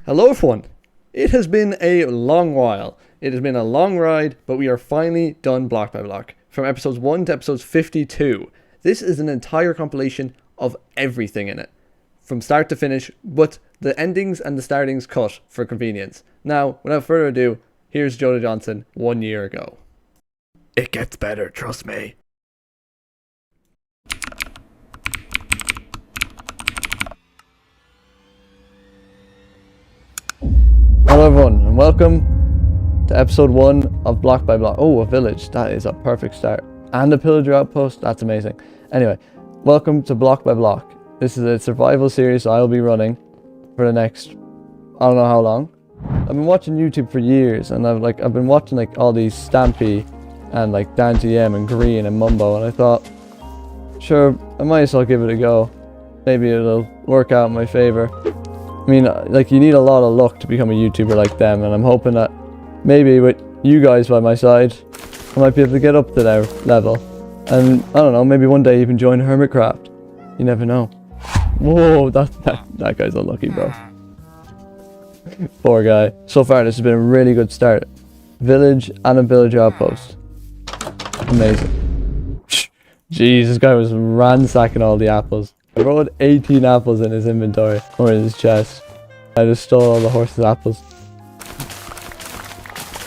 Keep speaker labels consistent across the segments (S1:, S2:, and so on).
S1: Hello everyone! It has been a long while. It has been a long ride, but we are finally done block by block. From episodes 1 to episodes 52. This is an entire compilation of everything in it. From start to finish, but the endings and the startings cut for convenience. Now, without further ado, here's Jonah Johnson 1 year ago. It gets better, trust me. Hello everyone, and welcome to episode 1 of Block by Block. Oh, a village, that is a perfect start. And a pillager outpost, that's amazing. Anyway, welcome to Block by Block. This is a survival series I'll be running for the next, I don't know how long. I've been watching YouTube for years, and I've been watching all these Stampy and DanTM and Green and Mumbo, and I thought, sure, I might as well give it a go. Maybe it'll work out in my favor. I mean, you need a lot of luck to become a YouTuber like them, and I'm hoping that maybe with you guys by my side, I might be able to get up to their level. And, I don't know, maybe one day even join Hermitcraft. You never know. Whoa, that guy's unlucky, bro. Poor guy. So far, this has been a really good start. Village and a villager outpost. Amazing. Jeez, this guy was ransacking all the apples. I wrote 18 apples in his inventory, or in his chest. I just stole all the horse's apples.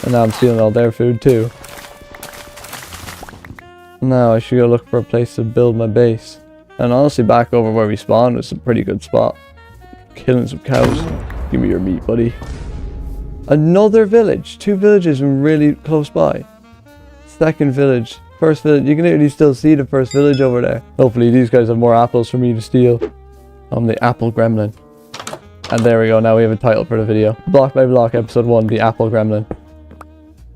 S1: And now I'm stealing all their food too. Now I should go look for a place to build my base. And honestly, back over where we spawned was a pretty good spot. Killing some cows. Give me your meat, buddy. Another village. 2 villages really close by. Second village. First village, you can literally still see the first village over there. Hopefully these guys have more apples for me to steal. I'm the apple gremlin. And there we go, now we have a title for the video. Block by Block, episode 1, the apple gremlin.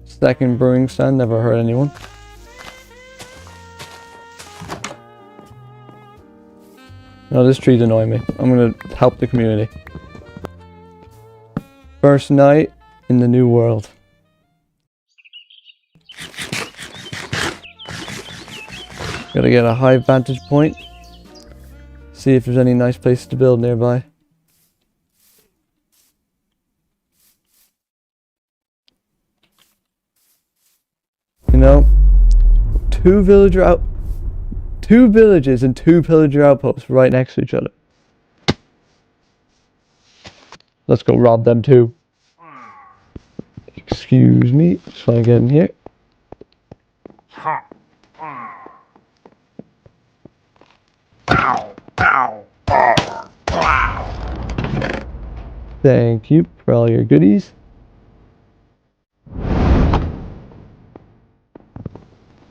S1: Second brewing stand, never hurt anyone. No, this tree's annoying me. I'm gonna help the community. First night in the new world. Gotta get a high vantage point. See if there's any nice places to build nearby. You know, 2 villages and 2 pillager outposts right next to each other. Let's go rob them too. Excuse me, just want to get in here. Thank you for all your goodies.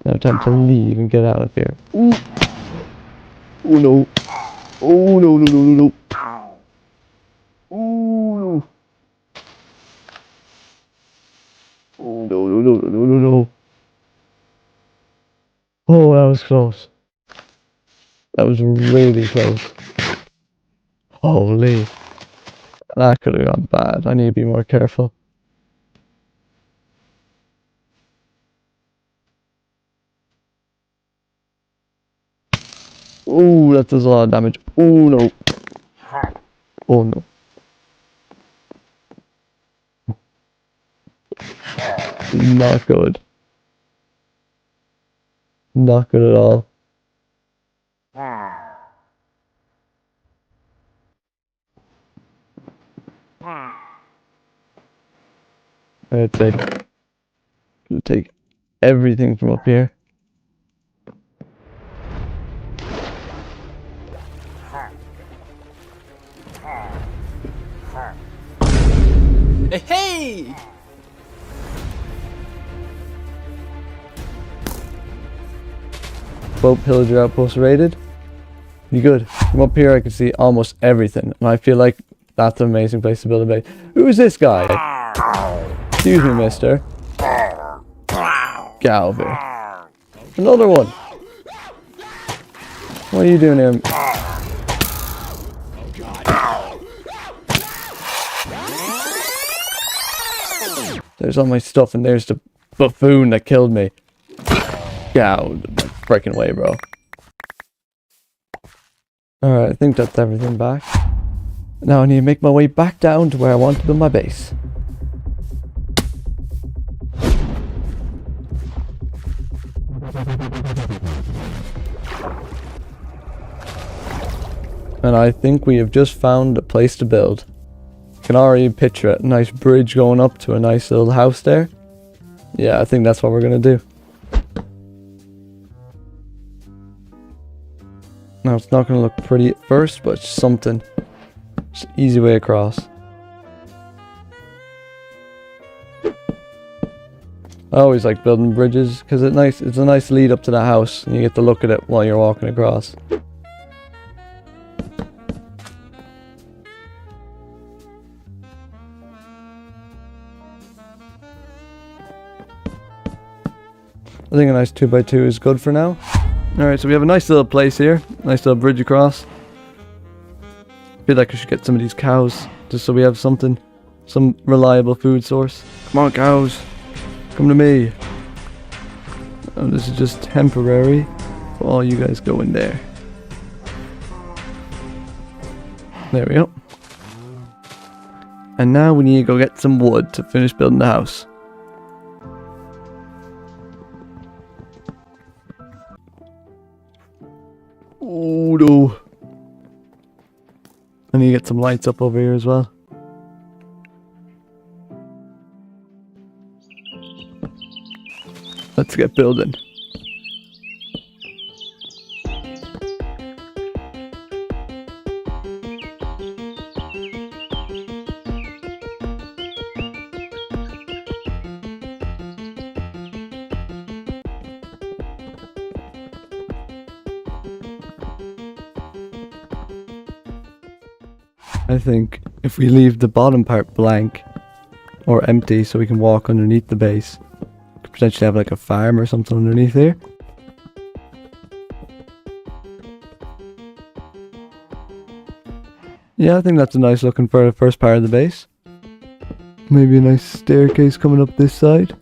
S1: Now time to leave and get out of here. Ooh. Oh no. Oh no, no, no, no, no. Oh no. Oh no, no, no, no, no, no. Oh, that was close. That was really close. Holy. That could have gone bad. I need to be more careful. Oh, that does a lot of damage. Oh no. Oh no. Not good. Not good at all. I'd say we'll take everything from up here.
S2: Hey!
S1: Boat pillager outpost raided. You good? From up here I can see almost everything, and I feel like that's an amazing place to build a base. Who's this guy? Excuse me, mister. Galvin. Another one. What are you doing here? There's all my stuff, and there's the buffoon that killed me. Get out of the freaking way, bro. Alright, I think that's everything back. Now I need to make my way back down to where I want to build my base. And I think we have just found a place to build. I can already picture it. Nice bridge going up to a nice little house there. Yeah, I think that's what we're gonna do. Now it's not gonna look pretty at first, but it's something. It's an easy way across. I always like building bridges because it's a nice lead up to the house and you get to look at it while you're walking across. I think a nice 2x2 is good for now. Alright, so we have a nice little place here. Nice little bridge across. Feel like I should get some of these cows just so we have something, some reliable food source. Come on, cows. Come to me. Oh, this is just temporary. All you guys go in there. There we go. And now we need to go get some wood to finish building the house. Oh no. I need to get some lights up over here as well. Let's get building. I think if we leave the bottom part blank or empty so we can walk underneath the base, we could potentially have like a farm or something underneath here. Yeah, I think that's a nice looking for the first part of the base. Maybe a nice staircase coming up this side.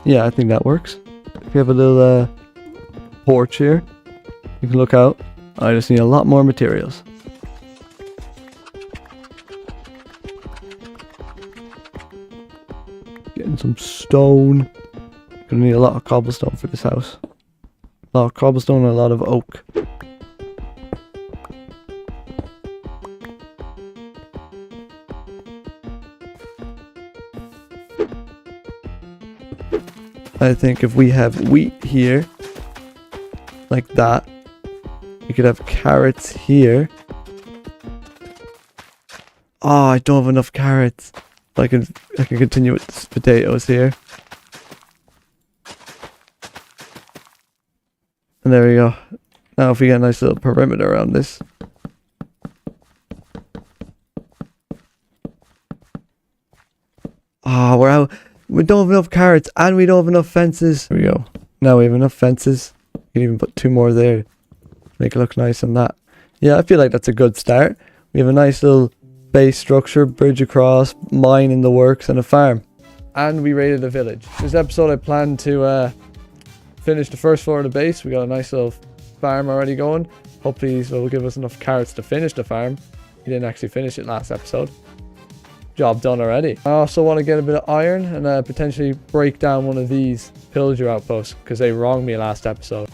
S1: Yeah, I think that works. If we have a little porch here, you can look out. I just need a lot more materials. Getting some stone. Gonna need a lot of cobblestone for this house. A lot of cobblestone and a lot of oak. I think if we have wheat here, like that, we could have carrots here. Oh, I don't have enough carrots. I can continue with this potatoes here. And there we go. Now if we get a nice little perimeter around this. Ah, we're out. We don't have enough carrots and we don't have enough fences. There we go. Now we have enough fences. You can even put 2 more there. Make it look nice on that. Yeah, I feel like that's a good start. We have a nice little base structure, bridge across, mine in the works, and a farm. And we raided a village. This episode I plan to finish the first floor of the base. We got a nice little farm already going. Hopefully this will give us enough carrots to finish the farm. We didn't actually finish it last episode. Job done already. I also want to get a bit of iron and potentially break down one of these pillager outposts because they wronged me last episode.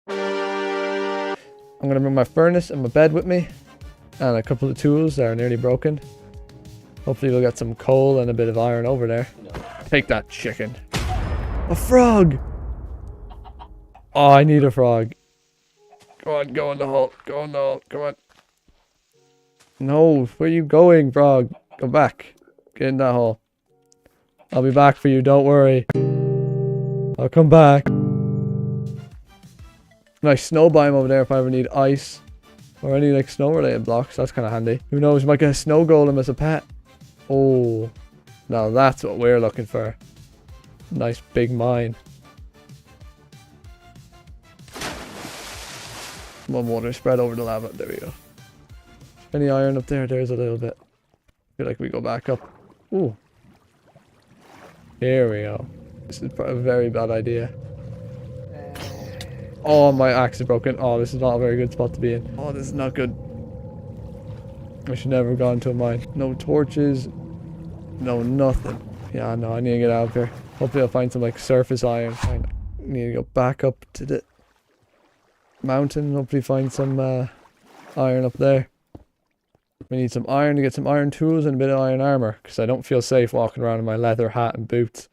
S1: I'm going to bring my furnace and my bed with me and a couple of tools that are nearly broken. Hopefully we'll get some coal and a bit of iron over there. Take that, chicken. A frog! Oh, I need a frog. Go on, go in the hole. Go in the hole. Come on. No, where are you going, frog? Go back. Get in that hole. I'll be back for you, don't worry. I'll come back. Nice snow biome over there if I ever need ice. Or any like snow related blocks. That's kind of handy. Who knows, we might get a snow golem as a pet. Oh, now that's what we're looking for. Nice big mine. More water spread over the lava. There we go. Any iron up there? There's a little bit. Feel like we go back up. Ooh. Here we go. This is a very bad idea. Oh, my axe is broken. Oh, this is not a very good spot to be in. Oh, this is not good. I should never have gone to a mine. No torches. No nothing. Yeah, no, I need to get out of here. Hopefully I'll find some like surface iron. I need to go back up to the mountain. Hopefully find some iron up there. We need some iron to get some iron tools and a bit of iron armor. Because I don't feel safe walking around in my leather hat and boots.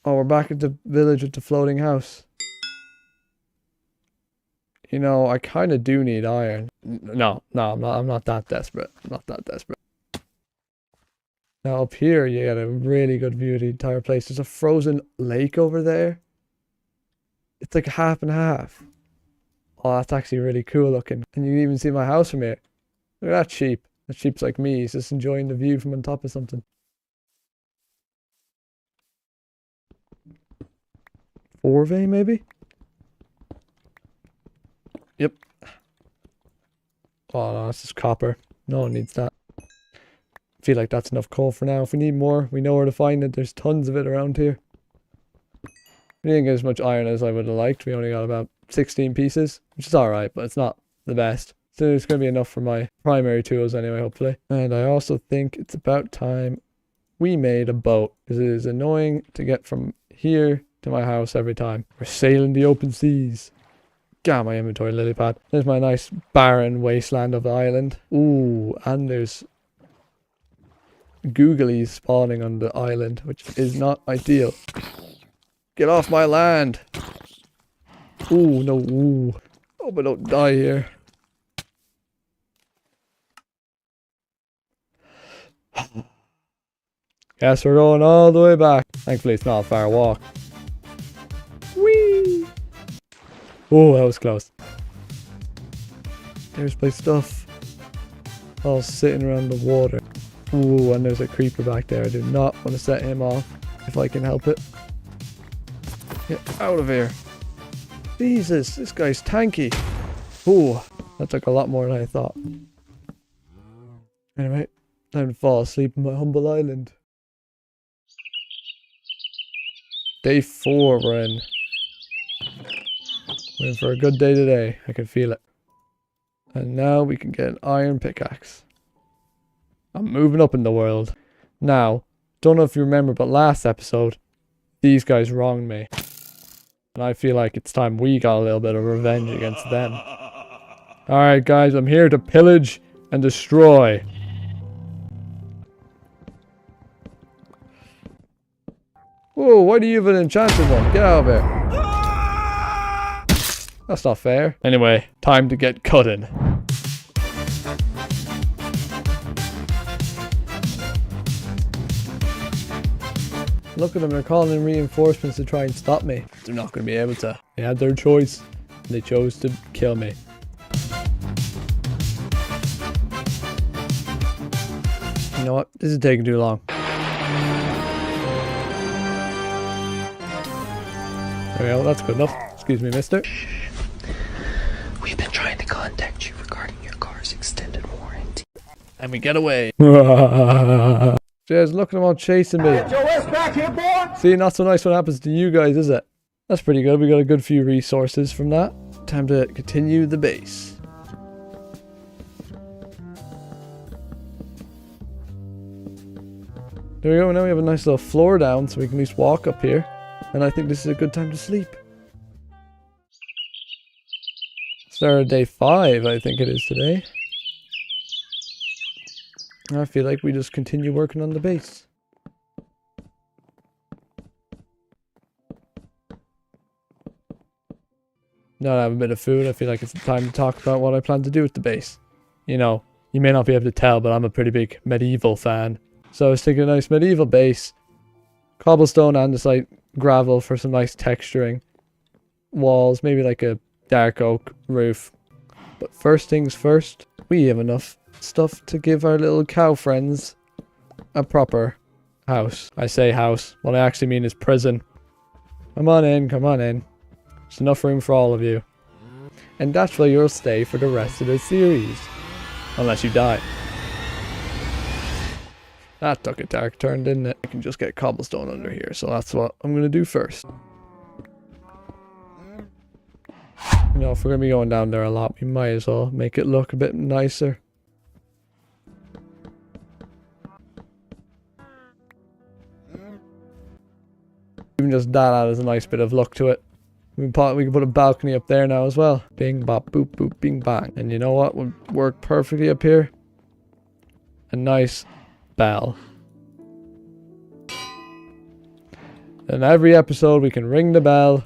S1: Oh, we're back at the village with the floating house. You know, I kind of do need iron. No, I'm not that desperate. I'm not that desperate. Now up here, you get a really good view of the entire place. There's a frozen lake over there. It's like half and half. Oh, that's actually really cool looking. And you can even see my house from here. Look at that sheep. That sheep's like me. He's just enjoying the view from on top of something. Orvay, maybe? Yep. Oh, no, that's just copper. No one needs that. I feel like that's enough coal for now. If we need more, we know where to find it. There's tons of it around here. We didn't get as much iron as I would have liked. We only got about 16 pieces, which is alright, but it's not the best. So it's going to be enough for my primary tools anyway, hopefully. And I also think it's about time we made a boat, because it is annoying to get from here to my house every time. We're sailing the open seas. Got my inventory lily pad. There's my nice barren wasteland of the island. Ooh, and there's googlies spawning on the island, which is not ideal. Get off my land. Ooh, no, ooh. Hope I don't die here. Guess we're going all the way back. Thankfully it's not a far walk. Whee! Oh, that was close. There's my stuff. All sitting around the water. Ooh, and there's a creeper back there. I do not want to set him off if I can help it. Get out of here. Jesus, this guy's tanky. Ooh, that took a lot more than I thought. Anyway, time to fall asleep on my humble island. Day 4 we're in. We're in for a good day today. I can feel it. And now we can get an iron pickaxe. I'm moving up in the world. Now, don't know if you remember, but last episode, these guys wronged me. And I feel like it's time we got a little bit of revenge against them. Alright guys, I'm here to pillage and destroy. Whoa, why do you have an enchanted one? Get out of here. That's not fair. Anyway, time to get cutting. Look at them, they're calling in reinforcements to try and stop me. They're not going to be able to. They had their choice. And they chose to kill me. You know what? This is taking too long. There we go, that's good enough. Excuse me, mister.
S2: We've been trying to contact you regarding your car's extended warranty.
S1: And we get away. Jez, look at them all chasing me.
S3: Get your ass back here, boy!
S1: See, not so nice what happens to you guys, is it? That's pretty good. We got a good few resources from that. Time to continue the base. There we go. Now we have a nice little floor down so we can at least walk up here. And I think this is a good time to sleep. Start of day 5, I think it is today. I feel like we just continue working on the base. Now that I have a bit of food, I feel like it's time to talk about what I plan to do with the base. You know, you may not be able to tell, but I'm a pretty big medieval fan. So I was thinking a nice medieval base. Cobblestone and just like gravel for some nice texturing. Walls, maybe like a dark oak roof. But first things first, we have enough stuff to give our little cow friends a proper house. I say house, what I actually mean is prison. Come on in, come on in. There's enough room for all of you. And that's where you'll stay for the rest of the series. Unless you die. That took a dark turn, didn't it? I can just get cobblestone under here, so that's what I'm going to do first. You know, if we're going to be going down there a lot, we might as well make it look a bit nicer. Even just that adds a nice bit of look to it. We can put a balcony up there now as well. Bing, bop, boop, boop, bing, bang. And you know what would work perfectly up here? A nice bell. And every episode we can ring the bell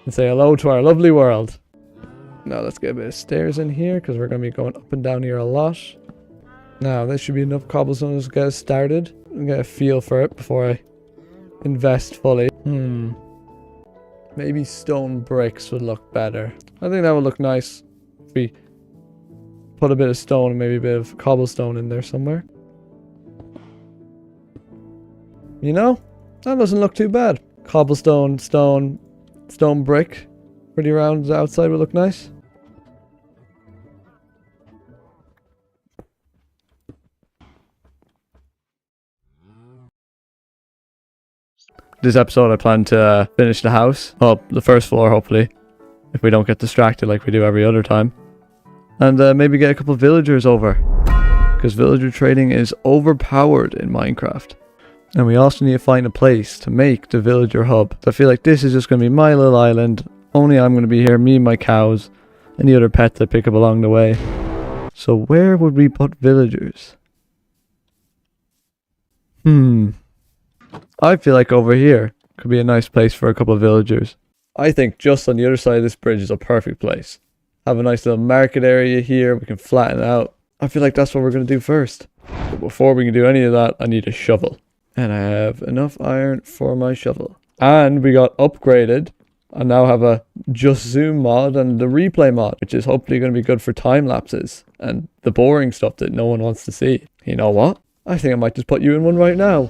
S1: and say hello to our lovely world. Now let's get a bit of stairs in here because we're going to be going up and down here a lot. Now this should be enough cobblestone to get us started. And get a feel for it before I invest fully. Maybe stone bricks would look better. I think that would look nice if we put a bit of stone and maybe a bit of cobblestone in there somewhere. You know, that doesn't look too bad. Cobblestone, stone brick. Pretty round outside would look nice. This episode I plan to finish the house. Well, the first floor hopefully. If we don't get distracted like we do every other time. And maybe get a couple villagers over. Because villager trading is overpowered in Minecraft. And we also need to find a place to make the villager hub. So I feel like this is just going to be my little island. Only I'm going to be here, me and my cows. And the other pets I pick up along the way. So where would we put villagers? I feel like over here could be a nice place for a couple of villagers. I think just on the other side of this bridge is a perfect place. Have a nice little market area here. We can flatten it out. I feel like that's what we're going to do first. But before we can do any of that, I need a shovel. And I have enough iron for my shovel. And we got upgraded. I now have a Just Zoom mod and the replay mod, which is hopefully going to be good for time lapses and the boring stuff that no one wants to see. You know what? I think I might just put you in one right now.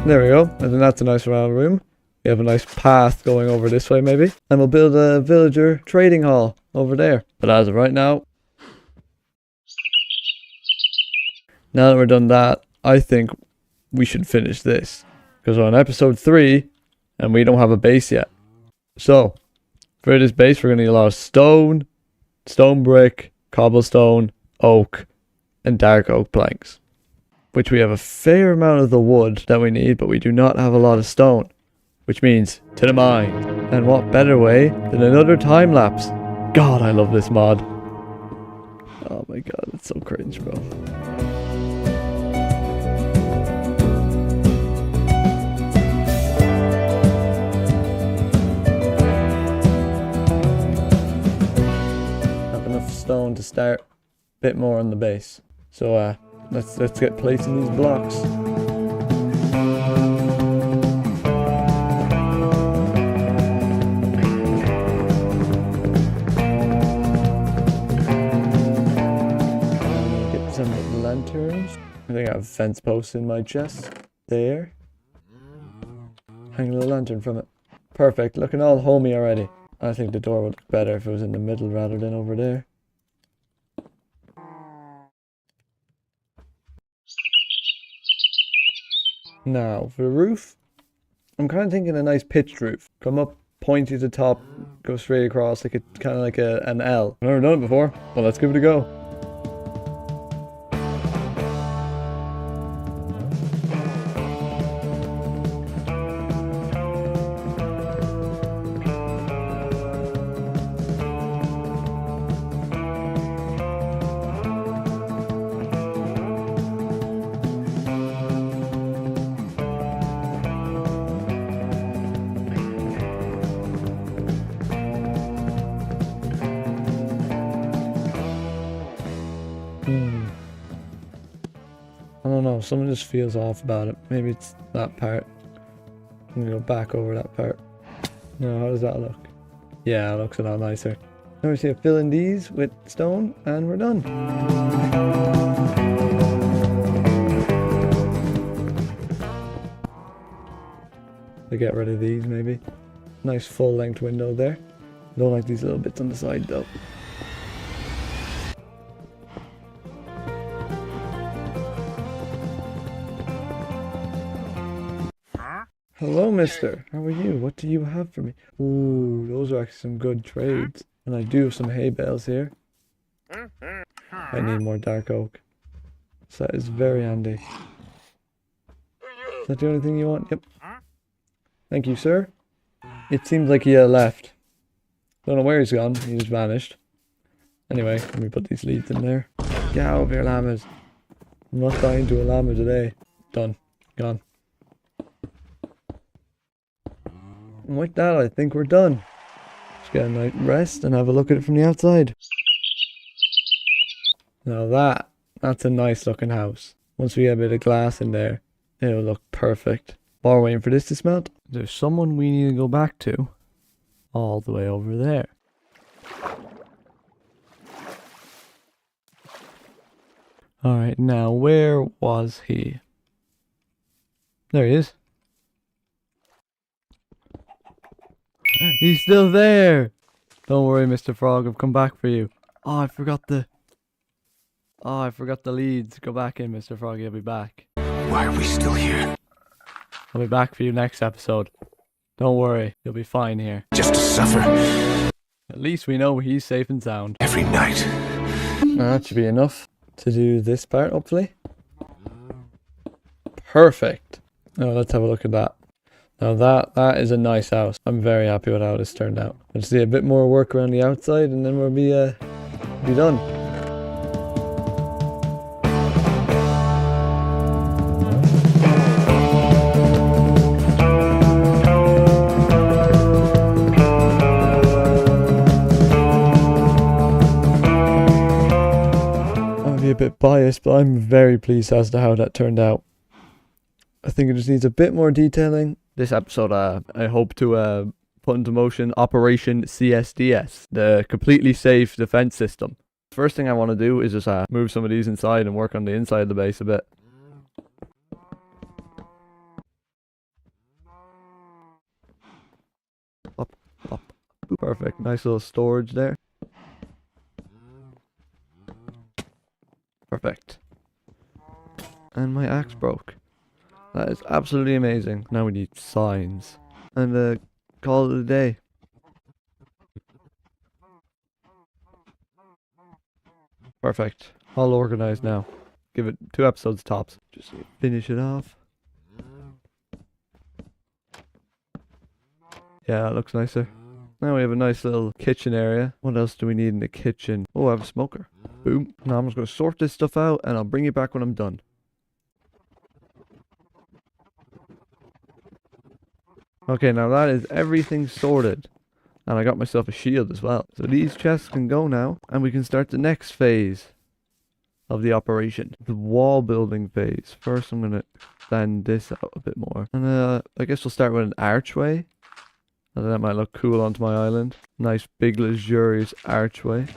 S1: There we go. I think that's a nice round room. We have a nice path going over this way maybe. And we'll build a villager trading hall over there. But as of right now that we're done that, I think we should finish this. Because we're on episode 3 and we don't have a base yet. So, for this base we're going to need a lot of stone brick, cobblestone, oak, and dark oak planks. Which we have a fair amount of the wood that we need, but we do not have a lot of stone. Which means, to the mine. And what better way than another time lapse? God, I love this mod. Oh my god, it's so cringe, bro. Have enough stone to start. A bit more on the base. So, let's get placing these blocks. Get some lanterns. I think I have fence posts in my chest. There. Hang a little lantern from it. Perfect. Looking all homey already. I think the door would look better if it was in the middle rather than over there. Now, for the roof, I'm kind of thinking a nice pitched roof. Come up, pointy to the top, go straight across, like kind of like an L. I've never done it before. Well, let's give it a go. I don't know, something just feels off about it. Maybe it's that part. I'm gonna go back over that part. No, how does that look? Yeah, it looks a lot nicer. Now we see fill in these with stone and we're done. To get rid of these maybe. Nice full length window there. Don't like these little bits on the side though. Hello, mister. How are you? What do you have for me? Ooh, those are actually some good trades. And I do have some hay bales here. I need more dark oak. So that is very handy. Is that the only thing you want? Yep. Thank you, sir. It seems like he left. Don't know where he's gone. He just vanished. Anyway, let me put these leads in there. Get out of here, llamas. I'm not dying to a llama today. Done. Gone. And with that, I think we're done. Let's get a night rest and have a look at it from the outside. Now that's a nice looking house. Once we get a bit of glass in there, it'll look perfect. While we're waiting for this to smelt, there's someone we need to go back to. All the way over there. Alright, now where was he? There he is. He's still there! Don't worry, Mr. Frog, I've come back for you. Oh, I forgot the leads. Go back in, Mr. Frog, I'll be back.
S3: Why are we still here?
S1: I'll be back for you next episode. Don't worry, you'll be fine here.
S3: Just to suffer
S1: At least we know he's safe and sound.
S3: every night.
S1: That should be enough to do this part, hopefully. Perfect. Now let's have a look at that. Now that is a nice house. I'm very happy with how this turned out. I just need a bit more work around the outside and then we'll be done. I'll be a bit biased, but I'm very pleased as to how that turned out. I think it just needs a bit more detailing. This episode, I hope to put into motion Operation CSDS, the completely safe defense system. First thing I want to do is just move some of these inside and work on the inside of the base a bit. Up. Perfect. Nice little storage there. Perfect. And my axe broke. That is absolutely amazing. Now we need signs. And call it a day. Perfect. All organized now. Give it 2 episodes tops. Just finish it off. Yeah, that looks nicer. Now we have a nice little kitchen area. What else do we need in the kitchen? Oh, I have a smoker. Boom. Now I'm just going to sort this stuff out and I'll bring it back when I'm done. Okay, now that is everything sorted. And I got myself a shield as well. So these chests can go now. And we can start the next phase of the operation. The wall building phase. First I'm going to extend this out a bit more. And I guess we'll start with an archway. I think that might look cool onto my island. Nice big luxurious archway.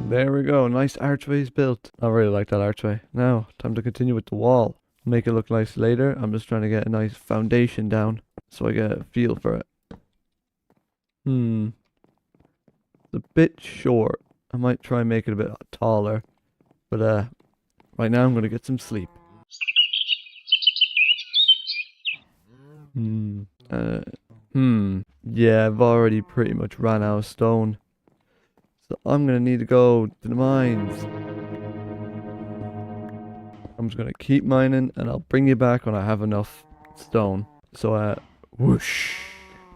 S1: There we go. Nice archways built. I really like that archway. Now, time to continue with the wall. Make it look nice later. I'm just trying to get a nice foundation down so I get a feel for it. It's a bit short. I might try and make it a bit taller. But right now I'm going to get some sleep. Yeah, I've already pretty much ran out of stone. So I'm going to need to go to the mines. I'm just going to keep mining and I'll bring you back when I have enough stone. So, whoosh.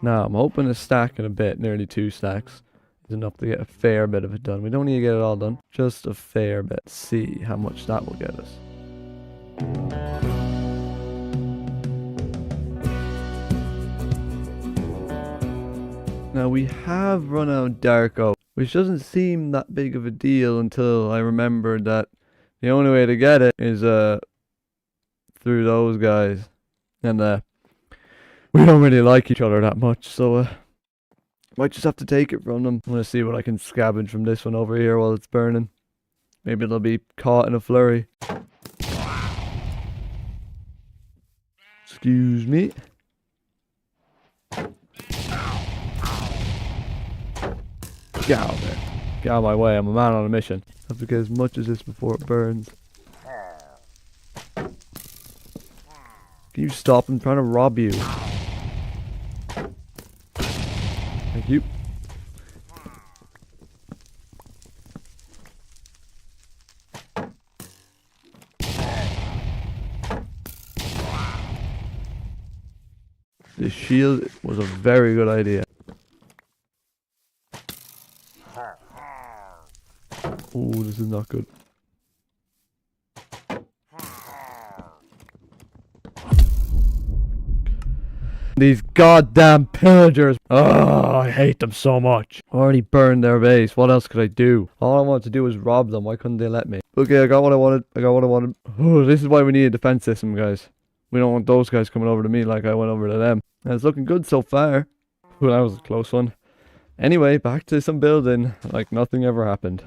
S1: Now, I'm hoping a stack in a bit, nearly 2 stacks, is enough to get a fair bit of it done. We don't need to get it all done, just a fair bit. See how much that will get us. Now, we have run out of dark oak, which doesn't seem that big of a deal until I remembered that the only way to get it is through those guys. And we don't really like each other that much, so might just have to take it from them. I'm gonna see what I can scavenge from this one over here while it's burning. Maybe they'll be caught in a flurry. Excuse me. Get out of there. Get out of my way, I'm a man on a mission. I have to get as much as this before it burns. Can you stop? I'm trying to rob you. Thank you. The shield was a very good idea. Oh, this is not good. These goddamn pillagers. Oh, I hate them so much. I already burned their base. What else could I do? All I wanted to do was rob them. Why couldn't they let me? Okay, I got what I wanted. I got what I wanted. Oh, this is why we need a defense system, guys. We don't want those guys coming over to me like I went over to them. And it's looking good so far. Ooh, that was a close one. Anyway, back to some building like nothing ever happened.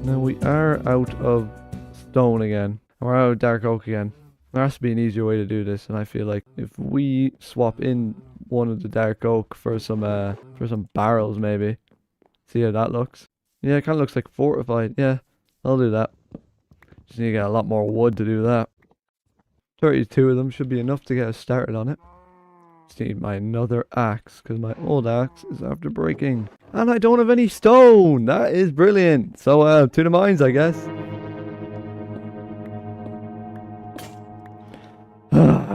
S1: Now we are out of stone again. We're out of dark oak again. There has to be an easier way to do this, and I feel like if we swap in one of the dark oak for some barrels maybe. See how that looks? Yeah, it kind of looks like fortified. Yeah, I'll do that. Just need to get a lot more wood to do that. 32 of them should be enough to get us started on it. Just need my another axe, because my old axe is after breaking. And I don't have any stone! That is brilliant! So, to the mines, I guess.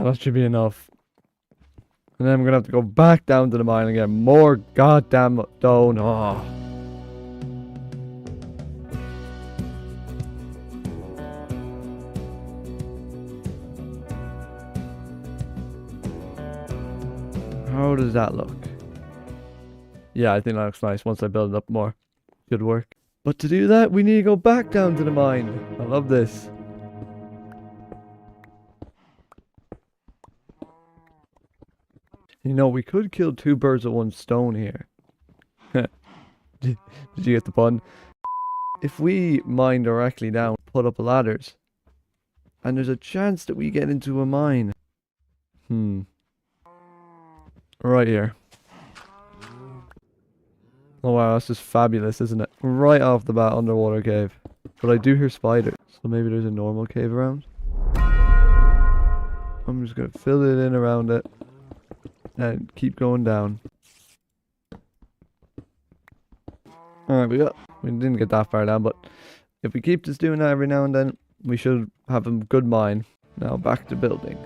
S1: That should be enough. And then I'm gonna have to go back down to the mine and get more goddamn stone. Oh. How does that look? Yeah, I think that looks nice once I build it up more. Good work. But to do that, we need to go back down to the mine. I love this. You know, we could kill two birds with one stone here. Did you get the pun? If we mine directly down, put up ladders, and there's a chance that we get into a mine. Right here. Oh wow, that's just fabulous, isn't it? Right off the bat, underwater cave. But I do hear spiders, so maybe there's a normal cave around. I'm just gonna fill it in around it and keep going down. Alright, we didn't get that far down, but if we keep just doing that every now and then, we should have a good mine. Now back to building.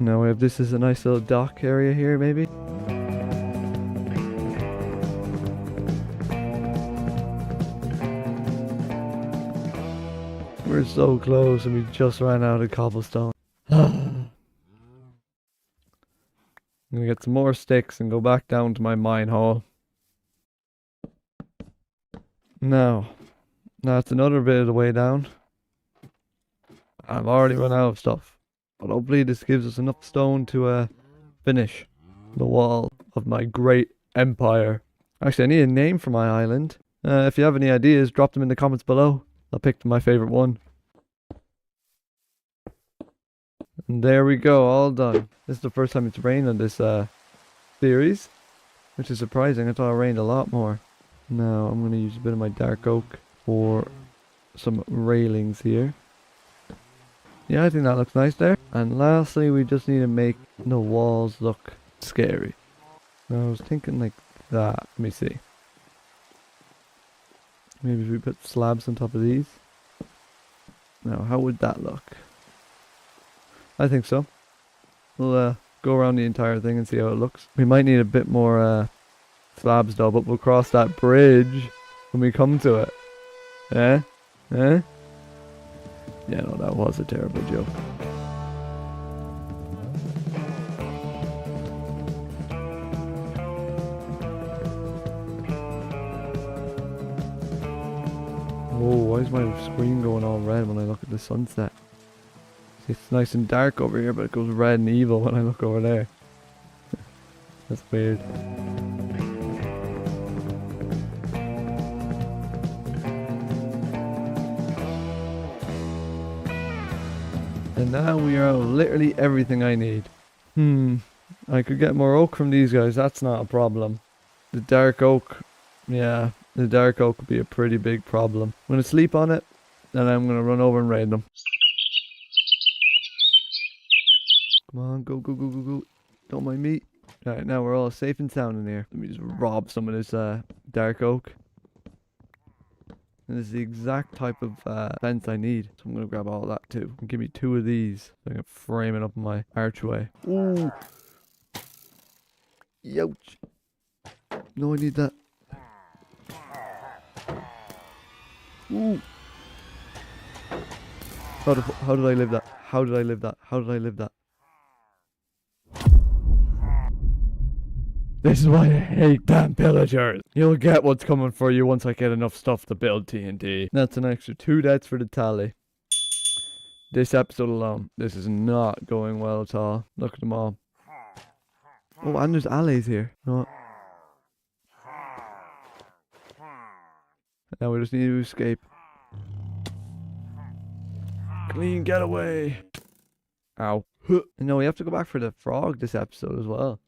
S1: Now we have this as a nice little dock area here, maybe. We're so close and we just ran out of cobblestone. I'm gonna get some more sticks and go back down to my mine hole. Now, that's another bit of the way down. I've already run out of stuff. But hopefully this gives us enough stone to finish the wall of my great empire. Actually, I need a name for my island. If you have any ideas, drop them in the comments below. I'll pick my favorite one. And there we go, all done. This is the first time it's rained on this series, which is surprising. I thought it rained a lot more. Now I'm going to use a bit of my dark oak for some railings here. Yeah, I think that looks nice there. And lastly, we just need to make the walls look scary. Now, I was thinking like that. Let me see. Maybe if we put slabs on top of these. Now, how would that look? I think so. We'll go around the entire thing and see how it looks. We might need a bit more slabs though, but we'll cross that bridge when we come to it. Eh? Eh? Yeah, no, that was a terrible joke. Whoa, why is my screen going all red when I look at the sunset? It's nice and dark over here, but it goes red and evil when I look over there. That's weird. And now we are literally everything I need. I could get more oak from these guys. That's not a problem. The dark oak. Yeah, the dark oak would be a pretty big problem. I'm going to sleep on it. And I'm going to run over and raid them. Come on, go, go, go, go, go. Don't mind me. Alright, now we're all safe and sound in here. Let me just rob some of this dark oak. And this is the exact type of fence I need. So I'm going to grab all that too. And give me 2 of these. So I can frame it up in my archway. Ooh. Youch. No, I need that. Ooh. How did I live that? How did I live that? How did I live that? This is why I hate damn pillagers. You'll get what's coming for you once I get enough stuff to build TNT. That's an extra 2 deaths for the tally. This episode alone, this is not going well at all. Look at them all. Oh, and there's allies here. You know what? Now we just need to escape. Clean getaway. Ow. No, we have to go back for the frog this episode as well.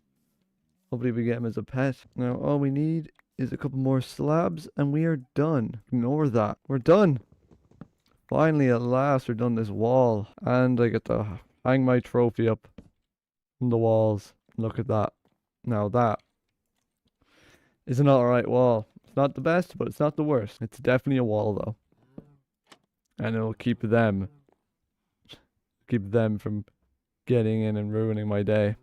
S1: Hopefully we get him as a pet. Now all we need is a couple more slabs and we are done. Ignore that. We're done. Finally, at last, we're done this wall. And I get to hang my trophy up on the walls. Look at that. Now that is an alright wall. It's not the best, but it's not the worst. It's definitely a wall though. And it'll keep them from getting in and ruining my day.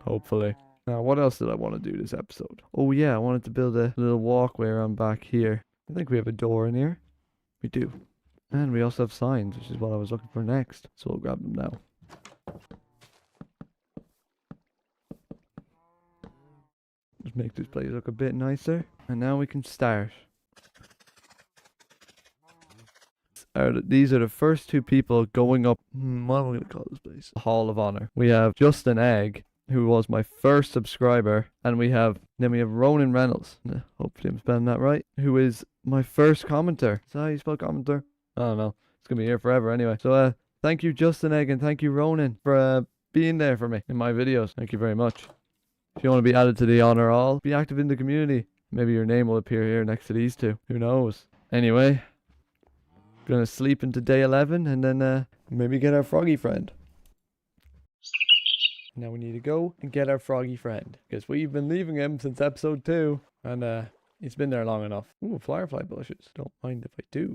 S1: Hopefully. Now, what else did I want to do this episode? Oh yeah, I wanted to build a little walkway around back here. I think we have a door in here. We do. And we also have signs, which is what I was looking for next. So we'll grab them now. Just make this place look a bit nicer. And now we can start. These are the first 2 people going up. What am I going to call this place? Hall of Honor. We have Justin Egg, who was my first subscriber, and then we have Ronan Reynolds. Hopefully I'm spelling that right. Who is my first commenter. Is that how you spell commenter? I don't know. It's gonna be here forever anyway. So thank you Justin Egg and thank you Ronan for being there for me in my videos. Thank you very much. If you want to be added to the honor all, be active in the community. Maybe your name will appear here next to these 2. Who knows? Anyway, gonna sleep into day 11 and then maybe get our froggy friend. Now we need to go and get our froggy friend, because we've been leaving him since episode 2, and he's been there long enough. Ooh, firefly bushes. Don't mind if I do.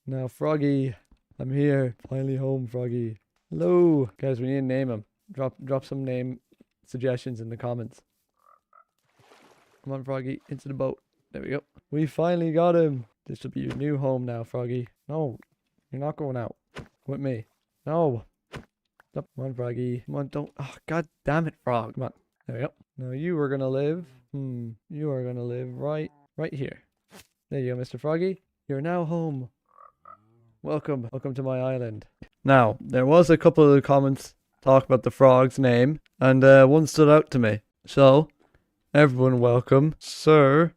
S1: Now, Froggy, I'm here. Finally home, Froggy. Hello, guys. We need to name him. Drop some name suggestions in the comments. Come on, Froggy, into the boat. There we go. We finally got him. This will be your new home now, Froggy. No, you're not going out with me. No. Come on, Froggy. Come on, don't. Oh, god damn it, Frog. Come on. There we go. Now you are gonna live. You are gonna live right here. There you go, Mr. Froggy. You're now home. Welcome to my island. Now, there was a couple of comments talk about the frog's name, and one stood out to me. So, everyone welcome Sir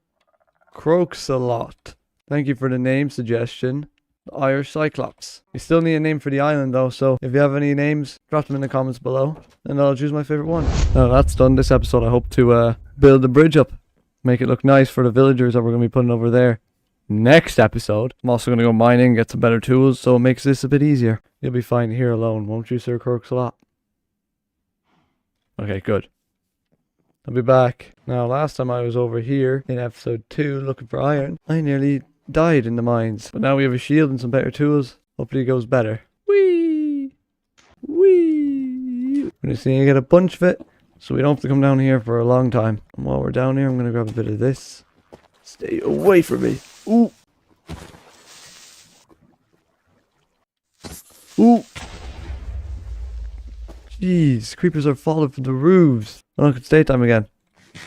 S1: Croaksalot. Thank you for the name suggestion. The Irish Cyclops. You still need a name for the island though, so if you have any names, drop them in the comments below, and I'll choose my favorite one. Now that's done this episode. I hope to build the bridge up, make it look nice for the villagers that we're going to be putting over there. Next episode, I'm also going to go mining, get some better tools, so it makes this a bit easier. You'll be fine here alone, won't you, Sir Croaksalot? Okay, good. I'll be back. Now, last time I was over here in episode 2 looking for iron, I nearly died in the mines. But now we have a shield and some better tools. Hopefully it goes better. Whee! Whee! We're just going to get a bunch of it, so we don't have to come down here for a long time. And while we're down here, I'm going to grab a bit of this. Stay away from me. Ooh. Ooh. Jeez, creepers are falling from the roofs. Oh, look, it's daytime again.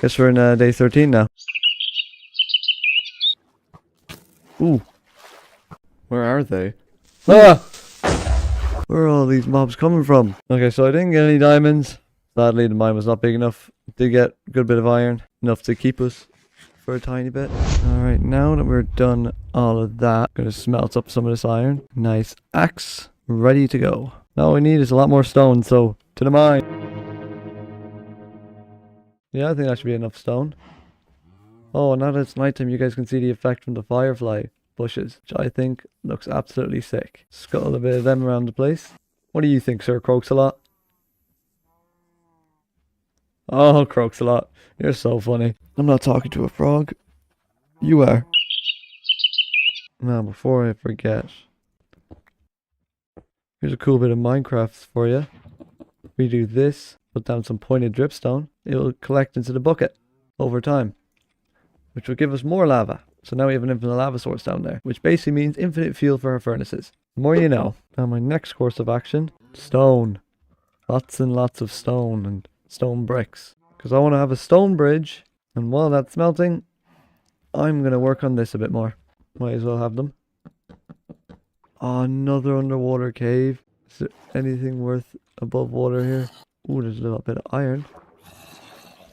S1: Guess we're in day 13 now. Ooh. Where are they? Ah! Where are all these mobs coming from? Okay, so I didn't get any diamonds. Sadly, the mine was not big enough. Did get a good bit of iron. Enough to keep us for a tiny bit. Alright. Right, now that we're done all of that, gonna smelt up some of this iron. Nice axe, ready to go. Now all we need is a lot more stone, so to the mine. Yeah, I think that should be enough stone. Oh, now that it's nighttime, you guys can see the effect from the firefly bushes, which I think looks absolutely sick. Scuttle a bit of them around the place. What do you think, Sir Croaks-a-lot? Oh, Croaks-a-lot, you're so funny. I'm not talking to a frog. You are. Now, before I forget, here's a cool bit of Minecraft for you. We do this, put down some pointed dripstone. It will collect into the bucket over time, which will give us more lava. So now we have an infinite lava source down there, which basically means infinite fuel for our furnaces. The more you know. Now my next course of action, stone. Lots and lots of stone and stone bricks. Because I want to have a stone bridge, and while that's melting, I'm going to work on this a bit more. Might as well have them. Oh, another underwater cave. Is there anything worth above water here? Ooh, there's a little bit of iron.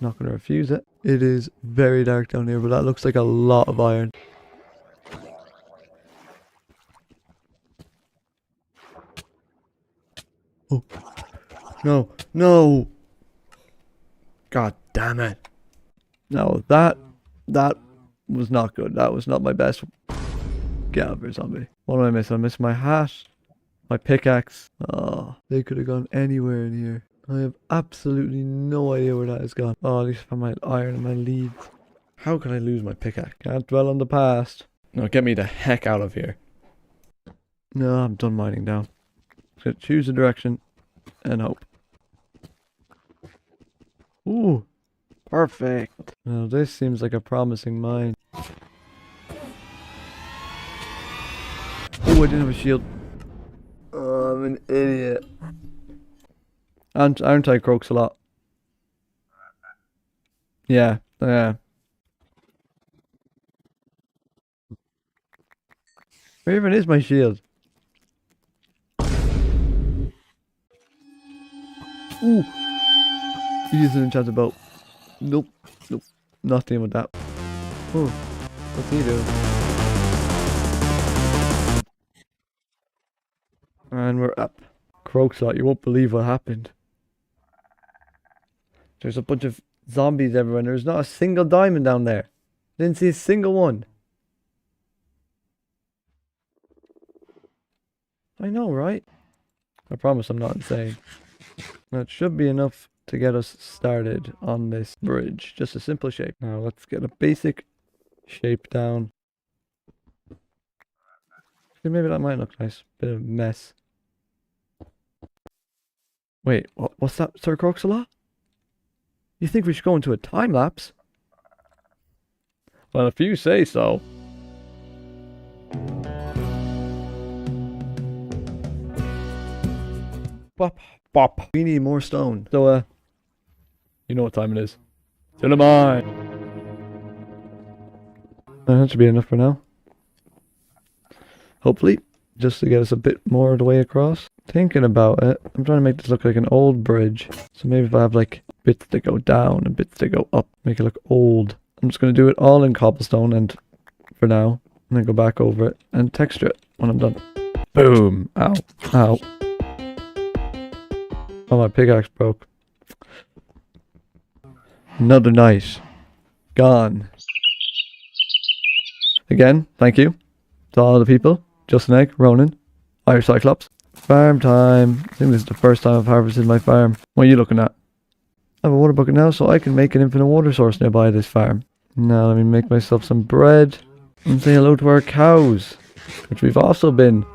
S1: Not going to refuse it. It is very dark down here, but that looks like a lot of iron. Oh. No. No! God damn it. No, that was not good. That was not my best. Get out of here, zombie. What am I missing? I'm missing my hat, my pickaxe. Oh, they could have gone anywhere in here. I have absolutely no idea where that has gone. Oh, at least I found my iron and my leads. How could I lose my pickaxe? Can't dwell on the past. No, get me the heck out of here. No, I'm done mining down. Just gonna choose a direction and hope. Ooh, perfect. Now this seems like a promising mine. Oh, I didn't have a shield. Oh, I'm an idiot. Aren't I, Croaks-a-lot? Yeah, yeah. Where even is my shield? Ooh! Use an enchanted boat. Nope, nope. Nothing with that. Oh, what's he doing? And we're up. Croaks-a-lot, you won't believe what happened. There's a bunch of zombies everywhere and there's not a single diamond down there. Didn't see a single one. I know, right? I promise I'm not insane. That should be enough to get us started on this bridge. Just a simple shape. Now let's get a basic shape down. Maybe that might look nice. Bit of mess. Wait, what's that, Sir Croaks-a-lot? You think we should go into a time lapse? Well, if you say so. Bop, bop. We need more stone. So, you know what time it is. To the mine. That should be enough for now. Hopefully, just to get us a bit more of the way across. Thinking about it, I'm trying to make this look like an old bridge. So maybe if I have like bits that go down and bits that go up, make it look old. I'm just going to do it all in cobblestone and for now, and then go back over it and texture it when I'm done. Boom! Ow! Ow! Oh, my pickaxe broke. Another night. Gone. Again, thank you to all the people. Justin Egg, Ronan, Irish Cyclops. Farm time. I think this is the first time I've harvested my farm. What are you looking at? I have a water bucket now, so I can make an infinite water source nearby this farm. Now let me make myself some bread and say hello to our cows, which we've also been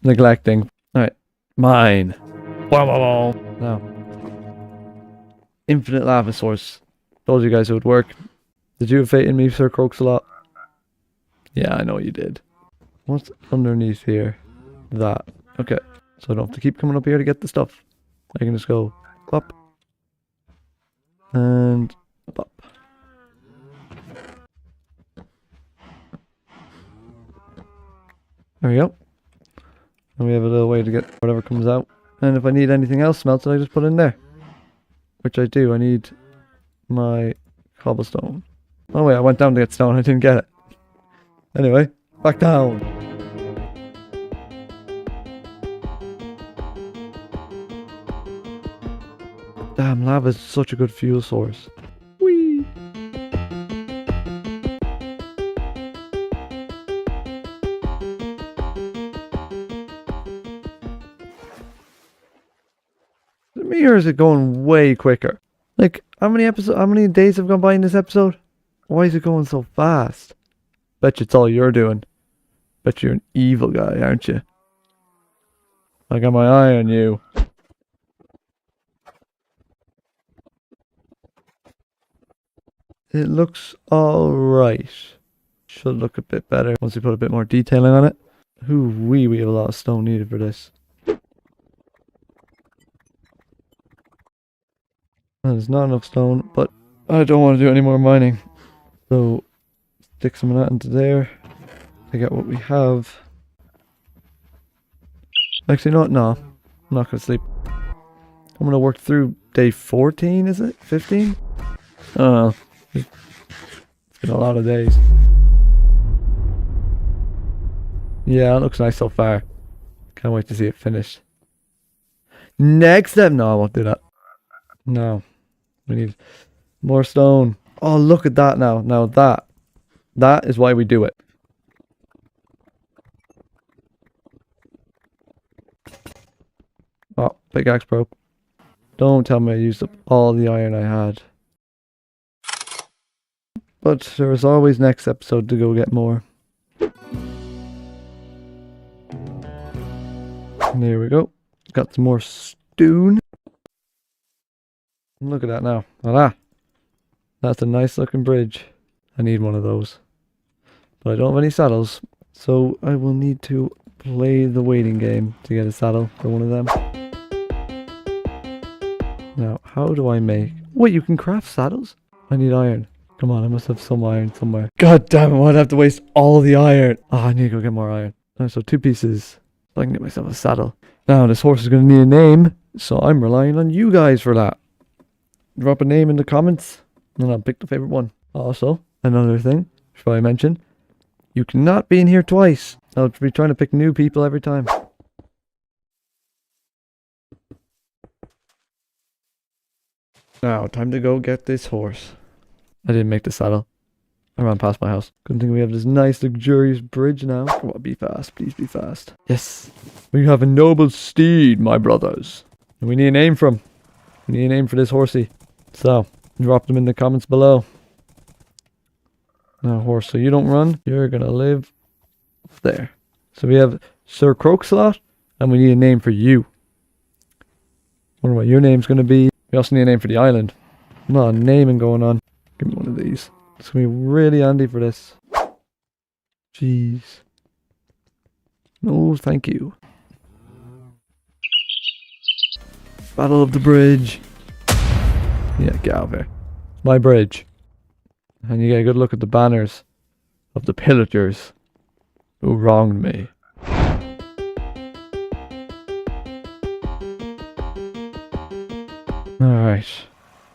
S1: neglecting. Alright, mine. Wow, wow, wow. Now, infinite lava source. Told you guys it would work. Did you have faith in me, Sir Croaks-a-lot? Yeah, I know you did. What's underneath here? That. Okay. So I don't have to keep coming up here to get the stuff. I can just go pop. And pop. There we go. And we have a little way to get whatever comes out. And if I need anything else smelted, I just put it in there. Which I do. I need my cobblestone. Oh wait, I went down to get stone. I didn't get it. Anyway, back down. Damn, lava is such a good fuel source. Whee! Is it me or is it going way quicker? Like, how many days have gone by in this episode? Why is it going so fast? Bet you it's all you're doing. Bet you're an evil guy, aren't you? I got my eye on you. It looks alright. Should look a bit better once we put a bit more detailing on it. We have a lot of stone needed for this. There's not enough stone, but I don't want to do any more mining. So, stick some of that into there. Take out what we have. Actually, no, I'm not going to sleep. I'm going to work through day 14, is it? 15? I don't know. It's been a lot of days. Yeah, it looks nice so far. Can't wait to see it finished. Next step. No, I won't do that. No. We need more stone. Oh, look at that now. Now that is why we do it. Oh, pickaxe broke. Don't tell me I used up all the iron I had. But there is always next episode to go get more. And there we go. Got some more stone. Look at that now. Voila. That's a nice looking bridge. I need one of those. But I don't have any saddles. So I will need to play the waiting game to get a saddle for one of them. Now, how do I make... Wait, you can craft saddles? I need iron. Come on, I must have some iron somewhere. God damn it, why'd I have to waste all the iron? Oh, I need to go get more iron. Right, so 2 pieces. So I can get myself a saddle. Now, this horse is going to need a name. So I'm relying on you guys for that. Drop a name in the comments. And I'll pick the favorite one. Also, another thing, should I mention, you cannot be in here twice. I'll be trying to pick new people every time. Now, time to go get this horse. I didn't make the saddle. I ran past my house. Good thing we have this nice luxurious bridge now. Come on, be fast. Please be fast. Yes. We have a noble steed, my brothers. And we need a name for him. We need a name for this horsey. So, drop them in the comments below. Now, horse, so you don't run. You're gonna live there. So we have Sir Croakslot, and we need a name for you. Wonder what your name's gonna be. We also need a name for the island. A lot of naming going on. Give me one of these. It's gonna be really handy for this. Jeez. No, thank you. Battle of the bridge. Yeah, get out of here. My bridge. And you get a good look at the banners of the pillagers who wronged me. Alright.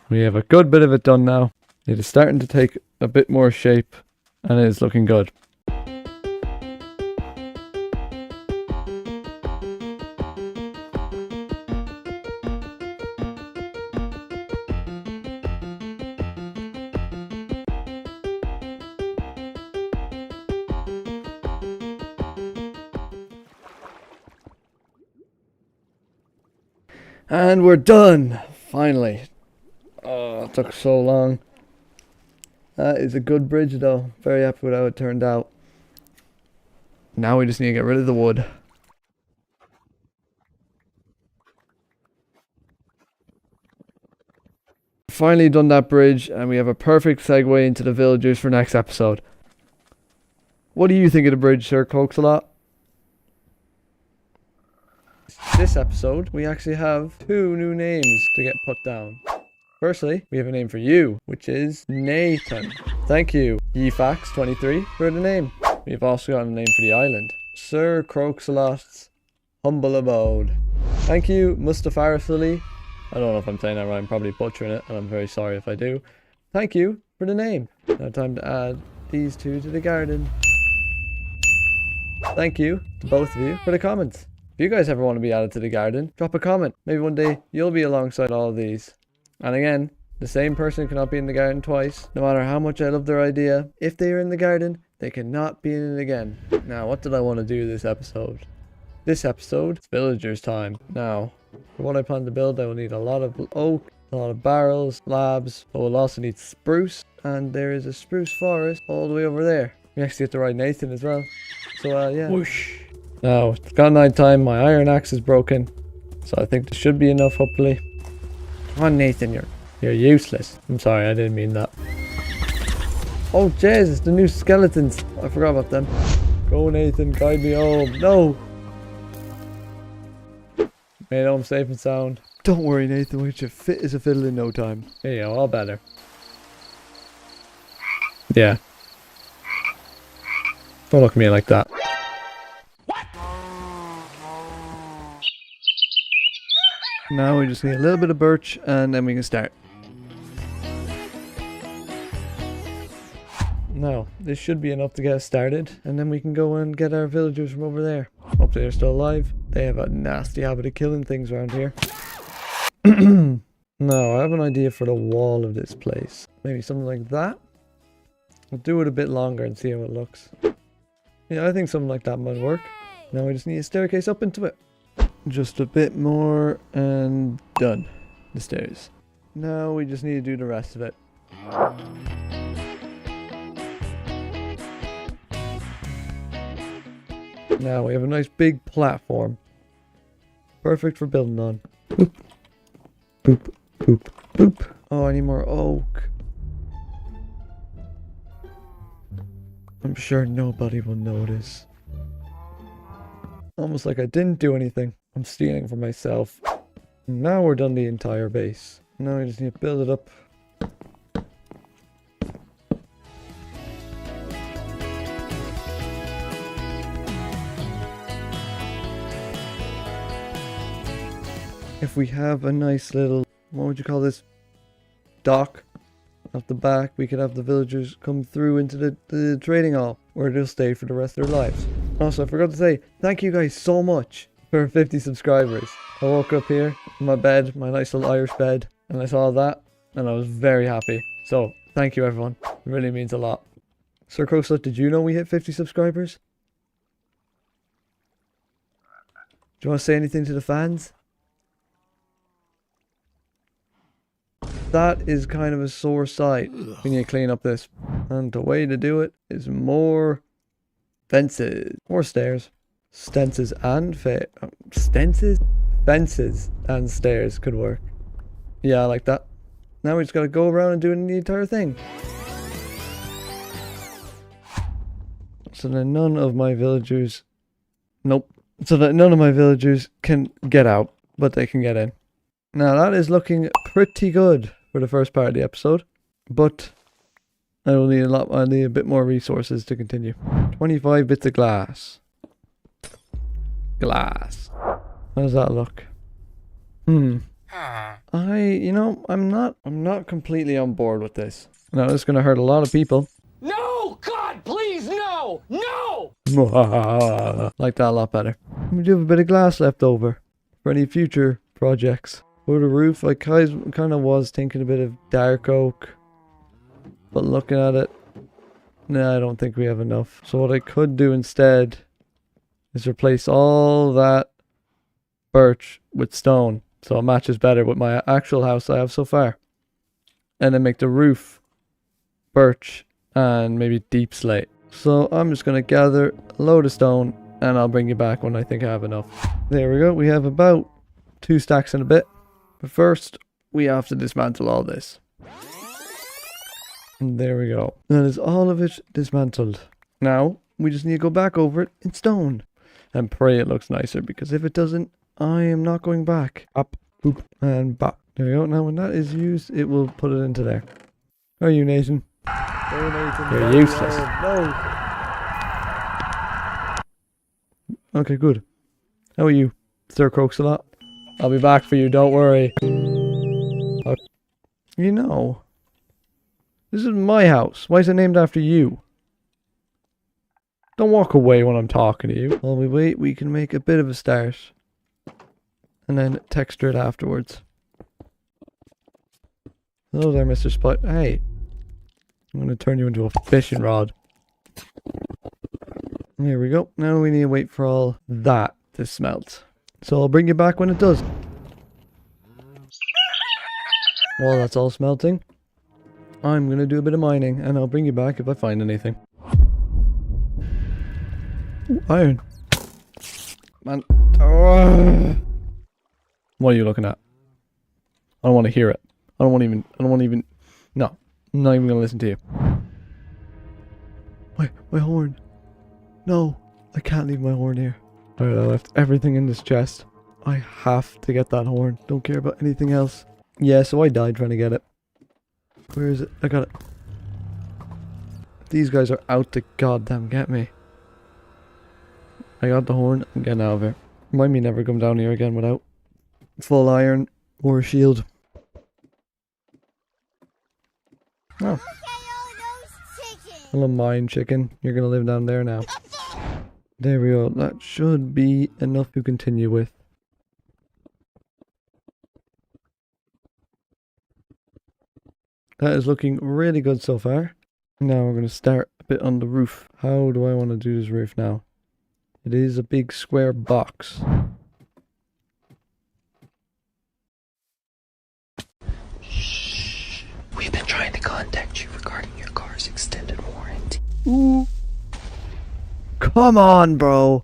S1: We have a good bit of it done now. It is starting to take a bit more shape and it is looking good. And we're done! Finally. Oh, it took so long. That is a good bridge though. Very happy with how it turned out. Now we just need to get rid of the wood. Finally done that bridge and we have a perfect segue into the villagers for next episode. What do you think of the bridge, Sir Croakslot? This episode, we actually have 2 new names to get put down. Firstly, we have a name for you, which is Nathan. Thank you, Yefax23, for the name. We've also got a name for the island. Sir Croakslot's humble abode. Thank you, Mustafarasuli. I don't know if I'm saying that right, I'm probably butchering it, and I'm very sorry if I do. Thank you for the name. Now time to add these 2 to the garden. thank you to both of you for the comments. If you guys ever want to be added to the garden, drop a comment. Maybe one day you'll be alongside all of these. And again, the same person cannot be in the garden twice. No matter how much I love their idea, if they are in the garden, they cannot be in it again. Now, what did I want to do this episode? This episode, it's villagers time. Now, for what I plan to build, I will need a lot of oak, a lot of barrels, slabs, but we'll also need spruce, and there is a spruce forest all the way over there. We actually have to ride Nathan as well. So, yeah. Whoosh. Now, it's got night time, my iron axe is broken, so I think this should be enough, hopefully. Come on, Nathan, you're useless. I'm sorry, I didn't mean that. Oh, Jesus, the new skeletons. I forgot about them. Go, Nathan, guide me home. No! Made home safe and sound. Don't worry, Nathan, we'll get you fit as a fiddle in no time. There you go, all better. Yeah. Don't look at me like that. What? Now we just need a little bit of birch and then we can start. Now, this should be enough to get us started, and then we can go and get our villagers from over there. Hopefully they're still alive. They have a nasty habit of killing things around here. Now, I have an idea for the wall of this place. Maybe something like that. We'll do it a bit longer and see how it looks. Yeah, I think something like that might work. Now we just need a staircase up into it. Just a bit more and done. The stairs. Now we just need to do the rest of it. Now we have a nice big platform. Perfect for building on. Boop. Boop. Boop. Boop. Oh, I need more oak. I'm sure nobody will notice. Almost like I didn't do anything. I'm stealing for myself. Now we're done the entire base. Now we just need to build it up. If we have a nice little, what would you call this, dock at the back, we could have the villagers come through into the trading hall where they'll stay for the rest of their lives. Also, I forgot to say, thank you guys so much for 50 subscribers. I woke up here in my bed, my nice little Irish bed, and I saw that, and I was very happy. So, thank you everyone. It really means a lot. Sir Crowslut, did you know we hit 50 subscribers? Do you want to say anything to the fans? That is kind of a sore sight. We need to clean up this. And the way to do it is more fences. More stairs. Fences and Fences and stairs could work. Yeah, I like that. Now we just gotta go around and do the entire thing. So that none of my villagers... Nope. So that none of my villagers can get out, but they can get in. Now that is looking pretty good for the first part of the episode, but I will need I need a bit more resources to continue. 25 bits of glass. Glass. How does that look? I'm not completely on board with this. Now this is gonna hurt a lot of people.
S3: No! God, please, no! No!
S1: Like that a lot better. We do have a bit of glass left over for any future projects. For the roof, I kind of was thinking a bit of dark oak, but looking at it, nah, I don't think we have enough. So what I could do instead is replace all that birch with stone, so it matches better with my actual house I have so far. And then make the roof birch and maybe deep slate. So I'm just going to gather a load of stone and I'll bring you back when I think I have enough. There we go, we have about 2 stacks and a bit. But first, we have to dismantle all this. And there we go. That is all of it dismantled. Now, we just need to go back over it in stone. And pray it looks nicer, because if it doesn't, I am not going back. Up, boop, and back. There we go. Now, when that is used, it will put it into there. How are you, Nathan?
S3: Oh, Nathan.
S1: You're useless.
S3: No.
S1: Okay, good. How are you, Sir Crowslut? I'll be back for you, don't worry. You know, this is my house. Why is it named after you? Don't walk away when I'm talking to you. While we wait, we can make a bit of a start. And then texture it afterwards. Hello there, Mr. Spot. Hey. I'm going to turn you into a fishing rod. There we go. Now we need to wait for all that to smelt. So I'll bring you back when it does. While that's all smelting, I'm going to do a bit of mining, and I'll bring you back if I find anything. Ooh, iron. Man. Oh. What are you looking at? I don't want to hear it. I don't want even, no. I'm not even going to listen to you. My horn. No, I can't leave my horn here. Alright, I left everything in this chest. I have to get that horn. Don't care about anything else. Yeah, so I died trying to get it. Where is it? I got it. These guys are out to goddamn get me. I got the horn. I'm getting out of here. Remind me never come down here again without full iron or a shield. Oh. Hello, mine chicken. You're gonna live down there now. There we go. That should be enough to continue with. That is looking really good so far. Now we're going to start a bit on the roof. How do I want to do this roof now? It is a big square box.
S2: Shh. We've been trying to contact you regarding your car's extended warranty.
S1: Ooh. Come on, bro.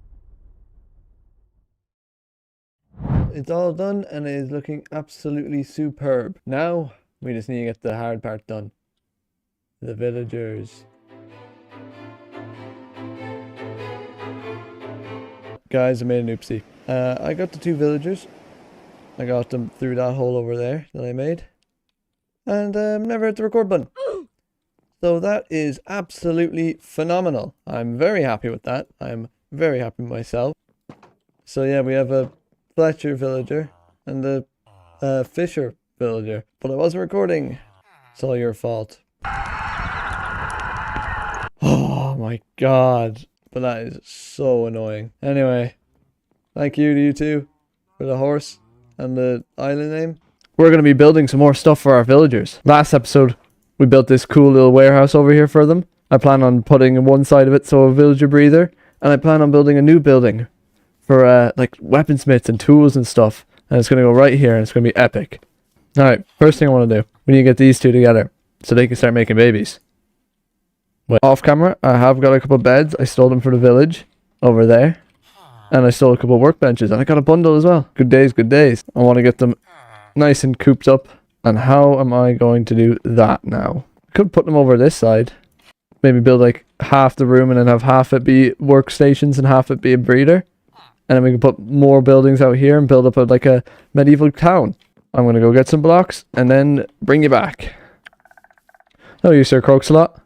S1: It's all done and it is looking absolutely superb. Now, we just need to get the hard part done. The villagers. Guys, I made an oopsie. I got the 2 villagers. I got them through that hole over there that I made. And never hit the record button. So that is absolutely phenomenal. I'm very happy with that. I'm very happy with myself. So yeah, we have a Fletcher villager and a Fisher villager. But I wasn't recording. It's all your fault. Oh my god. But that is so annoying. Anyway, thank you to you two for the horse and the island name. We're going to be building some more stuff for our villagers. Last episode, we built this cool little warehouse over here for them. I plan on putting one side of it so a villager breather. And I plan on building a new building for like weaponsmiths and tools and stuff. And it's going to go right here and it's going to be epic. Alright, first thing I want to do, we need to get these two together so they can start making babies. Wait, off camera, I have got a couple of beds. I stole them from the village over there. And I stole a couple of workbenches and I got a bundle as well. Good days, good days. I want to get them nice and cooped up. And how am I going to do that now? I could put them over this side. Maybe build like half the room and then have half it be workstations and half it be a breeder. And then we can put more buildings out here and build up like a medieval town. I'm going to go get some blocks and then bring you back. Hello, you Sir Croaksalot.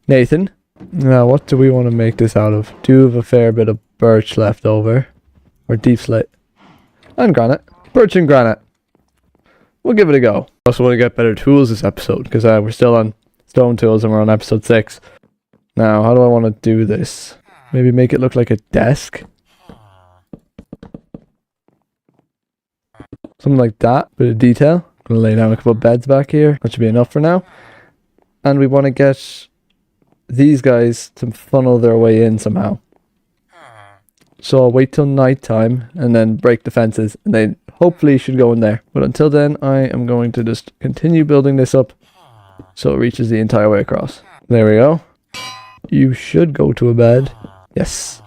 S1: Nathan. Now, what do we want to make this out of? Do have a fair bit of birch left over. Or deep slate. And granite. Birch and granite. We'll give it a go. I also want to get better tools this episode. Because we're still on stone tools and we're on episode 6. Now, how do I want to do this? Maybe make it look like a desk. Something like that. Bit of detail. I'm going to lay down a couple of beds back here. That should be enough for now. And we want to get these guys to funnel their way in somehow. So I'll wait till night time and then break the fences and they hopefully should go in there. But until then, I am going to just continue building this up so it reaches the entire way across. There we go. You should go to a bed. Yes.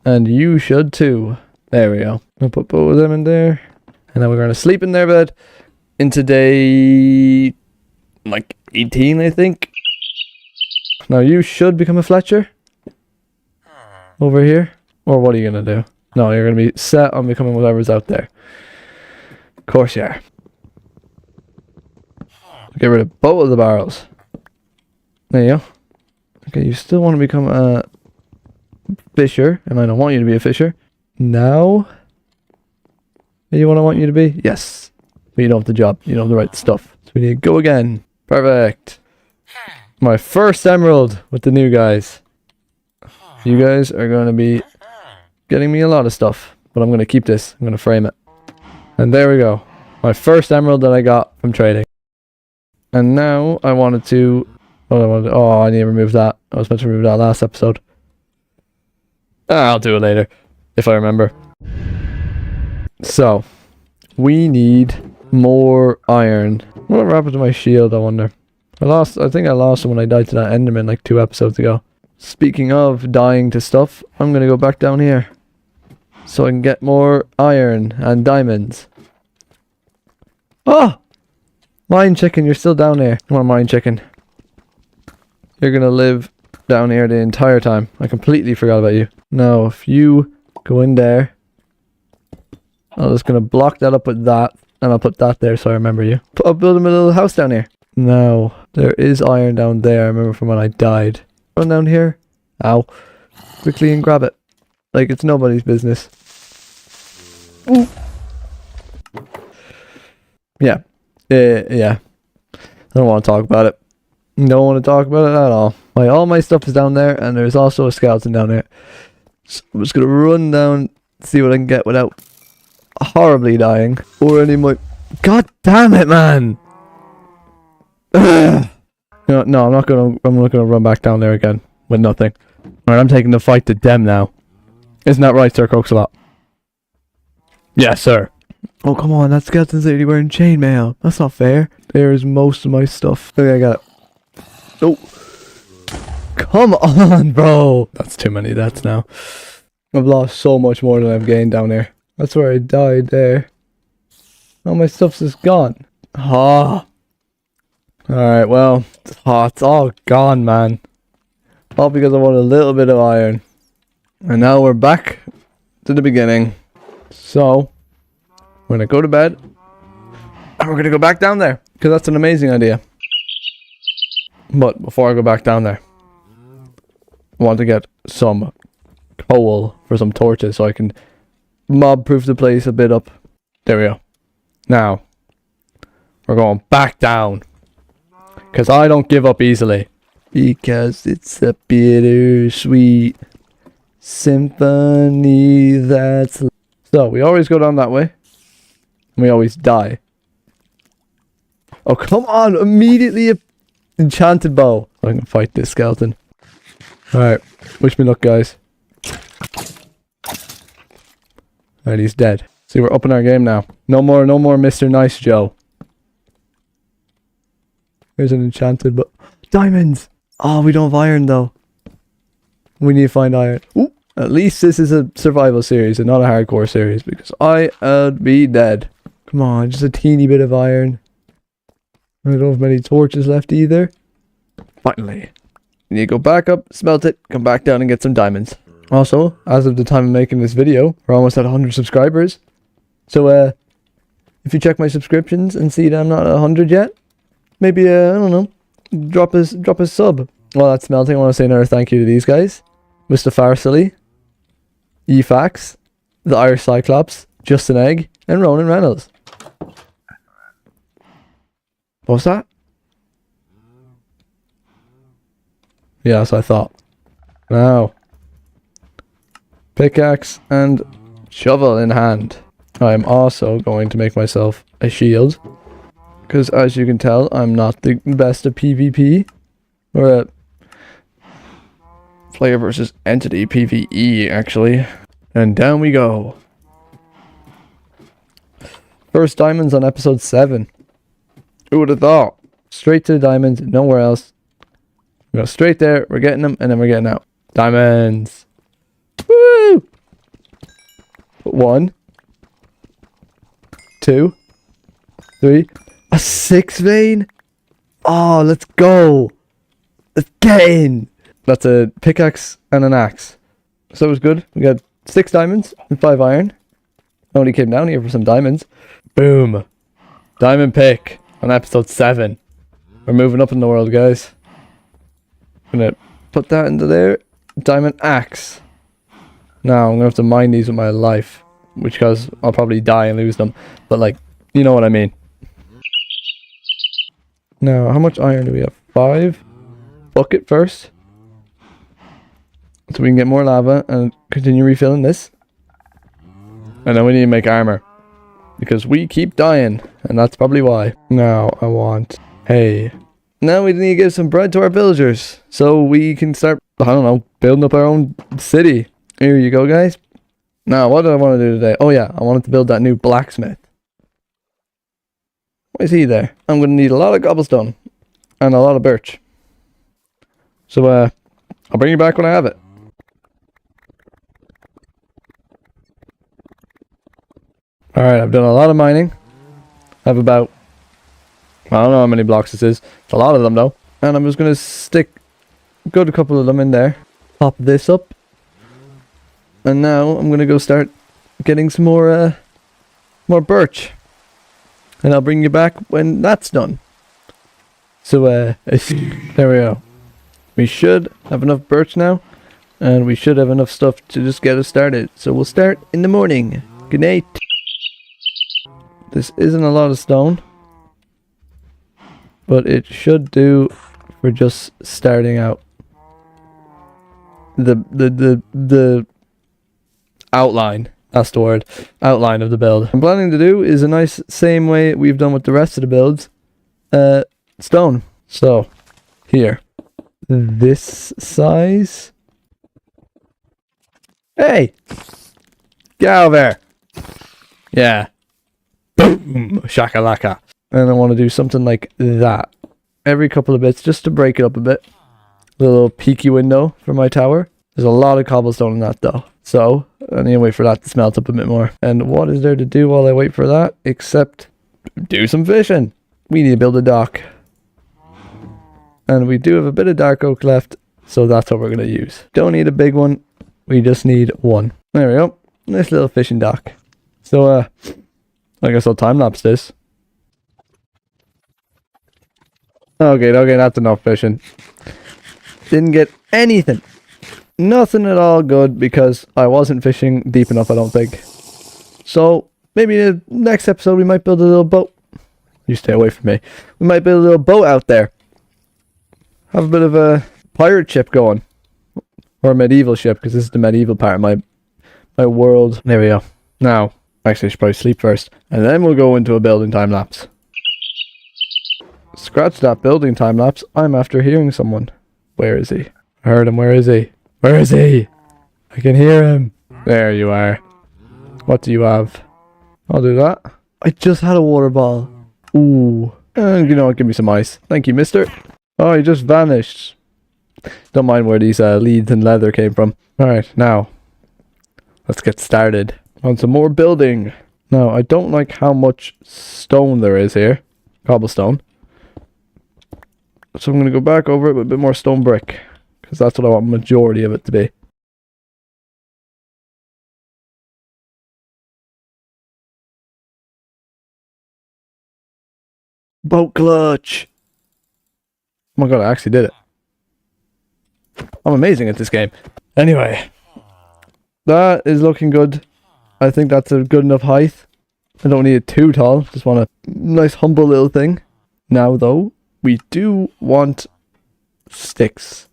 S1: And you should too. There we go. I'll put both of them in there. And then we're going to sleep in their bed into day like 18, I think. Now you should become a Fletcher over here. Or what are you going to do? No, you're going to be set on becoming whatever's out there. Of course you are. Get rid of both of the barrels. There you go. Okay, you still want to become a fisher. And I don't want you to be a fisher. Now? You want you to be? Yes. But you don't have the job. You don't have the right stuff. So we need to go again. Perfect. My first emerald with the new guys. You guys are going to be getting me a lot of stuff, but I'm going to keep this. I'm going to frame it. And there we go. My first emerald that I got from trading. And now I wanted to... Oh, I need to remove that. I was meant to remove that last episode. I'll do it later, if I remember. So, we need more iron. What happened to my shield, I wonder? I think I lost it when I died to that Enderman like 2 episodes ago. Speaking of dying to stuff, I'm gonna go back down here. So I can get more iron and diamonds. Oh! Mine chicken, you're still down there. Come on, mine chicken. You're gonna live down here the entire time. I completely forgot about you. Now, if you go in there, I'm just gonna block that up with that, and I'll put that there so I remember you. I'll build him a little house down here. Now, there is iron down there. I remember from when I died. Run down here. Ow. Quickly and grab it. Like it's nobody's business. Ooh. Yeah. Yeah. I don't want to talk about it. Don't want to talk about it at all. All my stuff is down there, and there's also a skeleton down there. So I'm just gonna run down, see what I can get without horribly dying. Or any more. God damn it, man! No, I'm not gonna run back down there again with nothing. Alright, I'm taking the fight to them now. Isn't that right, Sir Coxalot? Yes, sir. Oh, come on, that skeleton's literally wearing chainmail. That's not fair. There's most of my stuff. Okay, I got it. Oh. Come on, bro. That's too many deaths now. I've lost so much more than I've gained down here. That's where I died there. All my stuff's just gone. Ah. Alright, well. It's all gone, man. All because I want a little bit of iron. And now we're back to the beginning. So, we're going to go to bed. And we're going to go back down there. Because that's an amazing idea. But before I go back down there, I want to get some coal for some torches so I can mob-proof the place a bit up. There we go. Now, we're going back down. Because I don't give up easily. Because it's a bittersweet symphony that's... So, we always go down that way. And we always die. Oh, come on! Immediately a enchanted bow. I can fight this skeleton. Alright. Wish me luck, guys. Alright, he's dead. See, we're upping our game now. No more Mr. Nice Joe. Here's an enchanted bow. Diamonds! Oh, we don't have iron, though. We need to find iron. Ooh. At least this is a survival series and not a hardcore series, because I'd be dead. Come on, just a teeny bit of iron. I don't have many torches left either. Finally. You need to go back up, smelt it, come back down and get some diamonds. Also, as of the time of making this video, we're almost at 100 subscribers. So, if you check my subscriptions and see that I'm not at 100 yet, maybe, I don't know, drop a sub. While that's smelting, I want to say another thank you to these guys. Mr. Farsily, Efax, the Irish Cyclops, Justin Egg, and Ronan Reynolds. What's that? Yeah, that's what I thought. Now, pickaxe and shovel in hand. I'm also going to make myself a shield. Because as you can tell, I'm not the best at PvP. Or at player versus entity, PvE actually. And down we go. First diamonds on episode 7. Who would have thought? Straight to the diamonds, nowhere else. We go straight there, we're getting them, and then we're getting out. Diamonds. Woo! 1, 2, 3. A 6 vein? Oh, let's go. Let's get in. That's a pickaxe and an axe. So it was good. We got 6 diamonds and 5 iron. I only came down here for some diamonds. Boom. Diamond pick on episode 7. We're moving up in the world, guys. I'm going to put that into there. Diamond axe. Now, I'm going to have to mine these with my life. Which, because I'll probably die and lose them. But, like, you know what I mean. Now, how much iron do we have? 5? bucket first, so we can get more lava and continue refilling this. And then we need to make armor, because we keep dying, and that's probably why. Now I want hay. Now we need to give some bread to our villagers, so we can start, I don't know, building up our own city. Here you go, guys. Now, what did I want to do today? Oh yeah, I wanted to build that new blacksmith. Why is he there? I'm going to need a lot of cobblestone and a lot of birch. So, I'll bring you back when I have it. Alright, I've done a lot of mining. I have about, I don't know how many blocks this is. It's a lot of them though. And I'm just going to stick a good couple of them in there. Pop this up. And now I'm going to go start getting some more birch. And I'll bring you back when that's done. So, there we go. We should have enough birch now. And we should have enough stuff to just get us started. So we'll start in the morning. Good night. This isn't a lot of stone, but it should do for just starting out. The outline, that's the word, outline of the build. I'm planning to do is a nice same way we've done with the rest of the builds, stone. So here, this size. Hey, get out of there. Yeah. Boom! Shakalaka. And I want to do something like that. Every couple of bits, just to break it up a bit. A little peeky window for my tower. There's a lot of cobblestone in that though. So, I need to wait for that to smelt up a bit more. And what is there to do while I wait for that? Except, do some fishing. We need to build a dock. And we do have a bit of dark oak left. So that's what we're going to use. Don't need a big one. We just need one. There we go. Nice little fishing dock. So, I guess I'll time-lapse this. Okay, that's enough fishing. Didn't get anything. Nothing at all good because I wasn't fishing deep enough, I don't think. So, maybe in the next episode we might build a little boat. You stay away from me. We might build a little boat out there. Have a bit of a pirate ship going. Or a medieval ship, because this is the medieval part of my world. There we go. Now, actually, I should probably sleep first. And then we'll go into a building time-lapse. Scratch that building time-lapse. I'm after hearing someone. Where is he? I heard him. Where is he? Where is he? I can hear him. There you are. What do you have? I'll do that. I just had a water ball. Ooh. And you know what? Give me some ice. Thank you, mister. Oh, he just vanished. Don't mind where these leads and leather came from. Alright, now. Let's get started on some more building. Now, I don't like how much stone there is here. Cobblestone. So I'm going to go back over it with a bit more stone brick. Because that's what I want the majority of it to be. Boat clutch! Oh my god, I actually did it. I'm amazing at this game. Anyway. That is looking good. I think that's a good enough height. I don't need it too tall. Just want a nice humble little thing. Now though, we do want sticks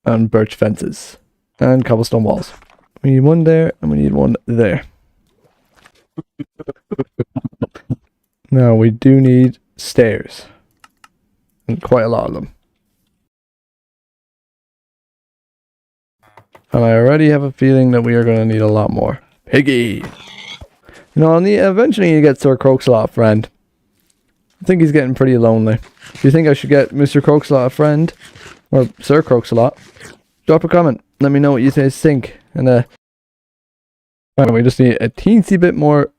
S1: and birch fences and cobblestone walls. We need one there and we need one there. Now we do need stairs. And quite a lot of them. And I already have a feeling that we are going to need a lot more. Piggy! You know, eventually you get Sir Croakslot a friend. I think he's getting pretty lonely. Do you think I should get Mr. Croakslot a friend? Or Sir Croakslot? Drop a comment. Let me know what you think. And we just need a teensy bit more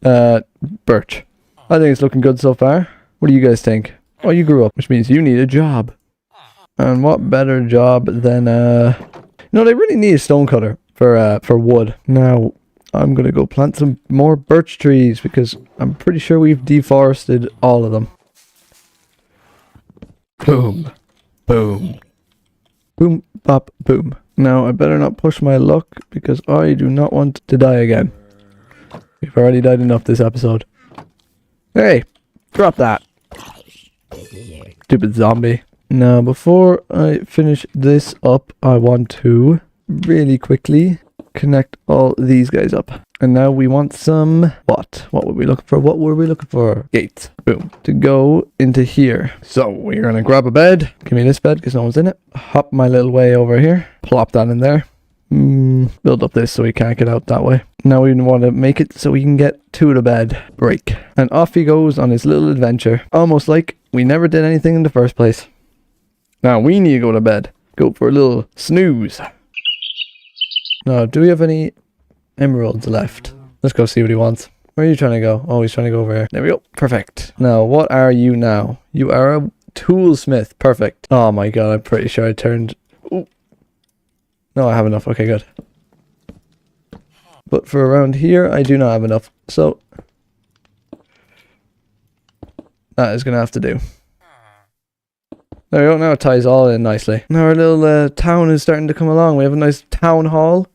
S1: birch. I think it's looking good so far. What do you guys think? Oh, you grew up, which means you need a job. And what better job than no, they really need a stone cutter for wood. Now, I'm going to go plant some more birch trees because I'm pretty sure we've deforested all of them. Boom. Boom. Boom, bop, boom. Now, I better not push my luck because I do not want to die again. We've already died enough this episode. Hey, drop that. Stupid zombie. Now, before I finish this up, I want to really quickly connect all these guys up. And now we want some, what were we looking for? What were we looking for? Gates. Boom. To go into here. So we're going to grab a bed. Give me this bed because no one's in it. Hop my little way over here. Plop that in there. Build up this so we can't get out that way. Now we want to make it so we can get to the bed. Break. And off he goes on his little adventure. Almost like we never did anything in the first place. Now we need to go to bed. Go for a little snooze. Now, do we have any emeralds left? Let's go see what he wants. Where are you trying to go? Oh, he's trying to go over here. There we go. Perfect. Now, what are you now? You are a toolsmith. Perfect. Oh my god, I'm pretty sure I turned... Ooh. No, I have enough. Okay, good. But for around here, I do not have enough. So, that is going to have to do. There we go, now it ties all in nicely. Now our little town is starting to come along. We have a nice town hall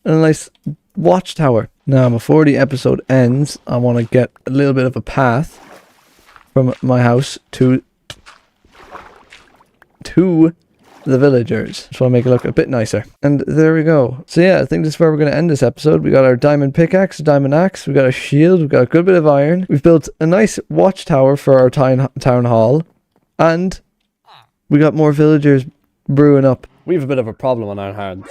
S1: and a nice watchtower. Now before the episode ends, I want to get a little bit of a path from my house to the villagers. Just want to make it look a bit nicer. And there we go. So yeah, I think this is where we're going to end this episode. We got our diamond pickaxe, diamond axe, we got a shield, we've got a good bit of iron. We've built a nice watchtower for our town hall. And we got more villagers brewing up.
S4: We have a bit of a problem on our hands.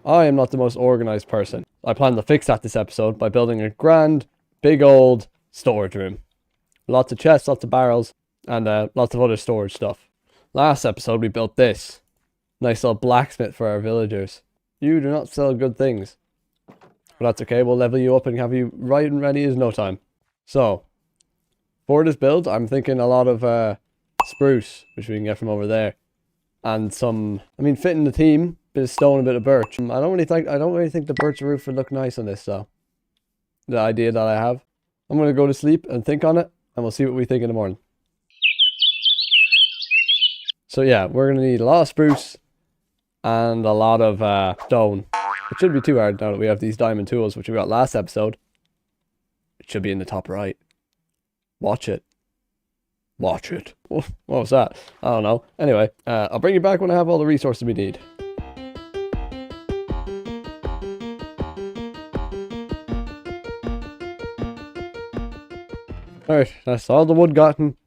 S4: I am not the most organized person. I plan to fix that this episode by building a grand, big old storage room. Lots of chests, lots of barrels, and lots of other storage stuff. Last episode we built this. Nice little blacksmith for our villagers. You do not sell good things. But that's okay, we'll level you up and have you right and ready as no time. So, for this build, I'm thinking a lot of spruce, which we can get from over there, and some, fitting the theme, bit of stone, a bit of birch. I don't really think the birch roof would look nice on this though. The idea that I have. I'm gonna go to sleep and think on it, and we'll see what we think in the morning. So yeah, we're gonna need a lot of spruce and a lot of stone. It shouldn't be too hard now that we have these diamond tools, which we got last episode. It should be in the top right. Watch it. Watch it. What was that? I don't know. Anyway, I'll bring you back when I have all the resources we need. Alright, that's all the wood gotten.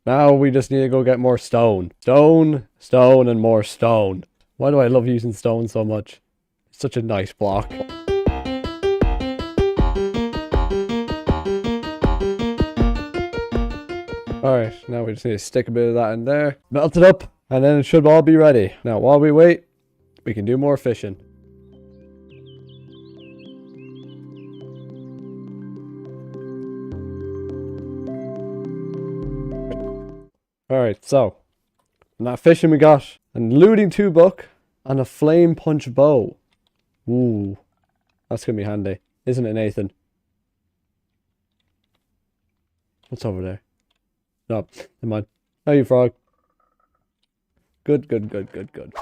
S4: Now we just need to go get more stone. Stone, stone, and more stone. Why do I love using stone so much? It's such a nice block. Alright, now we just need to stick a bit of that in there. Melt it up, and then it should all be ready. Now, while we wait, we can do more fishing. Alright, so, from that fishing we got an looting 2 book and a flame punch bow. Ooh, that's gonna be handy, isn't it, Nathan? What's over there? No, never mind. How you, frog? Good, good, good, good, good.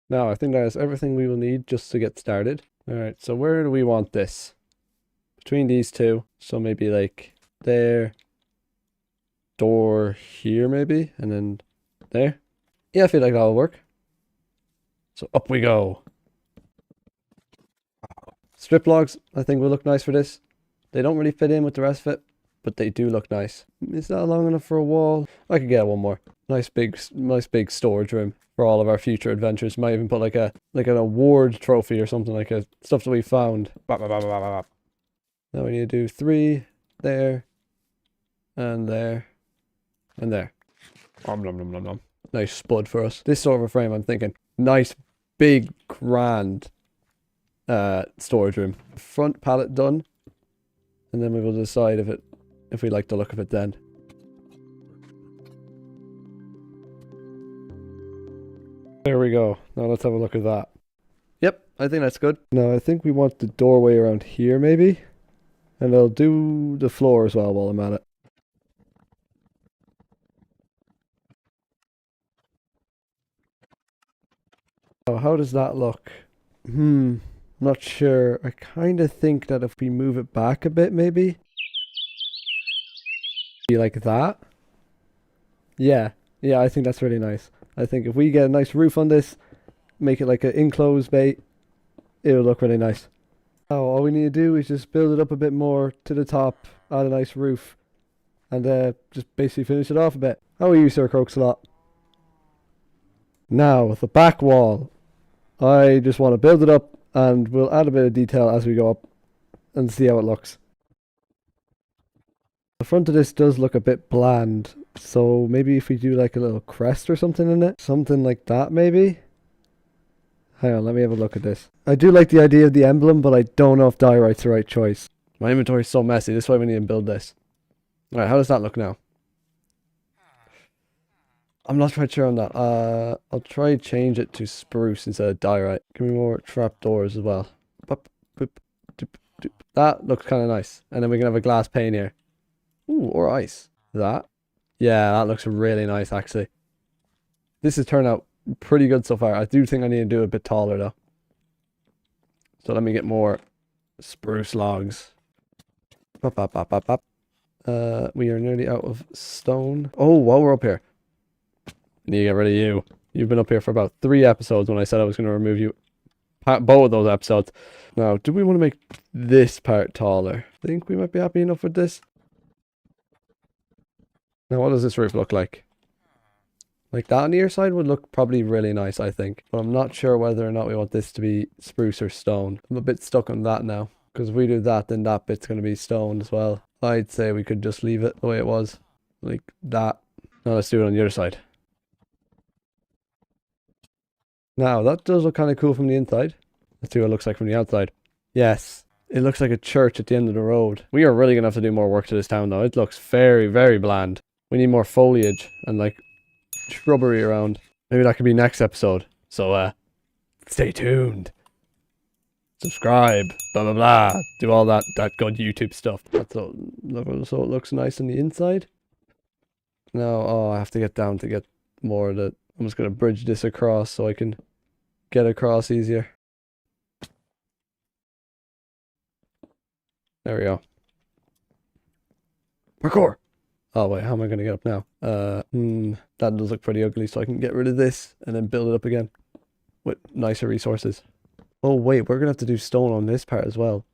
S4: Now, I think that is everything we will need just to get started. Alright, so where do we want this? Between these two. So maybe like there. Door here maybe. And then there. Yeah, I feel like that'll work. So up we go. Strip logs, I think will look nice for this. They don't really fit in with the rest of it, but they do look nice. Is that long enough for a wall? I could get one more. Nice big storage room for all of our future adventures. Might even put like an award trophy or something, like a stuff that we found. Now we need to do 3 there, and there, and there. Nom, nom, nom, nom, nom. Nice spud for us. This sort of a frame, I'm thinking. Nice, big, grand storage room. Front pallet done. And then we will decide if we like the look of it then. There we go. Now let's have a look at that. Yep, I think that's good. Now I think we want the doorway around here maybe. And I'll do the floor as well while I'm at it. Oh, how does that look? Not sure. I kind of think that if we move it back a bit maybe. Be like that. Yeah, Yeah, I think that's really nice. I think if we get a nice roof on this, make it like an enclosed bay, it'll look really nice. Now all we need to do is just build it up a bit more to the top, add a nice roof, and just basically finish it off a bit. How are you, Sir Croaksalot? Now, the back wall. I just want to build it up, and we'll add a bit of detail as we go up and see how it looks. The front of this does look a bit bland, so maybe if we do like a little crest or something in it, something like that maybe? Hang on, let me have a look at this. I do like the idea of the emblem, but I don't know if diorite's the right choice. My inventory's so messy, this is why we need to build this. Alright, how does that look now? I'm not quite sure on that. I'll try change it to spruce instead of diorite. Give me more trapdoors as well. Boop, boop, doop, doop. That looks kind of nice. And then we can have a glass pane here. Ooh, or ice. That? Yeah, that looks really nice actually. This has turned out pretty good so far. I do think I need to do it a bit taller though. So let me get more spruce logs. Bop, bop, bop, bop, bop. We are nearly out of stone. Oh, while we're up here. I need to get rid of you. You've been up here for about 3 episodes when I said I was going to remove you. Both of those episodes. Now, do we want to make this part taller? I think we might be happy enough with this. Now, what does this roof look like? Like that on the other side would look probably really nice, I think. But I'm not sure whether or not we want this to be spruce or stone. I'm a bit stuck on that now. Because if we do that, then that bit's going to be stone as well. I'd say we could just leave it the way it was. Like that. Now let's do it on the other side. Now, that does look kind of cool from the inside. Let's see what it looks like from the outside. Yes, it looks like a church at the end of the road. We are really going to have to do more work to this town, though. It looks very, very bland. We need more foliage and, like, shrubbery around. Maybe that could be next episode. So, stay tuned. Subscribe. Blah, blah, blah. Do all that good YouTube stuff. That's all, so it looks nice on the inside. Now, oh, I have to get down to get more of the... I'm just going to bridge this across so I can get across easier. There we go. Parkour! Oh wait, how am I going to get up now? That does look pretty ugly, so I can get rid of this and then build it up again with nicer resources. Oh wait, we're going to have to do stone on this part as well.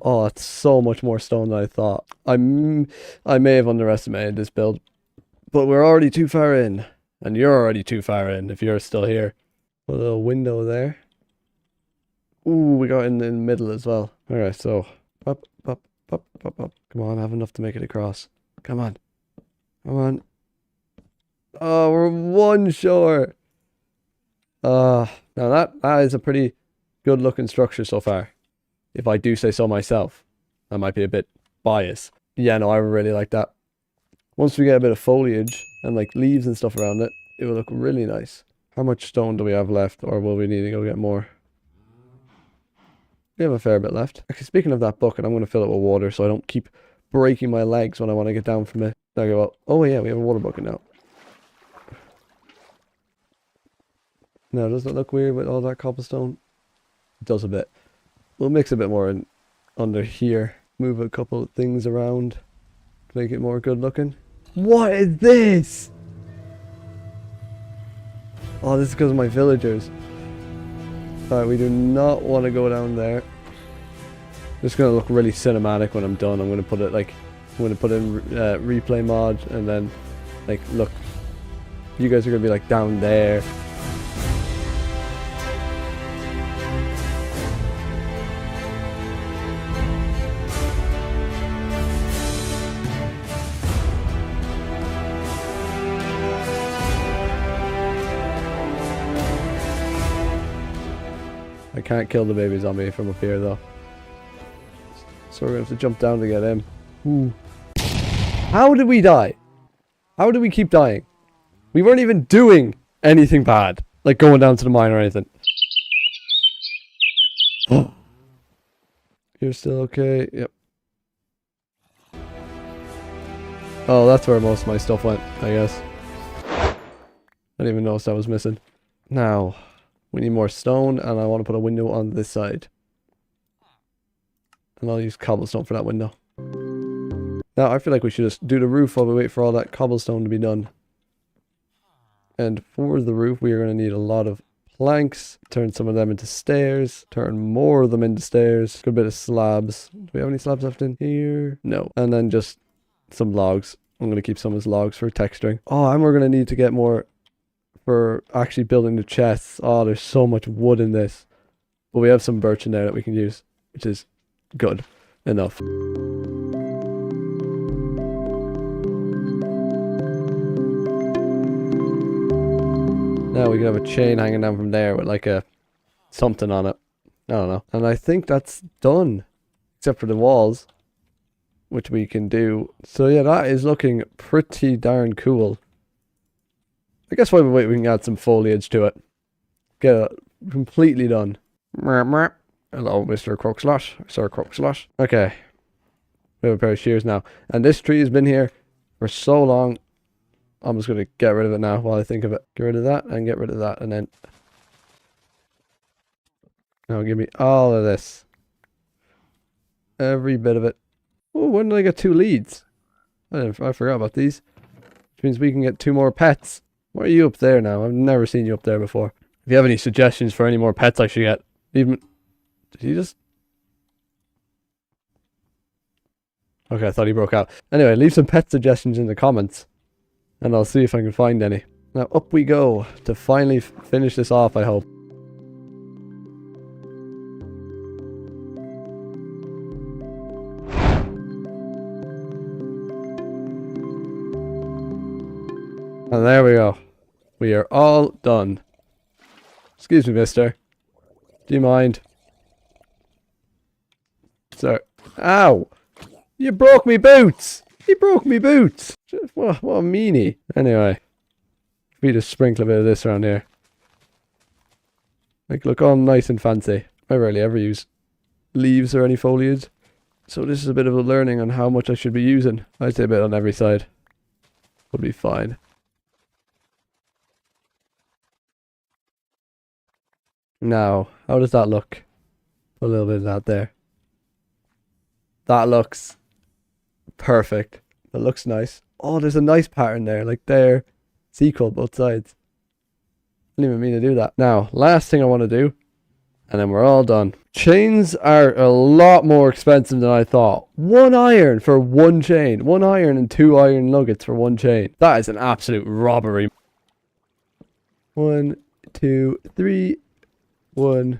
S4: Oh, that's so much more stone than I thought. I may have underestimated this build, but we're already too far in. And you're already too far in if you're still here. A little window there. Ooh, we got in the middle as well. Alright, so up, up, up, up, up. Come on, I have enough to make it across. Come on. Come on. Oh, we're 1 short. Now that is a pretty good looking structure so far. If I do say so myself. I might be a bit biased. Yeah, no, I really like that. Once we get a bit of foliage and like leaves and stuff around it, it will look really nice. How much stone do we have left, or will we need to go get more? We have a fair bit left. Actually, speaking of that bucket, I'm going to fill it with water so I don't keep breaking my legs when I want to get down from it. There we go. Oh yeah, we have a water bucket now. Now, does it look weird with all that cobblestone? It does a bit. We'll mix a bit more in under here. Move a couple of things around to make it more good looking. What is this? Oh, this is because of my villagers. Alright, we do not want to go down there. It's going to look really cinematic when I'm done. I'm going to put it like, I'm going to put in replay mod and then like, look, you guys are going to be like down there. I can't kill the baby zombie from up here though. So we're going to have to jump down to get him. Ooh. How did we die? How did we keep dying? We weren't even doing anything bad. Like going down to the mine or anything. You're still okay? Yep. Oh, that's where most of my stuff went, I guess. I didn't even notice I was missing. Now, we need more stone, and I want to put a window on this side. And I'll use cobblestone for that window. Now, I feel like we should just do the roof while we wait for all that cobblestone to be done. And for the roof, we are going to need a lot of planks. Turn some of them into stairs. Turn more of them into stairs. Good bit of slabs. Do we have any slabs left in here? No. And then just some logs. I'm going to keep some as logs for texturing. Oh, and we're going to need to get more for actually building the chests. Oh, there's so much wood in this. But we have some birch in there that we can use, which is good enough. Now we can have a chain hanging down from there with like a something on it. I don't know. And I think that's done. Except for the walls, which we can do. So yeah, that is looking pretty darn cool. I guess while we wait, we can add some foliage to it. Get it completely done. Hello, Mr. Croakslosh. Sir Croakslosh. Okay. We have a pair of shears now. And this tree has been here for so long. I'm just going to get rid of it now while I think of it. Get rid of that and get rid of that. And then... now give me all of this. Every bit of it. Oh, when did I get 2 leads? I forgot about these. Which means we can get 2 more pets. Why are you up there now? I've never seen you up there before. If you have any suggestions for any more pets I should get, even... did he just... okay, I thought he broke out. Anyway, leave some pet suggestions in the comments. And I'll see if I can find any. Now up we go to finally finish this off, I hope. And there we go. We are all done. Excuse me, mister. Do you mind? Sir. Ow! You broke me boots! He broke me boots! What a meanie. Anyway. We just sprinkle a bit of this around here. Like, look all nice and fancy. I rarely ever use leaves or any foliage. So this is a bit of a learning on how much I should be using. I'd say a bit on every side. Would be fine. Now, how does that look? Put a little bit of that there. That looks perfect. That looks nice. Oh, there's a nice pattern there. Like there. It's equal both sides. I didn't even mean to do that. Now, last thing I want to do. And then we're all done. Chains are a lot more expensive than I thought. 1 iron for 1 chain. 1 iron and 2 iron nuggets for 1 chain. That is an absolute robbery. 1, 2, 3. 1,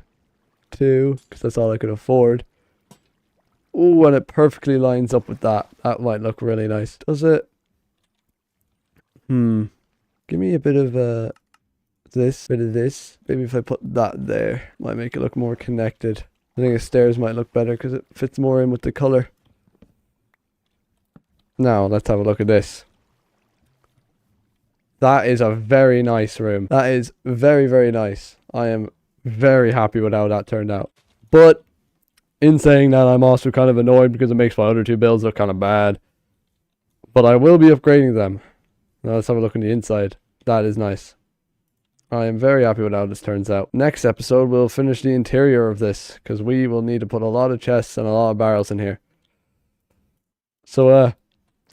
S4: 2, because that's all I could afford. Oh, and it perfectly lines up with that. That might look really nice. Does it? Give me a bit of this, bit of this. Maybe if I put that there, might make it look more connected. I think the stairs might look better because it fits more in with the color. Now, let's have a look at this. That is a very nice room. That is very, very nice. I am very happy with how that turned out. But in saying that, I'm also kind of annoyed because it makes my other 2 builds look kind of bad. But I will be upgrading them. Now let's have a look on the inside. That is nice. I am very happy with how this turns out. Next episode, we'll finish the interior of this because we will need to put a lot of chests and a lot of barrels in here. So,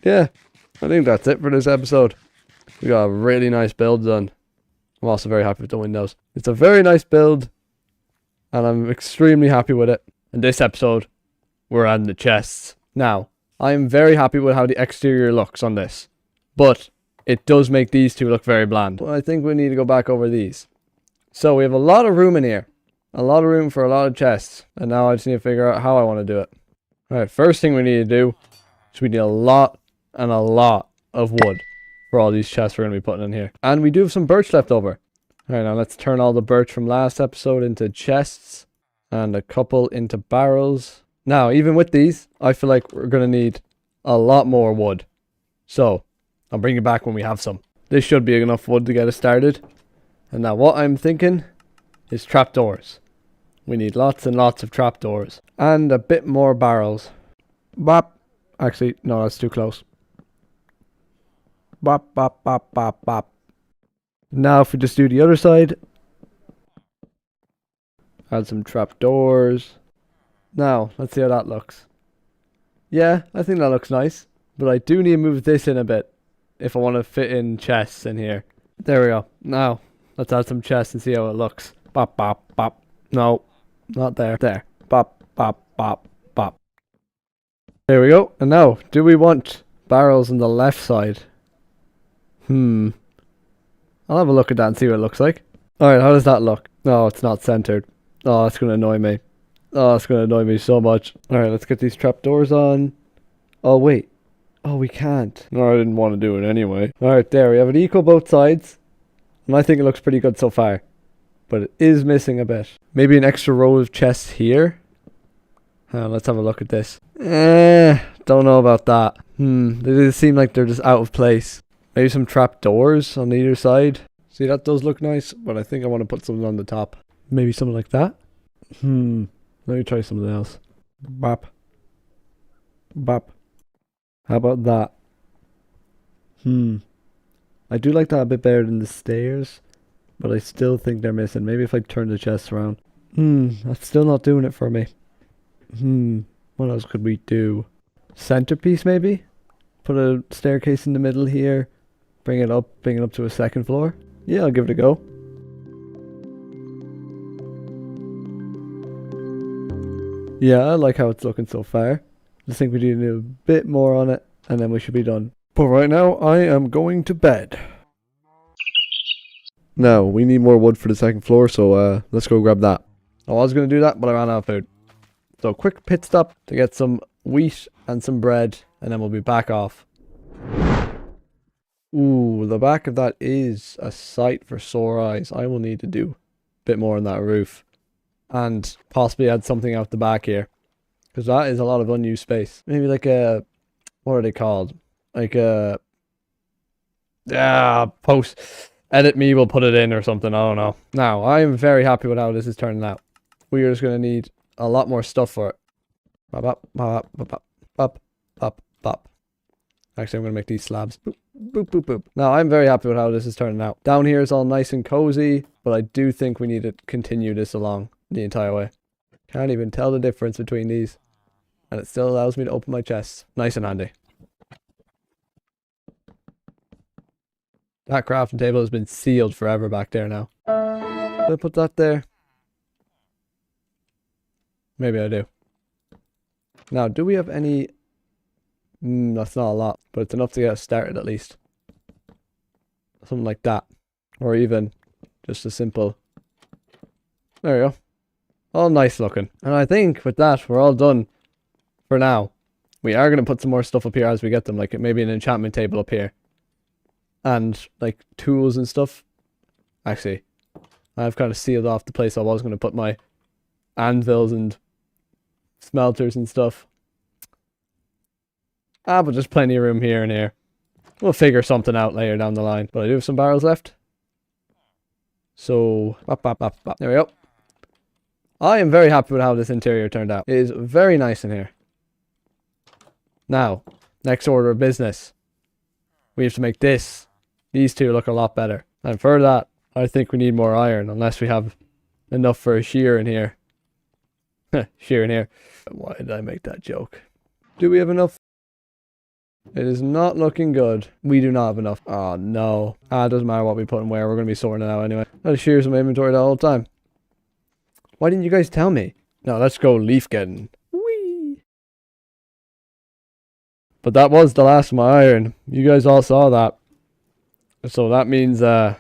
S4: yeah, I think that's it for this episode. We got a really nice build done. I'm also very happy with the windows. It's a very nice build, and I'm extremely happy with it. In this episode, we're adding the chests. Now, I am very happy with how the exterior looks on this, but it does make these 2 look very bland. Well, I think we need to go back over these. So we have a lot of room in here. A lot of room for a lot of chests. And now I just need to figure out how I want to do it. Alright, first thing we need to do is we need a lot and a lot of wood for all these chests we're going to be putting in here. And we do have some birch left over. Alright, now let's turn all the birch from last episode into chests and a couple into barrels. Now, even with these, I feel like we're going to need a lot more wood. So, I'll bring it back when we have some. This should be enough wood to get us started. And now what I'm thinking is trapdoors. We need lots and lots of trapdoors. And a bit more barrels. Bop. Actually, no, that's too close. Bop, bop, bop, bop, bop. Now if we just do the other side. Add some trapdoors. Now, let's see how that looks. Yeah, I think that looks nice. But I do need to move this in a bit if I want to fit in chests in here. There we go. Now, let's add some chests and see how it looks. Bop, bop, bop. No, not there. There. Bop, bop, bop, bop. There we go. And now, do we want barrels on the left side? I'll have a look at that and see what it looks like. Alright, how does that look? No, it's not centered. Oh, that's going to annoy me. Oh, it's going to annoy me so much. Alright, let's get these trapdoors on. Oh, wait. Oh, we can't. No, I didn't want to do it anyway. Alright, there. We have it equal both sides. And I think it looks pretty good so far. But it is missing a bit. Maybe an extra row of chests here. Let's have a look at this. Don't know about that. They just seem like they're just out of place. Maybe some trapdoors on either side. See, that does look nice, but I think I want to put something on the top. Maybe something like that. Let me try something else. Bop. Bop. How about that? I do like that a bit better than the stairs, but I still think they're missing. Maybe if I turn the chest around. That's still not doing it for me. What else could we do? Centerpiece, maybe? Put a staircase in the middle here. Bring it up to a second floor. Yeah, I'll give it a go. Yeah, I like how it's looking so far. Just think we need to do a bit more on it, and then we should be done. But right now, I am going to bed. Now, we need more wood for the second floor, so let's go grab that. I was going to do that, but I ran out of food. So, quick pit stop to get some wheat and some bread, and then we'll be back off. Ooh, the back of that is a sight for sore eyes. I will need to do a bit more on that roof. And possibly add something out the back here. Because that is a lot of unused space. Maybe like a... What are they called? Like a... post... Edit me will put it in or something. I don't know. Now, I am very happy with how this is turning out. We are just going to need a lot more stuff for it. Bop, bop, bop, bop, bop, bop, bop, bop. Actually, I'm going to make these slabs. Boop, boop, boop, boop. Now, I'm very happy with how this is turning out. Down here is all nice and cozy, but I do think we need to continue this along the entire way. Can't even tell the difference between these. And it still allows me to open my chest. Nice and handy. That crafting table has been sealed forever back there now. Did I put that there? Maybe I do. Now, do we have any... that's not a lot, but it's enough to get us started at least. Something like that. Or even just a simple... There we go. All nice looking. And I think with that, we're all done for now. We are going to put some more stuff up here as we get them, like maybe an enchantment table up here. And like tools and stuff. Actually, I've kind of sealed off the place I was going to put my anvils and smelters and stuff. But there's plenty of room here and here. We'll figure something out later down the line. But I do have some barrels left. So, bop, bop, bop, bop. There we go. I am very happy with how this interior turned out. It is very nice in here. Now, next order of business. We have to make these two look a lot better. And for that, I think we need more iron, unless we have enough for a shear in here. Shear in here. Why did I make that joke? Do we have enough? It is not looking good. We do not have enough. Oh, no. It doesn't matter what we put in where. We're going to be sorting it out anyway. I had shears in my inventory the whole time. Why didn't you guys tell me? No, let's go leaf getting. Whee! But that was the last of my iron. You guys all saw that. So that means we're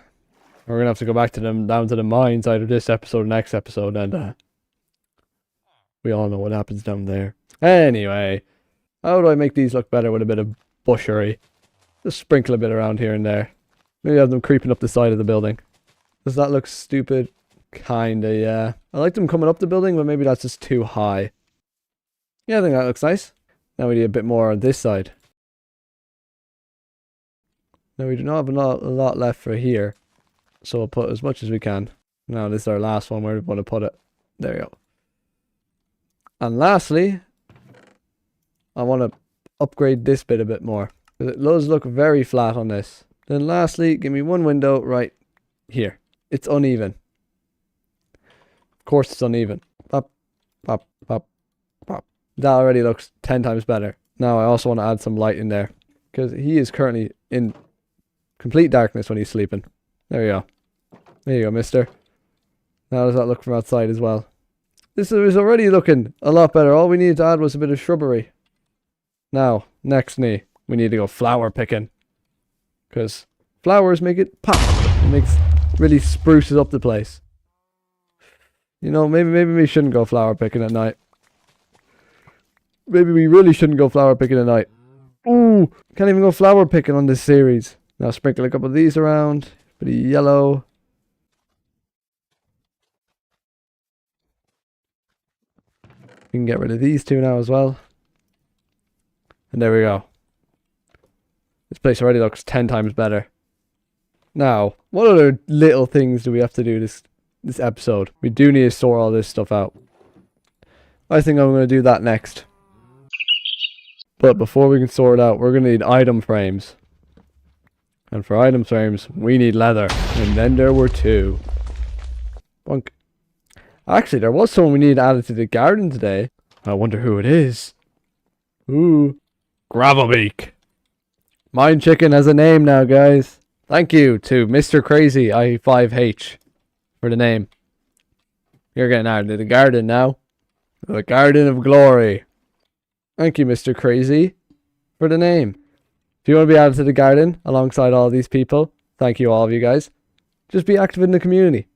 S4: going to have to go back to them, down to the mines, either this episode or next episode. And we all know what happens down there. Anyway, how do I make these look better with a bit of bushery? Just sprinkle a bit around here and there. Maybe have them creeping up the side of the building. Does that look stupid? Kinda, yeah. I like them coming up the building, but maybe that's just too high. Yeah, I think that looks nice. Now we need a bit more on this side. Now we do not have a lot left for here. So we'll put as much as we can. Now this is our last one where we want to put it. There we go. And lastly, I want to upgrade this bit a bit more. Because it does look very flat on this. Then lastly, give me one window right here. It's uneven. Of course it's uneven. Pop, pop, pop, pop. That already looks 10 times better. Now I also want to add some light in there. Because he is currently in complete darkness when he's sleeping. There you go. There you go, mister. How does that look from outside as well? This is already looking a lot better. All we needed to add was a bit of shrubbery. Now, next we need to go flower picking. Because flowers make it pop. It really spruces up the place. You know, maybe we shouldn't go flower picking at night. Maybe we really shouldn't go flower picking at night. Ooh, can't even go flower picking on this series. Now sprinkle a couple of these around. Bit of yellow. We can get rid of these two now as well. And there we go. This place already looks 10 times better. Now, what other little things do we have to do this episode? We do need to store all this stuff out. I think I'm going to do that next. But before we can sort it out, we're going to need item frames. And for item frames, we need leather. And then there were 2. Bunk. Actually, there was someone we needed added to the garden today. I wonder who it is. Ooh. Gravelbeak. Mine Chicken has a name now, guys. Thank you to Mr. Crazy I5H for the name. You're getting added to the garden now. The Garden of Glory. Thank you, Mr. Crazy, for the name. If you want to be added to the garden alongside all these people, thank you all of you guys. Just be active in the community.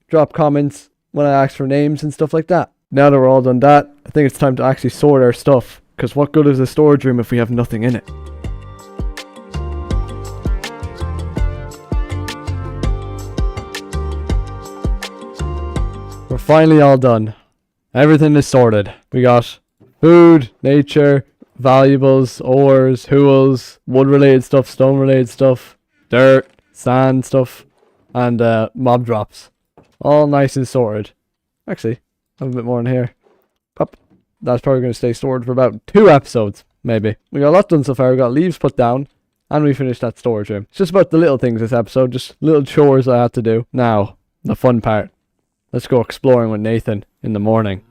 S4: Drop comments when I ask for names and stuff like that. Now that we're all done that, I think it's time to actually sort our stuff. Because what good is a storage room if we have nothing in it? We're finally all done. Everything is sorted. We got food, nature, valuables, ores, hools, wood related stuff, stone related stuff, dirt, sand stuff, and mob drops. All nice and sorted. Actually, I have a bit more in here. Pop. That's probably going to stay stored for about 2 episodes, maybe. We got a lot done so far. We got leaves put down, and we finished that storage room. It's just about the little things this episode, just little chores I had to do. Now, the fun part. Let's go exploring with Nathan in the morning.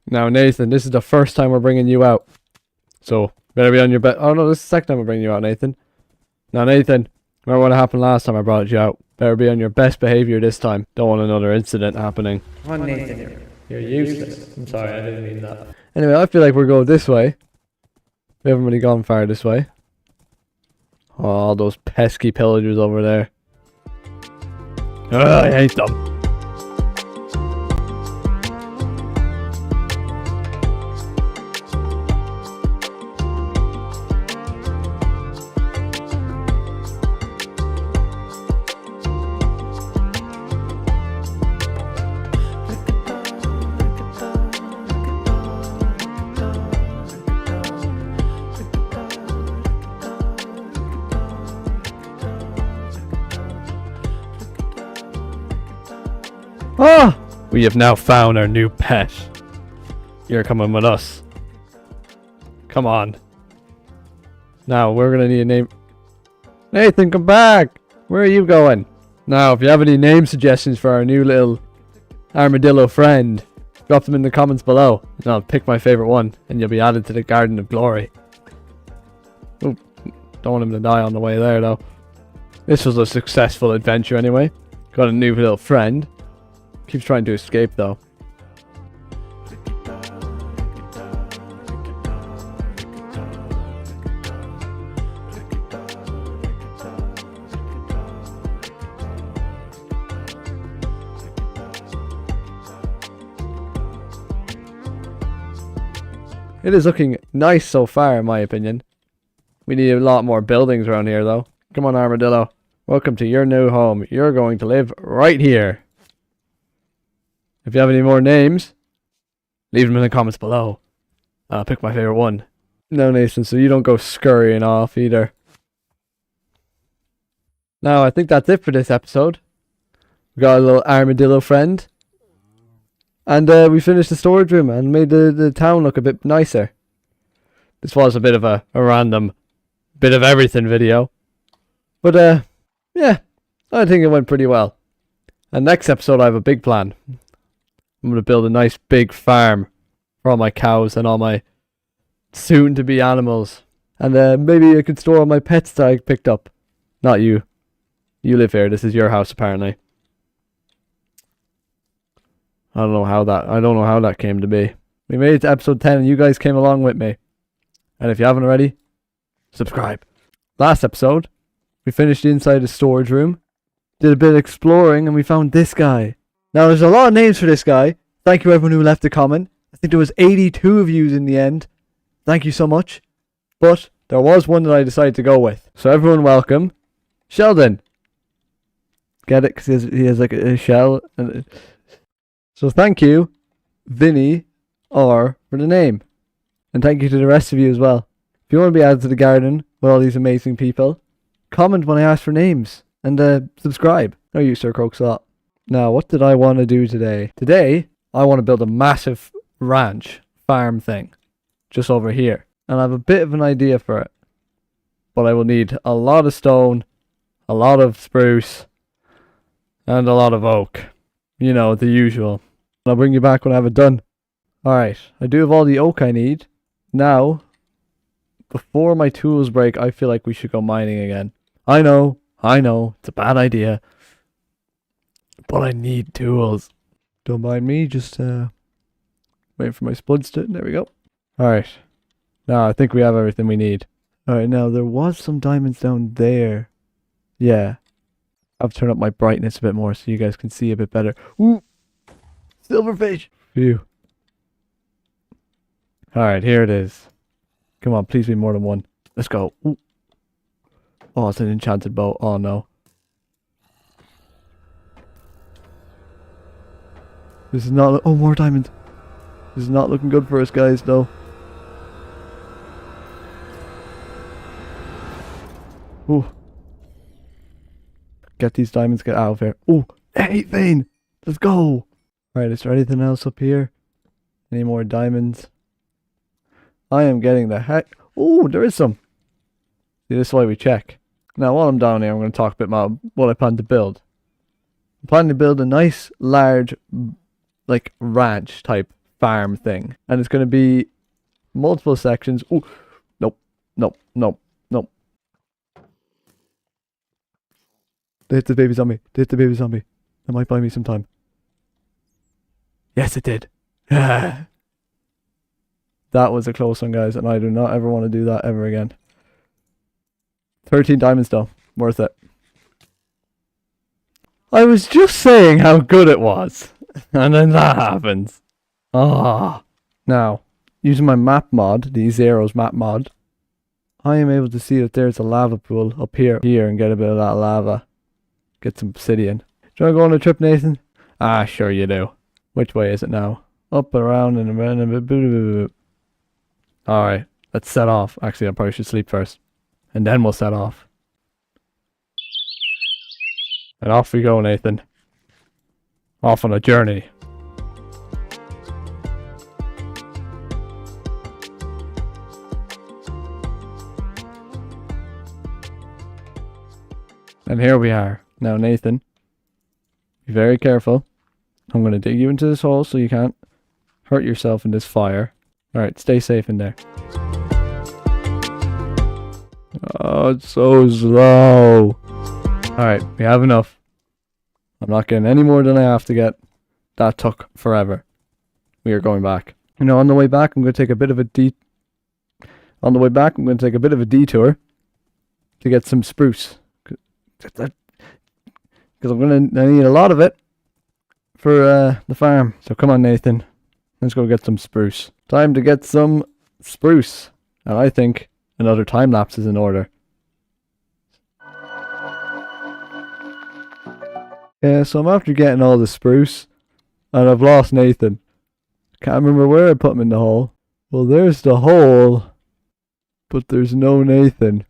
S4: Now, Nathan, this is the first time we're bringing you out. So, better be on your best... Oh, no, this is the second time we're bringing you out, Nathan. Now, Nathan, remember what happened last time I brought you out? Better be on your best behavior this time. Don't want another incident happening.
S1: Come on, Nathan.
S4: You're useless. I'm sorry, I didn't mean that.
S1: Anyway, I feel like we're going this way. We haven't really gone far this way.
S4: Oh, all those pesky pillagers over there. Ugh, I hate them. Ah! We have now found our new pet. You're coming with us. Come on. Now, we're gonna need a name. Nathan, come back! Where are you going? Now, if you have any name suggestions for our new little armadillo friend, drop them in the comments below. And I'll pick my favorite one, and you'll be added to the Garden of Glory. Ooh, don't want him to die on the way there, though. This was a successful adventure anyway. Got a new little friend. Keeps trying to escape though. It is looking nice so far in my opinion. We need a lot more buildings around here though. Come on, Armadillo. Welcome to your new home. You're going to live right here. If you have any more names, leave them in the comments below. I'll pick my favorite one. No, Nathan, so you don't go scurrying off either. Now, I think that's it for this episode. We got a little armadillo friend. And we finished the storage room and made the town look a bit nicer. This was a bit of a random bit of everything video. But, yeah, I think it went pretty well. And next episode I have a big plan. I'm going to build a nice big farm for all my cows and all my soon-to-be animals. And maybe I could store all my pets that I picked up. Not you. You live here. This is your house, apparently. I don't know how that came to be. We made it to episode 10 and you guys came along with me. And if you haven't already, subscribe. Last episode, we finished inside the storage room, did a bit of exploring, and we found this guy. Now, there's a lot of names for this guy. Thank you everyone who left a comment. I think there was 82 of you in the end. Thank you so much. But there was one that I decided to go with. So everyone welcome Sheldon. Get it? Because he has like a shell. So thank you, Vinny R, for the name. And thank you to the rest of you as well. If you want to be added to the garden with all these amazing people, comment when I ask for names. And subscribe. Oh, you Sir Croakslot. Now, what did I want to do today? Today, I want to build a massive ranch farm thing. Just over here. And I have a bit of an idea for it. But I will need a lot of stone, a lot of spruce, and a lot of oak. You know, the usual. I'll bring you back when I have it done. Alright, I do have all the oak I need. Now, before my tools break, I feel like we should go mining again. I know, it's a bad idea. But I need tools. Don't mind me, just waiting for my spuds to... There we go. Alright. Now, I think we have everything we need. Alright, now, there was some diamonds down there. Yeah. I've turned up my brightness a bit more so you guys can see a bit better. Ooh! Silverfish! Phew. Alright, here it is. Come on, please be more than one. Let's go. Ooh. Oh, it's an enchanted bow. Oh, no. This is not... Oh, more diamonds. This is not looking good for us, guys, though. Ooh. Get these diamonds, get out of here. Ooh, 8 vein! Let's go! Alright, is there anything else up here? Any more diamonds? I am getting the heck... Ooh, there is some! See, this is why we check. Now, while I'm down here, I'm going to talk a bit about what I plan to build. I'm planning to build a nice, large, like, ranch type farm thing. And it's going to be multiple sections. Ooh, nope, nope, nope, nope. They hit the baby zombie. They hit the baby zombie. That might buy me some time. Yes, it did. That was a close one, guys, and I do not ever want to do that ever again. 13 diamonds though. Worth it. I was just saying how good it was. And then that happens. Ah. Now, using my map mod, the Zeros map mod, I am able to see that there's a lava pool up here and get a bit of that lava. Get some obsidian. Do you want to go on a trip, Nathan? Ah, sure you do. Which way is it now? Up and around and around and boop. Alright, let's set off. Actually, I probably should sleep first. And then we'll set off. And off we go, Nathan. Off on a journey. And here we are. Now, Nathan, be very careful. I'm going to dig you into this hole so you can't hurt yourself in this fire. Alright, stay safe in there. Oh, it's so slow. Alright, we have enough. I'm not getting any more than I have to get. That took forever. We are going back. You know, on the way back, I'm going to take a bit of a detour to get some spruce. Because I need a lot of it for the farm. So come on, Nathan. Let's go get some spruce. Time to get some spruce. And I think another time lapse is in order. Yeah, so I'm after getting all the spruce. And I've lost Nathan. Can't remember where I put him in the hole. Well, there's the hole. But there's no Nathan.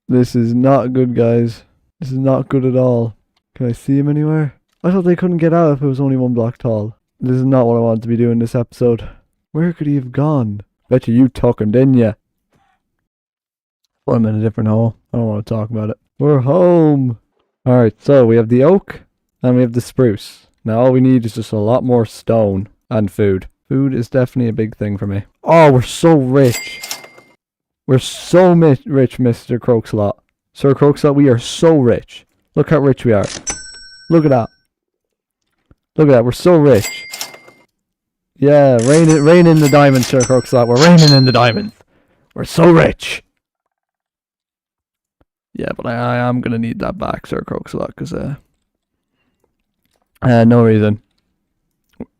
S4: This is not good, guys. This is not good at all. Can I see him anywhere? I thought they couldn't get out if it was only 1 block tall. This is not what I wanted to be doing this episode. Where could he have gone? Bet you took him, didn't you? Put him in a different hole. I don't want to talk about it. We're home. Alright, so we have the oak and we have the spruce. Now all we need is just a lot more stone and food. Food is definitely a big thing for me. Oh, we're so rich. We're so rich, Mr. Croakslot. Sir Croakslot, we are so rich.
S1: Look how rich we are. Look at that. Look at that. We're so rich. Yeah, rain in the diamonds, Sir Crookslot. We're raining in the diamonds. We're so rich. Yeah, but I am going to need that back, Sir Crookslot, because, no reason.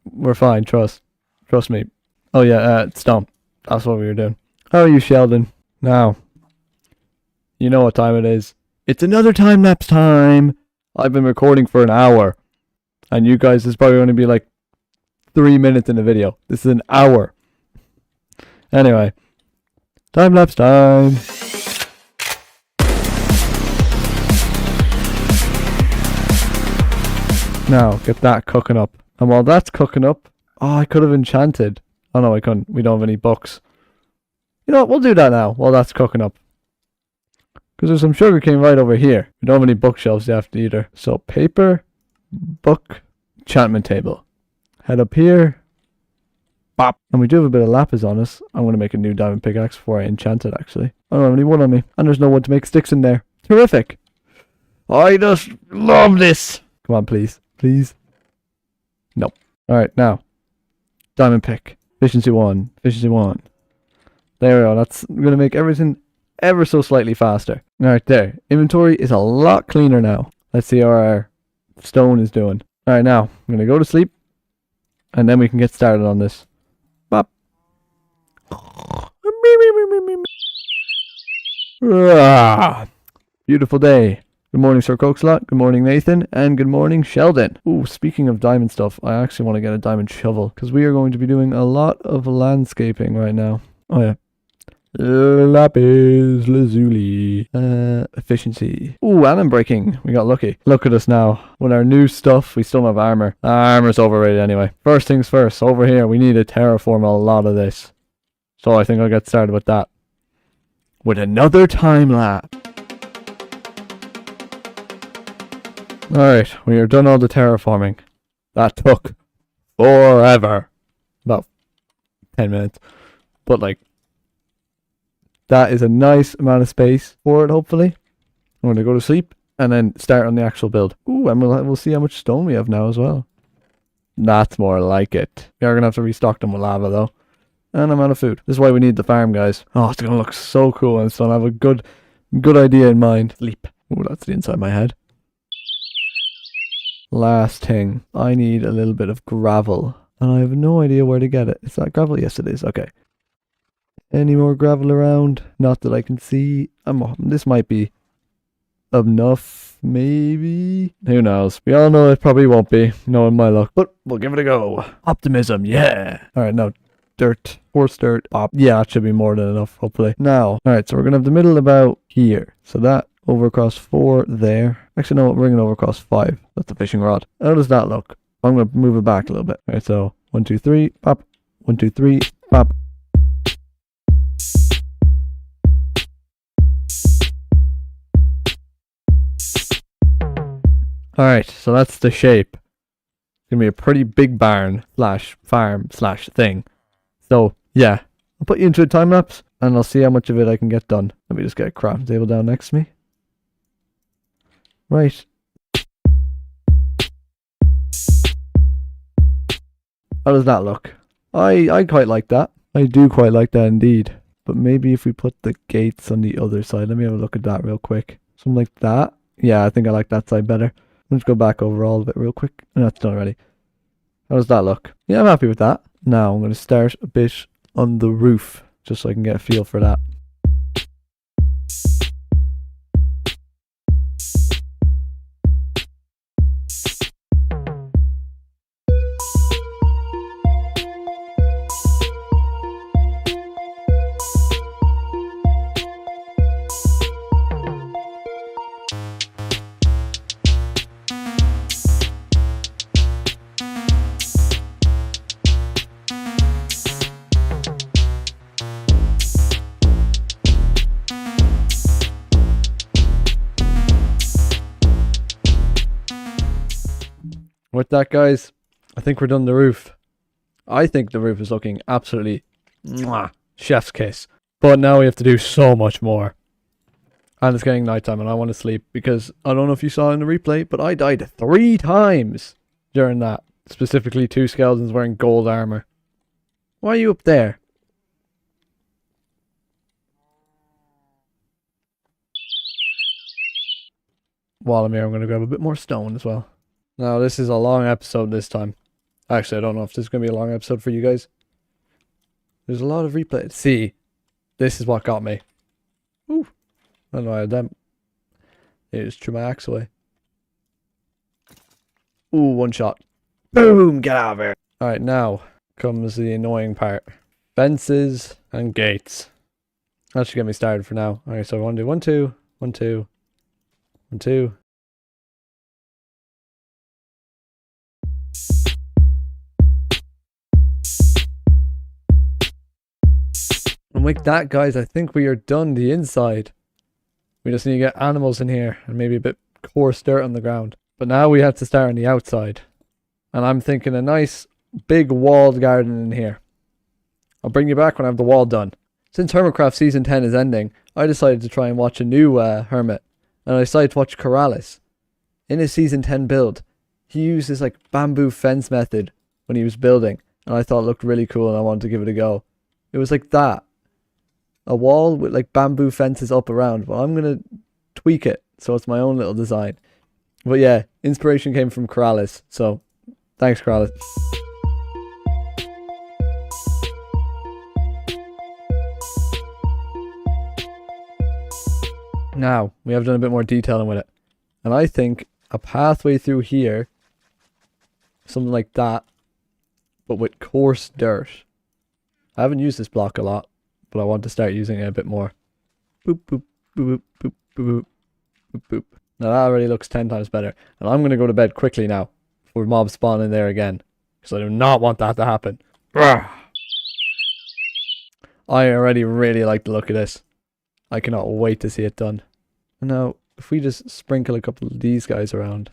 S1: We're fine, trust me. Oh yeah, stomp. That's what we were doing. How are you, Sheldon? Now, you know what time it is. It's another time-lapse time. I've been recording for an hour. And you guys, this is probably going to be like 3 minutes in the video. This is an hour. Anyway, time-lapse time. Now, get that cooking up. And while that's cooking up, oh, I could have enchanted. Oh no, I couldn't. We don't have any books. You know what? We'll do that now while that's cooking up. Because there's some sugarcane right over here. We don't have any bookshelves left either. So paper, book, enchantment table. Head up here. Bop. And we do have a bit of lapis on us. I'm going to make a new diamond pickaxe before I enchant it, actually. I don't have any wood on me. And there's no wood to make sticks in there. Terrific. I just love this. Come on, please. Please. Nope. Alright, now. Diamond pick. Efficiency 1. Efficiency 1. There we go. That's going to make everything ever so slightly faster. Alright, there. Inventory is a lot cleaner now. Let's see how our stone is doing. Alright, now. I'm going to go to sleep. And then we can get started on this. Bop. Beautiful day. Good morning, Sir Crookslot. Good morning, Nathan. And good morning, Sheldon. Ooh, speaking of diamond stuff, I actually want to get a diamond shovel. Because we are going to be doing a lot of landscaping right now. Oh, yeah. Lapis lazuli. Efficiency. Ooh, and I'm breaking. We got lucky. Look at us now. With our new stuff, we still don't have armor. Armor's overrated anyway. First things first. Over here, we need to terraform a lot of this. So I think I'll get started with that. With another time lapse. Alright, we are done all the terraforming. That took forever. About 10 minutes. But like, that is a nice amount of space for it, hopefully. I'm going to go to sleep and then start on the actual build. Ooh, and we'll see how much stone we have now as well. That's more like it. We are going to have to restock them with lava though. And I'm out of food. This is why we need the farm, guys. Oh, it's going to look so cool and so I have a good idea in mind. Sleep. Ooh, that's the inside of my head. Last thing. I need a little bit of gravel. And I have no idea where to get it. Is that gravel? Yes, it is. Okay. Any more gravel around? Not that I can see. This might be enough, maybe? Who knows? We all know it probably won't be, knowing my luck. But we'll give it a go. Optimism, yeah. Alright, now dirt. Coarse dirt. Yeah, that should be more than enough, hopefully. Now, alright, so we're going to have the middle about here. So that over across 4 there. Actually, no, we're bringing over across 5. That's the fishing rod. How does that look? I'm going to move it back a little bit. Alright, so 1, 2, 3, pop. 1, 2, 3, pop. Alright, so that's the shape. It's going to be a pretty big barn slash farm slash thing. So, yeah. I'll put you into a time lapse and I'll see how much of it I can get done. Let me just get a crafting table down next to me. Right. How does that look? I quite like that. I do quite like that indeed. But maybe if we put the gates on the other side. Let me have a look at that real quick. Something like that. Yeah, I think I like that side better. Let's go back over all of it real quick. No, that's done already. How does that look? Yeah, I'm happy with that. Now I'm going to start a bit on the roof. Just so I can get a feel for that. With that, guys, I think we're done the roof. I think the roof is looking absolutely chef's kiss. But now we have to do so much more.
S4: And it's getting nighttime and I want to sleep because I don't know if you saw in the replay, but I died 3 times during that. Specifically 2 skeletons wearing gold armor. Why are you up there? While I'm here, I'm going to grab a bit more stone as well. Now, this is a long episode this time. Actually, I don't know if this is going to be a long episode for you guys. There's a lot of replay. See, this is what got me. Ooh. I don't know how them. It just threw my axe away. Ooh, 1 shot. Boom! Get out of here. Alright, now comes the annoying part. Fences and gates. That should get me started for now. Alright, so I want to do 1, 2, 1, 2, 1, 2. And with that, guys, I think we are done the inside. We just need to get animals in here and maybe a bit coarse dirt on the ground. But now we have to start on the outside. And I'm thinking a nice big walled garden in here. I'll bring you back when I have the wall done. Since Hermitcraft Season 10 is ending, I decided to try and watch a new Hermit. And I decided to watch Keralis. In his Season 10 build, he used this like bamboo fence method when he was building. And I thought it looked really cool and I wanted to give it a go. It was like that. A wall with like bamboo fences up around. But I'm going to tweak it so it's my own little design. But yeah, inspiration came from Keralis. So thanks, Keralis. Now, we have done a bit more detailing with it. And I think a pathway through here, something like that, but with coarse dirt. I haven't used this block a lot, but I want to start using it a bit more. Boop, boop, boop, boop, boop, boop, boop, boop. Now that already looks 10 times better. And I'm going to go to bed quickly now, before mobs spawn in there again. Because I do not want that to happen. I already really like the look of this. I cannot wait to see it done. And now, if we just sprinkle a couple of these guys around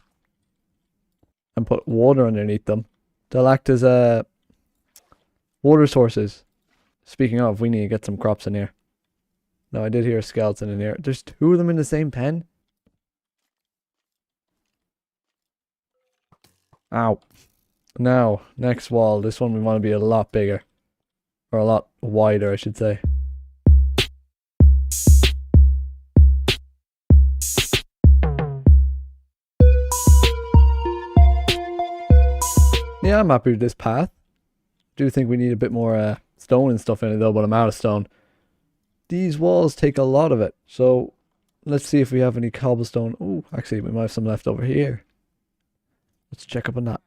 S4: and put water underneath them, they'll act as water sources. Speaking of, we need to get some crops in here. Now, I did hear a skeleton in here. There's 2 of them in the same pen? Ow. Now, next wall. This one we want to be a lot bigger. Or a lot wider, I should say. Yeah, I'm happy with this path. Do think we need a bit more stone and stuff in it though, but I'm out of stone. These walls take a lot of it. So let's see if we have any cobblestone. Oh, actually we might have some left over here. Let's check up on that.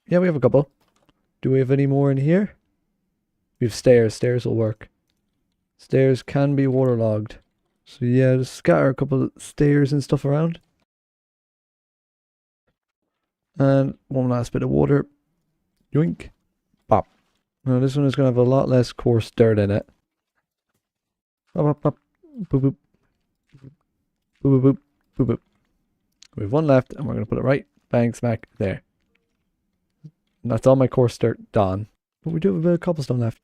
S4: Yeah, we have a couple. Do we have any more in here? We have stairs. Stairs will work. Stairs can be waterlogged. So yeah, just scatter a couple of stairs and stuff around. And 1 last bit of water. Yoink. Pop. Now this one is going to have a lot less coarse dirt in it. Pop, pop, pop. Boop, boop. Boop, boop, boop. Boop, boop. We have 1 left and we're going to put it right bang smack there. And that's all my coarse dirt done. But we do have a bit of cobblestone left.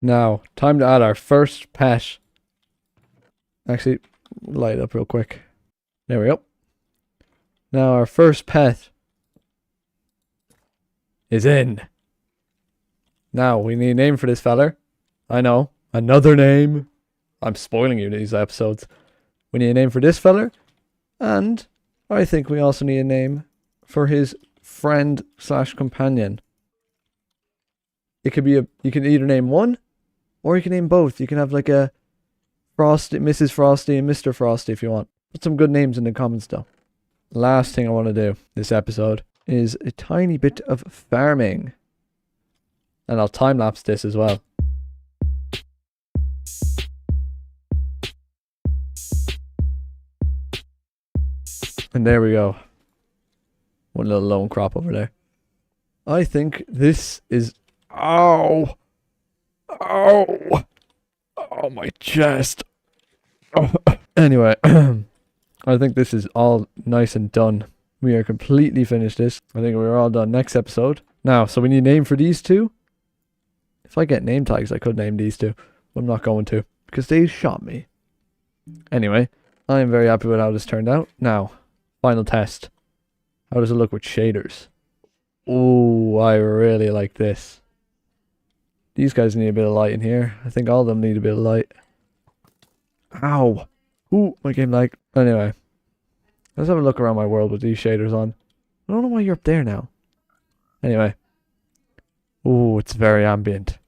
S4: Now, time to add our first pet. Actually, light up real quick. There we go. Now our first pet is in. Now we need a name for this feller. I know. Another name. I'm spoiling you these episodes. We need a name for this feller. And I think we also need a name for his friend / companion. It could be you can either name one or you can name both. You can have like a Frosty, Mrs. Frosty and Mr. Frosty if you want. Put some good names in the comments though. Last thing I want to do this episode is a tiny bit of farming. And I'll time-lapse this as well. And there we go. One little lone crop over there. I think this is... Ow! Ow! Oh, my chest. Oh. Anyway, I think this is all nice and done. We are completely finished this. I think we're all done. Next episode. Now, so we need a name for these two.
S1: If I get name tags, I could name these two. But I'm not going to, because they shot me. Anyway, I am very happy with how this turned out. Now, final test. How does it look with shaders? Ooh, I really like this. These guys need a bit of light in here. I think all of them need a bit of light. Ow. Ooh, my game lag. Anyway, let's have a look around my world with these shaders on. I don't know why you're up there now. Anyway. Ooh, it's very ambient.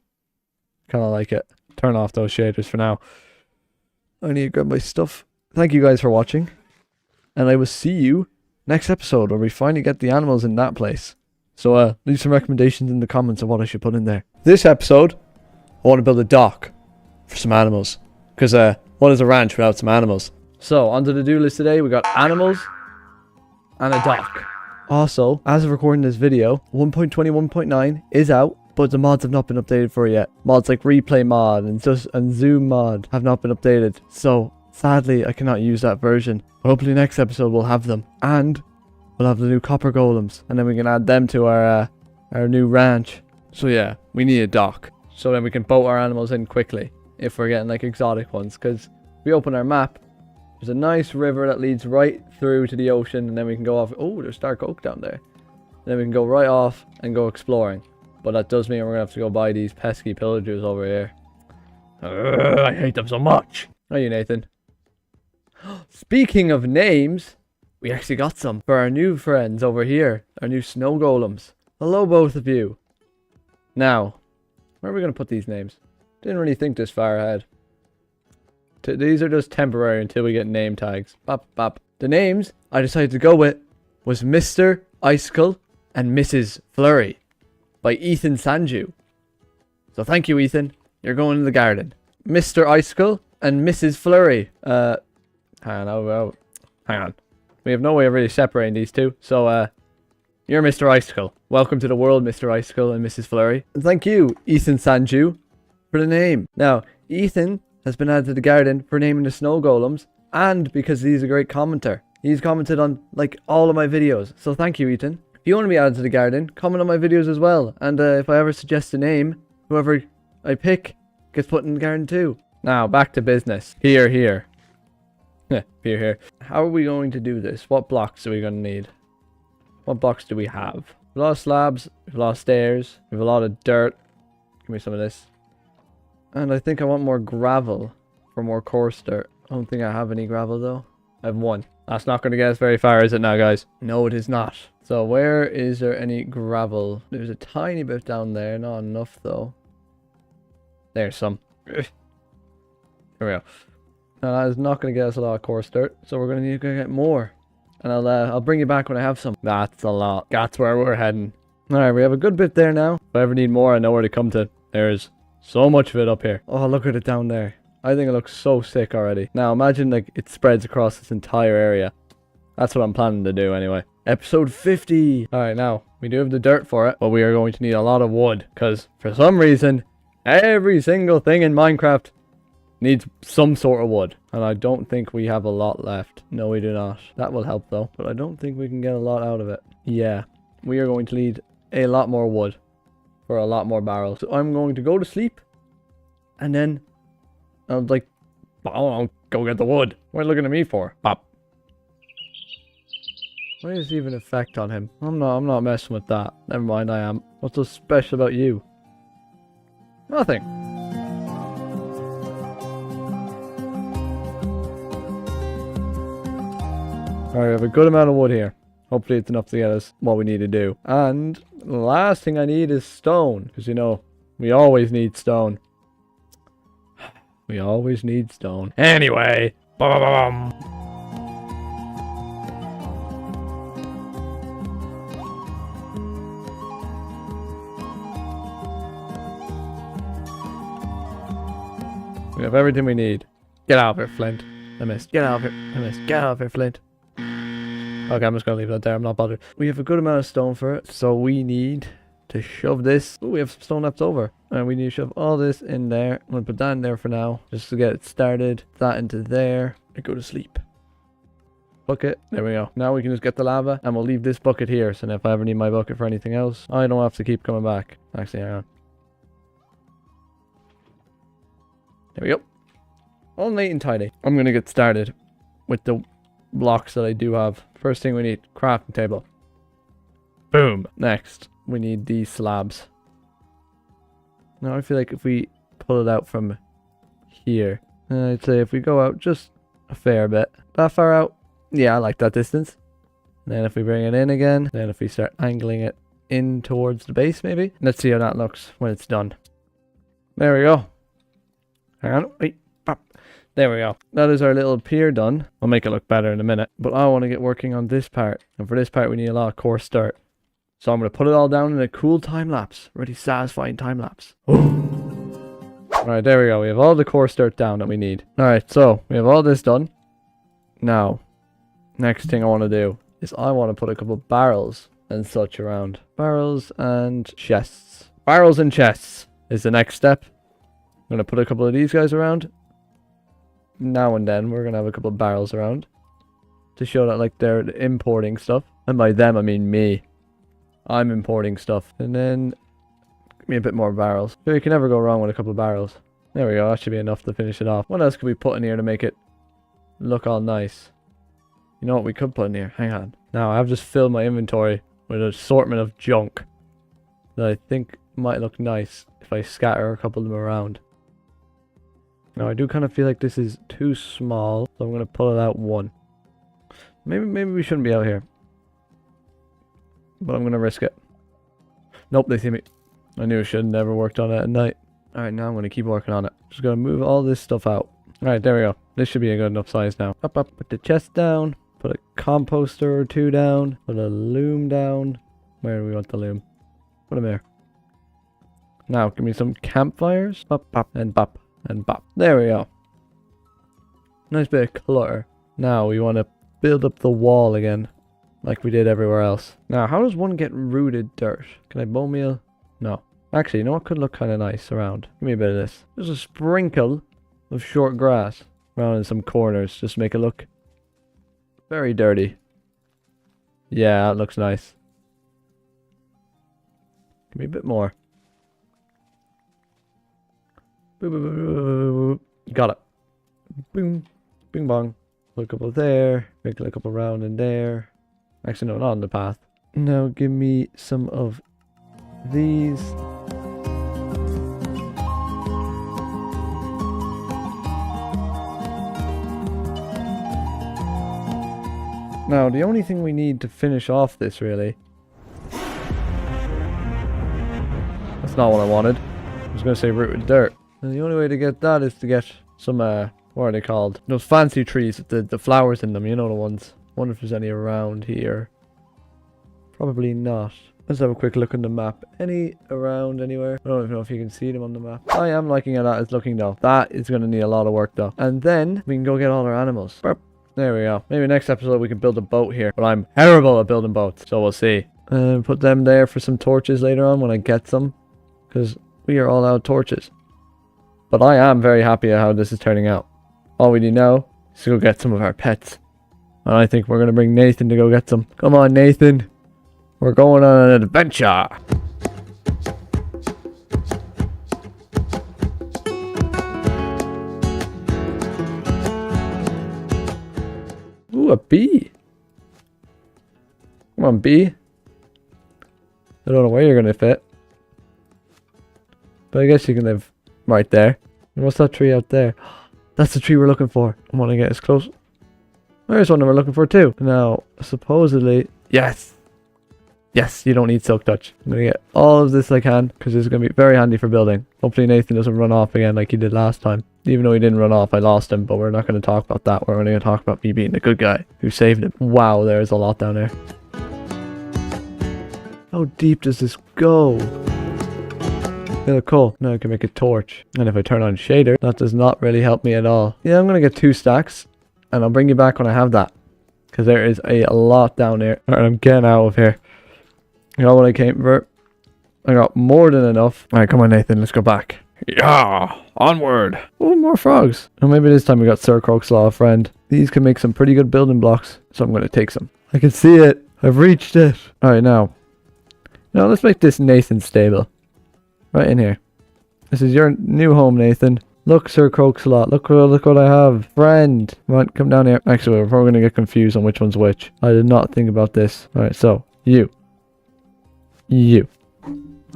S1: Kind of like it. Turn off those shaders for now. I need to grab my stuff. Thank you guys for watching. And I will see you next episode where we finally get the animals in that place. So leave some recommendations in the comments of what I should put in there. This episode, I want to build a dock for some animals. Because what is a ranch without some animals? So on the to-do list today, we got animals and a dock. Also, as of recording this video, 1.21.9 is out, but the mods have not been updated for it yet. Mods like replay mod and zoom mod have not been updated. So sadly, I cannot use that version. But hopefully next episode we'll have them. And we'll have the new copper golems. And then we can add them to our new ranch. So yeah, we need a dock. So then we can boat our animals in quickly. If we're getting like exotic ones. Because if we open our map, there's a nice river that leads right through to the ocean. And then we can go off. Oh, there's dark oak down there. And then we can go right off and go exploring. But that does mean we're going to have to go buy these pesky pillagers over here. I hate them so much. How are you, Nathan? Speaking of names, we actually got some for our new friends over here. Our new snow golems. Hello, both of you. Now, where are we going to put these names? Didn't really think this far ahead. These are just temporary until we get name tags. Bop, bop. The names I decided to go with was Mr. Icicle and Mrs. Flurry by Ethan Sanju. So thank you, Ethan. You're going in the garden. Mr. Icicle and Mrs. Flurry. Hang on. We have no way of really separating these two. So, you're Mr. Icicle. Welcome to the world, Mr. Icicle and Mrs. Flurry. And thank you, Ethan Sanju, for the name. Now, Ethan has been added to the garden for naming the snow golems, and because he's a great commenter. He's commented on, like, all of my videos. So thank you, Ethan. If you want to be added to the garden, comment on my videos as well. And if I ever suggest a name, whoever I pick gets put in the garden too. Now, back to business. Here. Here. How are we going to do this? What blocks are we going to need? What blocks do we have? A lot of slabs, a lot of stairs, we have a lot of dirt. Give me some of this. And I think I want more gravel for more coarse dirt. I don't think I have any gravel though. I have one. That's not going to get us very far, is it now, guys? No, it is not. So where is there any gravel? There's a tiny bit down there. Not enough though. There's some. Here we go. Now that is not going to get us a lot of coarse dirt. So we're going to need to get more. And I'll bring you back when I have some. That's a lot. That's where we're heading. Alright, we have a good bit there now. If I ever need more, I know where to come to. There's so much of it up here. Oh, look at it down there. I think it looks so sick already. Now imagine like it spreads across this entire area. That's what I'm planning to do anyway. Episode 50. Alright, now we do have the dirt for it, but we are going to need a lot of wood. Because for some reason, every single thing in Minecraft needs some sort of wood. And I don't think we have a lot left. No, we do not. That will help though. But I don't think we can get a lot out of it. Yeah, we are going to need a lot more wood for a lot more barrels. So I'm going to go to sleep. And then I'll go get the wood. What are you looking at me for? Pop. Why is it even effect on him? I'm not messing with that. Never mind, I am. What's so special about you? Nothing. Alright, we have a good amount of wood here. Hopefully it's enough to get us what we need to do. And the last thing I need is stone. Because, you know, we always need stone. We always need stone. Anyway. Ba-ba-ba-bum. We have everything we need. Get out of here, Flint. I missed. Get out of here. I missed. Get out of here, Flint. Okay, I'm just going to leave that there. I'm not bothered. We have a good amount of stone for it. So we need to shove this. Oh, we have some stone left over. And we need to shove all this in there. I'm going to put that in there for now. Just to get it started. That into there. And go to sleep. Bucket. There we go. Now we can just get the lava. And we'll leave this bucket here. So if I ever need my bucket for anything else, I don't have to keep coming back. Actually, hang on. There we go. All neat and tidy. I'm going to get started with the blocks that I do have. First thing we need, crafting table. Boom. Next, we need these slabs. Now I feel like if we pull it out from here, I'd say if we go out just a fair bit. That far out? Yeah, I like that distance. And then if we bring it in again, then if we start angling it in towards the base maybe. Let's see how that looks when it's done. There we go. Hang on. Wait. Pop. There we go. That is our little pier done. I'll make it look better in a minute. But I want to get working on this part. And for this part we need a lot of coarse dirt. So I'm going to put it all down in a cool time lapse. Really satisfying time lapse. Alright, there we go. We have all the coarse dirt down that we need. Alright, so we have all this done. Now, next thing I want to do is I want to put a couple of barrels and such around. Barrels and chests. Barrels and chests is the next step. I'm going to put a couple of these guys around. Now and then we're going to have a couple of barrels around. To show that like they're importing stuff. And by them I mean me. I'm importing stuff. And then give me a bit more barrels. So you can never go wrong with a couple of barrels. There we go. That should be enough to finish it off. What else could we put in here to make it look all nice? You know what we could put in here? Hang on. Now I've just filled my inventory with an assortment of junk that I think might look nice if I scatter a couple of them around. Now I do kind of feel like this is too small, so I'm going to pull it out one. Maybe we shouldn't be out here. But I'm going to risk it. Nope, they see me. I knew I should have never worked on it at night. Alright, now I'm going to keep working on it. Just going to move all this stuff out. Alright, there we go. This should be a good enough size now. Up, put the chest down. Put a composter or two down. Put a loom down. Where do we want the loom? Put them here. Now, give me some campfires. Bop, bop, and bop, and bop. There we go. Nice bit of clutter. Now, we want to build up the wall again. Like we did everywhere else. Now, how does one get rooted dirt? Can I bone meal? No. Actually, you know what could look kind of nice around? Give me a bit of this. Just a sprinkle of short grass around in some corners. Just make it look very dirty. Yeah, that looks nice. Give me a bit more. Boop, boop, boop, boop, boop. Got it. Boom. Bing bong. Put a couple there. Make a couple round in there. Actually, no, not on the path. Now give me some of these. Now, the only thing we need to finish off this, really... That's not what I wanted. I was going to say rooted dirt. And the only way to get that is to get some, what are they called? Those fancy trees with the flowers in them, you know the ones. Wonder if there's any around here. Probably not. Let's have a quick look on the map. Any around anywhere? I don't even know if you can see them on the map. I am liking how that is looking though. That is going to need a lot of work though. And then we can go get all our animals. Burp. There we go. Maybe next episode we can build a boat here. But I'm terrible at building boats. So we'll see. And put them there for some torches later on when I get some. Because we are all out of torches. But I am very happy at how this is turning out. All we need now is to go get some of our pets. And I think we're going to bring Nathan to go get some. Come on, Nathan. We're going on an adventure. Ooh, a bee. Come on, bee. I don't know where you're going to fit. But I guess you can live right there. And what's that tree out there? That's the tree we're looking for. I want to get as close. There's one that we're looking for too. Now, supposedly... Yes! Yes, you don't need silk touch. I'm going to get all of this I can, because it's going to be very handy for building. Hopefully Nathan doesn't run off again like he did last time. Even though he didn't run off, I lost him, but we're not going to talk about that. We're only going to talk about me being the good guy who saved him. Wow, there's a lot down there. How deep does this go? They look cool. Now I can make a torch. And if I turn on shader, that does not really help me at all. Yeah, I'm going to get 2 stacks. And I'll bring you back when I have that. Because there is a lot down there. Alright, I'm getting out of here. I got what I came for. I got more than enough. Alright, come on Nathan, let's go back. Yeah, onward. Oh, more frogs. Oh, maybe this time we got Sir Croakslaw, friend. These can make some pretty good building blocks. So I'm going to take some. I can see it. I've reached it. Alright, now. Now let's make this Nathan stable. Right in here. This is your new home, Nathan. Look, Sir Croaksalot. Look what I have. Friend. Come down here. Actually, we're probably going to get confused on which one's which. I did not think about this. Alright, so. You.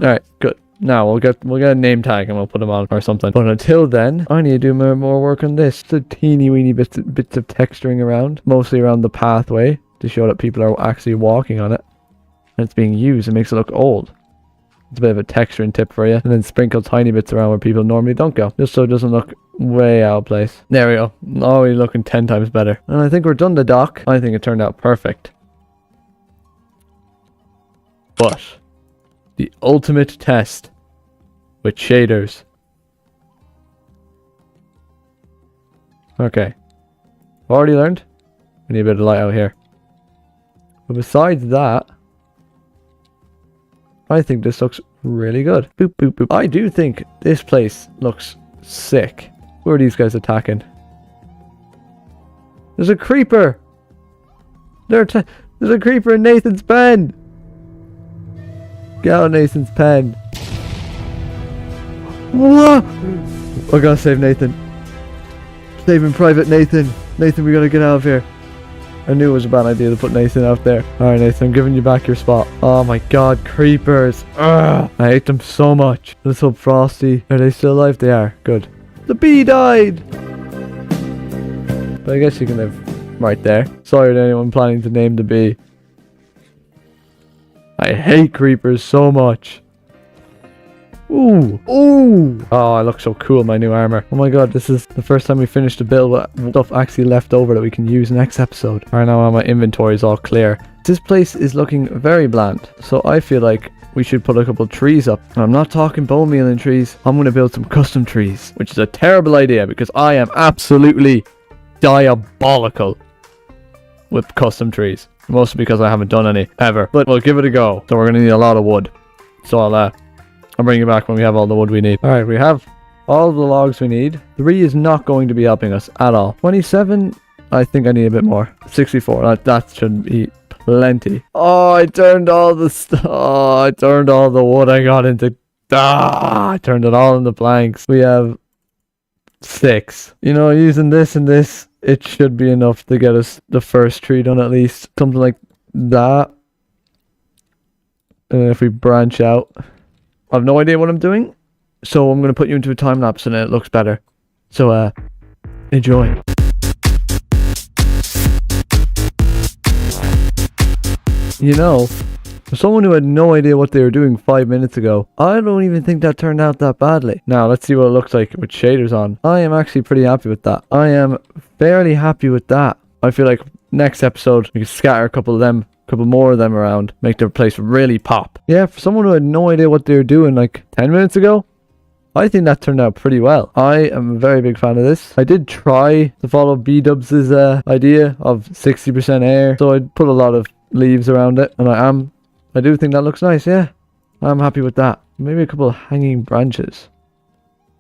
S1: Alright, good. Now, we'll get a name tag and we'll put them on or something. But until then, I need to do more work on this. The teeny weeny bits of texturing around. Mostly around the pathway. To show that people are actually walking on it. And it's being used. It makes it look old. It's a bit of a texturing tip for you. And then sprinkle tiny bits around where people normally don't go. Just so it doesn't look way out of place. There we go. Already looking 10 times better. And I think we're done the dock. I think it turned out perfect. But the ultimate test with shaders. Okay. I've already learned. We need a bit of light out here. But besides that, I think this looks really good. Boop, boop, boop. I do think this place looks sick. Who are these guys attacking? There's a creeper! There's a creeper in Nathan's pen! Get out of Nathan's pen. What? I gotta save Nathan. Saving Private Nathan. Nathan, we gotta get out of here. I knew it was a bad idea to put Nathan out there. Alright, Nathan, I'm giving you back your spot. Oh my god, creepers. Ugh, I hate them so much. Let's hope Frosty. Are they still alive? They are. Good. The bee died! But I guess you can live right there. Sorry to anyone planning to name the bee. I hate creepers so much. Ooh. Ooh. Oh, I look so cool in my new armor. Oh my god, this is the first time we finished a build with stuff actually left over that we can use next episode. Right now my inventory is all clear. This place is looking very bland. So I feel like we should put a couple trees up. And I'm not talking bone mealing trees. I'm going to build some custom trees. Which is a terrible idea because I am absolutely diabolical with custom trees. Mostly because I haven't done any ever. But we'll give it a go. So we're going to need a lot of wood. So I'll bring you back when we have all the wood we need. Alright, we have all the logs we need. 3 is not going to be helping us at all. 27, I think I need a bit more. 64, that should be plenty. Oh, I turned all the I turned all the wood I got into... I turned it all into planks. We have 6. You know, using this and this, it should be enough to get us the first tree done at least. Something like that. And if we branch out... I have no idea what I'm doing, so I'm going to put you into a time lapse and it looks better. So, enjoy. You know, for someone who had no idea what they were doing 5 minutes ago, I don't even think that turned out that badly. Now, let's see what it looks like with shaders on. I am actually pretty happy with that. I am fairly happy with that. I feel like next episode, we can scatter a couple more of them around, make their place really pop. Yeah, for someone who had no idea what they were doing like 10 minutes ago, I think that turned out pretty well. I am a very big fan of this. I did try to follow B-Dubs' idea of 60% air, so I put a lot of leaves around it, and I do think that looks nice, yeah. I'm happy with that. Maybe a couple of hanging branches.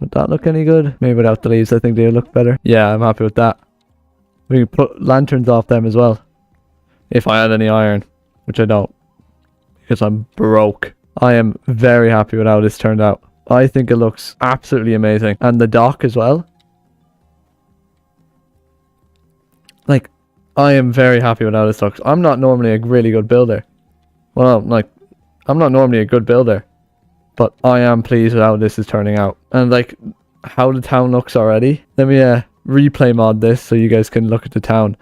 S1: Would that look any good? Maybe without the leaves, I think they look better. Yeah, I'm happy with that. We can put lanterns off them as well. If I had any iron, which I don't, because I'm broke. I am very happy with how this turned out. I think it looks absolutely amazing. And the dock as well. Like, I am very happy with how this looks. I'm not normally a really good builder. Well, like, I'm not normally a good builder. But I am pleased with how this is turning out. And like, how the town looks already. Let me replay mod this so you guys can look at the town.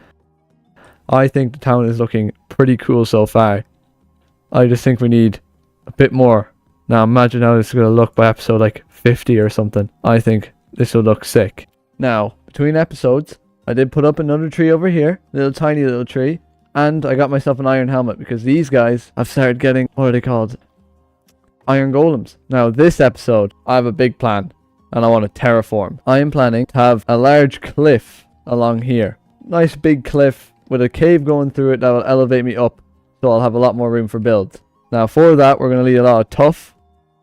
S1: I think the town is looking pretty cool so far. I just think we need a bit more. Now imagine how this is going to look by episode like 50 or something. I think this will look sick. Now, between episodes, I did put up another tree over here. Little tiny little tree. And I got myself an iron helmet because these guys have started getting, what are they called? Iron golems. Now this episode, I have a big plan. And I want to terraform. I am planning to have a large cliff along here. Nice big cliff with a cave going through it that will elevate me up, so I'll have a lot more room for builds. Now for that, we're going to need a lot of tuff,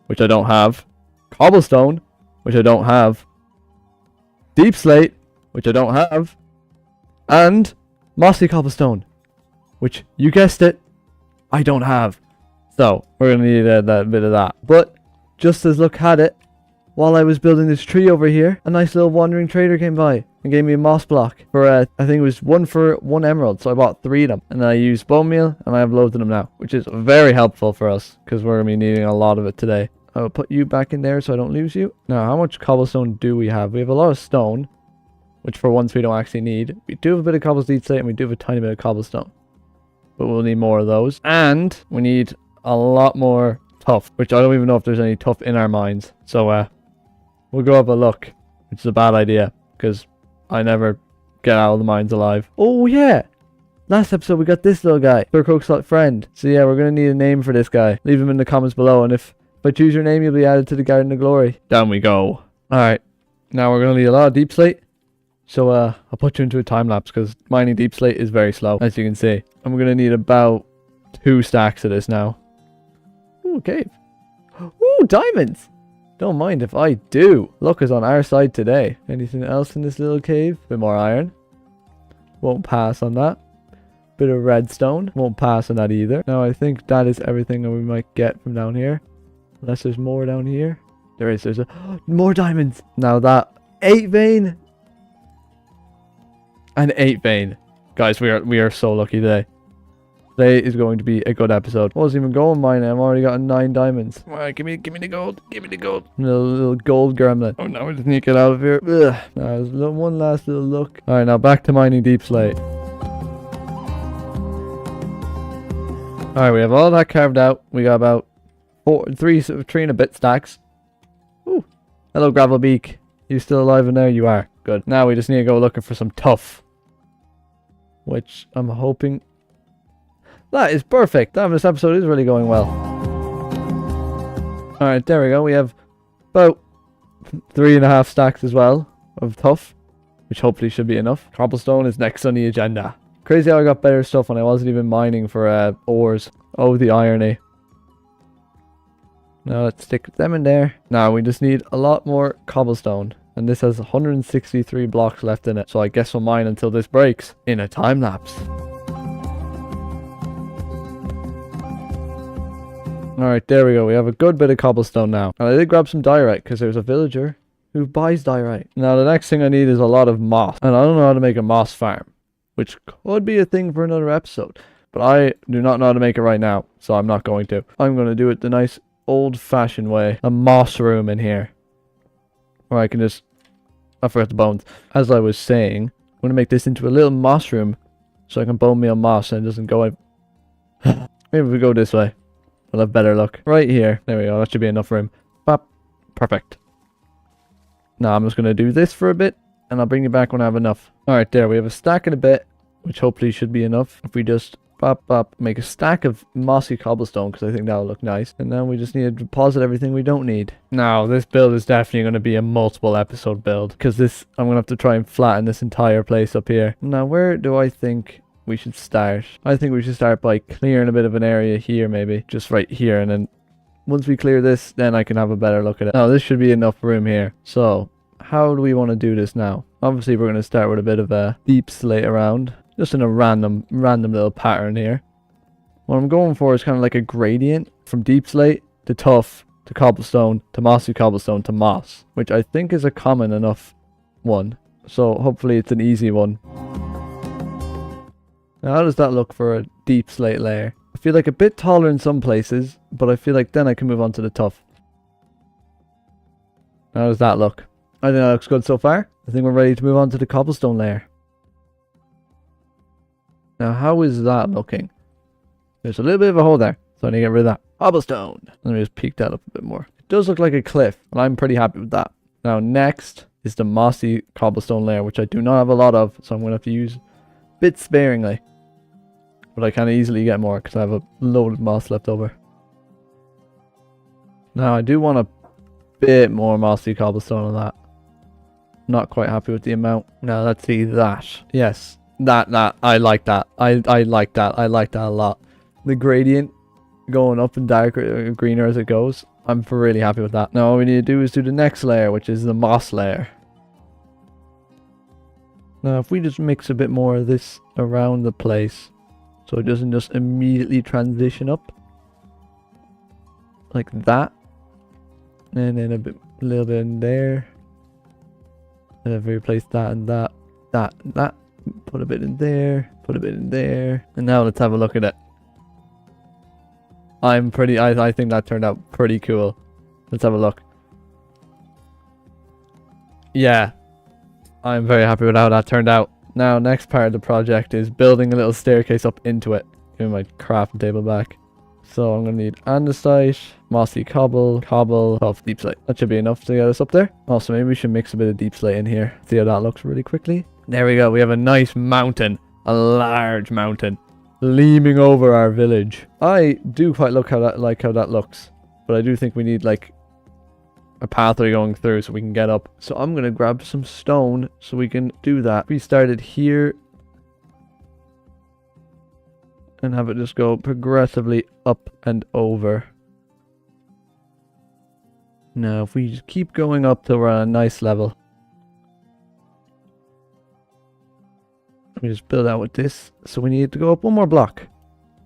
S1: which I don't have, cobblestone, which I don't have, deep slate, which I don't have, and mossy cobblestone, which, you guessed it, I don't have. So we're going to need that bit of that. But just as luck had it, while I was building this tree over here, a nice little wandering trader came by and gave me a moss block for, I think it was 1 for 1 emerald. So I bought 3 of them. And then I used bone meal and I have loads of them now, which is very helpful for us because we're going to be needing a lot of it today. I'll put you back in there so I don't lose you. Now, how much cobblestone do we have? We have a lot of stone, which for once we don't actually need. We do have a bit of cobblestone slate and we do have a tiny bit of cobblestone. But we'll need more of those. And we need a lot more tuff, which I don't even know if there's any tuff in our mines. So, we'll go have a look, which is a bad idea because I never get out of the mines alive. Oh, yeah. Last episode, we got this little guy, Sir Croakslot friend. So, yeah, we're going to need a name for this guy. Leave him in the comments below. And if I choose your name, you'll be added to the Garden of Glory. Down we go. Alright. Now we're going to need a lot of deep slate. So, I'll put you into a time lapse because mining deep slate is very slow, as you can see. And we're going to need about 2 stacks of this now. Ooh, cave. Ooh, diamonds. Don't mind if I do. Luck is on our side today. Anything else in this little cave? Bit more iron. Won't pass on that. Bit of redstone. Won't pass on that either. Now, I think that is everything that we might get from down here. Unless there's more down here. There is. There's more diamonds. Now that 8 vein. And 8 vein. Guys, we are so lucky today. Today is going to be a good episode. I wasn't even going mining. I've already got 9 diamonds. Alright, give me the gold. Give me the gold. Little gold gremlin. Oh no, we just need to get out of here. Ugh. Now, there's one last little look. Alright, now back to mining deep slate. Alright, we have all that carved out. We got about 3 and a bit stacks. Ooh. Hello, Gravelbeak. You still alive in there? You are. Good. Now we just need to go looking for some tuff. Which I'm hoping... That is perfect. Damn, this episode is really going well. Alright, there we go. We have about 3.5 stacks as well of tuff, which hopefully should be enough. Cobblestone is next on the agenda. Crazy how I got better stuff when I wasn't even mining for ores. Oh, the irony. Now let's stick them in there. Now we just need a lot more cobblestone. And this has 163 blocks left in it. So I guess we'll mine until this breaks in a time lapse. Alright, there we go. We have a good bit of cobblestone now. And I did grab some diorite because there's a villager who buys diorite. Now the next thing I need is a lot of moss. And I don't know how to make a moss farm, which could be a thing for another episode. But I do not know how to make it right now, so I'm not going to. I'm going to do it the nice old-fashioned way. A moss room in here. Where I can just... I forgot the bones. As I was saying, I'm going to make this into a little moss room so I can bone meal moss and it doesn't go... Maybe if we go this way. We'll have better luck. Right here. There we go. That should be enough room. Bop. Perfect. Now I'm just going to do this for a bit. And I'll bring you back when I have enough. Alright, there. We have a stack in a bit. Which hopefully should be enough. If we just bop, bop. Make a stack of mossy cobblestone. Because I think that'll look nice. And then we just need to deposit everything we don't need. Now, this build is definitely going to be a multiple episode build. Because this... I'm going to have to try and flatten this entire place up here. Now, where do I think... we should start? I think we should start by clearing a bit of an area here, maybe just right here, and then once we clear this, then I can have a better look at it. Now this should be enough room here. So how do we want to do this now? Obviously we're going to start with a bit of a deep slate around, just in a random little pattern here. What I'm going for is kind of like a gradient from deep slate to tuff to cobblestone to mossy cobblestone to moss, which I think is a common enough one, so hopefully it's an easy one. Now, how does that look for a deep slate layer? I feel like a bit taller in some places, but I feel like then I can move on to the tuff. How does that look? I think that looks good so far. I think we're ready to move on to the cobblestone layer. Now, how is that looking? There's a little bit of a hole there, so I need to get rid of that. Cobblestone! Let me just peek that up a bit more. It does look like a cliff, and I'm pretty happy with that. Now, next is the mossy cobblestone layer, which I do not have a lot of, so I'm going to have to use a bit sparingly. But I can easily get more because I have a load of moss left over. Now I do want a bit more mossy cobblestone on that. Not quite happy with the amount. Now let's see that. Yes, that I like that. I like that. I like that a lot. The gradient going up and darker, greener as it goes. I'm really happy with that. Now all we need to do is do the next layer, which is the moss layer. Now if we just mix a bit more of this around the place, so it doesn't just immediately transition up like that, and then a bit A little bit in there. And if we replace that and that, that and that. Put a bit in there. Put a bit in there. And now let's have a look at it. I think that turned out pretty cool. Let's have a look. Yeah. I'm very happy with how that turned out. Now, next part of the project is building a little staircase up into it. Give my crafting table back. So I'm going to need andesite, mossy cobble, of deep slate. That should be enough to get us up there. Also, maybe we should mix a bit of deep slate in here. See how that looks really quickly. There we go. We have a nice mountain. A large mountain. Leaning over our village. I do quite like how that looks. But I do think we need like a pathway going through so we can get up. So I'm going to grab some stone so we can do that. We started here. And have it just go progressively up and over. Now, if we just keep going up till we're on a nice level. We just build out with this. So we need to go up one more block.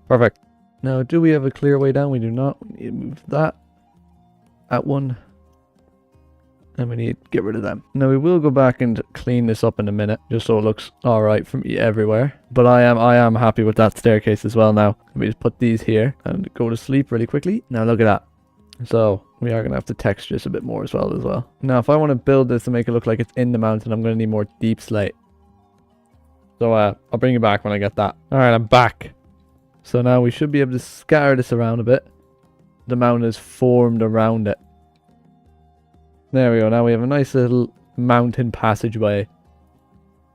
S1: Perfect. Now, do we have a clear way down? We do not. We need to move that. That one. And we need to get rid of them. Now, we will go back and clean this up in a minute. Just so it looks alright from everywhere. But I am happy with that staircase as well now. Let me just put these here and go to sleep really quickly. Now, look at that. So, we are going to have to texture this a bit more as well. Now, if I want to build this and make it look like it's in the mountain, I'm going to need more deep slate. So, I'll bring you back when I get that. Alright, I'm back. So now we should be able to scatter this around a bit. The mountain is formed around it. There we go. Now we have a nice little mountain passageway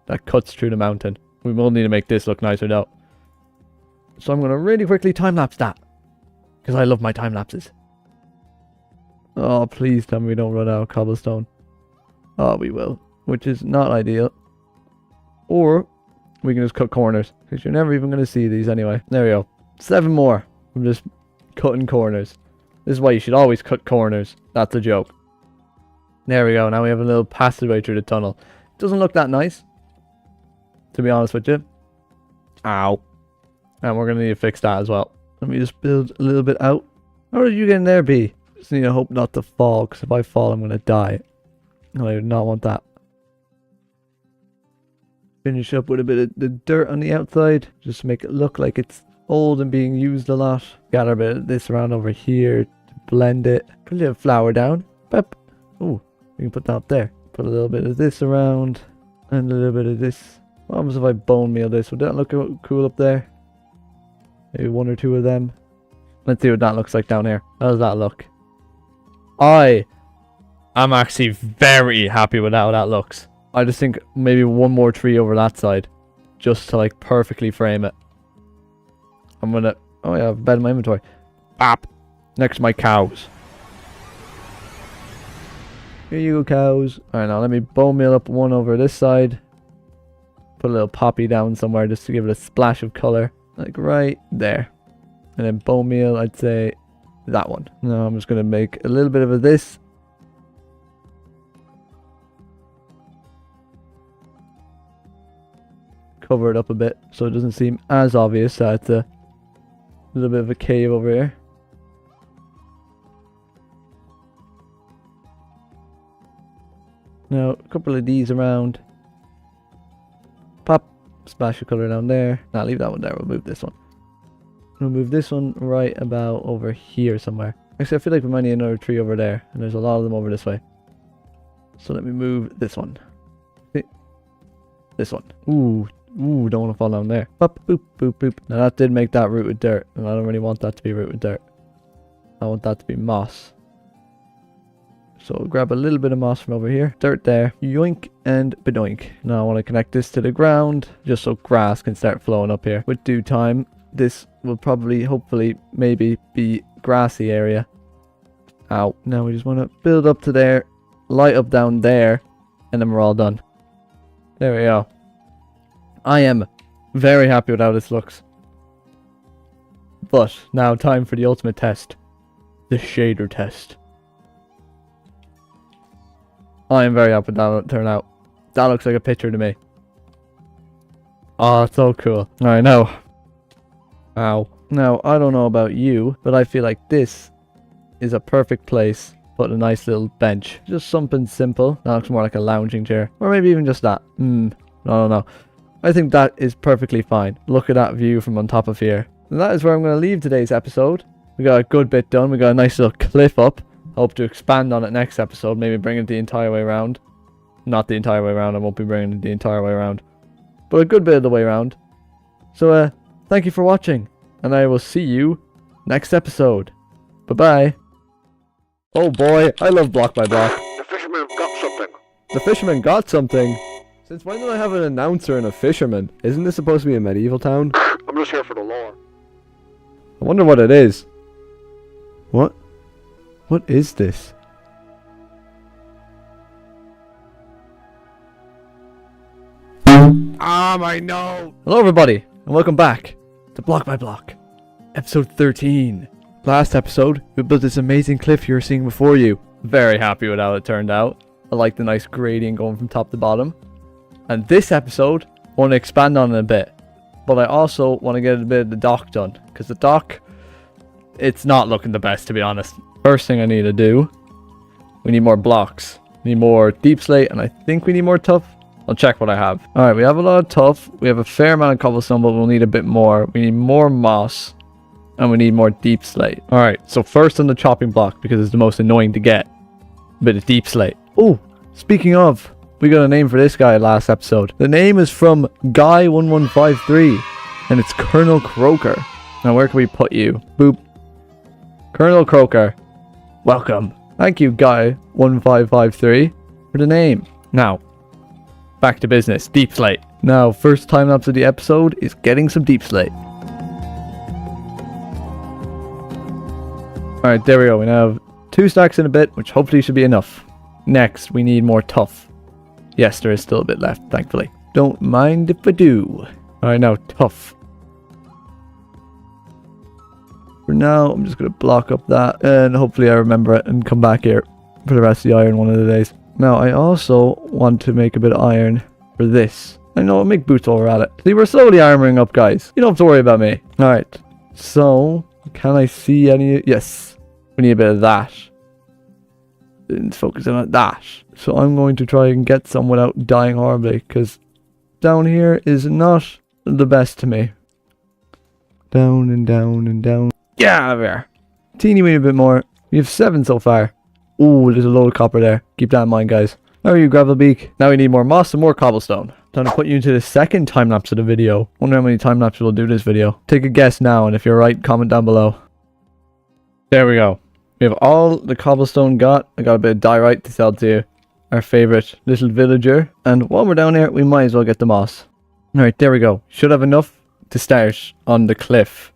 S1: that cuts through the mountain. We will need to make this look nicer though. So I'm going to really quickly time-lapse that. Because I love my time-lapses. Oh, please tell me we don't run out of cobblestone. Oh, we will. Which is not ideal. Or we can just cut corners. Because you're never even going to see these anyway. There we go. 7 more. I'm just cutting corners. This is why you should always cut corners. That's a joke. There we go. Now we have a little passageway through the tunnel. Doesn't look that nice, to be honest with you. Ow. And we're going to need to fix that as well. Let me just build a little bit out. How did you get in there, B? Just need to hope not to fall, because if I fall, I'm going to die. I do not want that. Finish up with a bit of the dirt on the outside. Just to make it look like it's old and being used a lot. Gather a bit of this around over here to blend it. Put a little flour down. Pep. Ooh. We can put that up there. Put a little bit of this around. And a little bit of this. What happens if I bone meal this? Would that look cool up there? Maybe 1 or 2 of them. Let's see what that looks like down here. How does that look? I'm actually very happy with how that looks. I just think maybe 1 more tree over that side. Just to like perfectly frame it. I'm gonna... Oh yeah, I have a bed in my inventory. Bap! Next to my cows. Here you go, cows. Alright, now let me bone meal up 1 over this side. Put a little poppy down somewhere just to give it a splash of color. Like right there. And then bone meal, I'd say that one. Now I'm just going to make a little bit of this. Cover it up a bit so it doesn't seem as obvious that it's a little bit of a cave over here. Now, a couple of these around. Pop. Splash of colour down there. Now, leave that one there. We'll move this one. We'll move this one right about over here somewhere. Actually, I feel like we might need another tree over there. And there's a lot of them over this way. So let me move this one. This one. Ooh, don't want to fall down there. Pop, boop, boop, boop. Now, that did make that root with dirt. And I don't really want that to be root with dirt. I want that to be moss. So we'll grab a little bit of moss from over here. Dirt there. Yoink and bedoink. Now I want to connect this to the ground just so grass can start flowing up here. With due time, this will probably, hopefully, maybe be grassy area. Ow. Now we just want to build up to there, light up down there, and then we're all done. There we go. I am very happy with how this looks. But now time for the ultimate test. The shader test. I am very happy with that turnout. That looks like a picture to me. Oh, it's so cool. Alright, now. Ow. Now, I don't know about you, but I feel like this is a perfect place put a nice little bench. Just something simple. That looks more like a lounging chair. Or maybe even just that. I don't know. I think that is perfectly fine. Look at that view from on top of here. And that is where I'm going to leave today's episode. We got a good bit done. We got a nice little cliff up. Hope to expand on it next episode. Maybe bring it the entire way around. Not the entire way around. I won't be bringing it the entire way around. But a good bit of the way around. So, thank you for watching. And I will see you next episode. Bye-bye. Oh boy, I love Block by Block.
S5: The fisherman got something.
S1: The fisherman got something. Since when did I have an announcer and a fisherman? Isn't this supposed to be a medieval town?
S5: I'm just here for the lore.
S1: I wonder what it is. What? What is this?
S5: I know.
S1: Hello everybody, and welcome back to Block by Block, episode 13. Last episode, we built this amazing cliff you're seeing before you. Very happy with how it turned out. I like the nice gradient going from top to bottom. And this episode, I want to expand on it a bit. But I also want to get a bit of the dock done. Because the dock, it's not looking the best, to be honest. First thing I need to do, we need more blocks. We need more deep slate, and I think we need more tuff. I'll check what I have. Alright, we have a lot of tuff. We have a fair amount of cobblestone, but we'll need a bit more. We need more moss. And we need more deep slate. Alright, so first on the chopping block, because it's the most annoying to get. A bit of deep slate. Oh, speaking of, we got a name for this guy last episode. The name is from Guy1153. And it's Colonel Croker. Now where can we put you? Boop. Colonel Croker. Welcome. Thank you, Guy1553, for the name. Now, back to business. Deep slate. Now, first time lapse of the episode is getting some deep slate. Alright, there we go. We now have 2 stacks in a bit, which hopefully should be enough. Next, we need more tuff. Yes, there is still a bit left, thankfully. Don't mind if I do. Alright, now tuff. For now, I'm just going to block up that, and hopefully I remember it and come back here for the rest of the iron one of the days. Now, I also want to make a bit of iron for this. I know, I'll make boots while we're at it. See, we're slowly armoring up, guys. You don't have to worry about me. Alright, so, can I see any? Yes, we need a bit of that. Let's focus on that. So I'm going to try and get some without dying horribly, because down here is not the best to me. Down and down and down. Yeah, there. Teeny weeny bit more. We have 7 so far. Ooh, there's a load of copper there. Keep that in mind, guys. How are you, Gravelbeak? Now we need more moss and more cobblestone. Time to put you into the second time lapse of the video. Wonder how many time lapses we'll do this video. Take a guess now, and if you're right, comment down below. There we go. We have all the cobblestone got. I got a bit of diorite to sell to our favorite little villager. And while we're down here, we might as well get the moss. Alright, there we go. Should have enough to start on the cliff.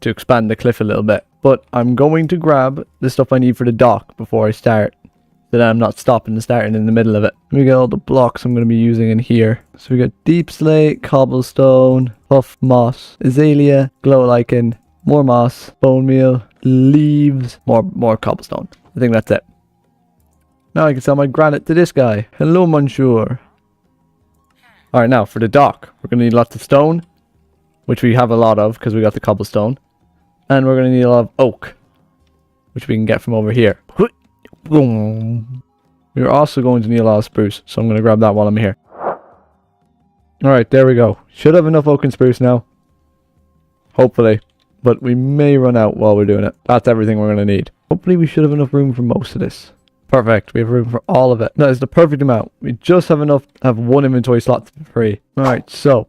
S1: To expand the cliff a little bit. But I'm going to grab the stuff I need for the dock before I start. So that I'm not stopping and starting in the middle of it. We got all the blocks I'm going to be using in here. So we got deep slate, cobblestone, puff, moss, azalea, glow lichen, more moss, bone meal, leaves, more cobblestone. I think that's it. Now I can sell my granite to this guy. Hello, monsieur. Alright, now for the dock. We're going to need lots of stone. Which we have a lot of because we got the cobblestone. And we're going to need a lot of oak. Which we can get from over here. We're also going to need a lot of spruce. So I'm going to grab that while I'm here. Alright, there we go. Should have enough oak and spruce now. Hopefully. But we may run out while we're doing it. That's everything we're going to need. Hopefully we should have enough room for most of this. Perfect. We have room for all of it. That is the perfect amount. We just have enough to have 1 inventory slot for free. Alright, so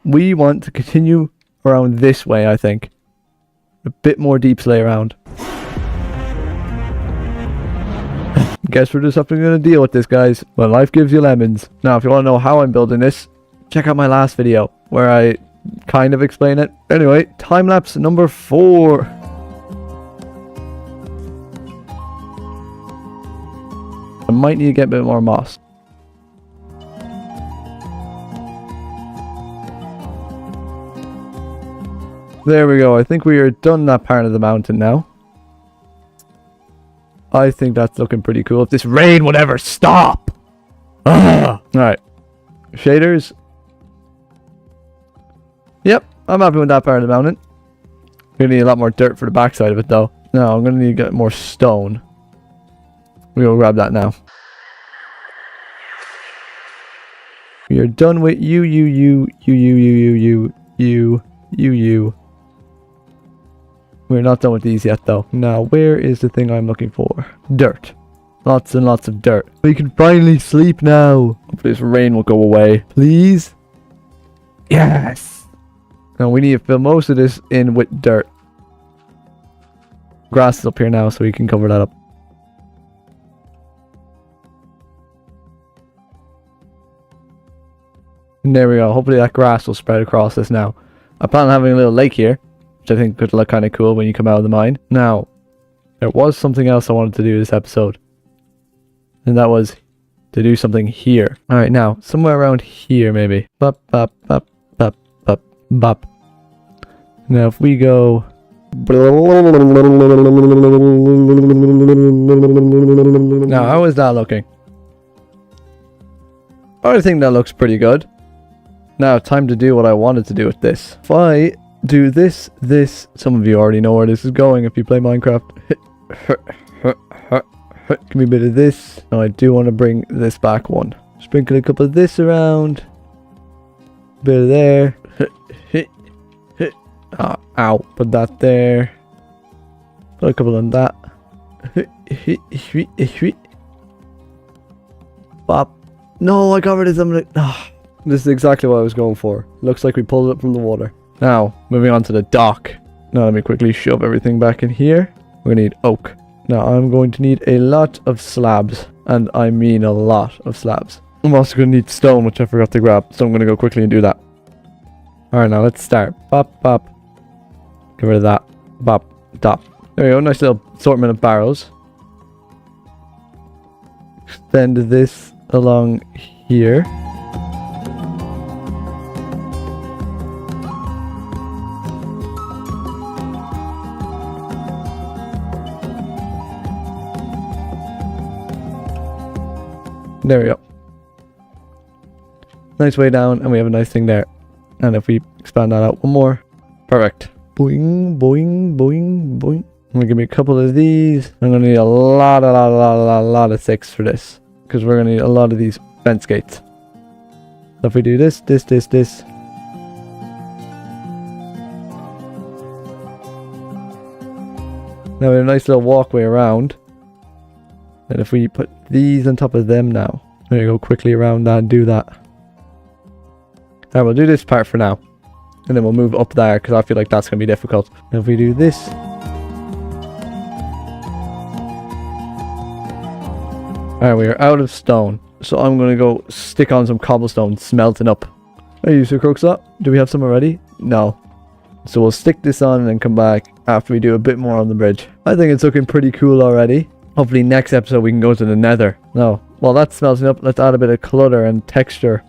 S1: we want to continue around this way, I think. A bit more deep slay around. Guess we're just having to deal with this, guys. Well, life gives you lemons. Now, if you want to know how I'm building this, check out my last video where I kind of explain it. Anyway, time-lapse number 4. I might need to get a bit more moss. There we go. I think we are done that part of the mountain now. I think that's looking pretty cool. If this rain would ever stop. Alright. Shaders. Yep, I'm happy with that part of the mountain. Gonna need a lot more dirt for the backside of it though. Now I'm gonna need to get more stone. We'll grab that now. We are done with you. We're not done with these yet though. Now, where is the thing I'm looking for? Dirt. Lots and lots of dirt. We can finally sleep now. Hopefully this rain will go away. Please? Yes! Now we need to fill most of this in with dirt. Grass is up here now, so we can cover that up. And there we go. Hopefully that grass will spread across this now. I plan on having a little lake here, which I think could look kind of cool when you come out of the mine. Now, there was something else I wanted to do this episode. And that was to do something here. Alright, now, somewhere around here maybe. Bop, bop, bop, bop, bop, bop. Now if we go... Now, how is that looking? I think that looks pretty good. Now, time to do what I wanted to do with this. If I do this, some of you already know where this is going if you play Minecraft. Give me a bit of this. Now, I do want to bring this back one. Sprinkle a couple of this around. Bit of there. Ow. Put that there. Put a couple on that. Bop. No, I got rid of some of it. This is exactly what I was going for. Looks like we pulled it from the water. Now, moving on to the dock. Now, let me quickly shove everything back in here. We're going to need oak. Now, I'm going to need a lot of slabs. And I mean a lot of slabs. I'm also going to need stone, which I forgot to grab. So I'm going to go quickly and do that. Alright, now let's start. Bop, bop. Get rid of that. Bop, dop. There we go. Nice little assortment of barrels. Extend this along here. There we go. Nice way down, and we have a nice thing there. And if we expand that out one more, perfect. Boing, boing, boing, boing. I'm gonna give me a couple of these. I'm gonna need a lot of sticks for this, because we're gonna need a lot of these fence gates. So if we do this. Now we have a nice little walkway around. And if we put these on top of them now, I'm going to go quickly around that and do that. Alright, we'll do this part for now. And then we'll move up there because I feel like that's going to be difficult. And if we do this. Alright, we are out of stone. So I'm going to go stick on some cobblestone, smelting up. Are you so crooks up? Do we have some already? No. So we'll stick this on and then come back after we do a bit more on the bridge. I think it's looking pretty cool already. Hopefully next episode we can go to the nether. No. While that's smelting up, let's add a bit of clutter and texture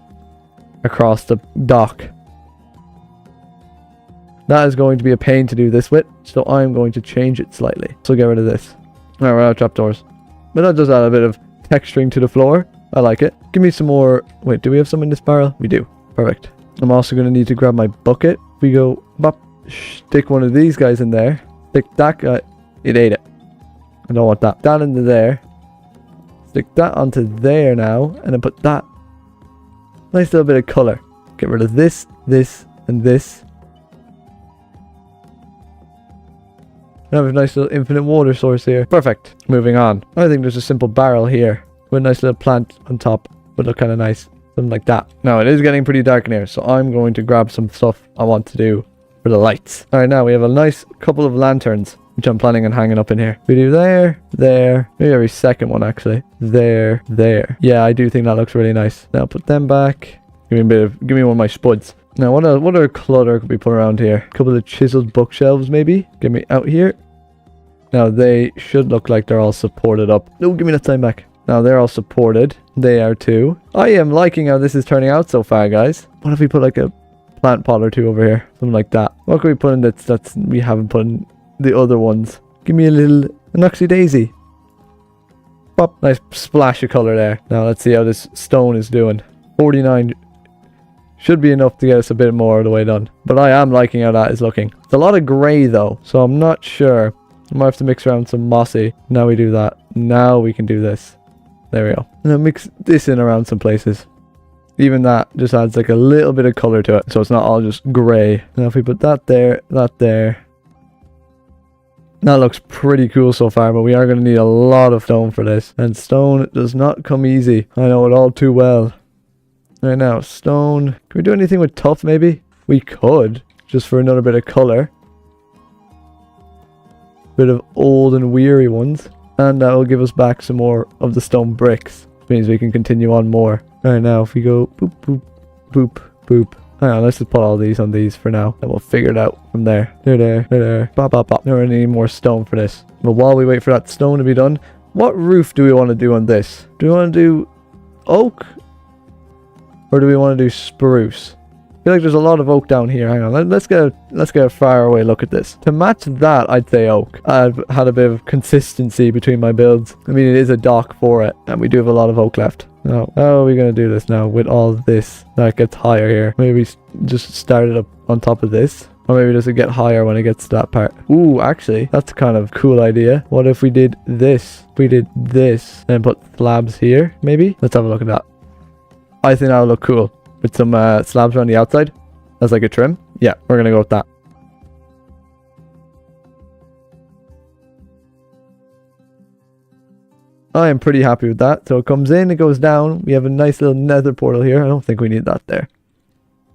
S1: across the dock. That is going to be a pain to do this with, so I'm going to change it slightly. So get rid of this. Alright, we're out of trapdoors. But that does add a bit of texturing to the floor. I like it. Give me some more... Wait, do we have some in this barrel? We do. Perfect. I'm also going to need to grab my bucket. We go... Bop. Stick one of these guys in there. Stick that guy... It ate it. I don't want that. That into there. Stick that onto there now. And then put that. Nice little bit of colour. Get rid of this, and this. Now we have a nice little infinite water source here. Perfect. Moving on. I think there's a simple barrel here with a nice little plant on top. Would look kind of nice. Something like that. Now it is getting pretty dark in here, so I'm going to grab some stuff I want to do for the lights. Alright, now we have a nice couple of lanterns, which I'm planning on hanging up in here. We do there, maybe every second one actually. There. Yeah, I do think that looks really nice. Now put them back. Give me one of my spuds. Now what other clutter could we put around here? A couple of chiseled bookshelves maybe. Get me out here. Now they should look like they're all supported up. No, give me that time back. Now they're all supported. They are too. I am liking how this is turning out so far, guys. What if we put like a plant pot or two over here? Something like that. What can we put in that's we haven't put in the other ones? Give me a little Noxie Daisy. Pop. Nice splash of color there. Now let's see how this stone is doing. 49 should be enough to get us a bit more of the way done. But I am liking how that is looking. It's a lot of grey though, so I'm not sure I might have to mix around some mossy. Now we do that. Now we can do this. There we go. And then mix this in around some places. Even that just adds like a little bit of color to it, so it's not all just grey. Now if we put that there, that there. That looks pretty cool so far, but we are going to need a lot of stone for this. And stone does not come easy. I know it all too well. Right now, stone. Can we do anything with tough maybe? We could, just for another bit of color. Bit of old and weary ones. And that will give us back some more of the stone bricks. Which means we can continue on more. Right now, if we go boop, boop, boop, boop. Hang on, let's just put all these on these for now. And we'll figure it out from there. There. Bop, bop, bop. Now we're gonna need more stone for this. But while we wait for that stone to be done, what roof do we want to do on this? Do we want to do oak? Or do we want to do spruce? I feel like there's a lot of oak down here. Hang on, let's get a far away look at this. To match that, I'd say oak. I've had a bit of consistency between my builds. I mean, it is a dock for it, and we do have a lot of oak left. Now, how are we going to do this now with all this that gets higher here? Maybe just start it up on top of this. Or maybe does it get higher when it gets to that part? Ooh, actually, that's kind of a cool idea. What if we did this? We did this and put slabs here, maybe? Let's have a look at that. I think that would look cool. With some slabs around the outside. As like a trim. Yeah, we're going to go with that. I am pretty happy with that. So it comes in, it goes down. We have a nice little nether portal here. I don't think we need that there.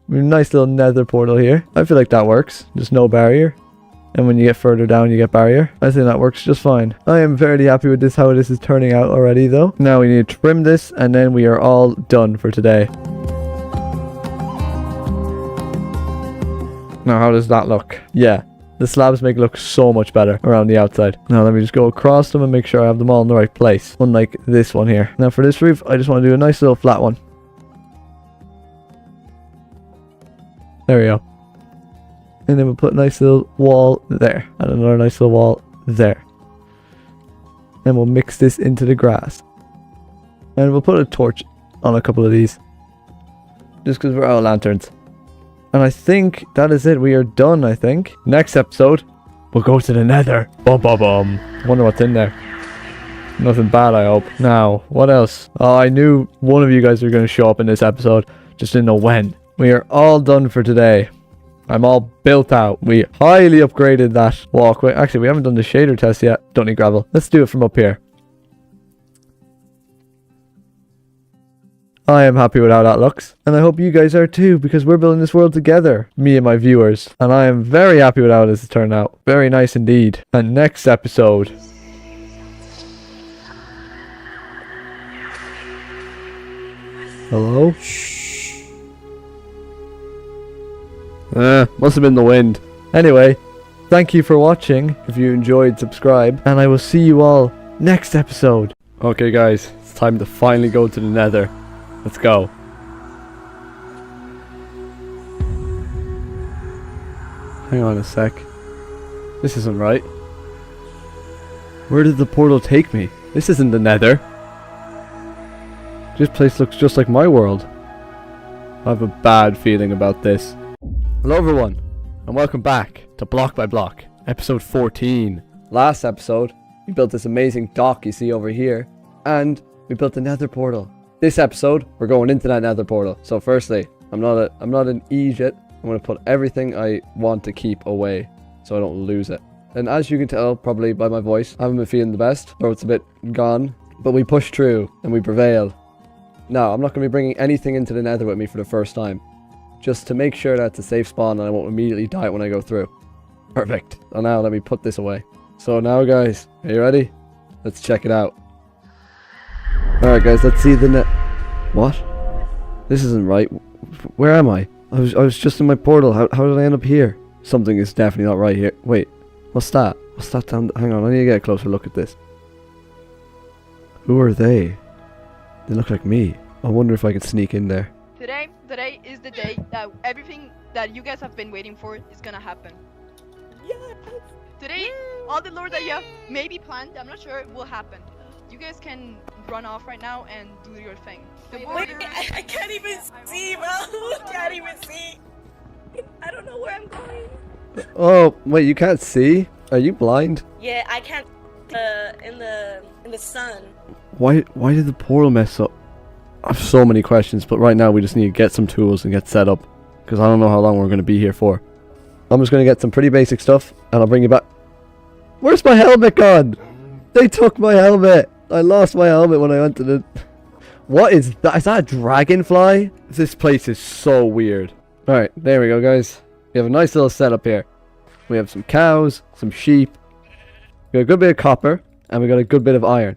S1: We have a nice little nether portal here. I feel like that works. Just no barrier. And when you get further down, you get barrier. I think that works just fine. I am very happy with this, how this is turning out already though. Now we need to trim this and then we are all done for today. Now how does that look? Yeah, the slabs make it look so much better around the outside. Now let me just go across them and make sure I have them all in the right place. Unlike this one here. Now for this roof, I just want to do a nice little flat one. There we go. And then we'll put a nice little wall there. And another nice little wall there. And we'll mix this into the grass. And we'll put a torch on a couple of these. Just because we're out of lanterns. And I think that is it. We are done, I think. Next episode, we'll go to the nether. Bum, bum, bum. Wonder what's in there. Nothing bad, I hope. Now, what else? Oh, I knew one of you guys were going to show up in this episode. Just didn't know when. We are all done for today. I'm all built out. We highly upgraded that walkway. Actually, we haven't done the shader test yet. Don't need gravel. Let's do it from up here. I am happy with how that looks. And I hope you guys are too, because we're building this world together. Me and my viewers. And I am very happy with how this has turned out. Very nice indeed. And next episode. Hello? Shh. Must have been the wind. Anyway, thank you for watching. If you enjoyed, subscribe. And I will see you all next episode. Okay guys, it's time to finally go to the nether. Let's go. Hang on a sec. This isn't right. Where did the portal take me? This isn't the nether. This place looks just like my world. I have a bad feeling about this. Hello everyone, and welcome back to Block by Block, episode 14. Last episode, we built this amazing dock you see over here, and we built a nether portal. This episode, we're going into that nether portal. So firstly, I'm not an idiot. I'm going to put everything I want to keep away so I don't lose it. And as you can tell, probably by my voice, I haven't been feeling the best. Or it's a bit gone. But we push through and we prevail. Now, I'm not going to be bringing anything into the nether with me for the first time. Just to make sure that it's a safe spawn and I won't immediately die when I go through. Perfect. So now let me put this away. So now guys, are you ready? Let's check it out. Alright guys, let's see the net. What? This isn't right. Where am I? I was just in my portal. How did I end up here? Something is definitely not right here. Wait, what's that? What's that down? Hang on, I need to get a closer look at this. Who are they? They look like me. I wonder if I could sneak in there.
S6: Today is the day that everything that you guys have been waiting for is gonna happen. Yes! Today, all the lore that you have maybe planned, I'm not sure, will happen. You guys can run off right now and do your thing.
S7: Wait, I can't even see, bro. I can't even see. I don't know where I'm going.
S1: Oh, wait, you can't see? Are you blind?
S7: Yeah, I can't in the sun.
S1: Why did the portal mess up? I have so many questions, but right now we just need to get some tools and get set up. Because I don't know how long we're going to be here for. I'm just going to get some pretty basic stuff, and I'll bring you back. Where's my helmet gone? They took my helmet. I lost my helmet when I went to the... What is that? Is that a dragonfly? This place is so weird. Alright, there we go, guys. We have a nice little setup here. We have some cows, some sheep. We got a good bit of copper, and we got a good bit of iron.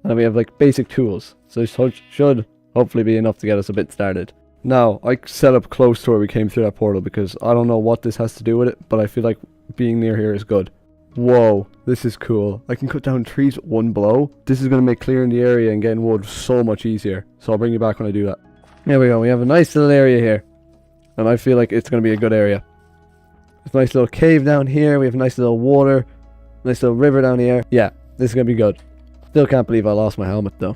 S1: And then we have like basic tools. So this should hopefully be enough to get us a bit started. Now, I set up close to where we came through that portal because I don't know what this has to do with it, but I feel like being near here is good. Whoa, this is cool. I can cut down trees with one blow. This is going to make clearing the area and getting wood so much easier. So I'll bring you back when I do that. There we go. We have a nice little area here. And I feel like it's going to be a good area. There's a nice little cave down here. We have a nice little water. Nice little river down here. Yeah, this is going to be good. Still can't believe I lost my helmet though.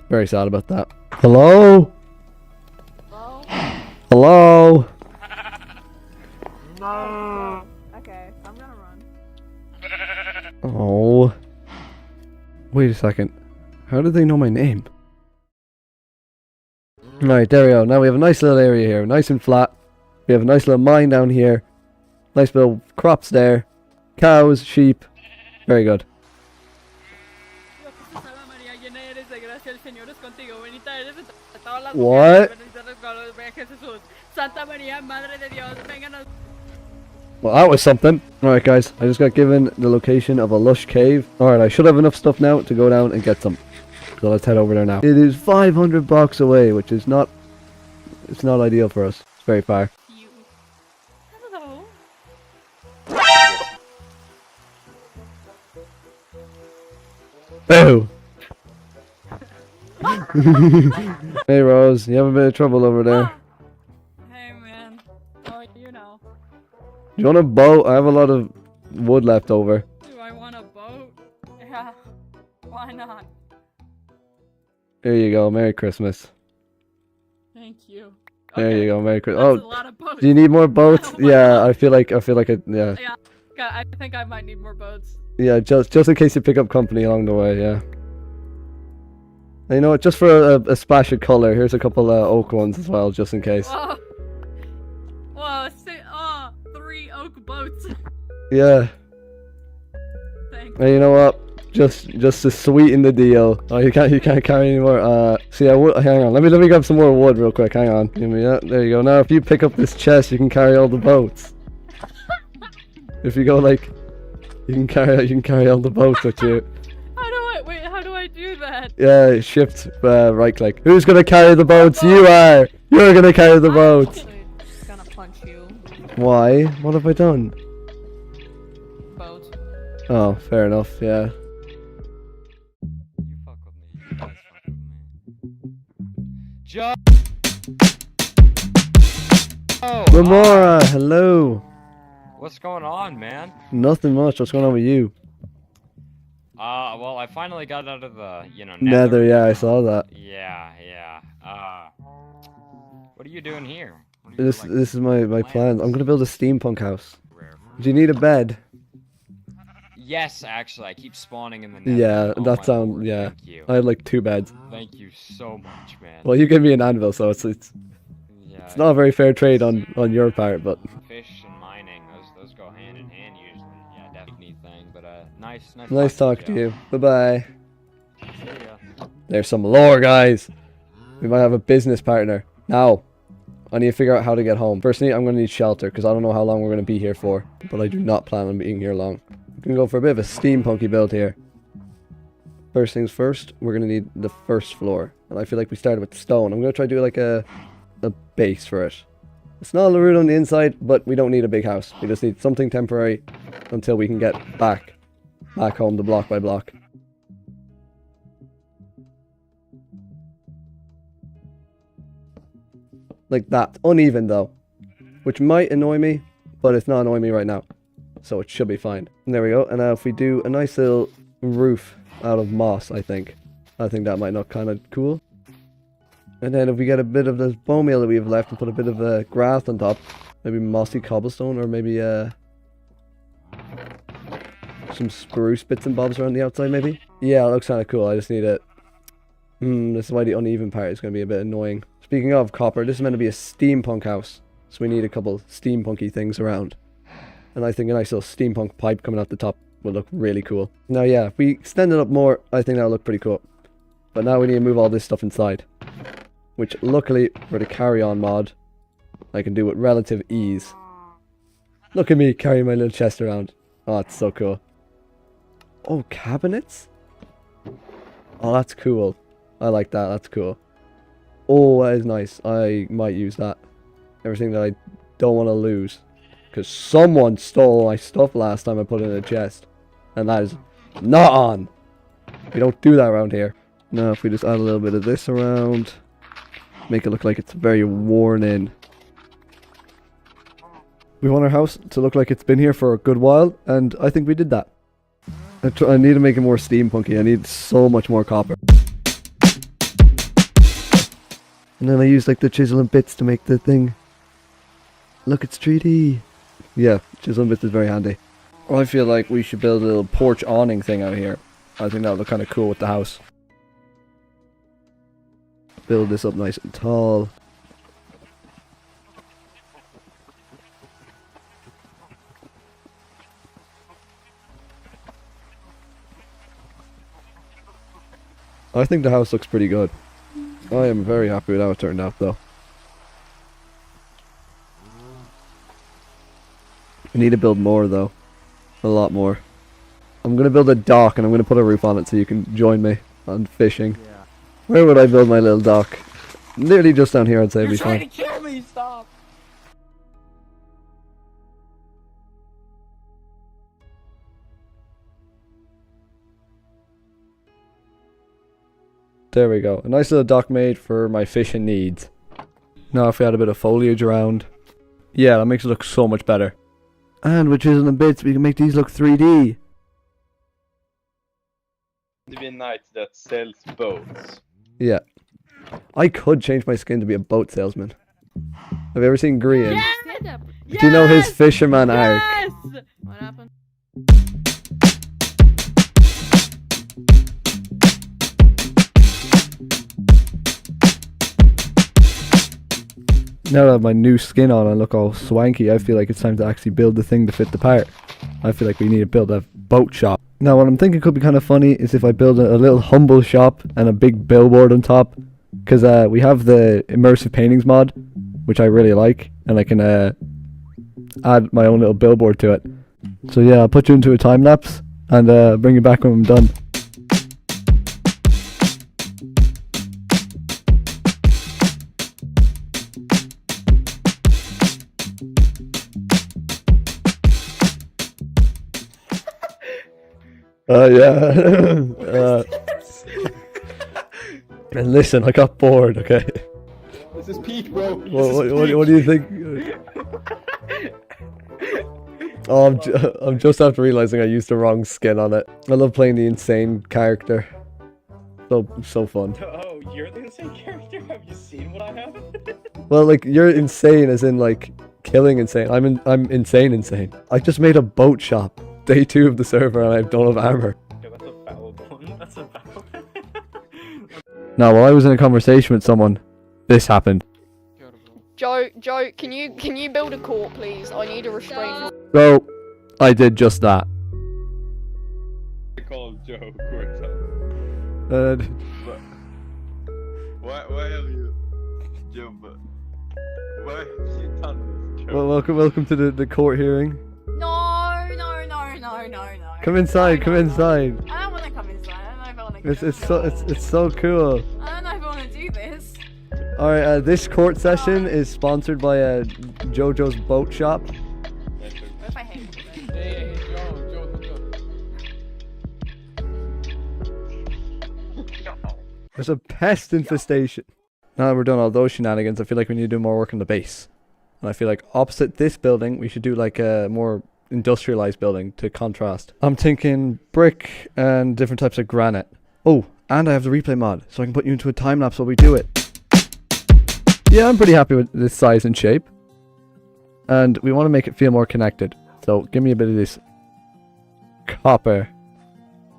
S1: Very sad about that. Hello? Hello?
S8: No. Okay, I'm gonna run.
S1: Oh. Wait a second. How did they know my name? Right, there we go. Now we have a nice little area here. Nice and flat. We have a nice little mine down here. Nice little crops there. Cows, sheep. Very good. What? Well, that was something. Alright guys, I just got given the location of a lush cave. Alright, I should have enough stuff now to go down and get some. So let's head over there now. It is 500 blocks away, which is not... It's not ideal for us. It's very far.
S7: Hello.
S1: Boo! Hey Rose, you have a bit of trouble over there.
S8: Hey man. Oh, you know.
S1: Do you want a boat? I have a lot of wood left over.
S8: Do I want a boat? Yeah. Why not?
S1: There you go. Merry Christmas.
S8: Thank you.
S1: There you go. Merry Christmas.
S8: That's a
S1: Oh,
S8: lot of boats.
S1: do you need more boats? Yeah, I feel like it. Yeah,
S8: Yeah, I think I might need more boats.
S1: yeah. Just in case you pick up company along the way. Yeah. And you know what? Just for a splash of color, here's a couple oak ones as well, just in case.
S8: Whoa. Whoa. 3 oak boats.
S1: Yeah.
S8: Thanks.
S1: And you know what? Just to sweeten the deal. Oh, you can't carry any more. See, I would. Hang on. Let me grab some more wood real quick. Hang on. Give me that. There you go. Now, if you pick up this chest, you can carry all the boats. If you go like, you can carry all the boats with you.
S8: How do I do that?
S1: Yeah, shift, right click. Who's gonna carry the boats? You are. You're gonna carry the boats.
S8: I'm actually gonna punch you.
S1: Why? What have I done?
S8: Boat.
S1: Oh, fair enough. Yeah.
S9: You fuck with me. You guys fuck with me. Joe!
S1: Remora, hello.
S9: What's going on, man?
S1: Nothing much. What's going on with you?
S9: Well, I finally got out of the,
S1: Nether, yeah, I saw that.
S9: Yeah. What are you doing here? What are you,
S1: This
S9: like,
S1: is my plan. I'm gonna build a steampunk house.
S9: rare for-
S1: Do you need a bed?
S9: Yes, actually, I keep spawning in the nether.
S1: Yeah,
S9: Oh
S1: that
S9: my
S1: sounds.
S9: lord,
S1: Yeah,
S9: Thank you.
S1: I had like 2 beds.
S9: Thank you so much, man.
S1: Well, you gave me an anvil, so it's
S9: Yeah,
S1: not a very fair trade on your part, but
S9: fish and mining, those go hand in hand usually. Yeah, definitely neat thing, but nice
S1: nice talking to you. Bye bye.
S9: See ya.
S1: There's some lore, guys. We might have a business partner. Now, I need to figure out how to get home. Firstly, I'm going to need shelter, because I don't know how long we're going to be here for. But I do not plan on being here long. I'm going to go for a bit of a steampunky build here. First things first, we're going to need the first floor. And I feel like we started with stone. I'm going to try to do like a base for it. It's not a root on the inside, but we don't need a big house. We just need something temporary until we can get back home to block by block. Like that. Uneven though. Which might annoy me, but it's not annoying me right now. So it should be fine. And there we go. And now if we do a nice little roof out of moss, I think that might look kind of cool. And then if we get a bit of this bone meal that we have left and put a bit of grass on top, maybe mossy cobblestone or maybe
S4: some spruce bits and bobs around the outside, maybe. Yeah, it looks kind of cool. I just need it. This is why the uneven part is going to be a bit annoying. Speaking of copper, this is meant to be a steampunk house. So we need a couple steampunky things around. And I think a nice little steampunk pipe coming out the top will look really cool. Now, yeah, if we extend it up more, I think that'll look pretty cool. But now we need to move all this stuff inside. Which, luckily, for the carry-on mod, I can do with relative ease. Look at me carrying my little chest around. Oh, it's so cool. Oh, cabinets? Oh, that's cool. I like that. That's cool. Oh, that is nice. I might use that. Everything that I don't want to lose. Because someone stole my stuff last time I put it in a chest. And that is not on. We don't do that around here. Now, if we just add a little bit of this around. Make it look like it's very worn in. We want our house to look like it's been here for a good while. And I think we did that. I need to make it more steampunky. I need so much more copper. And then I use like the chisel and bits to make the thing. Look, it's 3D. Yeah, chisel and bits is very handy. I feel like we should build a little porch awning thing out here. I think that would look kind of cool with the house. Build this up nice and tall. I think the house looks pretty good. I am very happy with how it turned out though. I need to build more though. A lot more. I'm going to build a dock and I'm going to put a roof on it so you can join me on fishing. Yeah. Where would I build my little dock? Literally just down here I'd say it'd be fine.
S3: You're trying to kill me, stop!
S4: There we go. A nice little dock made for my fishing needs. Now if we add a bit of foliage around. Yeah, that makes it look so much better. And with chisel and bits we can make these look 3D.
S10: To be a knight that sells boats.
S4: Yeah. I could change my skin to be a boat salesman. Have you ever seen Grian?
S8: Yes!
S4: Do you know his fisherman arc?
S8: Yes! What happened?
S4: Now that I have my new skin on and look all swanky, I feel like it's time to actually build the thing to fit the part. I feel like we need to build a boat shop. Now what I'm thinking could be kind of funny is if I build a little humble shop and a big billboard on top. Because we have the immersive paintings mod, which I really like. And I can add my own little billboard to it. So yeah, I'll put you into a time lapse and bring you back when I'm done. Yeah. And listen, I got bored, okay?
S10: This is peak, bro.
S4: What do you think? Oh, I'm just after realizing I used the wrong skin on it. I love playing the insane character. So fun.
S10: Oh, you're the insane character? Have you seen what I have?
S4: Well, like, you're insane as in, like, killing insane. I'm insane. I just made a boat shop. Day 2 of the server and I don't have armor.
S10: Yeah, that's a valid one. That's a valid one.
S4: Now, while I was in a conversation with someone, this happened.
S6: Joe, can you build a court, please? I need a restraining.
S4: So, I did just that.
S10: I call Joe Corta. Why have you, Joe? Why have you done this, Joe?
S4: Well, welcome to the court hearing.
S8: No.
S4: Come inside. Come inside.
S8: I don't want to come inside. I don't know if I want to come inside.
S4: It's so cool.
S8: I don't know if I want to do this.
S4: All right, this court session is sponsored by JoJo's Boat Shop.
S8: What if I hate it?
S3: Hey, Joe.
S4: There's a pest infestation. Now that we're done all those shenanigans, I feel like we need to do more work on the base. And I feel like opposite this building, we should do like a more industrialized building to contrast. I'm thinking brick and different types of granite. Oh, and I have the replay mod, so I can put you into a time lapse while we do it. Yeah, I'm pretty happy with this size and shape. And we want to make it feel more connected. So give me a bit of this
S1: copper.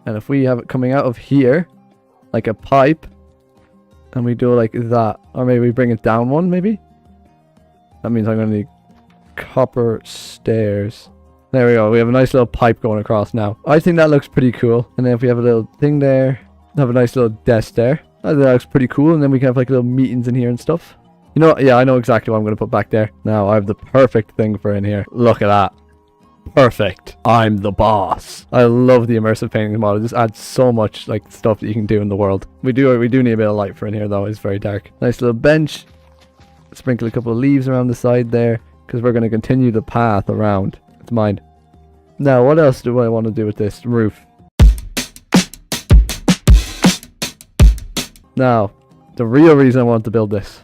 S1: And if we have it coming out of here, like a pipe, and we do it like that, or maybe we bring it down one, maybe? That means I'm going to need copper stairs. There we go. We have a nice little pipe going across now. I think that looks pretty cool. And then if we have a little thing there, have a nice little desk there. I think that looks pretty cool. And then we can have like little meetings in here and stuff. You know, yeah, I know exactly what I'm going to put back there. Now I have the perfect thing for in here. Look at that. Perfect. I'm the boss. I love the immersive paintings mod. It just adds so much like stuff that you can do in the world. We do need a bit of light for in here though. It's very dark. Nice little bench. Sprinkle a couple of leaves around the side there, because we're going to continue the path around. It's mine. Now, what else do I want to do with this roof? Now, the real reason I wanted to build this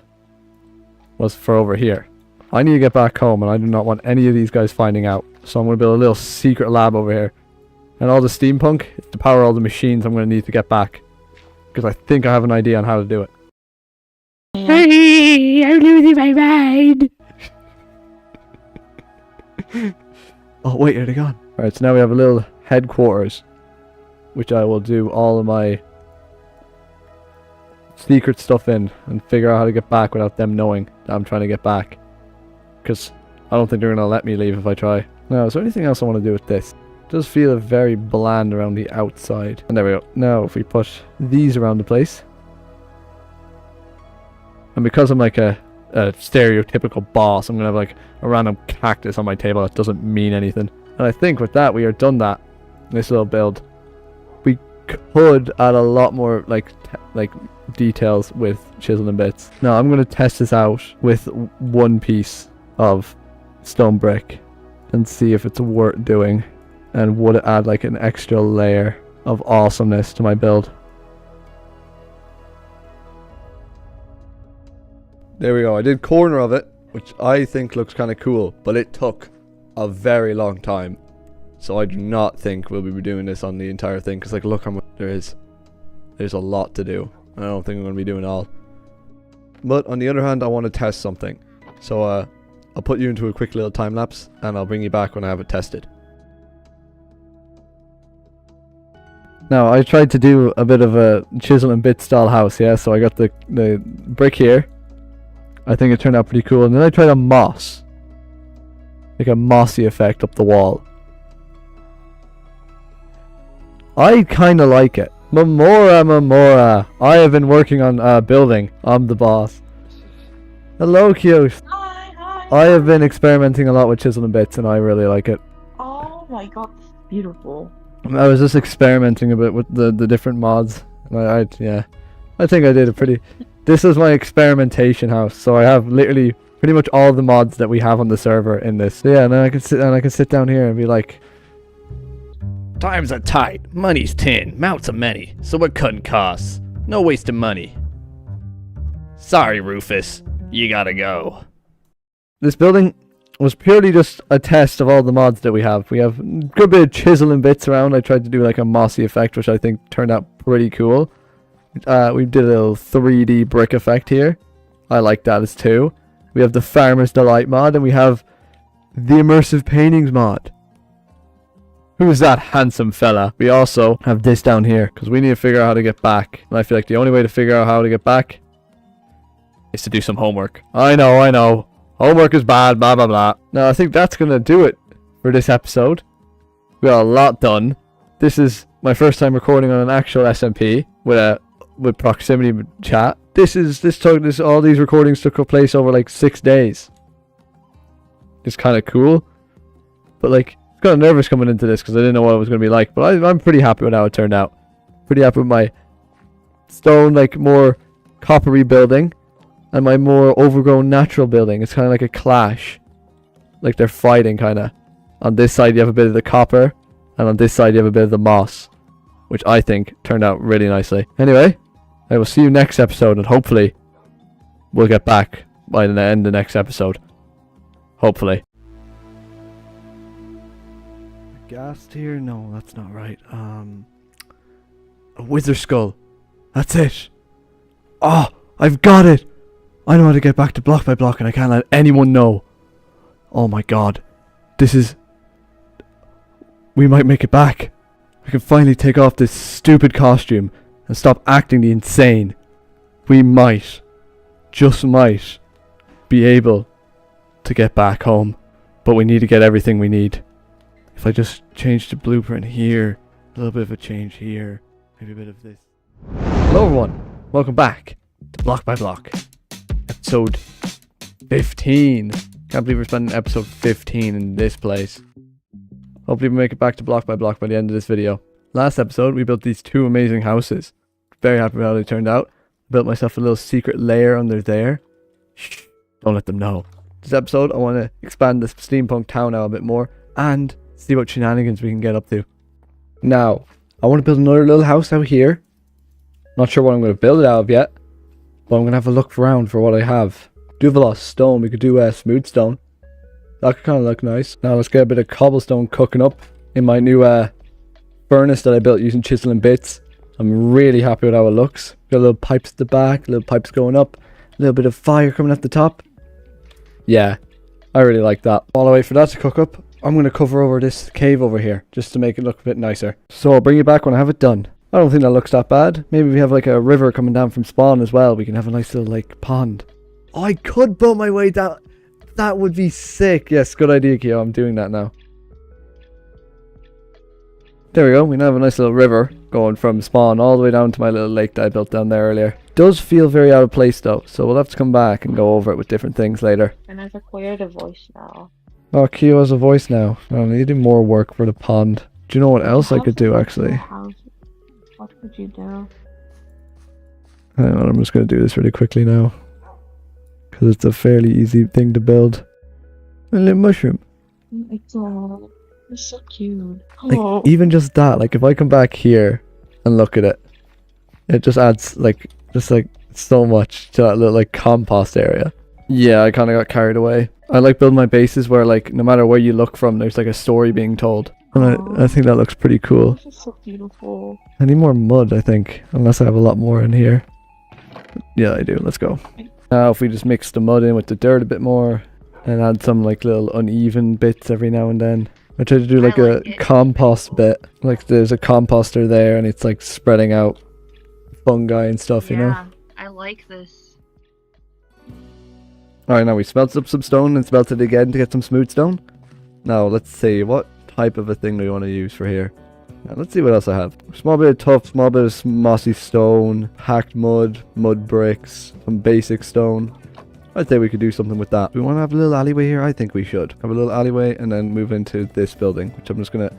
S1: was for over here. I need to get back home, and I do not want any of these guys finding out. So I'm going to build a little secret lab over here. And all the steampunk is to power all the machines I'm going to need to get back. Because I think I have an idea on how to do it. Hey, I'm losing my mind. Oh wait, are they gone? Alright, so now we have a little headquarters, which I will do all of my secret stuff in and figure out how to get back without them knowing that I'm trying to get back. Because I don't think they're going to let me leave if I try. Now, is there anything else I want to do with this? It does feel very bland around the outside. And there we go. Now, if we put these around the place. And because I'm like a stereotypical boss, I'm going to have like a random cactus on my table that doesn't mean anything. And I think with that, we are done that. This little build. We could add a lot more like details with chisel and bits. Now, I'm going to test this out with one piece of stone brick and see if it's worth doing. And would it add like an extra layer of awesomeness to my build. There we go. I did corner of it, which I think looks kind of cool, but it took a very long time. So I do not think we'll be doing this on the entire thing, because like look how much there is. There's a lot to do. I don't think I'm going to be doing it all. But on the other hand, I want to test something. So I'll put you into a quick little time lapse, and I'll bring you back when I have it tested. Now, I tried to do a bit of a chisel and bit style house, yeah? So I got the brick here. I think it turned out pretty cool. And then I tried a moss. Like a mossy effect up the wall. I kind of like it. Mamora. I have been working on building. I'm the boss. Hello, cute.
S7: Hi.
S1: I have been experimenting a lot with chisel and bits, and I really like it.
S7: Oh my god, this is beautiful.
S1: I was just experimenting a bit with the different mods. And yeah. I think I did a pretty... This is my experimentation house, so I have literally pretty much all the mods that we have on the server in this. So yeah, and then I can sit down here and be like,
S11: times are tight, money's tin, mounts are many, so we're cutting costs. No wasting money. Sorry, Rufus, you gotta go.
S1: This building was purely just a test of all the mods that we have. We have a good bit of chisel and bits around. I tried to do like a mossy effect, which I think turned out pretty cool. We did a little 3D brick effect here. I like that as too. We have the Farmer's Delight mod, and we have the Immersive Paintings mod. Who's that handsome fella? We also have this down here, because we need to figure out how to get back. And I feel like the only way to figure out how to get back is to do some homework. I know. Homework is bad, blah, blah, blah. Now, I think that's going to do it for this episode. We got a lot done. This is my first time recording on an actual SMP with proximity chat. All these recordings took place over like 6 days. It's kind of cool. But like, kind of nervous coming into this because I didn't know what it was going to be like, but I'm pretty happy with how it turned out. Pretty happy with my stone, like more coppery building, and my more overgrown natural building. It's kind of like a clash, like they're fighting kind of. On this side you have a bit of the copper, and on this side you have a bit of the moss, which I think turned out really nicely. Anyway, I will see you next episode, and hopefully we'll get back by the end of the next episode. Hopefully. Ghast here? No, that's not right. A wither skull. That's it. Oh, I've got it. I know how to get back to block by block, and I can't let anyone know. Oh my god. We might make it back. We can finally take off this stupid costume and stop acting the insane. We might, just might, be able to get back home. But we need to get everything we need. If I just change the blueprint here, a little bit of a change here, maybe a bit of this. Hello everyone, welcome back to Block by Block, episode 15. Can't believe we're spending episode 15 in this place. Hopefully we make it back to Block by Block by the end of this video. Last episode we built these two amazing houses. Very happy with how they turned out. Built myself a little secret lair under there. Shh, don't let them know. This episode I want to expand this steampunk town out a bit more and see what shenanigans we can get up to. Now, I want to build another little house out here. Not sure what I'm going to build it out of yet, but I'm going to have a look around for what I have. Do have a lot of stone. We could do smooth stone. That could kind of look nice. Now let's get a bit of cobblestone cooking up in my new furnace that I built using chisel and bits. I'm really happy with how it looks. Got little pipes at the back, little pipes going up, a little bit of fire coming at the top. Yeah, I really like that. While I wait for that to cook up, I'm going to cover over this cave over here just to make it look a bit nicer. So I'll bring you back when I have it done. I don't think that looks that bad. Maybe we have like a river coming down from spawn as well. We can have a nice little like pond. Oh, I could boat my way down. That would be sick. Yes, good idea, Kyo. I'm doing that now. There we go. We now have a nice little river going from spawn all the way down to my little lake that I built down there earlier. Does feel very out of place though, so we'll have to come back and go over it with different things later.
S12: And I've acquired a voice now.
S1: Oh, Kyo has a voice now. I need to do more work for the pond. Do you know what else I could do actually?
S12: What could you do?
S1: Hang on, I'm just going to do this really quickly now. Because it's a fairly easy thing to build. A little mushroom.
S12: It's so cute.
S1: Like, even just that, like if I come back here and look at it, it just adds like so much to that little like compost area. Yeah, I kind of got carried away. I like building my bases where like no matter where you look from, there's like a story being told. And I think that looks pretty cool.
S12: This is so beautiful.
S1: I need more mud, I think, unless I have a lot more in here. Yeah, I do. Let's go. Now if we just mix the mud in with the dirt a bit more and add some like little uneven bits every now and then. I try to do like a compost bit. Like there's a composter there and it's like spreading out fungi and stuff, you know?
S12: Yeah, I like this.
S1: Alright, now we smelted up some stone and smelted it again to get some smooth stone. Now let's see, what type of a thing do we want to use for here? Now, let's see what else I have. Small bit of tough, small bit of mossy stone, hacked mud, mud bricks, some basic stone. I'd say we could do something with that. Do we want to have a little alleyway here? I think we should. Have a little alleyway and then move into this building, which I'm just going to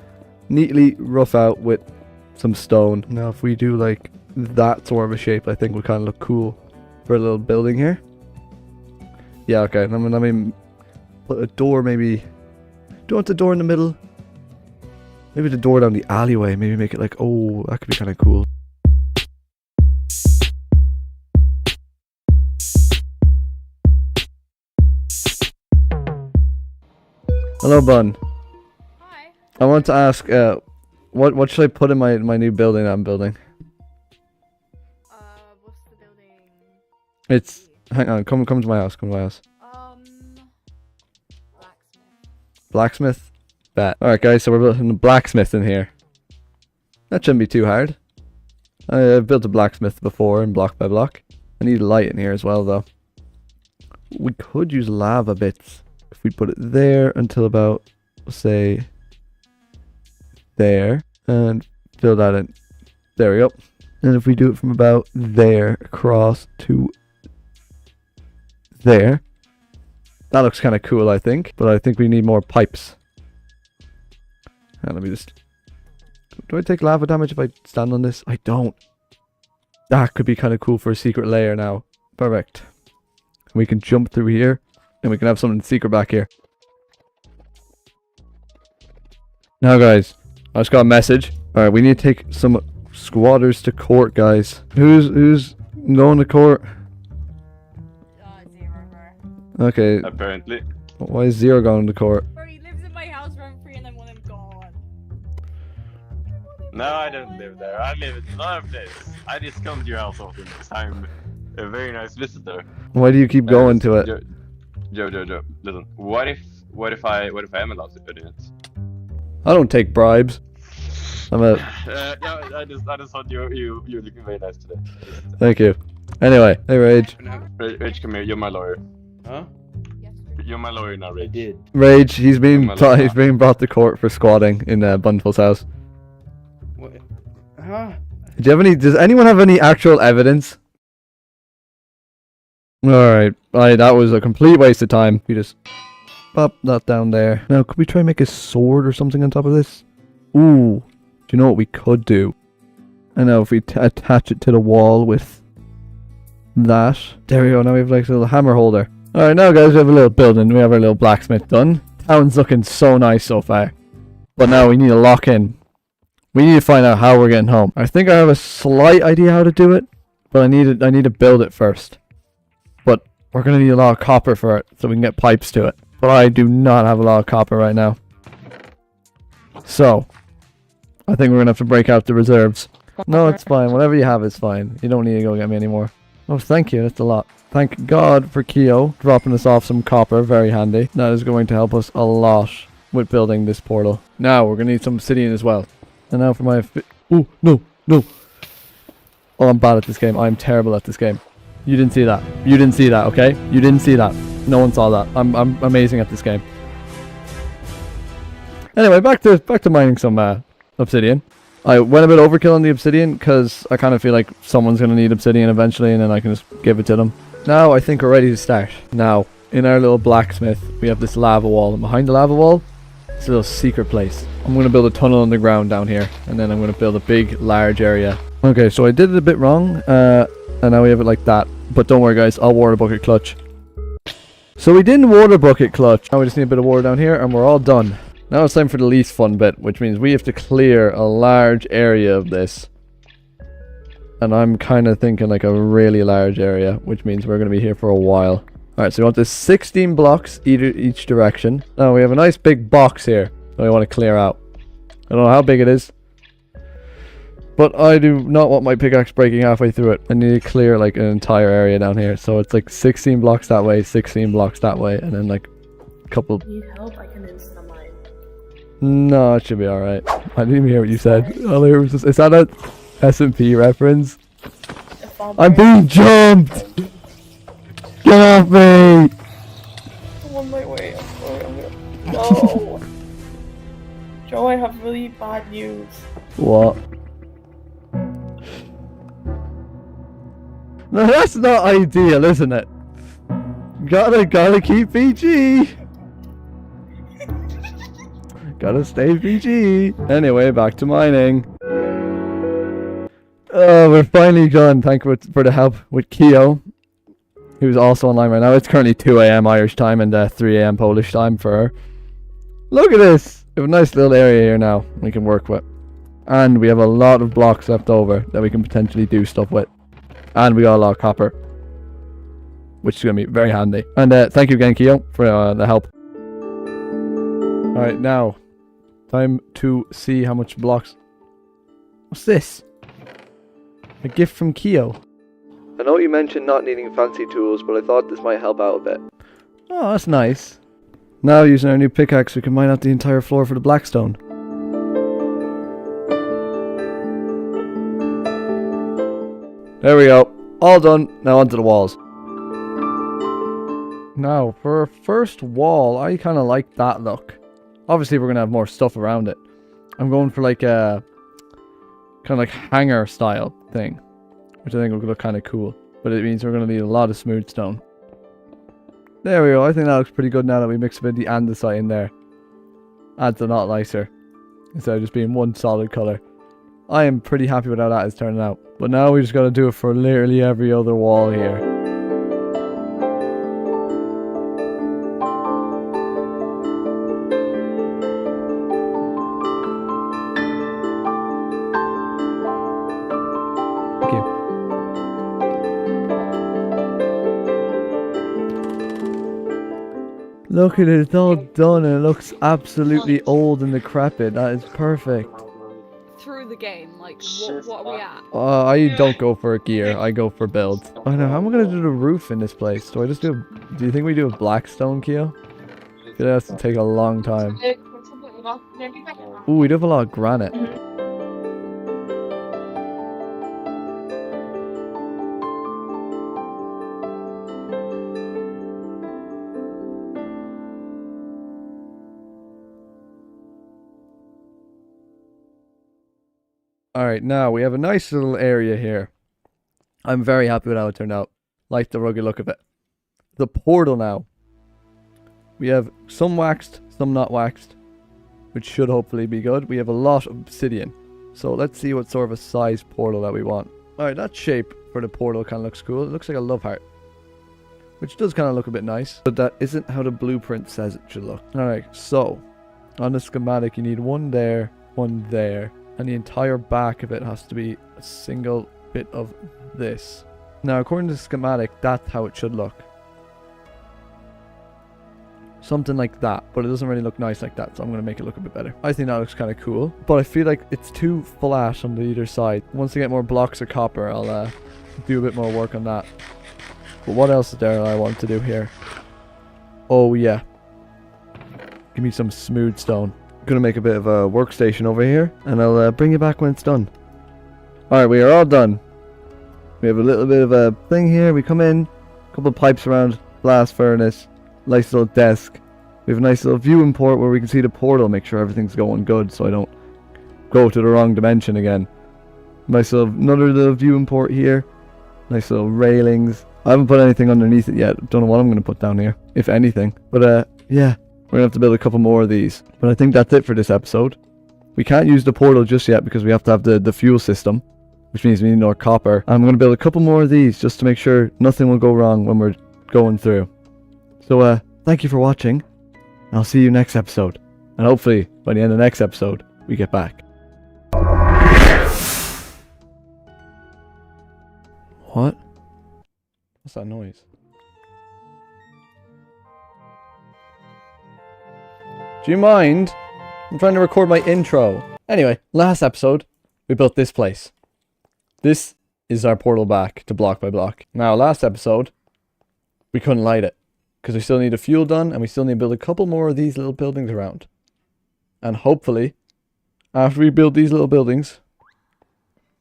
S1: neatly rough out with some stone. Now if we do like that sort of a shape, I think would kind of look cool for a little building here. Yeah, okay. Let me put a door maybe. Do you want the door in the middle? Maybe the door down the alleyway. Maybe make it like, oh, that could be kind of cool. Hello, Bun.
S8: Hi.
S1: I want to ask, what should I put in my new building that I'm building?
S8: What's the building?
S1: It's, hang on, come to my house,
S8: Blacksmith.
S1: Blacksmith? Bet. Alright guys, so we're building a blacksmith in here. That shouldn't be too hard. I've built a blacksmith before in Block by Block. I need a light in here as well though. We could use lava bits. If we put it there until about, say, there. And fill that in. There we go. And if we do it from about there across to there. That looks kind of cool, I think. But I think we need more pipes. And let me just... Do I take lava damage if I stand on this? I don't. That could be kind of cool for a secret layer now. Perfect. We can jump through here. And we can have something secret back here. Now guys, I just got a message. Alright, we need to take some squatters to court, guys. Who's going to court?
S8: Zero.
S1: Okay.
S10: Apparently.
S1: Why is Zero going to court?
S8: Bro, he lives in my house rent free and I want him gone.
S10: No, I don't live there. I live in another place. I just come to your house often because I'm a very nice visitor.
S1: Why do you keep going to it?
S10: Joe, listen. What if I am allowed to put in it?
S1: I don't take bribes. I'm a.
S10: Yeah, I just thought you were looking very nice today.
S1: Thank you. Anyway, hey Rage.
S10: Rage, come here. You're my lawyer.
S9: Huh?
S10: You're my lawyer now, Rage.
S9: I did.
S1: Rage, he's being
S10: Oh, my lord.
S1: he's being brought to court for squatting in Bunfull's house.
S9: What? Huh?
S1: Do you have any? Does anyone have any actual evidence? All right, that was a complete waste of time. You just pop that down there. Now, could we try and make a sword or something on top of this? Ooh, do you know what we could do? I know if we attach it to the wall with that. There we go. Now we have like a little hammer holder. All right, now guys, we have a little building. We have our little blacksmith done. Town's looking so nice so far. But now we need to lock in. We need to find out how we're getting home. I think I have a slight idea how to do it, but I need to build it first. But we're gonna need a lot of copper for it, so we can get pipes to it. But I do not have a lot of copper right now. So, I think we're gonna have to break out the reserves. No, it's fine. Whatever you have is fine. You don't need to go get me anymore. Oh, thank you. That's a lot. Thank God for Keo dropping us off some copper. Very handy. That is going to help us a lot with building this portal. Now, we're going to need some obsidian as well. And now for my... Oh, no, no. Oh, I'm bad at this game. I'm terrible at this game. You didn't see that. You didn't see that, okay? You didn't see that. No one saw that. I'm amazing at this game. Anyway, back to mining some obsidian. I went a bit overkill on the obsidian because I kind of feel like someone's going to need obsidian eventually and then I can just give it to them. Now I think we're ready to start. Now, in our little blacksmith, we have this lava wall. And behind the lava wall, it's a little secret place. I'm going to build a tunnel underground down here. And then I'm going to build a big, large area. Okay, so I did it a bit wrong. And now we have it like that. But don't worry guys, I'll water bucket clutch. So we didn't water bucket clutch. Now we just need a bit of water down here and we're all done. Now it's time for the least fun bit, which means we have to clear a large area of this. And I'm kind of thinking like a really large area, which means we're going to be here for a while. Alright, so we want this 16 blocks each direction. Now we have a nice big box here that we want to clear out. I don't know how big it is. But I do not want my pickaxe breaking halfway through it. I need to clear like an entire area down here. So it's like 16 blocks that way, 16 blocks that way, and then like a couple...
S7: Need help? I can instant mine.
S1: No, it should be alright. I didn't even hear what you said. All I heard was just, is that a S&P reference? I'm being jumped! Get off me!
S7: I'm on my way. I'm sorry. No! Joe, I have really bad news.
S1: What? No, that's not ideal, isn't it? Gotta keep PG! Gotta stay PG. Anyway, back to mining. Oh, we're finally done. Thank you for the help with Keo, who's also online right now. It's currently 2 AM Irish time and 3 AM Polish time for her. Look at this. We have a nice little area here now we can work with. And we have a lot of blocks left over that we can potentially do stuff with. And we got a lot of copper, which is going to be very handy. And thank you again, Keo, for the help. Alright, now, time to see how much blocks... What's this? A gift from Keo. I know you mentioned not needing fancy tools, but I thought this might help out a bit. Oh, that's nice. Now, using our new pickaxe, we can mine out the entire floor for the blackstone. There we go. All done. Now onto the walls. Now, for our first wall, I kind of like that look. Obviously, we're going to have more stuff around it. I'm going for like a kind of like hanger style thing, which I think will look kind of cool. But it means we're going to need a lot of smooth stone. There we go. I think that looks pretty good now that we mix a bit of the andesite in there. Adds a lot nicer instead of just being one solid color. I am pretty happy with how that is turning out. But now we just got to do it for literally every other wall here. Thank you. Look at it, it's all done and it looks absolutely old and decrepit. That is perfect.
S8: Through the game, like, what are we at?
S1: I don't go for gear, I go for build. I know, how am I gonna do the roof in this place? Do you think we do a blackstone, Keo? I feel like that's to take a long time. Ooh, we do have a lot of granite. Alright, now we have a nice little area here. I'm very happy with how it turned out. Like the rugged look of it. The portal now. We have some waxed, some not waxed, which should hopefully be good. We have a lot of obsidian. So let's see what sort of a size portal that we want. Alright, that shape for the portal kind of looks cool. It looks like a love heart, which does kind of look a bit nice, but that isn't how the blueprint says it should look. Alright, so on the schematic you need one there, and the entire back of it has to be a single bit of this. Now according to the schematic, that's how it should look. Something like that, but it doesn't really look nice like that, so I'm going to make it look a bit better. I think that looks kind of cool, but I feel like it's too flat on either side. Once I get more blocks of copper, I'll do a bit more work on that. But what else is there I want to do here? Oh yeah. Give me some smooth stone. I'm going to make a bit of a workstation over here, and I'll bring you back when it's done. Alright, we are all done. We have a little bit of a thing here. We come in, a couple of pipes around, blast furnace, nice little desk. We have a nice little viewing port where we can see the portal, make sure everything's going good so I don't go to the wrong dimension again. Nice little, another little viewing port here. Nice little railings. I haven't put anything underneath it yet. Don't know what I'm going to put down here, if anything. But yeah, we're going to have to build a couple more of these. But I think that's it for this episode. We can't use the portal just yet because we have to have the fuel system, which means we need more copper. I'm going to build a couple more of these just to make sure nothing will go wrong when we're going through. So thank you for watching. I'll see you next episode. And hopefully by the end of the next episode, we get back. What? What's that noise? Do you mind? I'm trying to record my intro. Anyway, last episode, we built this place. This is our portal back to block by block. Now, last episode, we couldn't light it, because we still need the fuel done, and we still need to build a couple more of these little buildings around. And hopefully, after we build these little buildings,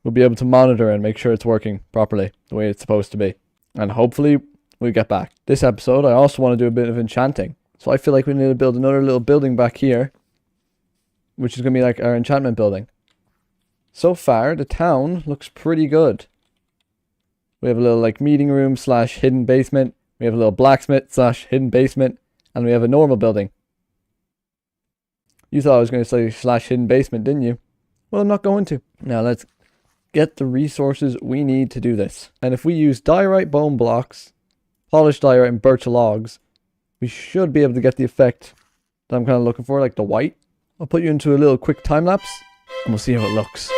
S1: we'll be able to monitor and make sure it's working properly, the way it's supposed to be. And hopefully, we'll get back. This episode, I also want to do a bit of enchanting. So I feel like we need to build another little building back here, which is going to be like our enchantment building. So far, the town looks pretty good. We have a little like meeting room / hidden basement. We have a little blacksmith / hidden basement. And we have a normal building. You thought I was going to say / hidden basement, didn't you? Well, I'm not going to. Now let's get the resources we need to do this. And if we use diorite bone blocks, polished diorite and birch logs, we should be able to get the effect that I'm kind of looking for, like the white. I'll put you into a little quick time lapse and we'll see how it looks.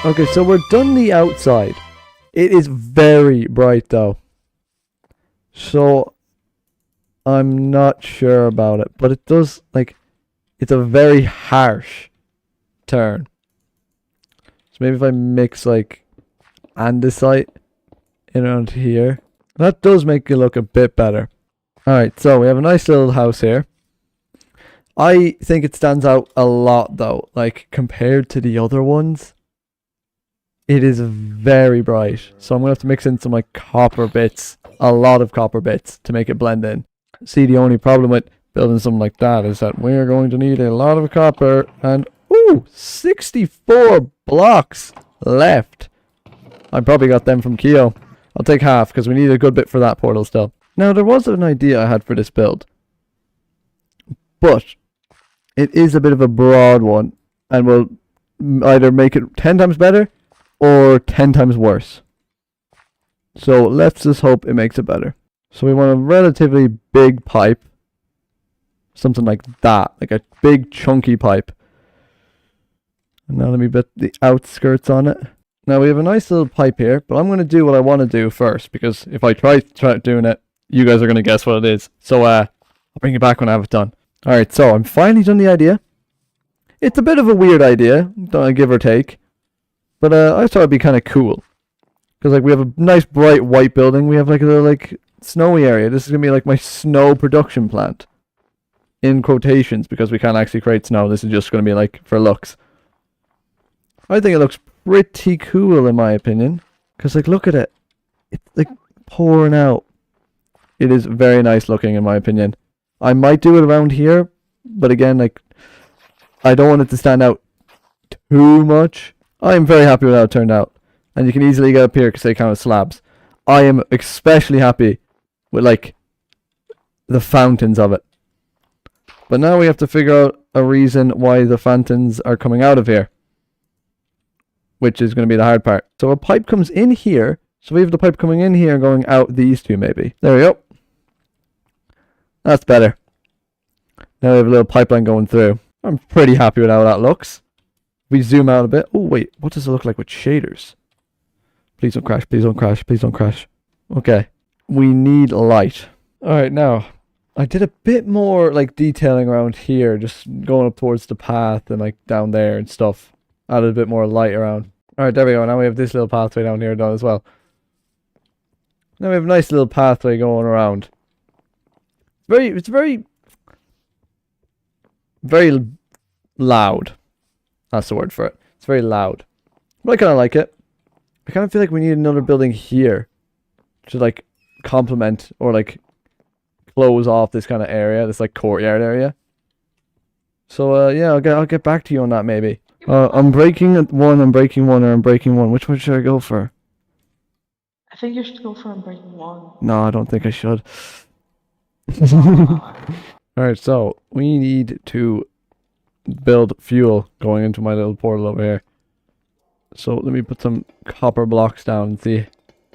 S1: Okay, so we're done the outside. It is very bright though. So I'm not sure about it, but it does, like, it's a very harsh turn. So maybe if I mix like andesite in around here, that does make it look a bit better. Alright, so we have a nice little house here. I think it stands out a lot though, like compared to the other ones. It is very bright, so I'm going to have to mix in some like copper bits, a lot of copper bits to make it blend in. See, the only problem with building something like that is that we're going to need a lot of copper and, ooh, 64 blocks left. I probably got them from Keo. I'll take half because we need a good bit for that portal still. Now, there was an idea I had for this build, but it is a bit of a broad one and will either make it 10 times better or 10 times worse. So let's just hope it makes it better. So we want a relatively big pipe. Something like that. Like a big chunky pipe. And now let me put the outskirts on it. Now we have a nice little pipe here, but I'm going to do what I want to do first, because if I try doing it, you guys are going to guess what it is. So I'll bring it back when I have it done. Alright, so I'm finally done the idea. It's a bit of a weird idea, give or take. But I thought it'd be kind of cool. Because like we have a nice bright white building. We have like a little like snowy area. This is going to be like my snow production plant. In quotations, because we can't actually create snow. This is just going to be like for looks. I think it looks pretty cool in my opinion. Because like look at it. It's like pouring out. It is very nice looking in my opinion. I might do it around here, but again, like, I don't want it to stand out too much. I am very happy with how it turned out. And you can easily get up here because they count as slabs. I am especially happy with, like, the fountains of it. But now we have to figure out a reason why the fountains are coming out of here, which is going to be the hard part. So a pipe comes in here. So we have the pipe coming in here and going out these two maybe. There we go. That's better. Now we have a little pipeline going through. I'm pretty happy with how that looks. We zoom out a bit. Oh wait, what does it look like with shaders? Please don't crash, please don't crash, please don't crash. Okay. We need light. Alright, now I did a bit more like detailing around here, just going up towards the path and like down there and stuff. Added a bit more light around. Alright, there we go. Now we have this little pathway down here done as well. Now we have a nice little pathway going around. It's very loud. That's the word for it. It's very loud. But I kind of like it. I kind of feel like we need another building here to like complement or like close off this kind of area, this like courtyard area. So yeah, I'll get back to you on that maybe. I'm breaking one, or I'm breaking one. Which one should I go for?
S12: I think you should go for breaking one.
S1: No, I don't think I should. Alright, so we need to build fuel going into my little portal over here. So let me put some copper blocks down and see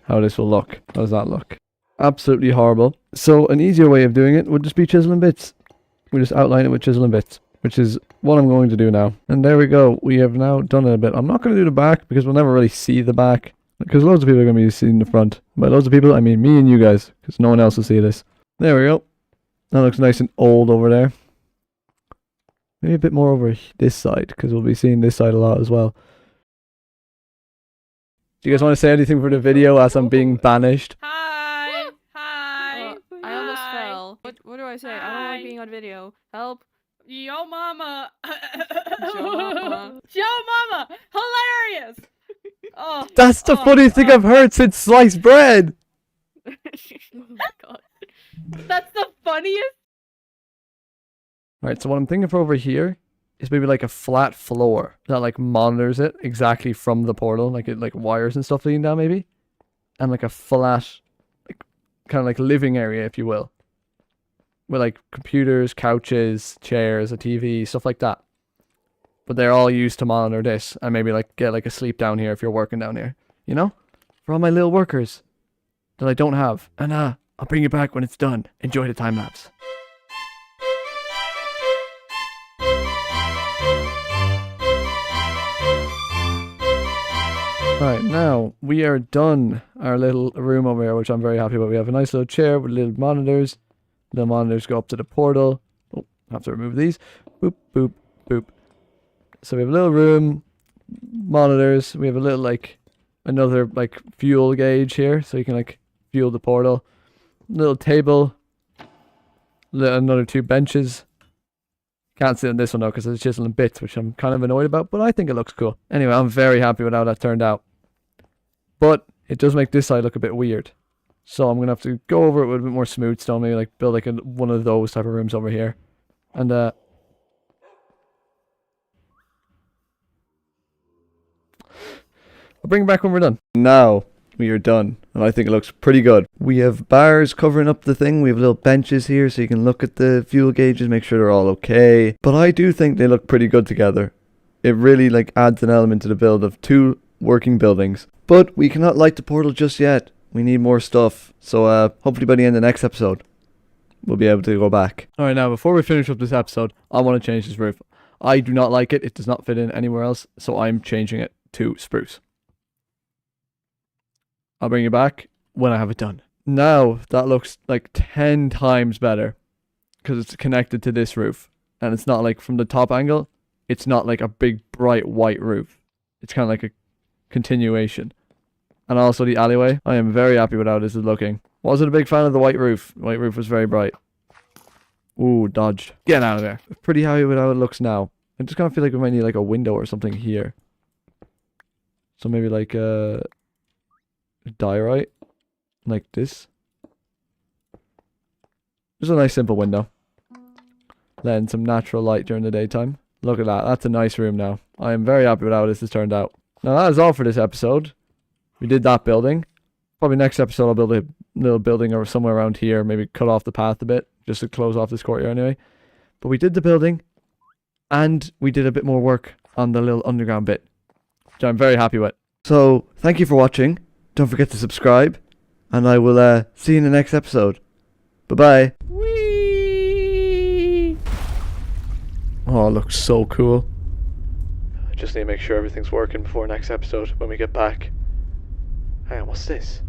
S1: how this will look. How does that look? Absolutely horrible. So an easier way of doing it would just be chiseling bits. We just outline it with chiseling bits, which is what I'm going to do now. And there we go. We have now done it a bit. I'm not going to do the back because we'll never really see the back. Because loads of people are going to be seeing the front. By loads of people, I mean me and you guys. Because no one else will see this. There we go. That looks nice and old over there. Maybe a bit more over this side. Because we'll be seeing this side a lot as well. Do you guys want to say anything for the video as I'm being banished?
S8: Hi! Hi!
S7: I almost fell.
S8: What do I say? I don't like being on video. Help! Yo mama!
S7: Yo mama.
S8: Yo mama! Hilarious! Oh,
S1: That's the funniest thing I've heard since sliced bread!
S8: oh my god. That's the funniest.
S1: Right, so what I'm thinking for over here is maybe like a flat floor that like monitors it exactly from the portal, like it like wires and stuff leading down maybe, and like a flat, like kind of like living area if you will, with like computers, couches, chairs, a TV, stuff like that. But they're all used to monitor this, and maybe like get like a sleep down here if you're working down here, you know, for all my little workers that I don't have. And I'll bring you back when it's done. Enjoy the time lapse. Right, now we are done our little room over here, which I'm very happy about. We have a nice little chair with little monitors. The monitors go up to the portal. Oh, I have to remove these. Boop, boop, boop. So we have a little room, monitors. We have a little, like, another, like, fuel gauge here. So you can, like, fuel the portal. Little table. Another 2 benches. Can't sit on this one, though, because it's chiseling bits, which I'm kind of annoyed about. But I think it looks cool. Anyway, I'm very happy with how that turned out. But it does make this side look a bit weird. So I'm going to have to go over it with a bit more smooth stone. Maybe, like, build, like, one of those type of rooms over here. And, I'll bring it back when we're done. Now we are done, and I think it looks pretty good. We have bars covering up the thing. We have little benches here so you can look at the fuel gauges, make sure they're all okay. But I do think they look pretty good together. It really like adds an element to the build of 2 working buildings. But we cannot light the portal just yet. We need more stuff. So hopefully by the end of the next episode, we'll be able to go back. Alright, now before we finish up this episode, I want to change this roof. I do not like it. It does not fit in anywhere else. So I'm changing it to spruce. I'll bring you back when I have it done. Now that looks like 10 times better because it's connected to this roof. And it's not like from the top angle, it's not like a big bright white roof. It's kind of like a continuation. And also the alleyway. I am very happy with how this is looking. Wasn't a big fan of the white roof. The white roof was very bright. Ooh, dodged. Get out of there. Pretty happy with how it looks now. I just kind of feel like we might need like a window or something here. So maybe like diorite. Like this. Just a nice simple window. Letting some natural light during the daytime. Look at that. That's a nice room now. I am very happy with how this has turned out. Now that is all for this episode. We did that building. Probably next episode I'll build a little building or somewhere around here. Maybe cut off the path a bit. Just to close off this courtyard anyway. But we did the building. And we did a bit more work on the little underground bit. Which I'm very happy with. So, thank you for watching. Don't forget to subscribe. And I will see you in the next episode. Bye-bye. Oh, it looks so cool. I just need to make sure everything's working before next episode when we get back. Hang on, what's this?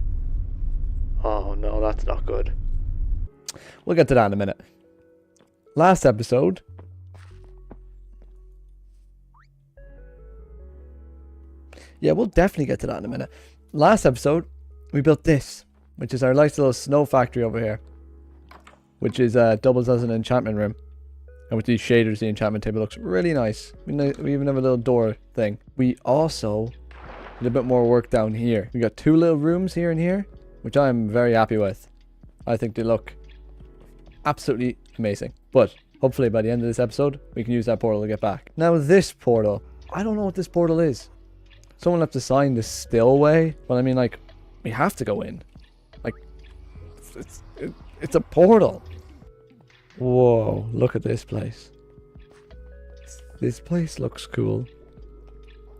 S1: Oh no, that's not good. We'll get to that in a minute. Last episode. Yeah, we'll definitely get to that in a minute. Last episode, we built this, which is our nice little snow factory over here. Which is doubles as an enchantment room. And with these shaders, the enchantment table looks really nice. We even have a little door thing. We also did a bit more work down here. We got 2 little rooms here and here, which I'm very happy with. I think they look absolutely amazing. But hopefully by the end of this episode, we can use that portal to get back. Now this portal, I don't know what this portal is. Someone left to sign the stillway, but I mean, like, we have to go in. Like, it's a portal. Whoa, look at this place. This place looks cool.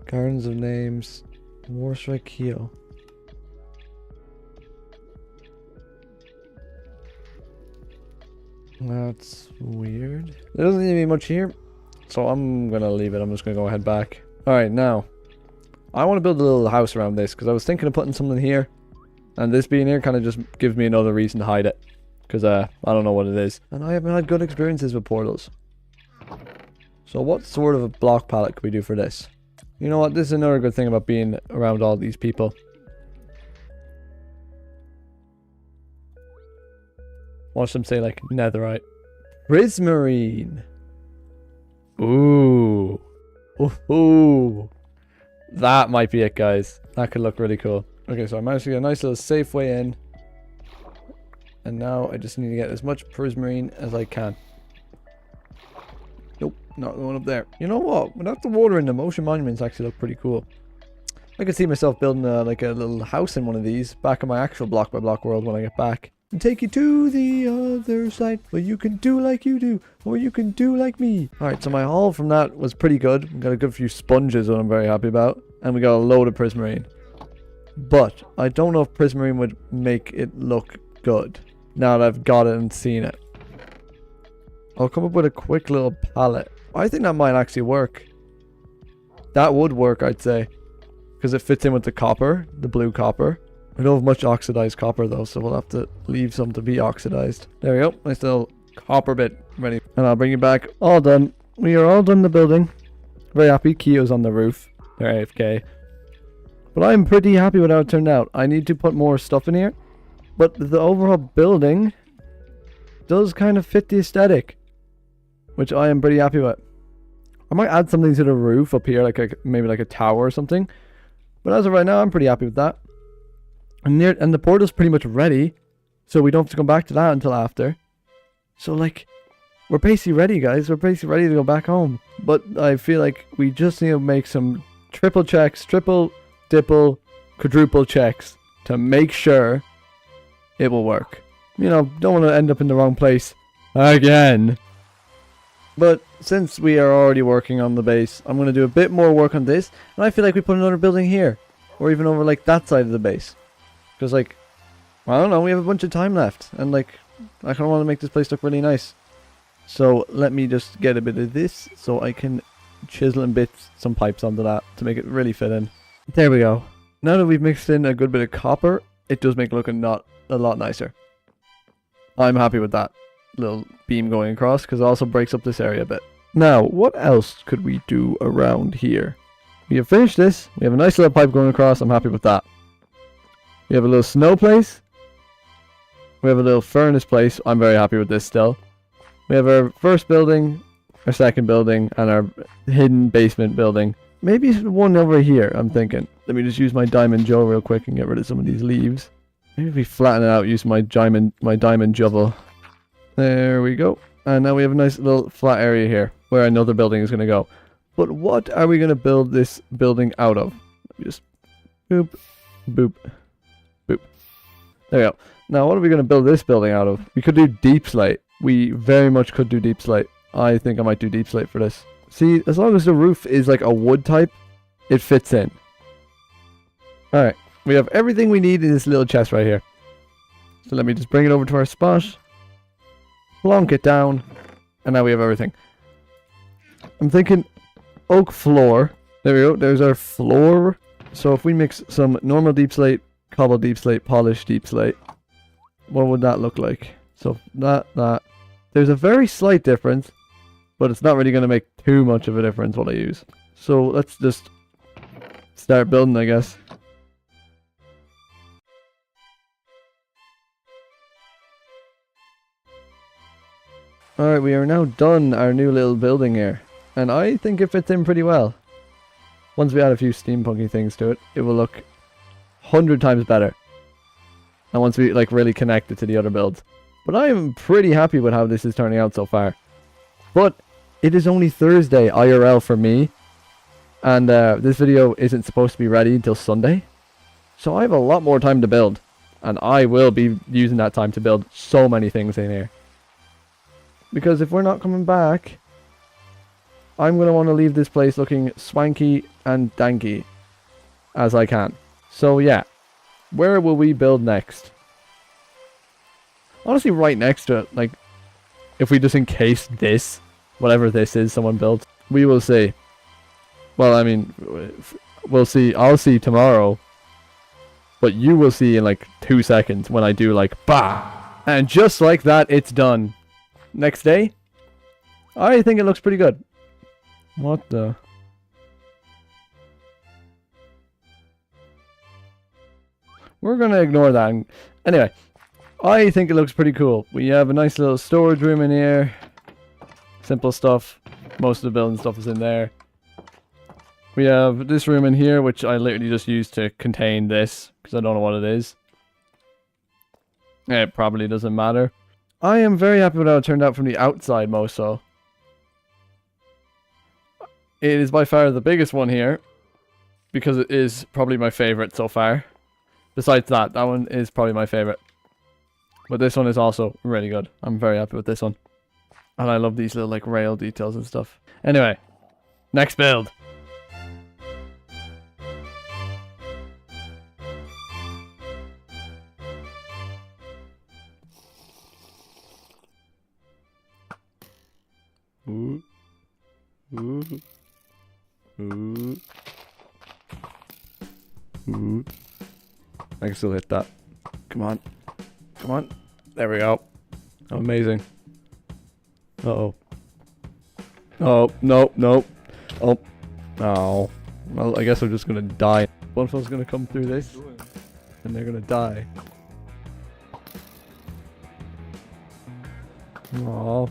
S1: Gardens of Names. Warstrike Keo. That's weird. There doesn't seem to be much here. So I'm gonna leave it. I'm just gonna go head back. Alright, now. I want to build a little house around this. Because I was thinking of putting something here. And this being here kind of just gives me another reason to hide it. Because I don't know what it is. And I haven't had good experiences with portals. So what sort of a block palette could we do for this? You know what? This is another good thing about being around all these people. Watch them say like netherite. Prismarine. Ooh. Ooh. That might be it, guys. That could look really cool. Okay, so I managed to get a nice little safe way in. And now I just need to get as much prismarine as I can. Nope, not going up there. You know what? Without the water in, the motion monuments actually look pretty cool. I could see myself building like a little house in one of these back in my actual block by block world when I get back. And take you to the other side where you can do like you do, or you can do like me. Alright, so my haul from that was pretty good. We got a good few sponges that I'm very happy about. And we got a load of prismarine. But I don't know if prismarine would make it look good. Now that I've got it and seen it. I'll come up with a quick little palette. I think that might actually work. That would work, I'd say. Because it fits in with the copper. The blue copper. I don't have much oxidized copper though, so we'll have to leave some to be oxidized. There we go. Nice little copper bit ready. And I'll bring you back. All done. We are all done the building. Very happy. Keo's on the roof. They're AFK. But I'm pretty happy with how it turned out. I need to put more stuff in here. But the overall building does kind of fit the aesthetic, which I am pretty happy with. I might add something to the roof up here, like maybe like a tower or something. But as of right now, I'm pretty happy with that. And the portal's pretty much ready, so we don't have to come back to that until after. So like, we're basically ready, guys. We're basically ready to go back home. But I feel like we just need to make some triple checks, triple, dipple, quadruple checks to make sure it will work. You know, don't want to end up in the wrong place again. But since we are already working on the base, I'm going to do a bit more work on this. And I feel like we put another building here. Or even over like that side of the base. Because like, I don't know, we have a bunch of time left. And like, I kind of want to make this place look really nice. So let me just get a bit of this so I can chisel and bit some pipes onto that to make it really fit in. There we go. Now that we've mixed in a good bit of copper, it does make it look a lot nicer. I'm happy with that little beam going across because it also breaks up this area a bit. Now, what else could we do around here? We have finished this. We have a nice little pipe going across. I'm happy with that. We have a little snow place. We have a little furnace place. I'm very happy with this still. We have our first building, our second building, and our hidden basement building. Maybe one over here, I'm thinking. Let me just use my Diamond Joe real quick and get rid of some of these leaves. Maybe if we flatten it out, use my diamond shovel. There we go. And now we have a nice little flat area here where another building is going to go. But what are we going to build this building out of? Let me just boop, boop, boop. There we go. Now what are we going to build this building out of? We could do deep slate. We very much could do deep slate. I think I might do deep slate for this. See, as long as the roof is like a wood type, it fits in. Alright, we have everything we need in this little chest right here. So let me just bring it over to our spot. Plonk it down. And now we have everything. I'm thinking oak floor. There we go, there's our floor. So if we mix some normal deep slate, cobble deep slate, polished deep slate, what would that look like? So that. There's a very slight difference, but it's not really going to make too much of a difference what I use. So let's just start building, I guess. Alright, we are now done our new little building here. And I think it fits in pretty well. Once we add a few steampunky things to it, it will look 100 times better. And once we like really connect it to the other builds. But I am pretty happy with how this is turning out so far. But it is only Thursday IRL for me. And this video isn't supposed to be ready until Sunday. So I have a lot more time to build. And I will be using that time to build so many things in here. Because if we're not coming back, I'm going to want to leave this place looking swanky and danky as I can. So yeah, where will we build next? Honestly, right next to it, like, if we just encase this, whatever this is someone built, we will see. Well, I mean, we'll see. I'll see tomorrow. But you will see in like 2 seconds when I do like, bah! And just like that, it's done. Next day, I think it looks pretty good. What the? We're gonna ignore that. Anyway, I think it looks pretty cool. We have a nice little storage room in here. Simple stuff. Most of the building stuff is in there. We have this room in here, which I literally just used to contain this, because I don't know what it is. It probably doesn't matter. I am very happy with how it turned out from the outside, most so. It is by far the biggest one here, because it is probably my favorite so far. Besides that one is probably my favorite. But this one is also really good. I'm very happy with this one. And I love these little like rail details and stuff. Anyway, next build. Ooh. Ooh. Ooh. Ooh. I can still hit that. Come on. Come on. There we go. Amazing. Uh-oh. Oh, nope, nope. Oh. Oh. Well, I guess I'm just gonna die. One of them's gonna come through this, and they're gonna die. Oh.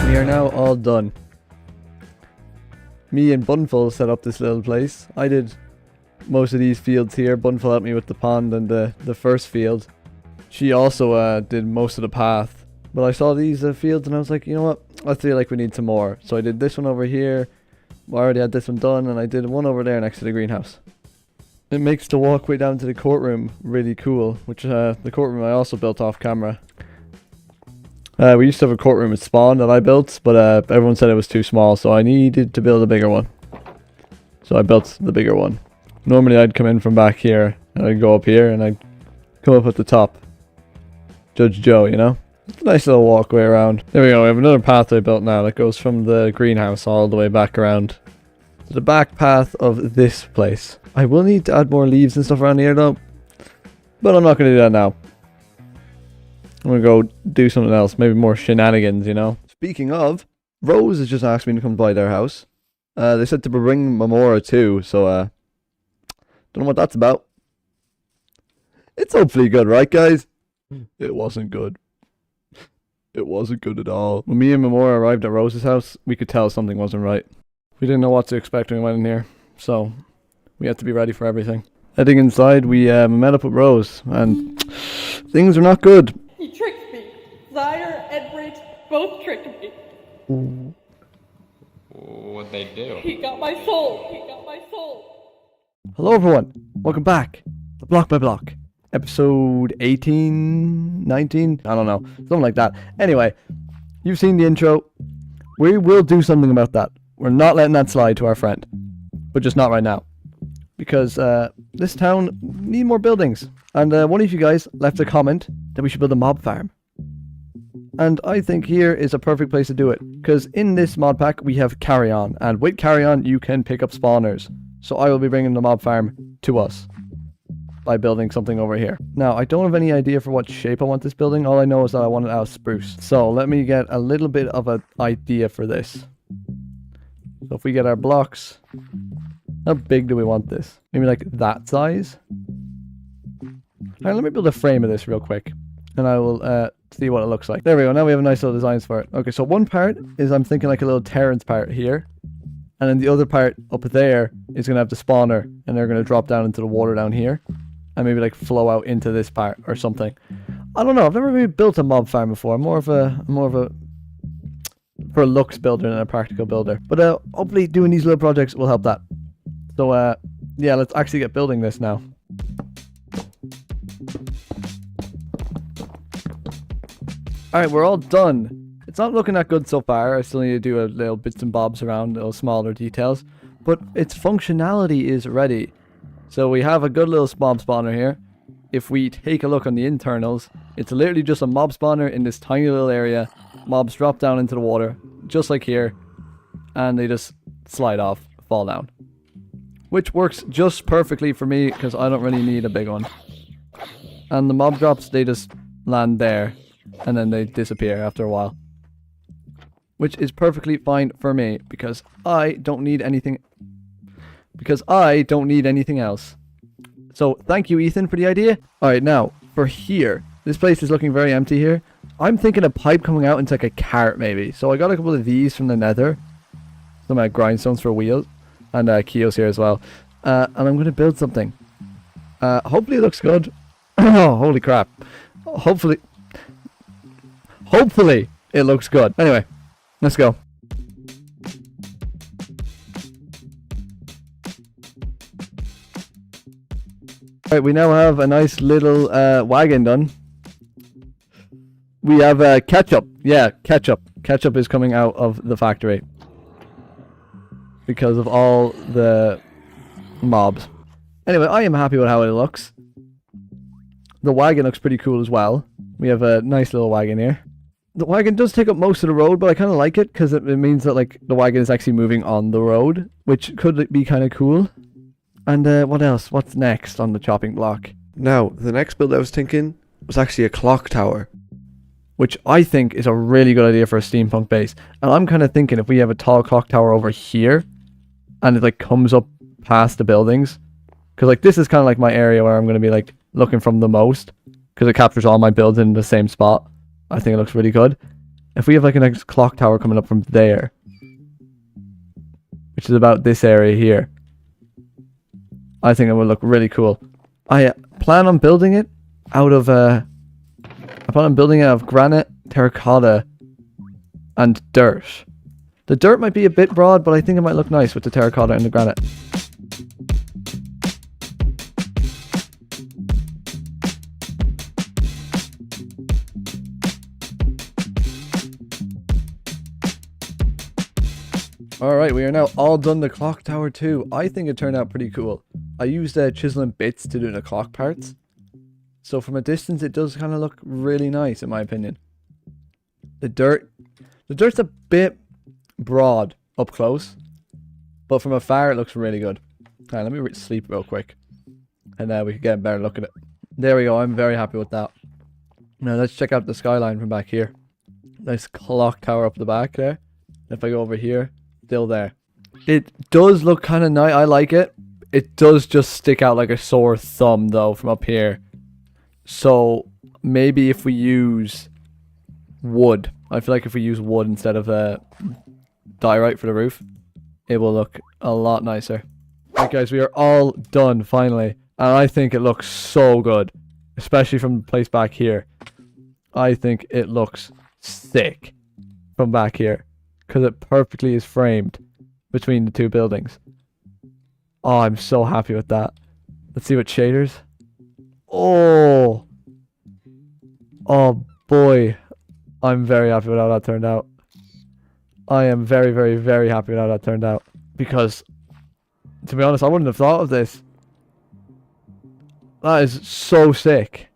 S1: We are now all done. Me and Bunful set up this little place. I did most of these fields here. Bunful helped me with the pond and the first field. She also did most of the path. But I saw these fields and I was like, you know what? I feel like we need some more. So I did this one over here. I already had this one done, and I did one over there next to the greenhouse. It makes the walkway down to the courtroom really cool, which the courtroom I also built off camera. We used to have a courtroom at Spawn that I built, but everyone said it was too small, so I needed to build a bigger one. So I built the bigger one. Normally I'd come in from back here, and I'd go up here, and I'd come up at the top. Judge Joe, you know? It's a nice little walkway around. There we go, we have another path I built now that goes from the greenhouse all the way back around to the back path of this place. I will need to add more leaves and stuff around here though, but I'm not going to do that now. I'm going to go do something else, maybe more shenanigans, you know? Speaking of, Rose has just asked me to come by their house. They said to bring Mamora too, so don't know what that's about. It's hopefully good, right guys? It wasn't good. It wasn't good at all. When me and Mamora arrived at Rose's house, we could tell something wasn't right. We didn't know what to expect when we went in here, so we had to be ready for everything. Heading inside, we met up with Rose, and things are not good.
S7: He tricked me. Zyre and Briggs both tricked me.
S9: What'd they do?
S7: He got my soul. He got my soul.
S1: Hello everyone, welcome back to Block by Block, episode 18, 19, I don't know, something like that. Anyway, you've seen the intro. We will do something about that. We're not letting that slide to our friend, but just not right now, because this town need more buildings. And one of you guys left a comment that we should build a mob farm. And I think here is a perfect place to do it, because in this mod pack we have Carry On, and with Carry On you can pick up spawners. So I will be bringing the mob farm to us by building something over here. Now, I don't have any idea for what shape I want this building. All I know is that I want it out of spruce. So let me get a little bit of an idea for this. So if we get our blocks, how big do we want this? Maybe like that size? Alright, let me build a frame of this real quick, and I will see what it looks like. There we go, now we have nice little designs for it. Okay, so one part is I'm thinking like a little terrace part here. And then the other part up there is going to have the spawner, and they're going to drop down into the water down here. And maybe like flow out into this part or something. I don't know, I've never really built a mob farm before. I'm more of a for a looks builder than a practical builder. But hopefully doing these little projects will help that. So yeah, let's actually get building this now. Alright, we're all done. It's not looking that good so far. I still need to do a little bits and bobs around, little smaller details. But its functionality is ready. So we have a good little mob spawner here. If we take a look on the internals, it's literally just a mob spawner in this tiny little area. Mobs drop down into the water, just like here. And they just slide off, fall down. Which works just perfectly for me, because I don't really need a big one. And the mob drops, they just land there. And then they disappear after a while. Which is perfectly fine for me, because I don't need anything. Because I don't need anything else. So thank you, Ethan, for the idea. Alright, now for here. This place is looking very empty here. I'm thinking a pipe coming out into like a cart maybe. So I got a couple of these from the nether. Some grindstones for wheels. And Kios here as well. And I'm going to build something. Hopefully it looks good. Oh, holy crap. Hopefully it looks good. Anyway. Let's go. Alright, we now have a nice little wagon done. We have ketchup. Yeah, ketchup. Ketchup is coming out of the factory. Because of all the mobs. Anyway, I am happy with how it looks. The wagon looks pretty cool as well. We have a nice little wagon here. The wagon does take up most of the road, but I kind of like it because it means that like the wagon is actually moving on the road, which could be kind of cool. And what else? What's next on the chopping block? Now, the next build I was thinking was actually a clock tower, which I think is a really good idea for a steampunk base. And I'm kind of thinking if we have a tall clock tower over here, and it like comes up past the buildings, because like this is kind of like my area where I'm going to be like looking from the most, because it captures all my builds in the same spot. I think it looks really good. If we have like a next clock tower coming up from there, which is about this area here, I think it would look really cool. I plan on building it out of granite, terracotta, and dirt. The dirt might be a bit broad, but I think it might look nice with the terracotta and the granite. Alright, we are now all done the clock tower too. I think it turned out pretty cool. I used chiseling bits to do the clock parts. So from a distance it does kind of look really nice in my opinion. The dirt's a bit broad up close. But from afar it looks really good. Alright, let me sleep real quick. And we can get a better look at it. There we go, I'm very happy with that. Now let's check out the skyline from back here. Nice clock tower up the back there. If I go over here, still there. It does look kind of nice. I like it. It does just stick out like a sore thumb though from up here. So maybe if we use wood, I feel like if we use wood instead of diorite for the roof, it will look a lot nicer. Right guys, we are all done finally. And I think it looks so good. Especially from the place back here. I think it looks sick from back here. Because it perfectly is framed between the two buildings. Oh, I'm so happy with that. Let's see what shaders. Oh. Oh boy. I'm very happy with how that turned out. I am very, very, very happy with how that turned out. Because, to be honest, I wouldn't have thought of this. That is so sick.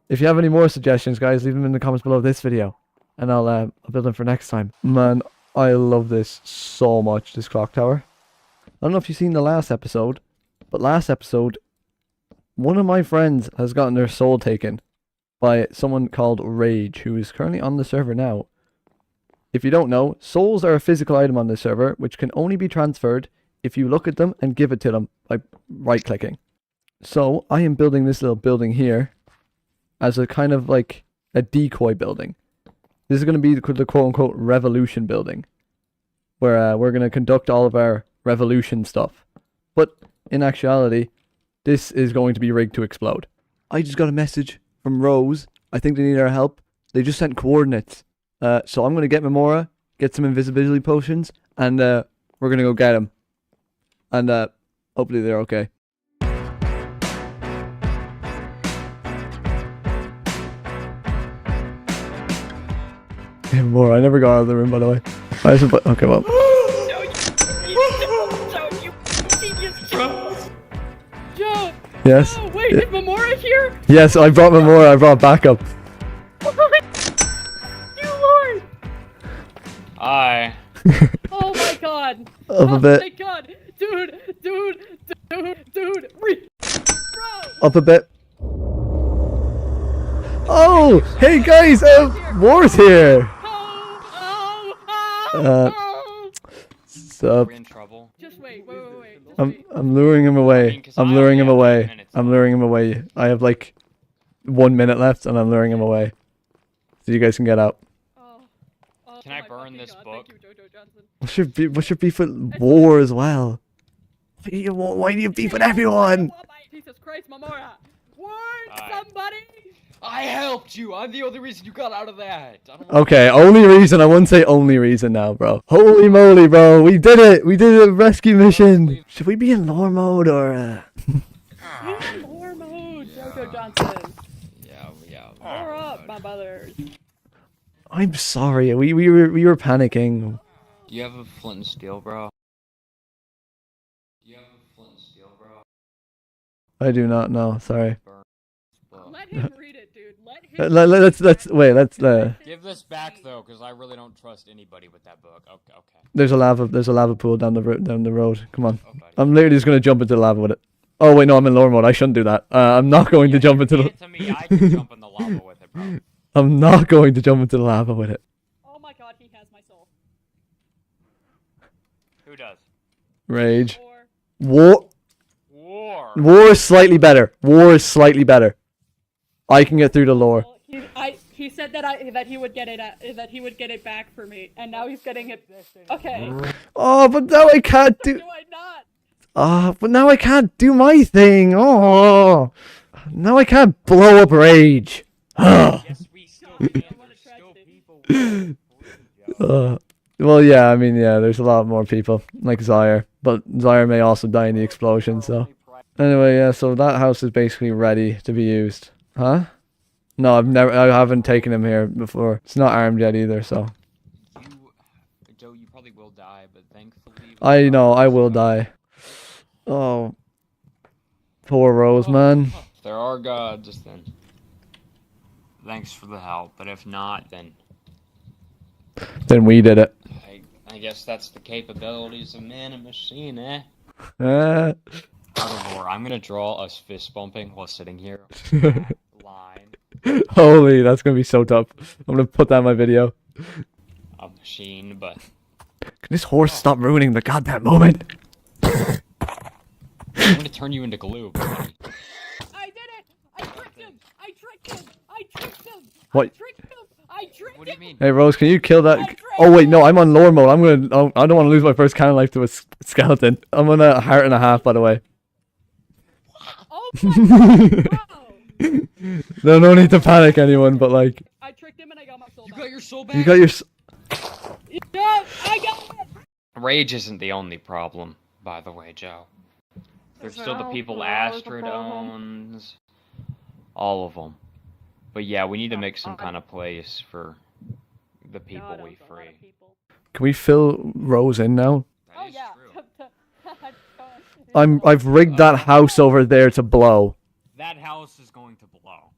S1: If you have any more suggestions, guys, leave them in the comments below this video. And I'll build them for next time. Man, I love this so much, this clock tower. I don't know if you've seen the last episode. But last episode, one of my friends has gotten their soul taken by someone called Rage, who is currently on the server now. If you don't know, souls are a physical item on this server, which can only be transferred if you look at them and give it to them by right-clicking. So, I am building this little building here as a kind of like a decoy building. This is going to be the quote-unquote revolution building, where we're going to conduct all of our revolution stuff. But, in actuality, this is going to be rigged to explode. I just got a message from Rose. I think they need our help. They just sent coordinates. So I'm going to get Memora, get some invisibility potions, and we're going to go get them. And hopefully they're okay. Hey, Memora, I never got out of the room, by the way. Okay, well.
S8: Joe!
S1: Yes?
S8: Oh, wait, is Memora here?
S1: Yes, I brought Memora. I brought backup.
S9: Hi.
S8: Oh my god.
S1: Up a
S8: Oh
S1: bit.
S8: my god. Dude. Bro.
S1: Up a bit. Oh, hey guys, War's here. Sup?
S9: We're in trouble.
S8: Just wait.
S1: I'm luring him away. I'm luring him away. I'm luring him away. I have like 1 minute left, and I'm luring him away, so you guys can get out.
S9: Can I burn this book?
S1: What's your beef with War as well? Why do you beef with everyone?
S8: Jesus Christ, Memora. Word, somebody.
S9: I helped you. I'm the only reason you got out of that.
S1: Okay, only reason. I wouldn't say only reason now, bro. Holy moly, bro. We did it. We did a rescue mission. Should we be in lore mode or...
S8: Lore mode, Jojo Johnson.
S9: Yeah.
S8: Lore up, my brothers.
S1: I'm sorry. We were panicking.
S9: Do you have a flint and steel, bro?
S1: I do not know. Sorry.
S8: Let him read it, dude. Let him.
S1: Let's
S9: Give this back though, because I really don't trust anybody with that book. Okay.
S1: There's a lava pool down the road. Come on. I'm literally just gonna jump into the lava with it. Oh wait, no, I'm in lore mode. I shouldn't do that. I'm not going to jump into the.
S9: To me, I can jump in the lava with it, bro.
S1: I'm not going to jump into the lava with it.
S8: Oh my god, he has my soul.
S9: Who does?
S1: Rage.
S9: War.
S1: War is slightly better. War is slightly better. I can get through the lore.
S8: He said that he would get it back for me, and now he's getting it. Okay.
S1: Oh, but now I can't do.
S8: Do I not?
S1: But now I can't do my thing. Oh, now I can't blow up Rage.
S9: Yes, we still can.
S1: Well, yeah, I mean, yeah, there's a lot more people, like Zyre. But Zyre may also die in the explosion, so... Anyway, yeah, so that house is basically ready to be used. Huh? No, I haven't taken him here before. It's not armed yet either, so...
S9: Joe, you probably will die, but thankfully...
S1: I know, I will die. Oh. Poor Rose, man.
S9: There are gods, then. Thanks for the help, but if not, then...
S1: Then we did it.
S9: I guess that's the capabilities of man and machine, eh?
S1: Uh.
S9: I'm gonna draw us fist bumping while sitting here. Line.
S1: Holy, that's gonna be so tough. I'm gonna put that in my video.
S9: A machine, but...
S1: Can this horse stop ruining the goddamn moment?
S9: I'm gonna turn you into glue, buddy.
S8: I did it! I tricked him!
S1: What?
S8: I tricked him!
S9: What do you mean?
S1: Hey, Rose, can you kill that? Oh wait, no, I'm on lore mode. I don't want to lose my first cannon life to a skeleton. I'm on a heart and a half, by the way.
S8: Oh my God, wow.
S1: No need to panic, anyone. But like,
S8: I tricked him and I got my soul back.
S3: You got your soul back.
S1: you got your.
S8: Yeah, I got it.
S9: Rage isn't the only problem, by the way, Joe. There's still the people Astrid owns. All of them. But yeah, we need to make some kind of place for the people we free.
S1: Can we fill Rose in now?
S8: Oh yeah.
S1: I've rigged that house over there to blow.
S9: That house is going to blow.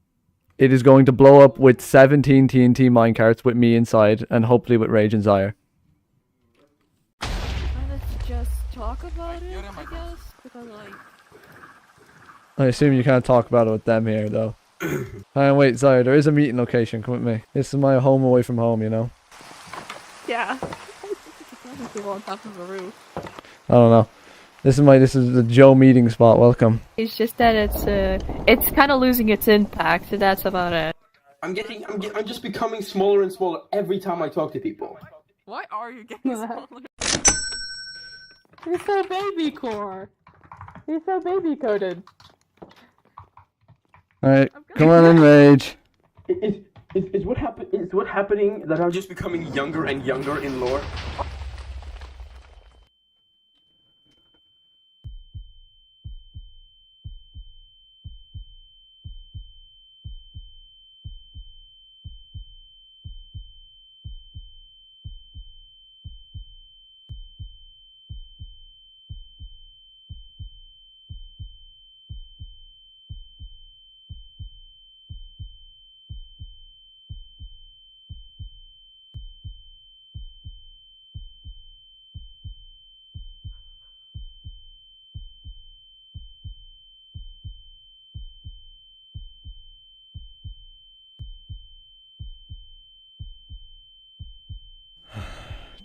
S1: It is going to blow up with 17 TNT minecarts with me inside, and hopefully with Rage and Zyre.
S12: Let's just talk about it, I guess, because like.
S1: I assume you can't talk about it with them here, though. Wait, Zyre, there is a meeting location. Come with me. This is my home away from home, you know?
S12: Yeah. People on top of a roof.
S1: I don't know. This is the Joe meeting spot. Welcome.
S12: It's just that it's kind of losing its impact. So that's about it.
S13: I'm just becoming smaller and smaller every time I talk to people.
S7: Why are you getting smaller? You're so baby core. You're so baby coded.
S1: Alright, come on in, Rage.
S13: Is what happening that I'm just becoming younger and younger in lore?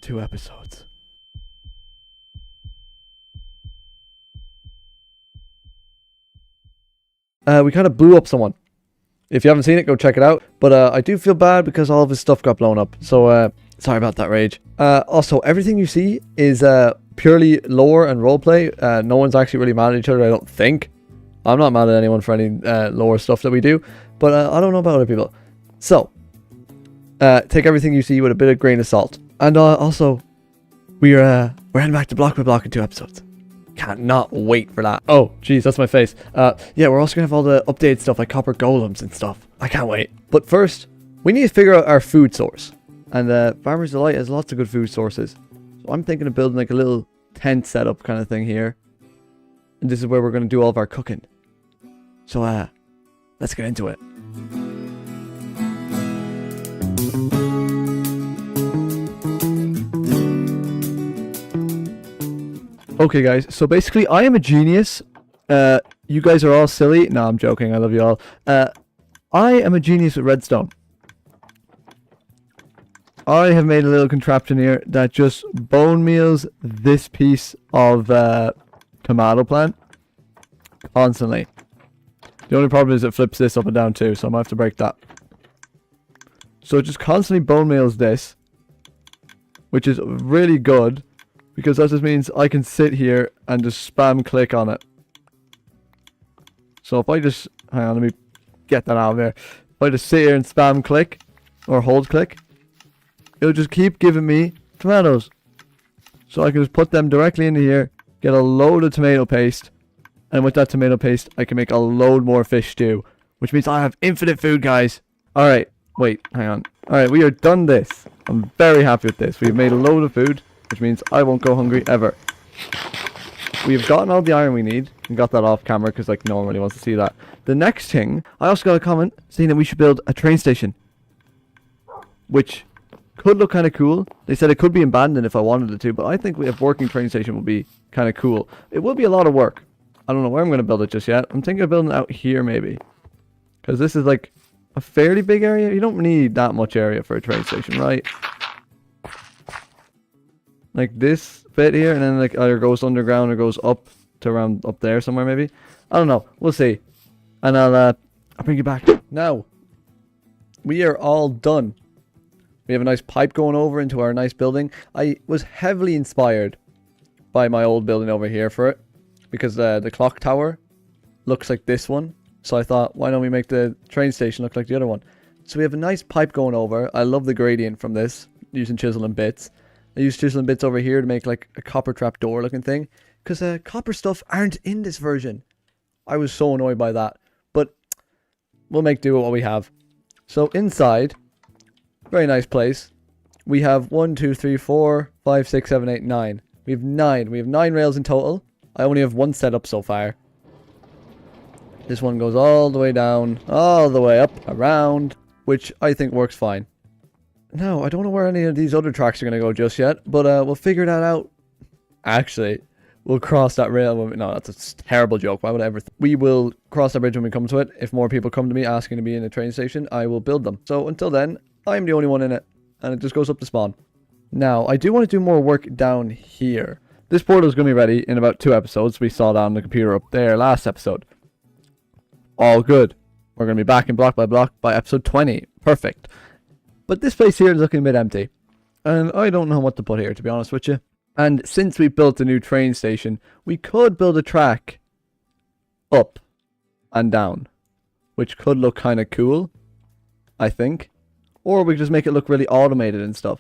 S1: Two episodes. We kind of blew up someone. If you haven't seen it, go check it out. But I do feel bad because all of his stuff got blown up. So sorry about that, Rage. Also, everything you see is purely lore and roleplay. No one's actually really mad at each other, I don't think. I'm not mad at anyone for any lore stuff that we do. But I don't know about other people. So, take everything you see with a bit of grain of salt. And also, we're heading back to Block by Block in 2 episodes. Cannot wait for that. Oh, jeez, that's my face. Yeah, we're also gonna have all the updated stuff like copper golems and stuff. I can't wait. But first, we need to figure out our food source. And Farmer's Delight has lots of good food sources. So I'm thinking of building like a little tent setup kind of thing here. And this is where we're gonna do all of our cooking. So let's get into it. Okay, guys, so basically, I am a genius. You guys are all silly. No, I'm joking. I love you all. I am a genius with redstone. I have made a little contraption here that just bone meals this piece of tomato plant constantly. The only problem is it flips this up and down too, so I might have to break that. So it just constantly bone meals this, which is really good. Because that just means I can sit here and just spam click on it. So if I just... Hang on, let me get that out of there. If I just sit here and spam click, or hold click, it'll just keep giving me tomatoes. So I can just put them directly into here, get a load of tomato paste, and with that tomato paste, I can make a load more fish stew. Which means I have infinite food, guys. Alright, wait, hang on. Alright, we are done this. I'm very happy with this. We've made a load of food. Which means I won't go hungry ever. We've gotten all the iron we need. And got that off camera because like no one really wants to see that. The next thing, I also got a comment saying that we should build a train station. Which could look kind of cool. They said it could be abandoned if I wanted it to. But I think a working train station would be kind of cool. It will be a lot of work. I don't know where I'm going to build it just yet. I'm thinking of building it out here maybe. Because this is like a fairly big area. You don't need that much area for a train station, right? Like this bit here, and then like either goes underground or goes up to around up there somewhere maybe. I don't know. We'll see. And I'll bring you back. Now, we are all done We have a nice pipe going over into our nice building. I was heavily inspired by my old building over here for it, because the clock tower looks like this one. So I thought, why don't we make the train station look like the other one? So we have a nice pipe going over. I love the gradient from this, using chisel and bits. I use chisel and bits over here to make like a copper trap door looking thing, because copper stuff aren't in this version. I was so annoyed by that, but we'll make do with what we have. So inside, very nice place. We have 1, 2, 3, 4, 5, 6, 7, 8, 9. We have 9. We have 9 rails in total. I only have 1 set up so far. This one goes all the way down, all the way up, around, which I think works fine. No, I don't know where any of these other tracks are going to go just yet, but we'll figure that out. Actually, we'll cross that rail when we... No, that's a terrible joke. Why would I ever... We will cross that bridge when we come to it. If more people come to me asking to be in a train station, I will build them. So until then, I'm the only one in it, and it just goes up to spawn. Now, I do want to do more work down here. This portal is going to be ready in about 2 episodes. We saw that on the computer up there last episode. All good. We're going to be back in block by block by episode 20. Perfect. But this place here is looking a bit empty. And I don't know what to put here, to be honest with you. And since we built a new train station, we could build a track up and down, which could look kind of cool, I think. Or we could just make it look really automated and stuff.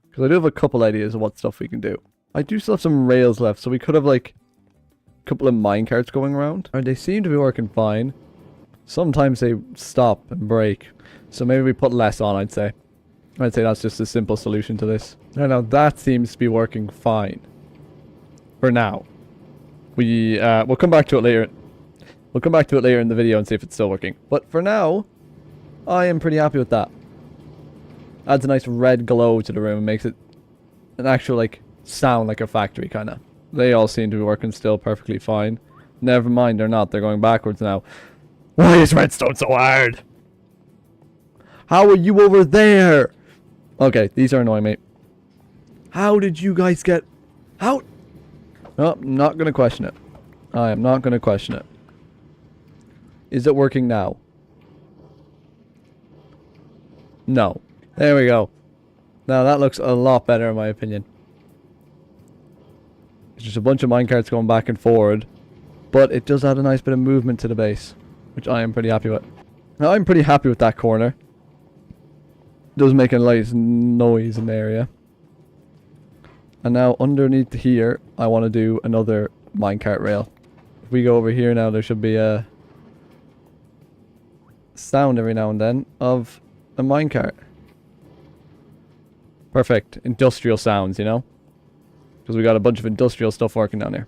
S1: Because I do have a couple ideas of what stuff we can do. I do still have some rails left, so we could have like a couple of minecarts going around. And they seem to be working fine. Sometimes they stop and break. So maybe we put less on, I'd say. I'd say that's just a simple solution to this. Now that seems to be working fine. For now. We'll come back to it later. We'll come back to it later in the video and see if it's still working. But for now, I am pretty happy with that. Adds a nice red glow to the room and makes it an actual like sound like a factory kind of. They all seem to be working still perfectly fine. Never mind, they're not. They're going backwards now. Why is redstone so hard? How are you over there? Okay, these are annoying me. How did you guys get out? Oh, I'm not going to question it. I am not going to question it. Is it working now? No. There we go. Now that looks a lot better in my opinion. It's just a bunch of minecarts going back and forward. But it does add a nice bit of movement to the base, which I am pretty happy with. Now I'm pretty happy with that corner. It does make a nice noise in the area. And now underneath here, I want to do another minecart rail. If we go over here now, there should be a sound every now and then of a minecart. Perfect. Industrial sounds, you know? Because we got a bunch of industrial stuff working down here.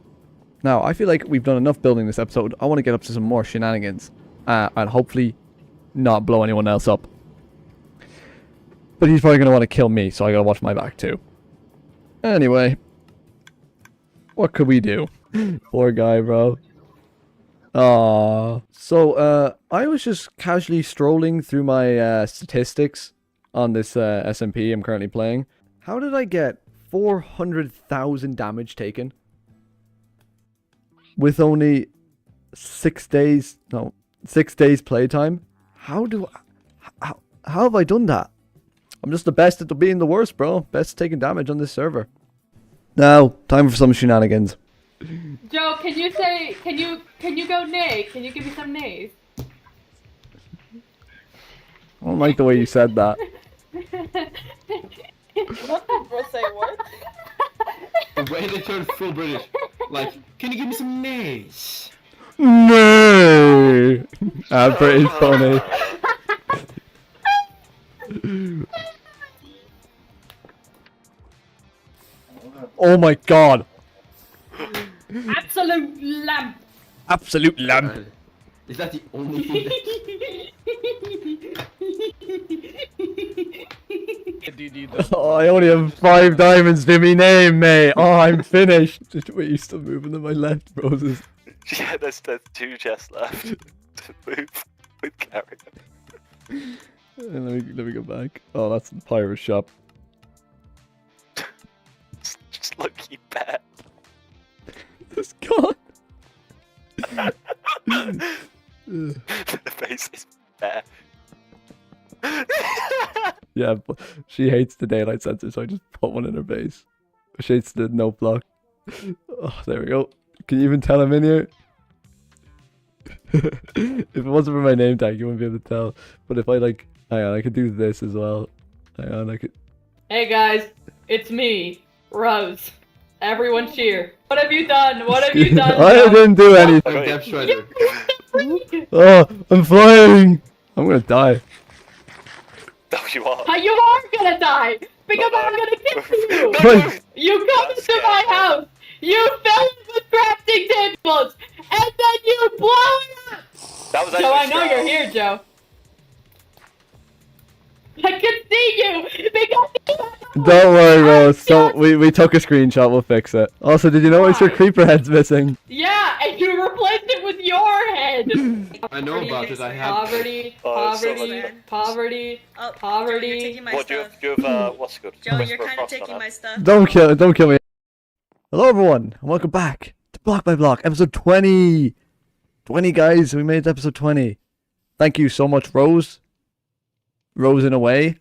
S1: Now, I feel like we've done enough building this episode. I want to get up to some more shenanigans. And hopefully not blow anyone else up. But he's probably going to want to kill me, so I got to watch my back too. Anyway. What could we do? Poor guy, bro. Aww. So, I was just casually strolling through my statistics on this SMP I'm currently playing. How did I get 400,000 damage taken? With only 6 days... No, 6 days playtime? How have I done that? I'm just the best at being the worst, bro. Best at taking damage on this server. Now, time for some shenanigans.
S8: Joe, can you go nay? Can you give me some nays?
S1: I don't like the way you said that.
S7: What did bro say? What?
S13: The way they turned full British. Like, can you give me some nays?
S1: No. That's pretty funny. Oh my god.
S8: Absolute lamp.
S1: Absolute lamp.
S13: Is that the only thing
S1: Oh, I only have 5 diamonds to me name, mate. Oh, I'm finished. Wait, you still moving to my left, Roses?
S14: Yeah, there's 2 chests left to move with carry.
S1: Let me go back. Oh, that's the pirate shop.
S14: Just lucky bad.
S1: It's gone.
S14: The face is bare.
S1: Yeah, but she hates the daylight sensor, so I just put one in her base. She hates the no block. Oh, there we go. Can you even tell I'm in here? If it wasn't for my name tag, you wouldn't be able to tell. But if I like, hang on, I could do this as well. Hang on, I could.
S8: Hey guys, it's me, Rose. Everyone cheer. What have you done? What have you done?
S1: I didn't do anything.
S10: Depth Shredder.
S1: Oh, I'm flying. I'm gonna die.
S14: No, you are.
S8: You are gonna die because I'm gonna kill you.
S1: Wait.
S8: You come into my house. You fill it with crafting tables, and then you blow it up.
S14: That was
S8: Joe, I
S14: actually
S8: know you're here, Joe. I can see you because
S1: Don't worry, Rose. So we took a screenshot. We'll fix it. Also, did you notice your creeper head's missing?
S8: yeah, and you replaced it with your head.
S13: I know about it. I have.
S8: Poverty,
S14: Oh, so
S8: poverty,
S14: much.
S8: poverty, poverty.
S14: What do you have? What's good?
S15: Joe, you're kind of taking my stuff.
S1: Don't kill me. Hello, everyone, and welcome back to Block by Block, episode 20. 20, guys. We made it to episode 20. Thank you so much, Rose in a way,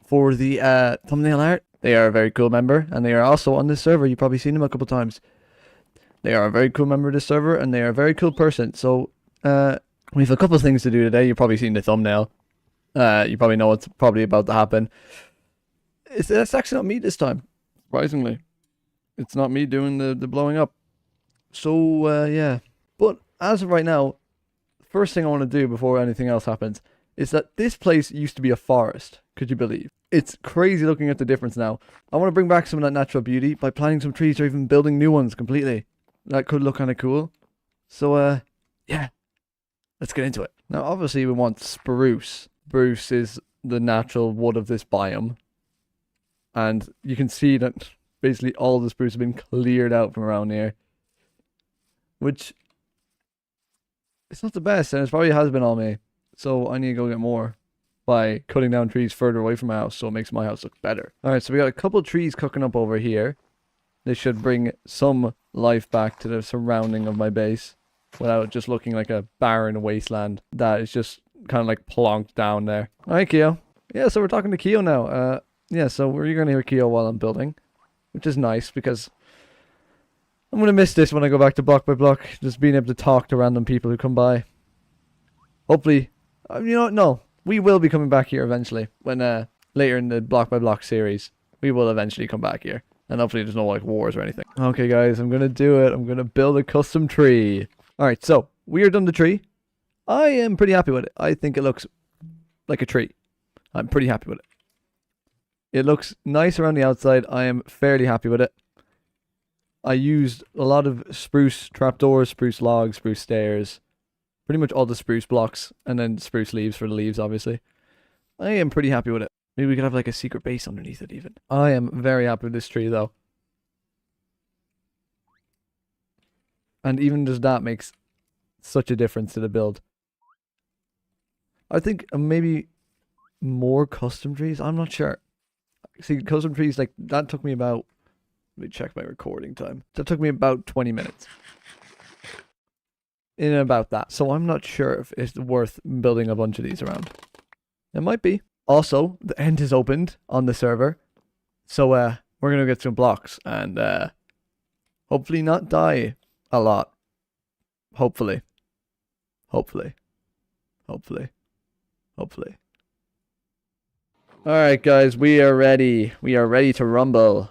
S1: for the thumbnail art. They are a very cool member, and they are also on this server. You've probably seen them a couple times. They are a very cool member of this server, and they are a very cool person. So, we have a couple of things to do today. You've probably seen the thumbnail. You probably know what's probably about to happen. It's actually not me this time, surprisingly. It's not me doing the blowing up. So, yeah. But as of right now, first thing I want to do before anything else happens is that this place used to be a forest. Could you believe? It's crazy looking at the difference now. I want to bring back some of that natural beauty by planting some trees or even building new ones completely. That could look kind of cool. So, yeah. Let's get into it. Now, obviously, we want spruce. Spruce is the natural wood of this biome. And you can see that basically all the spruce have been cleared out from around here. Which, it's not the best, and it probably has been all me. So I need to go get more by cutting down trees further away from my house, so it makes my house look better. Alright, so we got a couple trees cooking up over here. This should bring some life back to the surrounding of my base, without just looking like a barren wasteland that is just kind of like plonked down there. Alright, Keo. Yeah, so we're talking to Keo now. Yeah, so you're going to hear Keo while I'm building, which is nice because I'm going to miss this when I go back to Block by Block, just being able to talk to random people who come by. Hopefully, you know what, no, we will be coming back here eventually, when later in the Block by Block series, we will eventually come back here, and hopefully there's no like wars or anything. Okay guys, I'm going to do it. I'm going to build a custom tree. Alright, so, we are done the tree. I am pretty happy with it. I think it looks like a tree. I'm pretty happy with it. It looks nice around the outside. I am fairly happy with it. I used a lot of spruce trapdoors, spruce logs, spruce stairs. Pretty much all the spruce blocks. And then spruce leaves for the leaves, obviously. I am pretty happy with it. Maybe we could have like a secret base underneath it even. I am very happy with this tree though. And even just that makes such a difference to the build. I think maybe more custom trees? I'm not sure. See, custom trees, like, that took me about... Let me check my recording time. That took me about 20 minutes. In about that. So I'm not sure if it's worth building a bunch of these around. It might be. Also, the end is opened on the server. So, we're gonna get some blocks and, hopefully not die a lot. Hopefully. Hopefully. Hopefully. Hopefully. Alright guys, we are ready. We are ready to rumble.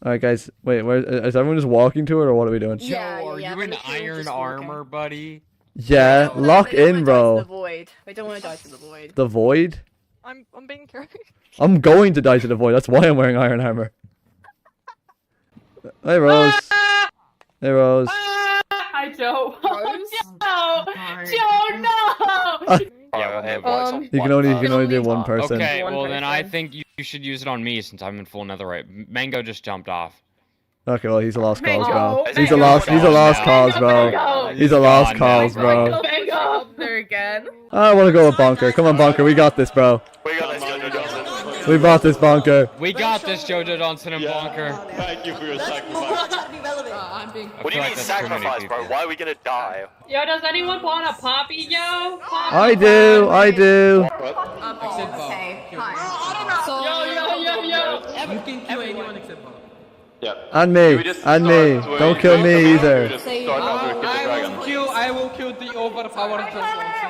S1: Alright guys, wait, where is everyone just walking to it or what are we doing?
S9: Joe, are you in iron armor, buddy?
S1: Yeah, lock in, bro.
S15: The void. I don't want to die to the void.
S1: The void?
S6: I'm being carried.
S1: I'm going to die to the void, that's why I'm wearing iron armor. Hey Rose. Hey Rose.
S8: Hi, Joe. Joe, no!
S1: You can only do one person.
S9: Okay, well then I think you should use it on me since I'm in full netherite. Mango just jumped off.
S1: Okay, well he's a lost cause, bro. He's a lost cause, bro. He's a lost cause, bro.
S15: There again.
S1: I want to go with Bonker. Come on, Bonker. We got this, bro.
S14: We got this, Jojo Johnson.
S1: We brought this, Bonker.
S9: We got this, Jojo Johnson and Bonker.
S10: Thank you for your sacrifice.
S14: What do you mean sacrifice, bro? Why are we gonna die?
S8: Yo, does anyone want a poppy, yo?
S1: I do.
S15: Except Bob.
S8: Okay,
S15: Kill
S8: fine.
S15: Bob.
S8: So,
S15: You can kill anyone except Bob.
S10: Yeah.
S1: And me. And me. Don't kill me either.
S15: I will kill the overpowered person.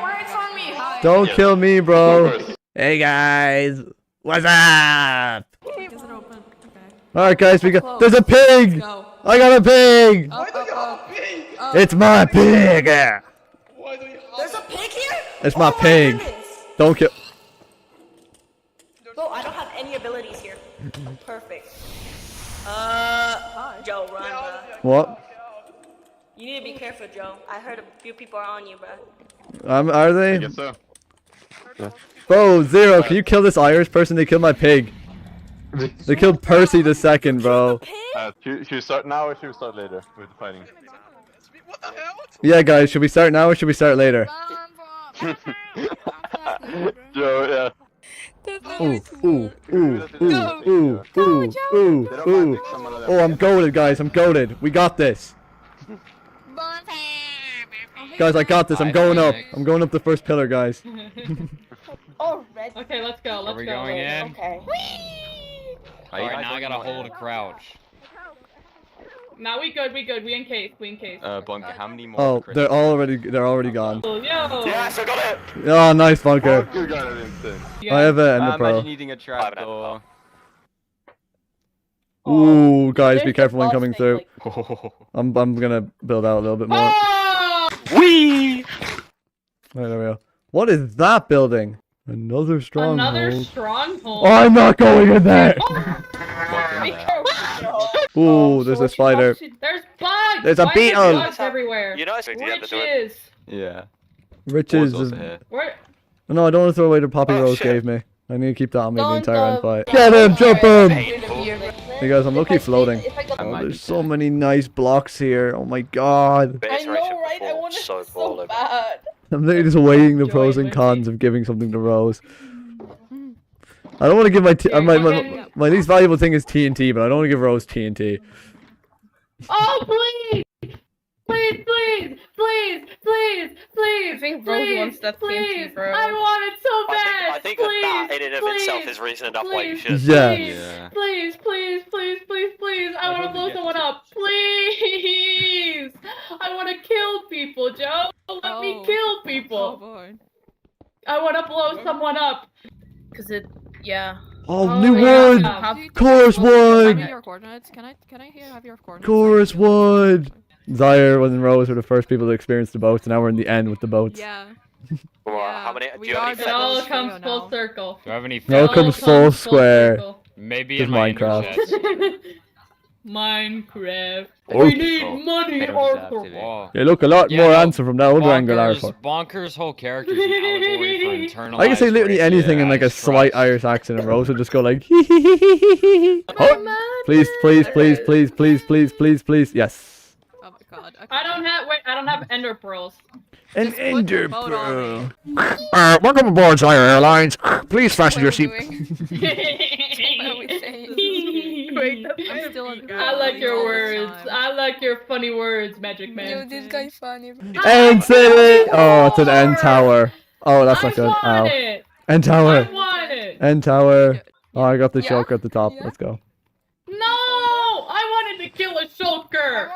S8: Words on me. Hi.
S1: Don't kill me, bro. Hey guys. What's up? Alright guys, we got there's a pig! I got a pig! It's my pig!
S8: There's a pig here?
S1: It's my pig. Don't kill.
S8: Oh, I don't have any abilities here. Perfect. Joe, run, bro.
S1: What?
S8: You need to be careful, Joe. I heard a few people are on you, bro.
S1: Are they?
S10: I guess so.
S1: Bro, Zero, can you kill this Irish person? They killed my pig. They killed Percy the second, bro.
S10: Should we start now or should we start later with the fighting?
S1: Yeah, guys, should we start now or should we start later?
S10: Joe, yeah.
S1: Ooh. Oh, I'm goated, guys. I'm goated. We got this. Guys, I got this. I'm going up. I'm going up the first pillar, guys.
S8: Oh, red.
S9: Okay, let's go. Let's go. Are we going in?
S8: Okay.
S9: Alright, now I gotta hold a crouch.
S8: Now we good. We encased.
S10: Bunker, how many more?
S1: Oh, they're already gone.
S14: Yes, I got it!
S1: Oh, nice, Bunker.
S10: You got it instant.
S1: I have an Ender Pearl.
S10: Imagine needing a trap door.
S1: Ooh, guys, be careful when coming through. I'm gonna build out a little bit more.
S14: Whee!
S1: Right, there we go. What is that building? Another stronghold.
S8: Another stronghold.
S1: Oh, I'm not going in there. Ooh, there's a spider.
S8: There's bugs.
S1: There's a
S8: Why
S1: beetle.
S8: Are there bugs everywhere.
S14: You know, it's
S8: Witches.
S10: Yeah.
S1: Riches.
S8: Where?
S1: No, I don't want to throw away the poppy
S14: Oh,
S1: Rose
S14: shit.
S1: gave me. I need to keep that on me the
S8: Don't
S1: entire end
S8: go-
S1: fight. Get him, jump him!
S14: Painful.
S1: Hey guys, I'm lucky floating. Oh, there's so many nice blocks here. Oh my god.
S14: Base
S8: I know,
S14: ration
S8: right? I
S14: before,
S8: want it
S14: so
S8: so
S14: bored.
S8: bad.
S1: I'm literally just weighing the
S8: Joey,
S1: pros and
S8: Lindsay.
S1: cons of giving something to Rose. I don't want to give my
S8: Here,
S1: my least valuable thing is TNT, but I don't want to give Rose TNT.
S8: Oh, please! Please!
S15: I think Rose wants that TNT, bro.
S8: I want it so bad!
S14: I think that in and of itself is reason enough why you should.
S1: Yeah.
S8: Please! I want to blow someone up! Please! I want to kill people, Joe! Let me kill people!
S12: boy.
S8: I want to blow someone up!
S15: Yeah.
S1: Oh, new
S8: yeah.
S1: wood!
S8: Have-
S1: Chorus
S12: Can I
S1: wood!
S12: have your coordinates? Can I have your coordinates?
S1: Chorus wood! Zaire and Rose were the first people to experience the boats, and now we're in the end with the boats.
S12: Yeah.
S14: Well,
S12: Yeah,
S14: how many? Do
S12: we
S14: you have
S12: are
S14: any
S8: It all
S14: feathers?
S8: comes
S12: Trio
S8: full
S12: now.
S8: circle.
S9: Do I have any
S1: Now it
S8: all
S1: comes full
S8: comes
S1: square.
S8: circle.
S9: Maybe
S1: Just
S9: in my
S1: Minecraft.
S9: Minecraft.
S8: Minecraft.
S1: Oh.
S8: We need money, Arthur.
S9: Whoa.
S1: You look a lot
S9: Yeah,
S1: more
S9: no,
S1: handsome from that other angle, Arthur.
S9: Bonkers' whole character is an allegory for internalized
S1: I can say literally
S9: racial
S1: anything in like a
S9: distrust.
S1: slight Irish accent, and Rose would just go like, hee hee hee hee hee hee. Oh, please, yes.
S12: Oh my god. Okay.
S8: I don't have ender pearls.
S1: An
S12: Just put
S1: ender
S12: the boat on
S1: pearl.
S11: Welcome aboard, Zaire Airlines. Please fasten your
S12: What are we
S11: seat.
S12: doing? What are we saying? I'm still on.
S8: I like your words. I like your funny words, Magic Man.
S12: Yo, this guy's funny.
S1: End city. Oh, it's an end tower. Oh, that's not
S8: I
S1: good.
S8: want
S1: Ow.
S8: it.
S1: End tower.
S8: I want it.
S1: End tower. Oh, I got the
S12: Yeah.
S1: shulker at the top.
S12: Yeah.
S1: Let's go.
S8: No, I wanted to kill a shulker.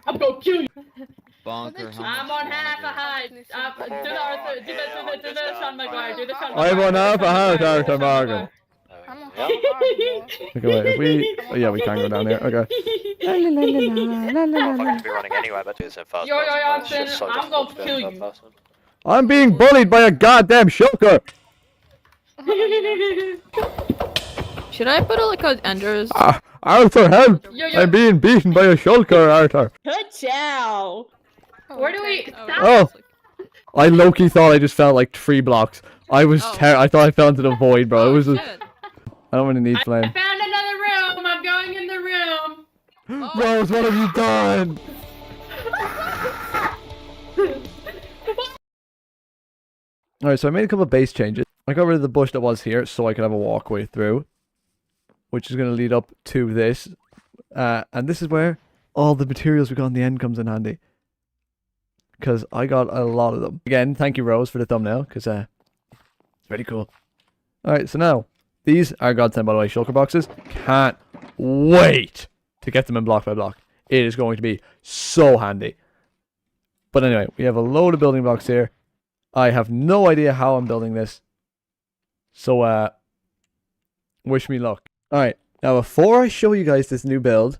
S8: I'm gonna kill you.
S9: Bonker,
S8: I'm on half a height. Do the Arthur. Do the Sean McGuire. Do the Sean
S1: I'm on half a house,
S8: McGuire.
S1: Arthur Morgan. Okay, wait. If we, oh, yeah, we can go down there. Okay.
S14: I'm going to be running anyway, but do this in first
S8: Yo,
S14: person, but it's
S8: Jansen,
S14: just so
S8: I'm
S14: difficult
S8: gonna
S14: to do
S8: kill
S14: in
S8: you.
S14: third person.
S1: I'm being bullied by a goddamn shulker.
S12: Should I put like a enders?
S1: Arthur, help!
S8: Yo, yo.
S1: I'm being beaten by a shulker, Arthur.
S8: Good chow. Where do we stop?
S1: Oh, I low-key thought I just fell like 3 blocks. I was I thought I fell into the void, bro. It was just, I don't really need
S8: I
S1: flame.
S8: found another room. I'm going in the room.
S1: Rose, what have you done? Alright, so I made a couple of base changes. I got rid of the bush that was here so I could have a walkway through, which is going to lead up to this. And this is where all the materials we got in the end comes in handy. because I got a lot of them. Again, thank you, Rose, for the thumbnail, because it's very cool. Alright, so now, these are godsend, by the way, shulker boxes. Can't wait to get them in block by block. It is going to be so handy. But anyway, we have a load of building blocks here. I have no idea how I'm building this. So, wish me luck. Alright, now before I show you guys this new build,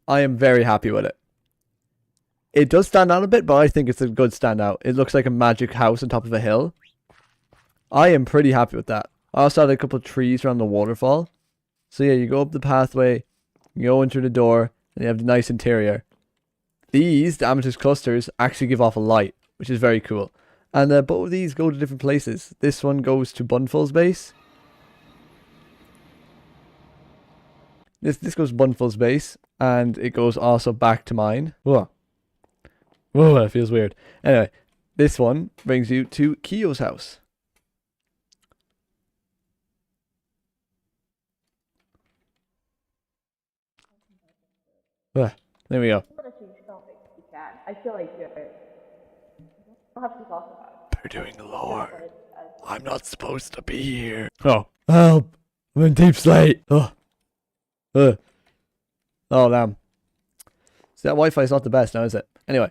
S1: I am very happy with it. It does stand out a bit, but I think it's a good standout. It looks like a magic house on top of a hill. I am pretty happy with that. I also had a couple of trees around the waterfall. So yeah, you go up the pathway, you go into the door, and you have the nice interior. These, the amethyst clusters, actually give off a light, which is very cool. And both of these go to different places. This one goes to Bunful's base. This goes to Bunful's base, and it goes also back to mine. Whoa. Whoa, that feels weird. Anyway, this one brings you to Kiyo's house. There we go.
S7: I feel like I'll have to talk about it.
S11: They're doing lore. I'm not supposed to be here.
S1: Oh, help! I'm in deep slate. Oh, oh damn. See, that Wi-Fi is not the best now, is it? Anyway,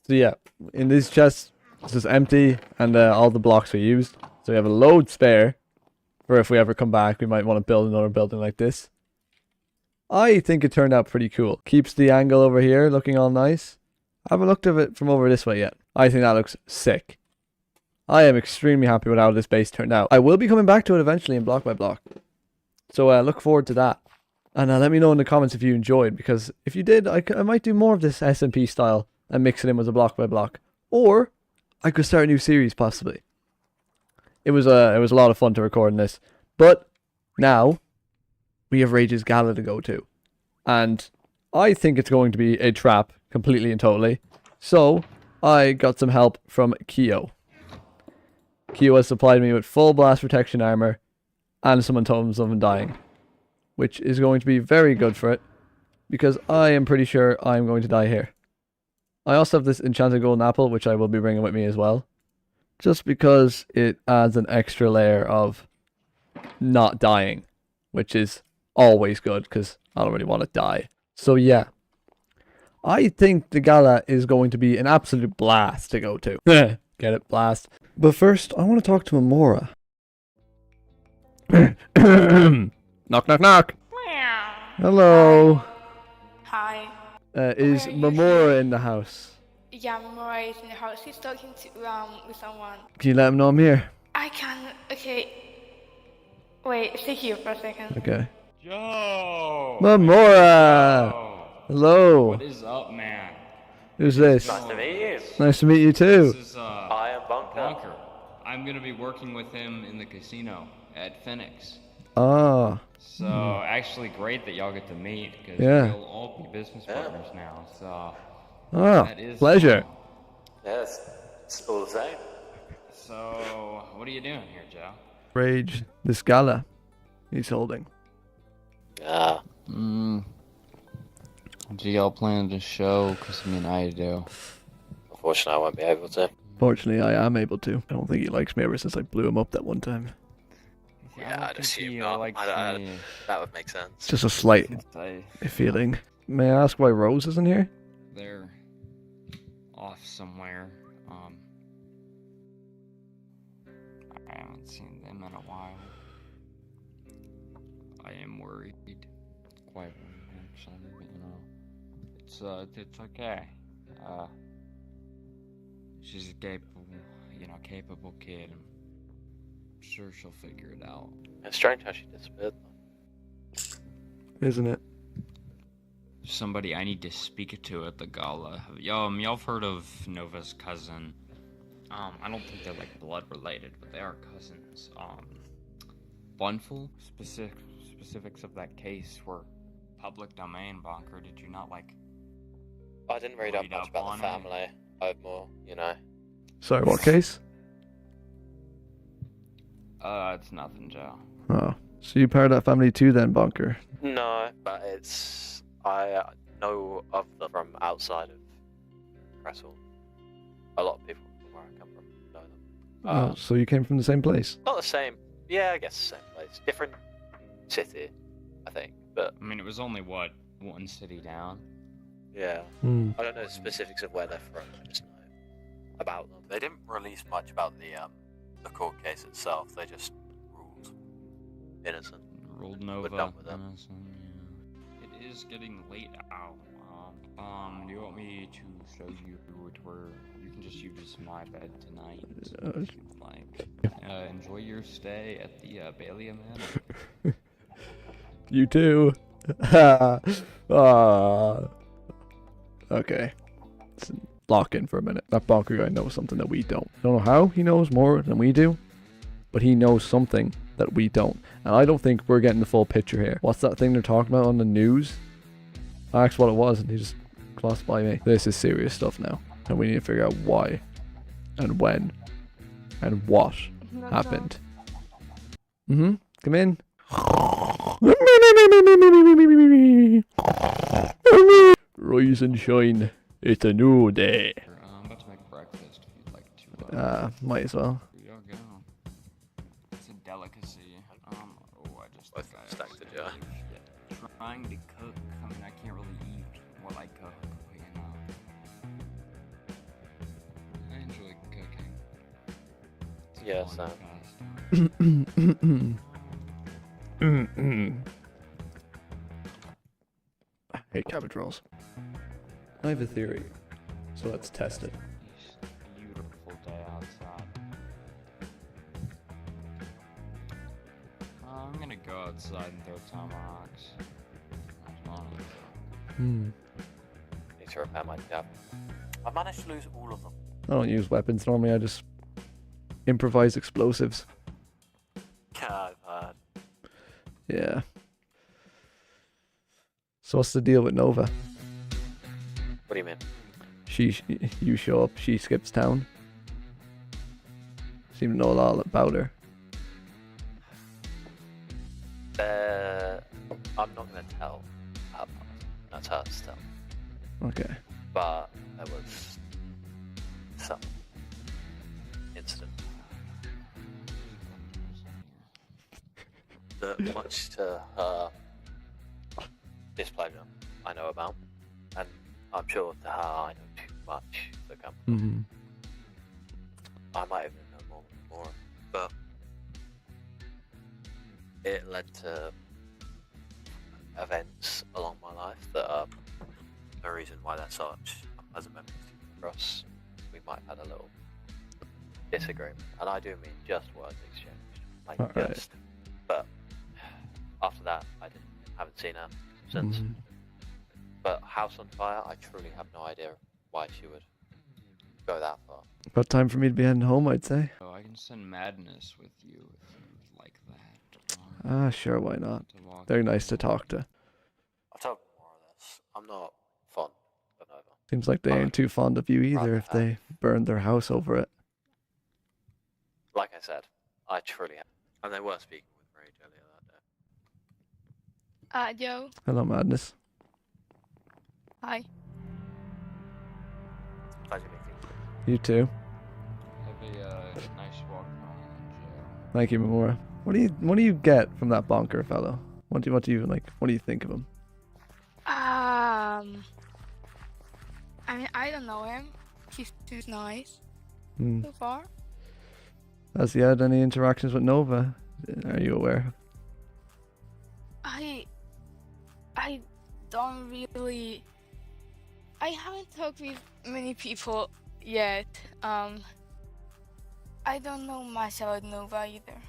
S1: so yeah, in this chest, it's just empty, and all the blocks we used. So we have a load spare for if we ever come back. We might want to build another building like this. I think it turned out pretty cool. Keeps the angle over here looking all nice. I haven't looked at it from over this way yet. I think that looks sick. I am extremely happy with how this base turned out. I will be coming back to it eventually in block by block. So look forward to that. And let me know in the comments if you enjoyed, because if you did, I might do more of this SMP style and mix it in with a block by block. Or I could start a new series possibly. It was a lot of fun to record in this. But now we have Rage's Gala to go to. And I think it's going to be a trap completely and totally. So I got some help from Kiyo. Kiyo has supplied me with full blast protection armor and some atoms of undying, which is going to be very good for it, because I am pretty sure I'm going to die here. I also have this enchanted golden apple, which I will be bringing with me as well, just because it adds an extra layer of not dying, which is always good, because I don't really want to die. So yeah, I think the gala is going to be an absolute blast to go to. Get it? Blast. But first, I want to talk to Mamora.
S11: Knock, knock, knock.
S1: Hello.
S16: Hi.
S1: Is Mamora in the house?
S16: Yeah, Mamora is in the house. He's talking to with someone.
S1: Can you let him know I'm here?
S16: I can. Okay. Wait, stay here for a second.
S1: Okay.
S9: Joe!
S1: Mamora! Hello.
S9: What is up, man?
S1: Who's this?
S14: Nice to meet you.
S1: Nice to meet you too.
S9: This is
S14: I am Bunker.
S9: I'm gonna be working with him in the casino at Phoenix.
S1: Ah.
S9: So actually great that y'all get to meet, because
S1: Yeah.
S9: we'll all be business partners now. So
S1: Ah, pleasure.
S9: fun.
S14: Yes, it's all the same.
S9: So what are you doing here, Joe?
S1: Rage, this gala he's holding.
S14: Ah.
S9: Do y'all plan to show? Because I mean, I do.
S14: Unfortunately, I won't be able to.
S1: Fortunately, I am able to. I don't think he likes me ever since I blew him up that one time.
S14: Yeah, I'd assume not. That would make sense.
S1: It's just a slight feeling. May I ask why Rose isn't here?
S9: They're off somewhere. I haven't seen them in a while. I am worried. Quite worried, actually. But, you know, it's okay. She's a capable kid. I'm sure she'll figure it out.
S14: It's strange how she disappeared.
S1: Isn't it?
S9: Somebody I need to speak to at the gala. Y'all have heard of Nova's cousin? I don't think they're like blood related, but they are cousins. Bunful? Specifics of that case were public domain, Bunker. Did you not like?
S14: I didn't read up much about the family. I have more, you know.
S1: Sorry, what case?
S9: It's nothing, Joe.
S1: Oh. So you part of that family too then, Bunker?
S14: No, but I know of them from outside of Cressel. a lot of people from where I come from know them.
S1: Oh, so you came from the same place?
S14: Not the same. Yeah, I guess the same place. Different city, I think. But
S9: I mean, it was only what, one city down.
S14: yeah,
S1: Hmm.
S14: I don't know the specifics of where they're from. I just know about them.
S17: They didn't release much about the court case itself. They just ruled.
S14: Innocent.
S9: Ruled
S14: We're
S9: Nova.
S14: done with them.
S9: innocent, yeah. It is getting late now. Do you want me to show you to where you can just use my bed tonight? If you'd like. Enjoy your stay at the Bailey Manor.
S1: You too. Okay. Let's lock in for a minute. That bonker guy knows something that we don't. Don't know how he knows more than we do, but he knows something that we don't. And I don't think we're getting the full picture here. What's that thing they're talking about on the news? I asked what it was and he just glossed by me. This is serious stuff now. And we need to figure out why and when and what happened. Come in. Rise and shine. It's a new day.
S9: I'm about to make breakfast if you'd like to.
S1: Might as well.
S9: Here you go. It's a delicacy. I just think I
S14: stacked the jar.
S9: Trying to cook. I mean, I can't really eat what I cook, but I enjoy cooking. It's
S14: Yeah,
S9: fun
S14: Sam.
S1: I hate cabbage rolls. I have a theory, so let's test it.
S9: It's a beautiful day outside. I'm gonna go outside and throw tomahawks.
S14: Need to repair my jab.
S17: I managed to lose all of them.
S1: I don't use weapons normally, I just improvise explosives.
S17: Yeah, I've heard.
S1: Yeah. So what's the deal with Nova?
S14: What do you mean?
S1: You show up, she skips town. Seem to know a lot about her.
S14: I'm not gonna tell her part. That's her to tell.
S1: Okay.
S14: But there was some incident that, much to her displeasure, I know about, and I'm sure to her I know too much to come from. I might even know more, but it led to events along my life that are the reason why they're such unpleasant memories for us. We might have had a little disagreement, and I do mean just words exchanged, like
S1: Alright.
S14: just. But after that, haven't seen her since. But House on Fire, I truly have no idea why she would go that far.
S1: About time for me to be heading home, I'd say.
S9: So I can send Madness with you if you'd like that.
S1: Sure, why not? They're nice to talk to.
S14: I'll tell you more of this. I'm not fond of Nova.
S1: Seems like they ain't too fond of you either if they burned their house over it.
S14: Like I said, I truly have. And they were speaking with Rage earlier that day.
S6: Joe.
S1: Hello, Madness.
S6: Hi.
S14: Pleasure meeting
S1: You too.
S9: Have a nice walk home, Joe.
S1: Thank you, Memora. What do you get from that bonker fellow? What do you think of him?
S16: I mean, I don't know him. He's nice so far.
S1: Has he had any interactions with Nova? Are you aware?
S16: I don't really. I haven't talked with many people yet. I don't know much about Nova either.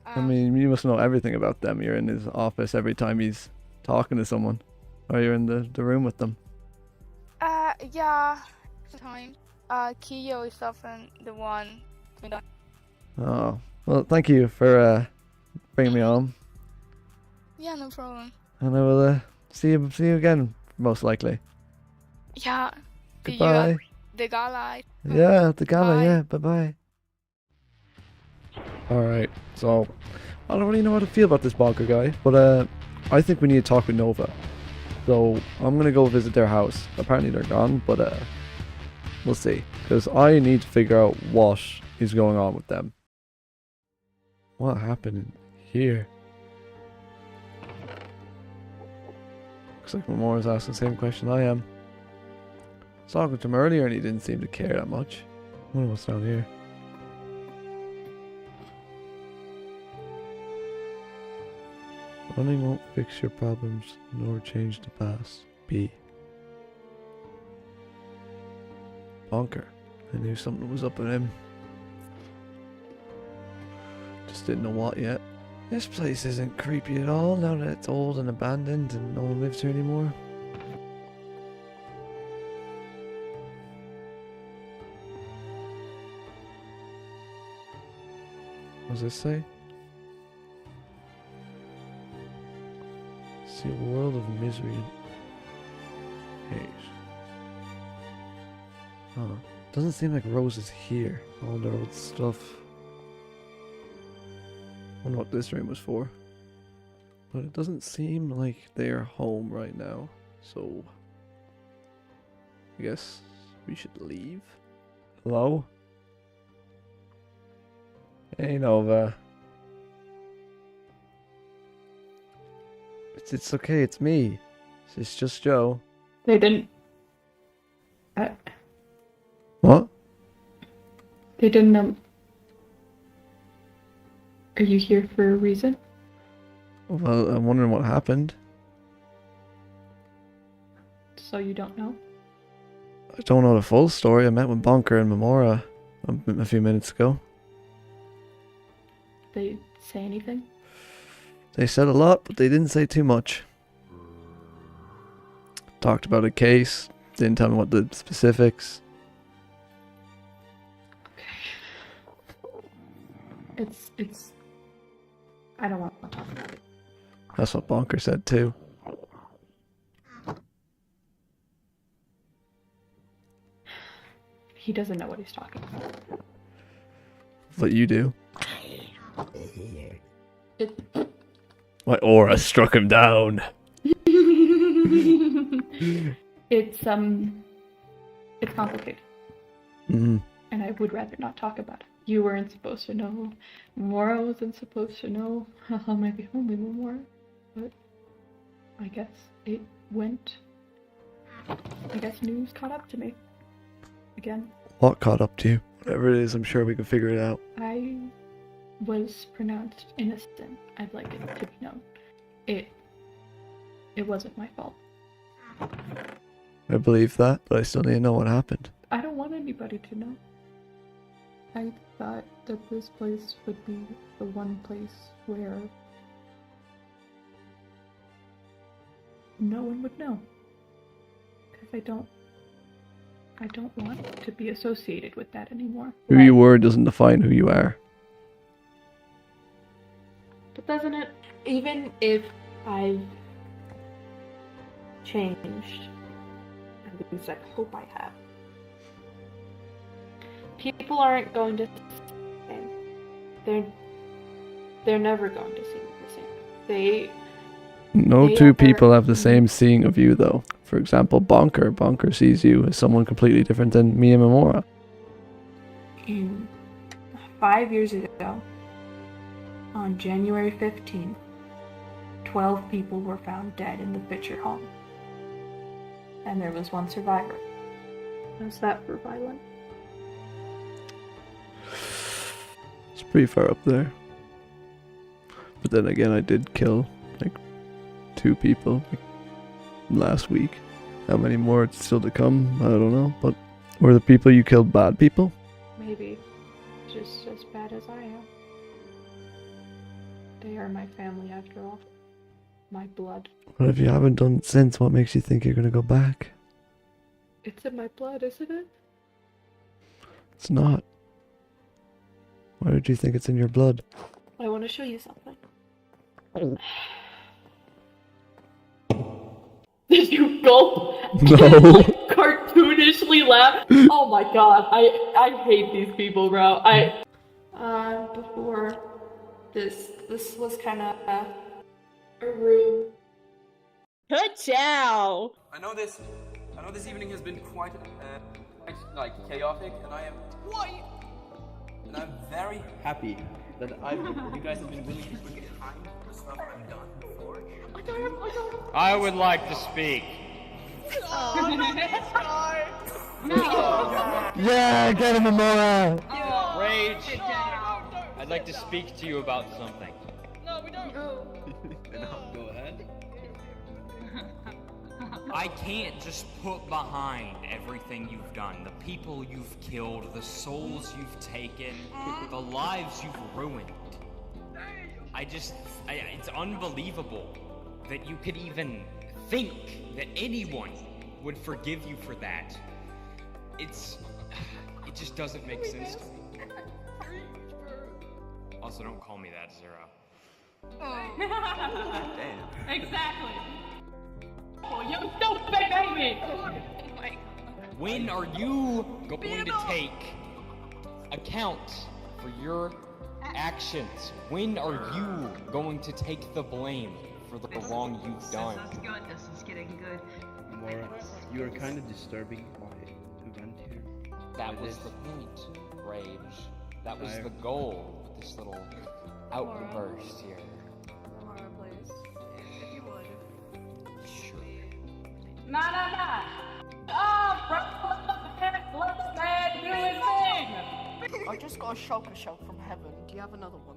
S1: I mean, you must know everything about them. You're in his office every time he's talking to someone. Or you're in the room with them.
S16: Yeah, sometimes. Kiyo is often the one.
S1: Oh, well, thank you for bringing me on.
S16: Yeah, no problem.
S1: And I will see you again, most likely.
S16: Yeah.
S1: Goodbye.
S16: The gala.
S1: Yeah, the gala, yeah, bye-bye. Alright, so, I don't really know how to feel about this bonker guy, but I think we need to talk with Nova. So, I'm gonna go visit their house. Apparently they're gone, but We'll see. Because I need to figure out what is going on with them. What happened here? Looks like Memora's asking the same question I am. I was talking to him earlier and he didn't seem to care that much. I wonder what's down here. Running won't fix your problems nor change the past. B. Bonker. I knew something was up with him. Just didn't know what yet. This place isn't creepy at all now that it's old and abandoned and no one lives here anymore. What does this say? See a world of misery and hate. Huh. Doesn't seem like Rose is here. All their old stuff. Wonder what this room was for. But it doesn't seem like they're home right now. So I guess we should leave. Hello? Hey Nova. It's okay, it's me. It's just Joe.
S8: They didn't.
S1: What?
S8: They didn't. Are you here for a reason?
S1: Well, I'm wondering what happened.
S8: So you don't know?
S1: I don't know the full story. I met with Bonker and Memora a few minutes ago.
S8: They say anything?
S1: They said a lot, but they didn't say too much. Talked about a case, didn't tell me what the specifics.
S8: It's. I don't want to talk about it.
S1: That's what Bonker said too.
S8: He doesn't know what he's talking about.
S1: But you do.
S8: It...
S11: My aura struck him down.
S8: It's complicated.
S1: Mm-hmm.
S8: And I would rather not talk about it. You weren't supposed to know. Mora wasn't supposed to know. Haha, maybe only Mora. But I guess it went. I guess news caught up to me. Again.
S1: What caught up to you? Whatever it is, I'm sure we can figure it out.
S8: I was pronounced innocent. I'd like it to be known. It wasn't my fault.
S1: I believe that, but I still need to know what happened.
S8: I don't want anybody to know. I thought that this place would be the one place where no one would know. Because I don't want to be associated with that anymore.
S1: Who you were doesn't define who you are.
S8: But doesn't it? Even if I've changed, at least I hope I have, people aren't going to see the same. They're never going to see me the same.
S1: No two people have the same seeing of you, though. For example, Bonker sees you as someone completely different than me and Memora.
S8: 5 years ago, on January 15th, 12 people were found dead in the Fisher home. And there was one survivor. How's that for violent?
S1: It's pretty far up there. But then again, I did kill, 2 people last week. How many more still to come? I don't know. But were the people you killed bad people?
S8: Maybe. Just as bad as I am. They are my family after all. My blood.
S1: But if you haven't done it since, what makes you think you're gonna go back?
S8: It's in my blood, isn't it?
S1: It's not. Why did you think it's in your blood?
S8: I want to show you something. Did you go?
S1: No.
S8: Cartoonishly laugh. Oh my god, I hate these people, bro. Before this was kind of a room.
S15: Good job.
S13: I know this evening has been quite like chaotic, and I am. And I'm very happy that you guys have been willing to put behind the stuff I've done before.
S9: I would like to speak.
S1: Yeah, get him, Amora!
S9: Rage, I'd like to speak to you about something.
S15: No, we don't.
S13: Go ahead.
S18: I can't just put behind everything you've done. The people you've killed, the souls you've taken, the lives you've ruined. It's unbelievable that you could even think that anyone would forgive you for that. It just doesn't make sense to me. Also, don't call me that, Zero.
S15: Damn. Exactly. Oh, you stupid baby!
S18: When are you going to take account for your actions? When are you going to take the blame for the wrong you've done?
S19: This is good. This is getting good.
S13: Mora, you are kind of disturbing my event here.
S9: That was the point, Rage. That was the goal with this little outburst here.
S15: Mara, please. If you would.
S9: Sure.
S15: Nah. Oh, let the man do his thing!
S7: I just got a shulker shell from heaven. Do you have another one?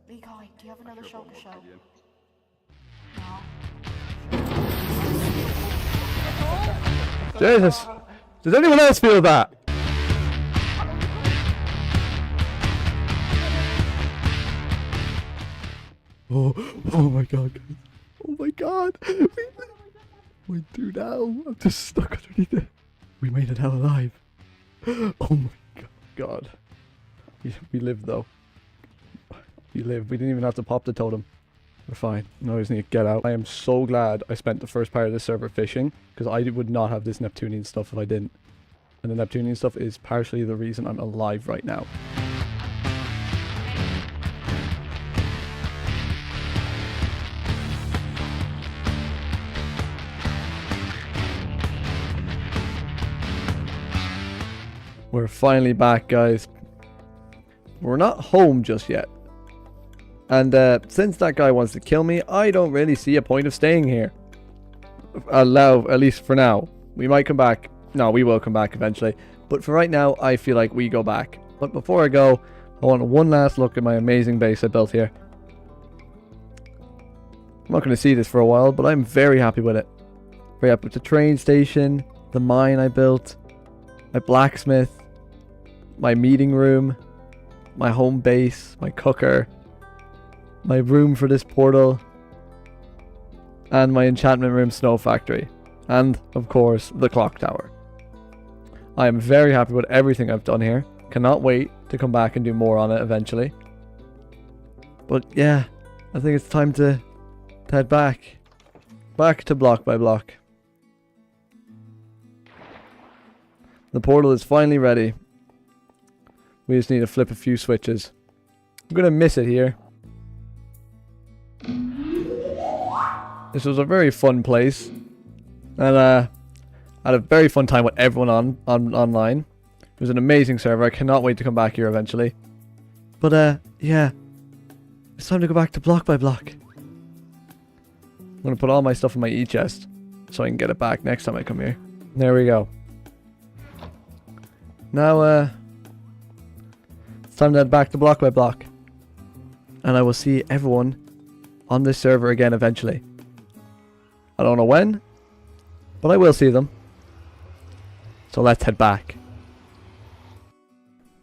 S7: Levi, do you have another shulker shell?
S1: Jesus! Does anyone else feel that? Oh my god, guys. Oh my god! We went through now. I'm just stuck underneath it. We made it out alive. Oh my god. We lived though. We lived. We didn't even have to pop the totem. We're fine. Now I just need to get out. I am so glad I spent the first part of this server fishing, because I would not have this Neptunian stuff if I didn't. And the Neptunian stuff is partially the reason I'm alive right now. We're finally back, guys. We're not home just yet. And since that guy wants to kill me, I don't really see a point of staying here. At least for now. We might come back. No, we will come back eventually. But for right now, I feel like we go back. But before I go, I want one last look at my amazing base I built here. I'm not going to see this for a while, but I'm very happy with it. Very happy with the train station, the mine I built, my blacksmith, my meeting room, my home base, my cooker, my room for this portal, and my enchantment room snow factory, and of course the clock tower. I am very happy with everything I've done here. Cannot wait to come back and do more on it eventually. But yeah, I think it's time to head back to block by block. The portal is finally ready. We just need to flip a few switches. I'm gonna miss it here. This was a very fun place, and I had a very fun time with everyone online. It was an amazing server. I cannot wait to come back here eventually. But yeah, it's time to go back to block by block. I'm gonna put all my stuff in my e-chest so I can get it back next time I come here. There we go. Now it's time to head back to block by block, and I will see everyone on this server again eventually. I don't know when, but I will see them. So let's head back.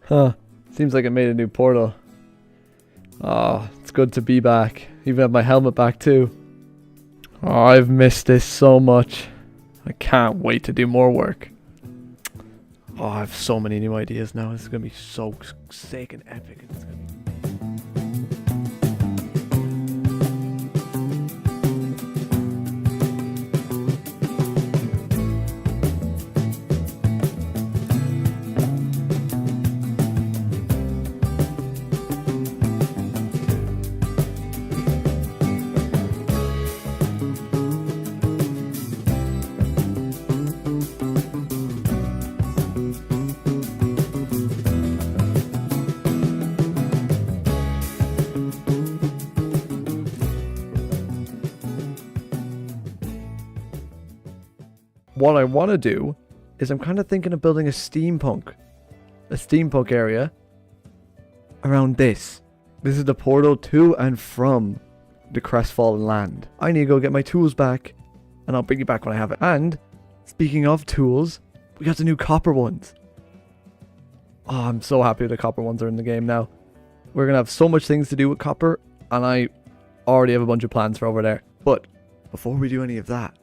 S1: Huh, seems like I made a new portal. Oh, it's good to be back. Even have my helmet back too. Oh, I've missed this so much. I can't wait to do more work. Oh, I have so many new ideas now. This is going to be so sick and epic. It's gonna be what I want to do is I'm kind of thinking of building a steampunk area around this. This is the portal to and from the Crestfallen Land. I need to go get my tools back, and I'll bring you back when I have it. And speaking of tools, we got the new copper ones. Oh, I'm so happy the copper ones are in the game now. We're going to have so much things to do with copper, and I already have a bunch of plans for over there. But before we do any of that,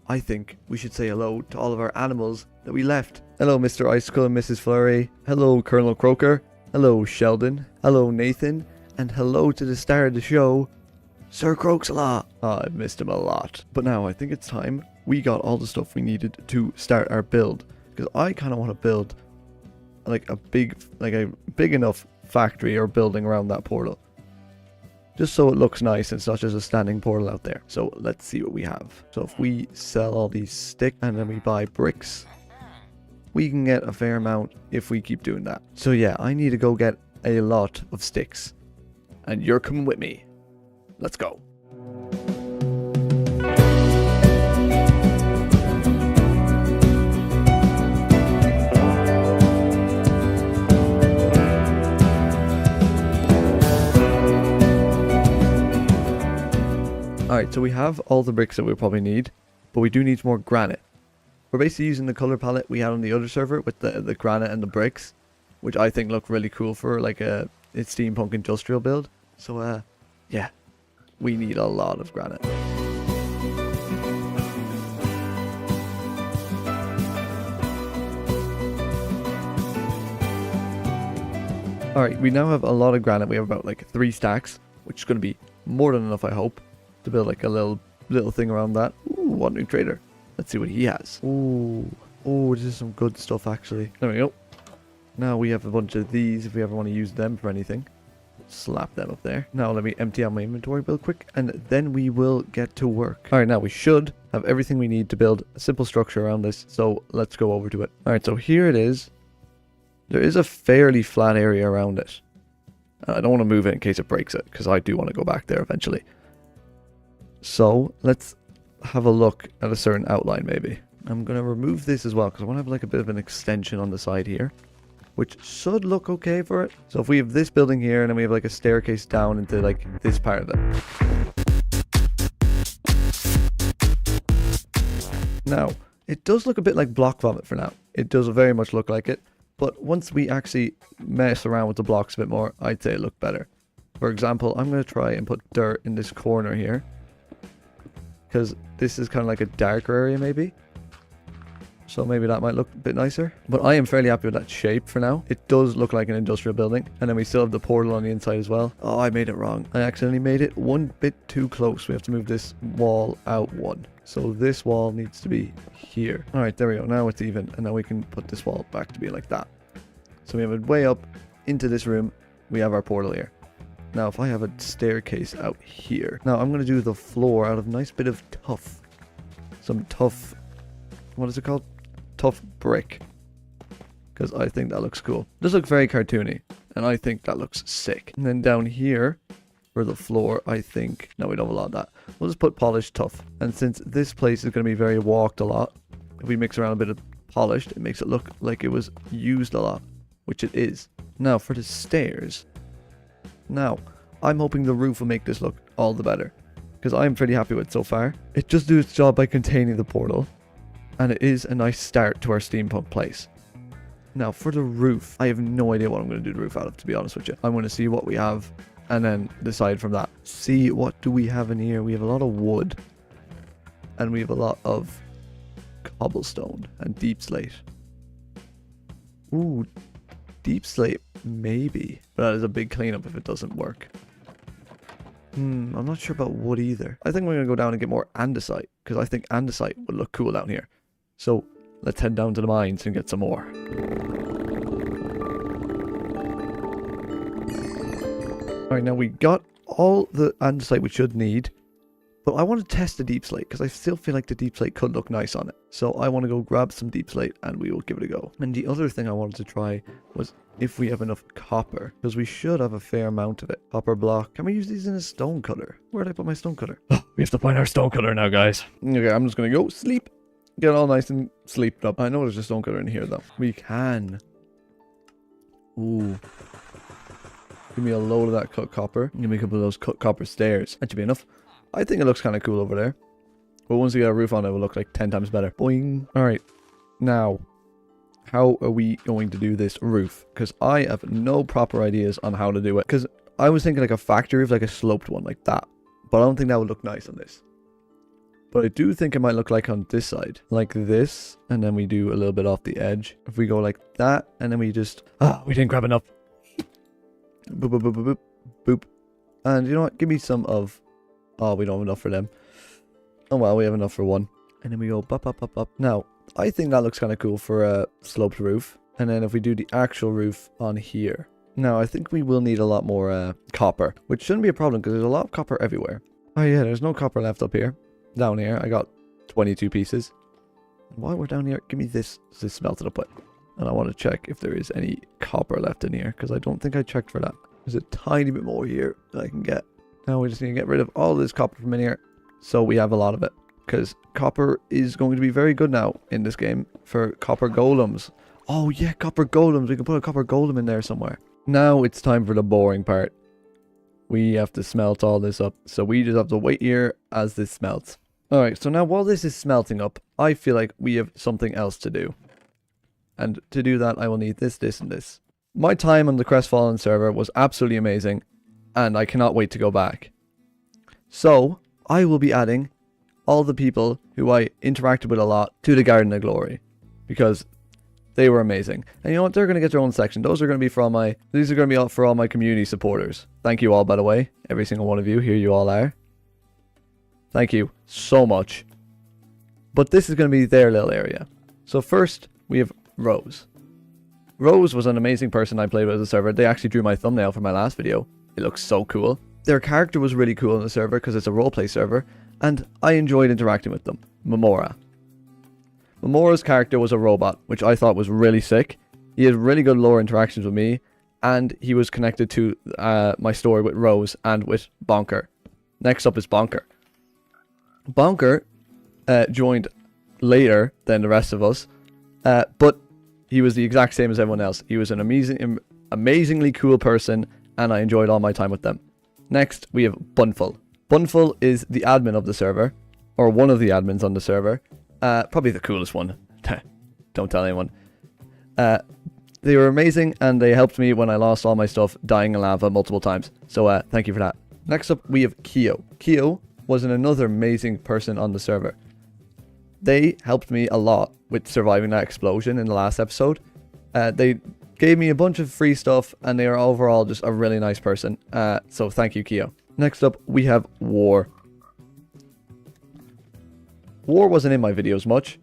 S1: I think we should say hello to all of our animals that we left. Hello, Mr. Icicle and Mrs. Flurry. Hello, Colonel Croaker. Hello, Sheldon. Hello, Nathan. And hello to the star of the show, Sir Croaks-a-lot. Oh, I've missed him a lot. But now I think it's time we got all the stuff we needed to start our build. Because I kind of want to build like a big enough factory or building around that portal. Just so it looks nice and it's not just a standing portal out there. So let's see what we have. So if we sell all these sticks and then we buy bricks, we can get a fair amount if we keep doing that. So yeah, I need to go get a lot of sticks. And you're coming with me. Let's go. Alright, so we have all the bricks that we probably need, but we do need more granite. We're basically using the color palette we had on the other server with the granite and the bricks, which I think look really cool for like a steampunk industrial build. So yeah, we need a lot of granite. Alright, we now have a lot of granite. We have about like 3 stacks, which is going to be more than enough, I hope, to build like a little thing around that. Ooh, one new trader. Let's see what he has. Ooh, this is some good stuff actually. There we go. Now we have a bunch of these if we ever want to use them for anything. Slap them up there. Now let me empty out my inventory real quick and then we will get to work. Alright, now we should have everything we need to build a simple structure around this. So let's go over to it. Alright, so here it is. There is a fairly flat area around it. I don't want to move it in case it breaks it, because I do want to go back there eventually. So let's have a look at a certain outline maybe. I'm going to remove this as well, because I want to have like a bit of an extension on the side here, which should look okay for it. So if we have this building here, and then we have like a staircase down into like this part of it. Now, it does look a bit like block vomit for now. It does very much look like it. But once we actually mess around with the blocks a bit more, I'd say it looked better. For example, I'm going to try and put dirt in this corner here, because this is kind of like a darker area maybe. So maybe that might look a bit nicer. But I am fairly happy with that shape for now. It does look like an industrial building. And then we still have the portal on the inside as well. Oh, I made it wrong. I accidentally made it one bit too close. We have to move this wall out one. So this wall needs to be here. Alright, there we go. Now it's even. And now we can put this wall back to be like that. So we have it way up into this room. We have our portal here. Now if I have a staircase out here. Now I'm going to do the floor out of a nice bit of tough. Some tough... What is it called? Tough brick. Because I think that looks cool. This looks very cartoony. And I think that looks sick. And then down here... For the floor, I think... No, we don't have a lot of that. We'll just put polished tough. And since this place is going to be very walked a lot, if we mix around a bit of polished, it makes it look like it was used a lot. Which it is. Now, for the stairs. Now, I'm hoping the roof will make this look all the better. Because I'm pretty happy with it so far. It just does its job by containing the portal. And it is a nice start to our steampunk place. Now, for the roof, I have no idea what I'm going to do the roof out of, to be honest with you. I'm going to see what we have. And then decide from that. See, what do we have in here? We have a lot of wood. And we have a lot of cobblestone and deep slate. Ooh, deep slate, maybe. But that is a big cleanup if it doesn't work. I'm not sure about wood either. I think we're going to go down and get more andesite. Because I think andesite would look cool down here. So, let's head down to the mines and get some more. Alright, now we got all the andesite we should need, but I want to test the deep slate because I still feel like the deep slate could look nice on it. So I want to go grab some deep slate and we will give it a go. And the other thing I wanted to try was if we have enough copper, because we should have a fair amount of it. Copper block. Can we use these in a stone cutter? Where did I put my stone cutter?
S11: We have to find our stone cutter now, guys.
S1: Okay, I'm just going to go sleep. get all nice and sleeped up. I know there's just don't get in here though. We can. Ooh. Give me a load of that cut copper. Give me a couple of those cut copper stairs. That should be enough. I think it looks kind of cool over there. But once we get a roof on it, will look like 10 times better. Boing. Alright. Now, how are we going to do this roof? Because I have no proper ideas on how to do it. Because I was thinking like a factory roof, like a sloped one like that. But I don't think that would look nice on this. But I do think it might look like on this side. Like this. And then we do a little bit off the edge. If we go like that. And then we just... Ah, we didn't grab enough. Boop, boop, boop, boop, boop. Boop. And you know what? Give me some of... Oh, we don't have enough for them. Oh well, we have enough for one. And then we go up, up, up, up. Now, I think that looks kind of cool for a sloped roof. And then if we do the actual roof on here. Now, I think we will need a lot more copper. Which shouldn't be a problem because there's a lot of copper everywhere. Oh yeah, there's no copper left up here. Down here, I got 22 pieces. While we're down here, give me this smelted up. And I want to check if there is any copper left in here. Because I don't think I checked for that. There's a tiny bit more here that I can get. Now we just need to get rid of all this copper from in here. So we have a lot of it. Because copper is going to be very good now in this game for copper golems. Oh yeah, copper golems. We can put a copper golem in there somewhere. Now it's time for the boring part. We have to smelt all this up. So we just have to wait here as this smelts. Alright, so now while this is smelting up, I feel like we have something else to do. And to do that, I will need this, this, and this. My time on the Crestfallen server was absolutely amazing. And I cannot wait to go back. So, I will be adding all the people who I interacted with a lot to the Garden of Glory. Because they were amazing. And you know what? They're going to get their own section. Those are going to be for all my... These are going to be for all my community supporters. Thank you all, by the way. Every single one of you. Here you all are. Thank you so much. But this is going to be their little area. So first, we have Rose. Rose was an amazing person I played with as a server. They actually drew my thumbnail for my last video. It looks so cool. Their character was really cool on the server because it's a roleplay server. And I enjoyed interacting with them. Memora. Memora's character was a robot, which I thought was really sick. He had really good lore interactions with me. And he was connected to my story with Rose and with Bonker. Next up is Bonker. Bonker joined later than the rest of us. But he was the exact same as everyone else. He was an amazingly cool person. And I enjoyed all my time with them. Next, we have Bunful. Bunful is the admin of the server. Or one of the admins on the server. Probably the coolest one. Don't tell anyone. They were amazing and they helped me when I lost all my stuff dying in lava multiple times. So thank you for that. Next up, we have Kyo. Kyo was another amazing person on the server. They helped me a lot with surviving that explosion in the last episode. They gave me a bunch of free stuff and they are overall just a really nice person. So thank you, Kyo. Next up, we have War. War wasn't in my videos much.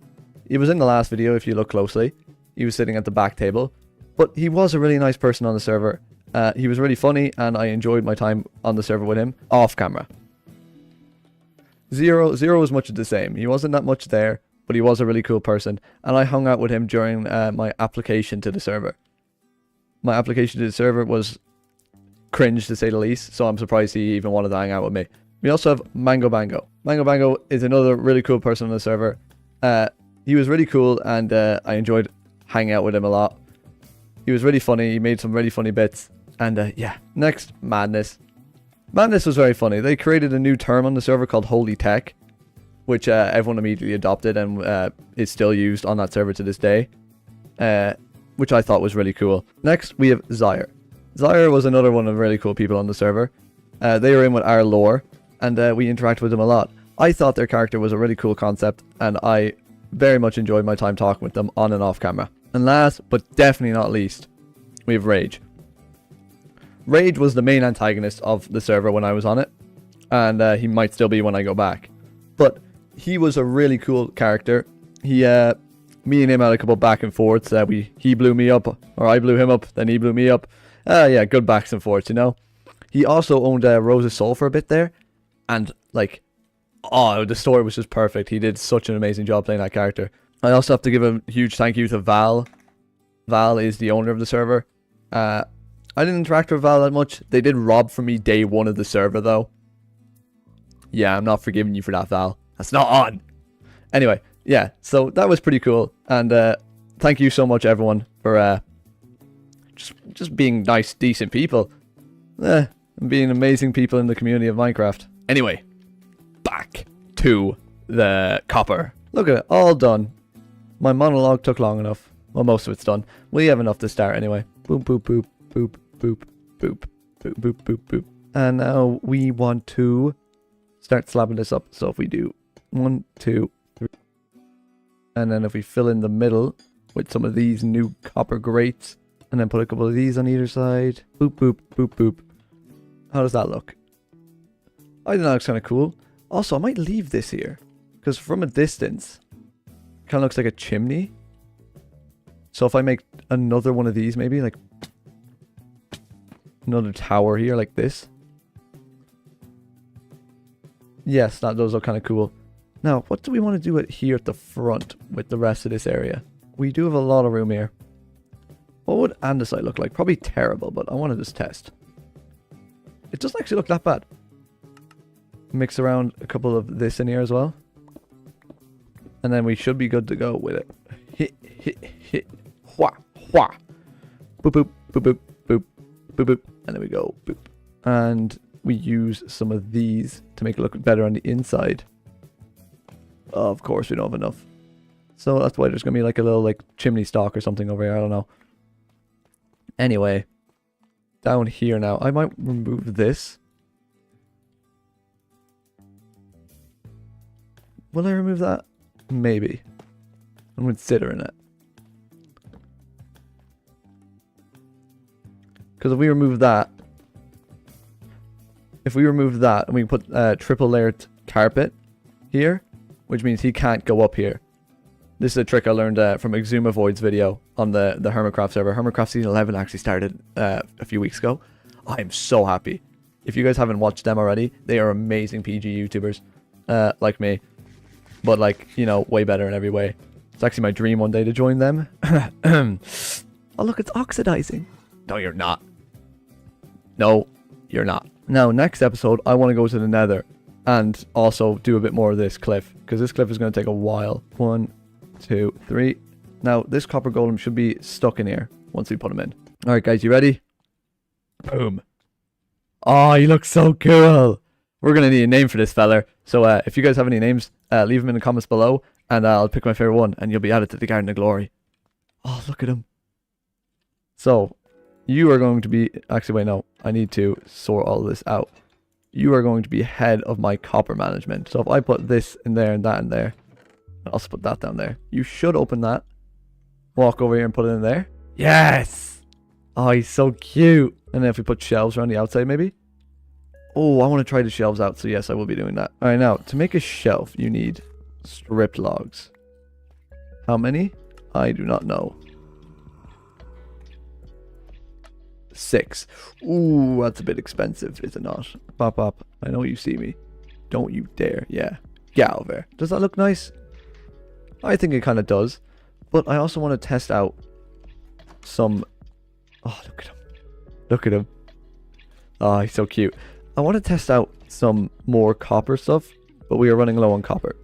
S1: He was in the last video if you look closely. He was sitting at the back table. But he was a really nice person on the server. He was really funny and I enjoyed my time on the server with him off camera. Zero was much of the same. He wasn't that much there, but he was a really cool person. And I hung out with him during my application to the server. My application to the server was cringe to say the least, so I'm surprised he even wanted to hang out with me. We also have Mango Bango. Mango Bango is another really cool person on the server. He was really cool and I enjoyed hanging out with him a lot. He was really funny. He made some really funny bits. And yeah. Next, Madness. Madness was very funny. They created a new term on the server called Holy Tech, which everyone immediately adopted and is still used on that server to this day, which I thought was really cool. Next, we have Zyre. Zyre was another one of the really cool people on the server. They were in with our lore, and we interacted with them a lot. I thought their character was a really cool concept, and I very much enjoyed my time talking with them on and off camera. And last, but definitely not least, we have Rage. Rage was the main antagonist of the server when I was on it, and he might still be when I go back. But he was a really cool character. Me and him had a couple back and forths. He blew me up, or I blew him up, then he blew me up. Yeah, good backs and forths, you know. He also owned Rose's Soul for a bit there, and like, oh, the story was just perfect. He did such an amazing job playing that character. I also have to give a huge thank you to Val. Val is the owner of the server. I didn't interact with Val that much. They did rob from me day one of the server, though. Yeah, I'm not forgiving you for that, Val. That's not on. Anyway, yeah, so that was pretty cool. And thank you so much, everyone, for just being nice, decent people. And being amazing people in the community of Minecraft. Anyway, back to the copper. Look at it, all done. My monologue took long enough. Well, most of it's done. We have enough to start anyway. Boop, boop, boop, boop, boop, boop, boop, boop, boop, boop. And now we want to start slabbing this up. So if we do 1, 2, 3. And then if we fill in the middle with some of these new copper grates. And then put a couple of these on either side. Boop, boop, boop, boop. How does that look? I think that looks kind of cool. Also, I might leave this here. Because from a distance, it kind of looks like a chimney. So if I make another one of these, maybe like another tower here like this. Yes, that does look kind of cool. Now, what do we want to do here at the front with the rest of this area? We do have a lot of room here. What would andesite look like? Probably terrible, but I want to just test. It doesn't actually look that bad. Mix around a couple of this in here as well. And then we should be good to go with it. Hit, hit, hit. Hwa, hwa. Boop, boop, boop, boop, boop, boop, boop. And there we go. Boop. And we use some of these to make it look better on the inside. Oh, of course, we don't have enough. So that's why there's going to be like a little like chimney stalk or something over here. I don't know. Anyway, down here now, I might remove this. Will I remove that? Maybe. I'm considering it. Because if we remove that, and we put triple layered carpet here, which means he can't go up here. This is a trick I learned from Exumavoid's video on the Hermitcraft server. Hermitcraft Season 11 actually started a few weeks ago. I am so happy. If you guys haven't watched them already, they are amazing PG YouTubers, like me. But like, you know, way better in every way. It's actually my dream one day to join them. Oh look, it's oxidizing. No, you're not. No, you're not. Now, next episode, I want to go to the Nether and also do a bit more of this cliff, because this cliff is going to take a while. 1, 2, 3. Now, this copper golem should be stuck in here once we put him in. Alright, guys, you ready? Boom. Oh, he looks so cool. We're going to need a name for this feller. So, if you guys have any names, leave them in the comments below, and I'll pick my favorite one, and you'll be added to the Garden of Glory. Oh, look at him. So, you are going to be... Actually, wait, no. I need to sort all this out. You are going to be head of my copper management. So, if I put this in there and that in there, I'll also put that down there. You should open that. Walk over here and put it in there. Yes! Oh, he's so cute. And then if we put shelves around the outside, maybe? Oh, I want to try the shelves out. So, yes, I will be doing that. All right, now, to make a shelf, you need stripped logs. How many? I do not know. 6. Ooh, that's a bit expensive, is it not? Pop, pop. I know you see me. Don't you dare. Yeah. Get over. Does that look nice? I think it kind of does. But I also want to test out some... Oh, look at him. Look at him. Oh, he's so cute. I want to test out some more copper stuff, but we are running low on copper.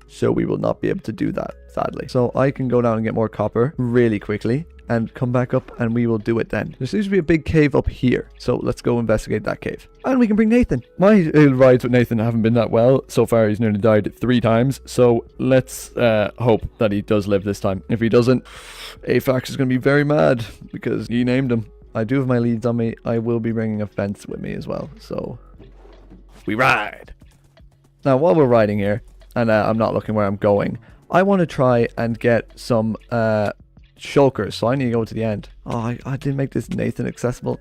S1: So we will not be able to do that, sadly. So I can go down and get more copper really quickly and come back up and we will do it then. There seems to be a big cave up here. So let's go investigate that cave. And we can bring Nathan. My rides with Nathan haven't been that well. So far he's nearly died 3 times. So let's hope that he does live this time. If he doesn't, Afax is going to be very mad because he named him. I do have my leads on me. I will be bringing a fence with me as well. So we ride. Now while we're riding here, and I'm not looking where I'm going, I want to try and get some shulkers, so I need to go to the end. Oh, I didn't make this Nathan accessible.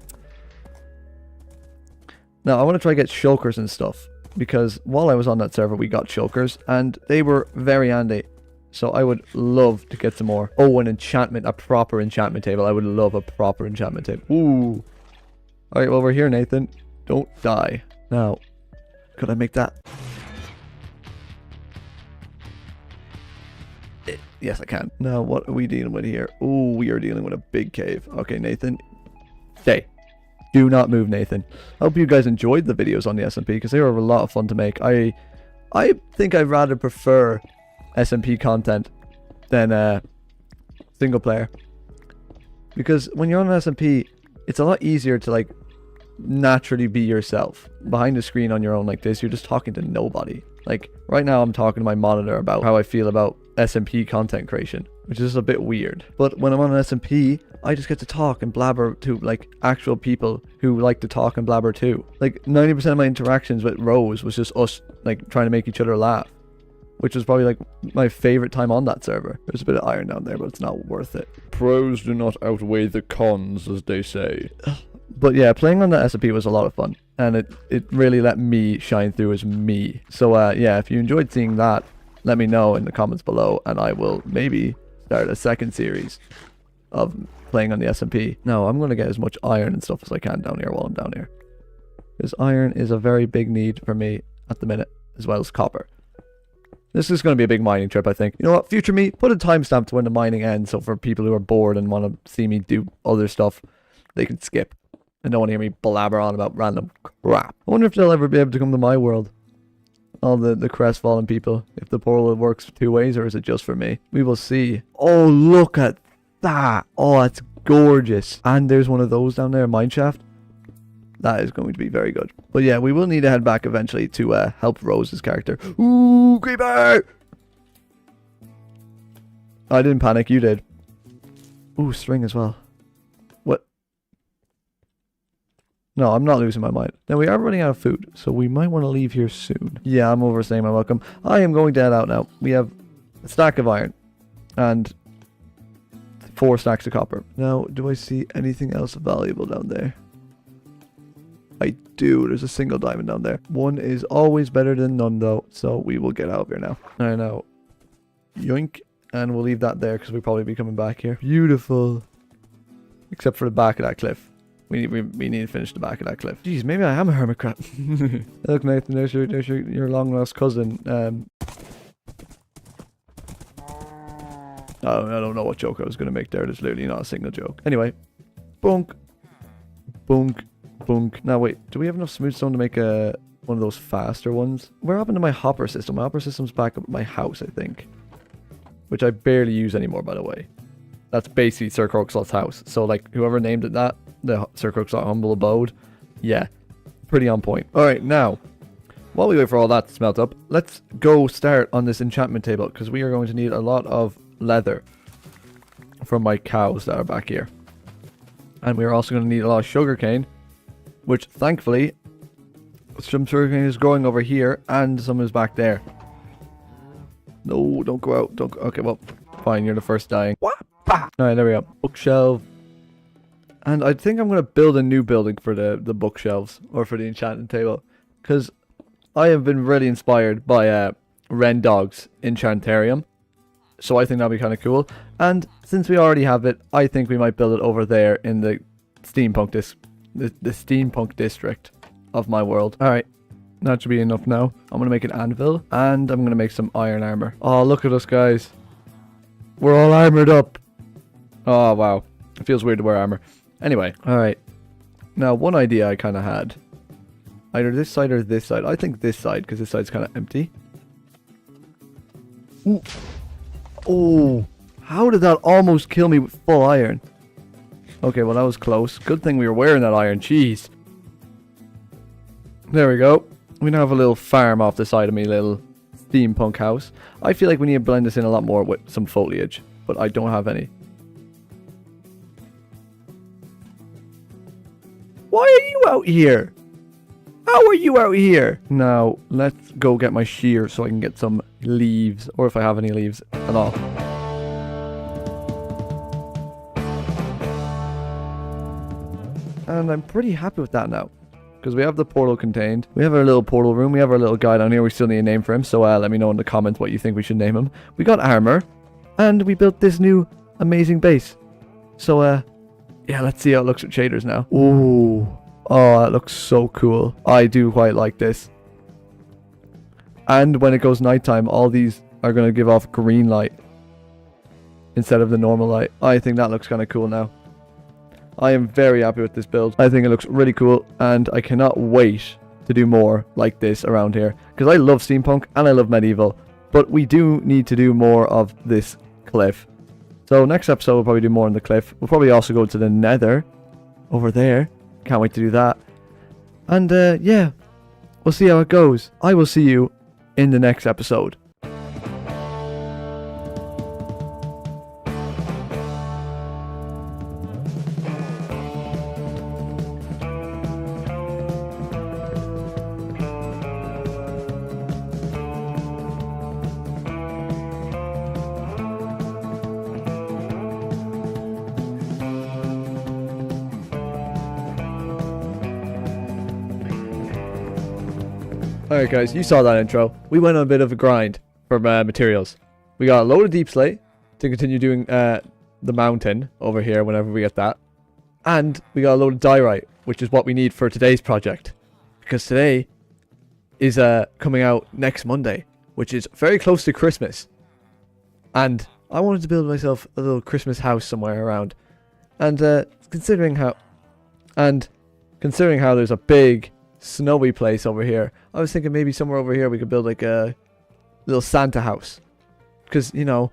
S1: Now, I want to try to get shulkers and stuff, because while I was on that server, we got shulkers, and they were very handy. So I would love to get some more. Oh, an enchantment, a proper enchantment table. I would love a proper enchantment table. Ooh. Alright, well, we're here, Nathan. Don't die. Now, could I make that? Yes, I can. Now, what are we dealing with here? Oh, we are dealing with a big cave. Okay, Nathan. Stay. Do not move, Nathan. I hope you guys enjoyed the videos on the SMP because they were a lot of fun to make. I think I'd rather prefer SMP content than single player. Because when you're on an SMP, it's a lot easier to like naturally be yourself. Behind the screen on your own like this, you're just talking to nobody. Like right now I'm talking to my monitor about how I feel about SMP content creation, which is a bit weird. But when I'm on an SMP, I just get to talk and blabber to like actual people who like to talk and blabber too. Like 90% of my interactions with Rose was just us like trying to make each other laugh, which was probably like my favorite time on that server. There's a bit of iron down there, but it's not worth it.
S4: Pros do not outweigh the cons, as they say.
S1: But yeah, playing on the SMP was a lot of fun, and it really let me shine through as me. So yeah, if you enjoyed seeing that, let me know in the comments below, and I will maybe start a second series of playing on the SMP. No, I'm going to get as much iron and stuff as I can down here while I'm down here, because iron is a very big need for me at the minute, as well as copper. This is going to be a big mining trip, I think. You know what, future me, put a timestamp to when the mining ends, so for people who are bored and want to see me do other stuff, they can skip and don't want to hear me blabber on about random crap. I wonder if they'll ever be able to come to my world. All the crestfallen people. If the portal works 2 ways, or is it just for me? We will see. Oh, look at that. Oh, it's gorgeous. And there's one of those down there, mineshaft. That is going to be very good. But yeah, we will need to head back eventually to help Rose's character. Ooh, creeper! I didn't panic, you did. Ooh, string as well. What? No, I'm not losing my mind. Now, we are running out of food, so we might want to leave here soon. Yeah, I'm overstaying my welcome. I am going to head out now. We have a stack of iron and 4 stacks of copper. Now, do I see anything else valuable down there? I do. There's a single diamond down there. One is always better than none, though, so we will get out of here now. I know. Yoink. And we'll leave that there because we'll probably be coming back here. Beautiful. Except for the back of that cliff. We need to finish the back of that cliff. Jeez, maybe I am a hermit crab. Look, Nathan, there's your long lost cousin. Oh, I don't know what joke I was going to make there. There's literally not a single joke. Anyway. Bunk. Bunk. Bunk. Now wait, do we have enough smooth stone to make one of those faster ones? What happened to my hopper system? My hopper system's back up at my house, I think. Which I barely use anymore, by the way. That's basically Sir Croakslot's house. So like, whoever named it that, the Sir Croakslot Humble Abode, yeah, pretty on point. Alright, now, while we wait for all that to smelt up, let's go start on this enchantment table, because we are going to need a lot of leather from my cows that are back here. And we're also going to need a lot of sugarcane, which thankfully some sugarcane is growing over here and some is back there. No, don't go out. Don't. Okay, well, fine. You're the first dying. Alright, there we go. Bookshelf. And I think I'm going to build a new building for the bookshelves, or for the enchanting table, because I have been really inspired by Rendog's Enchantarium. So I think that'll be kind of cool. And since we already have it, I think we might build it over there in the steampunk the steampunk district of my world. Alright, that should be enough now. I'm going to make an anvil, and I'm going to make some iron armor. Oh, look at us, guys. We're all armored up. Oh, wow. It feels weird to wear armor. Anyway, alright. Now, one idea I kind of had. Either this side or this side. I think this side, because this side's kind of empty. Ooh. Oh, how did that almost kill me with full iron? Okay, well, that was close. Good thing we were wearing that iron. Jeez. There we go. We now have a little farm off the side of me little steampunk house. I feel like we need to blend this in a lot more with some foliage, but I don't have any. Why are you out here? How are you out here? Now, let's go get my shear so I can get some leaves, or if I have any leaves at all. And I'm pretty happy with that now, because we have the portal contained. We have our little portal room. We have our little guy down here. We still need a name for him, so let me know in the comments what you think we should name him. We got armor, and we built this new amazing base. So, yeah, let's see how it looks with shaders now. Ooh. Oh, that looks so cool. I do quite like this. And when it goes nighttime, all these are going to give off green light instead of the normal light. I think that looks kind of cool now. I am very happy with this build. I think it looks really cool, and I cannot wait to do more like this around here, because I love steampunk and I love medieval, But we do need to do more of this cliff. So next episode we'll probably do more on the cliff. We'll probably also go to the nether over there. Can't wait to do that. And yeah, we'll see how it goes. I will see you in the next episode. Alright guys, you saw that intro. We went on a bit of a grind for materials. We got a load of deep slate to continue doing the mountain over here whenever we get that. And we got a load of diorite, which is what we need for today's project. Because today is coming out next Monday, which is very close to Christmas. And I wanted to build myself a little Christmas house somewhere around. And considering how there's a big snowy place over here, I was thinking maybe somewhere over here we could build like a little Santa house, because you know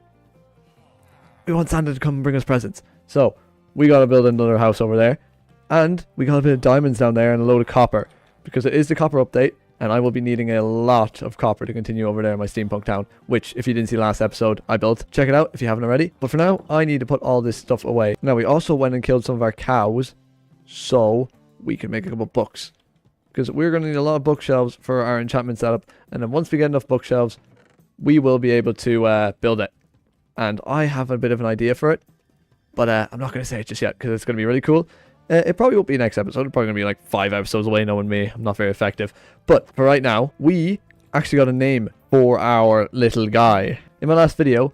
S1: we want Santa to come and bring us presents. So we gotta build another house over there, and we got a bit of diamonds down there and a load of copper, because it is the copper update and I will be needing a lot of copper to continue over there in my steampunk town, which if you didn't see last episode I built. Check it out if you haven't already. But for now I need to put all this stuff away. Now we also went and killed some of our cows so we can make a couple books, because we're going to need a lot of bookshelves for our enchantment setup. And then once we get enough bookshelves, we will be able to build it. And I have a bit of an idea for it, but I'm not going to say it just yet, because it's going to be really cool. It probably won't be next episode. It's probably going to be like 5 episodes away, knowing me. I'm not very effective. But for right now, we actually got a name for our little guy. In my last video,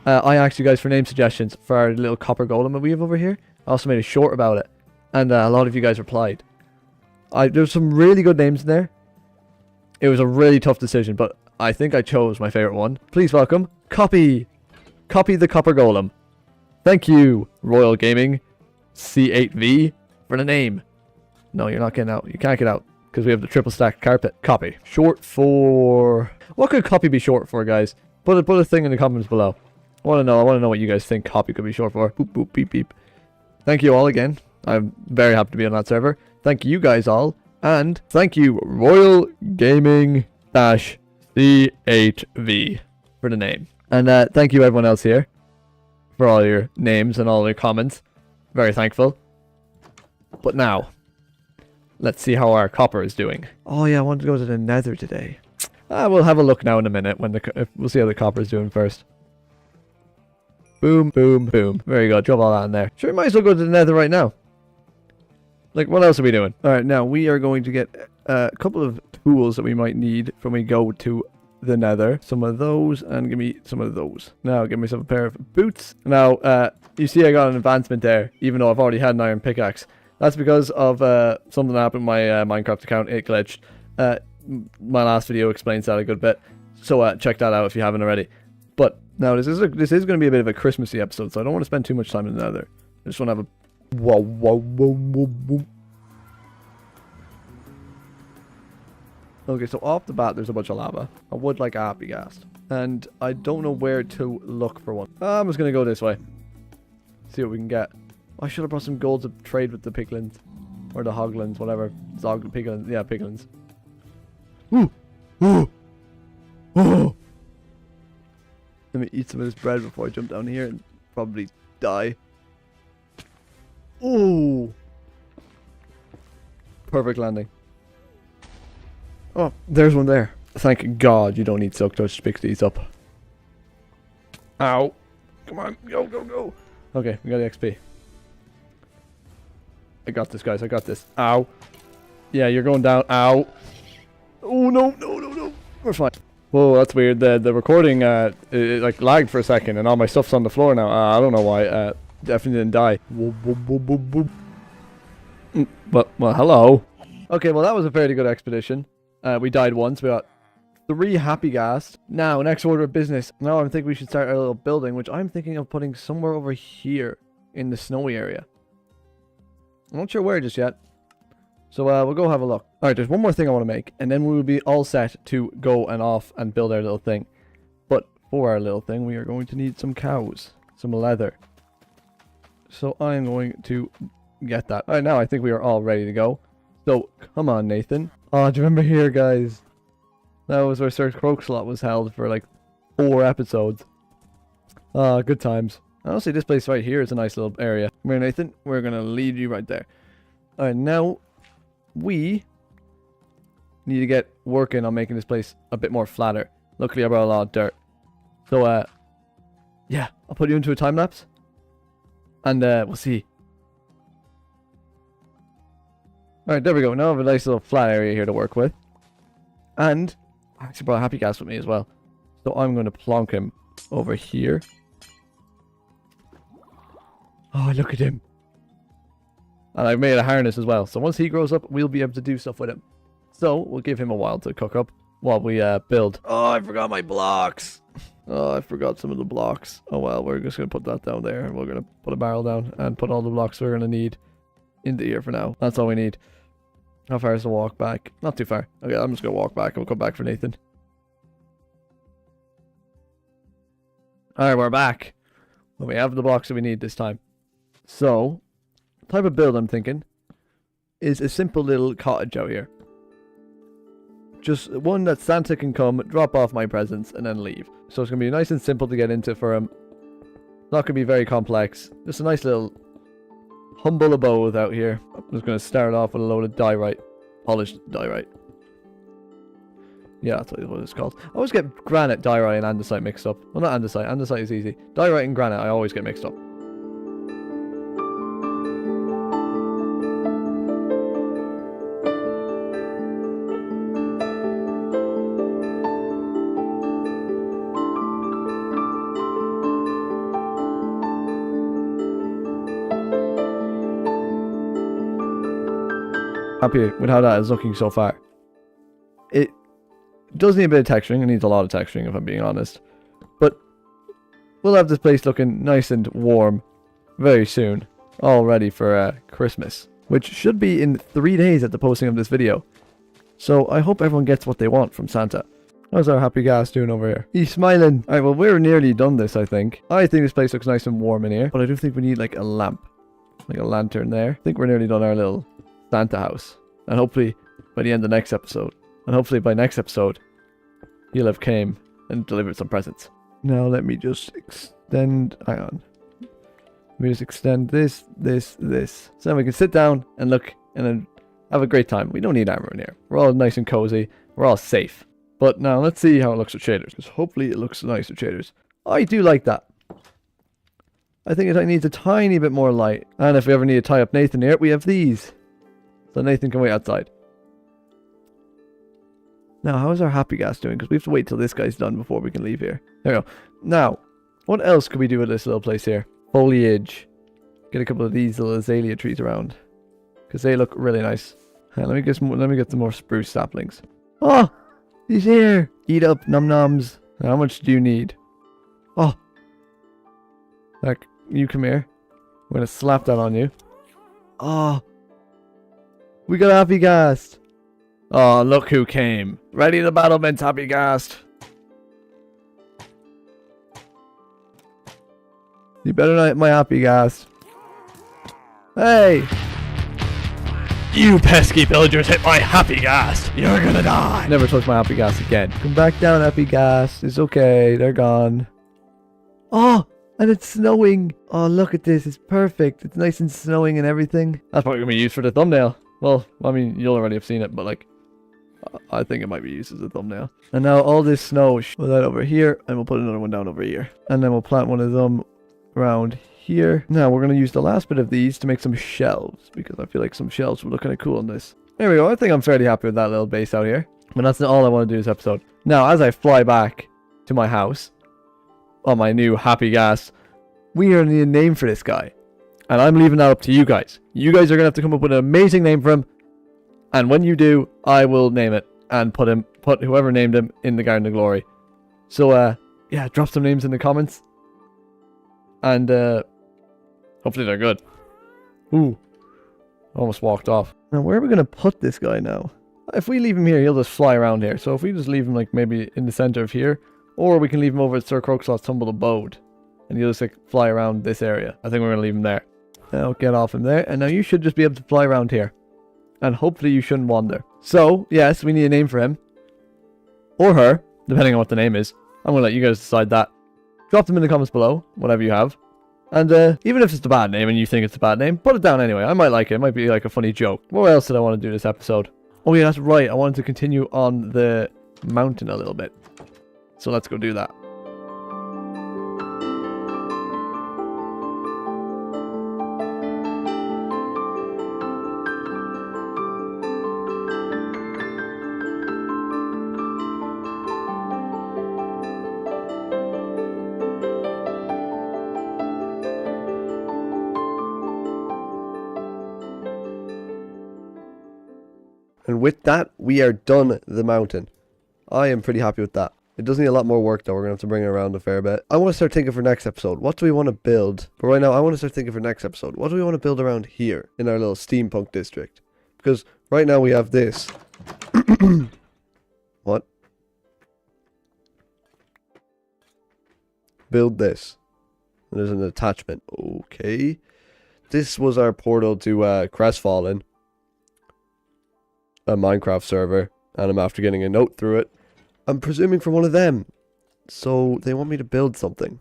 S1: I asked you guys for name suggestions for our little copper golem that we have over here. I also made a short about it, and a lot of you guys replied. There's some really good names in there. It was a really tough decision, but I think I chose my favorite one. Please welcome Copy. Copy the Copper Golem. Thank you, Royal Gaming C8V, for the name. No, you're not getting out. You can't get out, because we have the triple stack carpet. Copy. Short for... What could Copy be short for, guys? Put a thing in the comments below. I want to know what you guys think Copy could be short for. Boop, boop, beep, beep. Thank you all again. I'm very happy to be on that server. Thank you guys all, and thank you Royal Gaming C8V for the name. And thank you everyone else here for all your names and all your comments. Very thankful. But now, let's see how our copper is doing. Oh yeah, I want to go to the nether today. We'll have a look now in a minute when we'll see how the copper is doing first. Boom, boom, boom. Very good. Drop all that in there. Sure, we might as well go to the nether right now. Like, what else are we doing? Alright, now we are going to get a couple of tools that we might need when we go to the nether. Some of those, and give me some of those. Now, give myself a pair of boots. Now, you see I got an advancement there, even though I've already had an iron pickaxe. That's because of something that happened in my Minecraft account. It glitched. My last video explains that a good bit. So, check that out if you haven't already. But, now, this is going to be a bit of a Christmassy episode, so I don't want to spend too much time in the nether. I just want to have a... Whoa, whoa, whoa, whoa, whoa. Okay, so off the bat, there's a bunch of lava. I would like a happy ghast. And I don't know where to look for one. I'm just going to go this way. See what we can get. I should have brought some gold to trade with the piglins. Or the hoglins, whatever. Piglins. Yeah, piglins. Ooh! Ooh! Oh! Let me eat some of this bread before I jump down here and probably die. Ooh! Perfect landing. Oh, there's one there. Thank God you don't need silk touch to pick these up. Ow. Come on, go, go, go. Okay, we got the XP. I got this, guys, I got this. Ow. Yeah, you're going down. Ow. Oh, no, no, no, no. We're fine. Whoa, that's weird. The recording, it like lagged for a second and all my stuff's on the floor now. I don't know why. Definitely didn't die. Whoa, whoa, whoa, whoa, whoa. Well, hello. Okay, well, that was a fairly good expedition. We died once. We got 3 happy ghast. Now, next order of business. Now I think we should start our little building, which I'm thinking of putting somewhere over here in the snowy area. I'm not sure where just yet. So we'll go have a look. Alright, there's one more thing I want to make, and then we will be all set to go and off and build our little thing. But for our little thing, we are going to need some cows, some leather. So I am going to get that. Alright, now I think we are all ready to go. So, come on, Nathan. Oh, do you remember here, guys? That was where Sir Croakslot was held for like 4 episodes. Ah, good times. Honestly, this place right here is a nice little area. Come here, Nathan. We're going to lead you right there. Alright, now we need to get working on making this place a bit more flatter. Luckily, I brought a lot of dirt. So, yeah, I'll put you into a time lapse. And, we'll see. Alright, there we go. Now I have a nice little flat area here to work with. And I actually brought Happy Gas with me as well. So I'm going to plonk him over here. Oh, look at him. And I've made a harness as well. So once he grows up, we'll be able to do stuff with him. So we'll give him a while to cook up while we build. Oh, I forgot my blocks. Oh, I forgot some of the blocks. Oh, well, we're just going to put that down there. And we're going to put a barrel down and put all the blocks we're going to need into here for now. That's all we need. How far is the walk back? Not too far. Okay, I'm just going to walk back. We'll come back for Nathan. Alright, we're back. Well, we have the blocks that we need this time. So, the type of build I'm thinking is a simple little cottage out here. Just one that Santa can come, drop off my presents, and then leave. So it's going to be nice and simple to get into for him. Not going to be very complex. Just a nice little humble abode out here. I'm just going to start off with a load of diorite. Polished diorite. Yeah, that's what it's called. I always get granite, diorite, and andesite mixed up. Well, not andesite. Andesite is easy. Diorite and granite I always get mixed up. Happy with how that is looking so far. It does need a bit of texturing. It needs a lot of texturing, if I'm being honest. But we'll have this place looking nice and warm very soon. All ready for Christmas. Which should be in 3 days at the posting of this video. So I hope everyone gets what they want from Santa. How's our Happy Gas doing over here? He's smiling. Alright, well, we're nearly done this, I think. I think this place looks nice and warm in here. But I do think we need like a lamp. Like a lantern there. I think we're nearly done our little Santa house. And hopefully by the end of the next episode. And hopefully by next episode, he'll have came and delivered some presents. Now let me just extend... Hang on. Let me just extend this. So then we can sit down and look and then have a great time. We don't need armor in here. We're all nice and cozy. We're all safe. But now let's see how it looks with shaders. Because hopefully it looks nice with shaders. I do like that. I think it needs a tiny bit more light. And if we ever need to tie up Nathan here, we have these. So Nathan can wait outside. Now, how is our Happy Gas doing? Because we have to wait till this guy's done before we can leave here. There we go. Now, what else could we do with this little place here? Foliage. Get a couple of these little azalea trees around. Because they look really nice. Let me get some more spruce saplings. Oh! He's here! Eat up, num-noms. How much do you need? Oh! Like, you come here. I'm going to slap that on you. Oh! We got Happy Gas! Oh, look who came. Ready to battlement, Happy Gas. You better not hit my Happy Gas. Hey!
S11: You pesky villagers hit my Happy Gas. You're gonna die.
S1: Never touch my Happy Gas again. Come back down, Happy Gas. It's okay. They're gone. Oh! And it's snowing. Oh, look at this. It's perfect. It's nice and snowing and everything. That's probably going to be used for the thumbnail. Well, I mean, you'll already have seen it, but like, I think it might be used as a thumbnail. And now all this snow, we'll put that over here, and we'll put another one down over here. And then we'll plant one of them around here. Now we're going to use the last bit of these to make some shelves, because I feel like some shelves would look kind of cool on this. There we go. I think I'm fairly happy with that little base out here. But that's not all I want to do this episode. Now, as I fly back to my house, on my new Happy Gas, we are going to need a name for this guy. And I'm leaving that up to you guys. You guys are going to have to come up with an amazing name for him. And when you do, I will name it and put whoever named him in the Garden of Glory. So, yeah, drop some names in the comments. And, hopefully they're good. Ooh. Almost walked off. Now, where are we going to put this guy now? If we leave him here, he'll just fly around here. So if we just leave him, like, maybe in the center of here, Or we can leave him over at Sir Croaksaw's tumbled abode. And he'll just like fly around this area. I think we're going to leave him there. Now get off him there. And now you should just be able to fly around here. And hopefully you shouldn't wander. So, yes, we need a name for him. Or her, depending on what the name is. I'm going to let you guys decide that. Drop them in the comments below, whatever you have. And even if it's a bad name and you think it's a bad name, put it down anyway. I might like it. It might be like a funny joke. What else did I want to do this episode? Oh yeah, that's right. I wanted to continue on the mountain a little bit. So let's go do that. And with that, we are done the mountain. I am pretty happy with that. It does need a lot more work though. We're going to have to bring it around a fair bit. I want to start thinking for next episode. What do we want to build? But right now, I want to start thinking for next episode. What do we want to build around here in our little steampunk district? Because right now we have this. What? Build this. There's an attachment. Okay. This was our portal to Crestfallen. A Minecraft server, and I'm after getting a note through it. I'm presuming from one of them. So they want me to build something.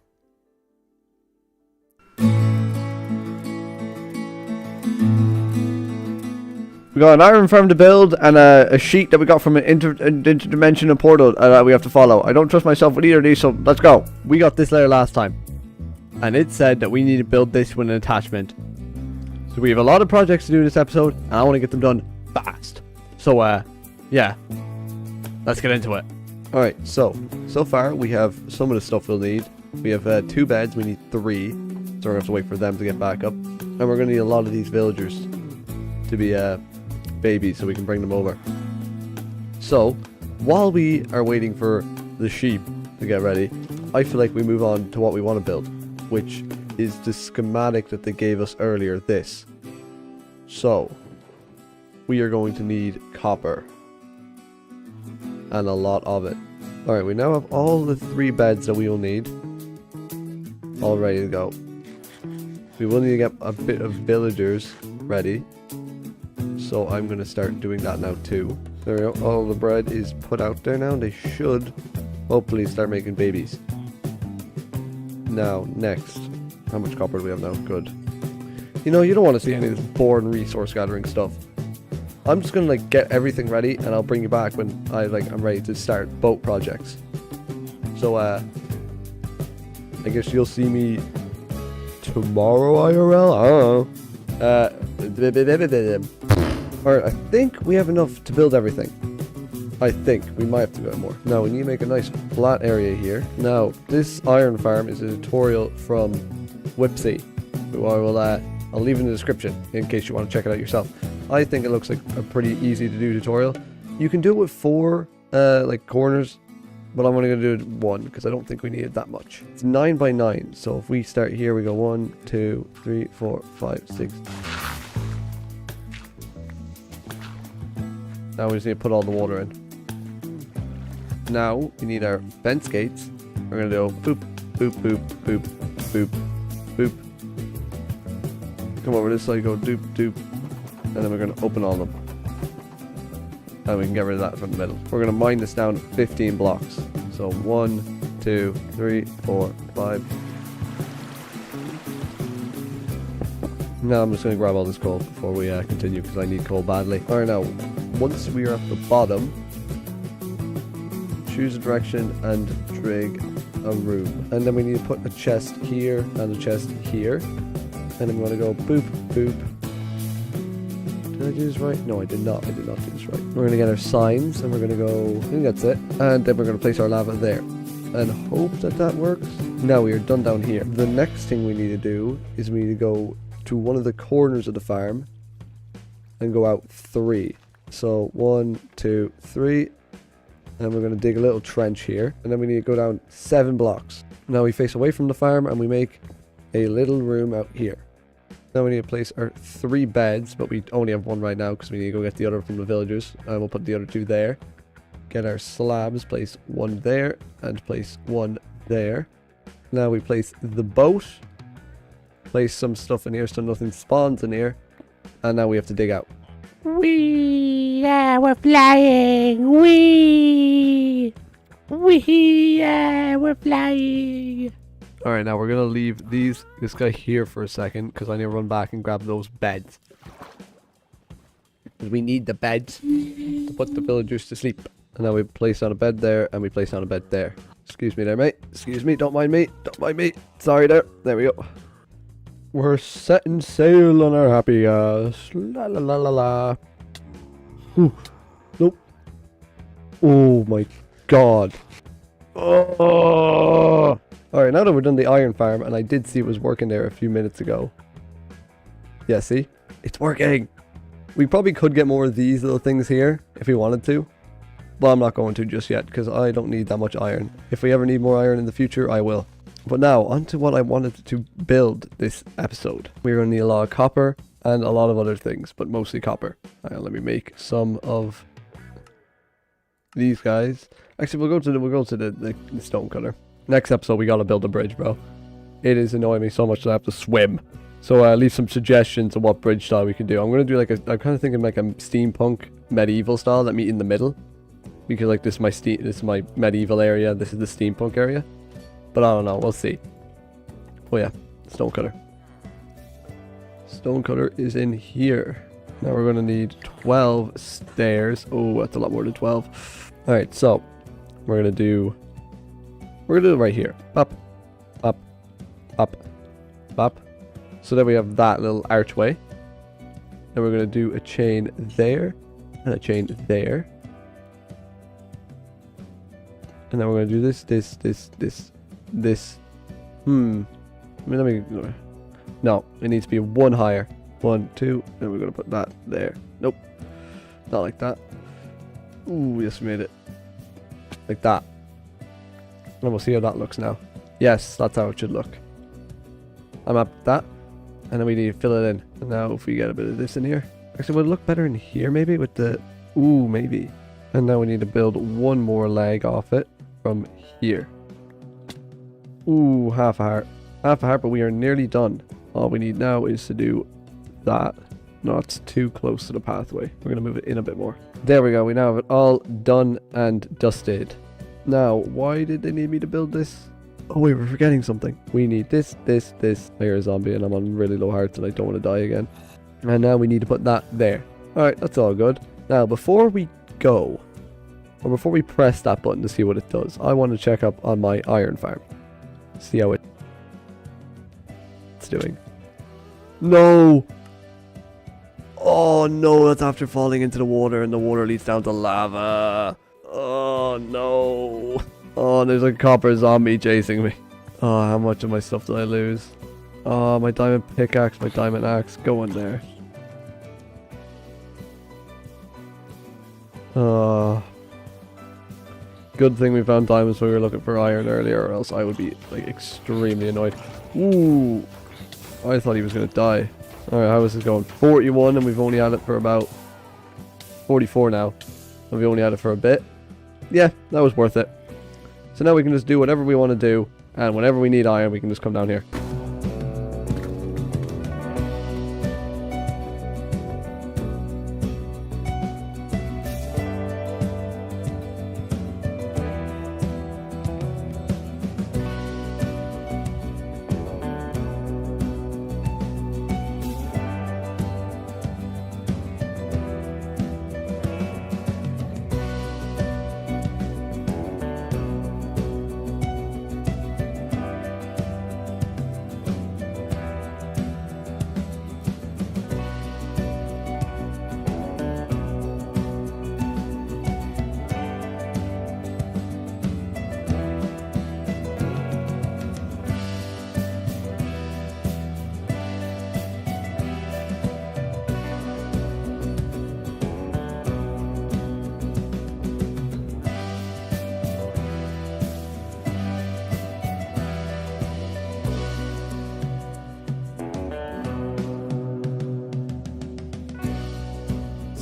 S1: We got an iron farm to build and a sheet that we got from an interdimensional portal that we have to follow. I don't trust myself with either of these, so let's go. We got this layer last time, and it said that we need to build this with an attachment. So we have a lot of projects to do in this episode, and I want to get them done fast. So, yeah, let's get into it. Alright, so far we have some of the stuff we'll need. We have 2 beds, we need 3. So we're going to have to wait for them to get back up. And we're going to need a lot of these villagers to be babies so we can bring them over. So, while we are waiting for the sheep to get ready, I feel like we move on to what we want to build, which is the schematic that they gave us earlier, this. So, we are going to need copper. And a lot of it. Alright, we now have all the 3 beds that we will need. All ready to go. We will need to get a bit of villagers ready. So I'm going to start doing that now too. There we go. All the bread is put out there now. They should hopefully start making babies. Now, next. How much copper do we have now? Good. You know, you don't want to see any of this boring resource gathering stuff. I'm just gonna like get everything ready, and I'll bring you back when I'm ready to start boat projects. So I guess you'll see me tomorrow IRL. I don't know. Alright, I think we have enough to build everything. I think we might have to go more. Now we need to make a nice flat area here. Now this iron farm is a tutorial from Whipsy, who I'll leave in the description in case you want to check it out yourself. I think it looks like a pretty easy to do tutorial. You can do it with 4 like corners, but I'm only going to do it 1 because I don't think we need it that much. It's 9 by 9, so if we start here, we go 1, 2, 3, 4, 5, 6. Now we just need to put all the water in. Now we need our fence gates. We're going to go boop, boop, boop, boop, boop, boop. Come over this side, go doop, doop. And then we're going to open all of them. And we can get rid of that from the middle. We're going to mine this down to 15 blocks. So 1, 2, 3, 4, 5. Now I'm just going to grab all this coal before we continue because I need coal badly. Alright, now, once we are at the bottom, choose a direction and dig a room. And then we need to put a chest here and a chest here. And then we're going to go boop, boop. Did I do this right? No, I did not. I did not do this right. We're going to get our signs, and we're going to go... I think that's it. And then we're going to place our lava there. And hope that that works. Now we are done down here. The next thing we need to do is we need to go to one of the corners of the farm and go out 3. So 1, 2, 3. And we're going to dig a little trench here. And then we need to go down 7 blocks. Now we face away from the farm, and we make a little room out here. Now we need to place our 3 beds, but we only have 1 right now because we need to go get the other from the villagers. And we'll put the other 2 there.
S4: get our slabs, place one there, and place one there. Now we place the boat, place some stuff in here so nothing spawns in here, and now we have to dig out.
S11: Wee, yeah, we're flying. Wee, yeah, we're flying.
S4: Alright, now we're gonna leave this guy here for a second, because I need to run back and grab those beds. We need the beds to put the villagers to sleep. And now we place on a bed there, and we place on a bed there. Excuse me there, mate. Excuse me, don't mind me. Don't mind me. Sorry there. There we go. We're setting sail on our happy ass. La la la la la. Ooh. Nope. Oh my god. Oh. Alright, now that we're done the iron farm, and I did see it was working there a few minutes ago. Yeah, see? It's working! We probably could get more of these little things here, if we wanted to. But I'm not going to just yet, because I don't need that much iron. If we ever need more iron in the future, I will. But now, on to what I wanted to build this episode. We're going to need a lot of copper, and a lot of other things, but mostly copper. Hang on, let me make some of these guys. Actually, we'll go to the stone cutter. Next episode, we gotta build a bridge, bro. It is annoying me so much that I have to swim. So leave some suggestions of what bridge style we can do. I'm gonna do like I'm kind of thinking like a steampunk medieval style that meet in the middle, because like this is my medieval area. This is the steampunk area. But I don't know. We'll see. Oh yeah, stone cutter. Stone cutter is in here. Now we're gonna need 12 stairs. Oh, that's a lot more than 12. All right, so we're gonna do it right here. Up, up, up, up. So then we have that little archway. Then we're going to do a chain there. And a chain there. And then we're going to do this. No, it needs to be one higher. 1, 2. Then we're going to put that there. Nope. Not like that. Ooh, yes, we made it. Like that. And we'll see how that looks now. Yes, that's how it should look. I'm up with that. And then we need to fill it in. And now if we get a bit of this in here. Actually, would it look better in here maybe with the... Ooh, maybe. And now we need to build one more leg off it from here. Ooh, half a heart. Half a heart, but we are nearly done. All we need now is to do that. Not too close to the pathway. We're going to move it in a bit more. There we go. We now have it all done and dusted. Now, why did they need me to build this? Oh wait, we're forgetting something. We need this. I hear a zombie and I'm on really low hearts and I don't want to die again. And now we need to put that there. Alright, that's all good. Now, before we go, or before we press that button to see what it does, I want to check up on my iron farm. See how it's doing. No! Oh no, that's after falling into the water and the water leads down to lava. Oh no. Oh, there's a copper zombie chasing me. Oh, how much of my stuff did I lose? Oh, my diamond pickaxe, my diamond axe, go in there. Oh. Good thing we found diamonds when we were looking for iron earlier, or else I would be like extremely annoyed. Ooh. I thought he was going to die. Alright, how is this going? 41 and we've only had it for about 44 now. And we only had it for a bit. Yeah, that was worth it. So now we can just do whatever we want to do, and whenever we need iron, we can just come down here.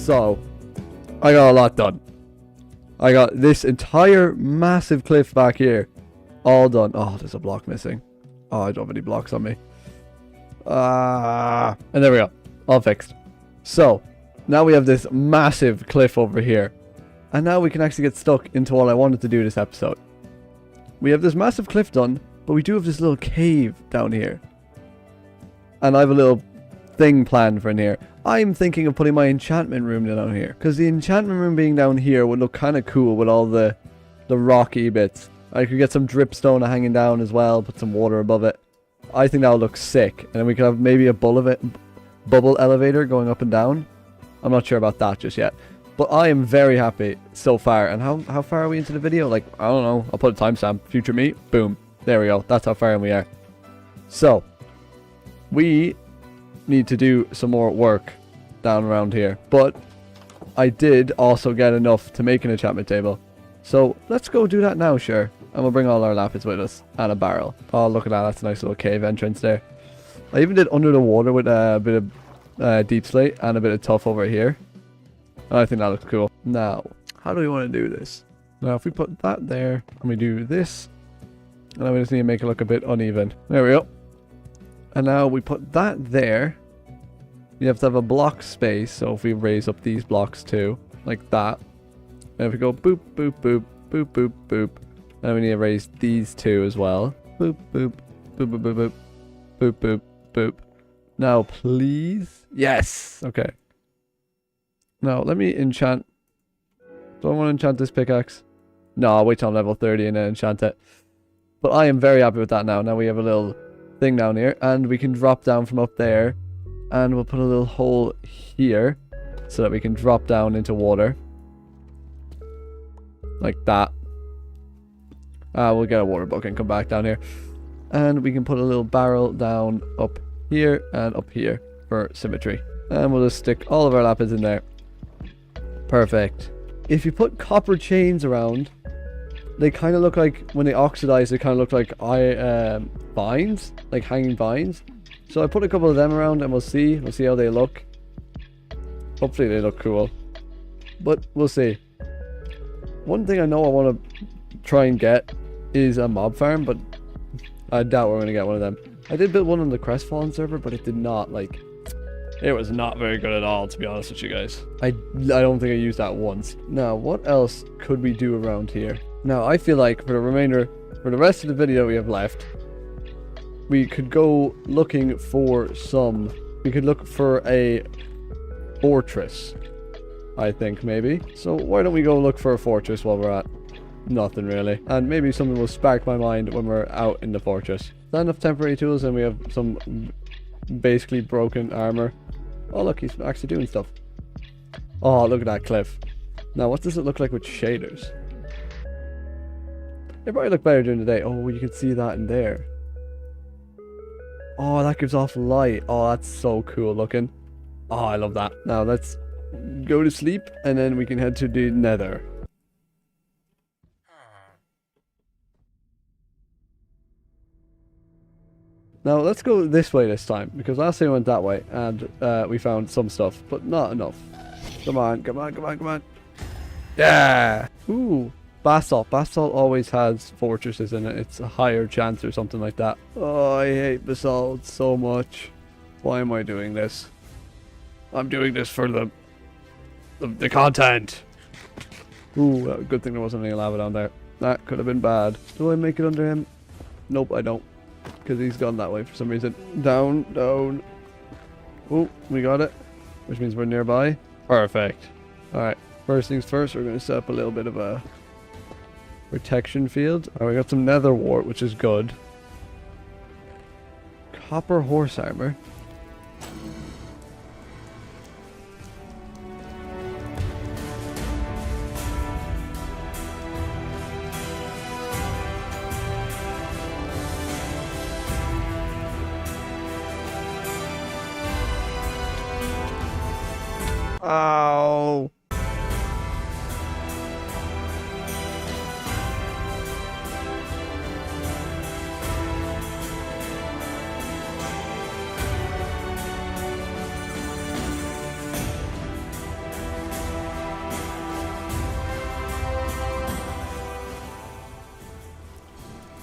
S4: So, I got a lot done.
S1: I got this entire massive cliff back here all done. Oh, there's a block missing. Oh, I don't have any blocks on me. And there we go. All fixed. So, now we have this massive cliff over here. And now we can actually get stuck into what I wanted to do this episode. We have this massive cliff done, but we do have this little cave down here. And I have a little thing planned for in here. I'm thinking of putting my enchantment room down here. Because the enchantment room being down here would look kind of cool with all the rocky bits. I could get some dripstone hanging down as well, put some water above it. I think that would look sick. And then we could have maybe a bubble elevator going up and down. I'm not sure about that just yet. But I am very happy so far. And how far are we into the video? Like, I don't know. I'll put a timestamp. Future me. Boom. There we go. That's how far in we are. So, we need to do some more work down around here. But I did also get enough to make an enchantment table. So, let's go do that now, sure. And we'll bring all our lapis with us. And a barrel. Oh, look at that. That's a nice little cave entrance there. I even did under the water with a bit of deep slate and a bit of tuff over here. I think that looks cool. Now, how do we want to do this? Now, if we put that there, and we do this, and then we just need to make it look a bit uneven. There we go. And now we put that there. You have to have a block space, so if we raise up these blocks too, like that. And if we go boop, boop, boop, boop, boop, boop. And we need to raise these two as well. Boop, boop, boop, boop, boop, boop, boop, boop, boop. Now, please. Yes. Okay. Now, let me enchant. Do I want to enchant this pickaxe? No, I'll wait till I'm level 30 and then enchant it. But I am very happy with that now. Now we have a little thing down here. And we can drop down from up there. And we'll put a little hole here. So that we can drop down into water. Like that. We'll get a water bucket and come back down here. And we can put a little barrel down up here and up here for symmetry. And we'll just stick all of our lapis in there. Perfect. If you put copper chains around, they kind of look like, when they oxidize, they kind of look like vines, like hanging vines. So I put a couple of them around and we'll see how they look. Hopefully they look cool. But we'll see. One thing I know I want to try and get is a mob farm, but I doubt we're going to get one of them. I did build one on the Crestfallen server, but it did not, like... It was not very good at all, to be honest with you guys. I don't think I used that once. Now, what else could we do around here? Now, I feel like for the rest of the video we have left, we could go looking for some... We could look for a fortress, I think, maybe. So why don't we go look for a fortress while we're at nothing, really. And maybe something will spark my mind when we're out in the fortress. Is that enough temporary tools? And we have some basically broken armor. Oh, look, he's actually doing stuff. Oh, look at that cliff. Now, what does it look like with shaders? It probably look better during the day. Oh, you can see that in there. Oh, that gives off light. Oh, that's so cool looking. Oh, I love that. Now, let's go to sleep, and then we can head to the nether. Now, let's go this way this time, because last time we went that way, and we found some stuff, but not enough. Come on, come on, come on, come on. Yeah! Ooh, basalt. Basalt always has fortresses in it. It's a higher chance or something like that. Oh, I hate basalt so much. Why am I doing this? I'm doing this for the content. Ooh, good thing there wasn't any lava down there. That could have been bad. Do I make it under him? Nope, I don't. Because he's gone that way for some reason. Down, down. Oh, we got it. Which means we're nearby. Perfect. Alright, first things first, we're going to set up a little bit of a protection field. Alright, we got some nether wart, which is good. Copper horse armor. Ow.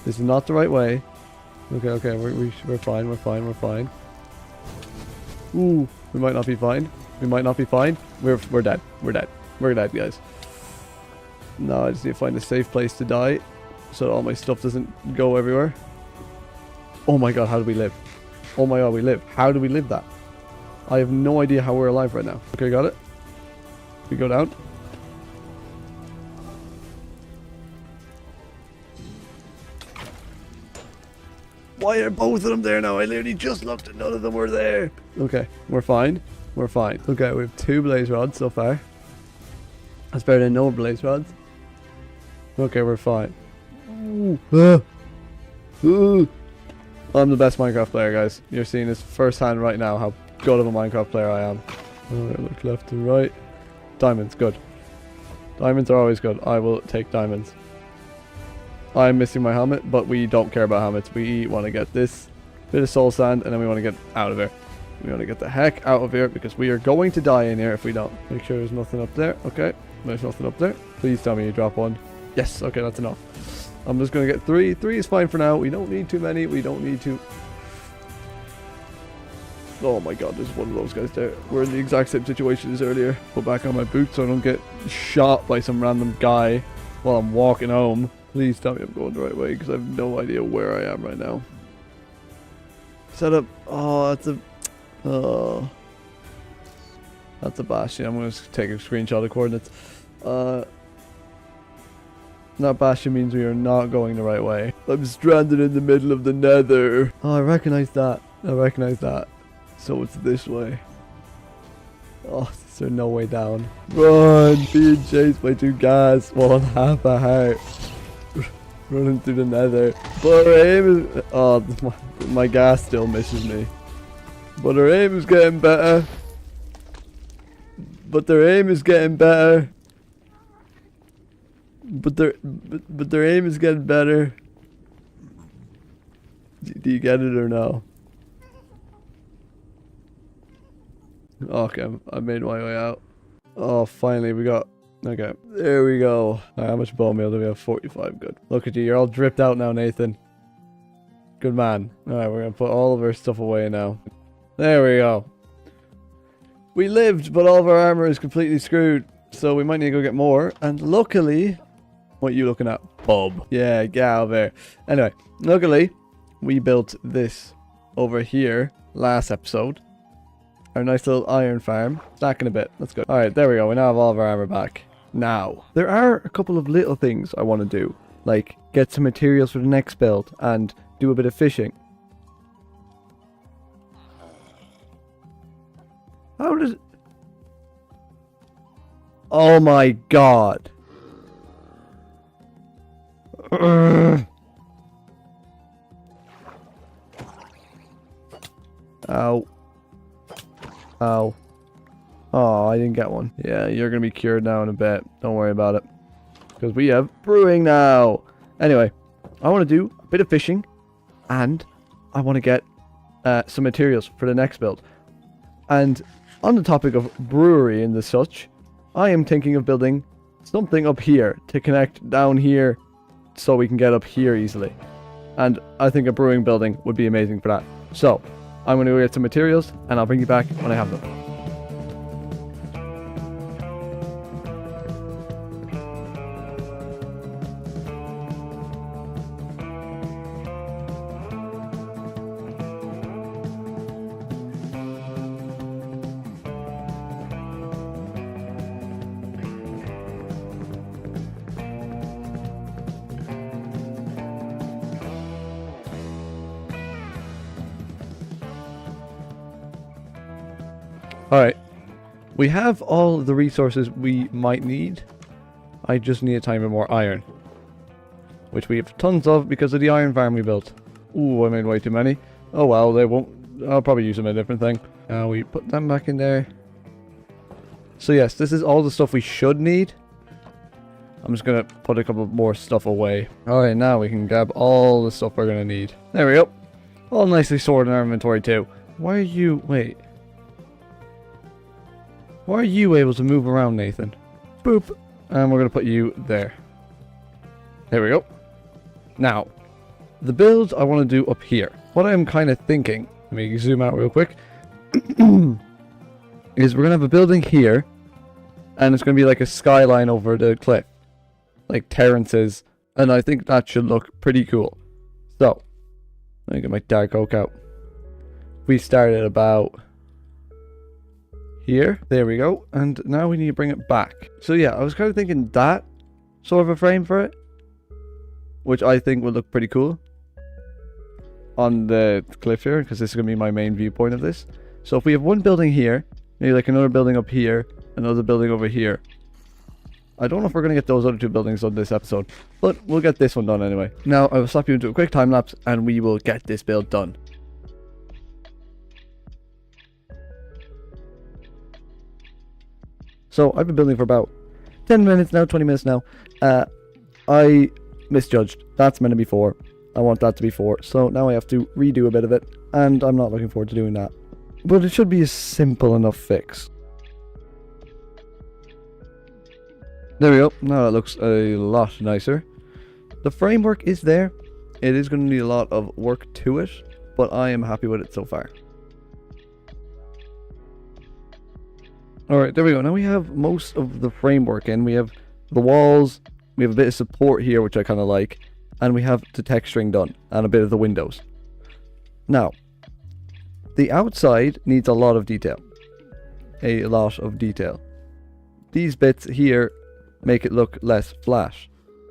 S4: This is not the right way. Okay, okay, we're fine, we're fine, we're fine. Ooh, we might not be fine. We might not be fine. We're dead. We're dead. We're dead, guys. No, I just need to find a safe place to die so all my stuff doesn't go everywhere. Oh my god, how do we live? Oh my god, we live. How do we live that? I have no idea how we're alive right now. Okay, got it. We go down. Why are both of them there now? I literally just looked and none of them were there. Okay, we're fine. We're fine. Okay, we have 2 blaze rods so far. That's better than no blaze rods. Okay, we're fine. Ooh. Ooh. I'm the best Minecraft player, guys. You're seeing this firsthand right now how good of a Minecraft player I am. Alright, look left and right. Diamonds, good. Diamonds are always good. I will take diamonds. I'm missing my helmet, but we don't care about helmets. We want to get this bit of soul sand, and then we want to get out of here. We want to get the heck out of here, because we are going to die in here if we don't. Make sure there's nothing up there. Okay, there's nothing up there. Please tell me you drop one. Yes, okay, that's enough. I'm just going to get 3. 3 is fine for now. We don't need too many. We don't need to... Oh my god, there's one of those guys there. We're in the exact same situation as earlier. Put back on my boots so I don't get shot by some random guy while I'm walking home. Please tell me I'm going the right way, because I have no idea where I am right now. Set up. Oh, that's a... Oh. That's a bastion. I'm going to take a screenshot of coordinates. That bastion means we are not going the right way. I'm stranded in the middle of the nether. Oh, I recognize that. I recognize that. So it's this way. Oh, is there no way down? Run! Being chased by 2 guys while on half a heart. Running through the nether. But our aim is... Oh, my gas still misses me. But our aim is getting better. But their aim is getting better. But their aim is getting better. Do you get it or no? Okay, I made my way out. Oh, finally we got... Okay, there we go. Right, how much bone meal do we have? 45, good. Look at you, you're all dripped out now, Nathan. Good man. Alright, we're gonna put all of our stuff away now. There we go. We lived, but all of our armor is completely screwed. So we might need to go get more. And luckily... What are you looking at? Bub. Yeah, get out of there. Anyway, luckily, we built this over here last episode. Our nice little iron farm. Stacking a bit. That's good. Alright, there we go. We now have all of our armor back. Now, there are a couple of little things I want to do. Like, get some materials for the next build and do a bit of fishing. How does... Oh my god. Ow. Ow. Oh, I didn't get one. Yeah, you're gonna be cured now in a bit. Don't worry about it. Because we have brewing now. Anyway, I want to do a bit of fishing. And I want to get some materials for the next build. And on the topic of brewery and the such, I am thinking of building something up here to connect down here so we can get up here easily. And I think a brewing building would be amazing for that. So, I'm going to go get some materials and I'll bring you back when I have them. Alright, we have all the resources we might need. I just need a tiny bit more iron. Which we have tons of because of the iron farm we built. Ooh, I made way too many. Oh well, they won't... I'll probably use them in a different thing. We put them back in there. So yes, this is all the stuff we should need. I'm just going to put a couple more stuff away. Alright, now we can grab all the stuff we're going to need. There we go. All nicely stored in our inventory too. Why are you... Wait. Why are you able to move around, Nathan? Boop. And we're going to put you there. There we go. Now,
S1: the build I want to do up here. What I'm kind of thinking, let me zoom out real quick, is we're going to have a building here, and it's going to be like a skyline over the cliff, like terraces, and I think that should look pretty cool. So, let me get my dark oak out. We started about here, there we go, and now we need to bring it back. So yeah, I was kind of thinking that sort of a frame for it, which I think would look pretty cool on the cliff here, because this is going to be my main viewpoint of this. So if we have one building here, maybe like another building up here, another building over here. I don't know if we're going to get those other two buildings on this episode, but we'll get this one done anyway. Now, I will slap you into a quick time lapse, and we will get this build done. So, I've been building for about 10 minutes now, 20 minutes now. I misjudged. That's meant to be 4. I want that to be 4. So, now I have to redo a bit of it, and I'm not looking forward to doing that. But it should be a simple enough fix. There we go. Now that looks a lot nicer. The framework is there. It is going to need a lot of work to it, but I am happy with it so far. Alright, there we go. Now we have most of the framework in. We have the walls, we have a bit of support here, which I kind of like, and we have the texturing done, and a bit of the windows. Now, the outside needs a lot of detail. A lot of detail. These bits here make it look less flat.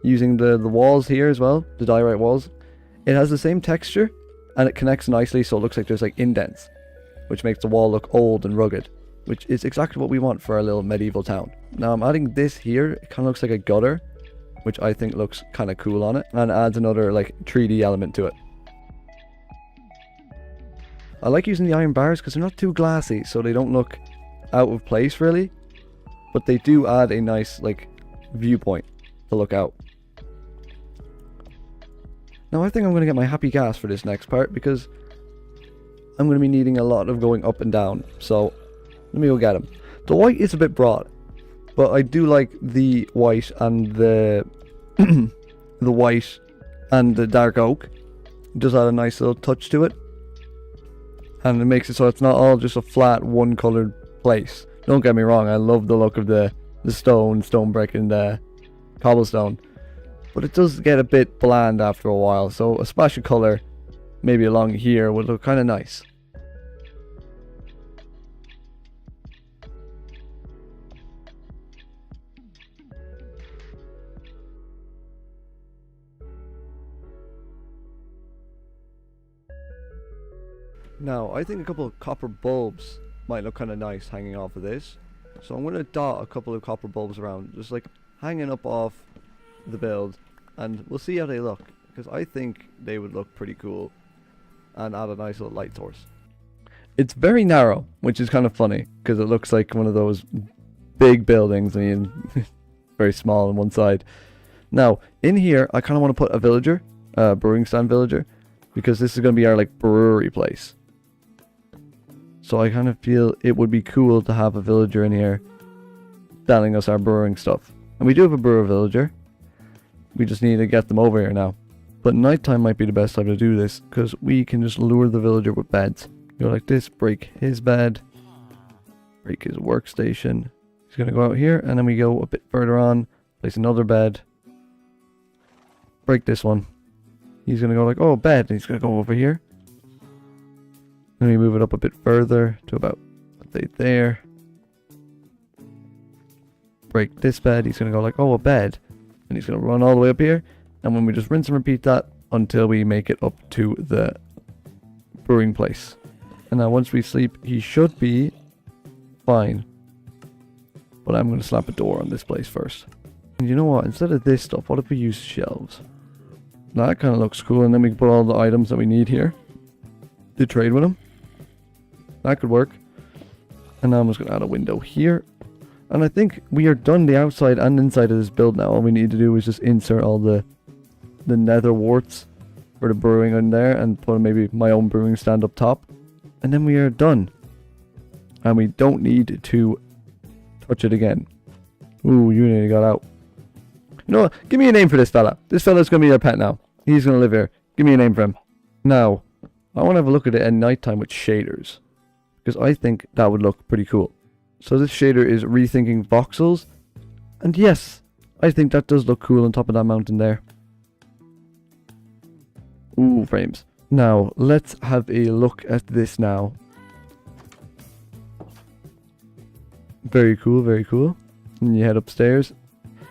S1: Using the walls here as well, the diorite walls, it has the same texture, and it connects nicely, so it looks like there's like indents, which makes the wall look old and rugged, which is exactly what we want for our little medieval town. Now I'm adding this here. It kind of looks like a gutter, which I think looks kind of cool on it, and adds another like 3D element to it. I like using the iron bars because they're not too glassy, so they don't look out of place really, but they do add a nice like viewpoint to look out. Now I think I'm going to get my happy gas for this next part, because I'm going to be needing a lot of going up and down, so let me go get him. The white is a bit broad, but I do like the white and the the white and the dark oak. It does add a nice little touch to it, and it makes it so it's not all just a flat one colored place. Don't get me wrong, I love the look of the stone brick and the cobblestone, but it does get a bit bland after a while, so a splash of color maybe along here would look kind of nice. Now, I think a couple of copper bulbs might look kind of nice hanging off of this. So I'm going to dot a couple of copper bulbs around, just like hanging up off the build. And we'll see how they look, because I think they would look pretty cool and add a nice little light source. It's very narrow, which is kind of funny, because it looks like one of those big buildings. I mean, very small on one side. Now, in here, I kind of want to put a villager, a brewing stand villager, because this is going to be our like brewery place. So I kind of feel it would be cool to have a villager in here selling us our brewing stuff. And we do have a brewer villager. We just need to get them over here now. But nighttime might be the best time to do this, because we can just lure the villager with beds. Go like this, break his bed, break his workstation. He's going to go out here, and then we go a bit further on, place another bed, break this one. He's going to go like, oh, bed, and he's going to go over here. Then we move it up a bit further to about, let's say, there. Break this bed. He's going to go like, oh, a bed. And he's going to run all the way up here. And when we just rinse and repeat that until we make it up to the brewing place. And now once we sleep, he should be fine. But I'm going to slap a door on this place first. And you know what? Instead of this stuff, what if we use shelves? That kind of looks cool. And then we can put all the items that we need here to trade with them. That could work. And now I'm just going to add a window here. And I think we are done the outside and inside of this build now. All we need to do is just insert all the nether warts for the brewing in there and put maybe my own brewing stand up top. And then we are done. And we don't need to touch it again. Ooh, you nearly got out. You know what? Give me a name for this fella. This fella's going to be our pet now. He's going to live here. Give me a name for him. Now, I want to have a look at it at nighttime with shaders, because I think that would look pretty cool. So this shader is rethinking voxels, and yes, I think that does look cool on top of that mountain there. Ooh, frames. Now, let's have a look at this now. Very cool, very cool. And you head upstairs.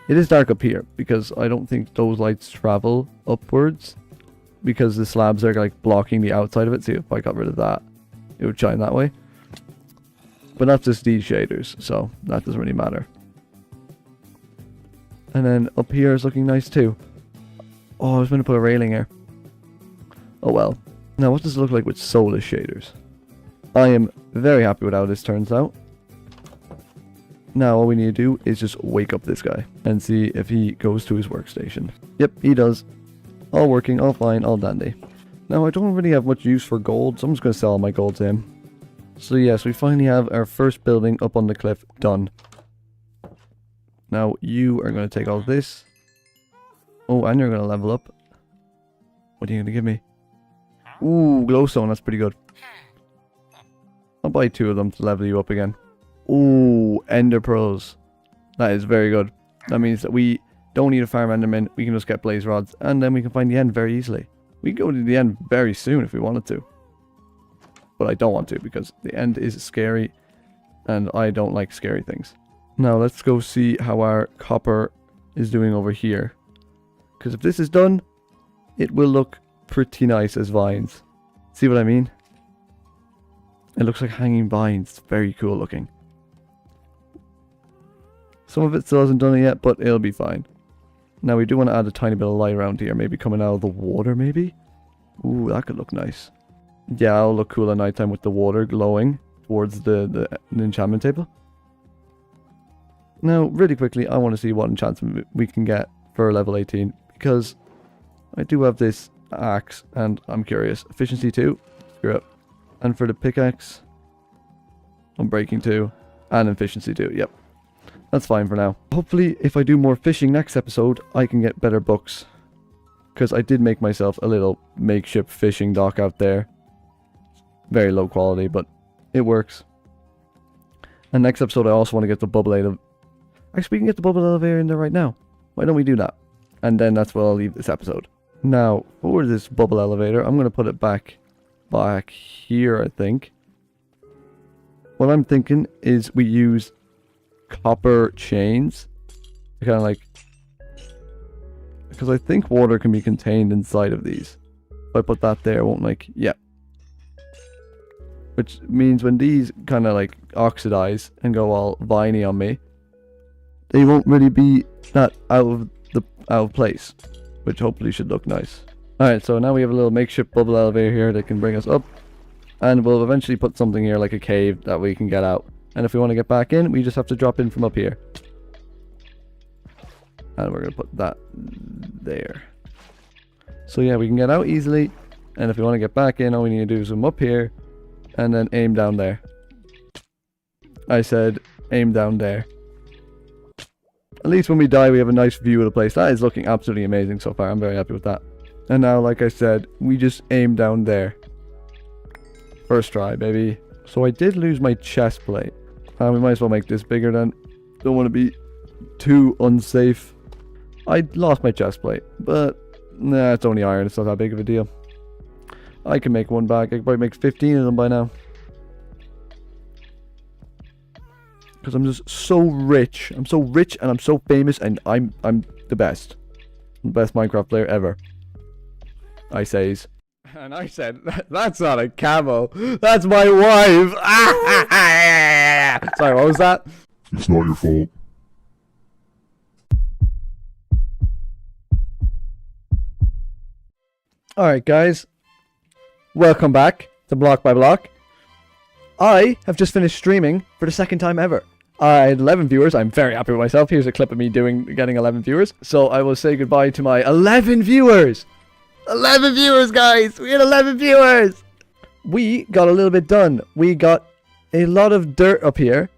S1: It is dark up here, because I don't think those lights travel upwards, because the slabs are like blocking the outside of it. See, if I got rid of that, it would shine that way. But not just these shaders, so that doesn't really matter. And then up here is looking nice too. Oh, I was going to put a railing here. Oh well. Now what does it look like with soulless shaders? I am very happy with how this turns out. Now all we need to do is just wake up this guy and see if he goes to his workstation. Yep, he does. All working, all fine, all dandy. Now I don't really have much use for gold, so I'm just going to sell all my gold to him. So yes, we finally have our first building up on the cliff done. Now you are going to take all this. Oh, and you're going to level up. What are you going to give me? Ooh, glowstone, that's pretty good. I'll buy 2 of them to level you up again. Ooh, ender pearls. That is very good. That means that we don't need to farm endermen. We can just get blaze rods, and then we can find the end very easily. We can go to the end very soon if we wanted to. But I don't want to, because the end is scary, and I don't like scary things. Now let's go see how our copper is doing over here. Because if this is done, it will look pretty nice as vines. See what I mean? It looks like hanging vines. It's very cool looking. Some of it still hasn't done it yet, but it'll be fine. Now we do want to add a tiny bit of light around here. Maybe coming out of the water, maybe? Ooh, that could look nice. Yeah, it'll look cool at nighttime with the water glowing towards the enchantment table. Now, really quickly, I want to see what enchantment we can get for level 18. Because I do have this axe, and I'm curious. Efficiency 2. Screw it. And for the pickaxe, I'm breaking 2. And efficiency 2, yep. That's fine for now. Hopefully, if I do more fishing next episode, I can get better books. Because I did make myself a little makeshift fishing dock out there. Very low quality, but it works. And next episode, I also want to get the bubble elevator. Actually, we can get the bubble elevator in there right now. Why don't we do that? And then that's where I'll leave this episode. Now, for this bubble elevator, I'm going to put it back here, I think. What I'm thinking is we use copper chains. Kind of like... Because I think water can be contained inside of these. If I put that there, it won't like... Yeah. Which means when these kind of like oxidize and go all viney on me, they won't really be that out of place. Which hopefully should look nice. Alright, so now we have a little makeshift bubble elevator here that can bring us up. And we'll eventually put something here like a cave that we can get out. And if we want to get back in, we just have to drop in from up here. And we're going to put that there. So yeah, we can get out easily. And if we want to get back in, all we need to do is come up here. And then aim down there. I said aim down there. At least when we die, we have a nice view of the place. That is looking absolutely amazing so far. I'm very happy with that. And now, like I said, we just aim down there. First try, baby. So I did lose my chest plate. We might as well make this bigger then. Don't want to be too unsafe. I lost my chest plate, but nah, it's only iron. It's not that big of a deal. I can make one back. I could probably make 15 of them by now. Because I'm just so rich. I'm so rich and I'm so famous and I'm the best. I'm the best Minecraft player ever. I says. And I said, that's not a camo. That's my wife. Sorry, what was that?
S19: It's not your fault.
S1: Alright guys, welcome back to Block by Block. I have just finished streaming for the second time ever. I had 11 viewers. I'm very happy with myself. Here's a clip of me getting 11 viewers. So I will say goodbye to my 11 viewers. 11 viewers, guys. We had 11 viewers. We got a little bit done. We got a lot of dirt up here.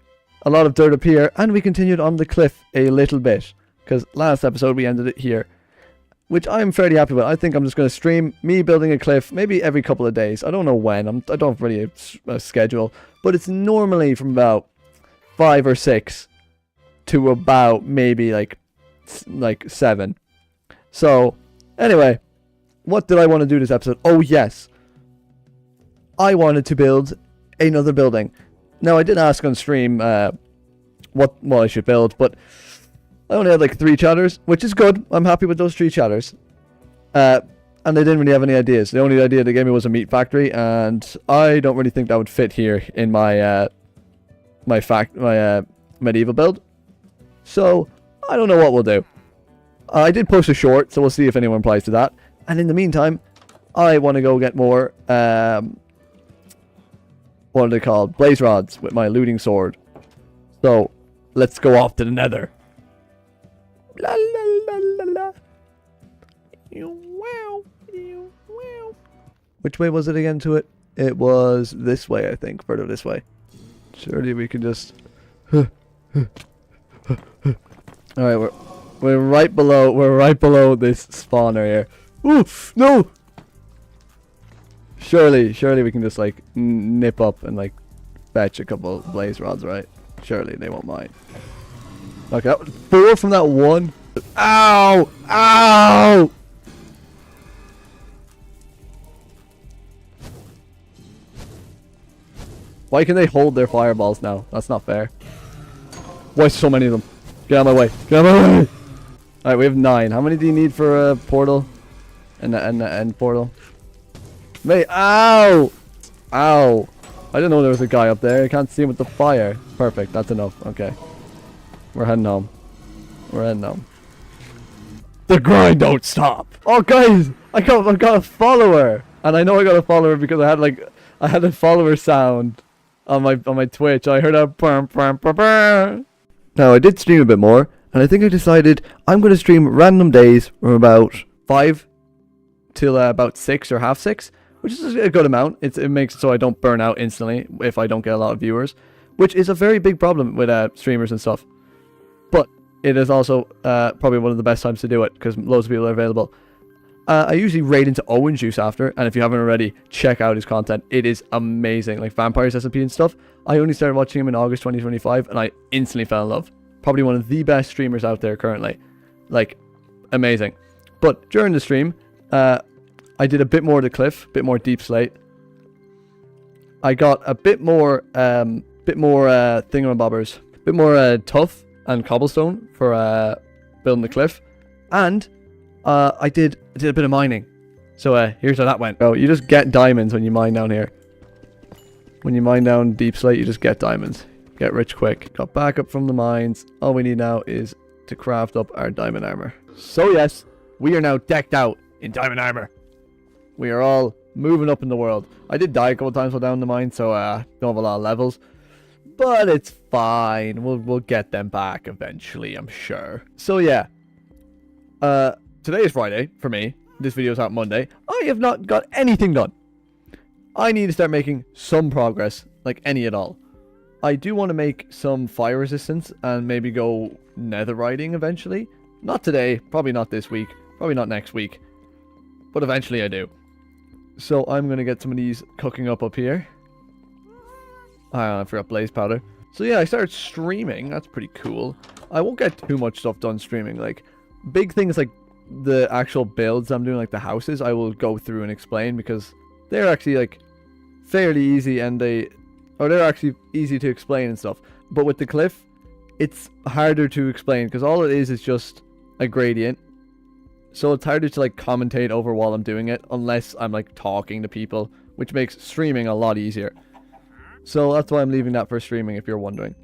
S1: And we continued on the cliff a little bit. Because last episode we ended it here. which I'm fairly happy with. I think I'm just going to stream me building a cliff maybe every couple of days. I don't know when. I don't have really a schedule, but it's normally from about 5 or 6 to about maybe like 7. So anyway, what did I want to do this episode? Oh yes, I wanted to build another building. Now I did ask on stream what I should build, but I only had like 3 chatters, which is good. I'm happy with those 3 chatters. And they didn't really have any ideas. The only idea they gave me was a meat factory, and I don't really think that would fit here in my my medieval build. So I don't know what we'll do. I did post a short, so we'll see if anyone replies to that. And in the meantime, I want to go get more what are they called? Blaze rods with my looting sword. So let's go off to the nether. La la la la la. Which way was it again to it? It was this way, I think. Further this way. Surely we can just... Alright, we're right below this spawner here. Oof! No! Surely we can just like nip up and like fetch a couple blaze rods, right? Surely they won't mind. Okay, 4 from that one. Ow! Ow! Why can they hold their fireballs now? That's not fair. Why so many of them? Get out of my way. Get out of my way! Alright, we have 9. How many do you need for a portal? And the end portal? Mate, ow! Ow! I didn't know there was a guy up there. I can't see him with the fire. Perfect, that's enough. Okay. We're heading home. We're heading home. The grind don't stop! Oh guys! I got a follower! And I know I got a follower because I had a follower sound on my Twitch. I heard a burn. Now I did stream a bit more, and I think I decided I'm gonna stream random days from about 5 till about 6 or half 6, which is a good amount. It makes it so I don't burn out instantly if I don't get a lot of viewers, which is a very big problem with streamers and stuff. But it is also probably one of the best times to do it because loads of people are available. I usually raid into Owen Juice after, and if you haven't already, check out his content. It is amazing, like Vampires SMP and stuff. I only started watching him in August 2025, and I instantly fell in love. Probably one of the best streamers out there currently. Like, amazing. But during the stream, I did a bit more of the cliff, a bit more deep slate. I got a bit more thingamabobbers, a bit more tough and cobblestone for building the cliff, and I did a bit of mining. So here's how that went. Oh, you just get diamonds when you mine down here. When you mine down deep slate, you just get diamonds. Get rich quick. Got back up from the mines. All we need now is to craft up our diamond armor. So yes, we are now decked out in diamond armor. We are all moving up in the world. I did die a couple times while down the mine, so don't have a lot of levels. But it's fine. We'll get them back eventually, I'm sure. So yeah. Today is Friday for me. This video is out Monday. I have not got anything done. I need to start making some progress, like any at all. I do want to make some fire resistance and maybe go netherite eventually. Not today, probably not this week, probably not next week. But eventually I do. So I'm going to get some of these cooking up here. I forgot blaze powder. So yeah, I started streaming. That's pretty cool. I won't get too much stuff done streaming. Like, big things like the actual builds I'm doing, like the houses, I will go through and explain because they're actually like fairly easy and they're actually easy to explain and stuff. But with the cliff, it's harder to explain because all it is just a gradient. So it's harder to like commentate over while I'm doing it unless I'm like talking to people, which makes streaming a lot easier. So that's why I'm leaving that for streaming if you're wondering.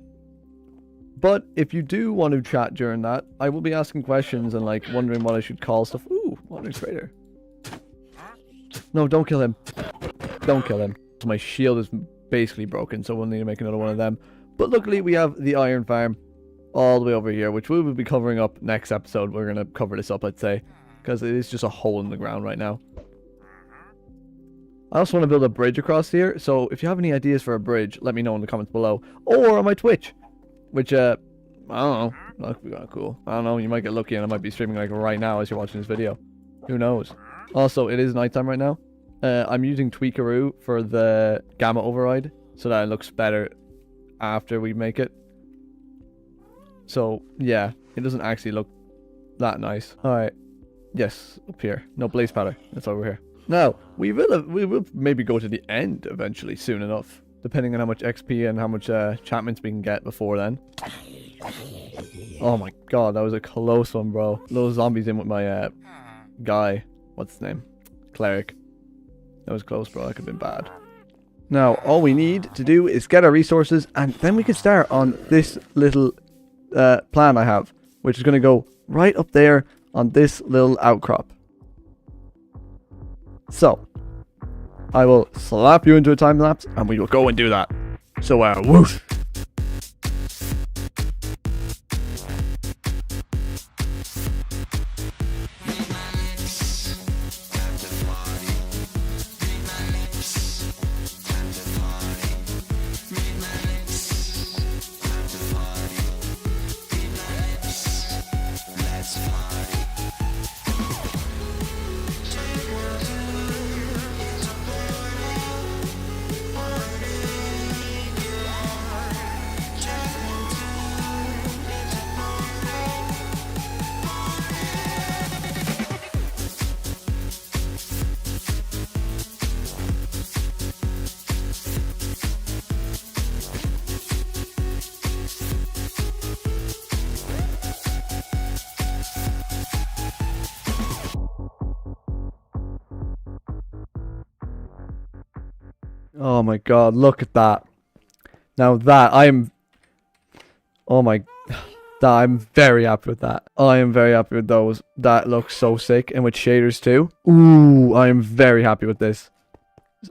S1: But if you do want to chat during that, I will be asking questions and like wondering what I should call stuff. Ooh, Wandering Trader. No, don't kill him. Don't kill him. So my shield is basically broken, so we'll need to make another one of them. But luckily we have the iron farm all the way over here, which we will be covering up next episode. We're going to cover this up, I'd say, because it is just a hole in the ground right now. I also want to build a bridge across here, so if you have any ideas for a bridge, let me know in the comments below. Or on my Twitch, which, I don't know, that could be kind of cool. I don't know, you might get lucky and I might be streaming like right now as you're watching this video. Who knows? Also, it is nighttime right now. I'm using Tweakaroo for the gamma override so that it looks better after we make it. So, yeah, it doesn't actually look that nice. Alright. Yes, up here. No, blaze powder. That's over here. Now, we will maybe go to the end eventually, soon enough. Depending on how much XP and how much enchantments we can get before then. Oh my god, that was a close one, bro. Little zombies in with my guy. What's his name? Cleric. That was close, bro. That could have been bad. Now, all we need to do is get our resources, and then we can start on this little plan I have, which is going to go right up there on this little outcrop. So, I will slap you into a time lapse, and we will go and do that. So, whoosh! Oh my god, look at that. Now that, I'm very happy with that. I am very happy with those. That looks so sick. And with shaders too. Ooh, I am very happy with this.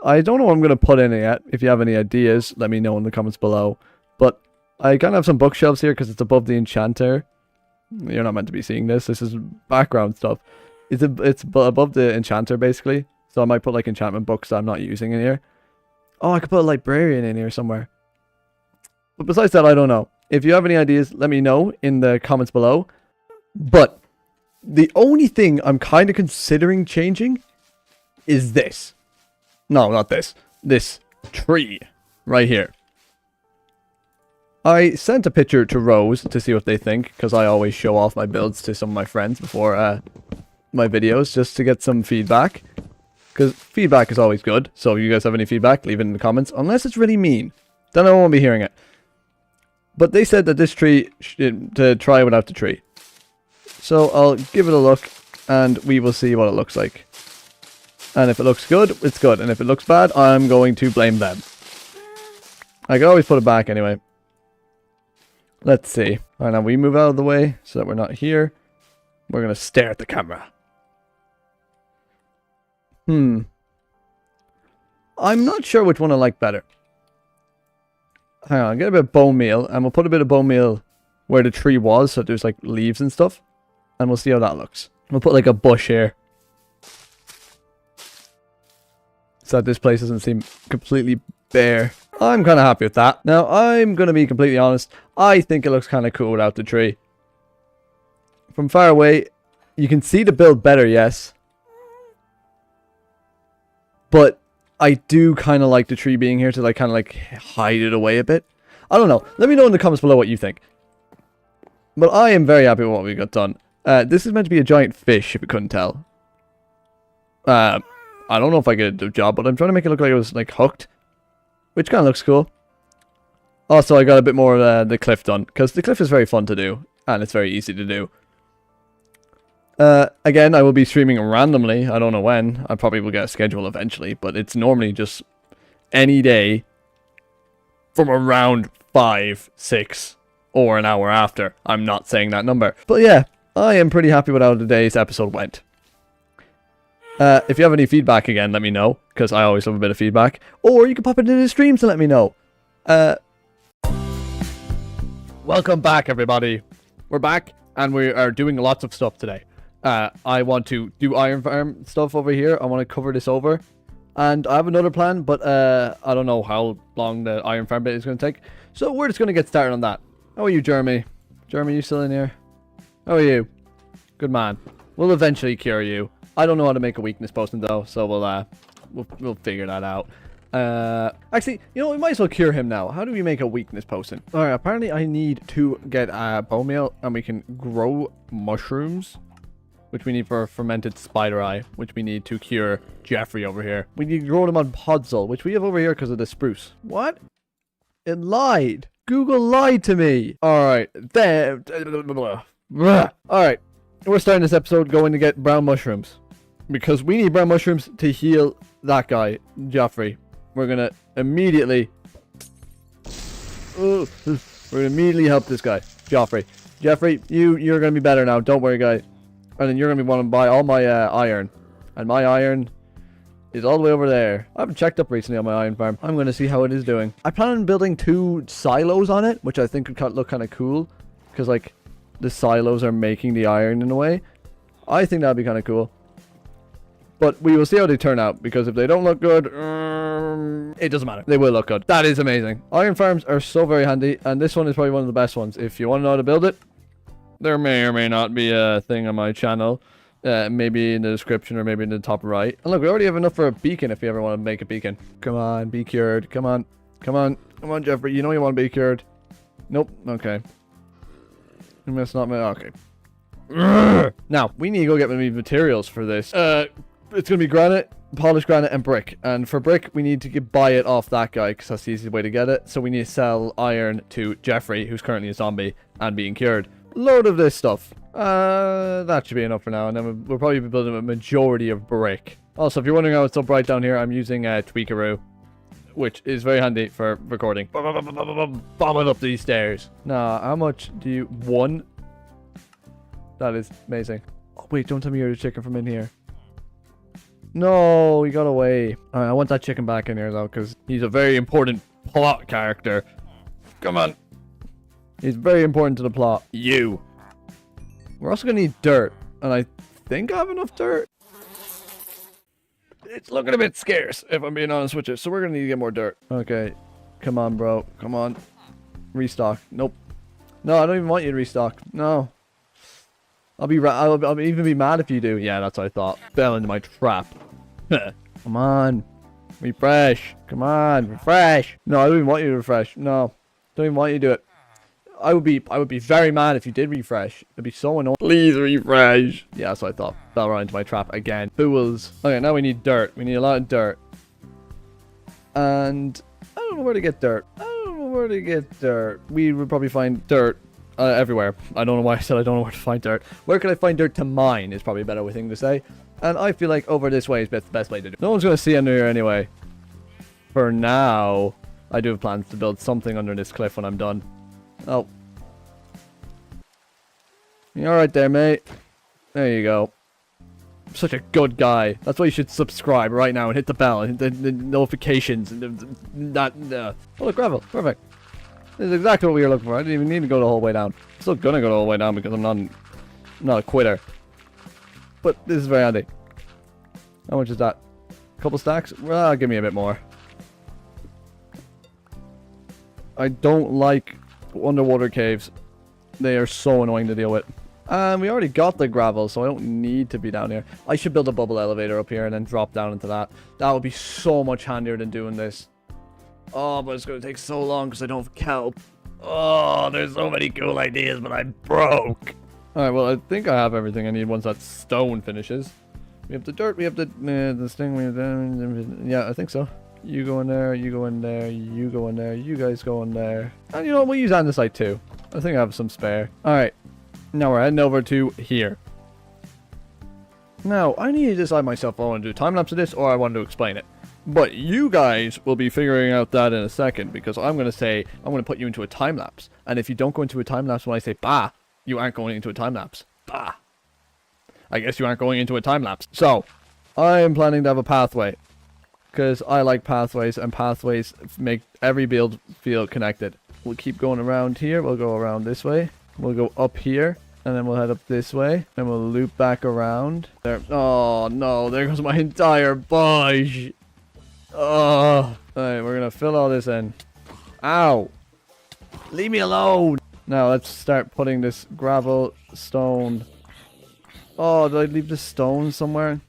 S1: I don't know what I'm going to put in it yet. If you have any ideas, let me know in the comments below. But I kind of have some bookshelves here because it's above the enchanter. You're not meant to be seeing this. This is background stuff. It's above the enchanter basically. So I might put like enchantment books that I'm not using in here. Oh, I could put a librarian in here somewhere. But besides that, I don't know. If you have any ideas, let me know in the comments below. But the only thing I'm kind of considering changing is this. No, not this. This tree right here. I sent a picture to Rose to see what they think, because I always show off my builds to some of my friends before my videos, just to get some feedback. Because feedback is always good, so if you guys have any feedback, leave it in the comments, unless it's really mean. Then I won't be hearing it. But they said that this tree, to try without the tree. So I'll give it a look, and we will see what it looks like. And if it looks good, it's good. And if it looks bad, I'm going to blame them. I can always put it back anyway. Let's see. Alright, now we move out of the way, so that we're not here. We're going to stare at the camera. I'm not sure which one I like better. Hang on, get a bit of bone meal, and we'll put a bit of bone meal where the tree was, so there's like leaves and stuff. And we'll see how that looks. We'll put like a bush here. So that this place doesn't seem completely bare. I'm kind of happy with that. Now, I'm going to be completely honest. I think it looks kind of cool without the tree. From far away, you can see the build better, yes. But I do kind of like the tree being here to like kind of like hide it away a bit. I don't know. Let me know in the comments below what you think. But I am very happy with what we got done. This is meant to be a giant fish, if you couldn't tell. I don't know if I get a job, but I'm trying to make it look like it was like hooked. Which kind of looks cool. Also, I got a bit more of the cliff done. Because the cliff is very fun to do. And it's very easy to do. Again, I will be streaming randomly. I don't know when. I probably will get a schedule eventually. But it's normally just any day from around 5, 6, or an hour after. I'm not saying that number. But yeah, I am pretty happy with how today's episode went. If you have any feedback again, let me know. Because I always love a bit of feedback. Or you can pop it into the streams and let me know. Welcome back, everybody. We're back. And we are doing lots of stuff today. I want to do Iron Farm stuff over here. I want to cover this over. And I have another plan, but I don't know how long the Iron Farm bit is going to take. So we're just going to get started on that. How are you, Jeremy? Jeremy, you still in here? How are you? Good man.
S4: We'll eventually cure you. I don't know how to make a weakness potion though, so we'll figure that out. Actually, you know, we might as well cure him now. How do we make a weakness potion? Alright, apparently I need to get bone meal, and we can grow mushrooms, which we need for fermented spider eye, which we need to cure Jeffrey over here. We need to grow them on podzol, which we have over here because of the spruce. What? It lied. Google lied to me. Alright, there. Alright, we're starting this episode going to get brown mushrooms. Because we need brown mushrooms to heal that guy, Joffrey. We're gonna immediately... we're gonna immediately help this guy, Joffrey. Jeffrey, you're gonna be better now. Don't worry, guy. And then you're gonna be wanting to buy all my iron. And my iron is all the way over there. I haven't checked up recently on my iron farm. I'm gonna see how it is doing. I plan on building 2 silos on it, which I think would look kind of cool. Because, like, the silos are making the iron in a way. I think that'd be kind of cool. But we will see how they turn out, because if they don't look good, it doesn't matter. They will look good. That is amazing. Iron farms are so very handy, and this one is probably one of the best ones. If you want to know how to build it, there may or may not be a thing on my channel. Maybe in the description or maybe in the top right. And look, we already have enough for a beacon if you ever want to make a beacon. Come on, be cured. Come on. Come on. Come on, Jeffrey. You know you want to be cured. Nope. Okay. That's not my... Okay. Now, we need to go get me materials for this. It's going to be granite, polished granite, and brick. And for brick, we need to buy it off that guy, because that's the easiest way to get it. So we need to sell iron to Jeffrey, who's currently a zombie and being cured. Load of this stuff. That should be enough for now. And then we'll probably be building a majority of brick. Also, if you're wondering how it's so bright down here, I'm using Tweakaroo, which is very handy for recording. Bombing up these stairs. Nah, how much do you... 1? That is amazing. Oh, wait, don't tell me you're the chicken from in here. No, he got away. Alright, I want that chicken back in here, though, because he's a very important plot character. Come on. He's very important to the plot. You. We're also going to need dirt, and I think I have enough dirt. It's looking a bit scarce, if I'm being honest with you, so we're going to need to get more dirt. Okay. Come on, bro. Come on. Restock. Nope. No, I don't even want you to restock. No. I'll even be mad if you do. Yeah, that's what I thought. Fell into my trap. Come on. Refresh. Come on. Refresh. No, I don't even want you to refresh. No. Don't even want you to do it. I would be very mad if you did refresh. It'd be so annoying. Please refresh. Yeah, that's what I thought. Fell right into my trap again. Fools. Okay, now we need dirt. We need a lot of dirt. And I don't know where to get dirt. We would probably find dirt everywhere. I don't know why I said I don't know where to find dirt. Where can I find dirt to mine is probably a better thing to say. And I feel like over this way is the best way to do it. No one's going to see under here anyway. For now, I do have plans to build something under this cliff when I'm done. Oh. You alright there, mate? There you go. I'm such a good guy. That's why you should subscribe right now and hit the bell and hit the notifications and oh, look, gravel. Perfect. This is exactly what we were looking for. I didn't even need to go the whole way down. I'm still gonna go the whole way down because I'm not a quitter. But this is very handy. How much is that? A couple stacks? Well, give me a bit more. I don't like underwater caves. They are so annoying to deal with. And we already got the gravel, so I don't need to be down here. I should build a bubble elevator up here and then drop down into that. That would be so much handier than doing this. Oh, but it's going to take so long because I don't have kelp. Oh, there's so many cool ideas, but I'm broke. Alright, well, I think I have everything I need once that stone finishes. We have the dirt, we have the thing, we have the... Yeah, I think so. You go in there, you go in there, you go in there, you guys go in there. And you know what, we'll use andesite too. I think I have some spare. Alright, now we're heading over to here. Now, I need to decide myself if I want to do a time-lapse of this or I want to explain it. But you guys will be figuring out that in a second, because I'm going to put you into a time-lapse. And if you don't go into a time-lapse when I say bah, you aren't going into a time-lapse. Bah. I guess you aren't going into a time-lapse. So, I am planning to have a pathway. Because I like pathways, and pathways make every build feel connected. We'll keep going around here. We'll go around this way. We'll go up here. And then we'll head up this way. And we'll loop back around. There. Oh, no. There goes my entire bush. Oh. Alright, we're going to fill all this in. Ow. Leave me alone. Now, let's start putting this gravel, stone,
S1: Oh, did I leave the stone somewhere?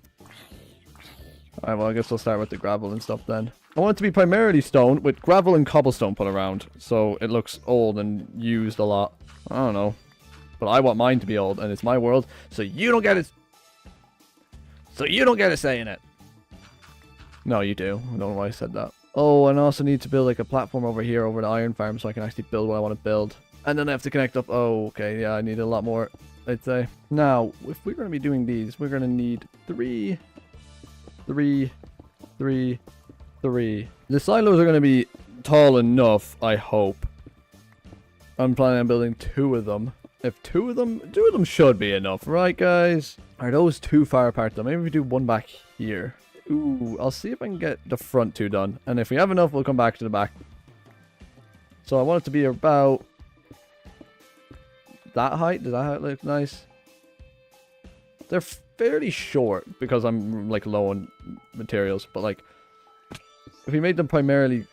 S1: Alright, well, I guess we'll start with the gravel and stuff then. I want it to be primarily stone with gravel and cobblestone put around, so it looks old and used a lot. I don't know. But I want mine to be old, and it's my world, so you don't get it. So you don't get a say in it. No, you do. I don't know why I said that. Oh, and I also need to build like a platform over here over the iron farm so I can actually build what I want to build. And then I have to connect up. Oh, okay. Yeah, I need a lot more, I'd say. Now, if we're going to be doing these, we're going to need 3, 3, 3, 3. The silos are going to be tall enough, I hope. I'm planning on building 2 of them. If 2 of them should be enough, right, guys? Are those too far apart though? Maybe we do one back here. Ooh, I'll see if I can get the front 2 done. And if we have enough, we'll come back to the back. So I want it to be about that height. Does that height look nice? They're fairly short because I'm like low on materials. But like, if we made them primarily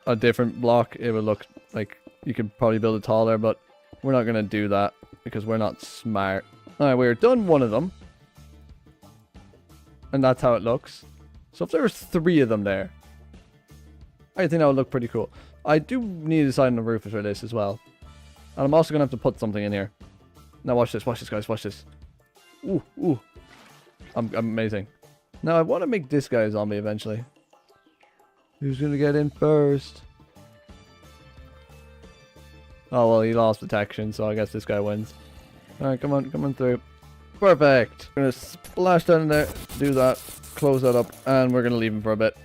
S1: a different block, it would look like you could probably build it taller. But we're not going to do that because we're not smart. Alright, we're done one of them. And that's how it looks. So if there was 3 of them there, I think that would look pretty cool. I do need a sign on the roof for this as well. And I'm also going to have to put something in here. Now watch this, guys, watch this. Ooh, ooh. I'm amazing. Now I want to make this guy a zombie eventually. Who's going to get in first? Oh, well, he lost protection, so I guess this guy wins. Alright, come on through. Perfect. We're going to splash down in there, do that, close that up, and we're going to leave him for a bit.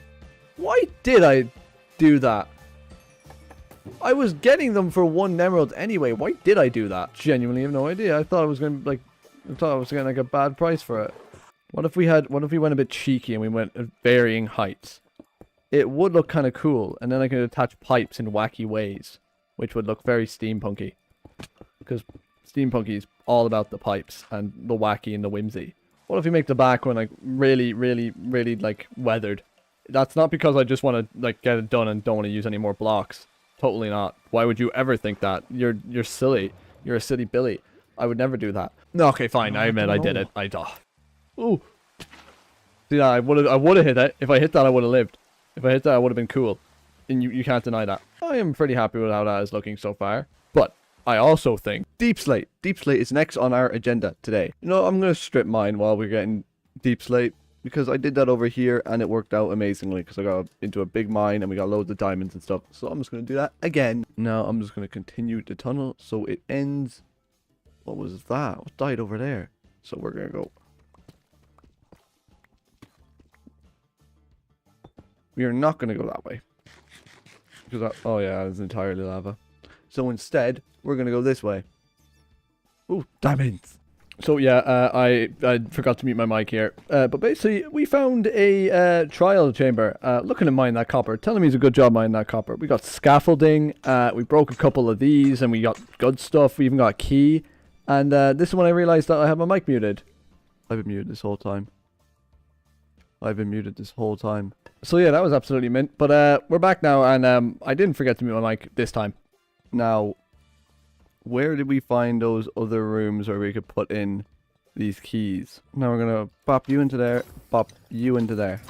S1: Why did I do that? I was getting them for 1 emerald anyway. Why did I do that? Genuinely have no idea. I thought I was going to, like, getting like a bad price for it. What if we went a bit cheeky and we went at varying heights? It would look kind of cool, and then I could attach pipes in wacky ways, which would look very steampunky. Because steampunky is all about the pipes and the wacky and the whimsy. What if we make the back one like really like weathered? That's not because I just want to like get it done and don't want to use any more blocks. Totally not. Why would you ever think that? You're silly. You're a silly Billy. I would never do that. No, okay, fine. I admit I did it. Ooh. See, I would have hit it. If I hit that, I would have lived. If I hit that, I would have been cool. And you can't deny that. I am pretty happy with how that is looking so far. But I also think Deep Slate. Deep Slate is next on our agenda today. You know, I'm going to strip mine while we're getting Deep Slate. Because I did that over here and it worked out amazingly. Because I got into a big mine and we got loads of diamonds and stuff. So I'm just going to do that again. Now I'm just going to continue the tunnel. So it ends... What was that? What died over there? So we're going to go... We are not going to go that way. Because that... Oh yeah, it's entirely lava. So instead, we're going to go this way. Ooh, diamonds! So yeah, I forgot to mute my mic here. But basically, we found a trial chamber. Looking to mine that copper. Telling me it's a good job mining that copper. We got scaffolding. We broke a couple of these, and we got good stuff. We even got a key. And this is when I realized that I had my mic muted. I've been muted this whole time. So yeah, that was absolutely mint. But we're back now, and I didn't forget to mute my mic this time. Now, where did we find those other rooms where we could put in these keys? Now we're gonna pop you into there, pop you into there.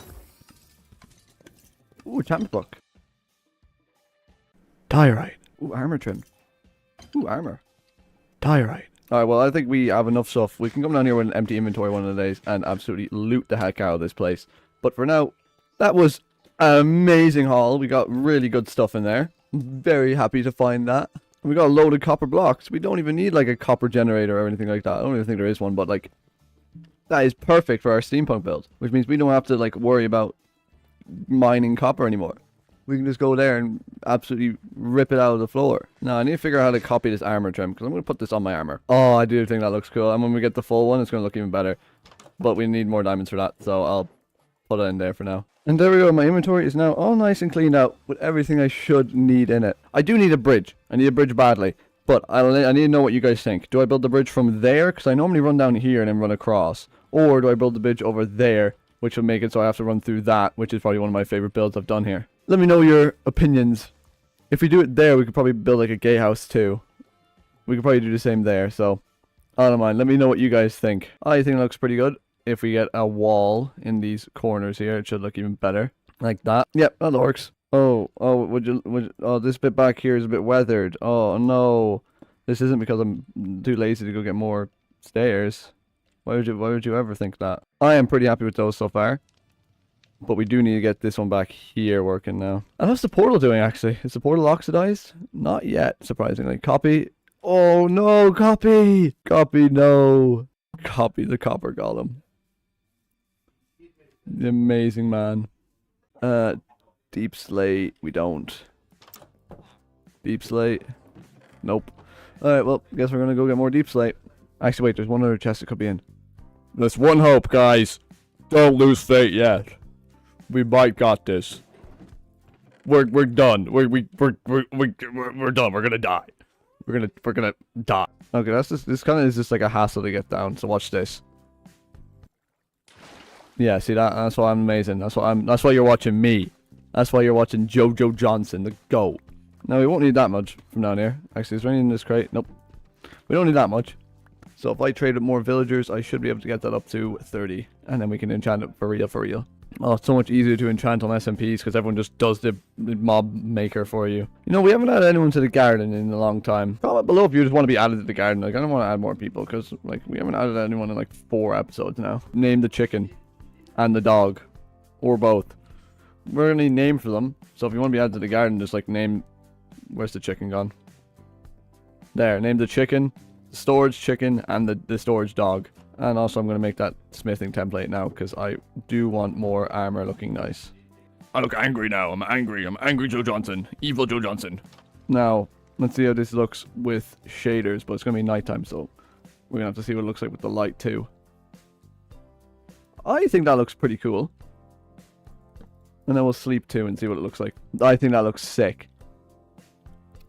S1: Ooh, champ book. Diorite. Ooh, armor trim. Ooh, armor. Diorite. Alright, well, I think we have enough stuff. We can come down here with an empty inventory one of the days and absolutely loot the heck out of this place. But for now, that was an amazing haul. We got really good stuff in there. Very happy to find that. We got a load of copper blocks. We don't even need like a copper generator or anything like that. I don't even think there is one, but like that is perfect for our steampunk build, which means we don't have to like worry about mining copper anymore. We can just go there and absolutely rip it out of the floor. Now I need to figure out how to copy this armor trim because I'm going to put this on my armor. Oh, I do think that looks cool. And when we get the full one, it's going to look even better. But we need more diamonds for that, so I'll put it in there for now. And there we go, my inventory is now all nice and cleaned out with everything I should need in it. I do need a bridge. I need a bridge badly. But I need to know what you guys think. Do I build the bridge from there? Because I normally run down here and then run across. Or do I build the bridge over there, which will make it so I have to run through that, which is probably one of my favorite builds I've done here. Let me know your opinions. If we do it there, we could probably build like a gatehouse too. We could probably do the same there, so I don't mind. Let me know what you guys think. I think it looks pretty good. If we get a wall in these corners here, it should look even better. Like that. Yep, that works. Oh, this bit back here is a bit weathered. Oh, no. This isn't because I'm too lazy to go get more stairs. Why would you ever think that? I am pretty happy with those so far. But we do need to get this one back here working now. And how's the portal doing, actually? Is the portal oxidized? Not yet, surprisingly. Copy. Oh, no, copy! Copy, no. Copy the copper golem. The amazing man. Deep slate. We don't. Deep slate. Nope. Alright, well, guess we're gonna go get more deep slate. Actually, wait, there's one other chest that could be in.
S11: There's one hope, guys. Don't lose faith yet. We might got this. We're done. We're done. We're gonna die. We're gonna die.
S1: Okay, that's just, this kind of is just like a hassle to get down. So watch this. Yeah, see that? That's why I'm amazing. That's why you're watching me. That's why you're watching Jojo Johnson, the GOAT. Now we won't need that much from down here. Actually, is there anything in this crate? Nope. We don't need that much. So if I trade with more villagers, I should be able to get that up to 30. And then we can enchant it for real. Oh, it's so much easier to enchant on SMPs because everyone just does the mob maker for you. You know, we haven't added anyone to the garden in a long time. Comment below if you just want to be added to the garden. Like, I don't want to add more people because, like, we haven't added anyone in, like, 4 episodes now. Name the chicken and the dog. Or both. We're going to need a name for them. So if you want to be added to the garden, just, like, name... Where's the chicken gone? There, name the chicken, the storage chicken, and the storage dog. And also I'm going to make that smithing template now, because I do want more armor looking nice.
S11: I look angry now. I'm angry. I'm angry Joe Johnson. Evil Joe Johnson.
S1: Now, let's see how this looks with shaders, but it's going to be nighttime, so we're going to have to see what it looks like with the light too. I think that looks pretty cool. And then we'll sleep too and see what it looks like. I think that looks sick.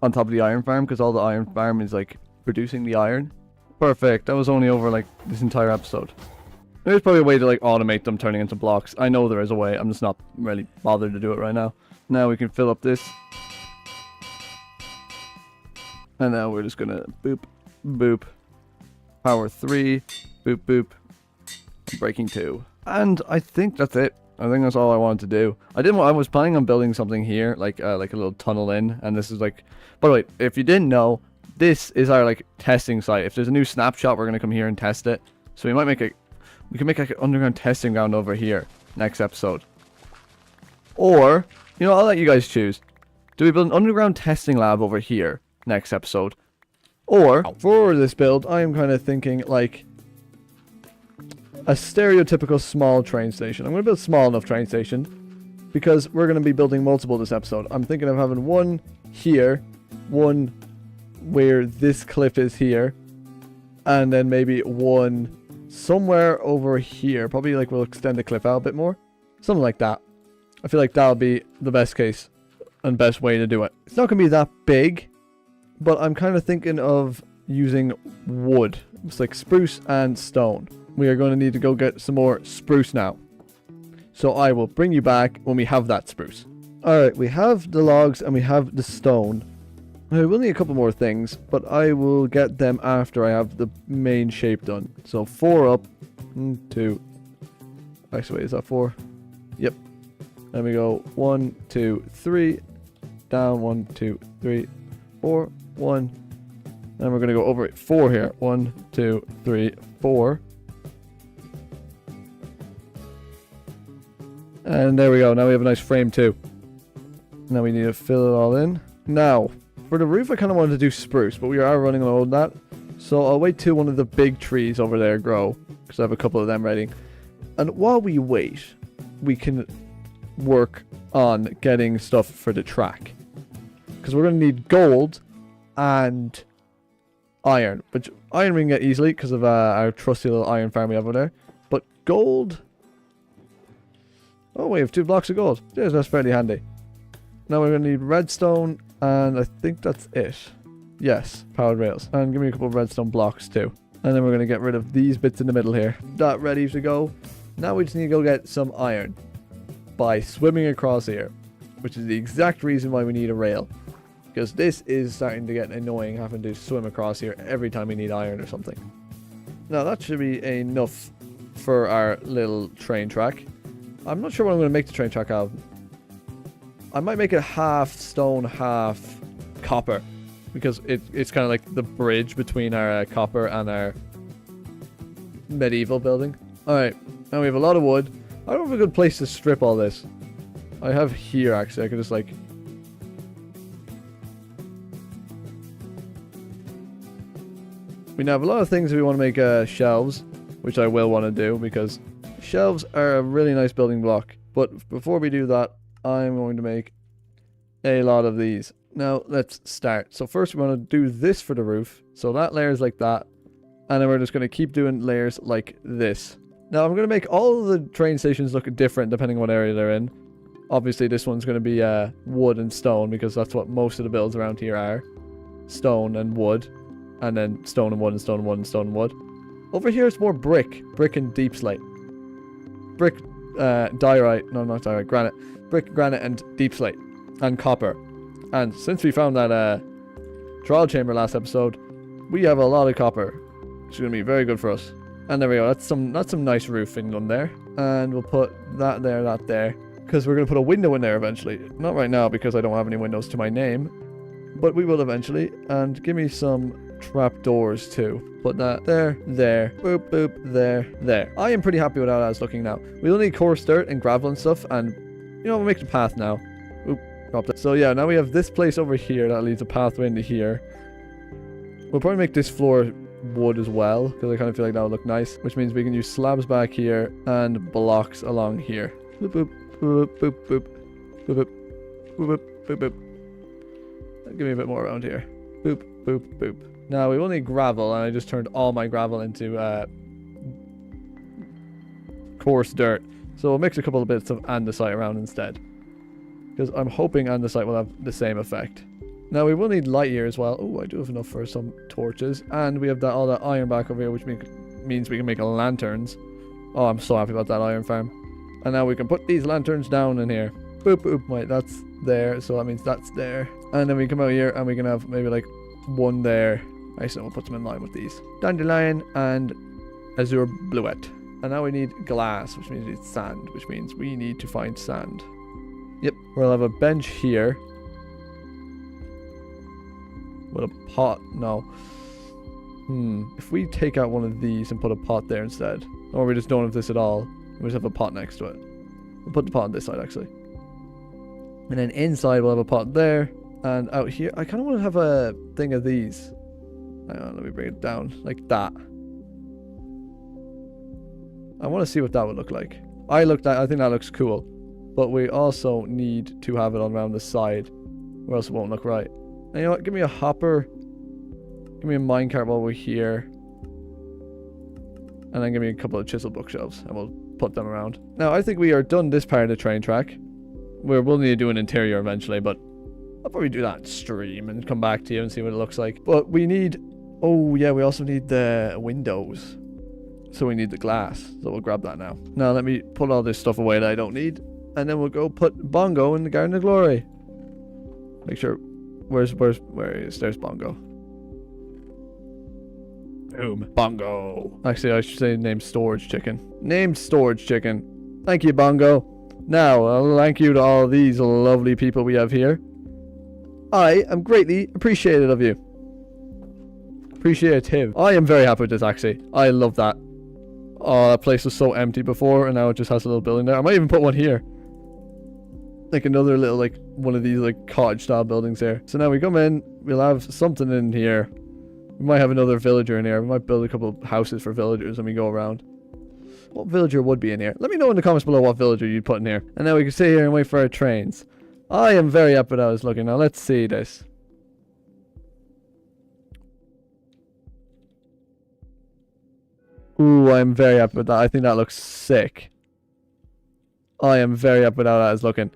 S1: On top of the iron farm, because all the iron farm is like producing the iron. Perfect. That was only over like this entire episode. There's probably a way to like automate them turning into blocks. I know there is a way. I'm just not really bothered to do it right now. Now we can fill up this. And now we're just gonna boop, boop. Power 3, boop, boop. Breaking 2. And I think that's it. I think that's all I wanted to do. I was planning on building something here, like a little tunnel in, and this is like... By the way, if you didn't know, this is our like testing site. If there's a new snapshot, we're gonna come here and test it. So we can make like an underground testing ground over here next episode. Or, you know, I'll let you guys choose. Do we build an underground testing lab over here next episode? Or, for this build, I am kind of thinking like a stereotypical small train station. I'm going to build a small enough train station because we're going to be building multiple this episode. I'm thinking of having one here, one where this cliff is here, and then maybe one somewhere over here. Probably like we'll extend the cliff out a bit more. Something like that. I feel like that'll be the best case and best way to do it. It's not going to be that big, but I'm kind of thinking of using wood. It's like spruce and stone. We are going to need to go get some more spruce now. So I will bring you back when we have that spruce. Alright, we have the logs and we have the stone. We'll need a couple more things, but I will get them after I have the main shape done. So 4 up, 2. Actually, wait, is that 4? Yep. Then we go 1, 2, 3. Down, 1, 2, 3, 4, 1. Then we're going to go over it 4 here. 1, 2, 3, 4. And there we go. Now we have a nice frame too. Now we need to fill it all in. Now, for the roof I kind of wanted to do spruce, but we are running low on that. So I'll wait till one of the big trees over there grow, because I have a couple of them ready. And while we wait, we can work on getting stuff for the track. Because we're going to need gold and iron. But iron we can get easily because of our trusty little iron farm we have over there. But gold... Oh, we have 2 blocks of gold. Yes, that's fairly handy. Now we're going to need redstone, and I think that's it. Yes, powered rails. And give me a couple of redstone blocks too. And then we're going to get rid of these bits in the middle here. That ready to go. Now we just need to go get some iron by swimming across here, which is the exact reason why we need a rail. Because this is starting to get annoying having to swim across here every time we need iron or something. Now that should be enough for our little train track. I'm not sure what I'm going to make the train track out of. I might make it half stone, half copper. Because it's kind of like the bridge between our copper and our medieval building. Alright, now we have a lot of wood. I don't have a good place to strip all this. I have here, actually. I could just, like... We now have a lot of things we want to make shelves, which I will want to do, because shelves are a really nice building block. But before we do that, I'm going to make a lot of these. Now, let's start. So first we want to do this for the roof. So that layer is like that. And then we're just going to keep doing layers like this. Now, I'm going to make all of the train stations look different depending on what area they're in. Obviously, this one's going to be wood and stone, because that's what most of the builds around here are. Stone and wood. And then stone and wood and stone and wood and stone and wood. Over here, it's more brick. Brick and deep slate. Brick, diorite. No, not diorite. Granite. Brick, granite, and deep slate. And copper. And since we found that trial chamber last episode, we have a lot of copper. Which is going to be very good for us. And there we go. That's some nice roofing done there. And we'll put that there. Because we're going to put a window in there eventually. Not right now because I don't have any windows to my name. But we will eventually. And give me some trapdoors too. Put that there, boop, boop, there. I am pretty happy with how that's looking now. We'll need coarse dirt and gravel and stuff. And, you know, we'll make the path now. Oop. So yeah, now we have this place over here that leads a pathway into here. We'll probably make this floor wood as well, because I kind of feel like that would look nice. Which means we can use slabs back here and blocks along here. Boop, boop, boop, boop, boop, boop, boop, boop, boop, boop. Give me a bit more around here. Boop, boop, boop. Now we will need gravel, and I just turned all my gravel into coarse dirt. So we'll mix a couple of bits of andesite around instead. Because I'm hoping andesite will have the same effect. Now we will need light here as well. Oh, I do have enough for some torches. And we have all that iron back over here, which means we can make lanterns. Oh, I'm so happy about that iron farm. And now we can put these lanterns down in here. Boop, boop. Wait, that's there. So that means that's there. And then we come out here and we can have maybe like one there. Actually, we'll put them in line with these. Dandelion and azure bluette. And now we need glass, which means we need sand, which means we need to find sand. Yep, we'll have a bench here. With a pot, no. If we take out one of these and put a pot there instead. Or we just don't have this at all. We just have a pot next to it. We'll put the pot on this side actually. And then inside we'll have a pot there. And out here, I kind of want to have a thing of these. Hang on, let me bring it down. Like that. I want to see what that would look like. I think that looks cool. But we also need to have it on around the side. Or else it won't look right. And you know what? Give me a hopper. Give me a minecart while we're here. And then give me a couple of chisel bookshelves. And we'll put them around. Now, I think we are done this part of the train track. We'll need to do an interior eventually. But I'll probably do that in stream and come back to you and see what it looks like. But we need... Oh, yeah, we also need the windows. So we need the glass. So we'll grab that now. Now, let me put all this stuff away that I don't need. And then we'll go put Bongo in the Garden of Glory. Make sure... Where is... There's Bongo. Boom. Bongo. Actually, I should say named Storage Chicken. Named Storage Chicken. Thank you, Bongo. Now, thank you to all these lovely people we have here. I am greatly appreciative of you. Appreciative. I am very happy with this, actually. I love that. Oh, that place was so empty before, and now it just has a little building there. I might even put one here. Like another little, like, one of these, like, cottage-style buildings here. So now we come in, we'll have something in here. We might have another villager in here. We might build a couple of houses for villagers when we go around. What villager would be in here? Let me know in the comments below what villager you'd put in here. And now we can sit here and wait for our trains. I am very happy with how it's looking. Now let's see this. Ooh, I'm very happy with that. I think that looks sick. I am very happy with how that is looking.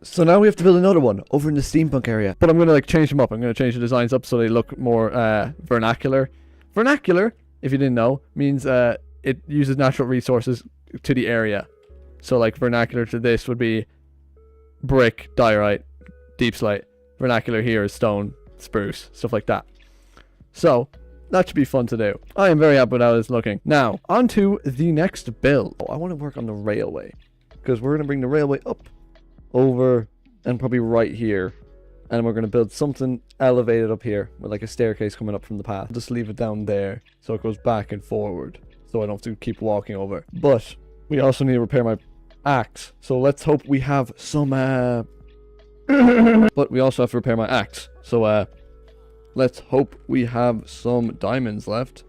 S1: So now we have to build another one over in the steampunk area. But I'm going to like change them up. I'm going to change the designs up so they look more vernacular. Vernacular, if you didn't know, means it uses natural resources to the area. So like vernacular to this would be brick, diorite, deep slate. Vernacular here is stone, spruce, stuff like that. So
S4: That should be fun to do. I am very happy with how it's looking. Now, on to the next build. Oh, I want to work on the railway. Because we're going to bring the railway up, over, and probably right here. And we're going to build something elevated up here with like a staircase coming up from the path. Just leave it down there so it goes back and forward. So I don't have to keep walking over. But we also need to repair my axe. So let's hope we have some... But we also have to repair my axe. So let's hope we have some diamonds left.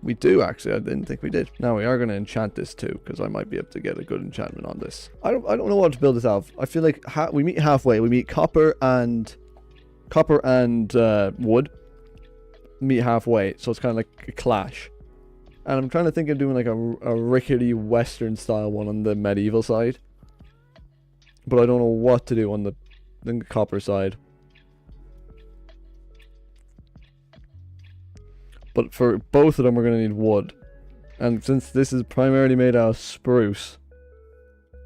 S4: We do, actually. I didn't think we did. Now we are going to enchant this too, because I might be able to get a good enchantment on this. I don't know what to build this out of. I feel like we meet halfway. We meet copper and wood. Meet halfway, so it's kind of like a clash. And I'm trying to think of doing like a rickety Western style one on the medieval side, but I don't know what to do on the copper side. But for both of them, we're going to need wood. And since this is primarily made out of spruce,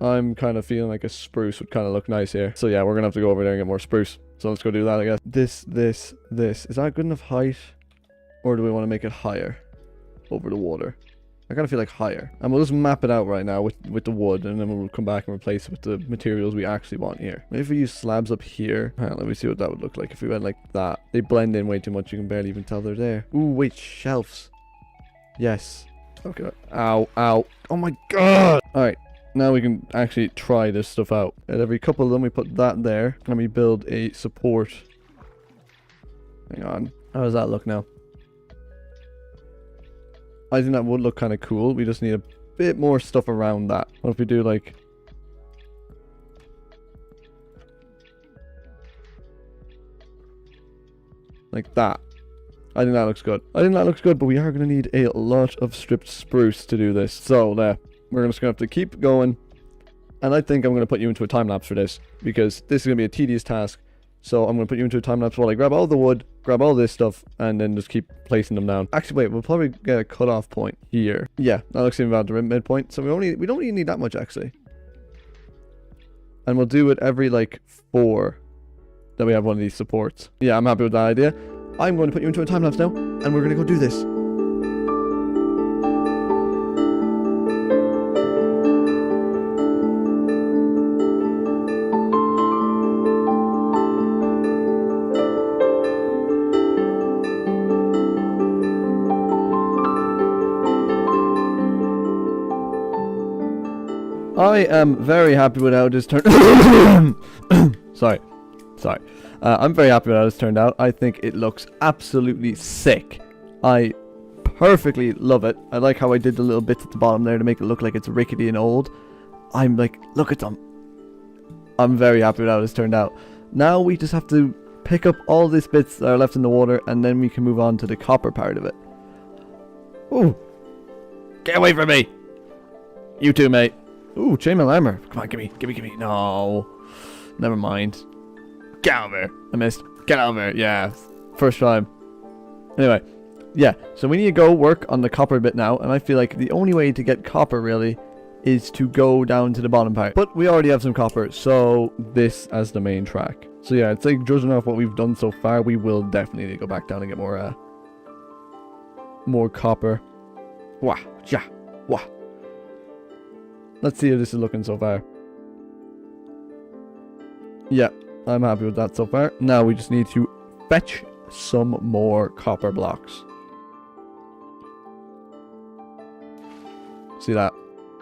S4: I'm kind of feeling like a spruce would kind of look nice here. So yeah, we're going to have to go over there and get more spruce. So let's go do that, I guess. This. Is that good enough height? Or do we want to make it higher? Over the water. I kind of feel like higher. And we'll just map it out right now with the wood. And then we'll come back and replace it with the materials we actually want here. Maybe if we use slabs up here. Alright, let me see what that would look like if we went like that. They blend in way too much. You can barely even tell they're there. Ooh, wait, shelves. Yes. Okay. Ow, ow. Oh my god! Alright, now we can actually try this stuff out. At every couple of them, we put that there. And we build a support. Hang on. How does that look now? I think that would look kind of cool. We just need a bit more stuff around that. What if we do like... like that. I think that looks good. But we are going to need a lot of stripped spruce to do this. So, we're just going to have to keep going. And I think I'm going to put you into a time-lapse for this. Because this is going to be a tedious task. So I'm going to put you into a time-lapse while I grab all the wood, grab all this stuff, and then just keep placing them down. Actually, wait, we'll probably get a cut-off point here. Yeah, that looks even about the midpoint. So we don't even need that much, actually. And we'll do it every, like, 4 that we have one of these supports. Yeah, I'm happy with that idea. I'm going to put you into a time-lapse now, and we're going to go do this. I am very happy with how this turned. Sorry. I'm very happy with how this turned out. I think it looks absolutely sick. I perfectly love it. I like how I did the little bits at the bottom there to make it look like it's rickety and old. I'm like, look at them. I'm very happy with how this turned out. Now we just have to pick up all these bits that are left in the water, and then we can move on to the copper part of it. Ooh. Get away from me. You too, mate. Ooh, chainmail armor. Come on, gimme. No. Never mind. Get out of there. I missed. Get out of there. Yeah. First time. Anyway. Yeah. So we need to go work on the copper bit now. And I feel like the only way to get copper, really, is to go down to the bottom part. But we already have some copper. So this as the main track. So yeah, it's like judging off what we've done so far, we will definitely need to go back down and get more copper. Wah. Yeah. Wah. Let's see how this is looking so far. Yeah, I'm happy with that so far. Now we just need to fetch some more copper blocks. See that?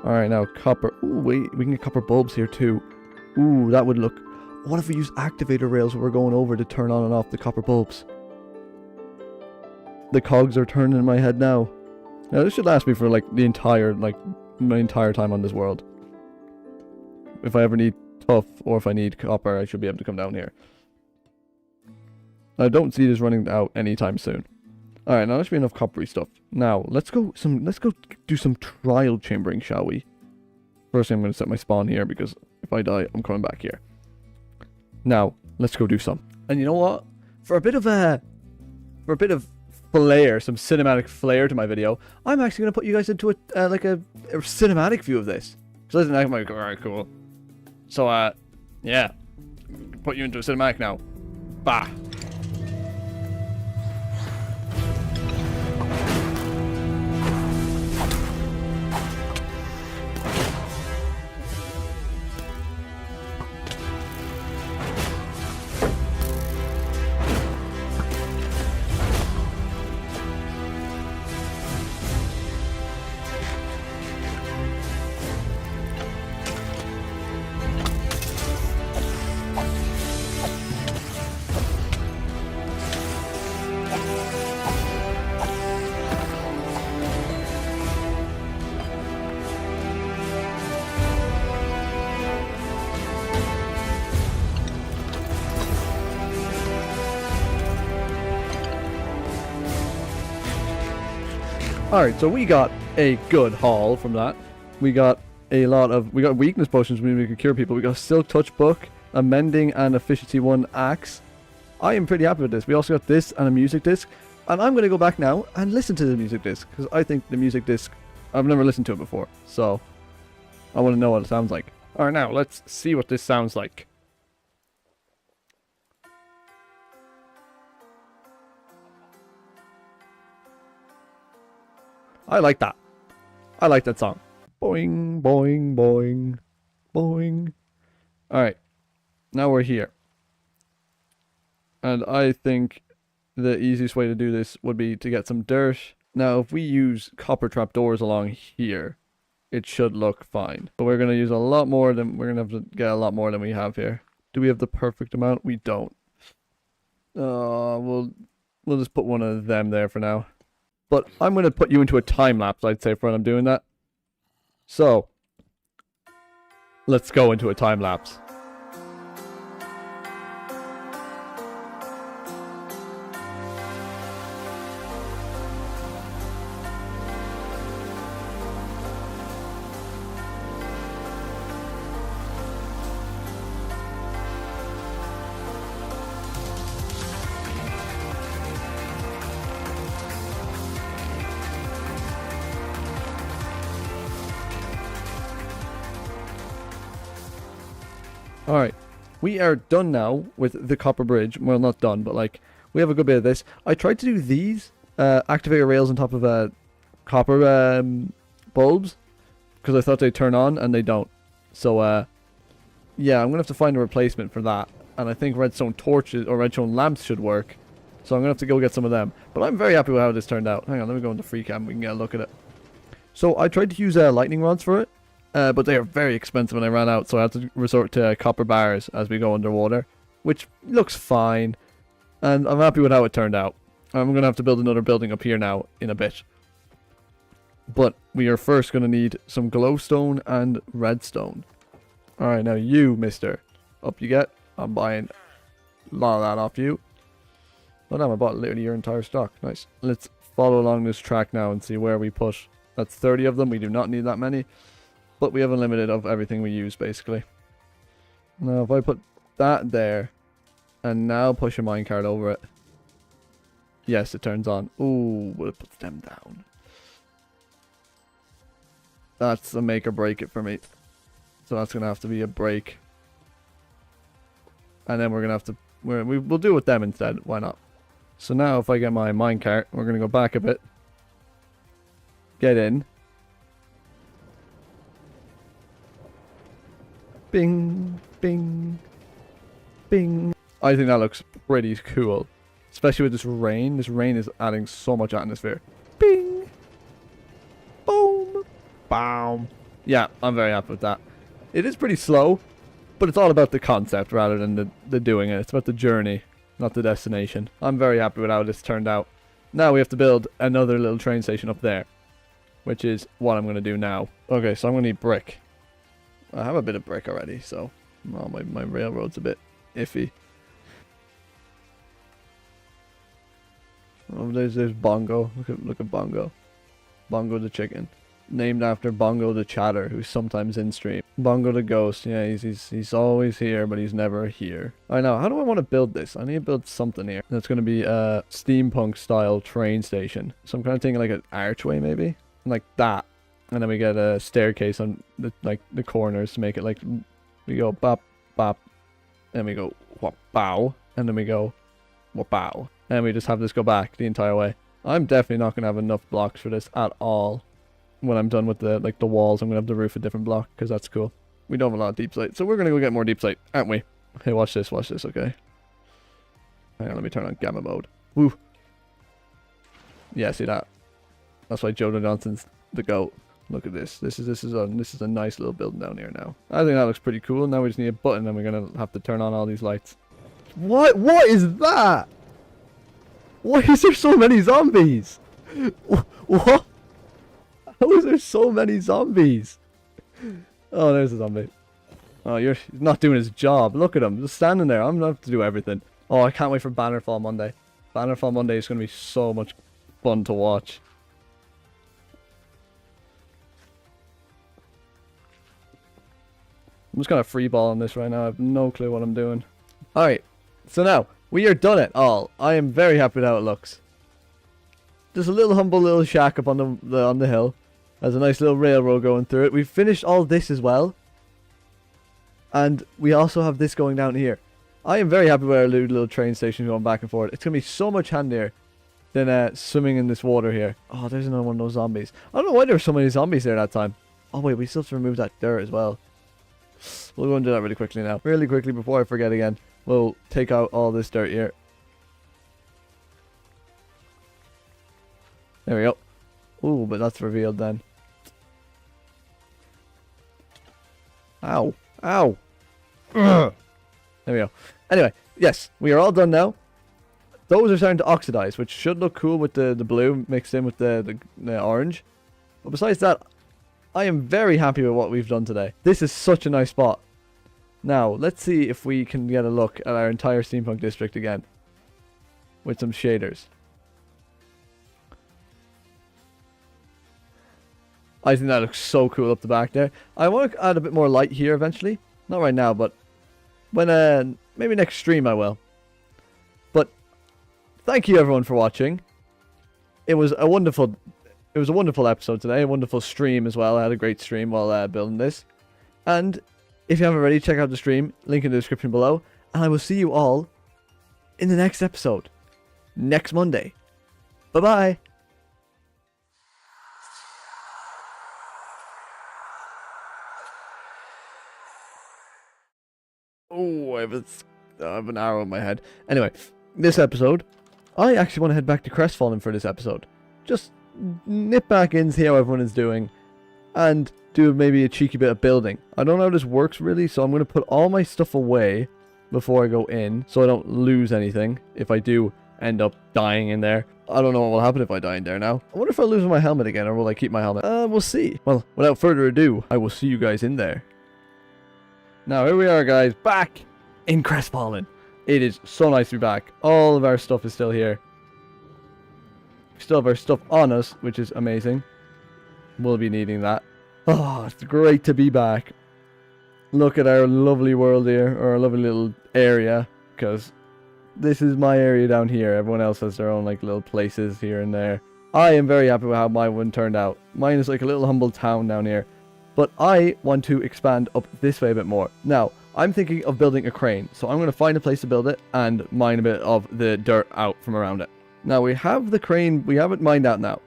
S4: Alright, now copper. Ooh, wait, we can get copper bulbs here too. Ooh, that would look... What if we use activator rails when we're going over to turn on and off the copper bulbs? The cogs are turning in my head now. Now this should last me for like the entire, my entire time on this world. If I ever need tough or if I need copper, I should be able to come down here. I don't see this running out anytime soon. Alright, now that should be enough coppery stuff. Now, let's go do some trial chambering, shall we? First I'm going to set my spawn here because if I die, I'm coming back here. Now, let's go do some. And you know what? For a bit of flair, some cinematic flair to my video, I'm actually going to put you guys into a cinematic view of this. So listen, I'm like, alright, cool. So, yeah. Put you into a cinematic now. Bah. Alright, so we got a good haul from that. We got weakness potions, meaning we can cure people. We got a Silk Touch book, a Mending and Efficiency 1 axe. I am pretty happy with this. We also got this and a music disc. And I'm going to go back now and listen to the music disc, because I think the music disc, I've never listened to it before. So, I want to know what it sounds like. Alright, now, let's see what this sounds like. I like that. I like that song. Boing, boing, boing, boing. Alright. Now we're here. And I think the easiest way to do this would be to get some dirt. Now, if we use copper trapdoors along here, it should look fine. But we're going to use a lot more than, we're going to have to get a lot more than we have here. Do we have the perfect amount? We don't. We'll just put one of them there for now. But I'm going to put you into a time lapse, I'd say, for when I'm doing that. So, let's go into a time lapse. Alright, we are done now with the copper bridge. Well, not done, but like, we have a good bit of this. I tried to do these activator rails on top of copper bulbs, because I thought they'd turn on, and they don't. So, yeah, I'm going to have to find a replacement for that. And I think redstone torches, or redstone lamps should work. So I'm going to have to go get some of them. But I'm very happy with how this turned out. Hang on, let me go into free cam, we can get a look at it. So I tried to use lightning rods for it. But they are very expensive and I ran out, so I had to resort to copper bars as we go underwater, which looks fine, and I'm happy with how it turned out. I'm going to have to build another building up here now in a bit. But we are first going to need some glowstone and redstone. Alright, now you, mister. Up you get. I'm buying a lot of that off you. Oh damn, I bought literally your entire stock. Nice. Let's follow along this track now and see where we put. That's 30 of them. We do not need that many. But we have unlimited of everything we use, basically. Now, if I put that there, and now push a minecart over it. Yes, it turns on. Ooh, but it puts them down. That's a make or break it for me. So that's going to have to be a break. And then we're going to have to... We'll do it with them instead. Why not? So now, if I get my minecart, we're going to go back a bit. Get in. Bing, bing, bing. I think that looks pretty cool. Especially with this rain. This rain is adding so much atmosphere. Bing. Boom. Boom. Yeah, I'm very happy with that. It is pretty slow, but it's all about the concept rather than the doing it. It's about the journey, not the destination. I'm very happy with how this turned out. Now we have to build another little train station up there, which is what I'm going to do now. Okay, so I'm going to need brick. I have a bit of brick already, so my railroad's a bit iffy. Oh, there's Bongo. Look at Bongo. Bongo the chicken. Named after Bongo the Chatter, who's sometimes in stream. Bongo the ghost. Yeah, he's always here, but he's never here. I know. How do I want to build this? I need to build something here. That's going to be a steampunk style train station. So I'm kind of thinking like an archway maybe, like that. And then we get a staircase on the corners to make it like we go bop bop, and we go whop bow, and then we go whop bow, and we just have this go back the entire way. I'm definitely not gonna have enough blocks for this at all. When I'm done with the walls, I'm gonna have the roof a different block because that's cool. We don't have a lot of deep slate, so we're gonna go get more deep slate, aren't we? Hey, watch this, okay? Hang on, let me turn on gamma mode. Woo! Yeah, see that? That's why Joe Johnson's the GOAT. Look at this. This is a nice little building down here now. I think that looks pretty cool. Now we just need a button and we're gonna have to turn on all these lights. What is that? Why is there so many zombies? What? How is there so many zombies? Oh, there's a zombie. Oh, he's not doing his job. Look at him, just standing there. I'm gonna have to do everything. Oh, I can't wait for Bannerfall Monday. Bannerfall Monday is gonna be so much fun to watch.
S1: I'm just kind of free balling this right now. I have no clue what I'm doing. Alright, so now, we are done it all. I am very happy with how it looks. Just a little humble little shack up on the hill. There's a nice little railroad going through it. We've finished all this as well. And we also have this going down here. I am very happy with our little train station going back and forth. It's going to be so much handier than swimming in this water here. Oh, there's another one of those zombies. I don't know why there were so many zombies there that time. Oh wait, we still have to remove that dirt as well. We'll go and do that really quickly now. Really quickly before I forget again. We'll take out all this dirt here. There we go. Ooh, but that's revealed then. Ow. Ow. Ugh. There we go. Anyway, yes, we are all done now. Those are starting to oxidize, which should look cool with the blue mixed in with the orange. But besides that, I am very happy with what we've done today. This is such a nice spot. Now, let's see if we can get a look at our entire steampunk district again. With some shaders. I think that looks so cool up the back there. I want to add a bit more light here eventually. Not right now, but when maybe next stream I will. But thank you everyone for watching. It was a wonderful episode today, a wonderful stream as well. I had a great stream while building this. And if you haven't already, check out the stream, link in the description below, and I will see you all in the next episode next Monday. Bye bye. Oh, I have an arrow in my head. Anyway, this episode, I actually want to head back to Crestfallen for this episode. Just nip back in, see how everyone is doing, and do maybe a cheeky bit of building. I don't know how this works really, so I'm going to put all my stuff away before I go in, so I don't lose anything if I do end up dying in there. I don't know what will happen if I die in there now. I wonder if I'll lose my helmet again, or will I keep my helmet? We'll see. Well, without further ado, I will see you guys in there. Now, here we are, guys, back in Crestfallen. It is so nice to be back. All of our stuff is still here. We still have our stuff on us, which is amazing. We'll be needing that. Oh, it's great to be back. Look at our lovely world here, or our lovely little area, because this is my area down here. Everyone else has their own like little places here and there. I am very happy with how my one turned out. Mine is like a little humble town down here. But I want to expand up this way a bit more. Now, I'm thinking of building a crane. So I'm going to find a place to build it and mine a bit of the dirt out from around it. Now, we have the crane. We have it mined out now.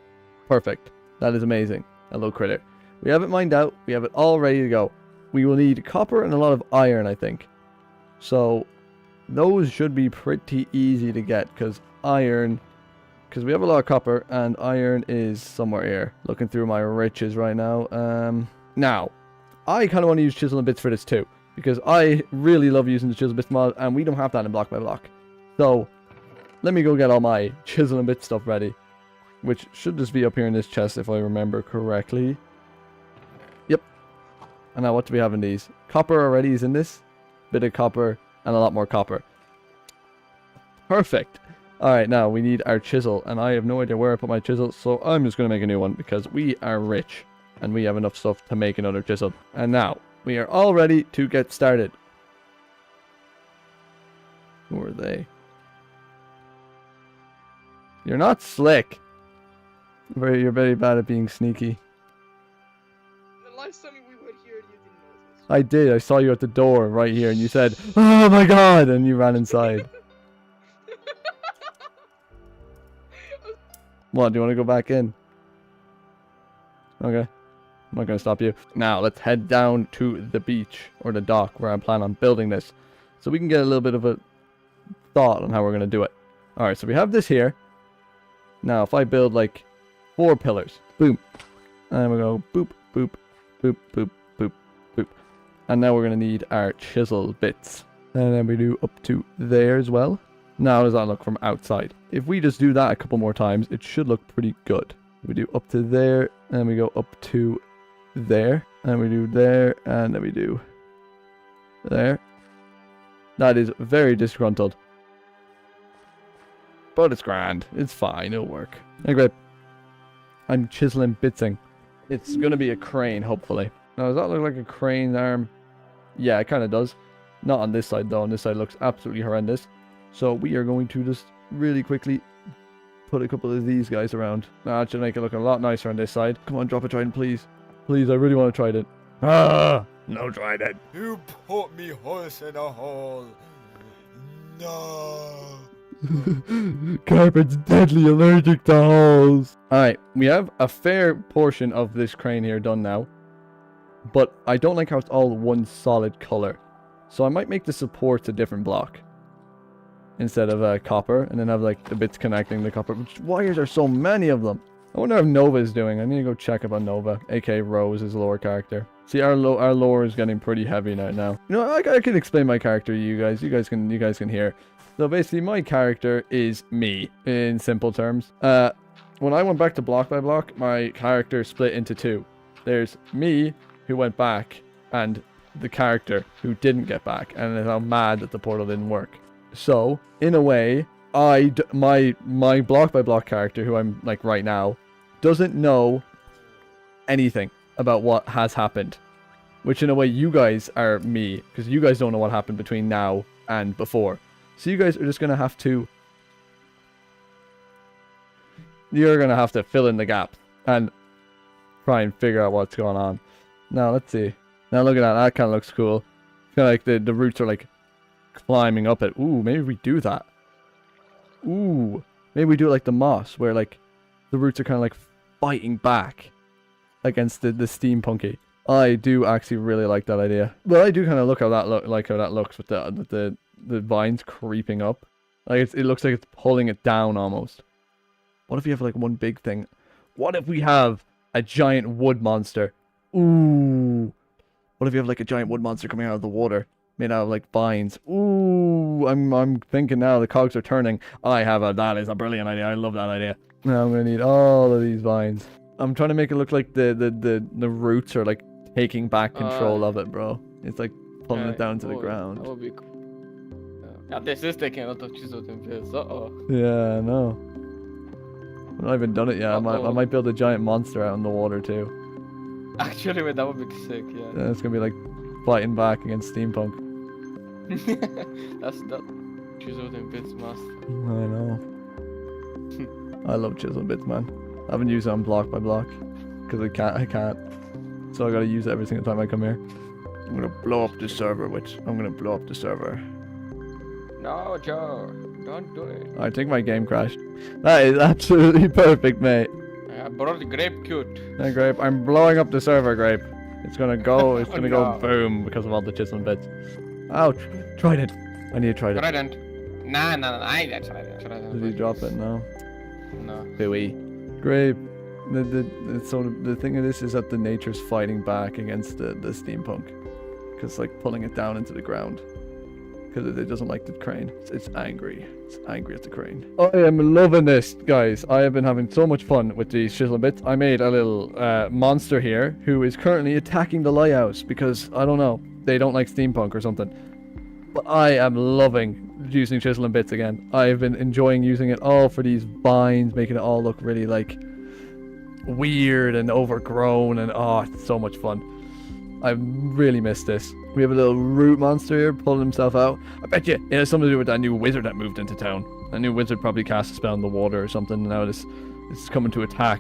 S1: Perfect. That is amazing. A little critter. We have it mined out. We have it all ready to go. We will need copper and a lot of iron, I think. So, those should be pretty easy to get. Because we have a lot of copper and iron is somewhere here. Looking through my riches right now. Now, I kind of want to use chisel and bits for this too, because I really love using the chisel bits mod, and we don't have that in block by block. So, let me go get all my chisel and bit stuff ready, which should just be up here in this chest if I remember correctly. Yep. And now what do we have in these? Copper already is in this. Bit of copper and a lot more copper. Perfect. Alright, now we need our chisel, and I have no idea where I put my chisel, so I'm just going to make a new one because we are rich. And we have enough stuff to make another chisel. And now, we are all ready to get started. Who are they? You're not slick. You're very bad at being sneaky.
S7: The last time we were here, you didn't notice.
S1: I did. I saw you at the door right here, and you said, "Oh my god!" and you ran inside. What, do you want to go back in? Okay. I'm not going to stop you. Now, let's head down to the beach, or the dock, where I plan on building this. So we can get a little bit of a thought on how we're going to do it. Alright, so we have this here. Now, if I build, like, 4 pillars. Boom. And we go boop, boop, boop, boop, boop, boop. And now we're going to need our chisel bits. And then we do up to there as well. Now, how does that look from outside? If we just do that a couple more times, it should look pretty good. We do up to there, and we go up to there, and we do there, and then we do there. That is very disgruntled. But it's grand. It's fine. It'll work. Anyway, I'm chiseling bitsing. It's going to be a crane, hopefully. Now, does that look like a crane arm? Yeah, it kind of does. Not on this side though. On this side looks absolutely horrendous. So we are going to just really quickly put a couple of these guys around. That should make it look a lot nicer on this side. Come on, drop a trident, please. Please, I really want to trident. Ah, no trident.
S5: You put me horse in a hole. No.
S1: Carpet's deadly allergic to holes. Alright, we have a fair portion of this crane here done now. But I don't like how it's all one solid color. So I might make the supports a different block. Instead of copper. And then have like the bits connecting the copper. Why are there so many of them? I wonder how Nova is doing. I need to go check about Nova. A.k.a. Rose, his lore character. See, our lore is getting pretty heavy now. You know, I can explain my character to you guys. You guys can hear. So basically, my character is me, in simple terms. When I went back to block by block, my character split into two. There's me, who went back, and the character who didn't get back, and I'm mad that the portal didn't work. So, in a way, my block by block character, who I'm like right now, doesn't know anything about what has happened. Which in a way, you guys are me, because you guys don't know what happened between now and before. So you guys are just going to have to... You're going to have to fill in the gaps and try and figure out what's going on. Now, let's see. Now, look at that. That kind of looks cool. It's kind of like the roots are like climbing up it. Ooh, maybe we do that. Ooh. Maybe we do it like the moss, where like the roots are kind of like fighting back against the steampunky. I do actually really like that idea. Well, I do kind of like how that looks with the vines creeping up. Like it looks like it's pulling it down almost. What if you have like one big thing? What if we have a giant wood monster? Ooh. What if you have like a giant wood monster coming out of the water, made out of like vines? Ooh. I'm thinking now. The cogs are turning. That is a brilliant idea. I love that idea. Now I'm gonna need all of these vines. I'm trying to make it look like the roots are like taking back control of it, bro. It's like pulling it down to the ground.
S19: That would be cool. Yeah, this is taking a lot of chiseled and pills.
S1: Yeah, I know. I've not even done it yet. I might build a giant monster out in the water too.
S19: Actually, wait, that would be sick, yeah.
S1: Yeah, it's gonna be like fighting back against steampunk.
S19: That's that chiseled and bits master.
S1: I know. I love chiseled bits, man. I haven't used it on block by block because I can't. So I gotta use it every single time I come here. I'm gonna blow up the server,
S19: No, Joe, don't do it.
S1: I think my game crashed. That is absolutely perfect, mate.
S19: I brought the grape cute.
S1: Yeah, Grape, I'm blowing up the server, Grape. It's gonna go, go boom because of all the chiseling bits. Ouch! Trident! I need a trident.
S19: Trident. Nah, I need a trident.
S1: Did you drop it? No.
S19: No.
S1: Booey. Grape. So the thing of this is that the nature's fighting back against the steampunk. Because like pulling it down into the ground. Because it doesn't like the crane. It's angry. It's angry at the crane. I am loving this, guys. I have been having so much fun with these chiseling bits. I made a little monster here who is currently attacking the lighthouse because, I don't know, they don't like steampunk or something. But I am loving using chiseling bits again. I have been enjoying using it all for these vines, making it all look really like weird and overgrown, and oh, it's so much fun. I really missed this. We have a little root monster here pulling himself out. I bet you it has something to do with that new wizard that moved into town. That new wizard probably cast a spell in the water or something, and now this is coming to attack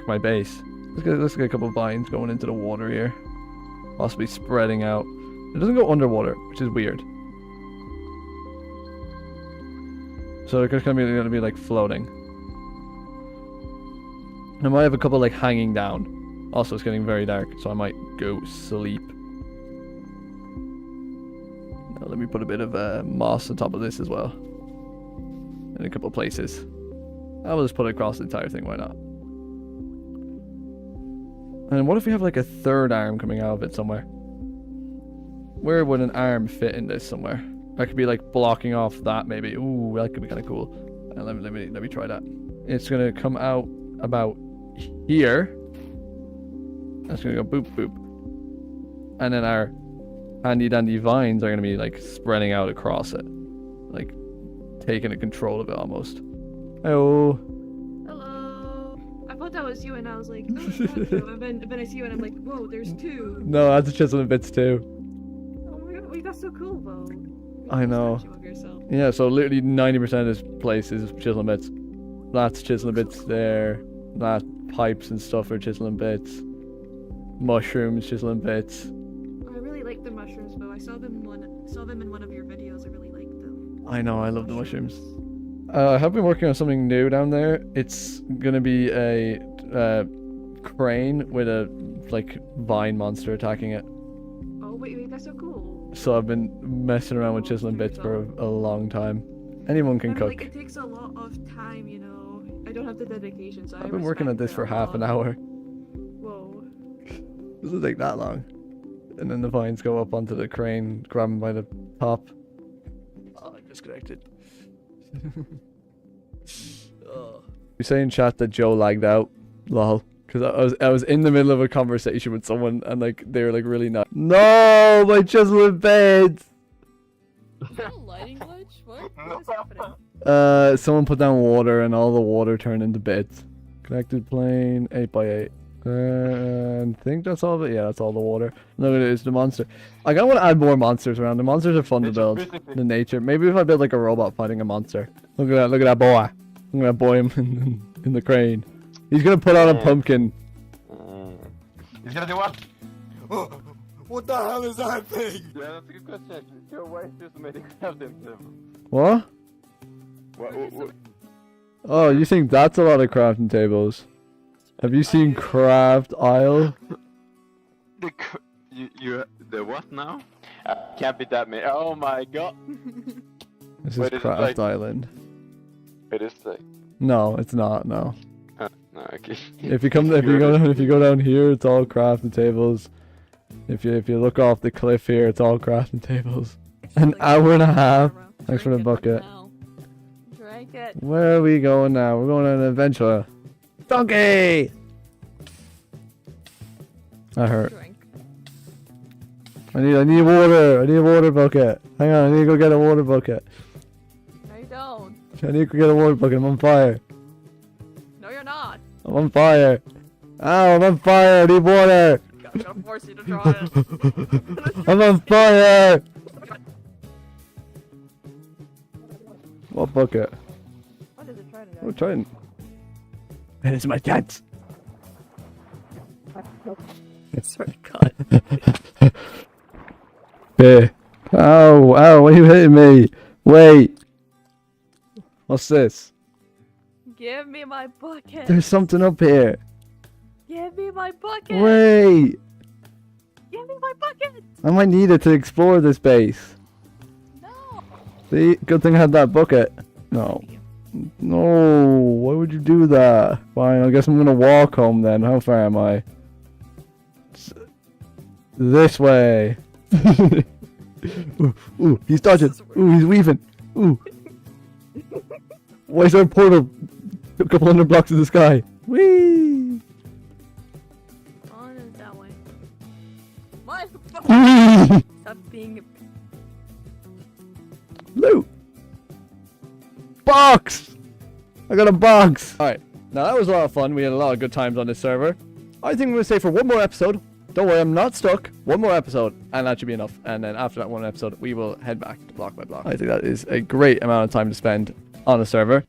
S1: my base. Let's get a couple of vines going into the water here, possibly spreading out. It doesn't go underwater, which is weird. So they're gonna be like floating. I might have a couple like hanging down. Also, it's getting very dark, so I might go sleep. Now, let me put a bit of moss on top of this as well. In a couple of places. I will just put it across the entire thing, why not? And what if we have like a third arm coming out of it somewhere? Where would an arm fit in this somewhere? That could be like blocking off that maybe. Ooh, that could be kind of cool. Let me try that. It's gonna come out about here. That's gonna go boop boop. And then our handy dandy vines are gonna be like spreading out across it. Like taking control of it almost. Hello.
S15: Hello. I thought that was you and I was like, oh, and then I see you and I'm like, whoa, there's two.
S1: No, that's chiseling bits too.
S15: Wait, that's so cool, though.
S1: I know.
S15: Statue of yourself.
S1: Yeah, so literally 90% of this place is chiseling bits. Lots of chiseling bits there. That pipes and stuff are chiseling bits. Mushrooms chiseling bits.
S15: I really like the mushrooms, though. I saw them in one of your videos. I really liked them.
S1: I know, I love the mushrooms. I have been working on something new down there. It's gonna be a crane with a like vine monster attacking it.
S15: Oh wait, that's so cool.
S1: So I've been messing around with chiseling bits for a long time. Anyone can cook.
S15: Like, it takes a lot of time, you know. I don't have the dedication, so
S1: I've been working at this for half an hour.
S15: Whoa.
S1: Doesn't take that long. And then the vines go up onto the crane, grab them by the top. Oh, I disconnected. You say in chat that Joe lagged out, lol. Because I was in the middle of a conversation with someone and like they were like really not. No, my chiseling beds.
S15: Is that a lighting glitch? What is happening?
S1: Someone put down water and all the water turned into beds. Connected plane 8x8. I think that's all of it. Yeah, that's all the water. Look at it, it's the monster. I kinda want to add more monsters around. The monsters are fun to build. The nature. Maybe if I build like a robot fighting a monster. Look at that boy. Look at that boy in the crane. He's gonna put on a pumpkin.
S10: He's gonna do what?
S5: Oh, what the hell is that thing?
S10: Yeah, that's a good question. Joe, why is this made of them?
S1: What?
S10: What?
S1: Oh, you think that's a lot of crafting tables? Have you seen Craft Isle?
S10: The what now? Can't be that many. Oh my god.
S1: This is Craft Island.
S10: It is like.
S1: No, it's not. No.
S10: No, okay.
S1: If you go down here, it's all crafting tables. If you look off the cliff here, it's all crafting tables. An hour and a half. Thanks for the bucket.
S12: Drink it.
S1: Where are we going now? We're going on an adventure. Donkey! That hurt. I need water. I need a water bucket. Hang on, I need to go get a water bucket.
S12: No, you don't.
S1: I need to go get a water bucket. I'm on fire.
S12: No, you're not.
S1: I'm on fire. Ow, I'm on fire. I need water.
S12: I'm gonna force you to draw it.
S1: I'm on fire. What bucket?
S12: What is it trying to do?
S1: Oh, Trident. And it's my cat.
S12: I swear to God.
S1: Hey. Ow, ow, why are you hitting me? Wait. What's this?
S12: Give me my bucket.
S1: There's something up here.
S12: Give me my bucket.
S1: Wait.
S12: Give me my bucket.
S1: I might need it to explore this base.
S12: No.
S1: See, good thing I had that bucket. No. No, why would you do that? Fine, I guess I'm gonna walk home then. How far am I? This way. Ooh, he's dodging. Ooh, he's weaving. Ooh. Why is there a portal a couple hundred blocks in the sky? Whee!
S12: On is that way. What? Stop being.
S1: Loot! Box! I got a box! Alright, now that was a lot of fun. We had a lot of good times on this server. I think I'm going to stay for one more episode. Don't worry, I'm not stuck. One more episode, and that should be enough. And then after that one episode, we will head back to Block by Block. I think that is a great amount of time to spend on a server.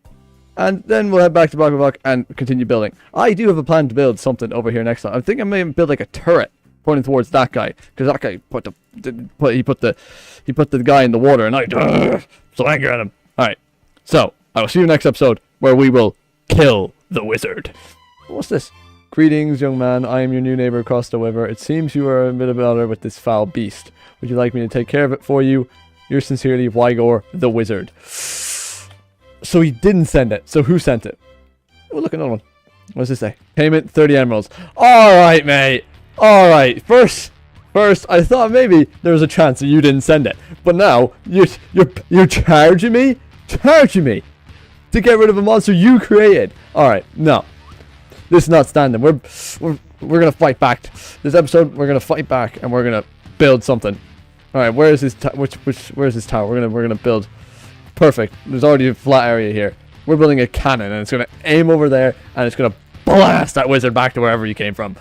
S1: And then we'll head back to Block by Block and continue building. I do have a plan to build something over here next time. I think I may build like a turret pointing towards that guy, because that guy put the guy in the water, and I so angry at him. All right, so I will see you next episode where we will kill the wizard. What's this? Greetings, young man. I am your new neighbor across the river. It seems you are a bit of a bother with this foul beast. Would you like me to take care of it for you? Yours sincerely, Wygor the wizard. So he didn't send it. So who sent it? Oh, look, another one. What does this say? Payment 30 emeralds. All right, mate. All right. First, I thought maybe there was a chance that you didn't send it, but now you're charging me to get rid of a monster you created. All right, no, this is not standing. We're gonna fight back. This episode, we're gonna fight back, and we're gonna build something. All right, where is this? Where's this tower? We're gonna build. Perfect. There's already a flat area here. We're building a cannon, and it's gonna aim over there, and it's gonna blast that wizard back to wherever you came from.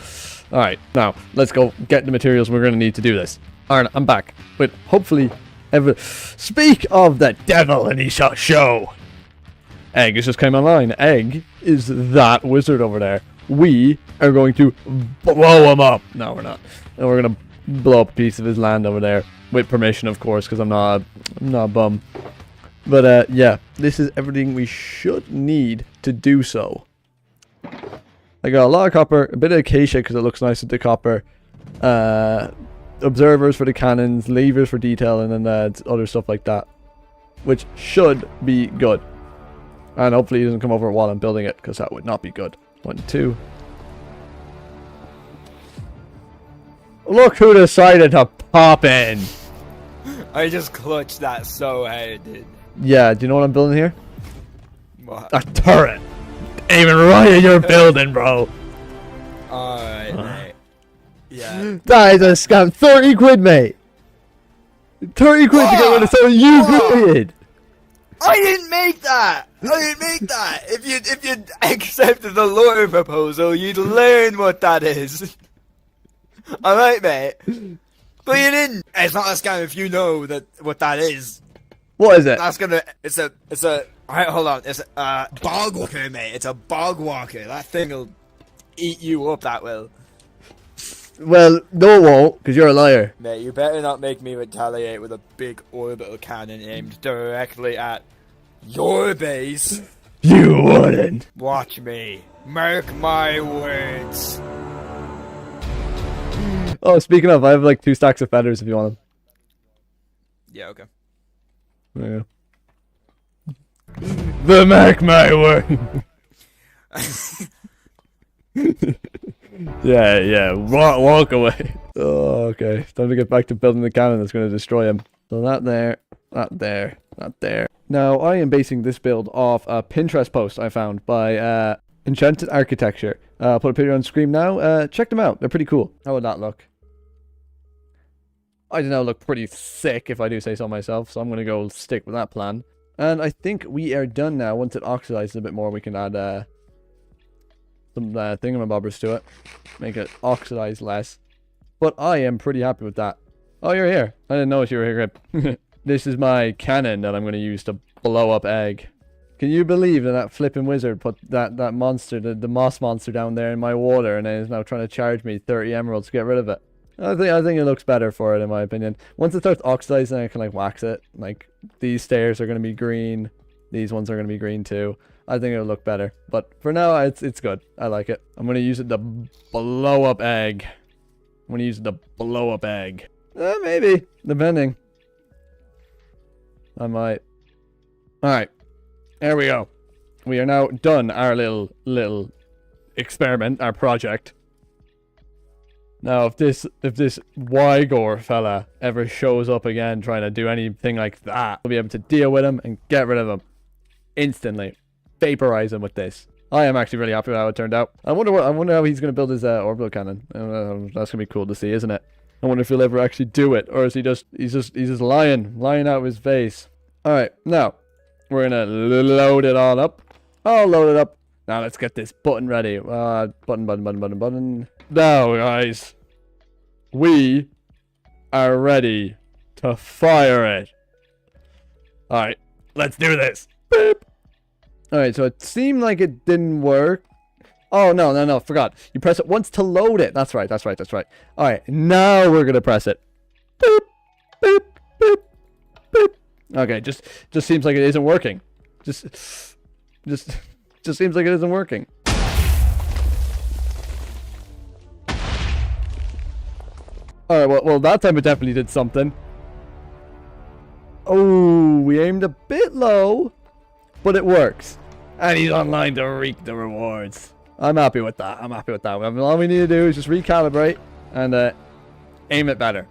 S1: All right, now let's go get the materials we're gonna need to do this.
S4: Alright, I'm back. With hopefully speak of the devil and he shall show. Egg has just came online. Egg is that wizard over there. We are going to blow him up. No, we're not. And we're gonna blow up a piece of his land over there with permission, of course, because I'm not a bum. But yeah, this is everything we should need to do so. I got a lot of copper, a bit of acacia because it looks nice with the copper. Observers for the cannons, levers for detail, and then other stuff like that, which should be good. And hopefully he doesn't come over while I'm building it, because that would not be good. 1, 2. Look who decided to pop in!
S5: I just clutched that so hard, dude.
S4: Yeah, do you know what I'm building here?
S5: What?
S4: A turret! Aiming right at your building, bro!
S5: Alright, mate. Yeah.
S4: That is a scam. 30 quid, mate! 30 quid to get rid of something you created!
S5: I didn't make that! I didn't make that! If you accepted the lore proposal, you'd learn what that is. Alright, mate. But you didn't! It's not a scam if you know what that is.
S4: What is it?
S5: That's gonna... It's a... Alright, hold on. It's a bog walker, mate. It's a bog walker. That thing will eat you up, that will.
S4: Well, no it won't, because you're a liar.
S5: Mate, you better not make me retaliate with a big orbital cannon aimed directly at your base.
S4: You wouldn't.
S5: Watch me. Mark my words.
S4: Oh, speaking of, I have like 2 stacks of feathers if you want them.
S5: Yeah, okay.
S4: Yeah. The mark my word. Yeah, walk away. Oh, okay. Time to get back to building the cannon that's going to destroy him. So that there, that there, that there. Now, I am basing this build off a Pinterest post I found by Enchanted Architecture. I'll put a picture on screen now. Check them out. They're pretty cool. How would that look? I don't know, look pretty sick if I do say so myself. So I'm going to go stick with that plan. And I think we are done now. Once it oxidizes a bit more, we can add some thingamabobbers to it. Make it oxidize less. But I am pretty happy with that. Oh, you're here. I didn't notice you were here, Grip. This is my cannon that I'm going to use to blow up Egg. Can you believe that flipping wizard put that monster, the moss monster down there in my water, and then is now trying to charge me 30 emeralds to get rid of it? I think it looks better for it, in my opinion. Once it starts oxidizing, I can like wax it. Like, these stairs are going to be green. These ones are going to be green too. I think it'll look better. But for now, it's good. I like it. I'm going to use it to blow up Egg. I'm going to use it to blow up Egg. Maybe. Depending. I might. Alright. There we go. We are now done our little experiment, our project. Now, if this Wygor fella ever shows up again trying to do anything like that, we'll be able to deal with him and get rid of him instantly. Vaporize him with this. I am actually really happy with how it turned out. I wonder how he's going to build his orbital cannon. That's going to be cool to see, isn't it? I wonder if he'll ever actually do it, or is he's just lying out of his face. All right, now we're gonna load it all up. I'll load it up. Now let's get this button ready. Button. Now, guys, we are ready to fire it. All right, let's do this. Beep. All right, so it seemed like it didn't work. Oh, no, forgot. You press it once to load it. That's right. All right, now we're gonna press it. Boop, boop, boop, boop. Okay, just seems like it isn't working. Just seems like it isn't working. All right, well, that time it definitely did something. Oh, we aimed a bit low, but it works. And he's online to reap the rewards. I'm happy with that. All we need to do is just recalibrate and aim it better.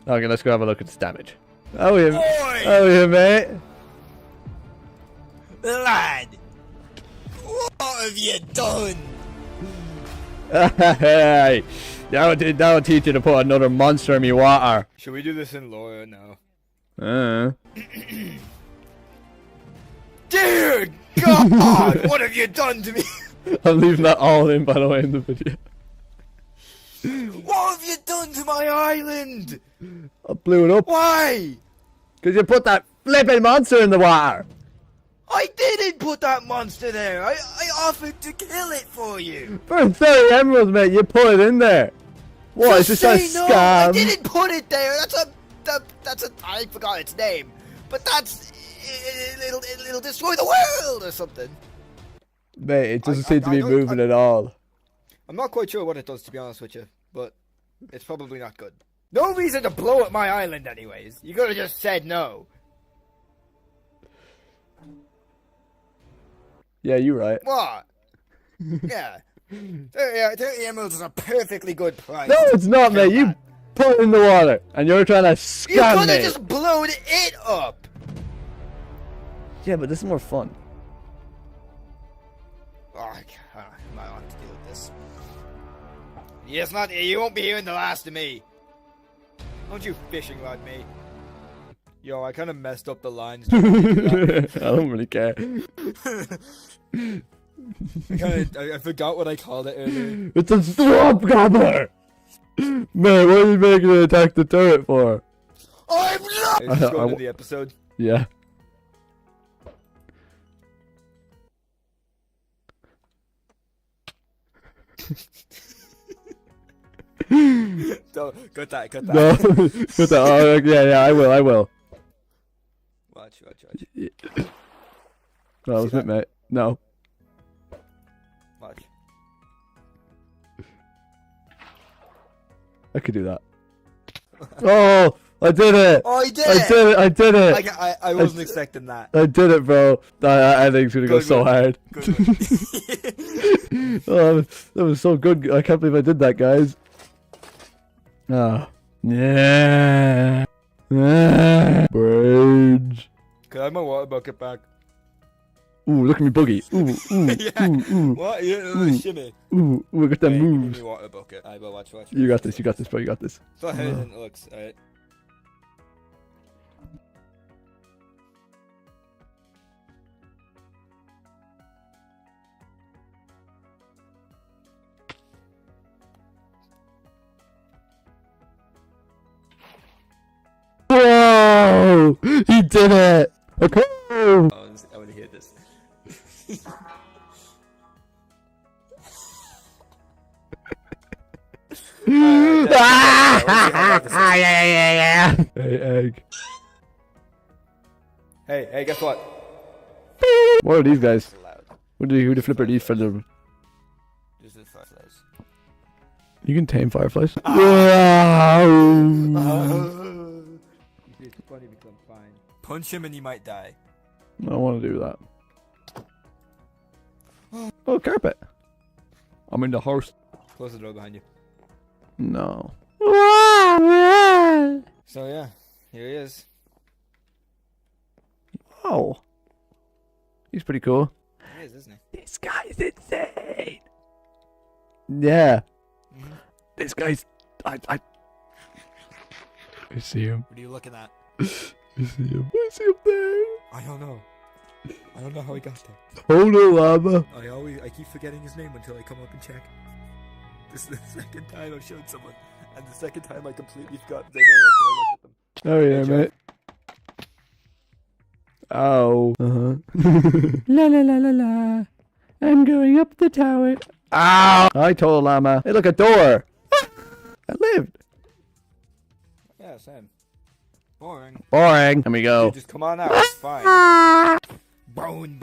S4: Okay, let's go have a look at this damage. Oh yeah, mate.
S5: Lad, what have you done?
S4: Hey, that'll teach you to put another monster in me water.
S5: Should we do this in lore now? Dear God, what have you done to me?
S4: I'm leaving that all in, by the way, in the video.
S5: What have you done to my island?
S1: I blew it up.
S5: Why?
S1: Because you put that flipping monster in the water.
S5: I didn't put that monster there. I offered to kill it for you.
S1: For 30 emeralds, mate, you put it in there. What, is this a
S5: Say no,
S1: scam?
S5: I didn't put it there. That's a. I forgot its name. But it'll destroy the world or something.
S1: Mate, it doesn't seem to be moving at all.
S5: I'm not quite sure what it does, to be honest with you, but it's probably not good. No reason to blow up my island, anyways. You could have just said no.
S1: Yeah, you're right.
S5: What? Yeah. 30 emeralds is a perfectly good price.
S1: No, it's not, mate. You put it in the water, and you're trying to
S5: You
S1: scam
S5: could
S1: me.
S5: have just blown it up.
S1: Yeah, but this is more fun.
S5: Oh, I might have to deal with this. Yes, not you won't be hearing the last of me. Don't you fishing rod me. Yo, I kind of messed up the lines.
S1: I don't really care.
S5: I forgot what I called it earlier.
S1: It's a swamp gobbler! Man, what are you making it attack the turret for?
S5: I'm not! Is this going in the episode?
S1: Yeah.
S5: Don't, cut that.
S1: No, cut that. Oh, yeah, I will.
S5: Watch.
S1: No, it was mate. No.
S5: Watch.
S1: I could do that. Oh, I did it!
S5: Oh, you did
S1: I did it!
S5: I wasn't expecting that.
S1: I did it, bro. I think it's gonna go so hard. Oh, that was so good. I can't believe I did that, guys. Oh. Yeah. Bridge.
S5: Could I have my water bucket back?
S1: Ooh, look at me boogie. Ooh.
S5: Yeah.
S1: Ooh.
S5: What? You
S1: Ooh.
S5: shimmy.
S1: Ooh, look at them
S5: Hey, give me
S1: moves.
S5: my water bucket. Alright, well, watch.
S1: You got this, bro. You got this.
S5: So how it looks, alright.
S1: Whoa! He did it! Okay.
S5: I want to hear this.
S1: Yeah. Hey, egg.
S5: Hey, guess what?
S1: What are these guys? Who the flipper these for them?
S5: This is fireflies.
S1: You can tame fireflies.
S5: It's funny because I'm fine. Punch him and he might die.
S1: I don't want to do that. Oh, carpet. I'm in the horse.
S5: Close the door behind you.
S1: No.
S5: So yeah, here he is.
S1: Oh. He's pretty cool.
S5: He is, isn't he?
S1: This guy's insane. Yeah. This guy's. I see him.
S5: What are you looking at?
S1: I see him. I see him there.
S5: I don't know. I don't know how he got there.
S1: Hold on, llama.
S5: I keep forgetting his name until I come up and check. This is the second time I've showed someone, and the second time I completely forgot their name until I looked at them.
S1: Oh yeah,
S5: Hey,
S1: mate. Ow. La la la la la. I'm going up the tower. Ow! I told llama. Hey, look, a door. I lived.
S5: Yeah, same. Boring.
S1: Boring. Here we go.
S5: Dude, just come on out. It's fine. Bone.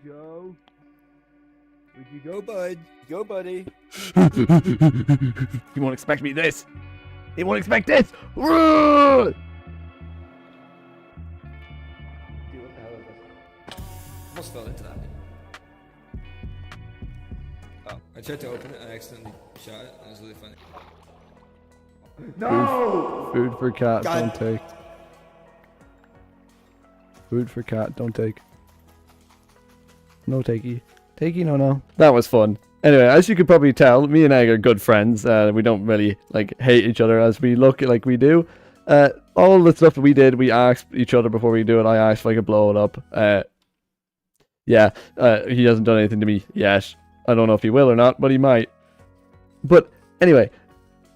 S5: Joe. Where'd you go, bud? Go, buddy.
S1: You won't expect me this. You won't expect this. Run!
S5: Dude, what the hell is this? Almost fell into that. Oh, I tried to open it and I accidentally shot it. It was really funny.
S1: Food for cat,
S5: God.
S1: don't take. Food for cat, don't take. No takey. Takey, no. That was fun. Anyway, as you could probably tell, me and Egg are good friends. We don't really hate each other as we look like we do. All the stuff that we did, we asked each other before we do it. I asked if I could blow it up. He hasn't done anything to me yet. I don't know if he will or not, but he might. But anyway,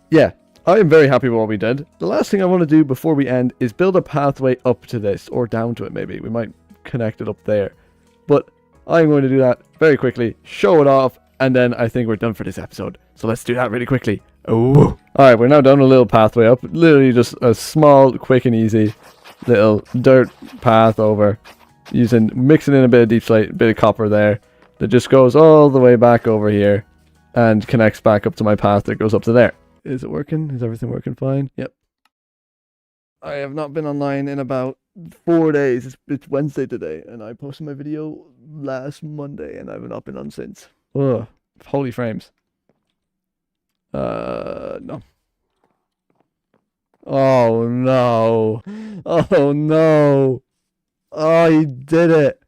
S1: yeah, I am very happy with what we did. The last thing I want to do before we end is build a pathway up to this, or down to it maybe. We might connect it up there. But I'm going to do that very quickly, show it off, and then I think we're done for this episode. So let's do that really quickly. Oh, alright, we're now down a little pathway up. Literally just a small, quick and easy little dirt path over. Mixing in a bit of deep slate, a bit of copper there. That just goes all the way back over here. And connects back up to my path that goes up to there. Is it working? Is everything working fine? Yep. I have not been online in about 4 days. It's Wednesday today, and I posted my video last Monday, and I've not been on since. Ugh. Holy frames. No. Oh, no. Oh, no. Oh, he did it.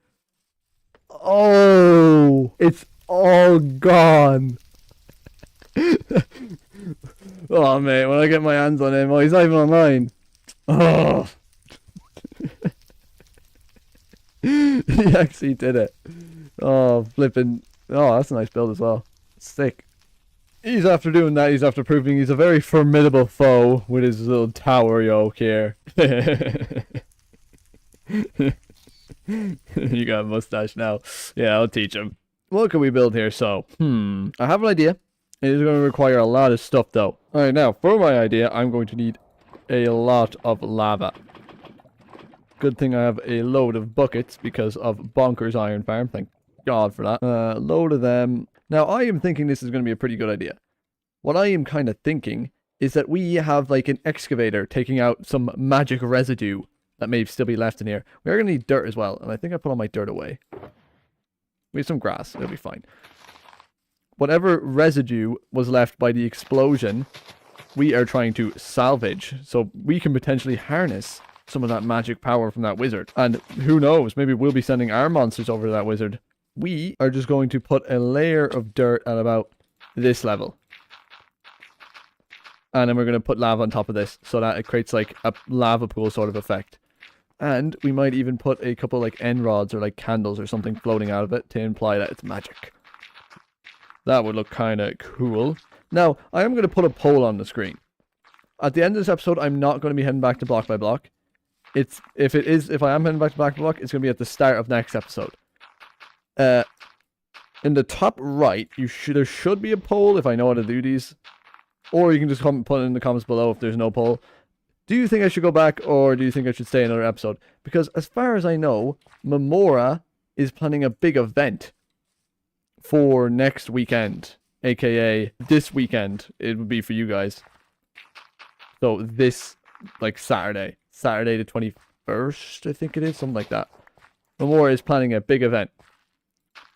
S1: Oh, it's all gone. Oh, mate, when I get my hands on him, he's not even online. Oh. He actually did it. Oh, flipping. Oh, that's a nice build as well. Sick. He's after doing that, he's after proving he's a very formidable foe with his little tower yoke here. You got a mustache now. Yeah, I'll teach him. What can we build here? So, I have an idea. It is going to require a lot of stuff though. Alright, now, for my idea, I'm going to need a lot of lava. Good thing I have a load of buckets because of Bonkers Iron Farm. Thank God for that. Load of them. Now, I am thinking this is going to be a pretty good idea. What I am kind of thinking is that we have like an excavator taking out some magic residue that may still be left in here. We are going to need dirt as well, and I think I put all my dirt away. We have some grass. It'll be fine. Whatever residue was left by the explosion, we are trying to salvage. So we can potentially harness some of that magic power from that wizard. And who knows, maybe we'll be sending our monsters over to that wizard. We are just going to put a layer of dirt at about this level. And then we're going to put lava on top of this so that it creates like a lava pool sort of effect. And we might even put a couple like end rods or like candles or something floating out of it to imply that it's magic. That would look kind of cool. Now, I am going to put a poll on the screen. At the end of this episode, I'm not going to be heading back to block by block. If I am heading back to block by block, it's going to be at the start of next episode. In the top right, there should be a poll if I know how to do these. Or you can just put it in the comments below if there's no poll. Do you think I should go back, or do you think I should stay another episode? Because as far as I know, Memora is planning a big event for next weekend, aka this weekend. It would be for you guys. So this, like Saturday the 21st, I think it is, something like that. Memora is planning a big event.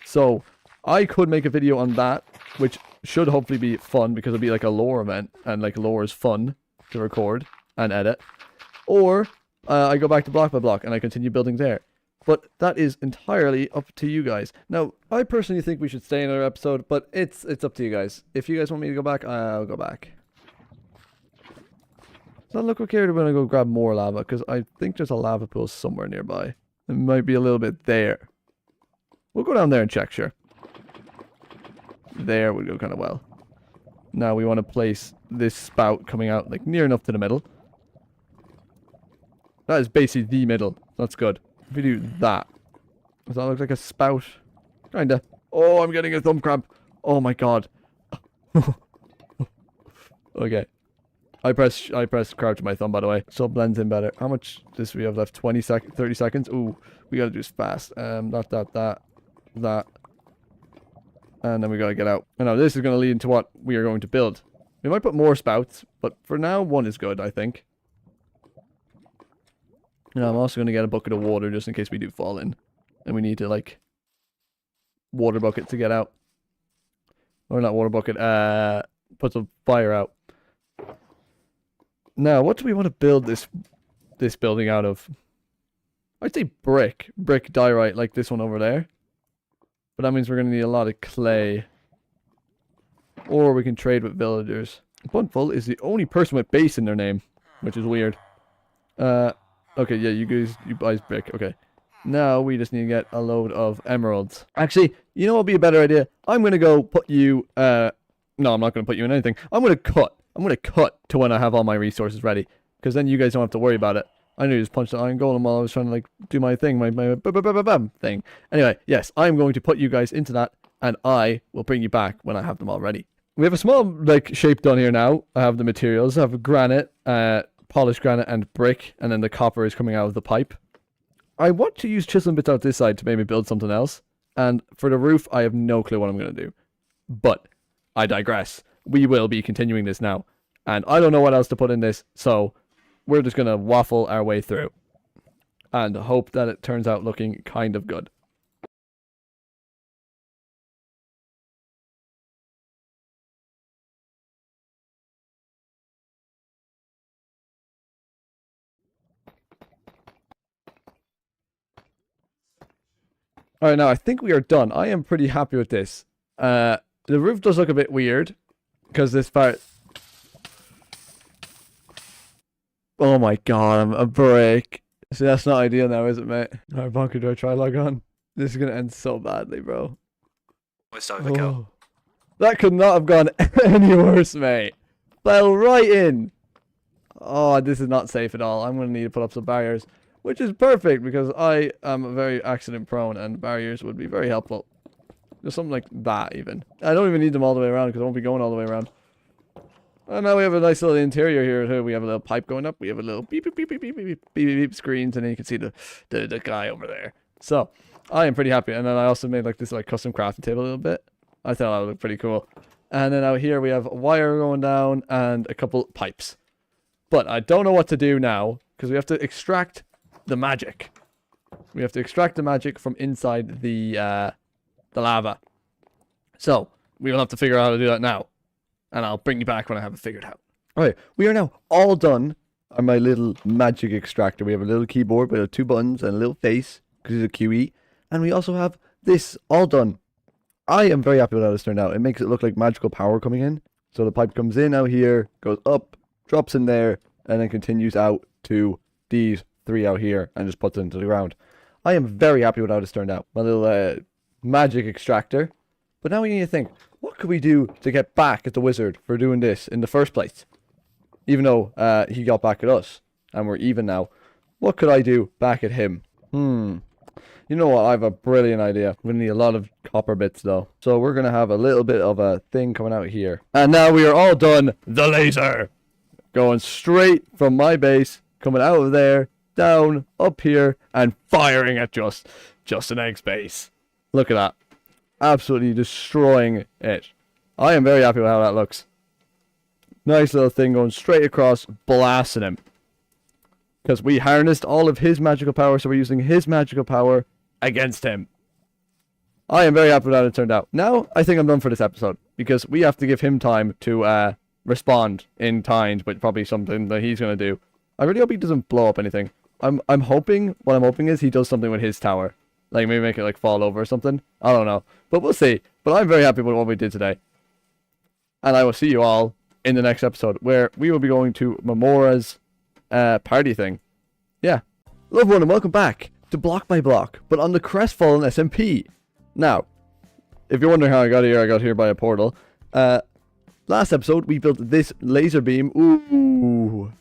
S1: So I could make a video on that, which should hopefully be fun because it'll be like a lore event, and like lore is fun to record and edit. Or I go back to block by block and I continue building there. But that is entirely up to you guys. Now, I personally think we should stay in another episode, but it's up to you guys. If you guys want me to go back, I'll go back. Does that look okay, or do we want to go grab more lava? Because I think there's a lava pool somewhere nearby. It might be a little bit there. We'll go down there and check, sure. There would go kind of well. Now we want to place this spout coming out like near enough to the middle. That is basically the middle. That's good. If we do that. Does that look like a spout? Kinda. Oh, I'm getting a thumb cramp. Oh my god. Okay. I press crouch on my thumb, by the way. So it blends in better. How much do we have left? 30 seconds? Ooh, we gotta do this fast. That. And then we gotta get out. And now this is gonna lead into what we are going to build. We might put more spouts, but for now, one is good, I think. And I'm also gonna get a bucket of water just in case we do fall in. And we need to, like, water bucket to get out. Or not water bucket, put some fire out. Now, what do we want to build this building out of? I'd say brick. Brick diorite, like this one over there. But that means we're going to need a lot of clay. Or we can trade with villagers. Buntful is the only person with base in their name, which is weird. Okay, yeah, you buy brick. Okay. Now we just need to get a load of emeralds. Actually, you know what would be a better idea? I'm going to go put you
S4: No, I'm not going to put you in anything. I'm going to cut. I'm going to cut to when I have all my resources ready. Because then you guys don't have to worry about it. I knew you just punched the iron golem while I was trying to, like, do my thing. My bam thing. Anyway, yes, I'm going to put you guys into that. And I will bring you back when I have them all ready. We have a small, like, shape done here now. I have the materials. I have granite, polished granite and brick. And then the copper is coming out of the pipe. I want to use chiseling bits out this side to maybe build something else. And for the roof, I have no clue what I'm going to do. But I digress. We will be continuing this now. And I don't know what else to put in this. So we're just going to waffle our way through. And hope that it turns out looking kind of good. Alright, now I think we are done. I am pretty happy with this. The roof does look a bit weird. Because this part... Oh my god, I'm a break. See, that's not ideal now, is it, mate? Alright, Bonker, do I try log on? This is gonna end so badly, bro.
S14: It's overkill.
S4: Oh. That could not have gone any worse, mate. Fell right in. Oh, this is not safe at all. I'm gonna need to put up some barriers. Which is perfect, because I am very accident prone, and barriers would be very helpful. Just something like that, even. I don't even need them all the way around, because I won't be going all the way around. And now we have a nice little interior here, too. We have a little pipe going up. We have a little beep, beep, beep, beep, beep, beep, beep, beep, beep screens, and then you can see the guy over there. So, I am pretty happy. And then I also made, like, this, like, custom crafting table a little bit. I thought that would look pretty cool. And then out here, we have a wire going down, and a couple pipes. But I don't know what to do now, because we have to extract the magic. We have to extract the magic from inside the lava. So, we will have to figure out how to do that now. And I'll bring you back when I have it figured out. Alright, we are now all done on my little magic extractor. We have a little keyboard with 2 buttons and a little face, because it's a QE. And we also have this all done. I am very happy with how this turned out. It makes it look like magical power coming in. So the pipe comes in out here, goes up, drops in there, and then continues out to these 3 out here and just puts it into the ground. I am very happy with how this turned out. My little magic extractor. But now we need to think, what could we do to get back at the wizard for doing this in the first place? Even though he got back at us and we're even now. What could I do back at him? You know what? I have a brilliant idea. We're going to need a lot of copper bits though. So we're going to have a little bit of a thing coming out here. And now we are all done. The laser. Going straight from my base. Coming out of there. Down. Up here. And firing at Justin Egg's base. Look at that. Absolutely destroying it. I am very happy with how that looks. Nice little thing going straight across. Blasting him. Because we harnessed all of his magical power. So we're using his magical power against him. I am very happy with how it turned out. Now, I think I'm done for this episode. Because we have to give him time to respond in kind. But probably something that he's going to do. I really hope he doesn't blow up anything. I'm hoping, what I'm hoping is he does something with his tower. Like maybe make it like fall over or something. I don't know. But we'll see. But I'm very happy with what we did today. And I will see you all in the next episode. Where we will be going to Memora's party thing. Yeah. Hello everyone and welcome back to Block by Block. But on the Crestfallen SMP. Now, if you're wondering how I got here by a portal. Last episode we built this laser beam. Ooh.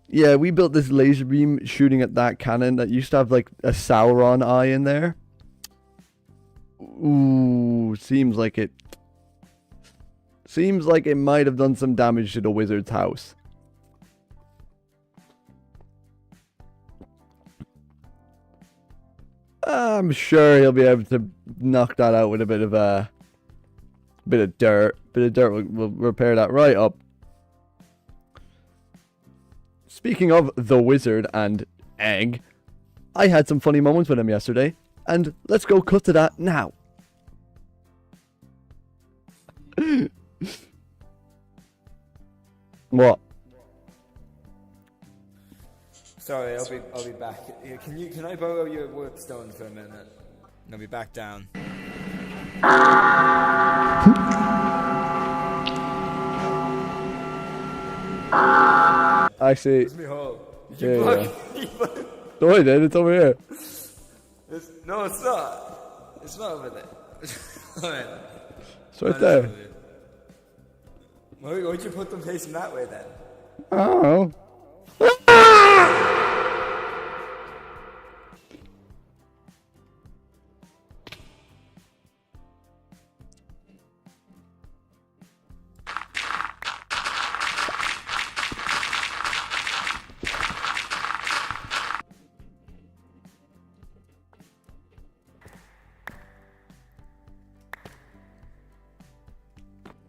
S4: Yeah, we built this laser beam shooting at that cannon that used to have like a Sauron eye in there. Ooh, seems like it might have done some damage to the wizard's house. I'm sure he'll be able to knock that out with a bit of dirt. We'll repair that right up. Speaking of the wizard and Egg, I had some funny moments with him yesterday, and let's go cut to that now. What?
S5: Sorry, I'll be back. Can I borrow your workstone for a minute? I'll be back down.
S4: Actually,
S5: It's me home.
S4: yeah. No, I did. It's over here.
S5: No, it's not. It's not over there. Alright.
S1: It's right there.
S5: Why'd you put them facing that way then?
S1: I don't know.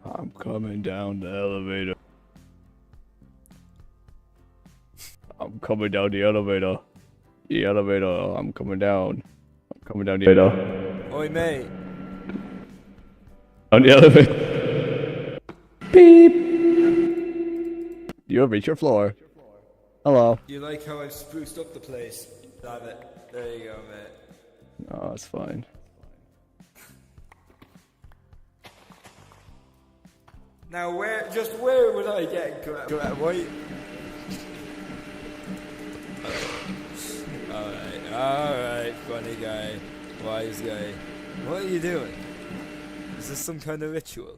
S1: I'm coming down the elevator. I'm coming down the elevator. The elevator, I'm coming down. I'm coming down the elevator.
S5: Oi, mate.
S1: On the elevator. Beep. You have reached your floor. Hello.
S5: You like how I've spruced up the place? Have it. There you go, mate.
S1: Oh, it's fine.
S5: Now where would I get grabbed? Why? Alright, funny guy, wise guy. What are you doing? Is this some kind of ritual?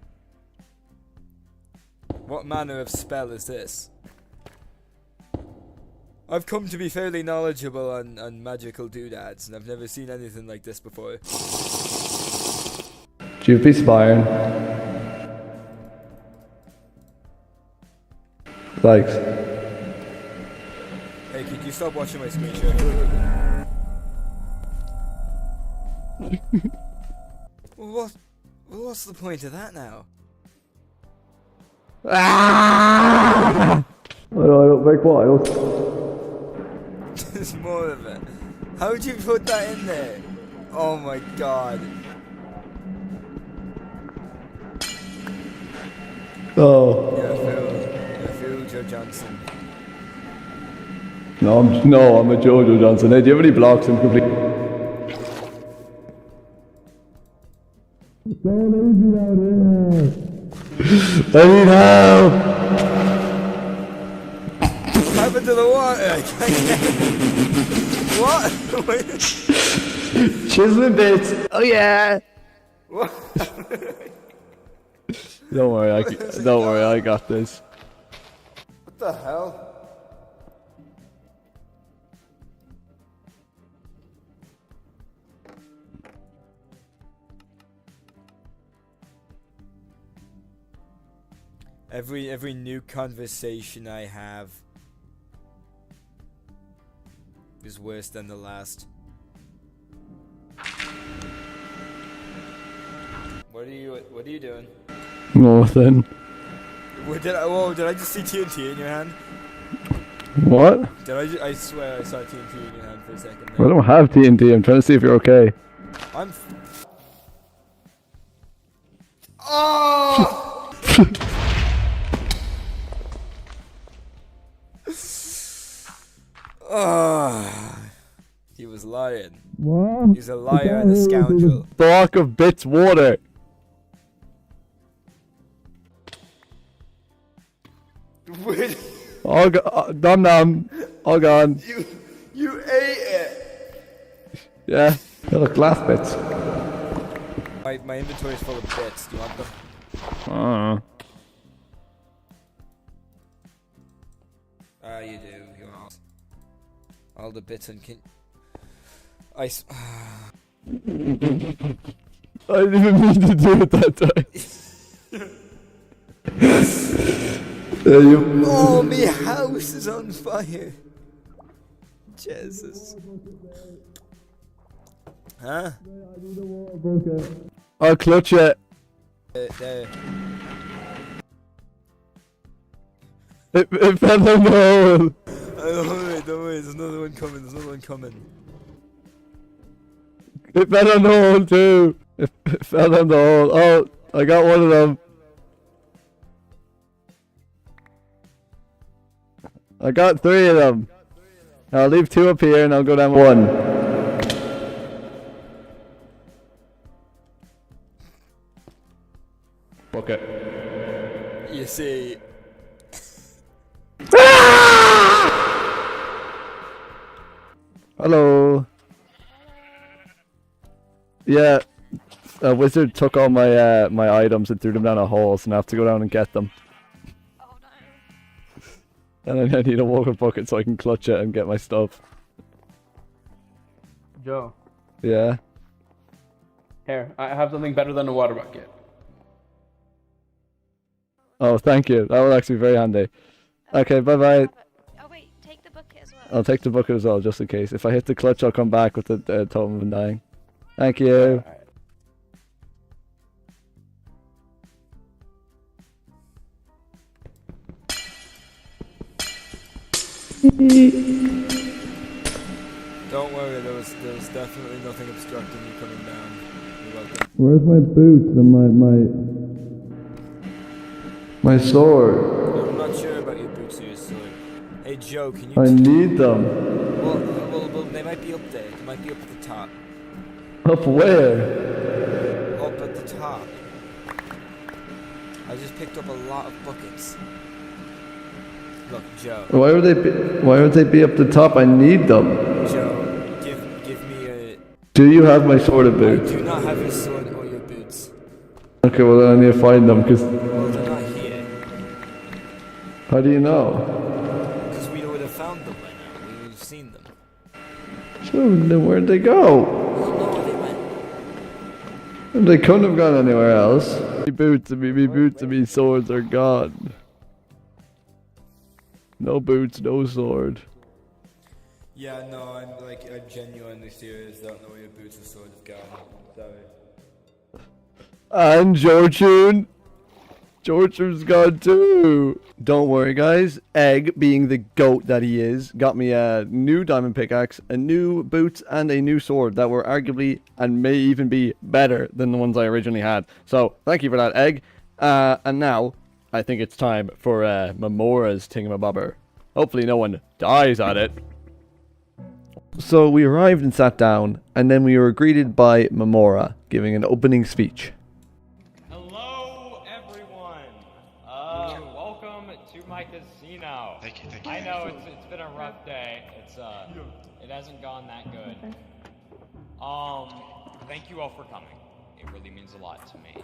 S5: What manner of spell is this? I've come to be fairly knowledgeable on magical doodads, and I've never seen anything like this before.
S1: Jupy Spire. Thanks.
S5: Hey, could you stop watching my screen share? What's the point of that now?
S1: I don't make wild.
S5: There's more of it. How'd you put that in there? Oh my god.
S1: Oh.
S5: Yeah, Phil Joe Johnson.
S1: No, I'm a Jojo Johnson. Hey, do you have any blocks? I'm complete. Don't leave me out here. I need help.
S5: What happened to the water? What?
S1: Chiseling bits. Oh yeah.
S5: What?
S1: Don't worry, I got this.
S5: What the hell? Every new conversation I have is worse than the last. What are you doing?
S1: Nothing.
S5: Did I just see TNT in your hand?
S1: What?
S5: I swear I saw TNT in your hand for a second.
S1: I don't have TNT. I'm trying to see if you're okay.
S5: Oh! He was lying.
S1: What?
S5: He's a liar and a scoundrel.
S1: Block of bits water.
S5: Wait.
S1: All gone. All gone.
S5: You ate it.
S1: Yeah. They're like glass bits.
S5: My inventory is full of bits. Do you want them?
S1: I don't know.
S5: You do. You want all the bits and I
S1: didn't even mean to do it that time.
S5: Oh, my house is on fire. Jesus. Huh?
S1: I'll clutch it.
S5: There.
S1: It fell in the hole.
S5: Don't worry, there's another one coming.
S1: It fell in the hole too. It fell in the hole. Oh, I got one of them. I got 3 of them. I'll leave 2 up here and I'll go down 1. Okay.
S5: You see.
S1: Hello. Yeah. A wizard took all my my items and threw them down a hole, so now I have to go down and get them. And then I need a water bucket so I can clutch it and get my stuff.
S13: Joe,
S1: Yeah.
S13: here, I have something better than a water bucket.
S1: Oh, thank you. That will actually be very handy. Okay, bye bye.
S16: Oh wait, take the bucket as well.
S1: I'll take the bucket as well, just in case. If I hit the clutch, I'll come back with the totem of undying. Thank you.
S5: Don't worry, there was definitely nothing obstructing you coming down. You're welcome.
S1: Where's my boots and my sword?
S5: I'm not sure about your boots or your sword. Hey Joe, can you...
S1: I need them.
S5: Well, they might be up there. They might be up at the top.
S1: Up where?
S5: Up at the top. I just picked up a lot of buckets. Look, Joe.
S1: Why would they be up the top? I need them.
S5: Joe, give me a...
S1: Do you have my sword and
S5: I
S1: boots?
S5: do not have your sword or your boots.
S1: Okay, well then I need to find them, because...
S5: Well, they're not here.
S1: How do you know?
S5: Because we would have found them by now. We would have seen them.
S1: So then where'd they go? They couldn't have gone anywhere else. Me boots and me swords are gone. No boots, no sword.
S5: Yeah, no, I'm genuinely serious. Don't know where your boots or sword have gone. Sorry.
S1: And Georgian. Georgian's gone too. Don't worry, guys. Egg, being the goat that he is, got me a new diamond pickaxe, a new boots, and a new sword that were arguably and may even be better than the ones I originally had. So, thank you for that, Egg. And now, I think it's time for Mamora's thingamabobber. Hopefully no one dies at it. So we arrived and sat down, and then we were greeted by Mamora, giving an opening speech.
S18: Hello, everyone. Welcome to my casino. Thank you. I know it's been a rough day. It hasn't gone that good. Thank you all for coming. It really means a lot to me.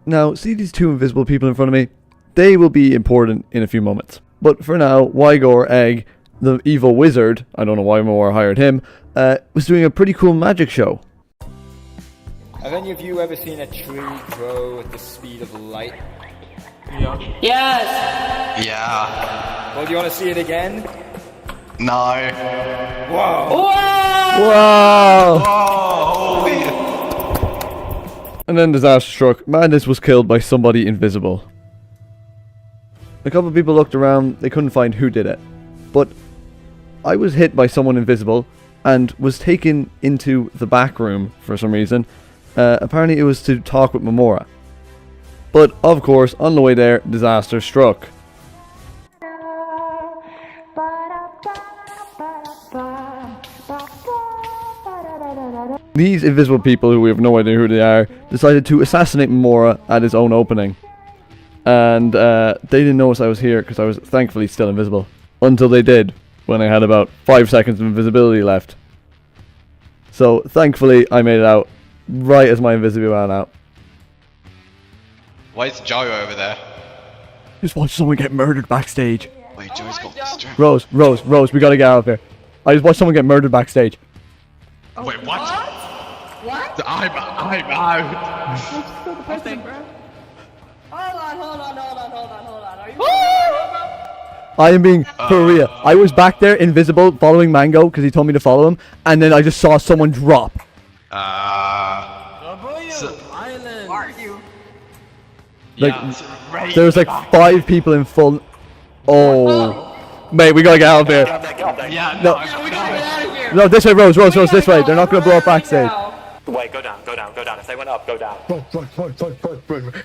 S1: Now, see these two invisible people in front of me? They will be important in a few moments. But for now, Wygor Egg, the evil wizard, I don't know why Mamora hired him, was doing a pretty cool magic show.
S5: Have any of you ever seen a tree grow at the speed of light?
S15: Yeah.
S16: Yes!
S2: Yeah.
S5: Well, do you want to see it again?
S2: No.
S5: Whoa!
S1: Wow! And then disaster struck. Madness was killed by somebody invisible. A couple of people looked around, they couldn't find who did it. But I was hit by someone invisible and was taken into the back room for some reason. Apparently it was to talk with Mamora. But of course, on the way there, disaster struck. These invisible people, who we have no idea who they are, decided to assassinate Mamora at his own opening. And they didn't notice I was here because I was thankfully still invisible. Until they did, when I had about 5 seconds of invisibility left. So thankfully I made it out right as my invisibility ran out.
S2: Why is Joe over there?
S1: Just watch someone get murdered backstage.
S2: Wait, Joe's got distracted.
S1: Rose, we gotta get out of here. I just watched someone get murdered backstage.
S2: Wait, what?
S15: What?
S2: I'm out.
S15: Hold on. Are you
S1: I am being for real. I was back there invisible following Mango because he told me to follow him, and then I just saw someone drop.
S15: Island. Are you?
S1: Like, there was like 5 people in full. Oh, mate, we gotta get out of here.
S2: Yeah,
S1: no,
S15: we gotta get out of here.
S1: No, this way, Rose, this way. They're not gonna blow up backstage.
S14: Wait, go down. If they went up, go down.
S2: Run.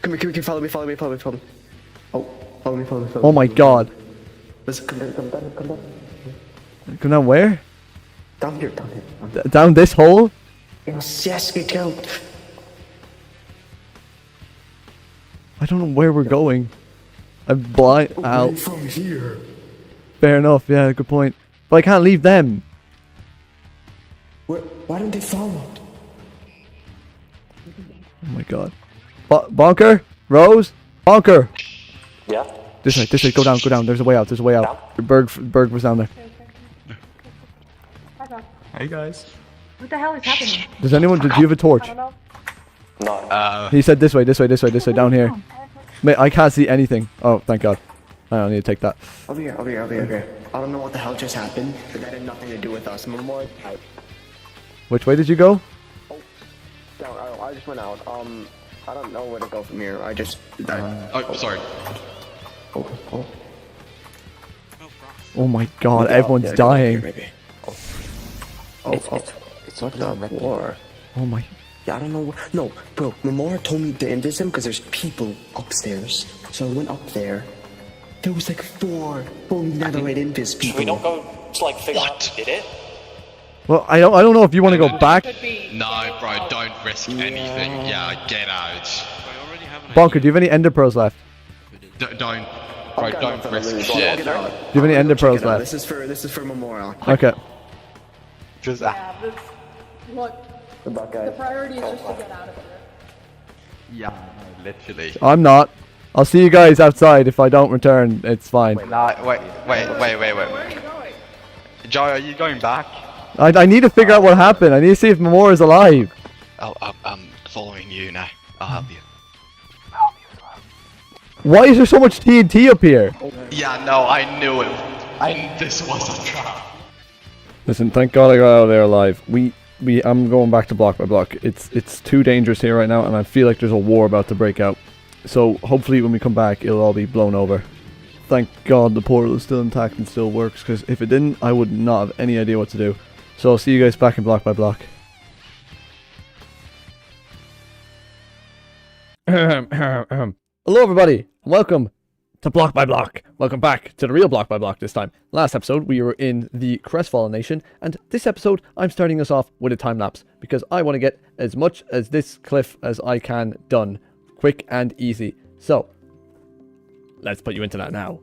S2: Come here, follow me. Oh, follow me.
S1: Oh my god.
S2: Listen, come down.
S1: Come down where?
S2: Down here.
S1: Down this hole?
S2: Yes, we go.
S1: I don't know where we're going. I'm blind. Ow.
S2: From here.
S1: Fair enough, yeah, good point. But I can't leave them.
S2: Why don't they follow?
S1: Oh my god. Bonker? Rose? Bonker!
S20: Yeah?
S1: This way, go down. There's a way out, Berg was down there.
S20: Hey guys.
S15: What the hell is happening?
S1: Did you have a torch?
S15: I don't know.
S20: No.
S1: He said this way, down here. Mate, I can't see anything. Oh, thank god. I don't need to take that.
S20: Over here. I don't know what the hell just happened, but that had nothing to do with us. More.
S1: Which way did you go?
S20: No, I just went out. I don't know where to go from here.
S10: Oh, sorry.
S1: Oh my god, everyone's dying.
S20: It's not that war.
S1: Oh my.
S20: Yeah, I don't know. No, bro, Memora told me to invis him because there's people upstairs. So I went up there. There was like 4 fully netherite invis people.
S13: Should we not go to like figure out who did it?
S1: Well, I don't know if you want to go back.
S10: No, bro, don't risk anything. Yeah, get out.
S1: Bonker, do you have any ender pearls left?
S10: Don't. Bro, don't risk shit.
S1: Do you have any ender pearls left?
S20: This is for Memorial.
S1: Okay.
S20: Just
S15: Look, the priority is just to get out of here.
S10: Yeah, literally.
S1: I'm not. I'll see you guys outside. If I don't return, it's fine.
S10: Wait. Joe, are you going back?
S1: I need to figure out what happened. I need to see if Memora is alive.
S2: I'm following you now. I'll help you.
S1: Why is there so much TNT up here?
S10: Yeah, no, I knew it. This was a trap.
S1: Listen, thank God I got out of there alive. I'm going back to block by block. It's too dangerous here right now, and I feel like there's a war about to break out. So hopefully when we come back, it'll all be blown over. Thank God the portal is still intact and still works, because if it didn't, I would not have any idea what to do. So I'll see you guys back in block by block. Hello everybody, welcome to Block by Block. Welcome back to the real Block by Block this time. Last episode we were in the Crestfallen Nation, and this episode I'm starting us off with a time lapse because I want to get as much as this cliff as I can done, quick and easy. So let's put you into that now.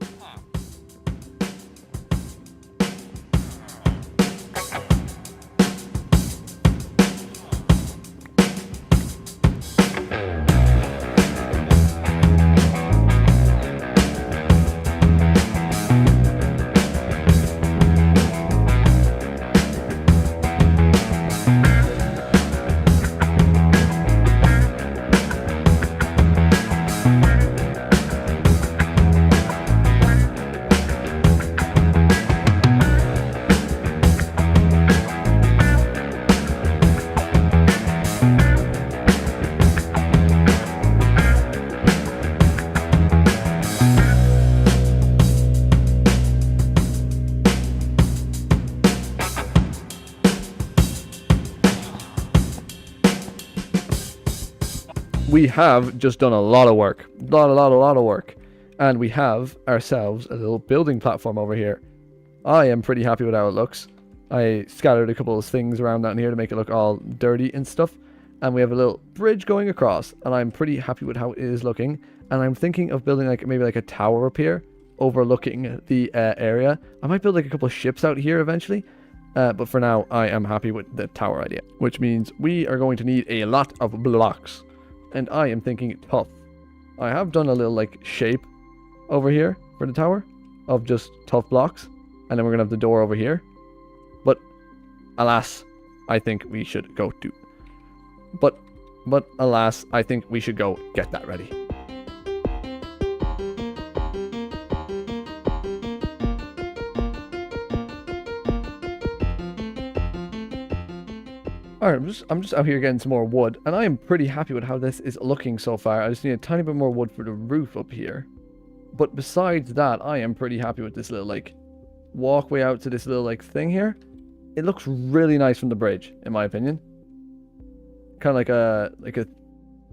S1: We have just done a lot of work, a lot of work, and we have ourselves a little building platform over here. I am pretty happy with how it looks. I scattered a couple of things around down here to make it look all dirty and stuff, and we have a little bridge going across, and I'm pretty happy with how it is looking. And I'm thinking of building maybe a tower up here overlooking the area. I might build a couple of ships out here eventually, but for now I am happy with the tower idea, which means we are going to need a lot of blocks. And I am thinking tough. I have done a little shape over here for the tower of just tough blocks, and then we're gonna have the door over here. But alas, I think we should go do. But alas, I think we should go get that ready. Alright, I'm just out here getting some more wood, and I am pretty happy with how this is looking so far. I just need a tiny bit more wood for the roof up here. But besides that, I am pretty happy with this little walkway out to this little thing here. It looks really nice from the bridge, in my opinion. Kind of like a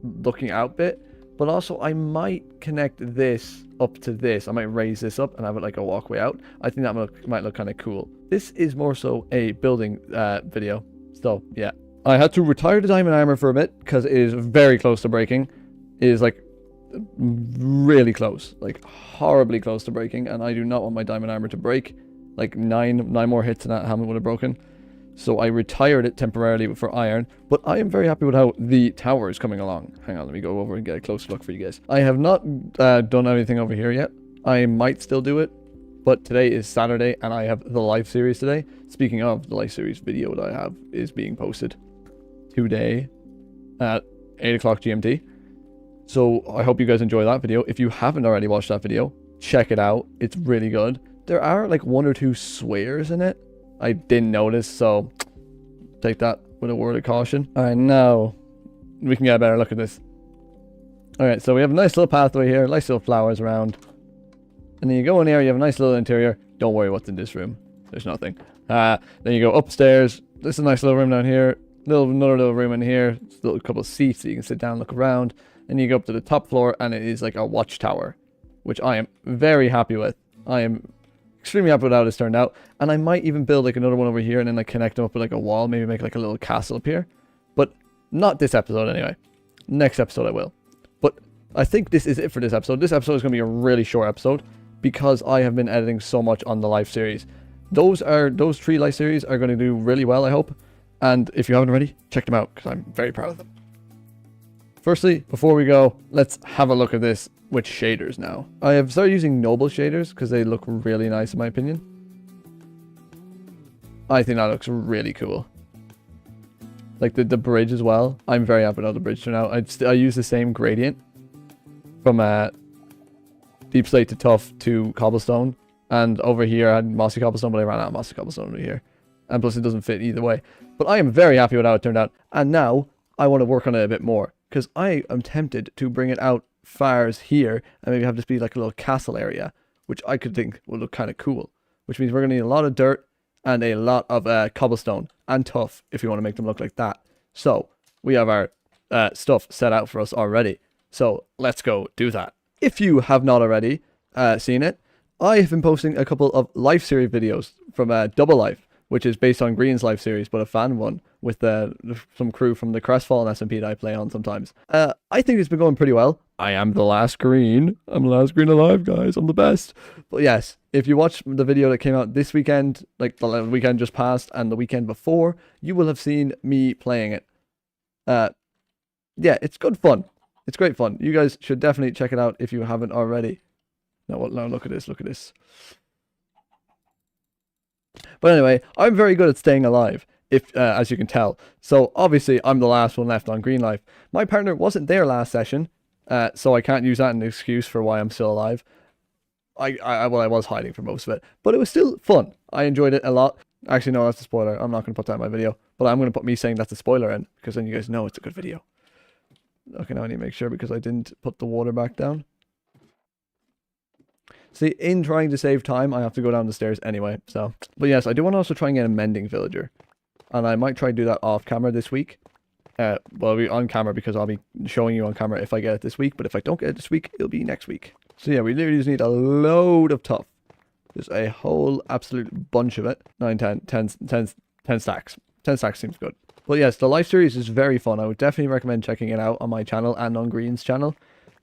S1: looking out bit. But also I might connect this up to this. I might raise this up and have it like a walkway out. I think that might look kind of cool. This is more so a building video. So yeah. I had to retire the diamond armor for a bit because it is very close to breaking. It is really close, horribly close to breaking, and I do not want my diamond armor to break. 9 more hits and that helmet would have broken. so I retired it temporarily for iron, but I am very happy with how the tower is coming along. Hang on, let me go over and get a close look for you guys. I have not done anything over here yet. I might still do it, but today is Saturday and I have the live series today. Speaking of, the live series video that I have is being posted today at 8 o'clock GMT. So I hope you guys enjoy that video. If you haven't already watched that video, check it out. It's really good. There are like 1 or 2 swears in it. I didn't notice, so take that with a word of caution. Alright, now we can get a better look at this. Alright, so we have a nice little pathway here, nice little flowers around. And then you go in here, you have a nice little interior. Don't worry what's in this room. There's nothing. Then you go upstairs. This is a nice little room down here. Another little room in here. It's a little couple of seats so you can sit down and look around. And you go up to the top floor and it is like a watchtower, which I am very happy with. I am extremely happy with how this turned out. And I might even build like another one over here and then like connect them up with like a wall. Maybe make like a little castle up here. But not this episode anyway. Next episode I will. But I think this is it for this episode. This episode is going to be a really short episode because I have been editing so much on the live series. Those 3 live series are going to do really well, I hope. And if you haven't already, check them out because I'm very proud of them. Firstly, before we go, let's have a look at this with shaders now. I have started using Noble shaders because they look really nice in my opinion. I think that looks really cool. Like the bridge as well. I'm very happy with how the bridge turned out. I use the same gradient from Deep Slate to Tough to Cobblestone. And over here I had Mossy Cobblestone, but I ran out of Mossy Cobblestone over here. And plus it doesn't fit either way. But I am very happy with how it turned out. And now I want to work on it a bit more. Because I am tempted to bring it out far as here. And maybe have this be like a little castle area. Which I could think would look kind of cool. Which means we're going to need a lot of dirt. And a lot of cobblestone. And Tough if you want to make them look like that. So we have our stuff set out for us already. So let's go do that. If you have not already seen it, I have been posting a couple of life series videos from Double Life, which is based on Green's life series, but a fan one with some crew from the Crestfallen SMP that I play on sometimes. I think it's been going pretty well. I am the last Green. I'm the last Green alive, guys. I'm the best. But yes, if you watch the video that came out this weekend, like the weekend just passed and the weekend before, you will have seen me playing it. Yeah, it's good fun. It's great fun. You guys should definitely check it out if you haven't already. Now look at this, look at this. But anyway, I'm very good at staying alive, if as you can tell. So obviously I'm the last one left on Green Life. My partner wasn't there last session, so I can't use that as an excuse for why I'm still alive. I was hiding for most of it, but it was still fun. I enjoyed it a lot. Actually, no, that's a spoiler. I'm not going to put that in my video, but I'm going to put me saying that's a spoiler in, because then you guys know it's a good video. Okay, now I need to make sure because I didn't put the water back down. See, in trying to save time, I have to go down the stairs anyway, so. But yes, I do want to also try and get a mending villager. And I might try to do that off camera this week. Well, it'll be on camera because I'll be showing you on camera if I get it this week. But if I don't get it this week, it'll be next week. So yeah, we literally just need a load of Tough. Just a whole absolute bunch of it. 9, 10 stacks. 10 stacks seems good. But yes, the live series is very fun. I would definitely recommend checking it out on my channel and on Green's channel.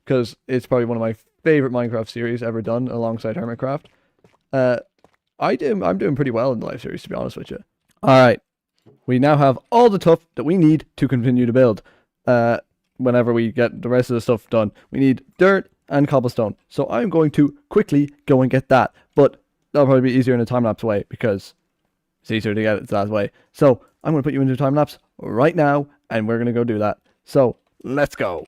S1: Because it's probably one of my favorite Minecraft series ever done alongside Hermitcraft. I'm doing pretty well in the live series, to be honest with you. Alright. We now have all the Tough that we need to continue to build. Whenever we get the rest of the stuff done. We need dirt and cobblestone. So I'm going to quickly go and get that. But that'll probably be easier in a time-lapse way because it's easier to get it that way. So I'm going to put you into a time-lapse right now and we're going to go do that. So let's go.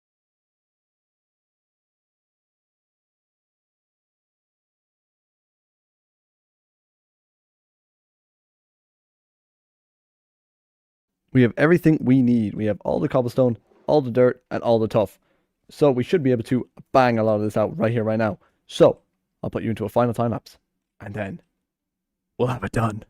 S1: We have everything we need. We have all the cobblestone, all the dirt, and all the Tough. So we should be able to bang a lot of this out right here, right now. So I'll put you into a final time lapse. And then we'll have it done.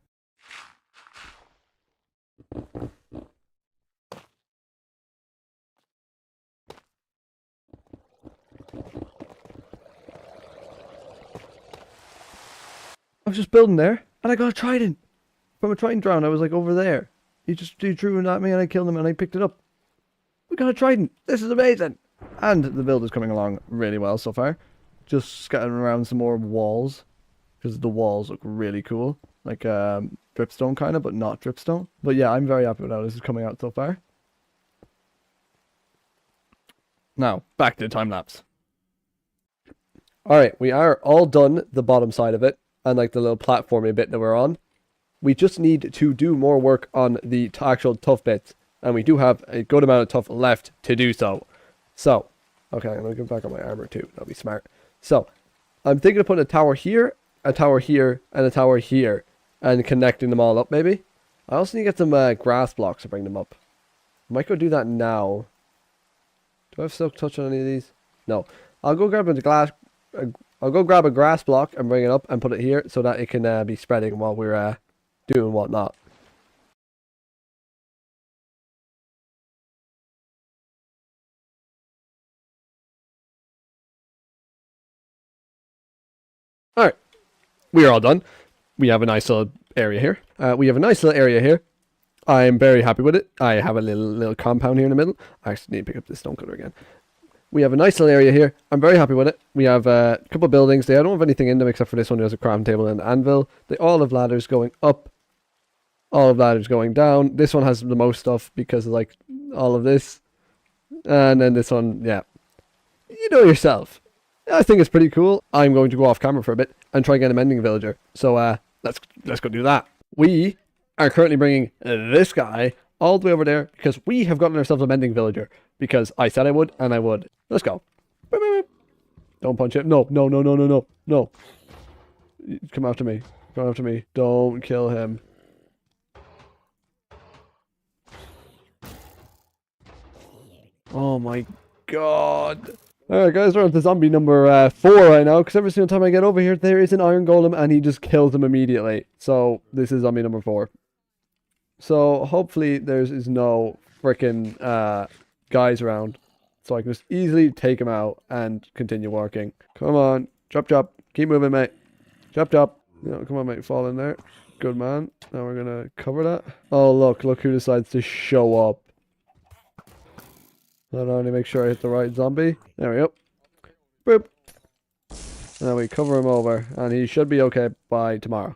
S1: I was just building there, and I got a trident. From a trident drown, I was like over there. He drew it at me and I killed him and I picked it up. We got a trident. This is amazing. And the build is coming along really well so far. Just scattering around some more walls. Because the walls look really cool. Like dripstone kind of, but not dripstone. But yeah, I'm very happy with how this is coming out so far. Now, back to the time lapse. Alright, we are all done the bottom side of it, and like the little platformy bit that we're on. We just need to do more work on the actual tough bits, and we do have a good amount of tough left to do so. So, okay, I'm going to get back on my armor too, that'll be smart. So, I'm thinking of putting a tower here, and a tower here, and connecting them all up maybe. I also need to get some grass blocks to bring them up. I might go do that now. Do I have silk touch on any of these? No. I'll go grab a grass block and bring it up and put it here so that it can be spreading while we're doing whatnot. Alright, we are all done. We have a nice little area here. I'm very happy with it. I have a little compound here in the middle. I actually need to pick up this stonecutter again. We have a nice little area here. I'm very happy with it. We have a couple of buildings. They don't have anything in them except for this one. There's a crafting table and an anvil. They all have ladders going up. All of ladders going down. This one has the most stuff because of like all of this. And then this one, yeah. You know yourself. I think it's pretty cool. I'm going to go off camera for a bit and try and get a mending villager. So let's go do that. We are currently bringing this guy all the way over there because we have gotten ourselves a mending villager because I said I would and I would. Let's go. Don't punch him. No. Come after me. Come after me. Don't kill him. Oh my god. Alright guys, we're on to zombie number 4 right now, because every single time I get over here, there is an iron golem and he just kills them immediately. So, this is zombie number 4. So, hopefully there is no freaking guys around. So I can just easily take him out and continue working. Come on. Chop. Keep moving, mate. Chop. No, come on, mate. Fall in there. Good man. Now we're going to cover that. Oh, look who decides to show up. Not only make sure I hit the right zombie. There we go. Boop. Now we cover him over, and he should be okay by tomorrow.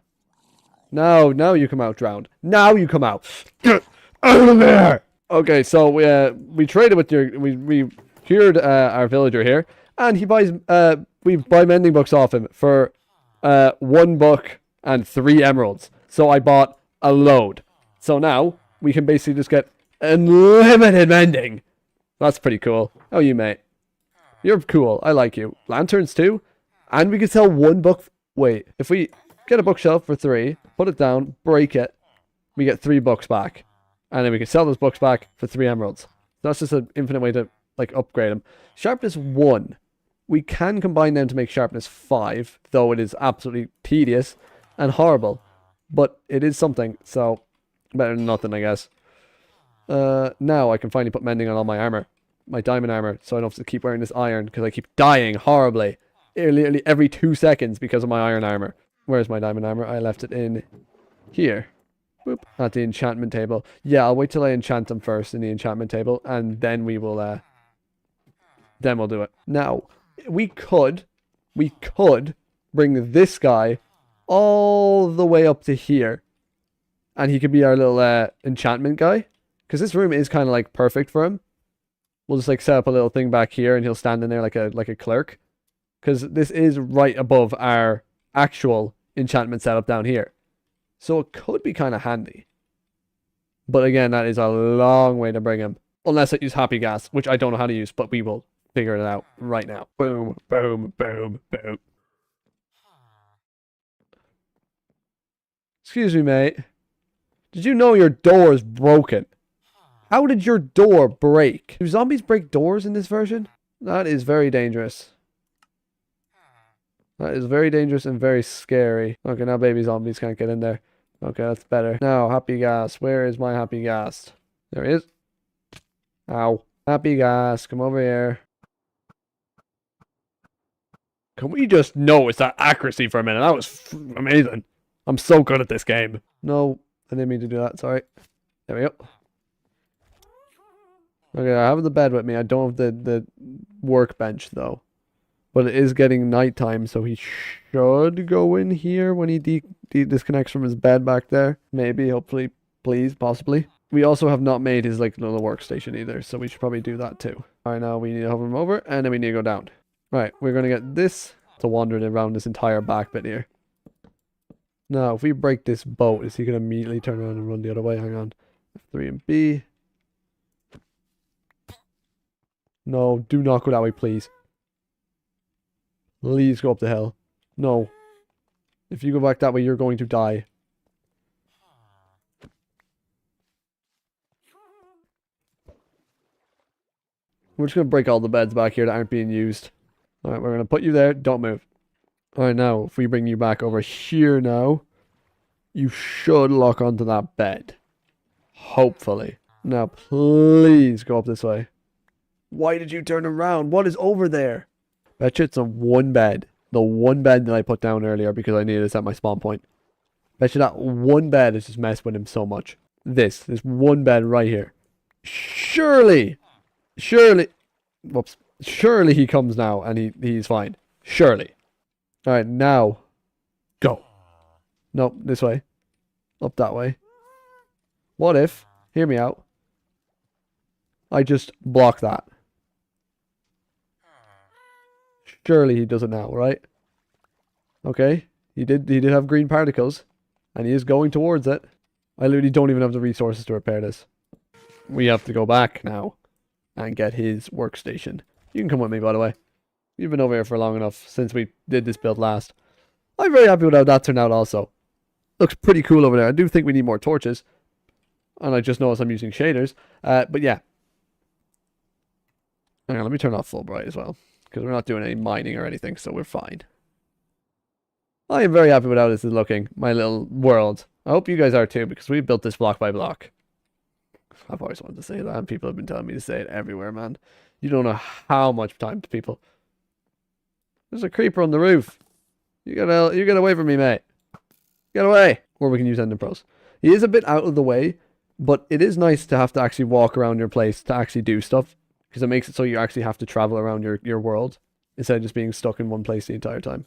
S1: Now you come out drowned. Now you come out. Get out of there! Okay, so we traded with we cured our villager here, and he buys we buy mending books off him for 1 book and 3 emeralds. So I bought a load. So now we can basically just get unlimited mending. That's pretty cool. Oh, you mate. You're cool. I like you. Lanterns too. And we can sell 1 book. Wait, if we get a bookshelf for 3, put it down, break it, we get 3 books back. And then we can sell those books back for 3 emeralds. That's just an infinite way to like upgrade them. Sharpness 1. We can combine them to make sharpness 5, though it is absolutely tedious and horrible. But it is something, so better than nothing, I guess. Now I can finally put mending on all my armor. My diamond armor, so I don't have to keep wearing this iron, because I keep dying horribly. Literally every 2 seconds because of my iron armor. Where's my diamond armor? I left it in here. Boop. At the enchantment table. Yeah, I'll wait till I enchant them first in the enchantment table, and then we will, then we'll do it. Now, we could bring this guy all the way up to here. And he could be our little, enchantment guy. Because this room is kind of like perfect for him. We'll just like set up a little thing back here and he'll stand in there like a clerk. Because this is right above our actual enchantment setup down here. So it could be kind of handy. But again, that is a long way to bring him. Unless I use Happy Gas, which I don't know how to use, but we will figure it out right now. Boom. Excuse me, mate. Did you know your door is broken? How did your door break? Do zombies break doors in this version? That is very dangerous. That is very dangerous and very scary. Okay, now baby zombies can't get in there. Okay, that's better. Now, Happy Gas. Where is my Happy Gas? There he is. Ow. Happy Gas, come over here. Can we just notice that accuracy for a minute? That was amazing. I'm so good at this game. No, I didn't mean to do that. Sorry. There we go. Okay, I have the bed with me. I don't have the workbench, though.
S4: But it is getting nighttime, so he should go in here when he disconnects from his bed back there. Maybe, hopefully, please, possibly. We also have not made his like little workstation either, so we should probably do that too. Alright, now we need to hover him over, and then we need to go down. Right, we're going to get this to wander around this entire back bit here. Now, if we break this boat, is he going to immediately turn around and run the other way? Hang on. F3 and B. No, do not go that way, please. Please go up the hill. No. If you go back that way, you're going to die. We're just going to break all the beds back here that aren't being used. Alright, we're going to put you there. Don't move. Alright, now, if we bring you back over here now, you should lock onto that bed. Hopefully. Now, please go up this way. Why did you turn around? What is over there? Betcha it's a one bed. The one bed that I put down earlier because I needed to set my spawn point. Betcha that one bed has just messed with him so much. This one bed right here. Surely, whoops. Surely he comes now and he's fine. Surely. Alright, now. Go. Nope, this way. Up that way. What if, hear me out, I just block that. Surely he does it now, right? Okay. He did have green particles. And he is going towards it. I literally don't even have the resources to repair this. We have to go back now. And get his workstation. You can come with me, by the way. You've been over here for long enough since we did this build last. I'm very happy with how that turned out also. Looks pretty cool over there. I do think we need more torches. And I just noticed I'm using shaders. But yeah. Hang on, let me turn off full bright as well. Because we're not doing any mining or anything, so we're fine. I am very happy with how this is looking. My little world. I hope you guys are too, because we built this block by block. I've always wanted to say that, and people have been telling me to say it everywhere, man. You don't know how much time to people. There's a creeper on the roof. You get away from me, mate. Get away. Or we can use Ender Pros. He is a bit out of the way, but it is nice to have to actually walk around your place to actually do stuff. Because it makes it so you actually have to travel around your world. Instead of just being stuck in one place the entire time.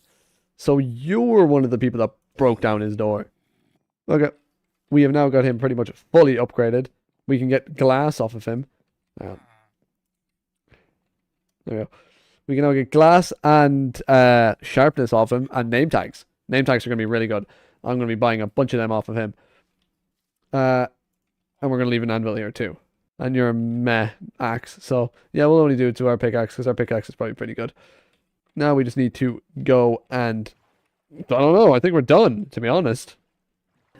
S4: So you were one of the people that broke down his door. Okay. We have now got him pretty much fully upgraded. We can get glass off of him. There we go. We can now get glass and sharpness off him and name tags. Name tags are going to be really good. I'm going to be buying a bunch of them off of him. And we're going to leave an anvil here too. And your meh axe. So, yeah, we'll only do it to our pickaxe because our pickaxe is probably pretty good. Now we just need to go and... I don't know. I think we're done, to be honest.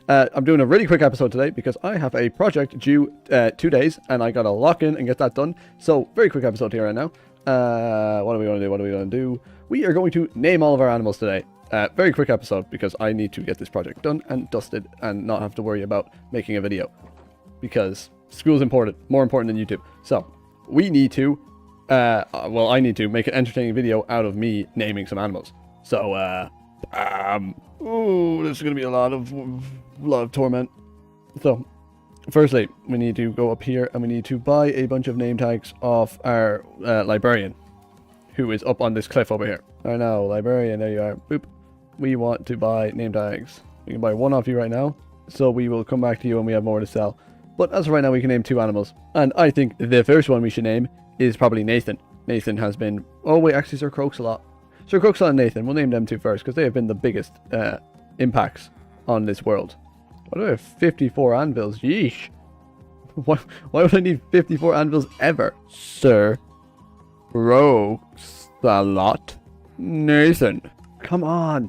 S4: I'm doing a really quick episode today because I have a project due 2 days. And I got to lock in and get that done. So, very quick episode here right now. What are we going to do? We are going to name all of our animals today. Very quick episode because I need to get this project done and dusted and not have to worry about making a video. Because school is important, more important than YouTube. So, we need to, I need to make an entertaining video out of me naming some animals. So, this is going to be a lot of torment. So, firstly, we need to go up here and we need to buy a bunch of name tags off our librarian, who is up on this cliff over here. I know, librarian, there you are. Boop. We want to buy name tags. We can buy one off you right now, so we will come back to you when we have more to sell. But as of right now, we can name 2 animals. And I think the first one we should name is probably Nathan. Nathan has been... Oh wait, actually Sir Croaksalot. Sir Croaksalot and Nathan, we'll name them 2 first, because they have been the biggest impacts on this world. Why do I have 54 anvils? Yeesh. Why would I need 54 anvils ever? Sir Croaksalot Nathan. Come on.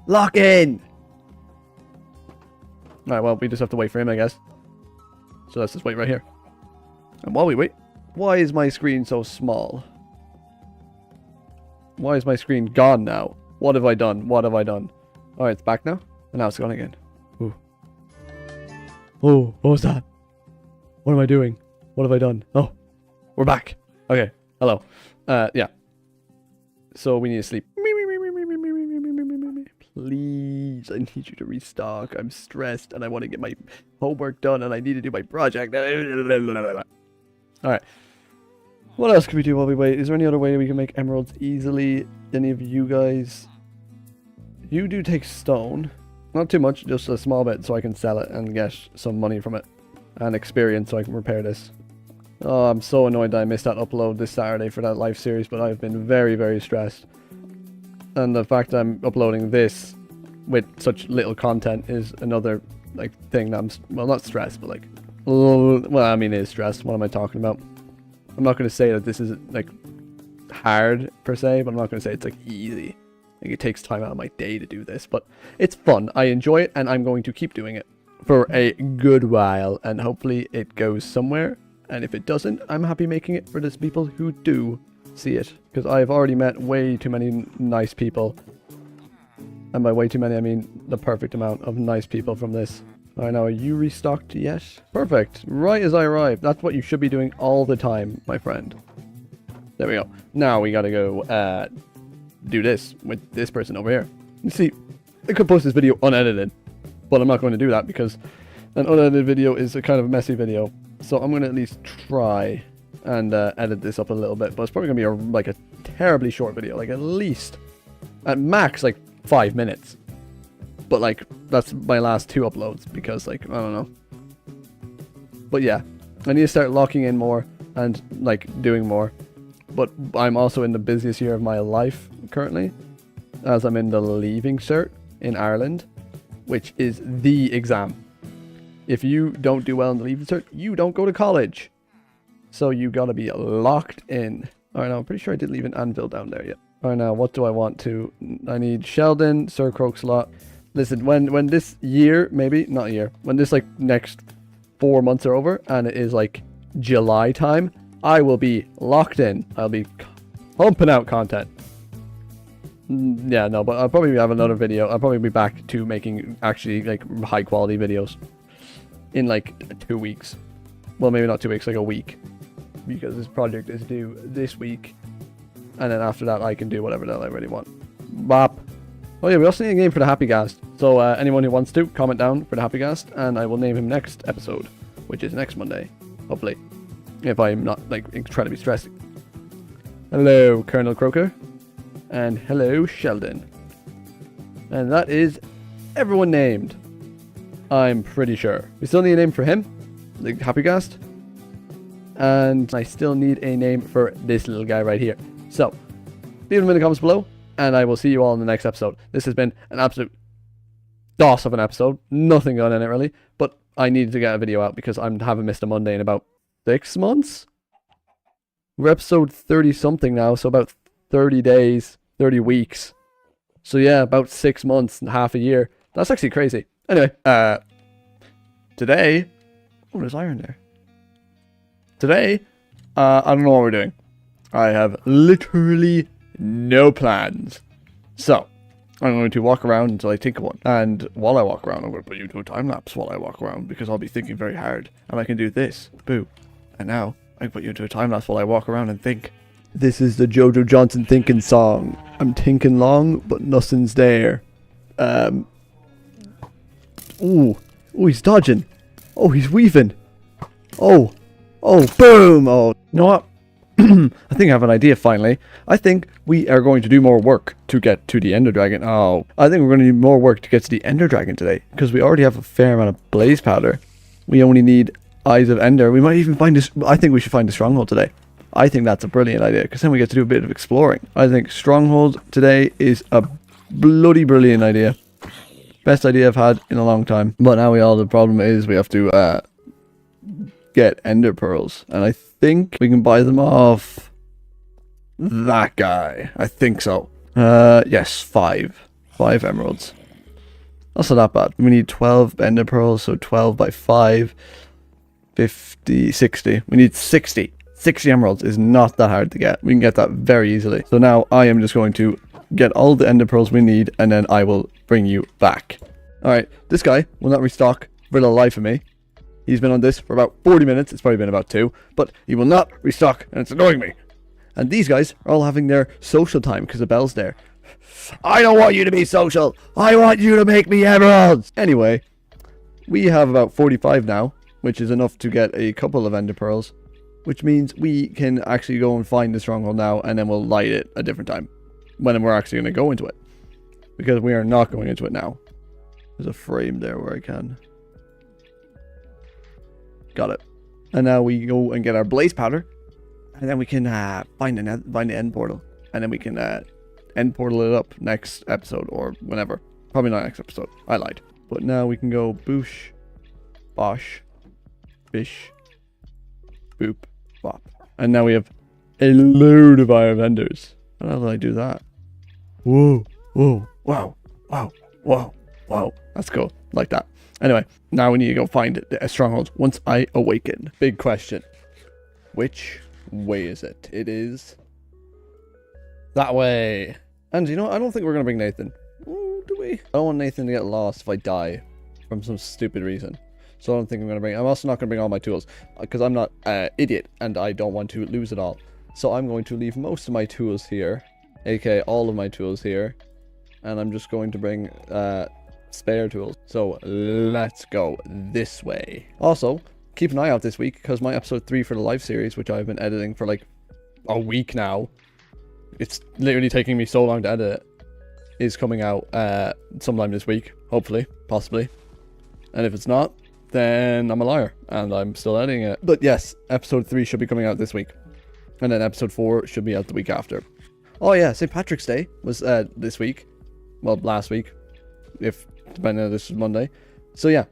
S4: Lock in. Alright, well, we just have to wait for him, I guess. So let's just wait right here. And while we wait, why is my screen so small? Why is my screen gone now? What have I done? What have I done? Alright, it's back now. And now it's gone again. Ooh. Oh, what was that? What am I doing? What have I done? Oh, we're back. Okay, hello. Yeah. So we need to sleep. Please, I need you to restock. I'm stressed and I want to get my homework done and I need to do my project. Alright.
S1: What else can we do while we wait? Is there any other way we can make emeralds easily? Any of you guys? You do take stone. Not too much, just a small bit so I can sell it and get some money from it. And experience so I can repair this. Oh, I'm so annoyed that I missed that upload this Saturday for that live series, but I've been very, very stressed. And the fact that I'm uploading this with such little content is another, like, thing that I'm, well, not stressed, but like, well, I mean, it is stressed. What am I talking about? I'm not going to say that this is, like, hard, per se, but I'm not going to say it's, like, easy. Like, it takes time out of my day to do this, but it's fun. I enjoy it, and I'm going to keep doing it for a good while, and hopefully it goes somewhere. And if it doesn't, I'm happy making it for those people who do see it, because I've already met way too many nice people. And by way too many, I mean the perfect amount of nice people from this. Alright, now, are you restocked yet? Perfect. Right as I arrive. That's what you should be doing all the time, my friend. There we go. Now we gotta go, do this with this person over here. You see, I could post this video unedited, but I'm not going to do that because an unedited video is a kind of messy video. So I'm going to at least try and edit this up a little bit, but it's probably going to be like a terribly short video, like at least, at max, like 5 minutes. But like, that's my last 2 uploads because, like, I don't know. But yeah, I need to start locking in more and like doing more. But I'm also in the busiest year of my life currently, as I'm in the Leaving Cert in Ireland, which is the exam. If you don't do well in the Leaving Cert, you don't go to college. So you gotta be locked in. Alright, now I'm pretty sure I did leave an anvil down there yet. Alright, now what do I want to? I need Sheldon, Sir Croakslot. Listen, when this year, maybe, not a year, when this like next 4 months are over and it is like July time, I will be locked in. I'll be pumping out content. Yeah, no, but I'll probably have another video. I'll probably be back to making actually like high quality videos in like 2 weeks. Well, maybe not 2 weeks, like a week. Because this project is due this week. And then after that, I can do whatever the hell I really want. Bop. Oh yeah, we also need a name for the Happy Ghast. So anyone who wants to, comment down for the Happy Ghast. And I will name him next episode. Which is next Monday. Hopefully. If I'm not, like, trying to be stressing. Hello, Colonel Croaker. And hello, Sheldon. And that is everyone named. I'm pretty sure. We still need a name for him. The Happy Ghast. And I still need a name for this little guy right here. So, leave them in the comments below. And I will see you all in the next episode. This has been an absolute DOS of an episode. Nothing gone in it really. But I needed to get a video out because I haven't missed a Monday in about 6 months? We're episode 30 something now, so about 30 days, 30 weeks. So yeah, about 6 months and half a year. That's actually crazy. Anyway, today, oh, there's iron there. Today, I don't know what we're doing. I have literally no plans. So, I'm going to walk around until I think of one. And while I walk around, I'm going to put you to a time lapse while I walk around because I'll be thinking very hard. And I can do this. Boo. And now, I can put you into a time lapse while I walk around and think. This is the Jojo Johnson thinking song. I'm thinking long, but nothing's there. Ooh, he's dodging. Oh, he's weaving. Oh, boom. Oh, you know what? I think I have an idea finally. I think we are going to do more work to get to the Ender Dragon. Oh, I think we're going to need more work to get to the Ender Dragon today because we already have a fair amount of blaze powder. We only need Eyes of Ender. We might even find this. I think we should find a stronghold today. I think that's a brilliant idea because then we get to do a bit of exploring. I think stronghold today is a bloody brilliant idea. Best idea I've had in a long time. But now the problem is we have to get Ender Pearls. And I think we can buy them off that guy. I think so. Yes, 5 emeralds. That's not that bad. We need 12 Ender Pearls, so 12 by 5. 50, 60. We need 60. 60 emeralds is not that hard to get. We can get that very easily. So now I am just going to get all the Ender Pearls we need, and then I will bring you back. Alright, this guy will not restock for the life of me. He's been on this for about 40 minutes. It's probably been about 2. But he will not restock, and it's annoying me. And these guys are all having their social time because the bell's there. I don't want you to be social. I want you to make me emeralds. Anyway, we have about 45 now, which is enough to get a couple of Ender Pearls. which means we can actually go and find the stronghold now, and then we'll light it a different time when we're actually going to go into it, because we are not going into it now. There's a frame there where I can. Got it. And now we go and get our blaze powder, and then we can find the end portal, and then we can end portal it up next episode or whenever. Probably not next episode. I lied. But now we can go boosh, bosh, bish, boop, bop. And now we have a load of iron vendors. How did I do that? Whoa, whoa, wow, wow, wow, wow. That's cool. Like that. Anyway, now we need to go find a stronghold once I awaken. Big question. Which way is it? It is that way. And you know what? I don't think we're going to bring Nathan. Ooh, do we? I don't want Nathan to get lost if I die from some stupid reason. So I don't think I'm going to bring... I'm also not going to bring all my tools, because I'm not an idiot and I don't want to lose it all. So I'm going to leave most of my tools here, aka all of my tools here. And I'm just going to bring spare tools. So let's go this way. Also, keep an eye out this week, because my episode 3 for the live series, which I've been editing for like a week now, it's literally taking me so long to edit it, is coming out sometime this week, hopefully, possibly. And if it's not, then I'm a liar and I'm still editing it. But yes, episode 3 should be coming out this week, and then episode 4 should be out the week after. Oh yeah, St. Patrick's Day was this week. Well, last week, if depending on this is Monday. So yeah,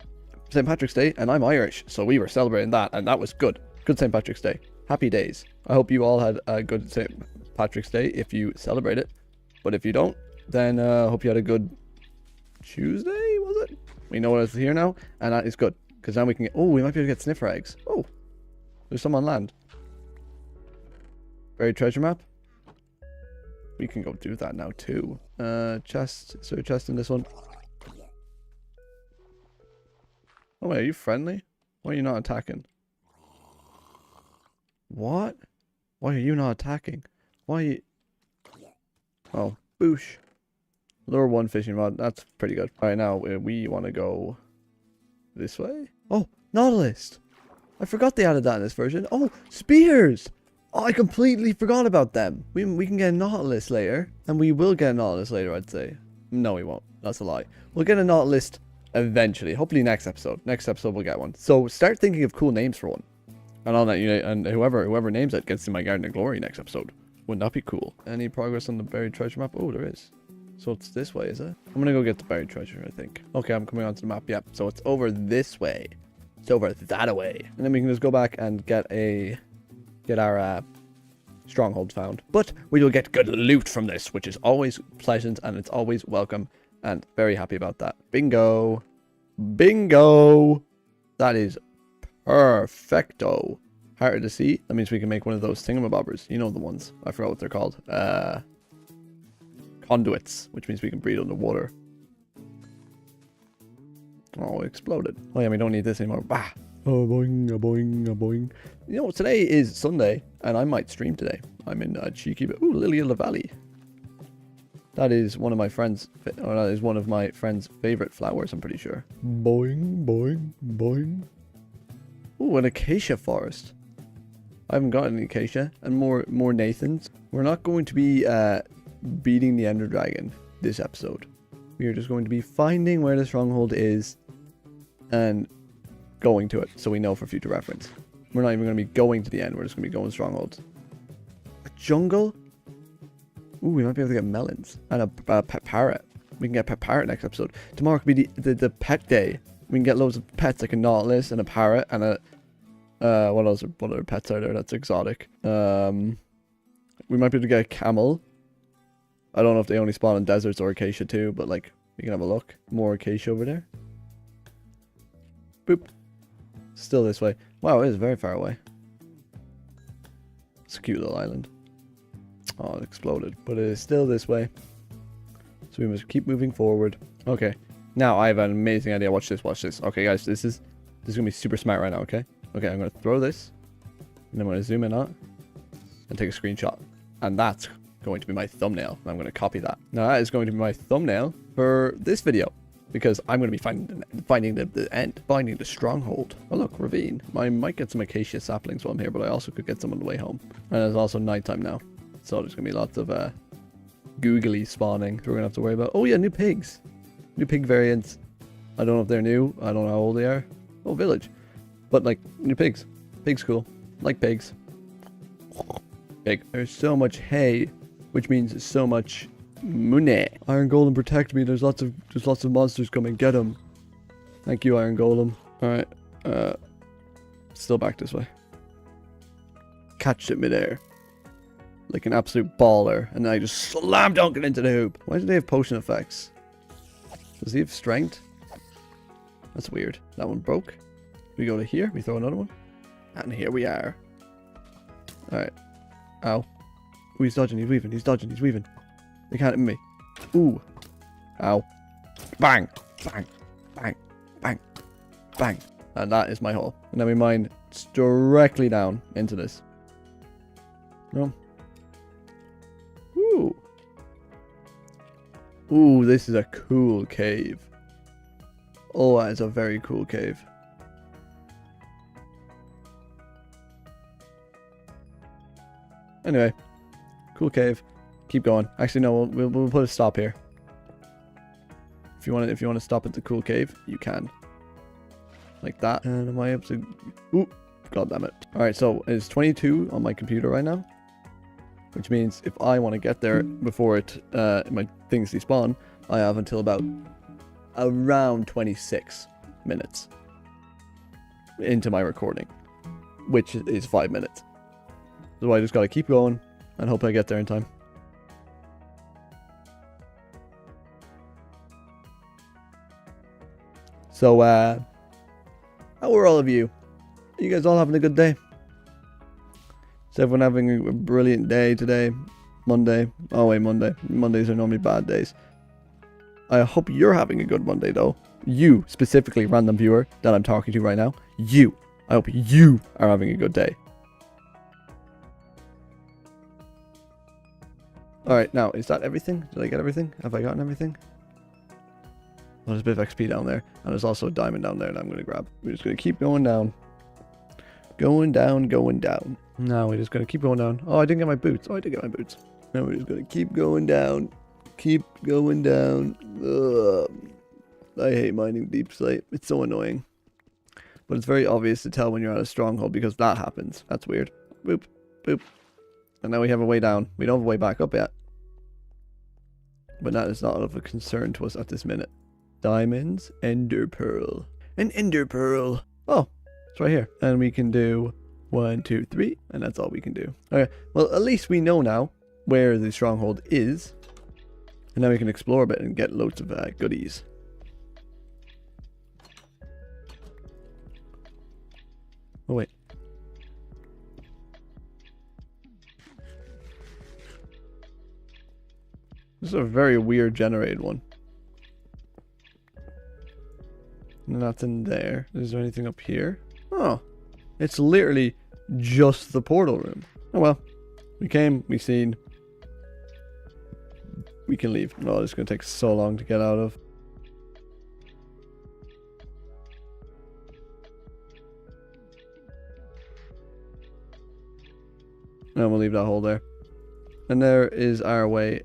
S1: St. Patrick's Day, and I'm Irish, so we were celebrating that, and that was good. Good St. Patrick's Day. Happy days. I hope you all had a good St. Patrick's Day if you celebrate it. But if you don't, then hope you had a good Tuesday, was it? We know what is here now, and that is good, because now we can get... Oh, we might be able to get sniffer eggs. Oh, there's some on land. Buried treasure map. We can go do that now too. Chest. Is there a chest in this one? Oh wait, are you friendly? Why are you not attacking? What? Why are you not attacking? Why are you... Oh, boosh. Lure 1 fishing rod. That's pretty good. Alright, now we want to go this way. Oh, Nautilus. I forgot they added that in this version. Oh, spears. Oh, I completely forgot about them. We can get a Nautilus later. And we will get a Nautilus later, I'd say. No, we won't. That's a lie. We'll get a Nautilus eventually. Hopefully next episode. Next episode we'll get one. So start thinking of cool names for one. And all that, you know, and whoever names it gets in my Garden of Glory next episode. Wouldn't that be cool? Any progress on the buried treasure map? Oh, there is. So it's this way, is it? I'm gonna go get the buried treasure, I think. Okay, I'm coming onto the map. Yep. So it's over this way. It's over that way. And then we can just go back and get our stronghold found. But we will get good loot from this, which is always pleasant and it's always welcome. And very happy about that. Bingo. Bingo. That is perfecto. Harder to see. That means we can make one of those thingamabobbers. You know the ones. I forgot what they're called. Conduits, which means we can breathe underwater. Oh, it exploded. Oh yeah, we don't need this anymore. Bah. Oh, boing, a boing, a boing. You know, today is Sunday, and I might stream today. I'm in cheeky, but ooh, Lily of the Valley. That is one of my friends, or that is one of my friend's favorite flowers, I'm pretty sure. Boing, boing, boing. Ooh, an acacia forest. I haven't got any acacia, and more Nathans. We're not going to be beating the Ender Dragon this episode. We are just going to be finding where the stronghold is and going to it, so we know for future reference. We're not even going to be going to the end. We're just going to be going strongholds. A jungle? Ooh, we might be able to get melons and a pet parrot. We can get a pet parrot next episode. Tomorrow could be the pet day. We can get loads of pets, like a nautilus and a parrot and a what other pets are there that's exotic? We might be able to get a camel. I don't know if they only spawn in deserts or acacia too, but like we can have a look. More acacia over there. Boop. Still this way. Wow, it is very far away. It's a cute little island. Oh, it exploded. But it is still this way. So we must keep moving forward. Okay. Now I have an amazing idea. Watch this, watch this. Okay, guys, this is gonna be super smart right now, okay? Okay, I'm gonna throw this. And I'm gonna zoom in on it. And take a screenshot. And that's going to be my thumbnail. I'm gonna copy that. Now that is going to be my thumbnail for this video.
S4: because I'm going to be finding the end, finding the stronghold. Oh look, ravine. I might get some acacia saplings while I'm here, but I also could get some on the way home. And it's also nighttime now, so there's going to be lots of googly spawning. So we're going to have to worry about. Oh yeah, new pigs, new pig variants. I don't know if they're new. I don't know how old they are. Oh, village, but like new pigs. Pigs cool. Like pigs. Pig. There's so much hay, which means so much money. Iron Golem, protect me. There's lots of monsters coming. Get them. Thank you, Iron Golem. All right. Still back this way. Catch it midair, like an absolute baller, and then I just slam dunk it into the hoop. Why do they have potion effects? Does he have strength? That's weird. That one broke. We go to here. We throw another one, and here we are. All right. Ow. Ooh, he's dodging. He's weaving. He's dodging. He's weaving. They can't hit me. Ooh. Ow. Bang. Bang. Bang. Bang. Bang. And that is my hole. And then we mine directly down into this. No. Ooh. Ooh, this is a cool cave. Oh, that is a very cool cave. Anyway. Cool cave. Keep going. Actually, no, we'll put a stop here. If you want to stop at the cool cave, you can. Like that. And am I able to? Ooh, god damn it! All right, so it's 22 on my computer right now, which means if I want to get there before my things despawn, I have until about around 26 minutes into my recording, which is 5 minutes. So I just gotta keep going and hope I get there in time. So, how are all of you? Are you guys all having a good day? Is everyone having a brilliant day today? Monday? Oh wait, Monday. Mondays are normally bad days. I hope you're having a good Monday though. You, specifically, random viewer that I'm talking to right now. You. I hope you are having a good day. Alright, now, is that everything? Did I get everything? Have I gotten everything? Well, there's a bit of XP down there. And there's also a diamond down there that I'm going to grab. We're just going to keep going down. Going down, going down. Now we're just going to keep going down. Oh, I didn't get my boots. Oh, I did get my boots. Now we're just going to keep going down. Keep going down. Ugh. I hate mining deep slate. It's so annoying. But it's very obvious to tell when you're at a stronghold because that happens. That's weird. Boop. Boop. And now we have a way down. We don't have a way back up yet. But that is not of a concern to us at this minute. Diamonds, ender pearl. An ender pearl. Oh, it's right here. And we can do 1, 2, 3. And that's all we can do. Okay, well, at least we know now where the stronghold is. And now we can explore a bit and get loads of goodies. Oh, wait. This is a very weird generated one. Nothing there. Is there anything up here? Oh, it's literally just the portal room. Oh well. We came, we seen. We can leave. Oh, it's going to take so long to get out of. And we'll leave that hole there. And there is our way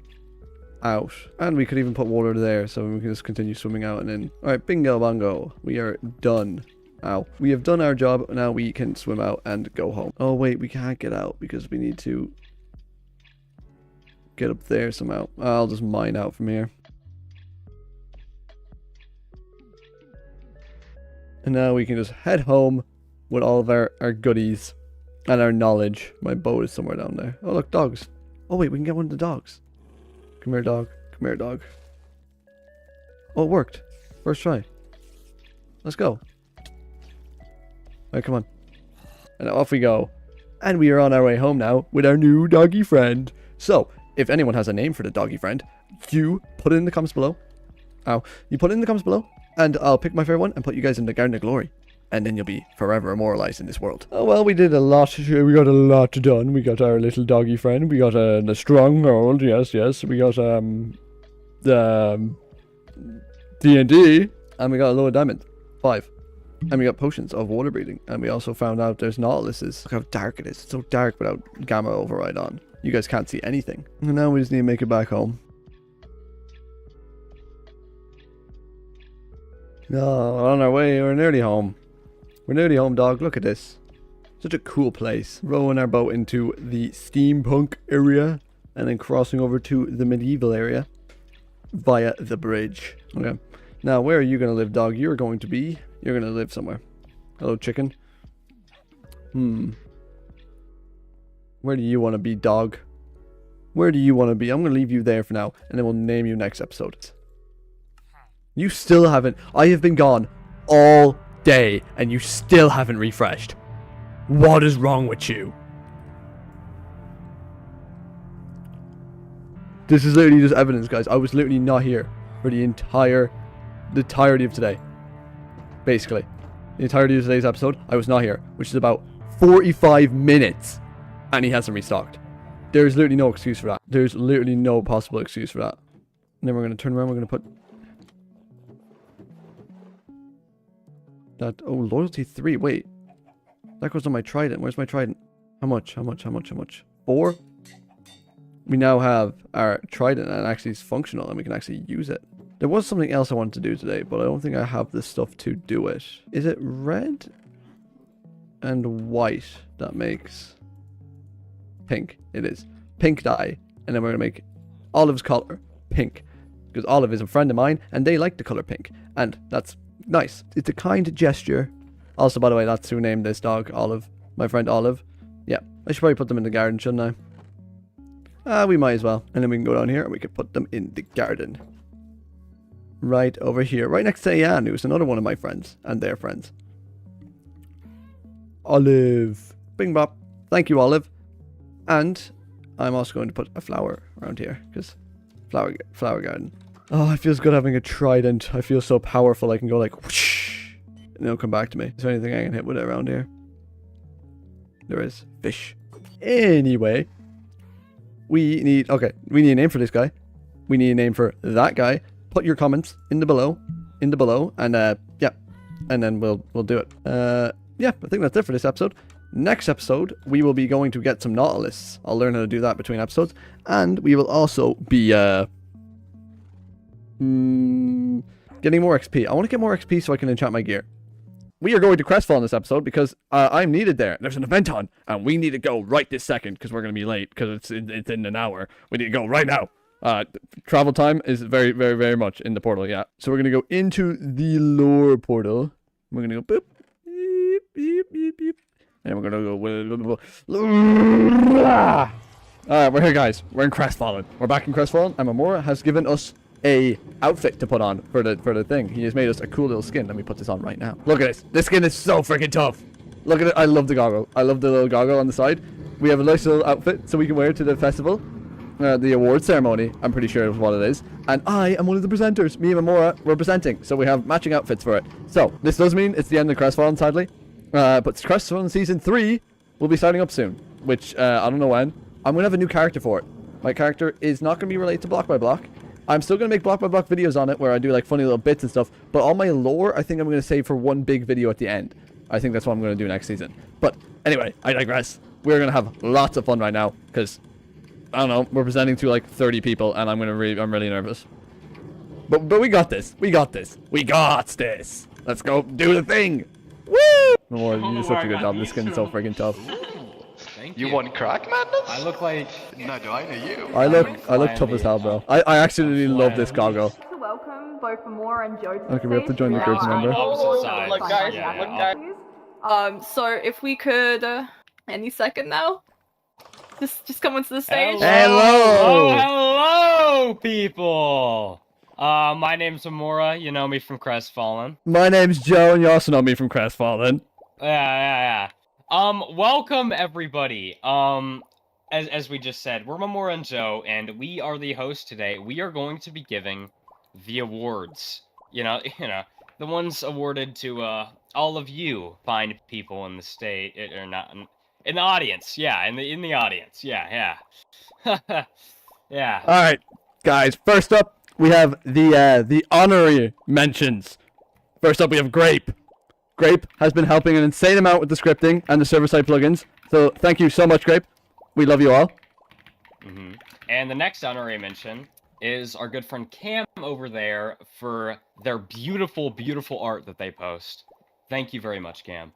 S4: out. And we could even put water there so we can just continue swimming out and in. Alright, bingo bongo. We are done. Ow. We have done our job. Now we can swim out and go home. Oh wait, we can't get out because we need to get up there somehow. I'll just mine out from here. And now we can just head home with all of our goodies and our knowledge. My boat is somewhere down there. Oh look, dogs. Oh wait, we can get one of the dogs. Come here, dog. Come here, dog. Oh, it worked. First try. Let's go. Alright, come on. And off we go. And we are on our way home now with our new doggy friend. So, if anyone has a name for the doggy friend, you put it in the comments below. Ow. You put it in the comments below, and I'll pick my favorite one and put you guys in the Garden of Glory. And then you'll be forever immortalized in this world. Oh, well, we did a lot. We got a lot done. We got our little doggy friend. We got the stronghold. Yes, yes. We got,
S1: D&D, and we got a load of diamond. 5. And we got potions of water breathing. And we also found out there's Nautiluses. Look how dark it is. It's so dark without gamma override on. You guys can't see anything. And now we just need to make it back home. Oh, on our way. We're nearly home. We're nearly home, dog. Look at this. Such a cool place. Rowing our boat into the steampunk area. And then crossing over to the medieval area. Via the bridge. Okay. Now, where are you going to live, dog? You're going to live somewhere. Hello, chicken. Where do you want to be, dog? Where do you want to be? I'm going to leave you there for now, and then we'll name you next episode. You still haven't... I have been gone all day, and you still haven't refreshed. What is wrong with you? This is literally just evidence, guys. I was literally not here for the entirety of today. Basically. The entirety of today's episode, I was not here, which is about 45 minutes. And he hasn't restocked. There's literally no excuse for that. There's literally no possible excuse for that. And then we're going to turn around, we're going to put... that... oh, loyalty 3. Wait. That goes on my trident. Where's my trident? How much? 4? We now have our trident and actually it's functional and we can actually use it. There was something else I wanted to do today, but I don't think I have the stuff to do it. Is it red and white that makes pink? It is. Pink dye. And then we're going to make Olive's color pink. Because Olive is a friend of mine and they like the color pink. And that's nice. It's a kind gesture. Also, by the way, that's who named this dog, Olive. My friend Olive. Yeah, I should probably put them in the garden, shouldn't I? We might as well. And then we can go down here and we can put them in the garden. Right over here. Right next to Ayan, who's another one of my friends. And their friends. Olive. Bing bop. Thank you, Olive. And I'm also going to put a flower around here. Because flower garden. Oh, it feels good having a trident. I feel so powerful. I can go like whoosh. And it'll come back to me. Is there anything I can hit with it around here? There is. Fish. Anyway. We need a name for this guy. We need a name for that guy. Put your comments in the below, and yeah, and then we'll do it. Yeah, I think that's it for this episode. Next episode, we will be going to get some Nautilus. I'll learn how to do that between episodes, and we will also be getting more XP. I want to get more XP so I can enchant my gear. We are going to Crestfall in this episode because I'm needed there. There's an event on, and we need to go right this second because we're going to be late because it's in an hour. We need to go right now. Travel time is very, very, very much in the portal, yeah. So we're going to go into the lore portal. We're going to go boop, beep, beep, beep, beep. And we're going to go... Alright, we're here, guys. We're in Crestfallen. We're back in Crestfallen, and Mamora has given us a outfit to put on for the thing. He has made us a cool little skin. Let me put this on right now. Look at this. This skin is so freaking tough. Look at it. I love the goggle. I love the little goggle on the side. We have a nice little outfit so we can wear it to the festival. The award ceremony, I'm pretty sure is what it is. And I am one of the presenters. Me and Mamora, we're presenting. So we have matching outfits for it. So, this does mean it's the end of Crestfallen, sadly. But Crestfallen Season 3 will be starting up soon. Which, I don't know when. I'm going to have a new character for it. My character is not going to be related to Block by Block. I'm still going to make Block by Block videos on it where I do like funny little bits and stuff. But all my lore, I think I'm going to save for one big video at the end. I think that's what I'm going to do next season. But anyway, I digress. We're going to have lots of fun right now. Because, I don't know, we're presenting to like 30 people. And I'm really nervous. But we got this. We got this. We got this. Let's go do the thing. Woo! Mamora, you did such a good job. This skin is so freaking tough.
S2: You want crack madness?
S18: I look like...
S2: No, do I know you?
S1: I look tough as hell, bro. I actually love this goggle.
S21: To welcome both Mamora and Joe to
S1: Okay, we have to join the group, remember?
S21: Look, guys, so if we could, any second now, just come onto the stage.
S18: Hello, people. My name's Mamora. You know me from Crestfallen.
S1: My name's Joe, and you also know me from Crestfallen.
S18: Yeah. Welcome everybody. As we just said, we're Mamora and Joe, and we are the hosts today. We are going to be giving the awards. You know, the ones awarded to all of you fine people in the state, or not in the audience. Yeah, in the audience. Yeah. Yeah.
S1: All right, guys. First up, we have the honorary mentions. First up, we have Grape. Grape has been helping an insane amount with the scripting and the server-side plugins. So thank you so much, Grape. We love you all.
S18: And the next honorary mention is our good friend Cam over there for their beautiful, beautiful art that they post. Thank you very much, Cam.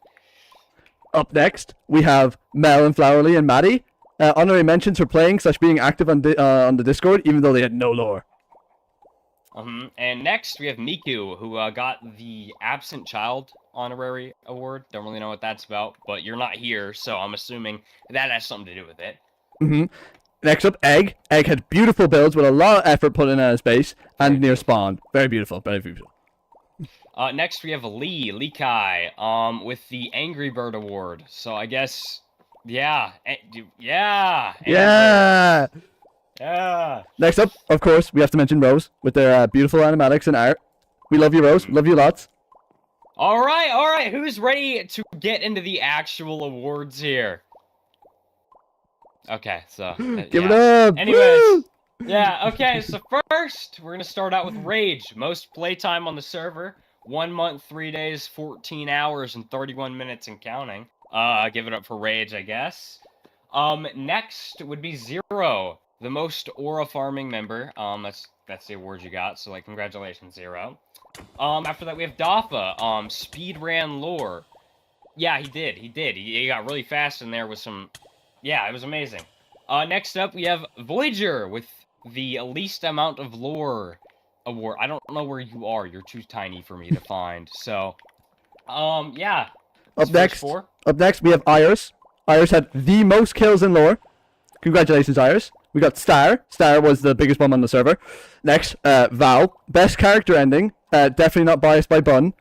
S1: Up next, we have Mel and Flowerly and Maddie. Honorary mentions for playing / being active on the Discord, even though they had no lore.
S18: And next, we have Miku, who got the Absent Child honorary award. Don't really know what that's about, but you're not here, so I'm assuming that has something to do with it.
S1: Next up, Egg. Egg had beautiful builds with a lot of effort put in at his base and near spawn. Very beautiful, very beautiful.
S18: Next, we have Lee Kai, with the Angry Bird award. So I guess, yeah.
S1: Next up, of course, we have to mention Rose with their beautiful animatics and art. We love you, Rose. Love you lots.
S18: All right. Who's ready to get into the actual awards here? Okay, so
S1: Give it up.
S18: Anyways,
S1: Woo!
S18: yeah. Okay, so first we're gonna start out with Rage. Most playtime on the server: 1 month, 3 days, 14 hours, and 31 minutes and counting. Give it up for Rage, I guess. Next would be Zero, the most aura farming member. That's the award you got. So congratulations, Zero. After that we have Dafa. Speed ran lore. Yeah, he did. He got really fast in there with some. Yeah, it was amazing. Next up, we have Voyager with the least amount of lore award. I don't know where you are. You're too tiny for me to find. So, yeah.
S1: Up next, we have Iris. Iris had the most kills in lore. Congratulations, Iris. We got Star. Star was the biggest one on the server. Next, Val. Best character ending. Definitely not biased by Bun.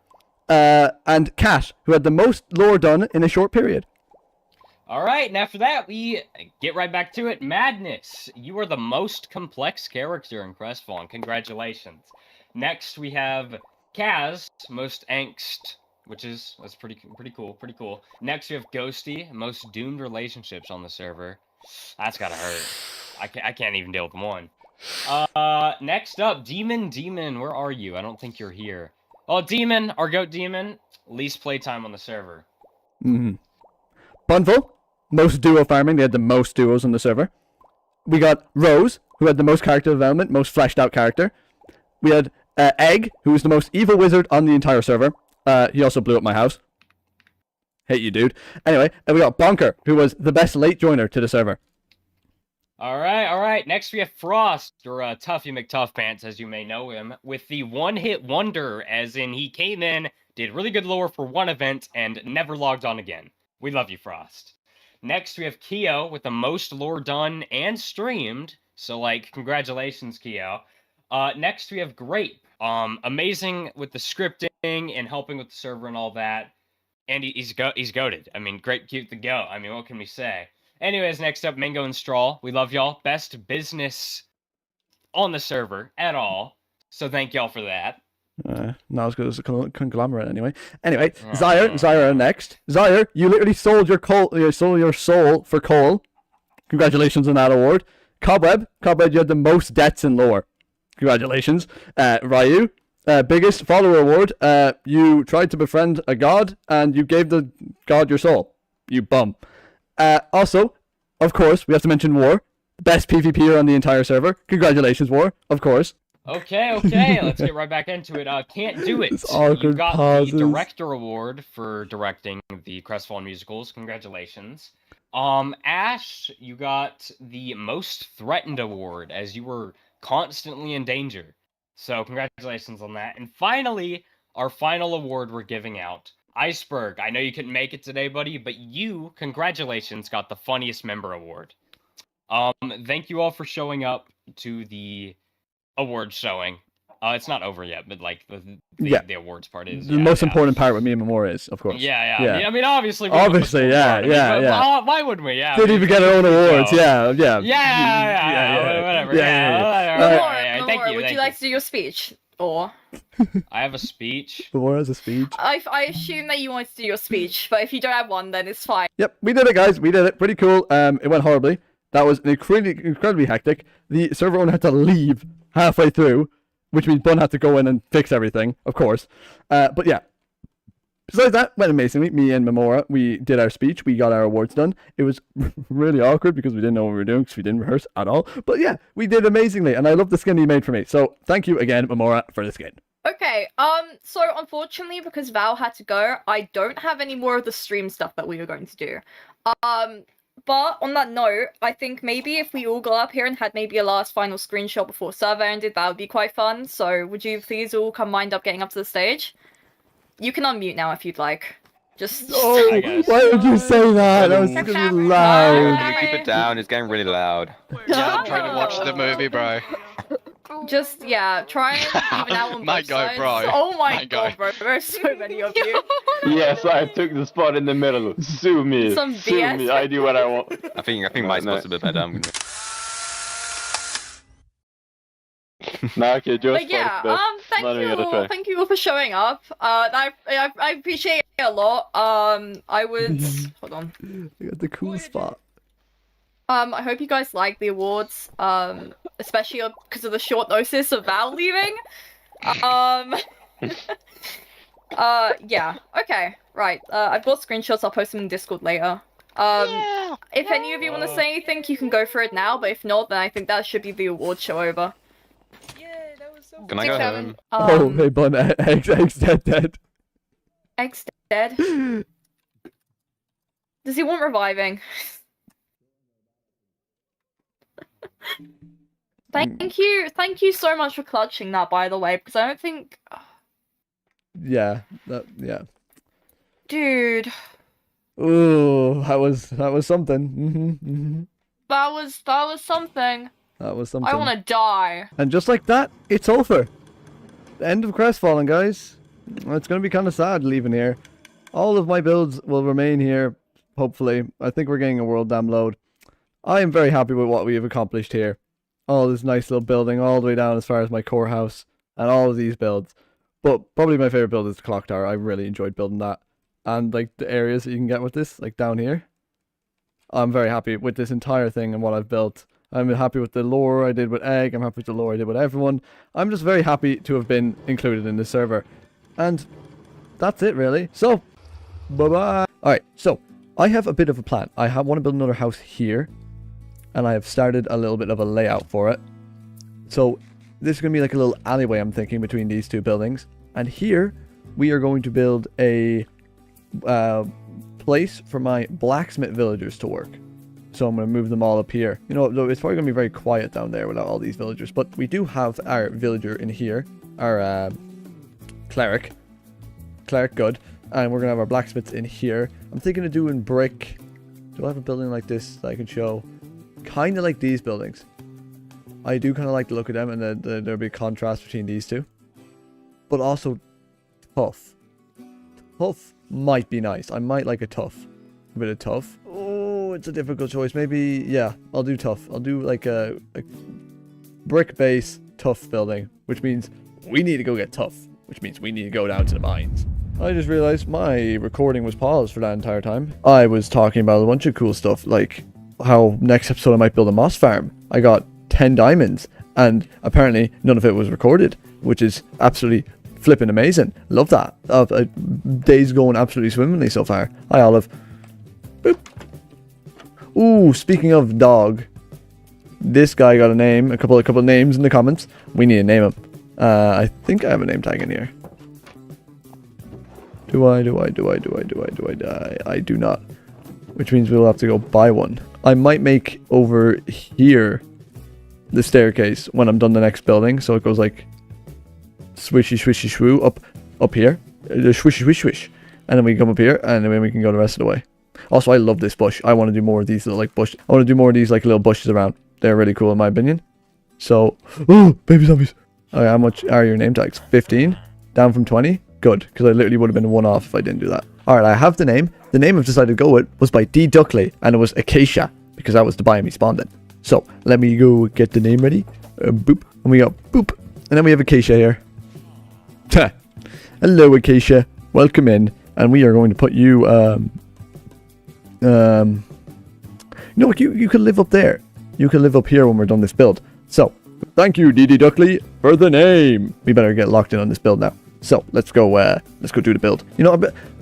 S1: And Cat, who had the most lore done in a short period.
S18: Alright, and after that, we get right back to it. Madness, you are the most complex character in Crestfallen. Congratulations. Next, we have Kaz, most angst, that's pretty cool. Next, we have Ghosty, most doomed relationships on the server. That's gotta hurt. I can't even deal with one. Next up, Demon, where are you? I don't think you're here. Oh, Demon, our goat Demon, least playtime on the server.
S1: Bunful, most duo farming. They had the most duos on the server. We got Rose, who had the most character development, most fleshed out character. We had Egg, who was the most evil wizard on the entire server. He also blew up my house. Hate you, dude. Anyway, and we got Bonker, who was the best late joiner to the server.
S18: Alright. Next we have Frost, or Tuffy McTuffpants, as you may know him, with the one-hit wonder, as in he came in, did really good lore for one event, and never logged on again. We love you, Frost. Next, we have Keo with the most lore done and streamed. So, congratulations, Keo. Next, we have Grape. Amazing with the scripting and helping with the server and all that. And he's goated. I mean, Grape cute the go. I mean, what can we say? Anyways, next up, Mango and Straw. We love y'all. Best business on the server at all. So thank y'all for that.
S1: Not as good as a conglomerate anyway. Zyre next. Zyre, you literally sold your soul for coal. Congratulations on that award. Cobweb, you had the most deaths in lore. Congratulations. Ryu, biggest follower award. You tried to befriend a god and you gave the god your soul. You bum. Also, of course, we have to mention War. Best PvPer on the entire server. Congratulations, War. Of course.
S18: Okay, let's get right back into it. Can't Do It. You got the Director Award for directing the Crestfallen musicals. Congratulations. Ash, you got the Most Threatened Award, as you were constantly in danger. So, congratulations on that. And finally, our final award we're giving out. Iceberg, I know you couldn't make it today, buddy, but you, congratulations, got the Funniest Member Award. Thank you all for showing up to the award showing. It's not over yet, but the awards part is
S1: the most important part with me and Memora is, of course.
S18: Yeah. I mean, obviously,
S1: yeah.
S18: Why wouldn't we? Yeah.
S1: Didn't even get our own awards. Yeah.
S18: Whatever.
S21: Thank you. Would you like to do your speech? Or
S18: I have a speech.
S1: Memora has a speech.
S21: I assume that you want to do your speech, but if you don't have one, then it's fine.
S1: Yep, we did it, guys. We did it. Pretty cool. It went horribly. That was incredibly hectic. The server owner had to leave halfway through
S4: which means Bun had to go in and fix everything, of course. But yeah. Besides that, went amazingly. Me and Memora, we did our speech. We got our awards done. It was really awkward because we didn't know what we were doing because we didn't rehearse at all. But yeah, we did amazingly, and I love the skin you made for me. So thank you again, Memora, for the skin.
S21: Okay, so unfortunately, because Val had to go, I don't have any more of the stream stuff that we were going to do. But on that note, I think maybe if we all got up here and had maybe a last final screenshot before server ended, that would be quite fun. So would you please all come mind up getting up to the stage? You can unmute now if you'd like. Just.
S4: Oh, why would you say that? That was really loud.
S10: Can we keep it down? It's getting really loud.
S3: Yeah, I'm trying to watch the movie, bro.
S21: Just, yeah, try and even out on
S3: My
S21: both
S3: go,
S21: sides.
S3: bro.
S21: Oh my
S3: My
S21: god,
S3: go.
S21: bro. There's so many of you.
S10: Yes, I took the spot in the middle. Sue me.
S21: Some
S10: Sue
S21: BS.
S10: me. I do what I want.
S2: I think my spot's a bit better. I'm gonna...
S10: Nah, okay, Joe's
S21: But yeah, thank you all for showing up. I appreciate it a lot. I would hold on.
S4: You got the cool spot.
S21: I hope you guys like the awards. Especially because of the short notice of Val leaving. Yeah. Okay. Right. I've got screenshots. I'll post them in Discord later. If any of you want to say anything, you can go for it now. But if not, then I think that should be the award show over.
S2: Can I go home?
S4: Oh, hey, Bun, Egg's dead.
S21: Egg's dead. Does he want reviving? Thank you so much for clutching that, by the way, because I don't think...
S4: Yeah, yeah.
S21: Dude.
S4: Ooh, that was something.
S21: That was something.
S4: That was something.
S21: I want to die.
S4: And just like that, it's over. The end of Crestfallen, guys. It's going to be kind of sad leaving here. All of my builds will remain here, hopefully. I think we're getting a world download. I am very happy with what we have accomplished here. All this nice little building, all the way down as far as my core house, and all of these builds. But probably my favorite build is the clock tower. I really enjoyed building that. And like the areas that you can get with this, like down here. I'm very happy with this entire thing and what I've built. I'm happy with the lore I did with Egg. I'm happy with the lore I did with everyone. I'm just very happy to have been included in this server. And that's it, really. So, bye-bye. Alright, so I have a bit of a plan. I want to build another house here. And I have started a little bit of a layout for it. So, this is going to be like a little alleyway, I'm thinking, between these two buildings. And here, we are going to build a place for my blacksmith villagers to work. So I'm going to move them all up here. You know, it's probably going to be very quiet down there without all these villagers. But we do have our villager in here. Our cleric. Cleric, good. And we're going to have our blacksmiths in here. I'm thinking of doing brick. Do I have a building like this that I can show? Kind of like these buildings. I do kind of like the look of them. And there'll be a contrast between these two. But also tough. Tough might be nice. I might like a tough. A bit of tough. Oh, it's a difficult choice. Maybe, yeah, I'll do tough. I'll do like a brick base tough building, which means we need to go get tough, which means we need to go down to the mines. I just realized my recording was paused for that entire time. I was talking about a bunch of cool stuff, like how next episode I might build a moss farm. I got 10 diamonds, and apparently none of it was recorded, which is absolutely flipping amazing. Love that. Day's going absolutely swimmingly so far. Hi, Olive. Boop. Ooh, speaking of dog, this guy got a name, a couple of names in the comments. We need to name him. I think I have a name tag in here. Do I? I do not. Which means we'll have to go buy one. I might make over here the staircase when I'm done the next building, so it goes like swishy swishy shwoo up here. Swishy swish swish. And then we come up here, and then we can go the rest of the way. Also, I love this bush. I want to do more of these little like bush. I want to do more of these like little bushes around. They're really cool in my opinion. So, oh, baby zombies. Okay, how much are your name tags? 15? Down from 20? Good, because I literally would have been one off if I didn't do that. Alright, I have the name. The name I've decided to go with was by D. Duckley, and it was Acacia, because that was the biome he spawned in. So, let me go get the name ready. Boop. And we got boop. And then we have Acacia here. Hello, Acacia. Welcome in. And we are going to put you, you know what, you can live up there. You can live up here when we're done this build. So,
S11: Thank you, DD Duckley, for the name.
S1: We better get locked in on this build now. So let's go do the build. You know,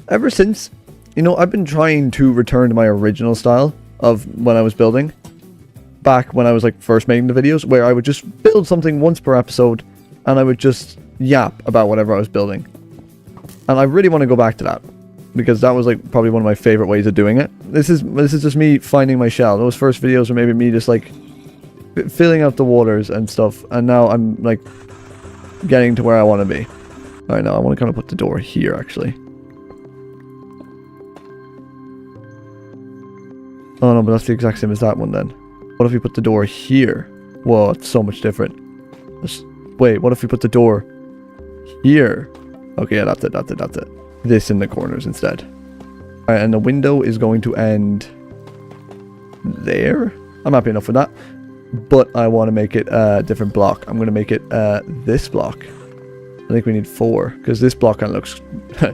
S1: ever since, you know, I've been trying to return to my original style of when I was building. Back when I was like first making the videos, where I would just build something once per episode and I would just yap about whatever I was building. And I really want to go back to that, because that was like probably one of my favorite ways of doing it. This is just me finding my shell. Those first videos were maybe me just like filling out the waters and stuff, and now I'm like getting to where I want to be. Alright, now I want to kind of put the door here actually. Oh no, but that's the exact same as that one then. What if we put the door here? Whoa, it's so much different. Wait, what if we put the door here? Okay, yeah, that's it. This in the corners instead. Alright, and the window is going to end there. I'm happy enough with that. But I want to make it a different block. I'm going to make it this block. I think we need 4, because this block kind of looks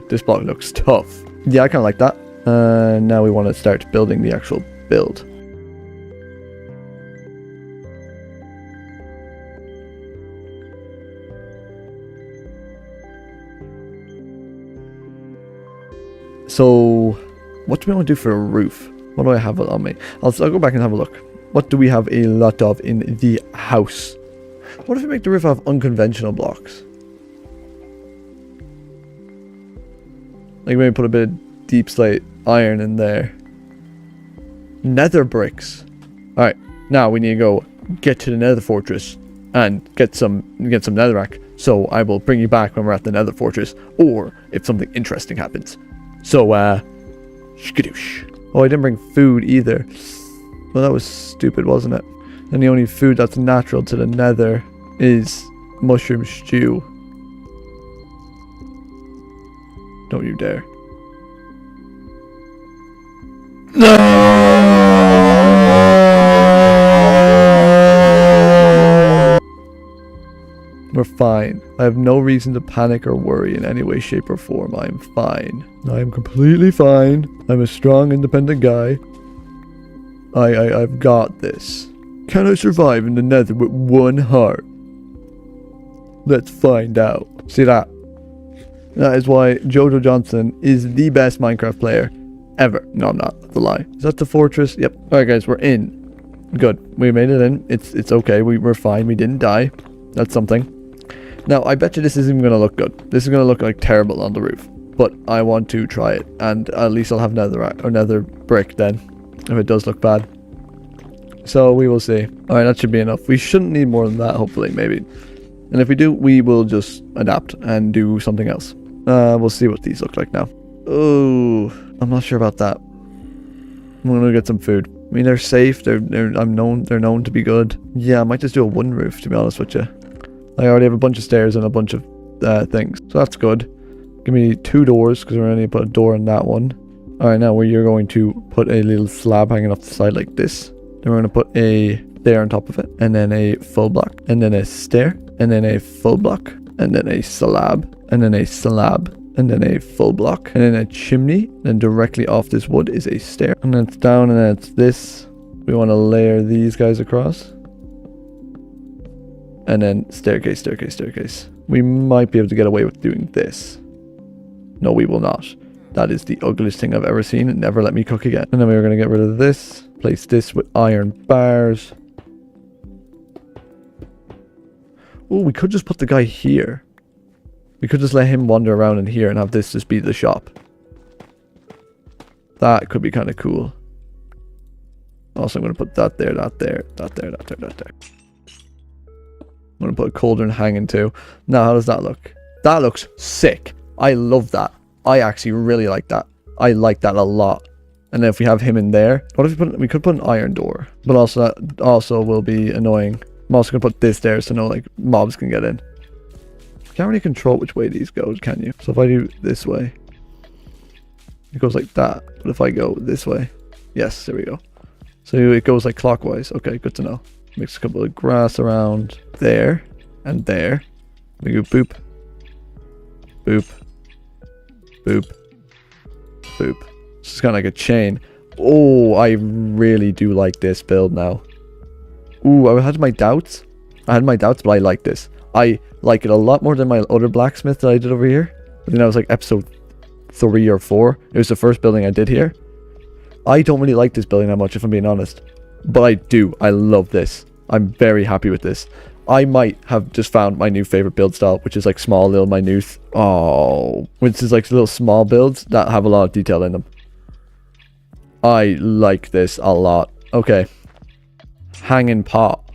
S1: this block looks tough. Yeah, I kind of like that. Now we want to start building the actual build. So, what do we want to do for a roof? What do I have on me? I'll go back and have a look. What do we have a lot of in the house? What if we make the roof out of unconventional blocks? Like maybe put a bit of deep slate iron in there. Nether bricks. Alright, now we need to go get to the nether fortress and get some netherrack. So I will bring you back when we're at the nether fortress, or if something interesting happens. So, skadoosh. Oh, I didn't bring food either. Well, that was stupid, wasn't it? And the only food that's natural to the nether is mushroom stew. Don't you dare. We're fine. I have no reason to panic or worry in any way, shape, or form. I am fine. I am completely fine. I'm a strong, independent guy. I've got this. Can I survive in the nether with 1 heart? Let's find out. See that? That is why Jojo Johnson is the best Minecraft player ever. No, I'm not. That's a lie. Is that the fortress? Yep. Alright guys, we're in. Good. We made it in. It's okay. We're fine. We didn't die. That's something. Now, I bet you this isn't going to look good. This is going to look like terrible on the roof. But I want to try it. And at least I'll have nether brick then, if it does look bad. So, we will see. Alright, that should be enough. We shouldn't need more than that, hopefully, maybe. And if we do, we will just adapt and do something else. We'll see what these look like now. Oh, I'm not sure about that. I'm going to get some food. I mean, they're safe. They're known to be good. Yeah, I might just do a wooden roof, to be honest with you. I already have a bunch of stairs and a bunch of things, so that's good. Give me 2 doors, because we're only put a door in that one. Alright, now you're going to put a little slab hanging off the side like this. Then we're going to put a stair on top of it, and then a full block, and then a stair, and then a full block, and then a slab, and then a slab, and then a full block, and then a chimney. Then directly off this wood is a stair, and then it's down, and then it's this. We want to layer these guys across. And then staircase, staircase, staircase. We might be able to get away with doing this. No, we will not. That is the ugliest thing I've ever seen. Never let me cook again. And then we're going to get rid of this. Place this with iron bars. Oh, we could just put the guy here. We could just let him wander around in here and have this just be the shop. That could be kind of cool. Also, I'm going to put that there, that there, that there, that there, that there. I'm going to put a cauldron hanging too. Now, how does that look? That looks sick. I love that. I actually really like that. I like that a lot. And then if we have him in there, what if we could put an iron door? But also that also will be annoying. I'm also going to put this there so no like mobs can get in. You can't really control which way these go, can you? So if I do this way, it goes like that. But if I go this way, yes, there we go. So it goes like clockwise. Okay, good to know. Mix a couple of grass around there and there. We go boop, boop, boop, boop. This is kind of like a chain. Oh, I really do like this build now. Ooh, I had my doubts. I had my doubts, but I like this. I like it a lot more than my other blacksmith that I did over here. I think that was like episode 3 or 4. It was the first building I did here. I don't really like this building that much, if I'm being honest. But I do. I love this. I'm very happy with this. I might have just found my new favorite build style, which is like small, little, minute. Oh, which is like little small builds that have a lot of detail in them. I like this a lot. Okay. Hanging pot.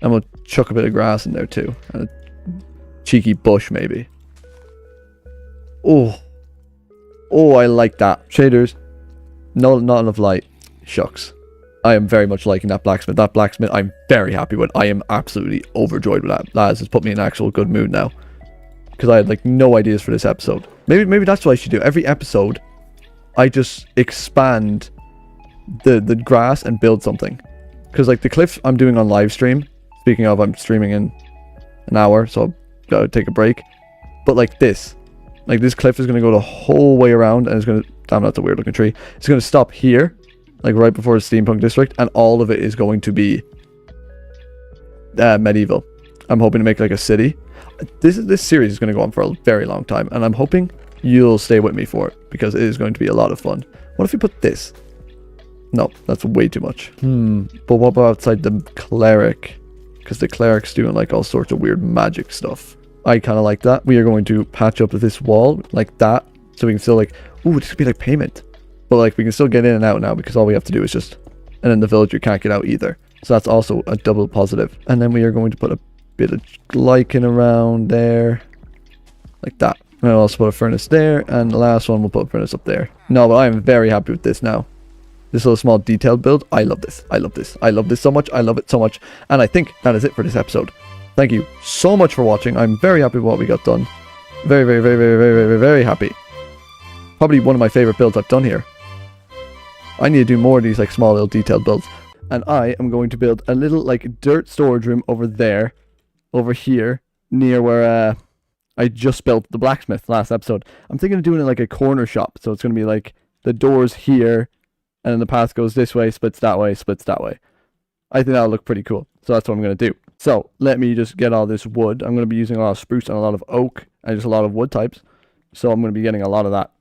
S1: I'm gonna chuck a bit of grass in there too. And a cheeky bush maybe. Oh. Oh, I like that. Shaders. No, not enough light. Shucks. I am very much liking that blacksmith. That blacksmith I'm very happy with. I am absolutely overjoyed with that. That has just put me in an actual good mood now. Because I had like no ideas for this episode. Maybe that's what I should do. Every episode, I just expand the grass and build something. Because like the cliff I'm doing on live stream. Speaking of, I'm streaming in an hour, so I'll gotta take a break. But like this. Like this cliff is going to go the whole way around and it's going to... Damn, that's a weird looking tree. It's going to stop here. Like right before the steampunk district. And all of it is going to be medieval. I'm hoping to make like a city. This series is going to go on for a very long time. And I'm hoping you'll stay with me for it. Because it is going to be a lot of fun. What if we put this? No, that's way too much. But what about outside the cleric? Because the cleric's doing like all sorts of weird magic stuff. I kind of like that. We are going to patch up this wall like that. So we can still like... Ooh, this could be like payment. But like we can still get in and out now because all we have to do is just... And then the villager can't get out either. So that's also a double positive. And then we are going to put a bit of lichen around there. Like that. And I'll also put a furnace there. And the last one we'll put a furnace up there. No, but I am very happy with this now. This little small detailed build. I love this. I love this. I love this so much. I love it so much. And I think that is it for this episode. Thank you so much for watching. I'm very happy with what we got done. Very, very, very, very, very, very, very happy. Probably one of my favorite builds I've done here. I need to do more of these like small little detailed builds. And I am going to build a little like dirt storage room over there. Over here. Near where I just built the blacksmith last episode. I'm thinking of doing it like a corner shop. So it's going to be like the doors here. And then the path goes this way, splits that way, splits that way. I think that'll look pretty cool. So that's what I'm going to do. So let me just get all this wood. I'm going to be using a lot of spruce and a lot of oak. And just a lot of wood types. So I'm going to be getting a lot of that.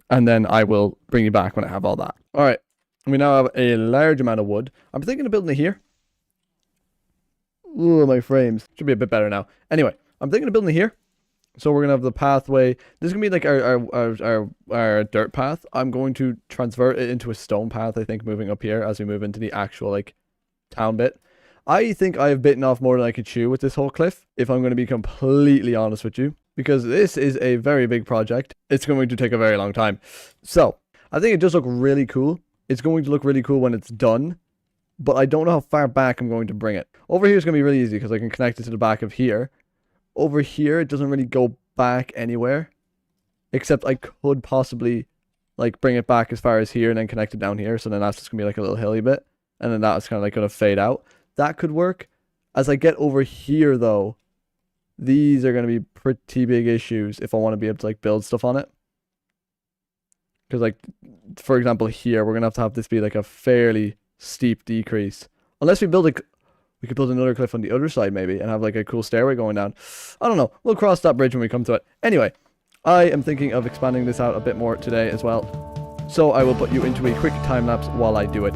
S1: And then I will bring you back when I have all that. Alright. We now have a large amount of wood. I'm thinking of building it here. Ooh, my frames. Should be a bit better now. Anyway, I'm thinking of building it here. So we're going to have the pathway. This is going to be like our dirt path. I'm going to transfer it into a stone path, I think, moving up here as we move into the actual, like, town bit. I think I have bitten off more than I could chew with this whole cliff, if I'm going to be completely honest with you. Because this is a very big project. It's going to take a very long time. So, I think it does look really cool. It's going to look really cool when it's done. But I don't know how far back I'm going to bring it. Over here is going to be really easy because I can connect it to the back of here. Over here, it doesn't really go back anywhere. Except I could possibly, like, bring it back as far as here and then connect it down here. So then that's just going to be like a little hilly bit. And then that's kind of like going to fade out. That could work. As I get over here, though, these are going to be pretty big issues if I want to be able to, like, build stuff on it. Because, like, for example, here, we're going to have this be, like, a fairly steep decrease. Unless we build, like... We could build another cliff on the other side, maybe, and have, like, a cool stairway going down. I don't know. We'll cross that bridge when we come to it. Anyway, I am thinking of expanding this out a bit more today as well. So I will put you into a quick time-lapse while I do it.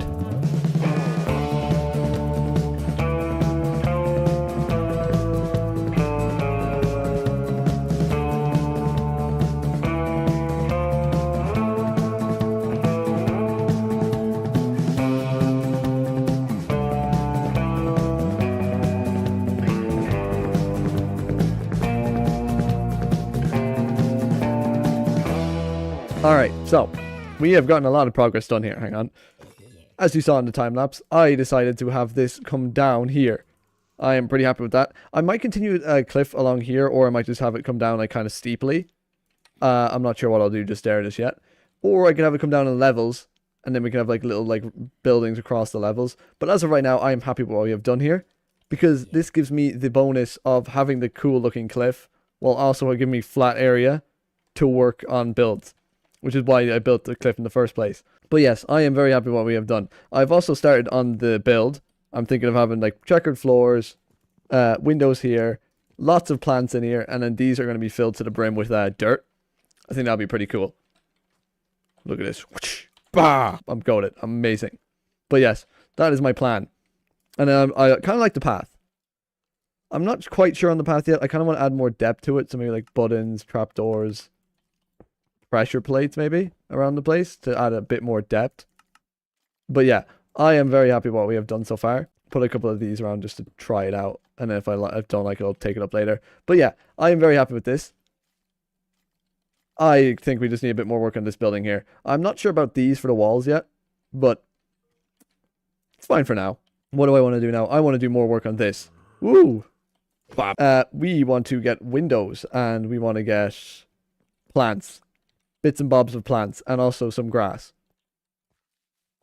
S1: Alright, so, we have gotten a lot of progress done here, hang on. As you saw in the time-lapse, I decided to have this come down here. I am pretty happy with that. I might continue a cliff along here, or I might just have it come down like kind of steeply. I'm not sure what I'll do just yet. Or I can have it come down in levels, and then we can have like little like buildings across the levels. But as of right now, I am happy with what we have done here. Because this gives me the bonus of having the cool looking cliff, while also giving me flat area to work on builds. Which is why I built the cliff in the first place. But yes, I am very happy with what we have done. I've also started on the build. I'm thinking of having like checkered floors,
S4: windows here, lots of plants in here, and then these are going to be filled to the brim with dirt. I think that'll be pretty cool. Look at this. Bah! I'm goated. Amazing. But yes, that is my plan. And I kind of like the path. I'm not quite sure on the path yet. I kind of want to add more depth to it. So maybe like buttons, trapdoors, pressure plates maybe around the place to add a bit more depth. But yeah, I am very happy with what we have done so far. Put a couple of these around just to try it out. And then if I don't like it, I'll take it up later. But yeah, I am very happy with this. I think we just need a bit more work on this building here. I'm not sure about these for the walls yet, but it's fine for now. What do I want to do now? I want to do more work on this. Woo! We want to get windows, and we want to get plants. Bits and bobs of plants, and also some grass.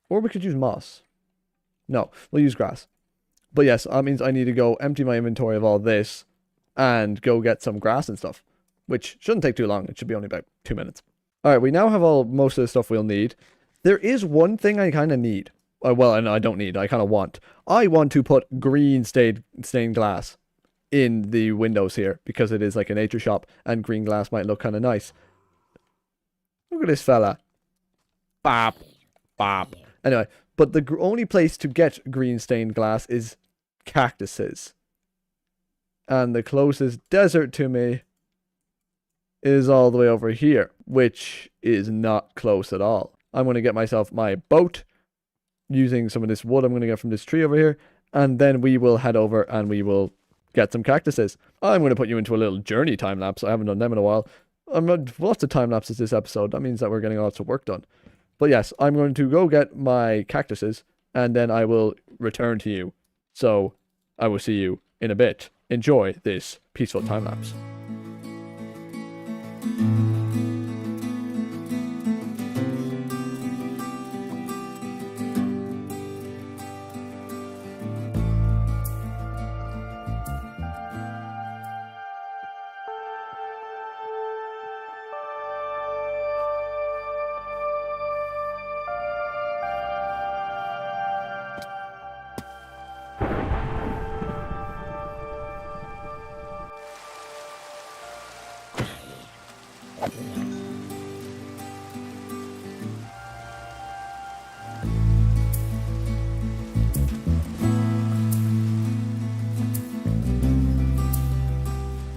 S4: Or we could use moss. No, we'll use grass. But yes, that means I need to go empty my inventory of all this, and go get some grass and stuff. Which shouldn't take too long. It should be only about 2 minutes. Alright, we now have most of the stuff we'll need. There is one thing I kind of need. Well, I don't need. I kind of want. I want to put green stained glass in the windows here. Because it is like a nature shop. And green glass might look kind of nice. Look at this fella. Bop. Bop. Anyway, but the only place to get green stained glass is cactuses. And the closest desert to me is all the way over here, which is not close at all. I'm going to get myself my boat using some of this wood I'm going to get from this tree over here, and then we will head over and we will get some cactuses. I'm going to put you into a little journey time lapse. I haven't done them in a while. Lots of time lapses this episode. That means that we're getting lots of work done. But yes, I'm going to go get my cactuses, and then I will return to you. So I will see you in a bit. Enjoy this peaceful time lapse.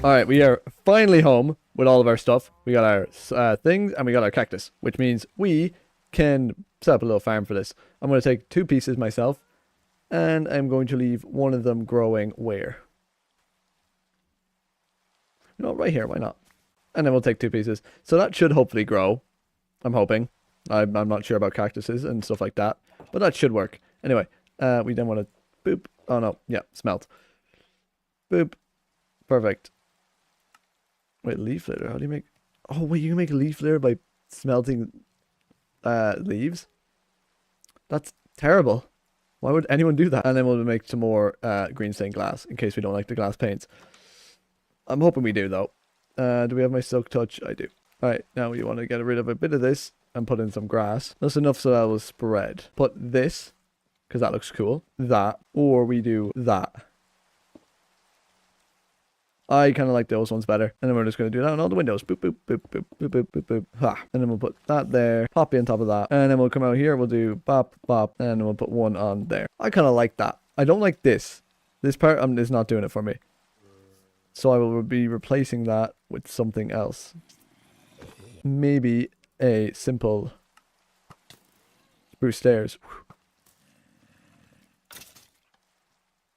S4: Alright, we are finally home with all of our stuff. We got our things, and we got our cactus, which means we can set up a little farm for this. I'm going to take 2 pieces myself, and I'm going to leave one of them growing where? No, right here, why not? And then we'll take 2 pieces. So that should hopefully grow. I'm hoping. I'm not sure about cactuses and stuff like that, but that should work. Anyway, we then want to boop. Oh no, yeah, smelt. Boop. Perfect. Wait, leaf litter. How do you make... Oh, wait, you can make leaf litter by smelting leaves? That's terrible. Why would anyone do that? And then we'll make some more green stained glass in case we don't like the glass paints. I'm hoping we do, though. Do we have my silk touch? I do. Alright, now we want to get rid of a bit of this and put in some grass. That's enough so that will spread. Put this, because that looks cool. That, or we do that. I kind of like those ones better. And then we're just going to do that on all the windows. Boop, boop, boop, boop, boop, boop, boop, boop. Ha. And then we'll put that there. Poppy on top of that. And then we'll come out here. We'll do bop, bop. And then we'll put one on there. I kind of like that. I don't like this. This part is not doing it for me. So I will be replacing that with something else. Maybe a simple spruce stairs.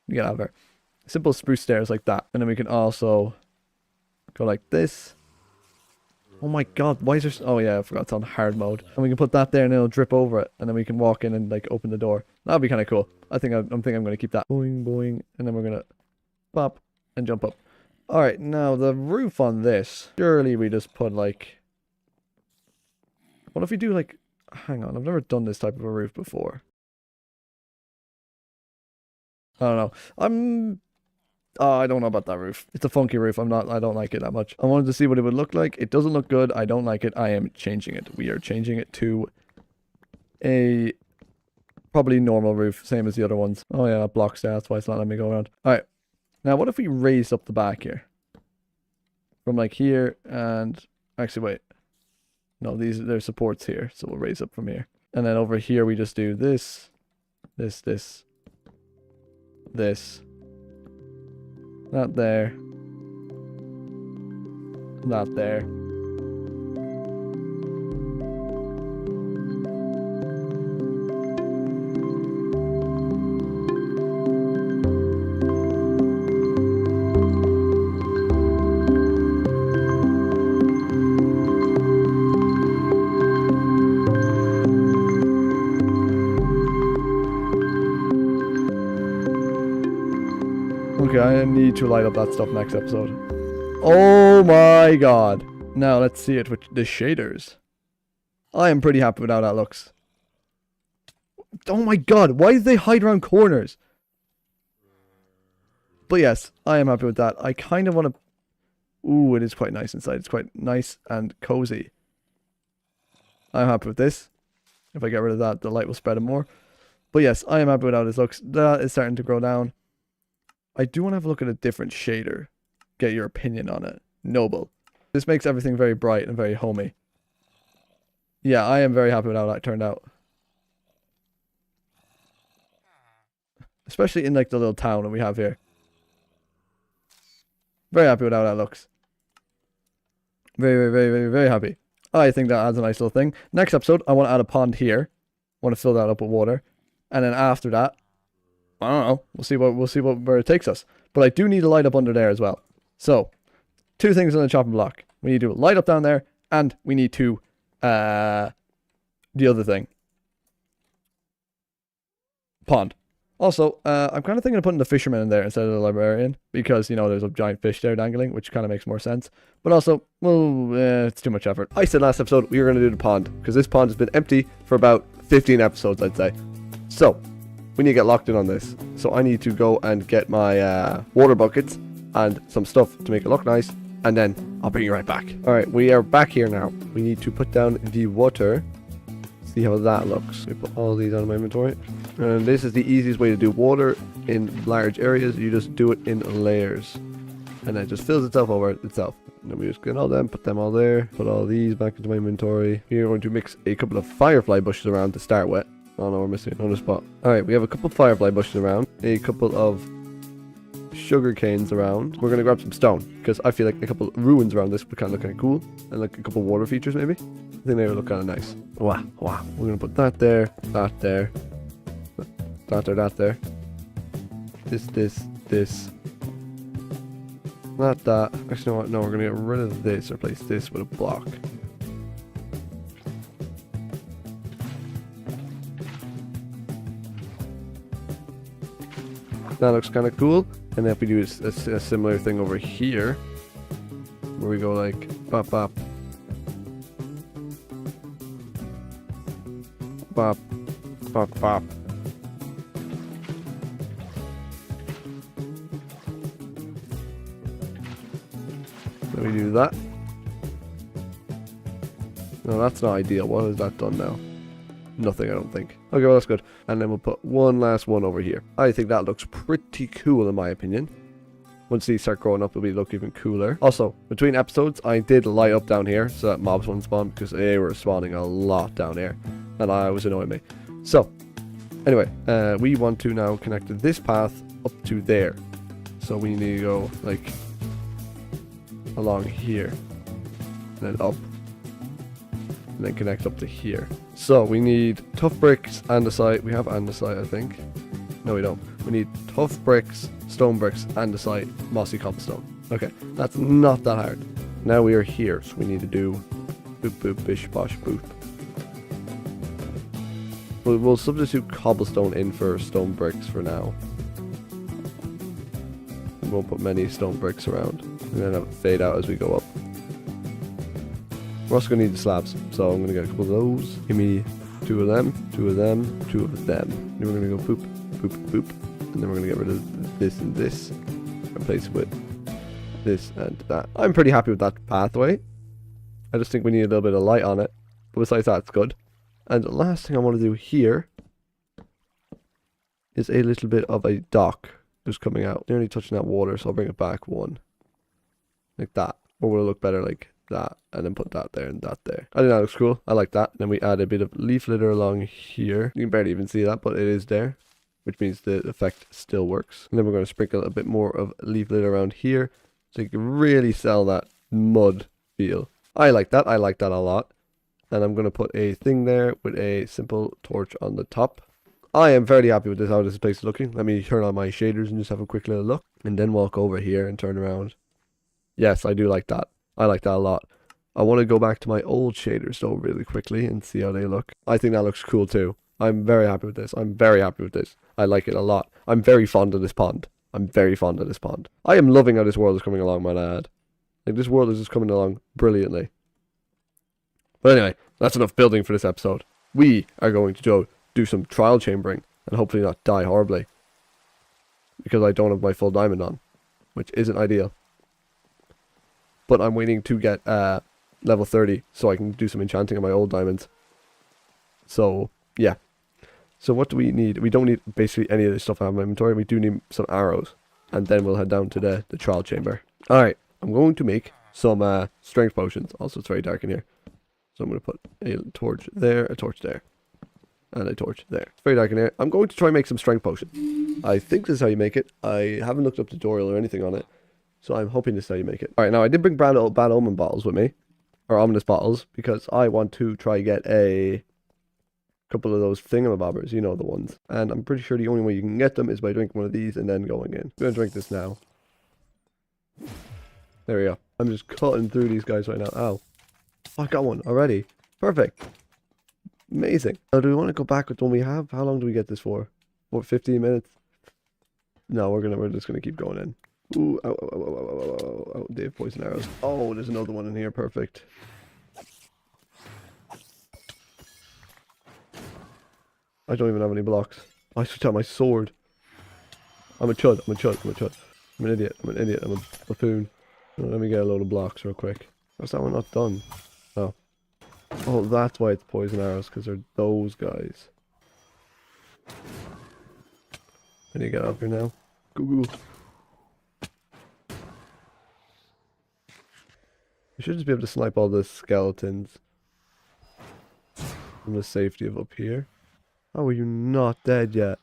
S4: Get out of there. Simple spruce stairs like that. And then we can also go like this. Oh my god, why is there... Oh yeah, I forgot it's on hard mode. And we can put that there and it'll drip over it. And then we can walk in and like open the door. That'll be kind of cool. I'm thinking I'm going to keep that. Boing, boing. And then we're going to pop and jump up. Alright, now the roof on this. Surely we just put like... What if we do like... Hang on, I've never done this type of a roof before. I don't know. I don't know about that roof. It's a funky roof. I don't like it that much. I wanted to see what it would look like. It doesn't look good. I don't like it. I am changing it. We are changing it to a probably normal roof, same as the other ones. Oh yeah, that blocks there. That's why it's not letting me go around. Alright.
S1: Now, what if we raise up the back here? From like here and... Actually, wait. No, there's supports here, so we'll raise up from here. And then over here we just do this, this, this, this. Not there. Not there. Okay, I need to light up that stuff next episode. Oh my god. Now let's see it with the shaders. I am pretty happy with how that looks. Oh my god, why do they hide around corners? But yes, I am happy with that. I kind of want to... Ooh, it is quite nice inside. It's quite nice and cozy. I'm happy with this. If I get rid of that, the light will spread it more. But yes, I am happy with how this looks. That is starting to grow down. I do want to have a look at a different shader. Get your opinion on it. Noble. This makes everything very bright and very homey. Yeah, I am very happy with how that turned out. Especially in like the little town that we have here. Very happy with how that looks. Very happy. I think that adds a nice little thing. Next episode, I want to add a pond here. I want to fill that up with water. And then after that, I don't know. We'll see where it takes us. But I do need a light up under there as well. So, 2 things on the chopping block. We need to light up down there, and we need to the other thing. Pond. Also, I'm kind of thinking of putting the fisherman in there instead of the librarian, because, you know, there's a giant fish there dangling, which kind of makes more sense. But also, well, it's too much effort. I said last episode we were going to do the pond, because this pond has been empty for about 15 episodes, I'd say. So, we need to get locked in on this. So I need to go and get my water buckets and some stuff to make it look nice, and then I'll bring you right back. Alright, we are back here now. We need to put down the water. See how that looks. We put all these on my inventory. And this is the easiest way to do water in large areas. You just do it in layers. And it just fills itself over itself. And then we just get all them, put them all there. Put all these back into my inventory. We're going to mix a couple of firefly bushes around to start with. Oh no, we're missing another spot. Alright, we have a couple of firefly bushes around. A couple of sugar canes around. We're going to grab some stone, because I feel like a couple of ruins around this would kind of look kind of cool. And like a couple of water features maybe. I think they would look kind of nice. Wow. We're going to put that there, that there, that there. This. Not that. Actually, you know what? No, we're going to get rid of this. Replace this with a block. That looks kind of cool. And then if we do a similar thing over here, where we go like bop bop bop bop bop. Then we do that. No, that's not ideal. What has that done now? Nothing, I don't think. Okay, well, that's good. And then we'll put one last one over here. I think that looks pretty cool in my opinion. Once these start growing up, it'll look even cooler. Also, between episodes, I did light up down here so that mobs wouldn't spawn, because they were spawning a lot down here. And I was annoying me. So, anyway, we want to now connect this path up to there. So we need to go, like, along here. And then up. And then connect up to here. So we need tough bricks, andesite. We have andesite, I think. No, we don't. We need tough bricks, stone bricks, andesite, mossy cobblestone. Okay, that's not that hard. Now we are here, so we need to do boop boop bish bosh boop. We'll substitute cobblestone in for stone bricks for now. We won't put many stone bricks around. And then have it fade out as we go up. We're also going to need the slabs, so I'm going to get a couple of those. Give me 2 of them, 2 of them, 2 of them. Then we're going to go boop, boop, boop. And then we're going to get rid of this and this. Replace it with this and that. I'm pretty happy with that pathway. I just think we need a little bit of light on it. But besides that, it's good. And the last thing I want to do here is a little bit of a dock.
S4: just coming out. Nearly touching that water, so I'll bring it back one. Like that. Or will it look better like that? And then put that there and that there. I think that looks cool. I like that. Then we add a bit of leaf litter along here. You can barely even see that, but it is there, which means the effect still works. And then we're going to sprinkle a bit more of leaf litter around here, so you can really sell that mud feel. I like that. I like that a lot. And I'm going to put a thing there with a simple torch on the top. I am fairly happy with this, how this place is looking. Let me turn on my shaders and just have a quick little look. And then walk over here and turn around. Yes, I do like that. I like that a lot. I want to go back to my old shaders though really quickly and see how they look. I think that looks cool too. I'm very happy with this. I'm very happy with this. I like it a lot. I'm very fond of this pond. I'm very fond of this pond. I am loving how this world is coming along, my lad. Like, this world is just coming along brilliantly. But anyway, that's enough building for this episode. We are going to go do some trial chambering and hopefully not die horribly. Because I don't have my full diamond on, which isn't ideal. But I'm waiting to get level 30 so I can do some enchanting on my old diamonds. So, yeah. So what do we need? We don't need basically any of this stuff I have in my inventory. We do need some arrows. And then we'll head down to the trial chamber. Alright, I'm going to make some strength potions. Also, it's very dark in here. So I'm going to put a torch there, a torch there, and a torch there. It's very dark in here. I'm going to try and make some strength potions. I think this is how you make it. I haven't looked up the tutorial or anything on it. So I'm hoping this is how you make it. Alright, now I did bring bad omen bottles with me. Or ominous bottles. Because I want to try get a couple of those thingamabobbers. You know the ones. And I'm pretty sure the only way you can get them is by drinking one of these and then going in. I'm going to drink this now. There we go. I'm just cutting through these guys right now. Ow. Oh, I got one already. Perfect. Amazing. Now, do we want to go back with the one we have? How long do we get this for? What, 15 minutes? No, we're just gonna keep going in. Ooh, oh, they have poison arrows. Oh, there's another one in here. Perfect. I don't even have any blocks. I switched out my sword. I'm a chud. I'm an idiot. I'm a buffoon. Let me get a load of blocks real quick. How's that one not done? Oh. Oh, that's why it's poison arrows, because they're those guys. I need to get up here now. Go. You should just be able to snipe all the skeletons from the safety of up here. How are you not dead yet?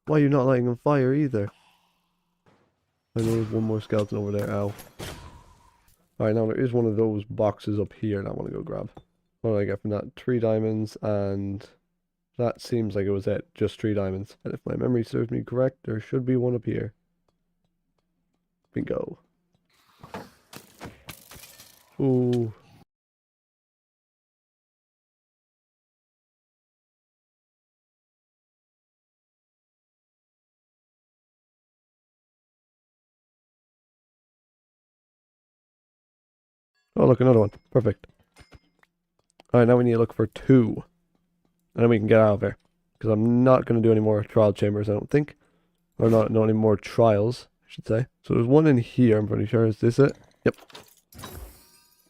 S4: Why are you not lighting on fire either? I know there's one more skeleton over there. Ow. Alright, now there is one of those boxes up here that I want to go grab. What did I get from that? 3 diamonds, and that seems like it was it. Just 3 diamonds. And if my memory serves me correct, there should be one up here. Bingo. Ooh. Oh, look, another one. Perfect. Alright, now we need to look for 2. And then we can get out of here. Because I'm not going to do any more trial chambers, I don't think. Or not any more trials, I should say. So there's one in here, I'm pretty sure. Is this it? Yep.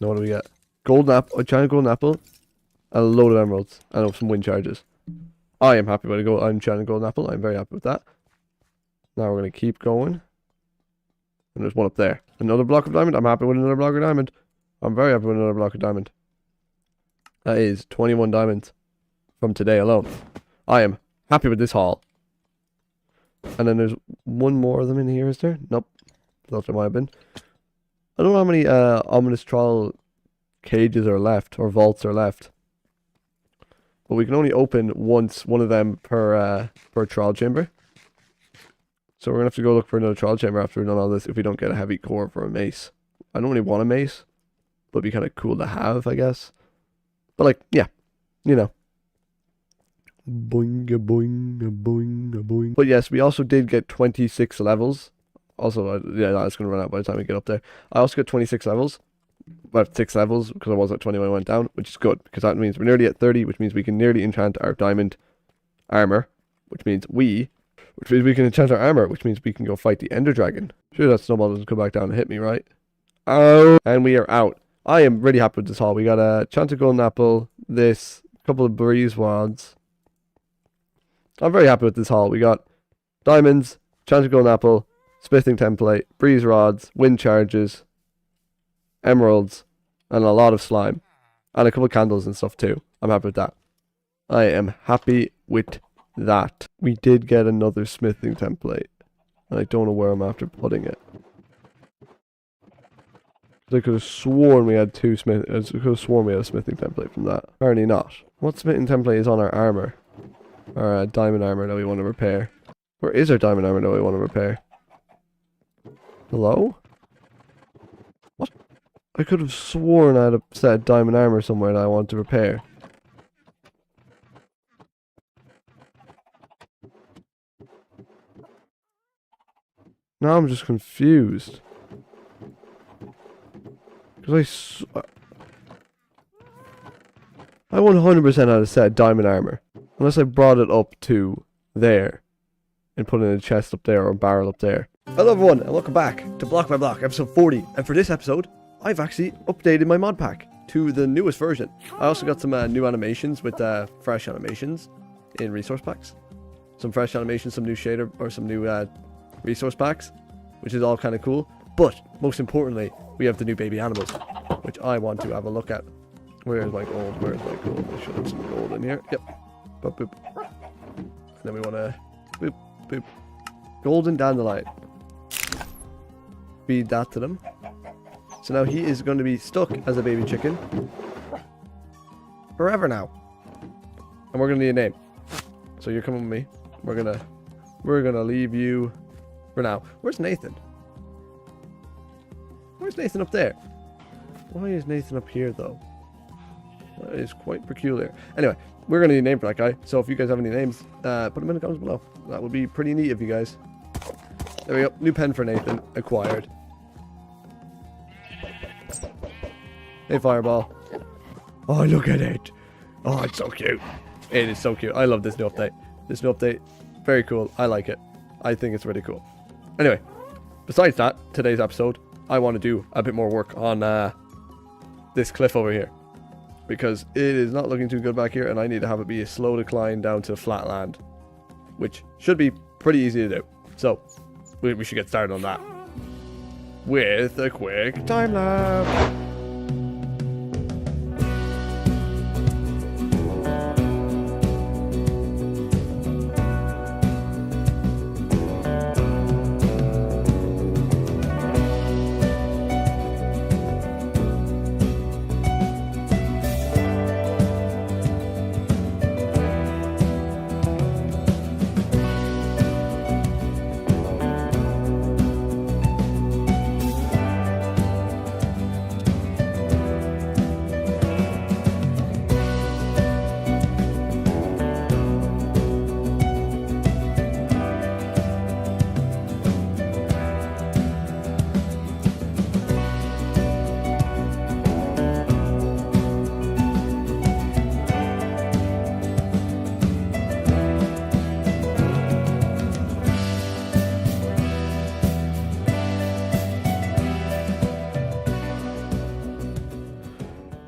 S4: Now what do we get? Golden apple, a giant golden apple, and a load of emeralds. And some wind charges. I am happy with it. I'm giant golden apple. I'm very happy with that. Now we're going to keep going. And there's one up there. Another block of diamond. I'm happy with another block of diamond. I'm very happy with another block of diamond. That is 21 diamonds from today alone. I am happy with this haul. And then there's one more of them in here, is there? Nope. Thought there might have been. I don't know how many ominous trial cages are left, or vaults are left. But we can only open once one of them per trial chamber. So we're going to have to go look for another trial chamber after we've done all this if we don't get a heavy core for a mace. I don't really want a mace, but it'd be kind of cool to have, I guess. But like, yeah, you know. Boing, boing, boing, boing. But yes, we also did get 26 levels. Also, yeah, that's going to run out by the time we get up there. I also got 26 levels. Well, 6 levels, because I was at 20 when I went down, which is good, because that means we're nearly at 30, which means we can nearly enchant our diamond armor, which means we can enchant our armor, which means we can go fight the Ender Dragon. Sure, that snowball doesn't come back down and hit me, right? Oh, and we are out. I am really happy with this haul. We got a enchanted golden apple, this, a couple of breeze wads. I'm very happy with this haul. We got diamonds, enchanted golden apple, smithing template, breeze rods, wind charges, emeralds, and a lot of slime. And a couple of candles and stuff too. I'm happy with that. I am happy with that. We did get another smithing template. And I don't know where I'm after putting it. I could have sworn we had I could have sworn we had a smithing template from that. Apparently not. What smithing template is on our armor? Our diamond armor that we want to repair. Where is our diamond armor that we want to repair? Hello? What? I could have sworn I had a set of diamond armor somewhere that I wanted to repair. Now I'm just confused. Because I 100% had a set of diamond armor. Unless I brought it up to there. And put it in a chest up there or a barrel up there. Hello everyone and welcome back to Block by Block episode 40. And for this episode, I've actually updated my mod pack to the newest version. I also got some new animations with fresh animations in resource packs. Some fresh animations, some new shader or some new resource packs, which is all kind of cool. But most importantly, we have the new baby animals, which I want to have a look at. Where's my gold? Where's my gold? I should have some gold in here. Yep. Boop, boop. And then we want to boop, boop. Golden dandelion. Feed that to them. So now he is going to be stuck as a baby chicken forever now. And we're going to need a name. So you're coming with me. We're gonna leave you for now. Where's Nathan? Where's Nathan up there? Why is Nathan up here though? That is quite peculiar. Anyway, we're gonna need a name for that guy. So if you guys have any names, put them in the comments below. That would be pretty neat of you guys. There we go. New pen for Nathan acquired. Hey Fireball. Oh, look at it. Oh, it's so cute. It is so cute. I love this new update. This new update, very cool. I like it. I think it's really cool. Anyway, besides that, today's episode, I want to do a bit more work on this cliff over here. Because it is not looking too good back here, and I need to have it be a slow decline down to flat land. Which should be pretty easy to do. So, we should get started on that. With a quick time lapse.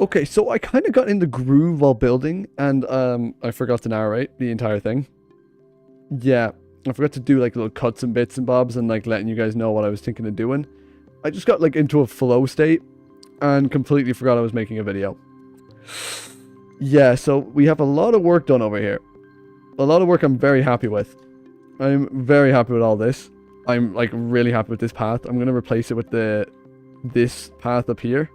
S4: Okay, so I kind of got in the groove while building, and I forgot to narrate the entire thing. Yeah, I forgot to do like little cuts and bits and bobs and like letting you guys know what I was thinking of doing. I just got like into a flow state and completely forgot I was making a video. Yeah, so we have a lot of work done over here. A lot of work I'm very happy with. I'm very happy with all this. I'm like really happy with this path. I'm going to replace it with this path up here.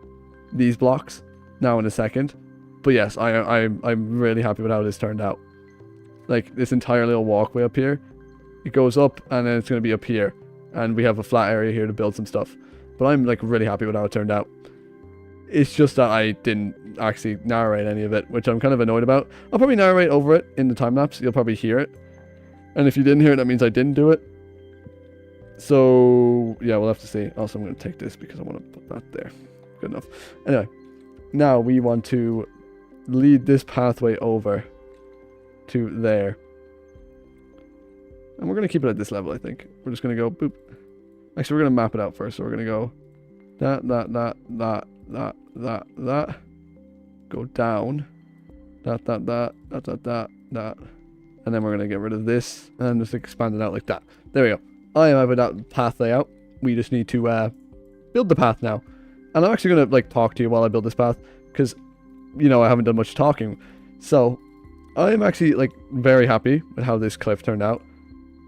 S4: These blocks. Now in a second. But yes, I'm really happy with how this turned out. Like this entire little walkway up here. It goes up and then it's going to be up here. And we have a flat area here to build some stuff. But I'm like really happy with how it turned out. It's just that I didn't actually narrate any of it, which I'm kind of annoyed about. I'll probably narrate over it in the time lapse. You'll probably hear it. And if you didn't hear it, that means I didn't do it. So yeah, we'll have to see. Also, I'm going to take this because I want to put that there. Good enough. Anyway. Now we want to lead this pathway over to there. And we're going to keep it at this level, I think. We're just going to go boop. Actually, we're going to map it out first. So we're going to go that. Go down. That. And then we're going to get rid of this and just expand it out like that. There we go. I am with that path layout. We just need to build the path now. And I'm actually going to like talk to you while I build this path, because, you know, I haven't done much talking. So I am actually like very happy with how this cliff turned out.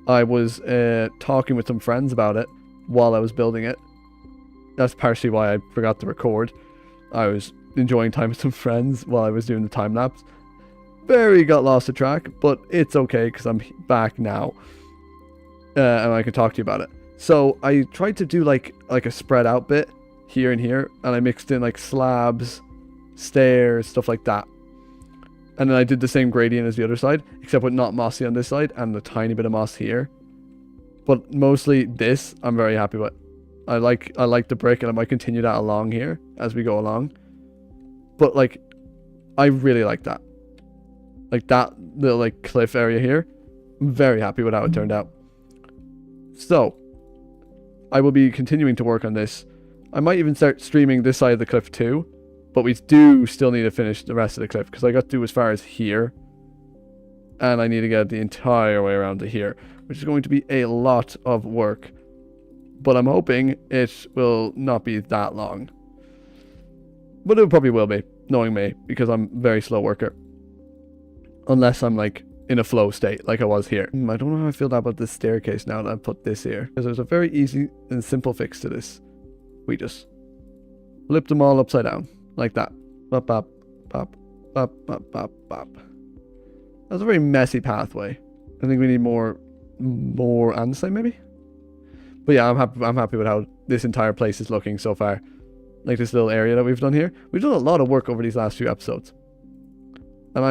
S4: I was talking with some friends about it while I was building it. That's partially why I forgot to record. I was enjoying time with some friends while I was doing the time lapse. Very got lost of track, but it's okay because I'm back now. And I can talk to you about it. So I tried to do like a spread out bit here and here, and I mixed in like slabs, stairs, stuff like that. And then I did the same gradient as the other side, except with not mossy on this side and a tiny bit of moss here. But mostly this I'm very happy with. I like the brick, and I might continue that along here as we go along. But like, I really like that. Like that little like cliff area here. I'm very happy with how it turned out. So, I will be continuing to work on this. I might even start streaming this side of the cliff too. But we do still need to finish the rest of the cliff, because I got to do as far as here. And I need to get the entire way around to here, which is going to be a lot of work. But I'm hoping it will not be that long. But it probably will be, knowing me, because I'm a very slow worker. Unless I'm like in a flow state, like I was here. I don't know how I feel about this staircase now that I've put this here. Because there's a very easy and simple fix to this. We just flip them all upside down. Like that. Bop, bop, bop, bop, bop, bop, bop. That's a very messy pathway. I think we need more andesite maybe? But yeah, I'm happy with how this entire place is looking so far. Like this little area that we've done here. We've done a lot of work over these last few episodes. And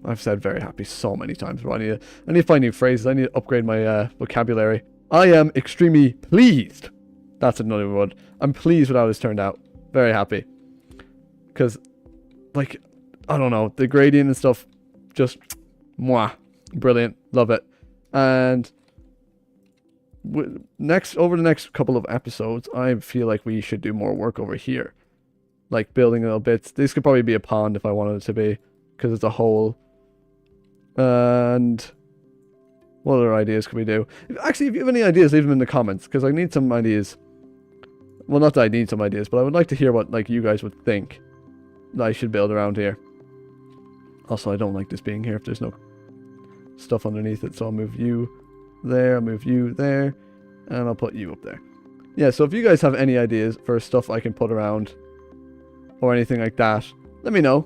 S4: I've said very happy so many times, but I need to find new phrases. I need to upgrade my vocabulary. I am extremely pleased. That's another word. I'm pleased with how this turned out. Very happy. Because, like, I don't know, the gradient and stuff, just, mwah, brilliant, love it. And over the next couple of episodes, I feel like we should do more work over here. Like, building little bits. This could probably be a pond if I wanted it to be, because it's a hole. And what other ideas could we do? Actually, if you have any ideas, leave them in the comments, because I need some ideas. Well, not that I need some ideas, but I would like to hear what like you guys would think that I should build around here. Also, I don't like this being here if there's no stuff underneath it, so I'll move you there, I'll move you there, and I'll put you up there. Yeah, so if you guys have any ideas for stuff I can put around or anything like that, let me know,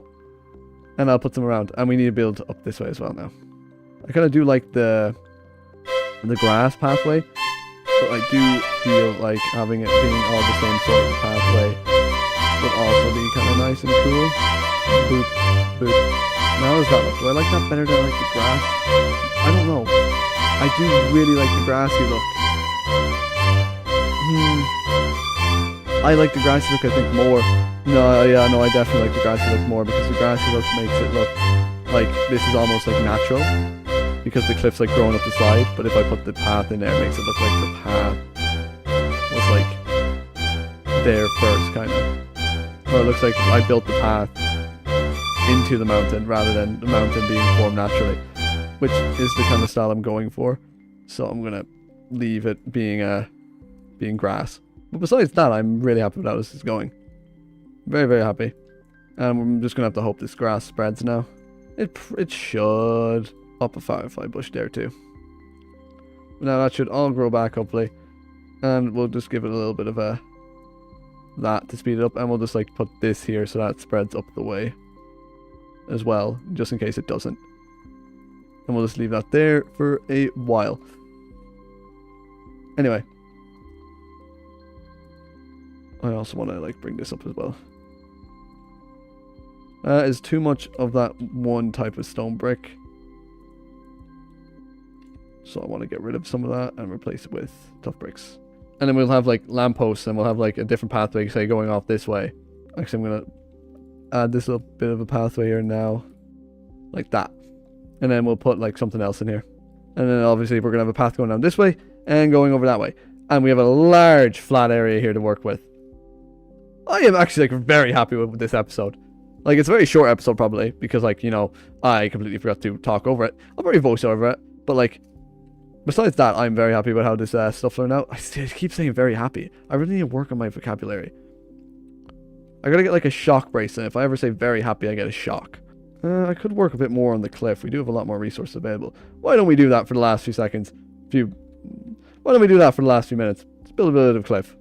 S4: and I'll put them around. And we need to build up this way as well now. I kind of do like the grass pathway. But I do feel like having it being all the same sort of pathway would also be kind of nice and cool. Boop, boop. Now does that look? Do I like that better than like the grass? I don't know. I do really like the grassy look. I like the grassy look, I think, more. No, yeah, no, I definitely like the grassy look more, because the grassy look makes it look like this is almost like natural. Because the cliff's like growing up the side, but if I put the path in there, it makes it look like the path was like there first, kind of. Or it looks like I built the path into the mountain rather than the mountain being formed naturally, which is the kind of style I'm going for. So I'm gonna leave it being grass. But besides that, I'm really happy with how this is going. Very, very happy. And I'm just gonna have to hope this grass spreads now. It should. Up a firefly bush there too. Now that should all grow back hopefully, and we'll just give it a little bit of that to speed it up, and we'll just like put this here so that spreads up the way as well, just in case it doesn't. And we'll just leave that there for a while. Anyway, I also want to like bring this up as well. Is too much of that one type of stone brick. So I want to get rid of some of that and replace it with tough bricks. And then we'll have like lampposts, and we'll have like a different pathway, say going off this way. Actually, I'm going to add this little bit of a pathway here now. Like that. And then we'll put like something else in here. And then obviously we're going to have a path going down this way and going over that way. And we have a large flat area here to work with. I am actually like very happy with this episode. Like, it's a very short episode, probably, because, like, you know, I completely forgot to talk over it. I'll probably voice over it, but, like, besides that, I'm very happy with how this stuff turned out. I keep saying very happy. I really need to work on my vocabulary. I gotta get, like, a shock bracelet. If I ever say very happy, I get a shock. I could work a bit more on the cliff. We do have a lot more resources available. Why don't we do that for the last few seconds? Why don't we do that for the last few minutes? Let's build a bit of cliff.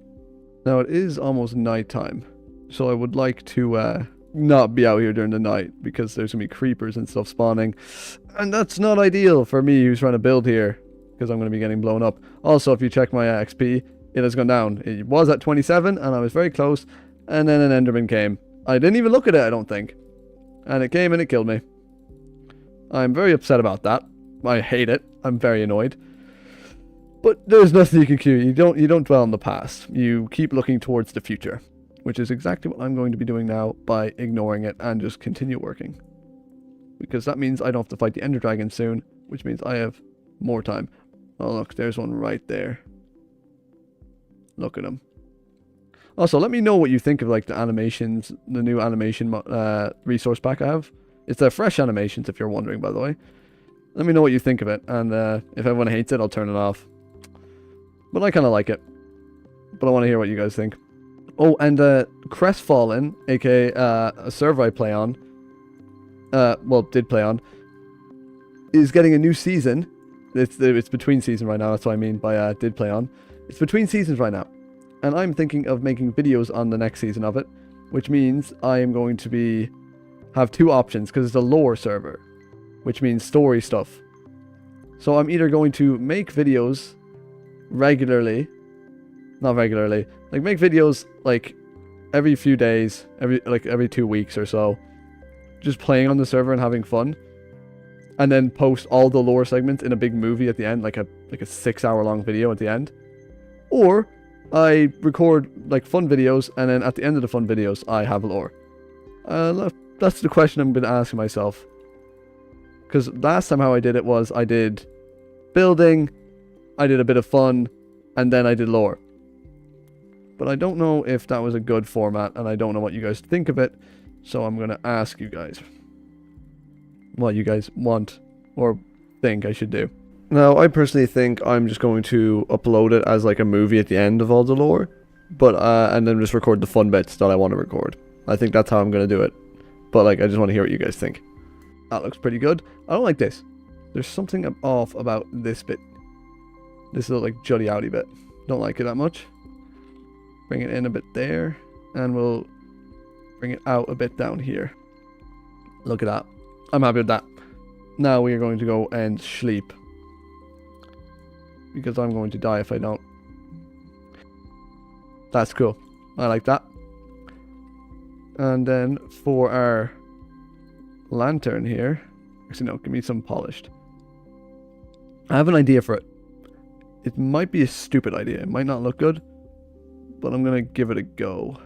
S4: Now, it is almost nighttime, so I would like to, not be out here during the night because there's gonna be creepers and stuff spawning, and that's not ideal for me who's trying to build here because I'm gonna be getting blown up. Also, if you check my XP, it has gone down. It was at 27 and I was very close, and then an Enderman came. I didn't even look at it, I don't think, and it came and it killed me. I'm very upset about that. I hate it. I'm very annoyed. But there's nothing you can do. You don't dwell on the past. You keep looking towards the future, which is exactly what I'm going to be doing now by ignoring it and just continue working. Because that means I don't have to fight the Ender Dragon soon, which means I have more time. Oh look, there's one right there. Look at him. Also, let me know what you think of like the animations, the new animation resource pack I have. It's a fresh animations if you're wondering, by the way. Let me know what you think of it, and if everyone hates it, I'll turn it off. But I kind of like it. But I want to hear what you guys think. Oh, and Crestfallen, aka a server I play on, did play on, is getting a new season. It's between season right now, that's what I mean by did play on. It's between seasons right now. And I'm thinking of making videos on the next season of it, which means I am going to have two options, because it's a lore server, which means story stuff. So I'm either going to make videos regularly, not regularly, like make videos like every few days, every 2 weeks or so, just playing on the server and having fun, and then post all the lore segments in a big movie at the end, like a 6-hour long video at the end. Or I record like fun videos, and then at the end of the fun videos I have lore. That's the question I'm been asking myself, because last time how I did it was I did building, I did a bit of fun, and then I did lore. But I don't know if that was a good format, and I don't know what you guys think of it, so I'm going to ask you guys what you guys want or think I should do. Now, I personally think I'm just going to upload it as like a movie at the end of all the lore, but and then just record the fun bits that I want to record. I think that's how I'm going to do it. But like, I just want to hear what you guys think. That looks pretty good. I don't like this. There's something off about this bit. This little like jutty outy bit. Don't like it that much. Bring it in a bit there, and we'll bring it out a bit down here. Look at that. I'm happy with that. Now we are going to go and sleep, because I'm going to die if I don't. That's cool. I like that. And then for our lantern here, actually no, give me some polished. I have an idea for it. It might be a stupid idea. It might not look good, but I'm gonna give it a go.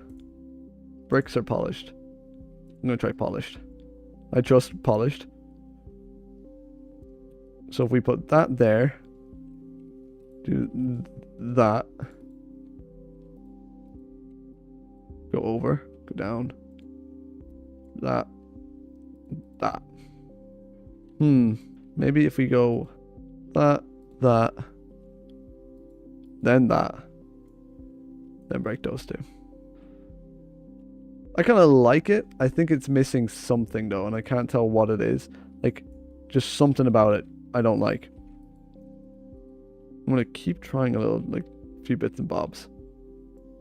S4: Bricks are polished. I'm gonna try polished. I trust polished. So if we put that there, do that, go over, go down, that. Maybe if we go that, then that, then break those two. I kind of like it. I think it's missing something though, and I can't tell what it is. Like, just something about it I don't like. I'm gonna keep trying a little, like, few bits and bobs.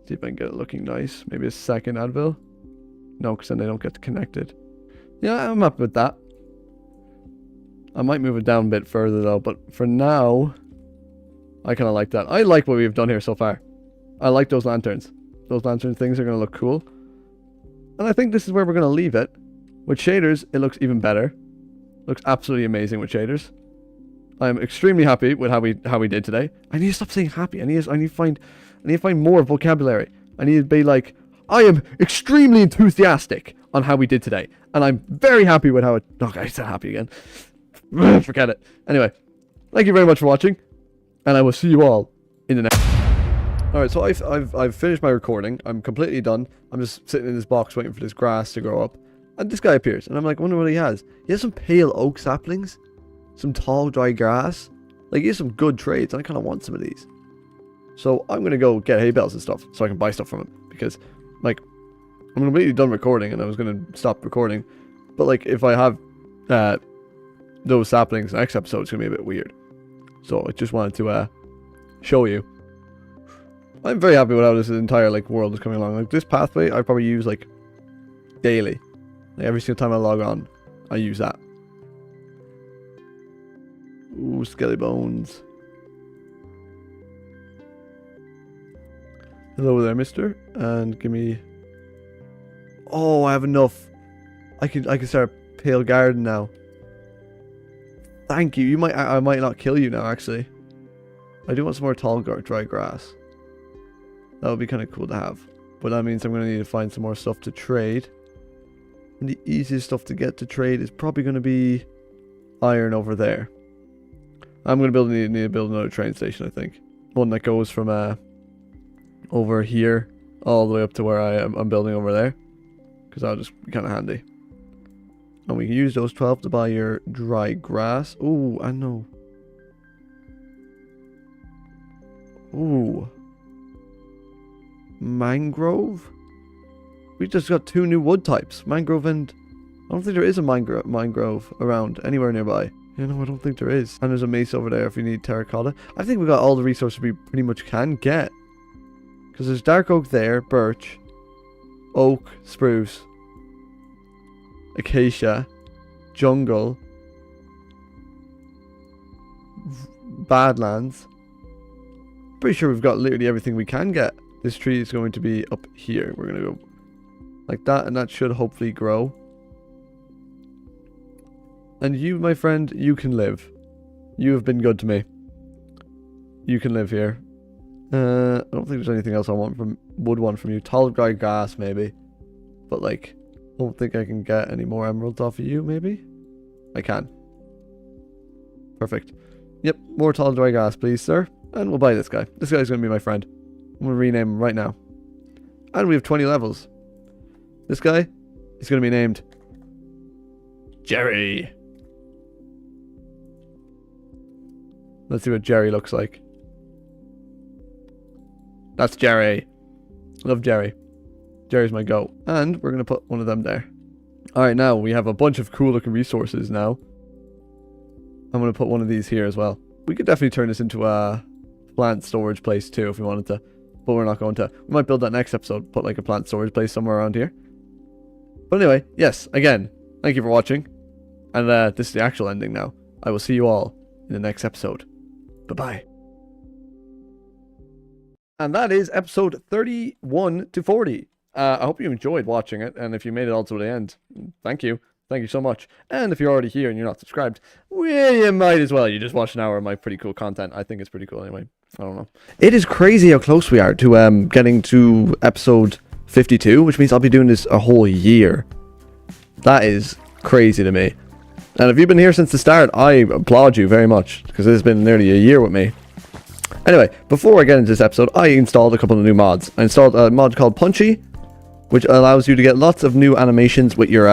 S4: See if I can get it looking nice. Maybe a second anvil. No, because then they don't get connected. Yeah, I'm happy with that. I might move it down a bit further though, but for now, I kind of like that. I like what we've done here so far. I like those lanterns. Those lantern things are going to look cool. And I think this is where we're going to leave it. With shaders, it looks even better. Looks absolutely amazing with shaders. I'm extremely happy with how we did today. I need to stop saying happy. I need to find more vocabulary. I need to be like, I am extremely enthusiastic on how we did today, and I'm very happy with how it. Okay, I said happy again. Forget it. Anyway, thank you very much for watching, and I will see you all in the next. All right, so I've finished my recording. I'm completely done. I'm just sitting in this box waiting for this grass to grow up,
S1: And this guy appears, and I'm like, wonder what he has. He has some pale oak saplings, some tall dry grass. Like, he has some good trades, and I kind of want some of these. So I'm going to go get hay bales and stuff, so I can buy stuff from him. Because, like, I'm completely done recording, and I was going to stop recording. But, like, if I have those saplings, the next episode is going to be a bit weird. So I just wanted to show you. I'm very happy with how this entire, like, world is coming along. Like, this pathway, I probably use, like, daily. Like, every single time I log on, I use that. Ooh, skelly bones. Hello there, mister. And give me... Oh, I have enough. I can start a pale garden now. Thank you. I might not kill you now, actually. I do want some more tall dry grass. That would be kind of cool to have. But that means I'm going to need to find some more stuff to trade. And the easiest stuff to get to trade is probably going to be iron over there. I'm going to need to build another train station, I think. One that goes from over here all the way up to where I'm building over there. Because that'll just be kind of handy. And we can use those 12 to buy your dry grass. Ooh, I know. Ooh. Mangrove? We just got 2 new wood types. Mangrove and... I don't think there is a mangrove around anywhere nearby. You know, I don't think there is. And there's a mace over there if you need terracotta. I think we got all the resources we pretty much can get. Because there's dark oak there, birch, oak, spruce, acacia, jungle, badlands. Pretty sure we've got literally everything we can get. This tree is going to be up here. We're going to go like that, and that should hopefully grow. And you, my friend, you can live. You have been good to me. You can live here. I don't think there's anything else I want would want from you. Tall dry grass, maybe. But, like, I don't think I can get any more emeralds off of you, maybe? I can. Perfect. Yep, more tall dry grass, please, sir. And we'll buy this guy. This guy's going to be my friend. I'm going to rename him right now. And we have 20 levels. This guy is going to be named Jerry. Let's see what Jerry looks like. That's Jerry. Love Jerry. Jerry's my goat. And we're going to put one of them there. Alright, now we have a bunch of cool looking resources now. I'm going to put one of these here as well. We could definitely turn this into a plant storage place too if we wanted to. But we're not going to. We might build that next episode. Put like a plant storage place somewhere around here. But anyway, yes, again, thank you for watching. And this is the actual ending now. I will see you all in the next episode. Bye-bye. And that is episode 31 to 40. I hope you enjoyed watching it. And if you made it all to the end, thank you. Thank you so much. And if you're already here and you're not subscribed, well, you might as well. You just watched an hour of my pretty cool content. I think it's pretty cool anyway. I don't know. It is crazy how close we are to getting to episode 52, which means I'll be doing this a whole year. That is crazy to me. And if you've been here since the start, I applaud you very much, because it has been nearly a year with me. Anyway, before I get into this episode, I installed a couple of new mods. I installed a mod called Punchy, which allows you to get lots of new animations with your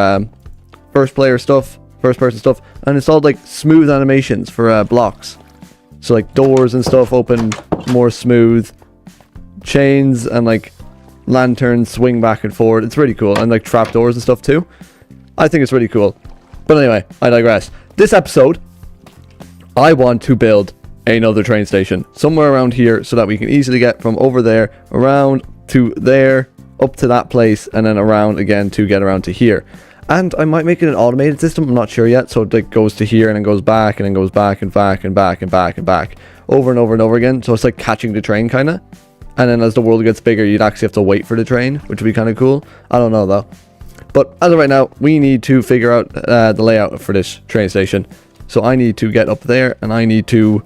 S1: first person stuff, and installed like smooth animations for blocks. So like doors and stuff open more smooth, chains and like lanterns swing back and forward. It's really cool. And like trapdoors and stuff too. I think it's really cool. But anyway, I digress. This episode, I want to build another train station somewhere around here so that we can easily get from over there around to there, up to that place, and then around again to get around to here. And I might make it an automated system, I'm not sure yet. So it like goes to here and then goes back and then goes back and back and back and back and back over and over and over again. So it's like catching the train kind of. And then as the world gets bigger, you'd actually have to wait for the train, which would be kind of cool. I don't know though. But as of right now, we need to figure out the layout for this train station. So I need to get up there and I need to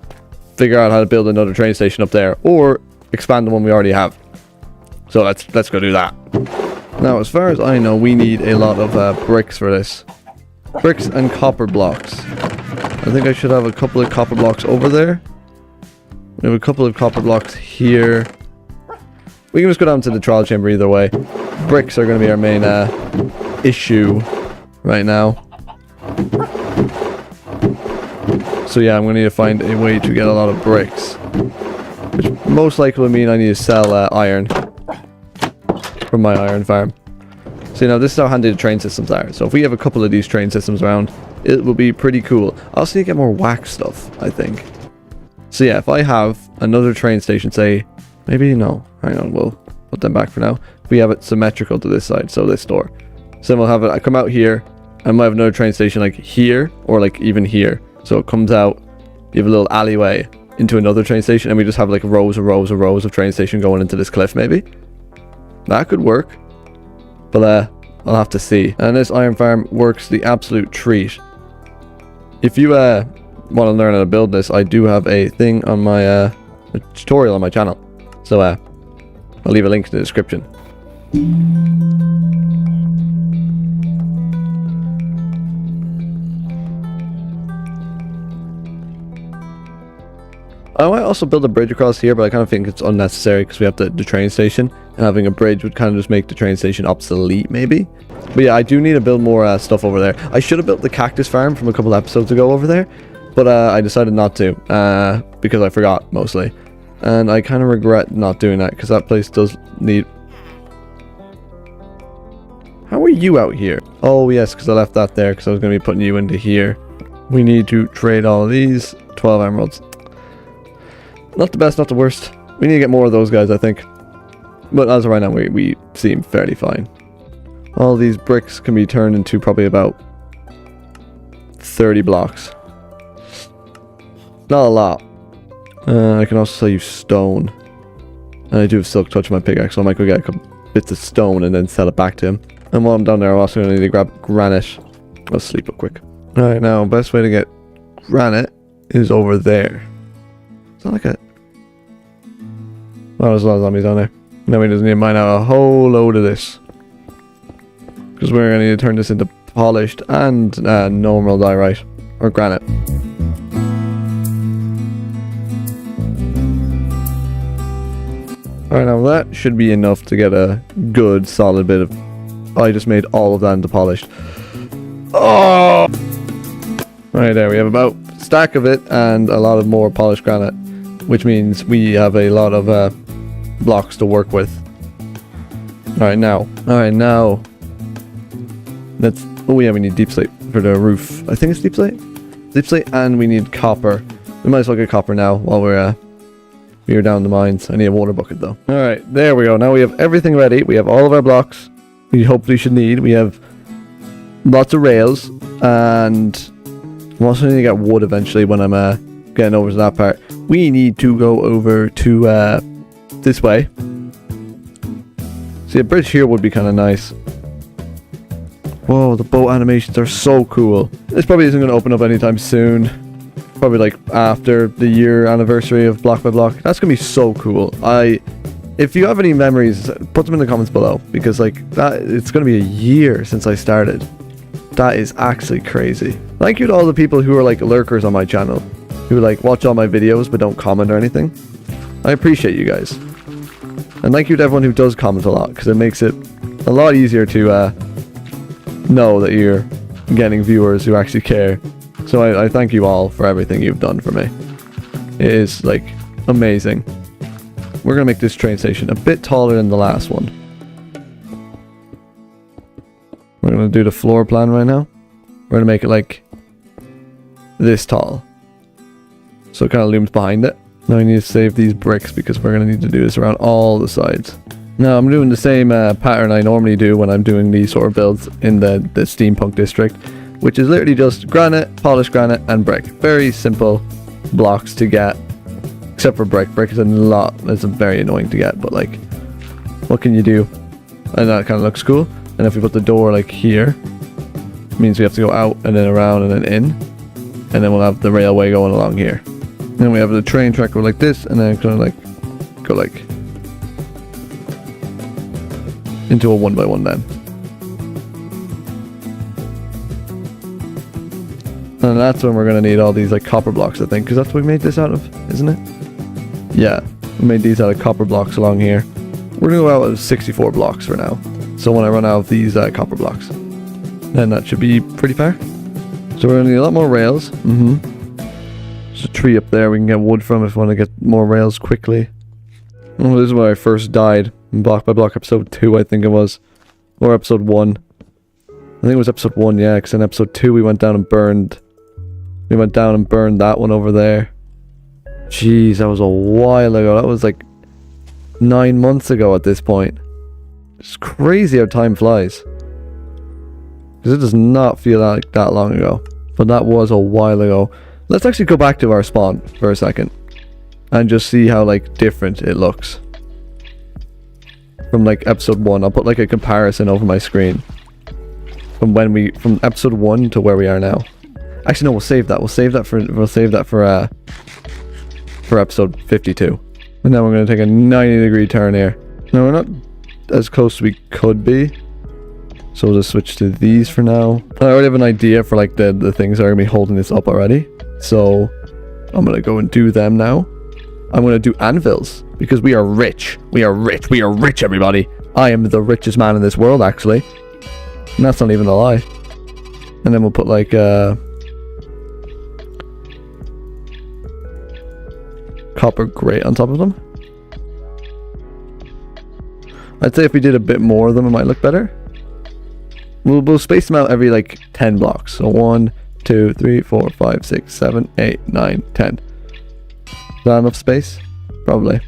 S1: figure out how to build another train station up there or expand the one we already have. So let's go do that. Now, as far as I know, we need a lot of bricks for this. Bricks and copper blocks. I think I should have a couple of copper blocks over there. We have a couple of copper blocks here. We can just go down to the trial chamber either way. Bricks are going to be our main issue. right now. So yeah, I'm going to need to find a way to get a lot of bricks. Which most likely will mean I need to sell iron from my iron farm. So now this is how handy the train systems are. So if we have a couple of these train systems around, it will be pretty cool. I also need to get more wax stuff, I think. So yeah, if I have another train station, say, maybe no, hang on, we'll put them back for now. We have it symmetrical to this side, so this door. So then we'll have it, I come out here, I might have another train station like here, or like even here. So it comes out, you have a little alleyway into another train station, and we just have like rows and rows and rows of train station going into this cliff maybe. That could work. But I'll have to see. And this iron farm works the absolute treat. If you want to learn how to build this, I do have a thing on my a tutorial on my channel. So I'll leave a link in the description. I might also build a bridge across here, but I kind of think it's unnecessary because we have the train station, and having a bridge would kind of just make the train station obsolete, maybe. But yeah, I do need to build more stuff over there. I should have built the cactus farm from a couple episodes ago over there, but I decided not to because I forgot mostly, and I kind of regret not doing that because that place does need. How are you out here? Oh yes, because I left that there because I was going to be putting you into here. We need to trade all of these. 12 emeralds. Not the best, not the worst. We need to get more of those guys, I think. But as of right now, we seem fairly fine. All these bricks can be turned into probably about 30 blocks. Not a lot. I can also sell you stone. And I do have silk touch on my pickaxe, so I might go get a couple bits of stone and then sell it back to him. And while I'm down there, I'm also going to need to grab granite. I'll sleep real quick. Alright, now, best way to get granite is over there. It's not like a... Oh, there's a lot of zombies down there. Now we just need to mine out a whole load of this. Because we're going to need to turn this into polished and normal diorite. Or granite. Alright, now that should be enough to get a good solid bit of... I just made all of that into polished. Oh! Right there, we have about a stack of it and a lot of more polished granite. Which means we have a lot of blocks to work with. Alright now. Let's... Oh yeah, we need deep slate for the roof. I think it's deep slate? Deep slate, and we need copper. We might as well get copper now while we're down the mines. I need a water bucket though. Alright, there we go. Now we have everything ready. We have all of our blocks we hopefully should need. We have lots of rails, and I'm also need to get wood eventually when I'm getting over to that part. We need to go over to this way. See, a bridge here would be kind of nice. Whoa, the boat animations are so cool. This probably isn't going to open up anytime soon. Probably like after the year anniversary of Block by Block. That's going to be so cool. If you have any memories, put them in the comments below. Because like that, it's going to be a year since I started. That is actually crazy. Thank you to all the people who are like lurkers on my channel. Who like watch all my videos but don't comment or anything. I appreciate you guys. And thank you to everyone who does comment a lot, because it makes it a lot easier to know that you're getting viewers who actually care. So I thank you all for everything you've done for me. It is like amazing. We're gonna make this train station a bit taller than the last one. We're gonna do the floor plan right now. We're gonna make it like this tall. So it kind of looms behind it. Now I need to save these bricks because we're going to need to do this around all the sides. Now I'm doing the same pattern I normally do when I'm doing these sort of builds in the steampunk district. Which is literally just granite, polished granite, and brick. Very simple blocks to get. Except for brick. Brick is it's very annoying to get, but like, what can you do? And that kind of looks cool. And if we put the door like here, it means we have to go out and then around and then in. And then we'll have the railway going along here. Then we have the train track go like this, and then kind of like go like into a 1x1 then. And that's when we're gonna need all these like copper blocks, I think, because that's what we made this out of, isn't it? Yeah, we made these out of copper blocks along here. We're gonna go out with 64 blocks for now. So when I run out of these copper blocks. then that should be pretty far. So we're going to need a lot more rails. There's a tree up there we can get wood from if we want to get more rails quickly. Oh, this is where I first died in Block by Block episode 2, I think it was. Or episode 1. I think it was episode 1, yeah, because in episode 2 we went down and burned. We went down and burned that one over there. Jeez, that was a while ago. That was like 9 months ago at this point. It's crazy how time flies. Because it does not feel like that long ago. But that was a while ago. Let's actually go back to our spawn for a second. And just see how like different it looks. From like episode 1. I'll put like a comparison over my screen. From episode 1 to where we are now. Actually no, we'll save that. We'll save that for episode 52. And then we're going to take a 90-degree turn here. Now we're not as close as we could be. So we'll just switch to these for now. I already have an idea for like the things that are going to be holding this up already. So I'm going to go and do them now. I'm going to do anvils. Because we are rich. We are rich. We are rich, everybody. I am the richest man in this world, actually. And that's not even a lie. And then we'll put like copper grate on top of them. I'd say if we did a bit more of them, it might look better. We'll space them out every like 10 blocks. So 1, 2, 3, 4, 5, 6, 7, 8, 9, 10. Is that enough space? Probably.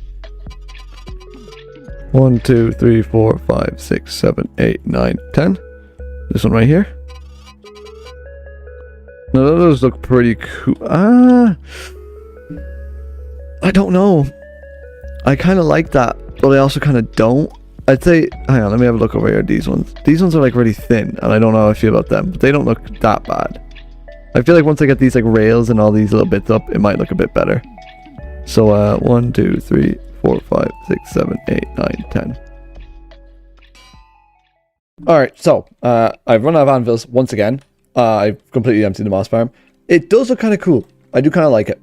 S1: 1, 2, 3, 4, 5, 6, 7, 8, 9, 10. This one right here. Now those look pretty cool. I don't know. I kind of like that, but I also kind of don't. I'd say, hang on, let me have a look over here at these ones. These ones are like really thin, and I don't know how I feel about them, but they don't look that bad. I feel like once I get these like rails and all these little bits up, it might look a bit better. So 1, 2, 3, 4, 5, 6, 7, 8, 9, 10. Alright, so I've run out of anvils once again. I've completely emptied the moss farm. It does look kind of cool. I do kind of like it.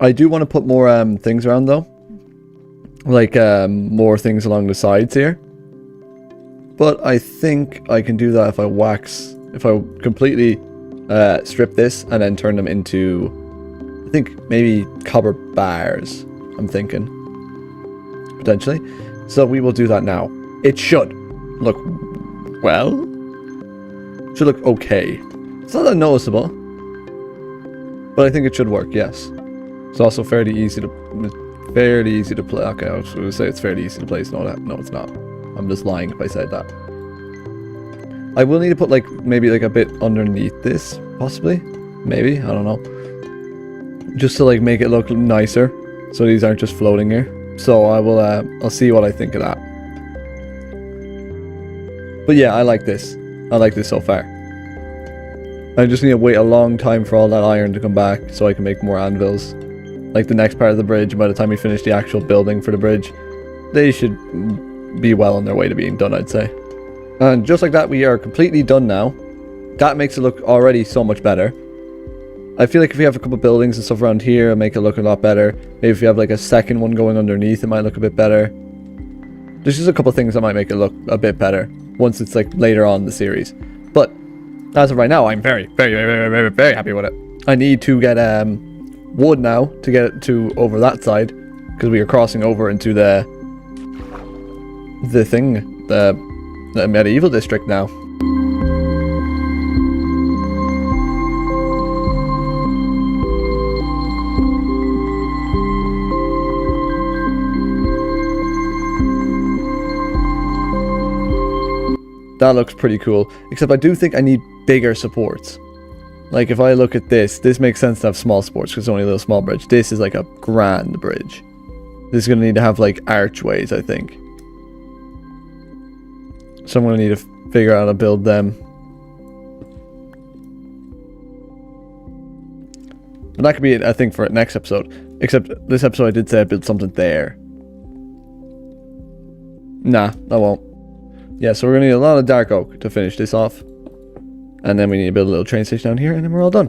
S1: I do want to put more things around though. Like more things along the sides here. But I think I can do that if I completely strip this and then turn them into, I think maybe copper bars, I'm thinking. Potentially. So we will do that now. It should look, well, should look okay. It's not that noticeable. But I think it should work, yes. It's also fairly easy to play. Okay, I was going to say it's fairly easy to place. No, it's not. I'm just lying if I said that. I will need to put like maybe like a bit underneath this, possibly. Maybe, I don't know. Just to like make it look nicer, so these aren't just floating here. So I will. I'll see what I think of that. But yeah, I like this. I like this so far. I just need to wait a long time for all that iron to come back so I can make more anvils. Like the next part of the bridge, by the time we finish the actual building for the bridge, they should be well on their way to being done, I'd say. And just like that, we are completely done now. That makes it look already so much better. I feel like if we have a couple buildings and stuff around here, it'll make it look a lot better. Maybe if we have like a second one going underneath, it might look a bit better. There's just a couple things that might make it look a bit better once it's like later on in the series. But as of right now, I'm very, very, very, very, very happy with it. I need to get wood now to get it to over that side, because we are crossing over into the medieval district now. That looks pretty cool, except I do think I need bigger supports. Like if I look at this makes sense to have small supports because it's only a little small bridge. This is like a grand bridge. This is going to need to have like archways, I think. So I'm going to need to figure out how to build them. But that could be, I think, for next episode. Except this episode I did say I built something there. Nah, I won't. Yeah, so we're going to need a lot of dark oak to finish this off. And then we need to build a little train station down here, and then we're all done.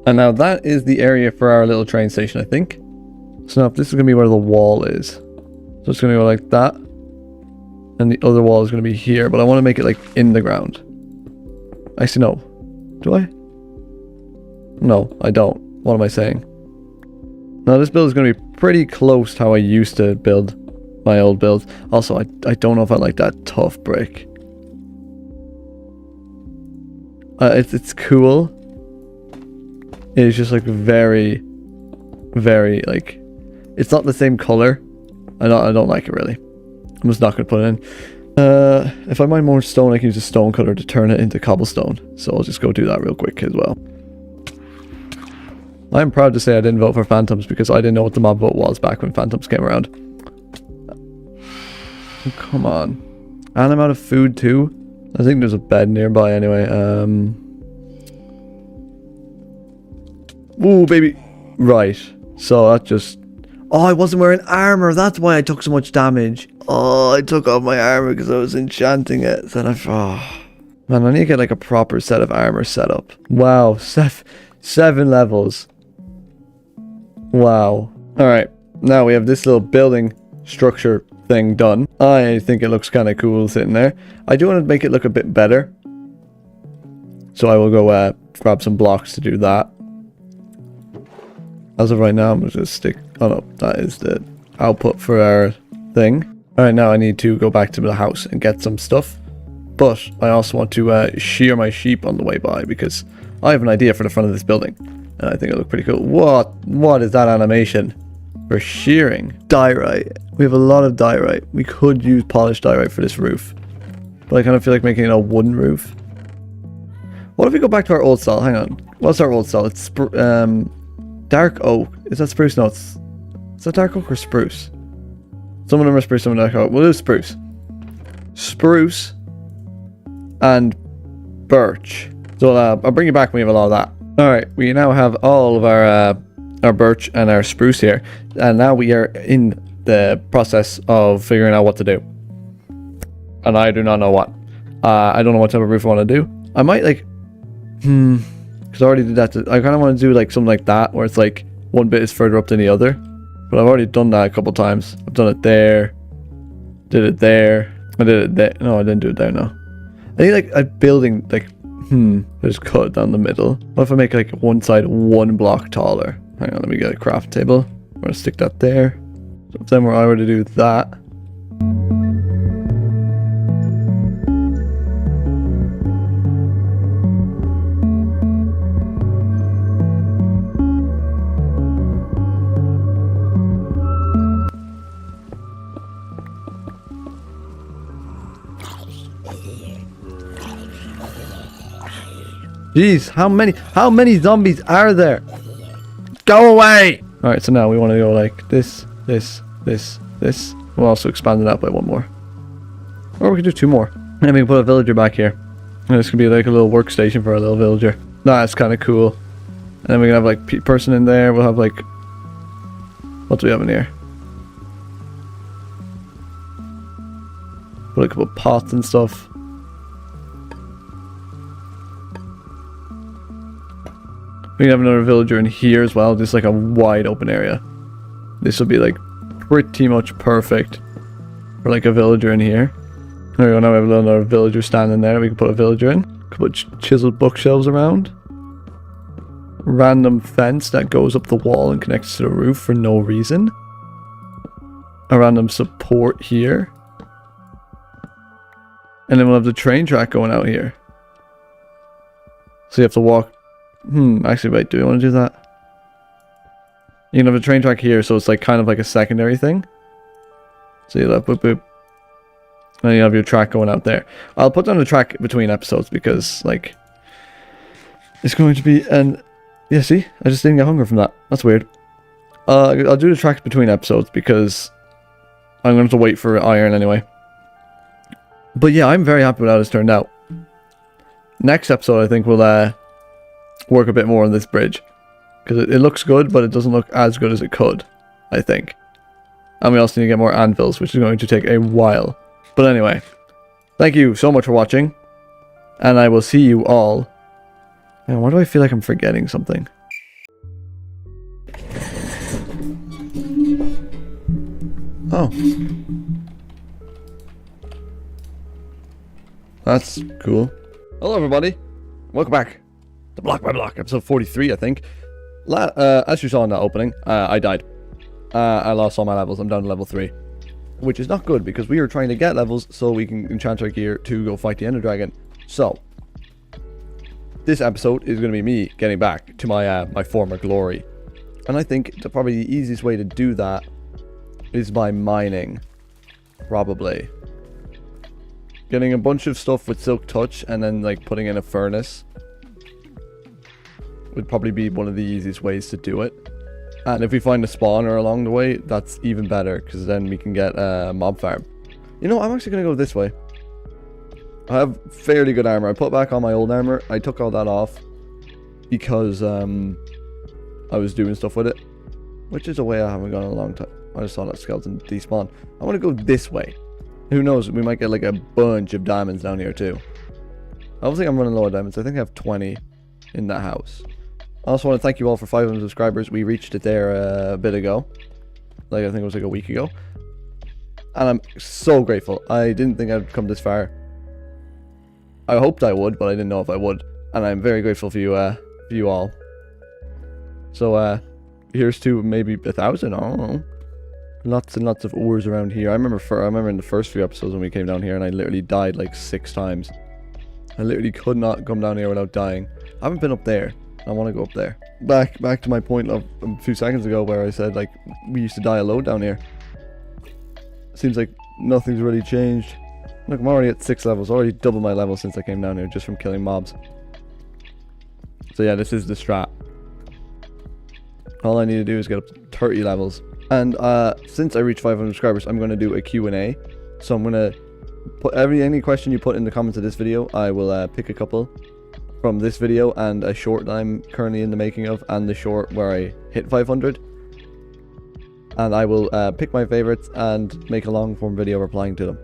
S1: And now that is the area for our little train station, I think. So now this is going to be where the wall is. So it's going to go like that. And the other wall is going to be here, but I want to make it like in the ground. Actually, no. Do I? No, I don't. What am I saying? Now, this build is going to be pretty close to how I used to build my old builds. Also, I don't know if I like that tough brick. It's cool. It's just like very, very like, it's not the same color. I don't like it really. I'm just not gonna put it in. If I mine more stone, I can use a stone cutter to turn it into cobblestone. So I'll just go do that real quick as well. I'm proud to say I didn't vote for Phantoms because I didn't know what the mob vote was back when Phantoms came around. Oh, come on. And I'm out of food too. I think there's a bed nearby anyway. Ooh, baby. Right. So that just... Oh, I wasn't wearing armor. That's why I took so much damage. Oh, I took off my armor because I was enchanting it. Then man, I need to get like a proper set of armor set up. Wow. 7 levels. Wow. Alright. Now we have this little building structure thing done. I think it looks kind of cool sitting there. I do want to make it look a bit better. So I will go grab some blocks to do that. As of right now, I'm just going to stick... Oh no, that is the output for our thing. Alright, now I need to go back to the house and get some stuff. But I also want to shear my sheep on the way by because I have an idea for the front of this building. And I think it'll look pretty cool. What is that animation? For shearing. Diorite. We have a lot of diorite. We could use polished diorite for this roof. But I kind of feel like making it a wooden roof. What if we go back to our old style? Hang on. What's our old style? It's dark oak. Is that spruce? No, is that dark oak or spruce? Some of them are spruce, some of them are dark oak. We'll do spruce. Spruce and birch. So I'll bring you back when we have a lot of that. Alright, we now have all of our birch and our spruce here. And now we are in the process of figuring out what to do. And I do not know what. I don't know what type of roof I want to do. I might like... Because I already did that. I kind of want to do like something like that, where it's like one bit is further up than the other. But I've already done that a couple times. I've done it there. Did it there. I did it there. No, I didn't do it there, no. I need like a building, like... I just cut it down the middle. What if I make like one side 1 block taller? Hang on, let me get a craft table. I'm going to stick that there. So if then I were to do that... Jeez, how many zombies are there? Go away! Alright, so now we want to go like this. We'll also expand it out by 1 more. Or we could do 2 more. And then we can put a villager back here. And this could be like a little workstation for our little villager. That's kind of cool. And then we can have like person in there. We'll have like... What do we have in here? Put a couple pots and stuff. We can have another villager in here as well, just like a wide open area. This will be like pretty much perfect for like a villager in here. There we go, now we have another villager standing there. We can put a villager in. Couple of chiseled bookshelves around. Random fence that goes up the wall and connects to the roof for no reason. A random support here. And then we'll have the train track going out here. So you have to walk... actually wait, do we want to do that? You can have a train track here, so it's like kind of like a secondary thing. So you'll have boop boop. And then you have your track going out there. I'll put down the track between episodes because like it's going to be yeah, see? I just didn't get hunger from that. That's weird. I'll do the tracks between episodes because I'm going to have to wait for iron anyway. But yeah, I'm very happy with how this turned out. Next episode I think we'll work a bit more on this bridge because it looks good, but it doesn't look as good as it could, I think. And we also need to get more anvils, which is going to take a while. But anyway, thank you so much for watching, and I will see you all. Man, why do I feel like I'm forgetting something? Oh, that's cool. Hello everybody.
S4: welcome back to Block by Block, episode 43, I think. As you saw in that opening, I died. I lost all my levels. I'm down to level 3. Which is not good, because we are trying to get levels so we can enchant our gear to go fight the Ender Dragon. So, this episode is going to be me getting back to my former glory. And I think probably the easiest way to do that is by mining. Probably. Getting a bunch of stuff with Silk Touch and then like putting in a furnace would probably be one of the easiest ways to do it. And if we find a spawner along the way, that's even better, because then we can get a mob farm. You know, I'm actually going to go this way. I have fairly good armor. I put back on my old armor. I took all that off because I was doing stuff with it, which is a way I haven't gone in a long time. I just saw that skeleton despawn. I want to go this way. Who knows, we might get like a bunch of diamonds down here too. I don't think I'm running low on diamonds. I think I have 20 in that house. I also want to thank you all for 500 subscribers. We reached it there a bit ago. Like, I think it was like a week ago. And I'm so grateful. I didn't think I'd come this far. I hoped I would, but I didn't know if I would. And I'm very grateful for you all. So, here's to maybe 1,000, I don't know. Lots and lots of ores around here. I remember in the first few episodes when we came down here and I literally died like 6 times. I literally could not come down here without dying. I haven't been up there. I want to go up there. Back to my point of a few seconds ago where I said like we used to die a load down here. Seems like nothing's really changed. Look, I'm already at 6 levels. Already double my level since I came down here just from killing mobs. So yeah, this is the strat. All I need to do is get up to 30 levels. And since I reached 500 subscribers, I'm going to do a Q&A. So I'm going to put any question you put in the comments of this video. I will pick a couple from this video and a short that I'm currently in the making of, and the short where I hit 500. And I will pick my favorites and make a long form video replying to them.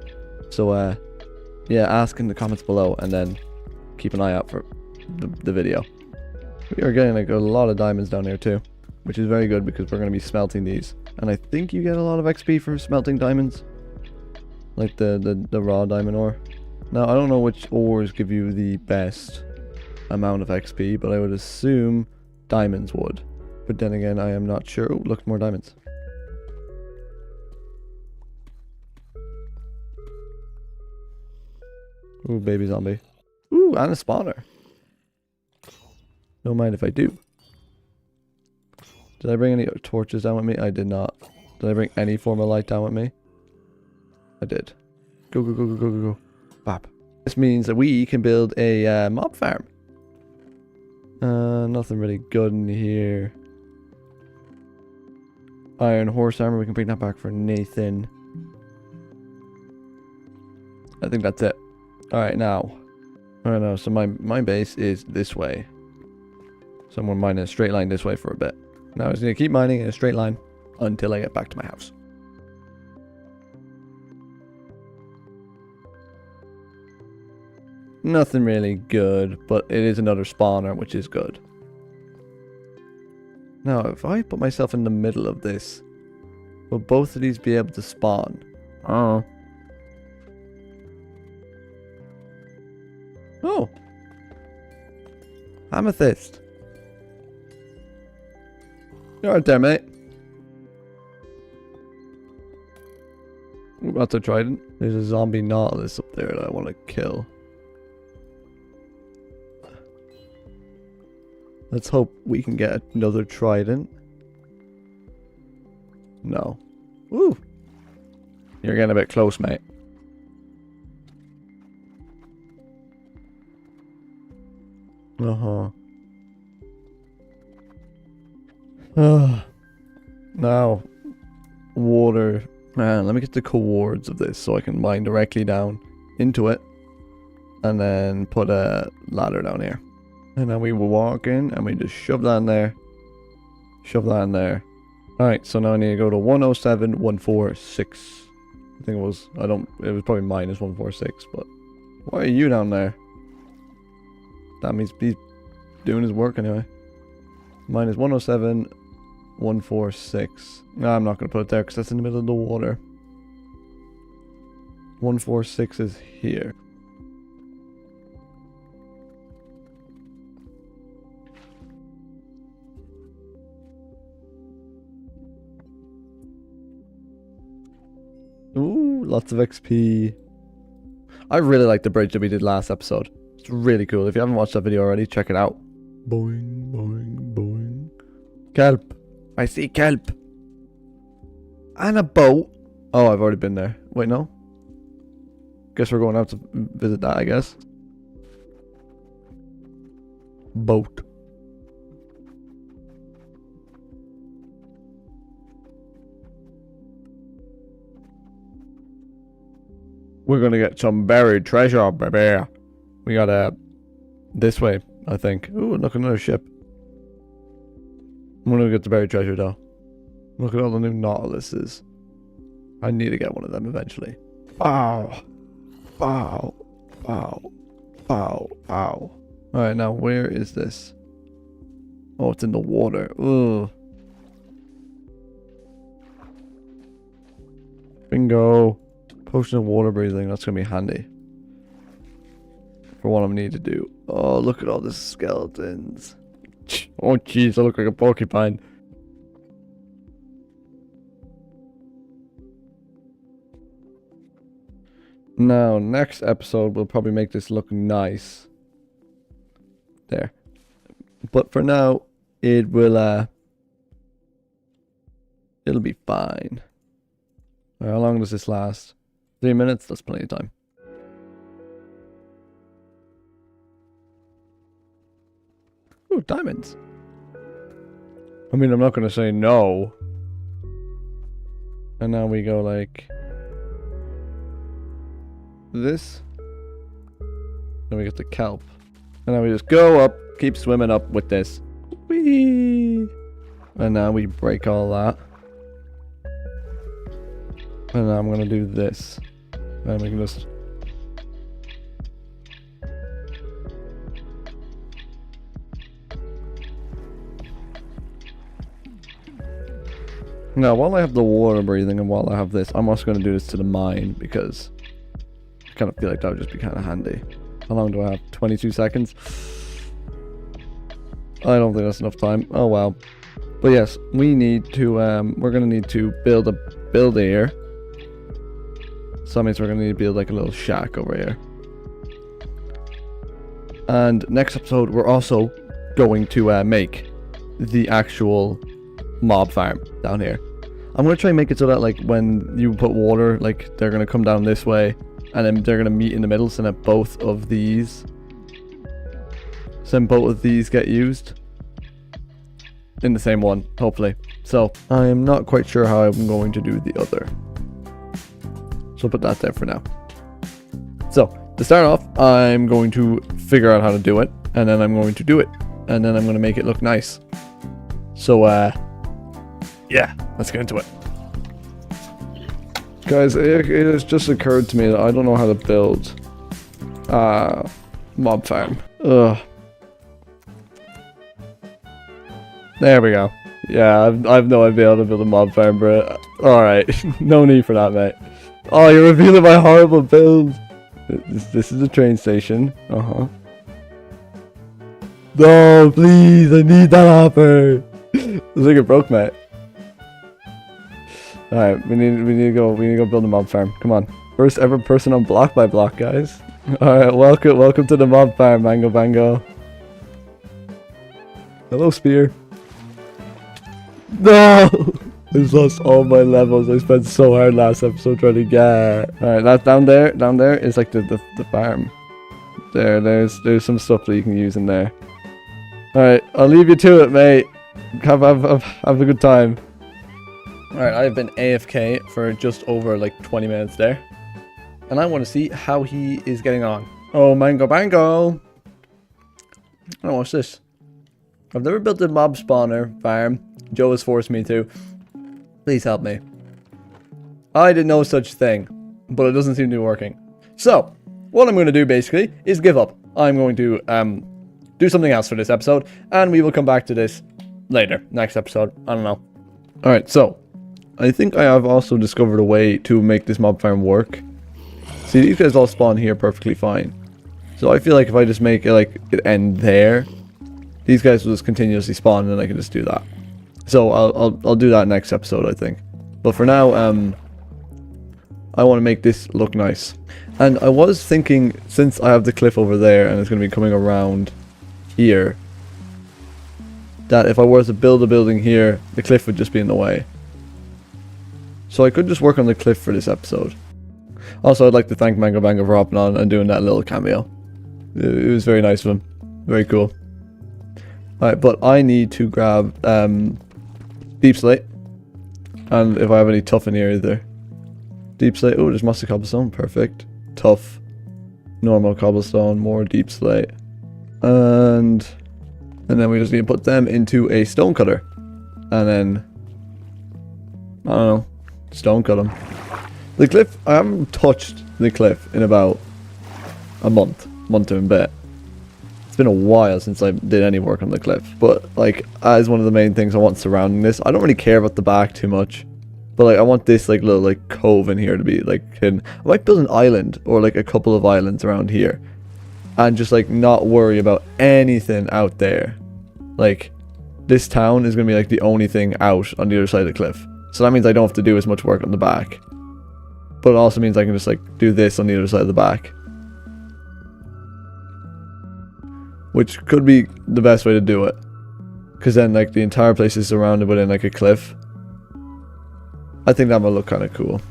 S4: So yeah, ask in the comments below and then keep an eye out for the video. We are getting like a lot of diamonds down here too, which is very good because we're going to be smelting these. And I think you get a lot of XP for smelting diamonds. Like the raw diamond ore. Now, I don't know which ores give you the best amount of XP, but I would assume diamonds would. But then again, I am not sure. Oh, look, more diamonds. Ooh, baby zombie. Ooh, and a spawner. Don't mind if I do. Did I bring any torches down with me? I did not. Did I bring any form of light down with me? I did. Go, go, go, go, go, go, go. Bap. This means that we can build a mob farm. Nothing really good in here. Iron horse armor. We can bring that back for Nathan. I think that's it. Alright, now. I don't know. So my base is this way. So I'm going to mine in a straight line this way for a bit. Now I'm just going to keep mining in a straight line until I get back to my house. Nothing really good, but it is another spawner, which is good. Now, if I put myself in the middle of this, will both of these be able to spawn? Oh. Oh. Amethyst. You're right there, mate. That's a trident. There's a zombie nautilus up there that I want to kill. Let's hope we can get another trident. No. Woo! You're getting a bit close, mate. Uh-huh. Now, water. Man, let me get the coords of this so I can mine directly down into it. And then put a ladder down here. And then we will walk in and we just shove that in there. Shove that in there. Alright, so now I need to go to 107, 146. I think it was, it was probably minus 146, but why are you down there? That means he's doing his work anyway. Minus 107, 146. No, I'm not going to put it there because that's in the middle of the water. 146 is here.
S1: Woo! Lots of XP. I really like the bridge that we did last episode. It's really cool. If you haven't watched that video already, check it out. Boing, boing, boing. Kelp. I see kelp. And a boat. Oh, I've already been there. Wait, no? Guess we're going out to visit that, I guess. Boat. We're gonna get some buried treasure, baby. We gotta this way, I think. Ooh, look, another ship. I'm gonna get the buried treasure though. Look at all the new Nautiluses. I need to get one of them eventually. Bow. Bow. Bow. Bow. Bow. Alright, now where is this? Oh, it's in the water. Ugh. Bingo. Potion of water breathing. That's gonna be handy. For what I need to do. Oh, look at all the skeletons. Oh, jeez, I look like a porcupine. Now, next episode, we'll probably make this look nice. There. But for now, it will, it'll be fine. How long does this last? 3 minutes? That's plenty of time. Ooh, diamonds. I mean, I'm not going to say no. And now we go like this. Then we get the kelp. And then we just go up, keep swimming up with this. Whee! And now we break all that. And now I'm going to do this. And we can just... Now, while I have the water breathing and while I have this, I'm also going to do this to the mine because I kind of feel like that would just be kind of handy. How long do I have? 22 seconds? I don't think that's enough time. Oh, well. But yes, we need to, we're going to need to build here. So that means we're going to need to build like a little shack over here. And next episode, we're also going to make the actual mob farm down here. I'm going to try and make it so that like when you put water, like they're going to come down this way and then they're going to meet in the middle so that both of these get used in the same one, hopefully. So I am not quite sure how I'm going to do the other. So I'll put that there for now. So to start off, I'm going to figure out how to do it and then I'm going to do it and then I'm going to make it look nice. So yeah, let's get into it. Guys, it has just occurred to me that I don't know how to build mob farm. Ugh. There we go. Yeah, I've no idea how to build a mob farm, bro. Alright, no need for that, mate. Oh, you're revealing my horrible build. This is a train station. Uh-huh. No, please, I need that hopper. Looks like it broke, mate. Alright, we need to go build a mob farm. Come on. First ever person on Block by Block, guys. Alright, welcome to the mob farm, Mango Bango. Hello, Spear. No! I lost all my levels. I spent so hard last episode trying to get. Alright, that down there is like the farm. There's some stuff that you can use in there. Alright, I'll leave you to it, mate. Have a good time. Alright, I've been AFK for just over like 20 minutes there. And I want to see how he is getting on. Oh, Mango Bango! Oh, what's this? I've never built a mob spawner farm. Joe has forced me to. Please help me. I didn't know such thing, but it doesn't seem to be working. So, what I'm going to do basically is give up. I'm going to do something else for this episode, and we will come back to this later, next episode. I don't know. Alright, so I think I have also discovered a way to make this mob farm work. See, these guys all spawn here perfectly fine. So I feel like if I just make it like it end there, these guys will just continuously spawn and I can just do that. So I'll do that next episode, I think. But for now, I want to make this look nice. And I was thinking, since I have the cliff over there and it's going to be coming around here, that if I were to build a building here, the cliff would just be in the way. So I could just work on the cliff for this episode. Also, I'd like to thank Mango Bango for hopping on and doing that little cameo. It was very nice of him. Very cool. Alright, but I need to grab deep slate. And if I have any tough in here either. Deep slate. Oh, there's mossy cobblestone. Perfect. Tough. Normal cobblestone. More deep slate. And then we just need to put them into a stone cutter. And then, I don't know, stone cut them. The cliff, I haven't touched the cliff in about a month and a bit. It's been a while since I did any work on the cliff. But like, as one of the main things I want surrounding this, I don't really care about the back too much. But like, I want this like little like cove in here to be like hidden. I might build an island or like a couple of islands around here. And just like not worry about anything out there. Like, this town is going to be like the only thing out on the other side of the cliff. So that means I don't have to do as much work on the back. But it also means I can just like do this on the other side of the back. Which could be the best way to do it. Because then like the entire place is surrounded within like a cliff. I think that might look kind of cool.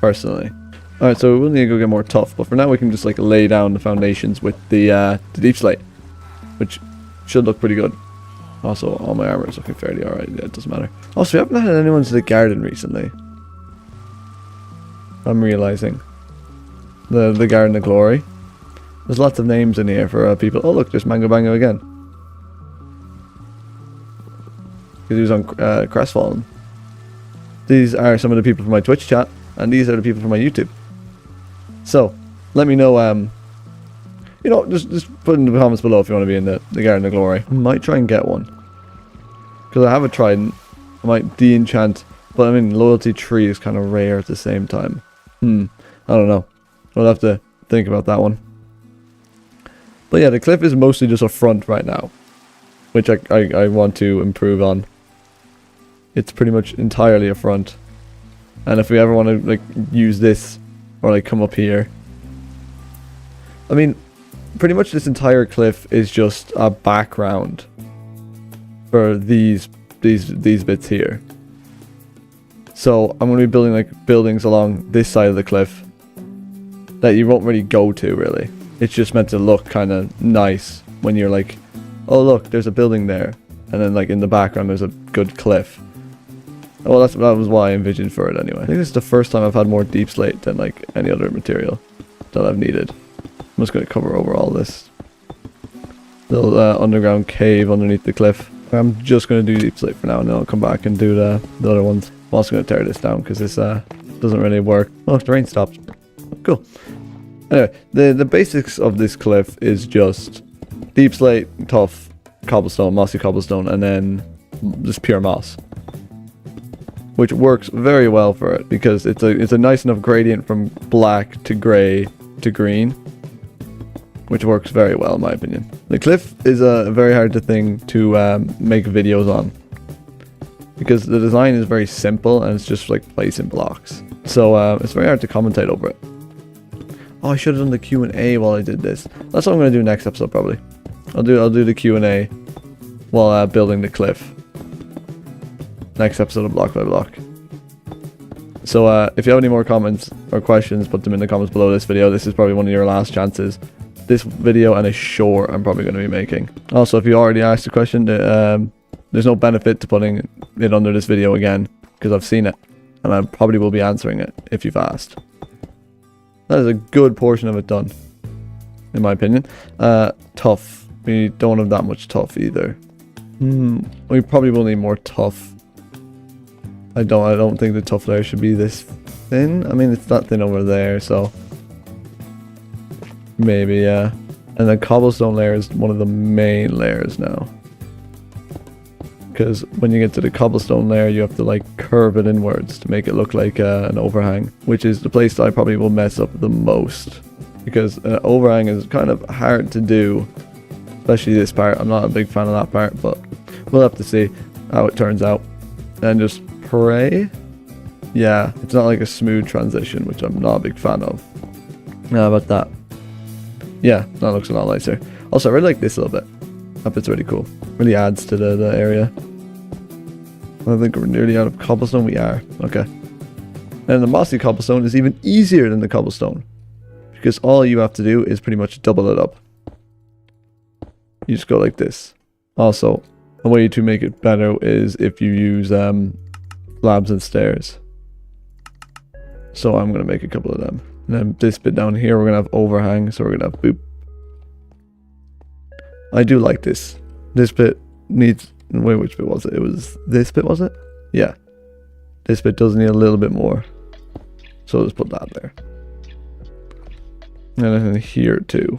S1: Personally. Alright, so we'll need to go get more tough. But for now we can just like lay down the foundations with the deep slate. Which should look pretty good. Also, all my armor is looking fairly alright. Yeah, it doesn't matter. Also, we haven't had anyone to the garden recently. I'm realizing. The Garden of Glory. There's lots of names in here for people. Oh look, there's Mango Bango again. Because he was on Crestfallen. These are some of the people from my Twitch chat. And these are the people from my YouTube. So, let me know, you know, just put in the comments below if you want to be in the Garden of Glory. I might try and get one. Because I have a trident. I might de-enchant. But I mean, loyalty tree is kind of rare at the same time. I don't know. I'll have to think about that one. But yeah, the cliff is mostly just a front right now. Which I want to improve on. It's pretty much entirely a front. And if we ever want to like use this or like come up here. I mean, pretty much this entire cliff is just a background for these bits here. So I'm going to be building like buildings along this side of the cliff that you won't really go to really. It's just meant to look kind of nice when you're like, oh look, there's a building there, and then like in the background there's a good cliff. Well, that was what I envisioned for it anyway. I think this is the first time I've had more deep slate than like any other material that I've needed. I'm just going to cover over all this little underground cave underneath the cliff. I'm just going to do deep slate for now, and then I'll come back and do the other ones. I'm also going to tear this down because this doesn't really work. Oh, the rain stopped. Cool. Anyway, the basics of this cliff is just deep slate, tough, cobblestone, mossy cobblestone, and then just pure moss. Which works very well for it because it's a nice enough gradient from black to grey to green. Which works very well in my opinion. The cliff is a very hard thing to make videos on. Because the design is very simple and it's just like placing blocks. So it's very hard to commentate over it. Oh, I should have done the Q&A while I did this. That's what I'm going to do next episode probably. I'll do the Q&A while building the cliff. Next episode of Block by Block. So if you have any more comments or questions, put them in the comments below this video. This is probably one of your last chances. This video and a short I'm probably going to be making. Also, if you already asked a question, there's no benefit to putting it under this video again because I've seen it and I probably will be answering it if you've asked. That is a good portion of it done, in my opinion. Tough. We don't have that much tough either. We probably will need more tough. I don't think the tough layer should be this thin. I mean, it's that thin over there, so maybe, yeah. And the cobblestone layer is one of the main layers now. Because when you get to the cobblestone layer, you have to like curve it inwards to make it look like an overhang, which is the place that I probably will mess up the most. Because an overhang is kind of hard to do, especially this part. I'm not a big fan of that part, but we'll have to see how it turns out. And just pray yeah, it's not like a smooth transition, which I'm not a big fan of. How about that? Yeah, that looks a lot nicer. Also, I really like this a little bit. That bit's really cool. Really adds to the area. I think we're nearly out of cobblestone. We are. Okay. And the mossy cobblestone is even easier than the cobblestone, because all you have to do is pretty much double it up. You just go like this. Also, a way to make it better is if you use slabs and stairs. So I'm going to make a couple of them. And then this bit down here, we're going to have overhang. So we're going to have boop. I do like this. This bit needs... Wait, which bit was it? It was this bit, was it? Yeah. This bit does need a little bit more. So let's put that there. And then here too.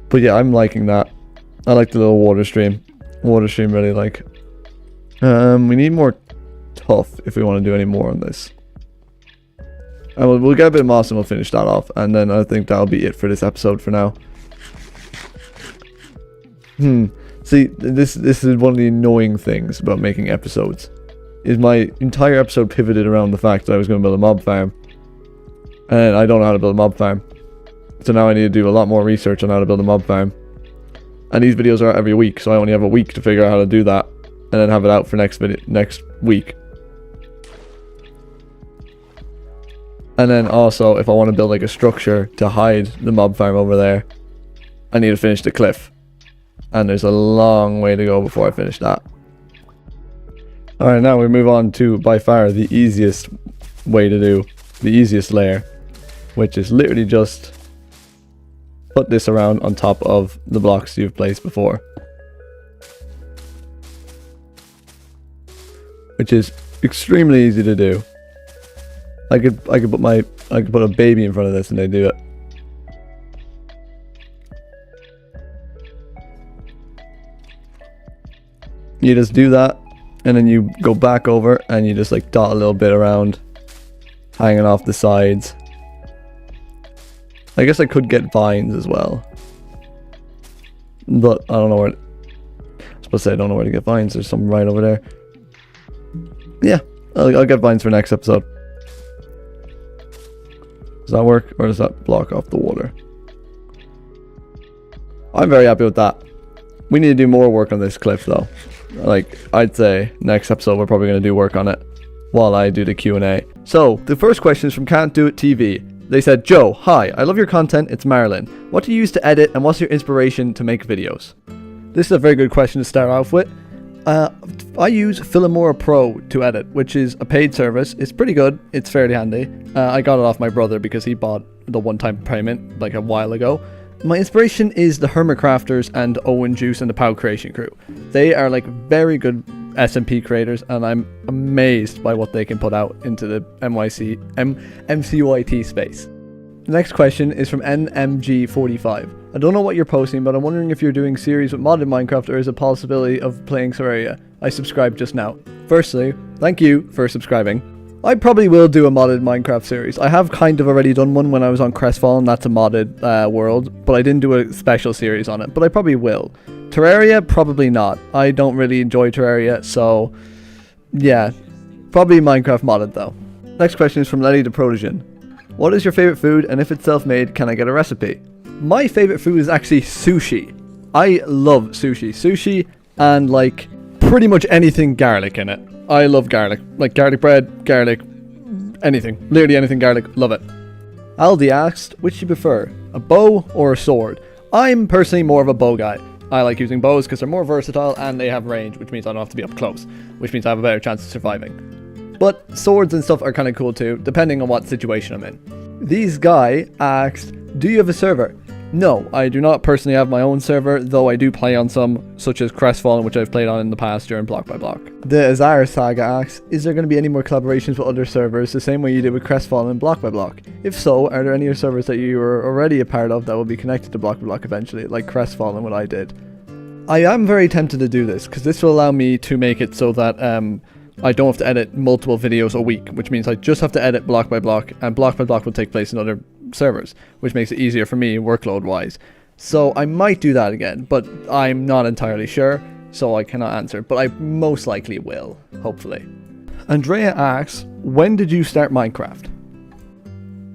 S1: But yeah, I'm liking that. I like the little water stream. Water stream really like. We need more tuff if we want to do any more on this. And we'll get a bit of moss and we'll finish that off. And then I think that'll be it for this episode for now. See, this is one of the annoying things about making episodes. Is my entire episode pivoted around the fact that I was going to build a mob farm. And I don't know how to build a mob farm. So now I need to do a lot more research on how to build a mob farm. And these videos are out every week, so I only have a week to figure out how to do that. And then have it out for next week. And then also, if I want to build like a structure to hide the mob farm over there, I need to finish the cliff. And there's a long way to go before I finish that. Alright, now we move on to by far the easiest way to do, the easiest layer, which is literally just put this around on top of the blocks you've placed before. Which is extremely easy to do. I could put a baby in front of this and they do it. You just do that, and then you go back over and you just like dot a little bit around, hanging off the sides. I guess I could get vines as well, but I don't know where. I was supposed to say I don't know where to get vines. There's some right over there. Yeah, I'll get vines for next episode. Does that work, or does that block off the water? I'm very happy with that. We need to do more work on this cliff though. Like, I'd say next episode we're probably going to do work on it while I do the Q&A. So, the first question is from Can't Do It TV. They said, Joe, hi, I love your content, it's Marilyn. What do you use to edit and what's your inspiration to make videos? This is a very good question to start off with. I use Filmora Pro to edit, which is a paid service. It's pretty good, it's fairly handy. I got it off my brother because he bought the one-time payment like a while ago. My inspiration is the Hermitcrafters and Owen Juice and the POW Creation Crew. They are like very good SMP creators and I'm amazed by what they can put out into the MCYT space. The next question is from NMG45. I don't know what you're posting, but I'm wondering if you're doing series with modded Minecraft or is a possibility of playing Terraria. I subscribed just now. Firstly, thank you for subscribing. I probably will do a modded Minecraft series. I have kind of already done one when I was on Crestfallen, that's a modded world, but I didn't do a special series on it, but I probably will. Terraria, probably not. I don't really enjoy Terraria, so yeah, probably Minecraft modded though. Next question is from Letty the Protogen. What is your favorite food, and if it's self-made, can I get a recipe? My favorite food is actually sushi. I love sushi. Sushi and like pretty much anything garlic in it. I love garlic. Like garlic bread, garlic, anything. Literally anything garlic. Love it. Aldi asked, which do you prefer? A bow or a sword? I'm personally more of a bow guy. I like using bows because they're more versatile and they have range, which means I don't have to be up close, which means I have a better chance of surviving. But swords and stuff are kind of cool too, depending on what situation I'm in. These guy asked, do you have a server? No, I do not personally have my own server, though I do play on some, such as Crestfallen, which I've played on in the past during Block by Block. The Azar Saga asks, is there going to be any more collaborations with other servers, the same way you did with Crestfallen and Block by Block? If so, are there any other servers that you were already a part of that will be connected to Block by Block eventually, like Crestfallen, what I did? I am very tempted to do this, because this will allow me to make it so that I don't have to edit multiple videos a week, which means I just have to edit Block by Block, and Block by Block will take place in other servers, which makes it easier for me workload wise. So I might do that again, but I'm not entirely sure. so I cannot answer, but I most likely will, hopefully. Andrea asks, when did you start Minecraft?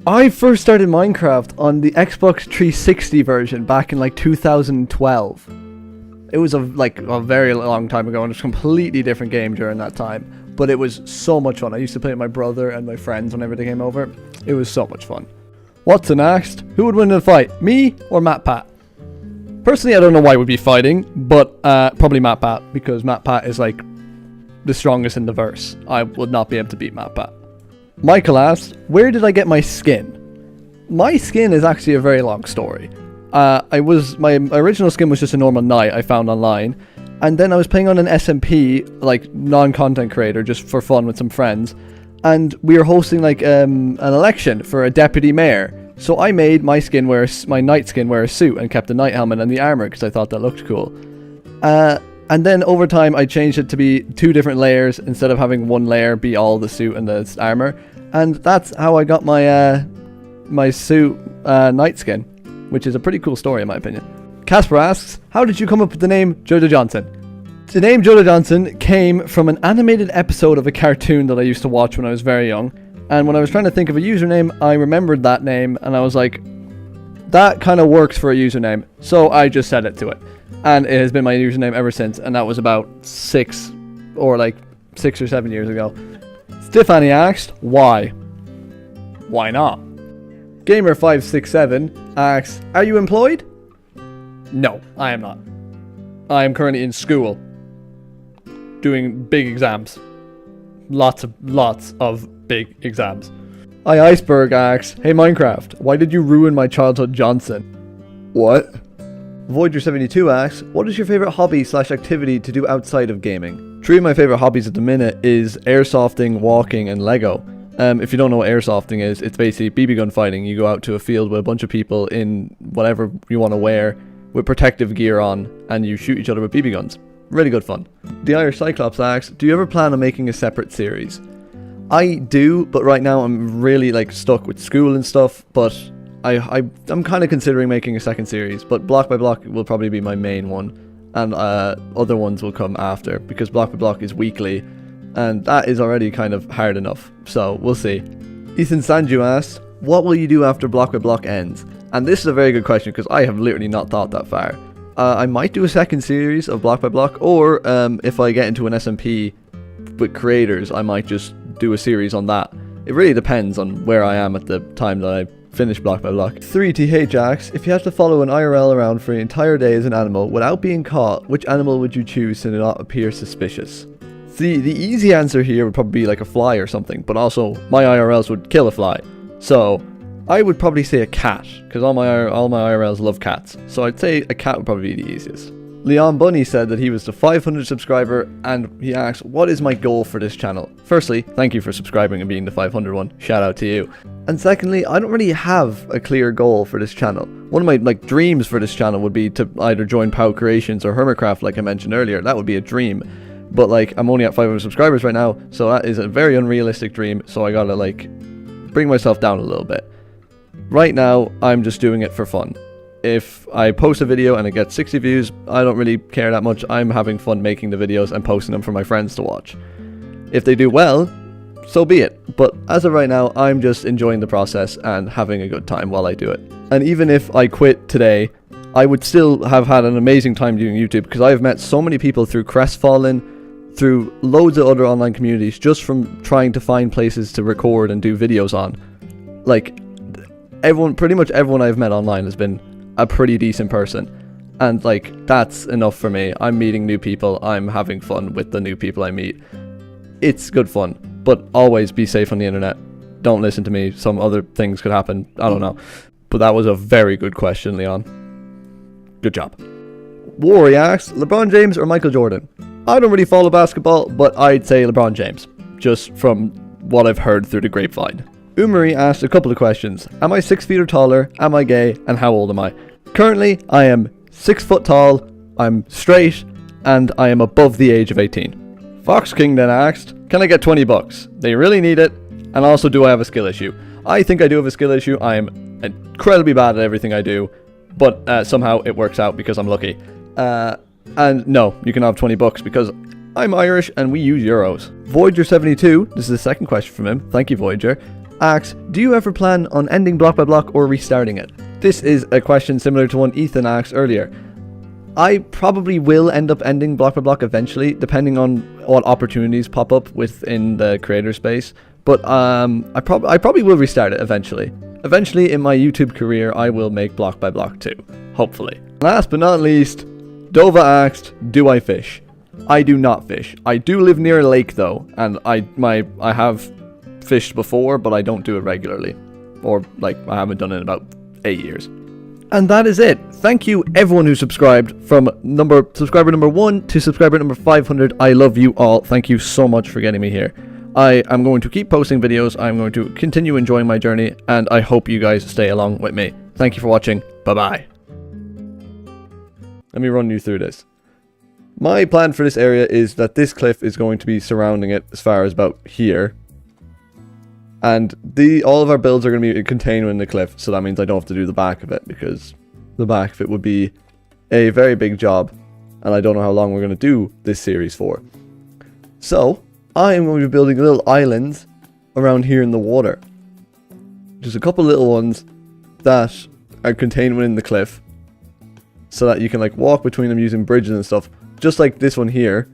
S1: I first started Minecraft on the Xbox 360 version back in like 2012. It was a very long time ago, and it was a completely different game during that time. But it was so much fun. I used to play with my brother and my friends whenever they came over. It was so much fun. Watson asked, who would win in a fight, me or MatPat? Personally, I don't know why we'd be fighting, but probably MatPat, because MatPat is like the strongest in the verse. I would not be able to beat MatPat. Michael asked, where did I get my skin? My skin is actually a very long story. My original skin was just a normal knight I found online, and then I was playing on an SMP, like non-content creator, just for fun with some friends, and we were hosting like an election for a deputy mayor. So I made my knight skin wear a suit and kept the knight helmet and the armor because I thought that looked cool. And then over time I changed it to be 2 different layers instead of having 1 layer be all the suit and the armor. And that's how I got my my suit knight skin, which is a pretty cool story in my opinion. Casper asks, how did you come up with the name Joda Johnson? The name Joda Johnson came from an animated episode of a cartoon that I used to watch when I was very young. And when I was trying to think of a username, I remembered that name and I was like, that kind of works for a username. So I just set it to it. And it has been my username ever since. And that was about 6 or 7 years ago. Stephanie asked, why? Why not? Gamer567 asks, are you employed? No, I am not. I am currently in school. Doing big exams. Lots of big exams. Iceberg asks, hey Minecraft, why did you ruin my childhood Johnson? What? Voyager72 asks, what is your favorite hobby / activity to do outside of gaming? 3 of my favorite hobbies at the minute is airsofting, walking, and Lego. If you don't know what airsofting is, it's basically BB gun fighting. You go out to a field with a bunch of people in whatever you want to wear with protective gear on, and you shoot each other with BB guns. Really good fun. The Irish Cyclops asks, do you ever plan on making a separate series? I do, but right now I'm really stuck with school and stuff, but I'm kind of considering making a second series, but Block by Block will probably be my main one, and other ones will come after, because Block by Block is weekly, and that is already kind of hard enough, so we'll see. Ethan Sanju asked, what will you do after Block by Block ends? And this is a very good question, because I have literally not thought that far. I might do a second series of Block by Block, or if I get into an SMP with creators, I might just do a series on that. It really depends on where I am at the time that I finish Block by Block. 3TH asks, if you had to follow an IRL around for an entire day as an animal without being caught, which animal would you choose to not appear suspicious? See, the easy answer here would probably be like a fly or something, but also my IRLs would kill a fly. So I would probably say a cat, because all my IRLs love cats. So I'd say a cat would probably be the easiest. Leon Bunny said that he was the 500 subscriber, and he asked, what is my goal for this channel? Firstly, thank you for subscribing and being the 500 one. Shout out to you. And secondly, I don't really have a clear goal for this channel. One of my dreams for this channel would be to either join Pow Creations or Hermitcraft, like I mentioned earlier. That would be a dream. But I'm only at 500 subscribers right now, so that is a very unrealistic dream, so I gotta bring myself down a little bit. Right now, I'm just doing it for fun. If I post a video and it gets 60 views, I don't really care that much. I'm having fun making the videos and posting them for my friends to watch. If they do well, so be it. But as of right now, I'm just enjoying the process and having a good time while I do it. And even if I quit today, I would still have had an amazing time doing YouTube, because I have met so many people through Crestfallen, through loads of other online communities, just from trying to find places to record and do videos on. Pretty much everyone I've met online has been a pretty decent person, and that's enough for me. I'm meeting new people, I'm having fun with the new people I meet. It's good fun, but always be safe on the internet. Don't listen to me, some other things could happen, I don't know. But that was a very good question, Leon. Good job. Worry asks, LeBron James or Michael Jordan? I don't really follow basketball, but I'd say LeBron James, just from what I've heard through the grapevine. Umari asked a couple of questions. Am I 6 feet or taller? Am I gay? And how old am I? Currently, I am 6 foot tall, I'm straight, and I am above the age of 18. Fox King then asked, can I get $20? They really need it. And also, do I have a skill issue? I think I do have a skill issue. I am incredibly bad at everything I do, but somehow it works out because I'm lucky. And no, you can have 20 bucks because I'm Irish and we use euros. Voyager72, this is the second question from him, thank you Voyager, asks, do you ever plan on ending Block by Block or restarting it? This is a question similar to one Ethan asked earlier. I probably will end up ending Block by Block eventually, depending on what opportunities pop up within the creator space. But I probably will restart it eventually. Eventually in my YouTube career, I will make Block by Block 2, hopefully. Last but not least, Dova asked, do I fish? I do not fish. I do live near a lake though, and I have fished before, but I don't do it regularly. Or like I haven't done it in about 8 years. And that is it. Thank you everyone who subscribed from subscriber number 1 to subscriber number 500. I love you all. Thank you so much for getting me here. I am going to keep posting videos. I'm going to continue enjoying my journey, and I hope you guys stay along with me. Thank you for watching. Bye-bye. Let me run you through this. My plan for this area is that this cliff is going to be surrounding it as far as about here. And all of our builds are going to be contained within the cliff, so that means I don't have to do the back of it, because the back of it would be a very big job, and I don't know how long we're going to do this series for. So, I am going to be building little islands around here in the water. Just a couple little ones that are contained within the cliff, so that you can like walk between them using bridges and stuff, just like this one here,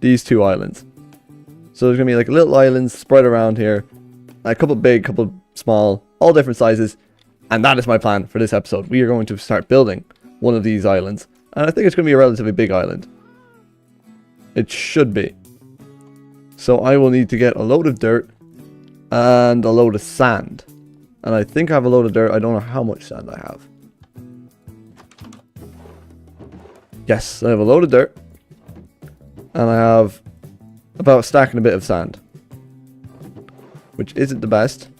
S1: these two islands. So there's going to be like little islands spread around here. A couple big, couple small, all different sizes. And that is my plan for this episode. We are going to start building one of these islands. And I think it's going to be a relatively big island. It should be. So I will need to get a load of dirt and a load of sand. And I think I have a load of dirt. I don't know how much sand I have. Yes, I have a load of dirt. And I have about a stack and a bit of sand. Which isn't the best,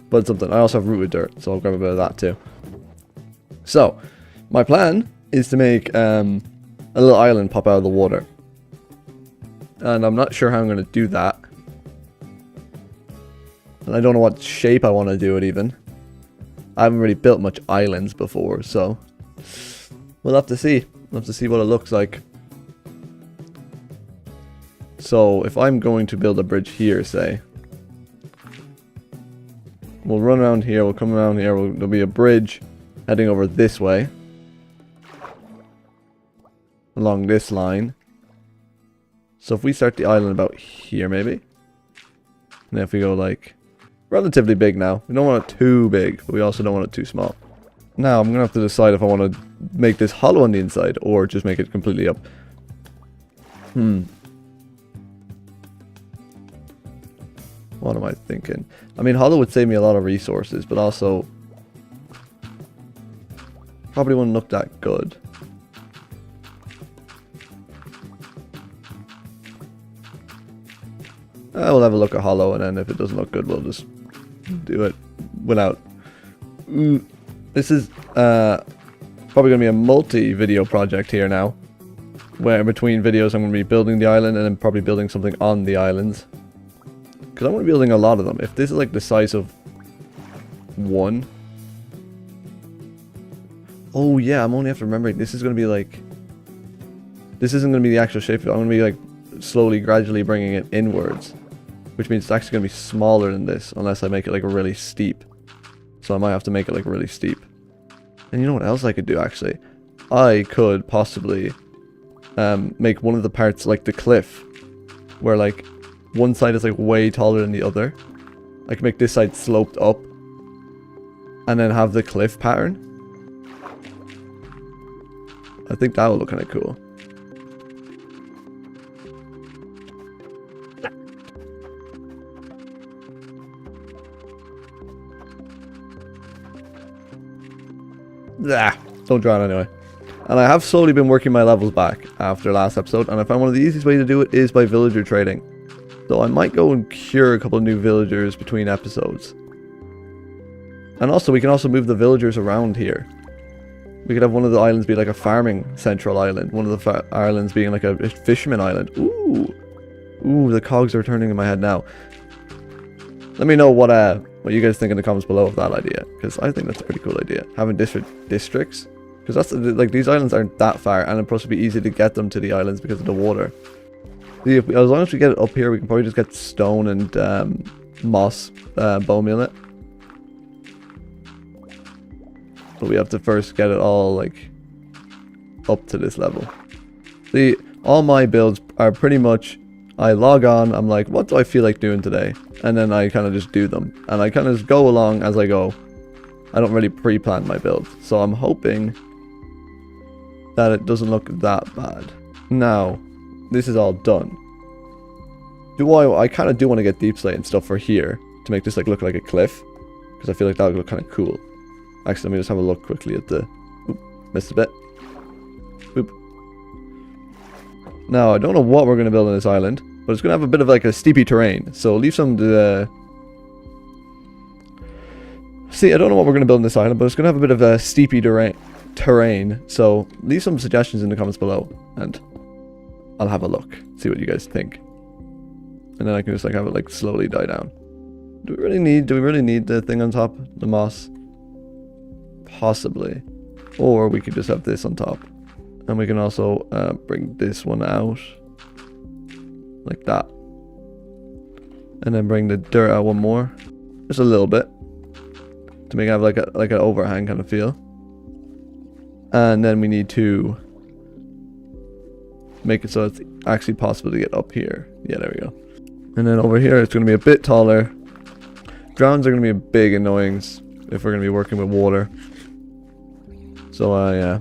S1: but it's something. I also have rooted dirt, so I'll grab a bit of that too. So, my plan is to make a little island pop out of the water. And I'm not sure how I'm going to do that. And I don't know what shape I want to do it even. I haven't really built much islands before, so we'll have to see. We'll have to see what it looks like. So, if I'm going to build a bridge here, say, we'll run around here, we'll come around here, there'll be a bridge heading over this way. Along this line. So if we start the island about here maybe. And if we go like, relatively big now. We don't want it too big, but we also don't want it too small. Now I'm going to have to decide if I want to make this hollow on the inside or just make it completely up. What am I thinking? I mean, hollow would save me a lot of resources, but also probably wouldn't look that good. We'll have a look at hollow, and then if it doesn't look good, we'll just do it without. This is probably going to be a multi-video project here now, where between videos I'm going to be building the island and then probably building something on the islands. Because I'm going to be building a lot of them. If this is like the size of one. Oh yeah, I'm only have to remember this is going to be like. This isn't going to be the actual shape. I'm going to be like slowly, gradually bringing it inwards. Which means it's actually going to be smaller than this. Unless I make it like really steep. So I might have to make it like really steep. And you know what else I could do actually? I could possibly make one of the parts like the cliff. Where like one side is like way taller than the other. I can make this side sloped up. And then have the cliff pattern. I think that would look kind of cool. Don't drown anyway. And I have slowly been working my levels back after last episode, and I found one of the easiest ways to do it is by villager trading. So I might go and cure a couple of new villagers between episodes. And also, we can also move the villagers around here. We could have one of the islands be like a farming central island. One of the islands being like a fisherman island. Ooh. Ooh, the cogs are turning in my head now. Let me know what you guys think in the comments below of that idea. Because I think that's a pretty cool idea. Having districts. Because that's like, these islands aren't that far, and it's supposed to be easy to get them to the islands because of the water. See, if as long as we get it up here, we can probably just get stone and moss bone meal it. But we have to first get it all like up to this level. See, all my builds are pretty much, I log on, I'm like, what do I feel like doing today? And then I kind of just do them. And I kind of just go along as I go. I don't really pre-plan my build. So I'm hoping that it doesn't look that bad. Now, this is all done. I kind of do want to get deep slate and stuff for here to make this like look like a cliff, because I feel like that would look kind of cool. Actually, let me just have a look quickly at the... Oop, missed a bit. Boop. Now, I don't know what we're going to build on this island, but it's going to have a bit of like a steepy terrain, so leave some... See, I don't know what we're going to build on this island, but it's going to have a bit of a steepy terrain, so leave some suggestions in the comments below, and I'll have a look, see what you guys think. And then I can just like have it like slowly die down. Do we really need the thing on top? The moss? Possibly. Or we could just have this on top. And we can also bring this one out. Like that. And then bring the dirt out one more. Just a little bit. To make it have like an overhang kind of feel. And then we need to make it so it's actually possible to get up here. Yeah, there we go. And then over here it's going to be a bit taller. Drowns are going to be a big annoyance if we're going to be working with water. So yeah.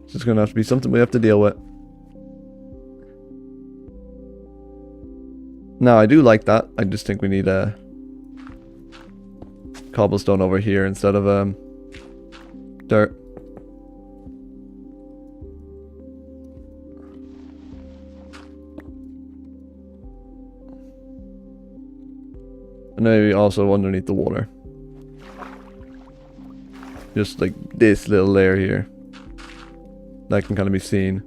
S1: It's just going to have to be something we have to deal with. Now, I do like that. I just think we need a cobblestone over here instead of dirt. And maybe also underneath the water. Just like this little layer here. That can kind of be seen.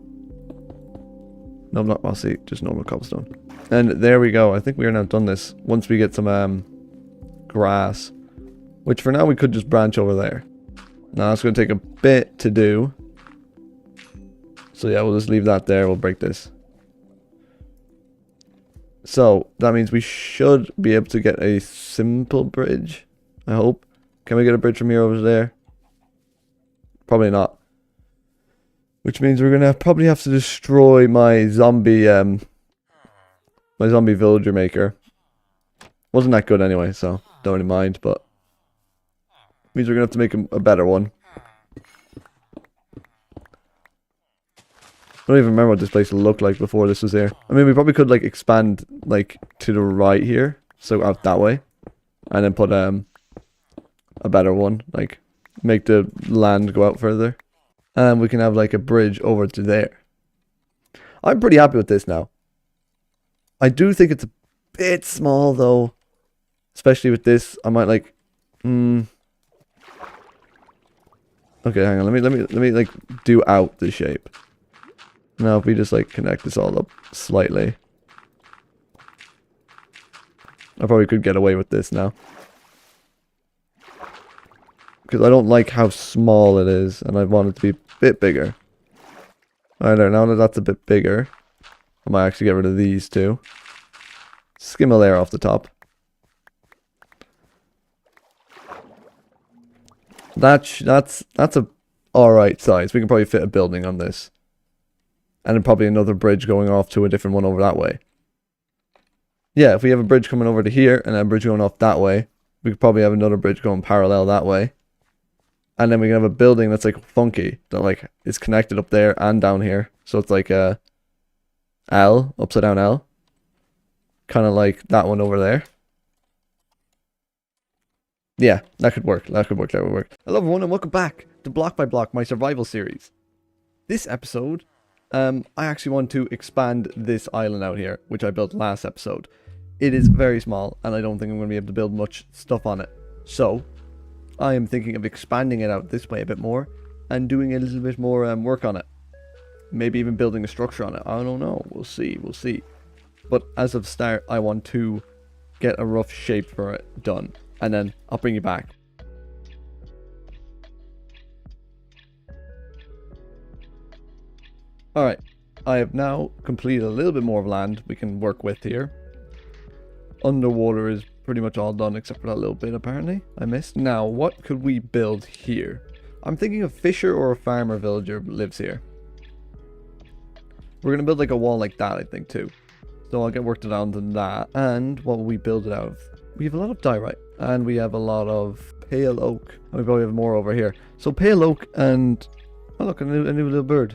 S1: No, not mossy, just normal cobblestone. And there we go. I think we are now done this. Once we get some grass. Which for now we could just branch over there. Now it's going to take a bit to do. So yeah, we'll just leave that there. We'll break this. So that means we should be able to get a simple bridge. I hope. Can we get a bridge from here over there? Probably not. Which means we're gonna probably have to destroy my zombie villager maker. Wasn't that good anyway, so don't really mind, but means we're gonna have to make a better one. I don't even remember what this place looked like before this was here. I mean, we probably could like expand like to the right here, so out that way, and then put a better one, like make the land go out further, and we can have like a bridge over to there. I'm pretty happy with this now. I do think it's a bit small though, especially with this. I might like, okay, hang on. Let me like do out the shape. Now if we just like connect this all up slightly. I probably could get away with this now. Because I don't like how small it is, and I want it to be a bit bigger. Alright there, now that that's a bit bigger, I might actually get rid of these two. Skim a layer off the top. That's a alright size. We can probably fit a building on this. And then probably another bridge going off to a different one over that way. Yeah, if we have a bridge coming over to here and a bridge going off that way, we could probably have another bridge going parallel that way. And then we can have a building that's like funky, that like is connected up there and down here. So it's like a L, upside down L. Kind of like that one over there. Yeah, that could work. That would work. Hello everyone and welcome back to Block by Block, my survival series. This episode, I actually want to expand this island out here, which I built last episode. It is very small, and I don't think I'm going to be able to build much stuff on it. So, I am thinking of expanding it out this way a bit more, and doing a little bit more work on it. Maybe even building a structure on it. I don't know. We'll see. But as of start, I want to get a rough shape for it done, and then I'll bring you back. Alright, I have now completed a little bit more of land we can work with here. Underwater is pretty much all done except for that little bit apparently I missed. Now, what could we build here? I'm thinking a fisher or a farmer villager lives here. We're going to build like a wall like that, I think, too. So I'll get worked around on that. And what will we build it out of? We have a lot of diorite. And we have a lot of pale oak. And we probably have more over here. So pale oak and... Oh, look, a new little bird.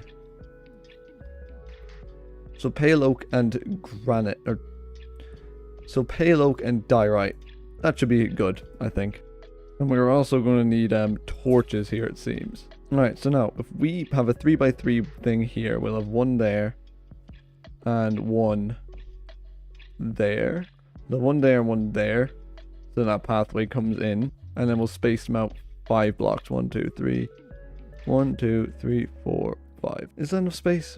S1: So pale oak and granite. So pale oak and diorite. That should be good, I think. And we're also going to need torches here, it seems. Alright, so now, if we have a 3x3 thing here, we'll have one there. And one there. The one there and one there. So that pathway comes in. And then we'll space them out 5 blocks. 1, 2, 3. 1, 2, 3, 4, 5. Is that enough space?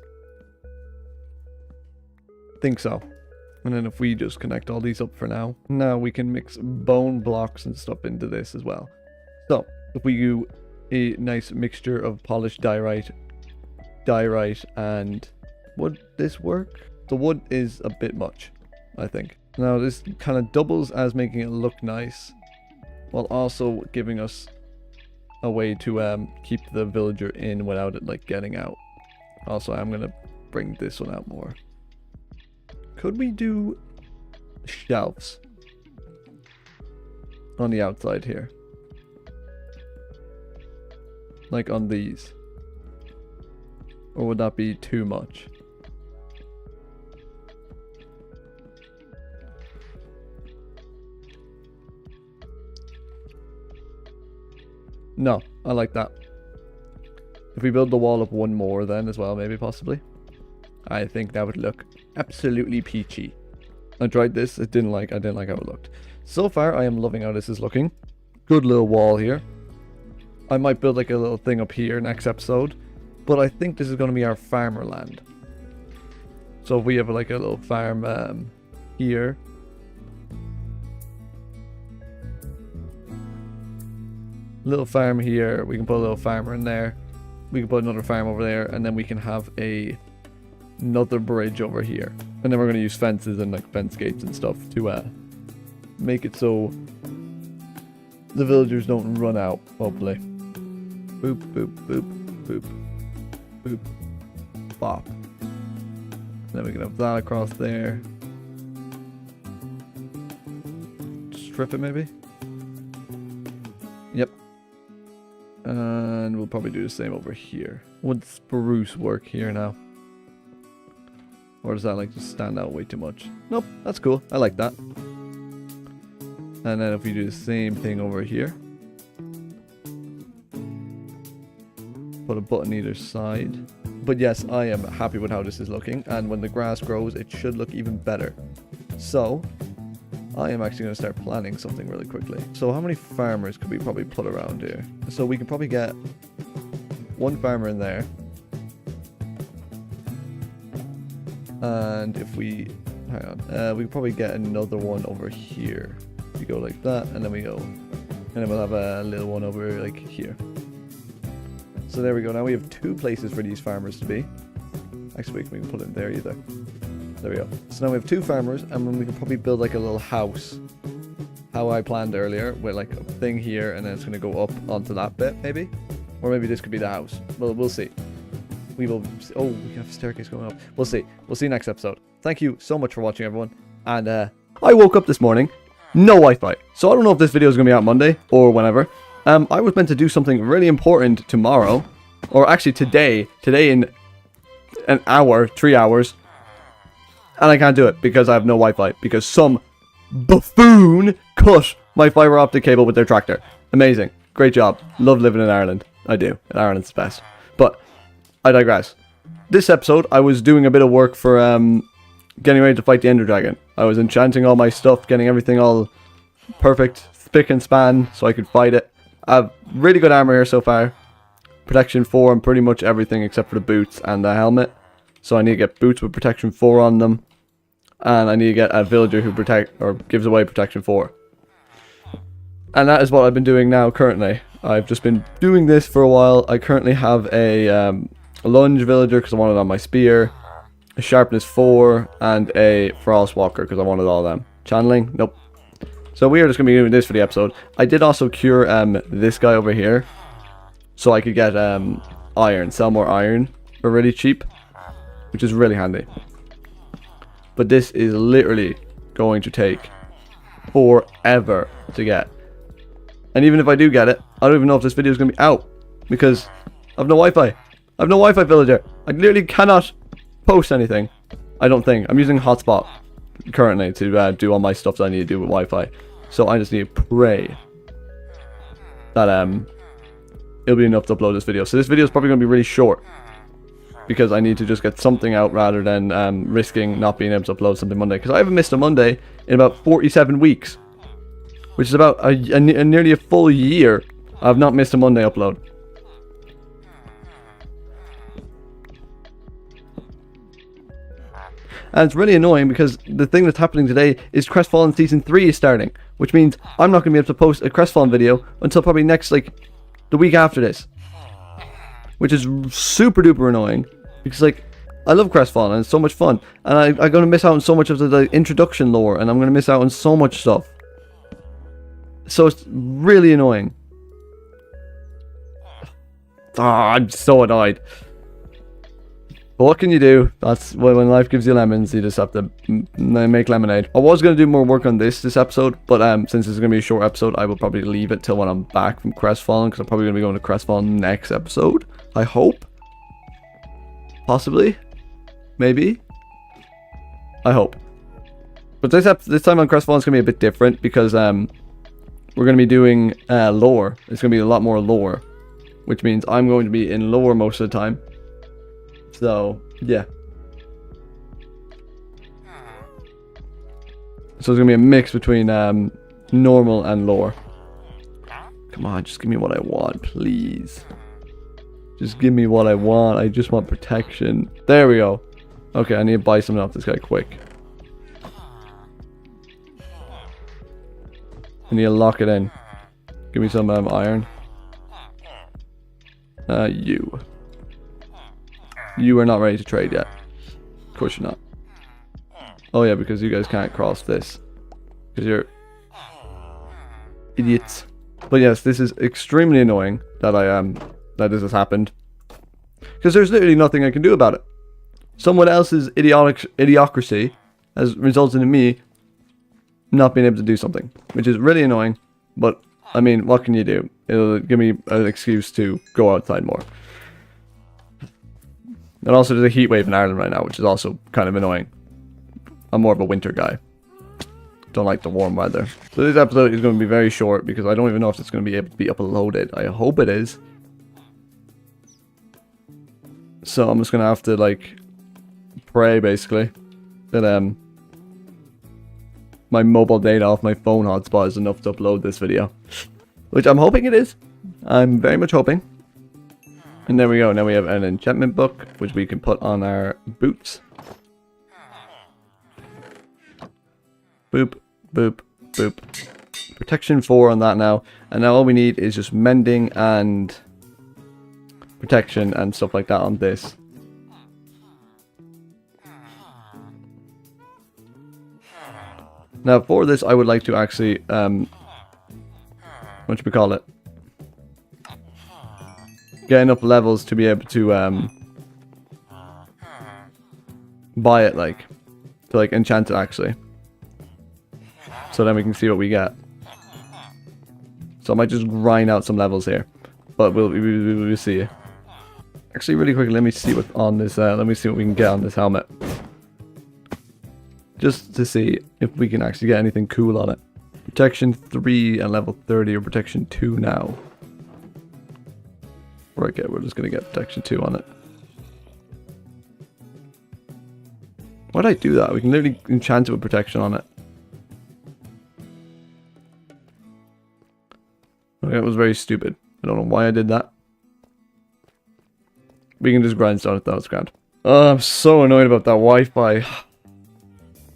S1: I think so. And then if we just connect all these up for now. Now we can mix bone blocks and stuff into this as well. So, if we do a nice mixture of polished diorite, and would this work? The wood is a bit much, I think. Now this kind of doubles as making it look nice, while also giving us a way to keep the villager in without it like getting out. Also, I'm gonna bring this one out more. Could we do shelves on the outside here? Like on these? Or would that be too much? No, I like that. If we build the wall up one more then as well, maybe possibly. I think that would look absolutely peachy. I tried this, I didn't like how it looked. So far, I am loving how this is looking. Good little wall here. I might build like a little thing up here next episode. But I think this is going to be our farmer land. So if we have like a little farm here. Little farm here. We can put a little farmer in there. We can put another farm over there. And then we can have another bridge over here. And then we're going to use fences and like fence gates and stuff to make it so the villagers don't run out, hopefully. Boop, boop, boop, boop. Boop. Bop. Then we can have that across there. Strip it maybe? Yep. And we'll probably do the same over here. Would spruce work here now? Or does that like just stand out way too much? Nope, that's cool. I like that. And then if we do the same thing over here. Put a button either side. But yes, I am happy with how this is looking. And when the grass grows, it should look even better. So, I am actually going to start planning something really quickly. So how many farmers could we probably put around here? So we can probably get one farmer in there. And if we... hang on. We can probably get another one over here. We go like that, and then we go... and then we'll have a little one over like here. So there we go. Now we have 2 places for these farmers to be. Actually, we can put it in there either. There we go. So now we have 2 farmers, and then we can probably build like a little house. How I planned earlier, with like a thing here, and then it's going to go up onto that bit, maybe? Or maybe this could be the house. Well, we'll see. We will... oh, we have a staircase going up. We'll see. We'll see you next episode. Thank you so much for watching, everyone. And, I woke up this morning, no Wi-Fi. So I don't know if this video is going to be out Monday, or whenever. I was meant to do something really important tomorrow, or actually today in an hour, 3 hours, and I can't do it because I have no Wi-Fi, because some buffoon cut my fiber optic cable with their tractor. Amazing. Great job. Love living in Ireland. I do. Ireland's the best. But, I digress. This episode, I was doing a bit of work for getting ready to fight the Ender Dragon. I was enchanting all my stuff, getting everything all perfect, spick and span, so I could fight it. I have really good armor here so far. Protection 4 on pretty much everything except for the boots and the helmet. So I need to get boots with protection 4 on them. And I need to get a villager who gives away protection 4. And that is what I've been doing now currently. I've just been doing this for a while. I currently have a a lunge villager because I wanted on my spear, a sharpness 4, and a frostwalker because I wanted all of them. Channeling? Nope. So we are just going to be doing this for the episode. I did also cure this guy over here, so I could get iron, sell more iron for really cheap, which is really handy. But this is literally going to take forever to get. And even if I do get it, I don't even know if this video is going to be out because I have no Wi-Fi. I have no Wi-Fi, villager. I literally cannot post anything. I don't think. I'm using hotspot currently to do all my stuff that I need to do with Wi-Fi. So I just need to pray that it'll be enough to upload this video. So this video is probably going to be really short because I need to just get something out rather than risking not being able to upload something Monday. Because I haven't missed a Monday in about 47 weeks. Which is about nearly a full year. I've not missed a Monday upload. And it's really annoying because the thing that's happening today is Crestfallen Season 3 is starting. Which means I'm not going to be able to post a Crestfallen video until probably next, like, the week after this. Which is super duper annoying. Because, like, I love Crestfallen and it's so much fun. And I'm going to miss out on so much of the introduction lore. And I'm going to miss out on so much stuff. So it's really annoying. I'm so annoyed. But what can you do? That's when life gives you lemons, you just have to make lemonade. I was going to do more work on this episode, but since it's going to be a short episode, I will probably leave it till when I'm back from Crestfallen, because I'm probably going to be going to Crestfallen next episode. I hope. Possibly. Maybe. I hope. But this time on Crestfallen is going to be a bit different, because we're going to be doing lore. It's going to be a lot more lore. Which means I'm going to be in lore most of the time. So, yeah. So it's going to be a mix between normal and lore. Come on, just give me what I want, please. Just give me what I want. I just want protection. There we go. Okay, I need to buy something off this guy quick. I need to lock it in. Give me some iron. You are not ready to trade yet. Of course you're not. Oh yeah, because you guys can't cross this. Because you're idiots. But yes, this is extremely annoying that that this has happened. Because there's literally nothing I can do about it. Someone else's idiocracy has resulted in me not being able to do something. Which is really annoying. But, I mean, what can you do? It'll give me an excuse to go outside more. And also there's a heat wave in Ireland right now, which is also kind of annoying. I'm more of a winter guy. Don't like the warm weather. So this episode is going to be very short because I don't even know if it's going to be able to be uploaded. I hope it is. So I'm just going to have to, like, pray, basically, that my mobile data off my phone hotspot is enough to upload this video. Which I'm hoping it is. I'm very much hoping. And there we go. Now we have an enchantment book, which we can put on our boots. Boop, boop, boop. Protection 4 on that now. And now all we need is just mending and protection and stuff like that on this. Now for this, I would like to actually, what should we call it? Get enough levels to be able to buy it, like, to like enchant it actually. So then we can see what we get. So I might just grind out some levels here, but we'll see. Actually, really quickly, let me see what's on this. Let me see what we can get on this helmet, just to see if we can actually get anything cool on it. Protection 3 and level 30, or protection 2 now. Okay, we're just gonna get protection 2 on it. Why'd I do that? We can literally enchant it with protection on it. Okay, that was very stupid. I don't know why I did that. We can just grindstone it though, it's grand. Oh, I'm so annoyed about that Wi-Fi.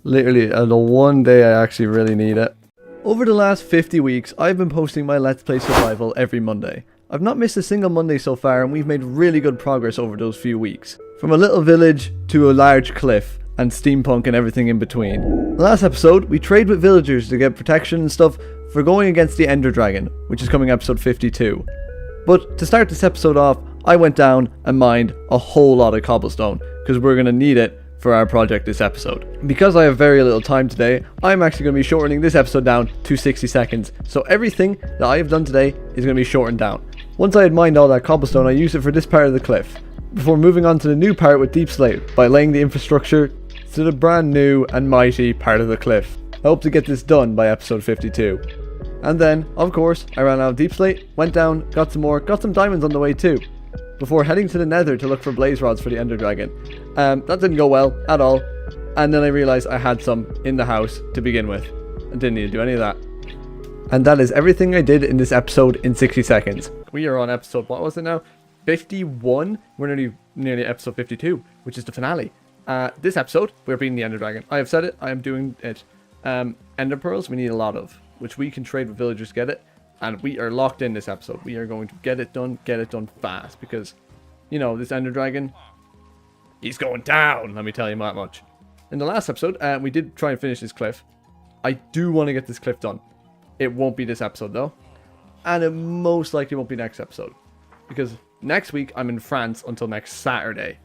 S1: Literally, the one day I actually really need it. Over the last 50 weeks, I've been posting my Let's Play Survival every Monday. I've not missed a single Monday so far, and we've made really good progress over those few weeks. From a little village to a large cliff, and steampunk and everything in between. Last episode, we trade with villagers to get protection and stuff for going against the Ender Dragon, which is coming episode 52. But to start this episode off, I went down and mined a whole lot of cobblestone, because we're going to need it for our project this episode. Because I have very little time today, I'm actually going to be shortening this episode down to 60 seconds, so everything that I have done today is going to be shortened down. Once I had mined all that cobblestone, I used it for this part of the cliff, before moving on to the new part with Deep Slate by laying the infrastructure to the brand new and mighty part of the cliff. I hope to get this done by episode 52. And then, of course, I ran out of Deep Slate, went down, got some more, got some diamonds on the way too, before heading to the Nether to look for blaze rods for the Ender Dragon. That didn't go well at all, and then I realised I had some in the house to begin with. I didn't need to do any of that. And that is everything I did in this episode in 60 seconds. We are on episode, what was it now? 51? We're nearly episode 52, which is the finale. This episode, we're beating the Ender Dragon. I have said it, I am doing it. Ender Pearls, we need a lot of, which we can trade with villagers to get it. And we are locked in this episode. We are going to get it done fast. Because, you know, this Ender Dragon, he's going down, let me tell you that much. In the last episode, we did try and finish this cliff. I do want to get this cliff done. It won't be this episode though. And it most likely won't be next episode. Because next week, I'm in France until next Saturday.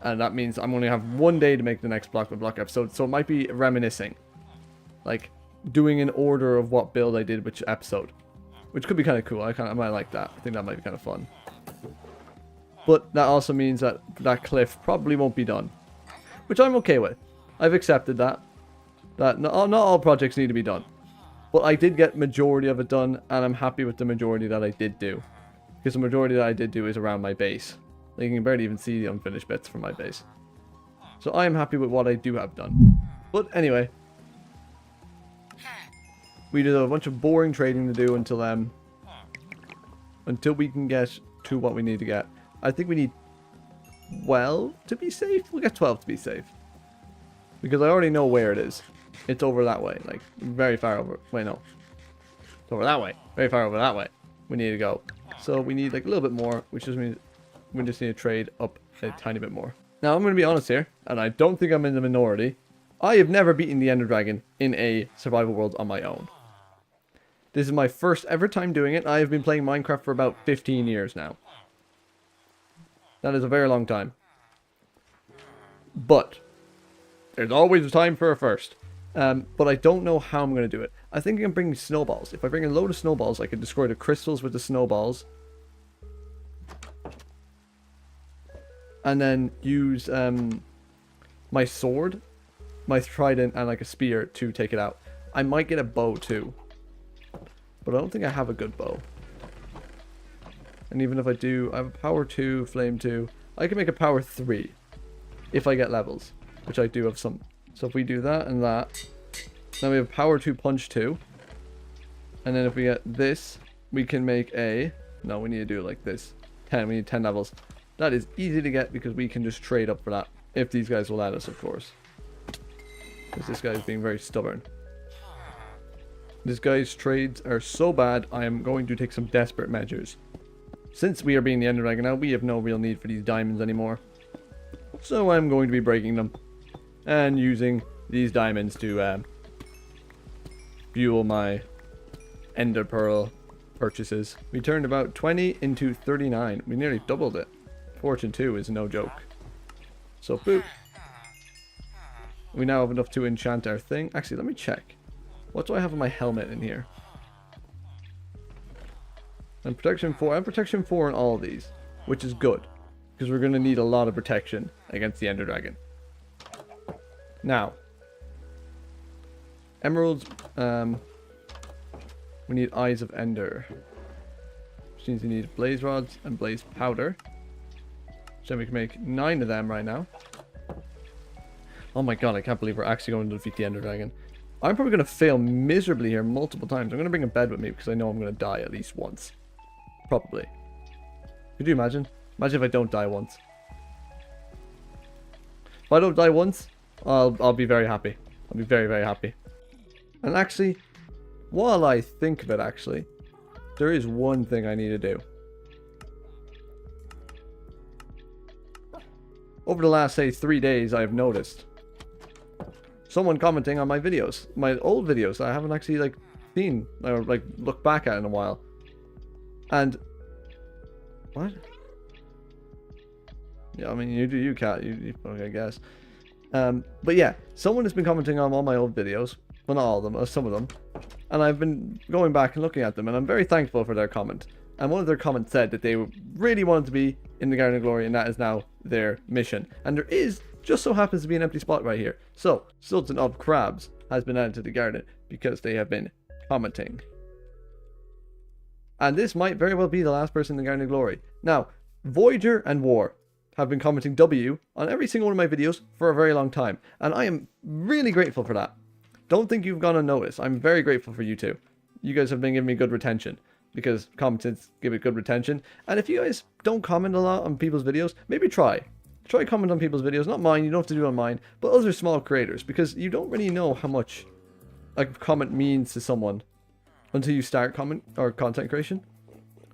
S1: And that means I'm going to have one day to make the next Block by Block episode. So it might be reminiscing. Like, doing an order of what build I did which episode. Which could be kind of cool. I might like that. I think that might be kind of fun. But that also means that that cliff probably won't be done. Which I'm okay with. I've accepted that. That not all projects need to be done. But I did get majority of it done. And I'm happy with the majority that I did do. Because the majority that I did do is around my base. Like, you can barely even see the unfinished bits from my base. So I am happy with what I do have done. But anyway. We did a bunch of boring trading to do until we can get to what we need to get. I think we need 12 to be safe. We'll get 12 to be safe. Because I already know where it is. It's over that way. Like, very far over. Wait, no. It's over that way. Very far over that way. We need to go. So we need like a little bit more, which just means we just need to trade up a tiny bit more. Now, I'm going to be honest here, and I don't think I'm in the minority. I have never beaten the Ender Dragon in a survival world on my own. This is my first ever time doing it. I have been playing Minecraft for about 15 years now. That is a very long time. But there's always a time for a first. But I don't know how I'm going to do it. I think I'm bringing snowballs. If I bring a load of snowballs, I can destroy the crystals with the snowballs. And then use my sword, my trident, and like a spear to take it out. I might get a bow too. But I don't think I have a good bow. And even if I do, I have a power 2, flame 2. I can make a power 3 if I get levels, which I do have some. So if we do that and that, then we have power 2, punch 2. And then if we get this, we can make a, no, we need to do it like this. 10, we need 10 levels. That is easy to get because we can just trade up for that. If these guys will let us, of course. Because this guy is being very stubborn. This guy's trades are so bad, I am going to take some desperate measures. Since we are being the Ender Dragon now, we have no real need for these diamonds anymore. So I'm going to be breaking them. And using these diamonds to fuel my Ender Pearl purchases. We turned about 20 into 39. We nearly doubled it. Fortune 2 is no joke. So boop. We now have enough to enchant our thing. Actually, let me check. What do I have on my helmet in here? And protection 4. And protection 4 on all of these. Which is good. Because we're going to need a lot of protection against the Ender Dragon. Now. Emeralds. We need Eyes of Ender. Which means we need blaze rods and blaze powder. So we can make 9 of them right now. Oh my god, I can't believe we're actually going to defeat the Ender Dragon. I'm probably going to fail miserably here multiple times. I'm going to bring a bed with me because I know I'm going to die at least once. Probably. Could you imagine? Imagine if I don't die once. If I don't die once, I'll be very happy. I'll be very, very happy. And actually, while I think of it actually, there is one thing I need to do. over the last, say, 3 days, I've noticed someone commenting on my videos, my old videos that I haven't actually, like, seen or, like, looked back at in a while. And, what? Yeah, I mean, you do you, cat. You okay, I guess. But yeah, someone has been commenting on all my old videos. Well, not all of them, some of them. And I've been going back and looking at them, and I'm very thankful for their comment. And one of their comments said that they really wanted to be in the Garden of Glory, and that is now their mission. And there is, just so happens to be an empty spot right here. So, Sultan of Crabs has been added to the garden because they have been commenting. And this might very well be the last person in the Garden of Glory. Now, Voyager and War have been commenting W on every single one of my videos for a very long time. And I am really grateful for that. Don't think you've gone unnoticed. I'm very grateful for you two. You guys have been giving me good retention, because comments give it good retention. And if you guys don't comment a lot on people's videos, maybe try comment on people's videos. Not mine, you don't have to do it on mine, but other small creators, because you don't really know how much a comment means to someone until you start comment or content creation.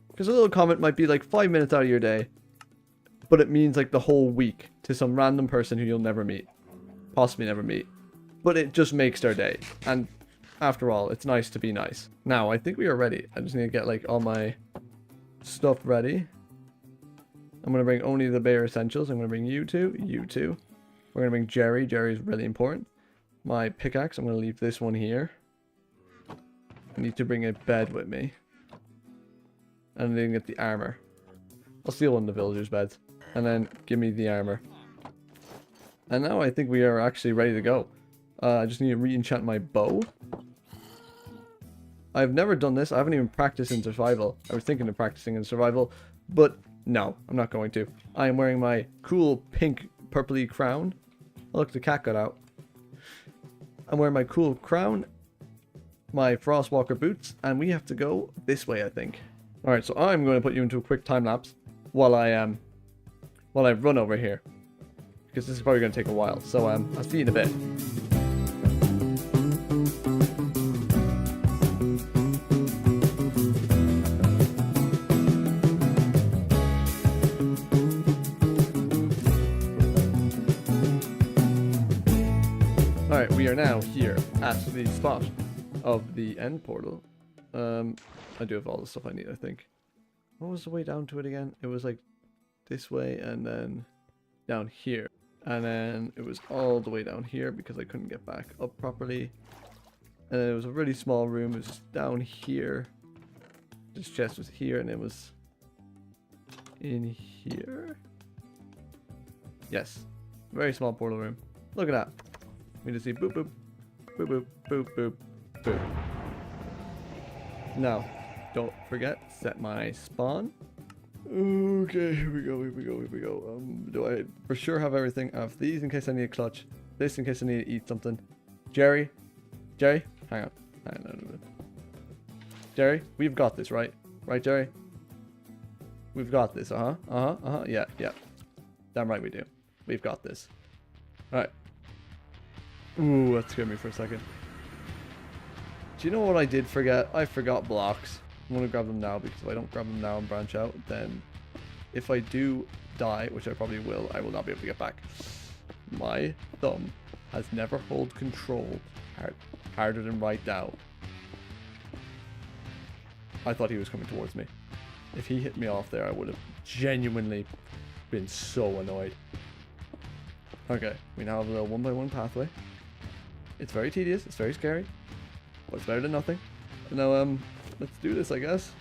S1: Because a little comment might be like 5 minutes out of your day, but it means like the whole week to some random person who you'll never meet, possibly never meet, but it just makes their day. And after all, it's nice to be nice. Now, I think we are ready. I just need to get like all my stuff ready. I'm going to bring only the bare essentials. I'm going to bring you two. We're going to bring Jerry. Jerry's really important. My pickaxe, I'm going to leave this one here. I need to bring a bed with me. And then get the armor. I'll steal one of the villagers' beds. And then give me the armor. And now I think we are actually ready to go. I just need to re-enchant my bow. I've never done this. I haven't even practiced in survival. I was thinking of practicing in survival, but no, I'm not going to. I am wearing my cool pink purpley crown. Oh, look, the cat got out. I'm wearing my cool crown, my Frostwalker boots, and we have to go this way, I think. Alright, so I'm going to put you into a quick time lapse while I run over here, because this is probably going to take a while. So I'll see you in a bit. Alright, we are now here at the spot of the end portal. I do have all the stuff I need, I think. What was the way down to it again? It was like this way and then down here. And then it was all the way down here because I couldn't get back up properly. And then it was a really small room. It was just down here. This chest was here and it was in here. Yes. Very small portal room. Look at that. We just see boop boop. Boop boop. Boop boop. Boop. Now, don't forget, set my spawn. Okay, here we go. Do I for sure have everything? I have these in case I need a clutch. This in case I need to eat something. Jerry, hang on. Jerry, we've got this, right? Right, Jerry? We've got this, yeah. Damn right we do. We've got this. Alright. Ooh, that scared me for a second. Do you know what I did forget? I forgot blocks. I'm going to grab them now, because if I don't grab them now and branch out, then if I do die, which I probably will, I will not be able to get back. My thumb has never held control harder than right now. I thought he was coming towards me. If he hit me off there, I would have genuinely been so annoyed. Okay, we now have a little 1x1 pathway. It's very tedious, it's very scary, but it's better than nothing. So now, let's do this, I guess.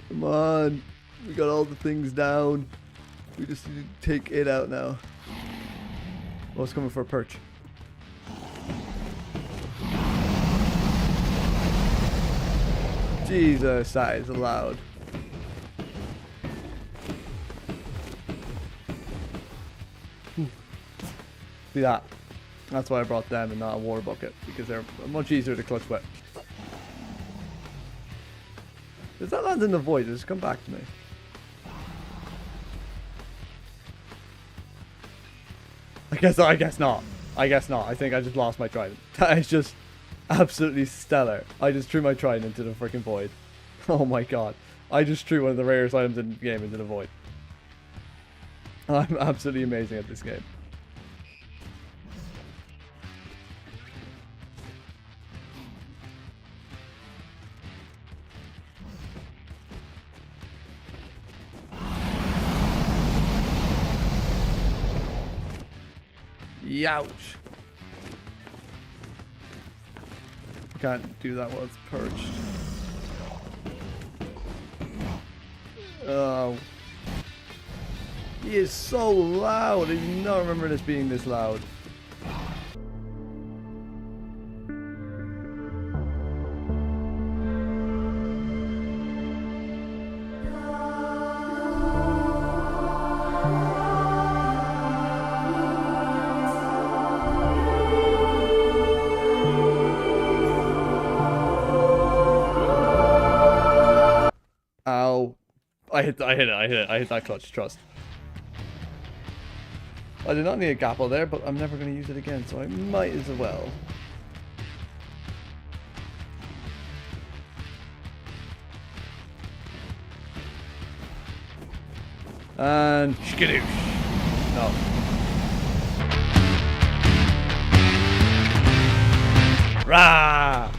S1: Come on, we got all the things down. We just need to take it out now. Oh, it's coming for a perch. Jesus, that is loud. See that? That's why I brought them and not a water bucket, because they're much easier to clutch with.
S4: Does that land in the void? Does it come back to me? I guess not. I guess not. I think I just lost my trident. That is just absolutely stellar. I just threw my trident into the freaking void. Oh my god. I just threw one of the rarest items in the game into the void. I'm absolutely amazing at this game. Youch. I can't do that while it's perched. Oh. He is so loud. I do not remember this being this loud. Ow. I hit that clutch, trust. I did not need a gapple there, but I'm never going to use it again, so I might as well. And skadoosh. No. Rah!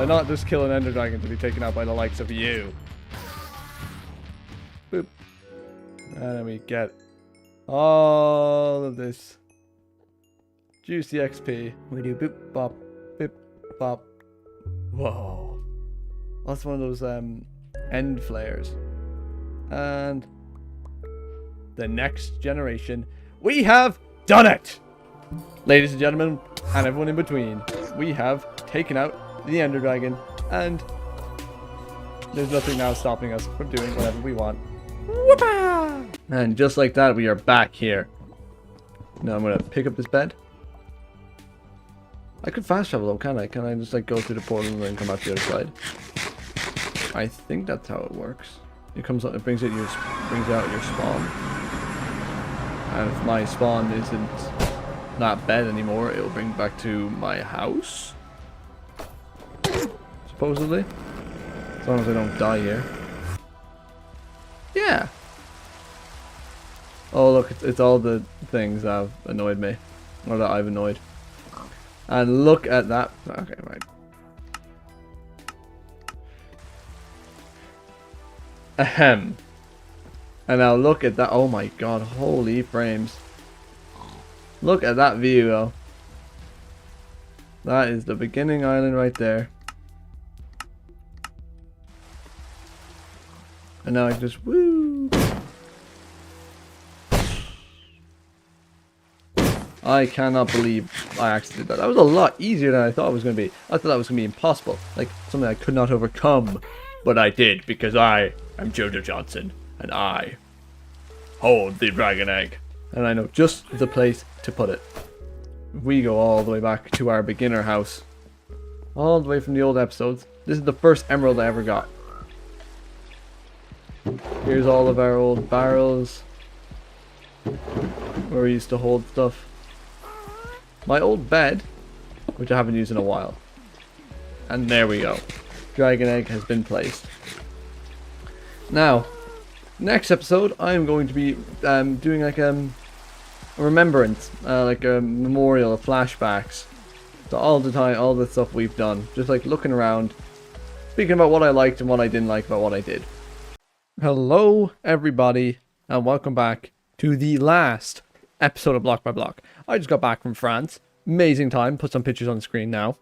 S4: Not just kill an Ender Dragon to be taken out by the likes of you. Boop. And then we get all of this juicy XP. We do boop bop, boop bop. Whoa. That's one of those end flares. And the next generation. We have done it! Ladies and gentlemen, and everyone in between, we have taken out the Ender Dragon, and there's nothing now stopping us from doing whatever we want. Whoopah! And just like that, we are back here. Now I'm gonna pick up this bed. I could fast travel though, can I? Can I just like go through the portal and then come out the other side? I think that's how it works. It comes up, it brings out your spawn. And if my spawn isn't that bed anymore, it'll bring back to my house. Supposedly. As long as I don't die here. Yeah. Oh look, it's all the things that have annoyed me. Or that I've annoyed. And look at that. Okay, right. Ahem. And now look at that. Oh my god, holy frames. Look at that view though. That is the beginning island right there. And now I can just woo. I cannot believe I actually did that. That was a lot easier than I thought it was going to be. I thought that was going to be impossible. Like something I could not overcome. But I did because I am Jojo Johnson. And I hold the dragon egg. And I know just the place to put it. We go all the way back to our beginner house. All the way from the old episodes. This is the first emerald I ever got. Here's all of our old barrels. Where we used to hold stuff. My old bed, which I haven't used in a while. And there we go. Dragon egg has been placed. Now, next episode, I'm going to be doing like a remembrance, like a memorial of flashbacks to all the stuff we've done. Just like looking around, speaking about what I liked and what I didn't like about what I did. Hello, everybody, and welcome back to the last episode of Block by Block. I just got back from France. Amazing time. Put some pictures on the screen now.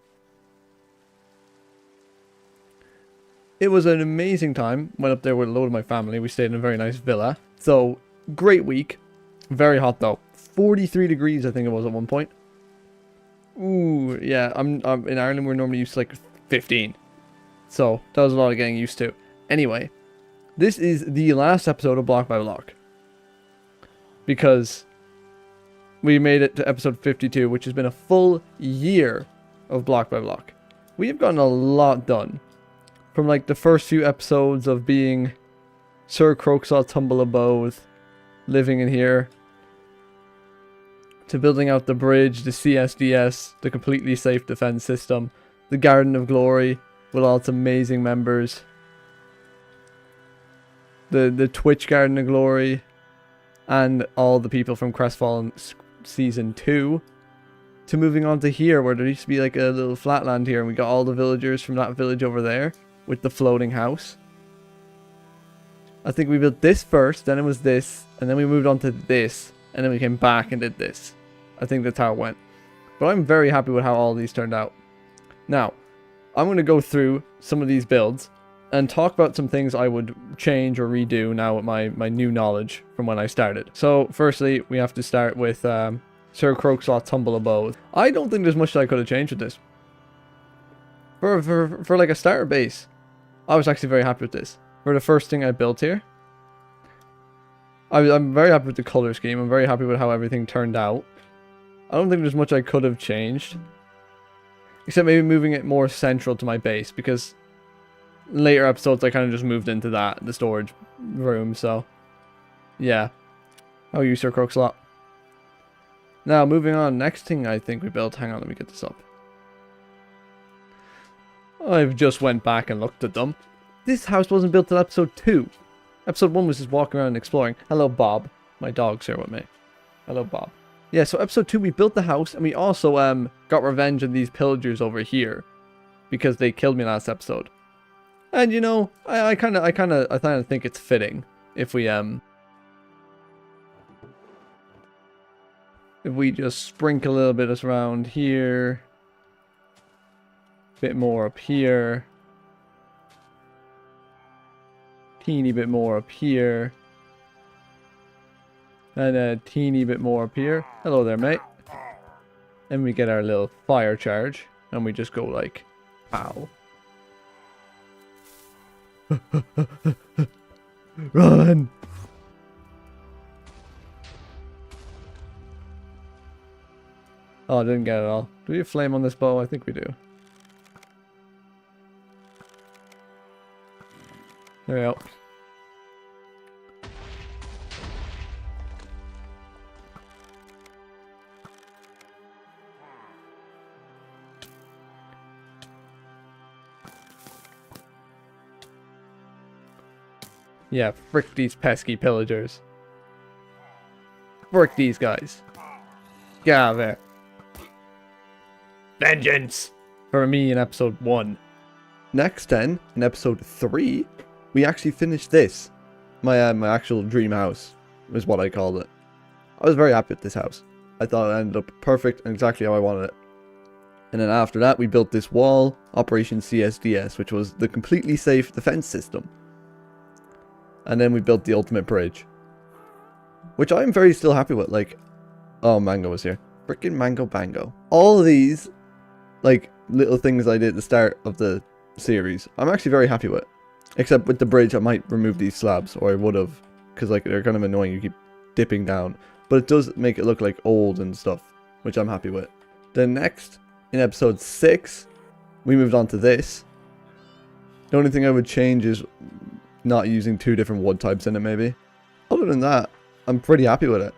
S4: It was an amazing time. Went up there with a load of my family. We stayed in a very nice villa. So, great week. Very hot though. 43 degrees I think it was at one point. Ooh, yeah. I'm in Ireland, we're normally used to like 15. So, that was a lot of getting used to. Anyway, this is the last episode of Block by Block. Because
S1: we made it to episode 52, which has been a full year of Block by Block. We have gotten a lot done. From like the first few episodes of being Sir Croaksaw Tumbleabode, living in here, to building out the bridge, the CSDS, the completely safe defense system, the Garden of Glory with all its amazing members, the Twitch Garden of Glory, and all the people from Crestfallen Season 2, to moving on to here, where there used to be like a little flatland here, and we got all the villagers from that village over there, with the floating house. I think we built this first, then it was this, and then we moved on to this, and then we came back and did this. I think that's how it went. But I'm very happy with how all these turned out. Now, I'm going to go through some of these builds, and talk about some things I would change or redo now with my new knowledge from when I started. So, firstly, we have to start with Sir Croaksaw Tumbleabode. I don't think there's much that I could have changed with this. For like a starter base, I was actually very happy with this. For the first thing I built here, I'm very happy with the color scheme. I'm very happy with how everything turned out. I don't think there's much I could have changed, except maybe moving it more central to my base, because in later episodes I kind of just moved into the storage room, so yeah. How are you, Sir Croaksaw? Now, moving on, next thing I think we built, hang on, let me get this up. I've just went back and looked at them. This house wasn't built till episode 2. Episode 1 was just walking around and exploring. Hello, Bob. My dog's here with me. Hello, Bob. Yeah, so episode 2 we built the house, and we also got revenge on these pillagers over here, because they killed me last episode. And you know, I kind of think it's fitting if we just sprinkle a little bit around here, bit more up here, teeny bit more up here, and a teeny bit more up here. Hello there, mate. And we get our little fire charge, and we just go like, pow. Run! Oh, I didn't get it all. Do we have flame on this bow? I think we do. There we go. Yeah, frick these pesky pillagers. Frick these guys. Get out of there. Vengeance! For me in episode 1. Next then, in episode 3, we actually finished this. My my actual dream house is what I called it. I was very happy with this house. I thought it ended up perfect and exactly how I wanted it. And then after that, we built this wall, Operation CSDS, which was the completely safe defense system. And then we built the ultimate bridge, which I'm very still happy with. Like, oh, Mango was here. Frickin' Mango Bango. All of these, like, little things I did at the start of the series, I'm actually very happy with. Except with the bridge, I might remove these slabs, or I would have, because like they're kind of annoying. You keep dipping down, but it does make it look like old and stuff, which I'm happy with. Then next, in episode 6, we moved on to this. The only thing I would change is not using 2 different wood types in it, maybe. Other than that, I'm pretty happy with it.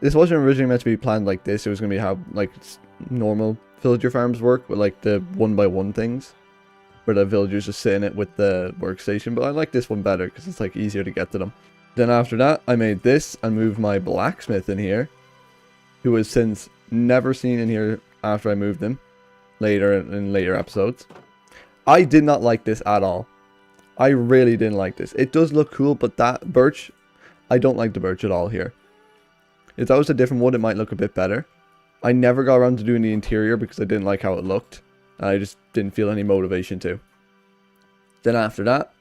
S1: This wasn't originally meant to be planned like this. It was going to be how like normal villager farms work, with like the 1x1 things, where the villagers just sit in it with the workstation. But I like this one better because it's like easier to get to them. Then after that, I made this and moved my blacksmith in here, who was since never seen in here after I moved him later in later episodes. I did not like this at all. I really didn't like this. It does look cool, but that birch, I don't like the birch at all here. If that was a different wood, it might look a bit better. I never got around to doing the interior because I didn't like how it looked. And I just didn't feel any motivation to. Then after that,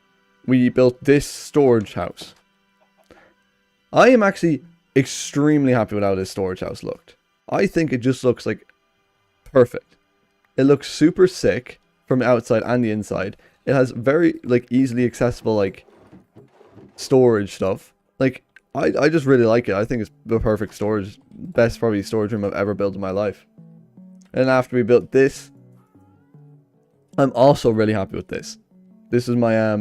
S1: we built this storage house. I am actually extremely happy with how this storage house looked. I think it just looks like perfect. It looks super sick from the outside and the inside. It has very like easily accessible like storage stuff. Like I just really like it. I think it's the perfect storage, best probably storage room I've ever built in my life. And after we built this, I'm also really happy with this. This is my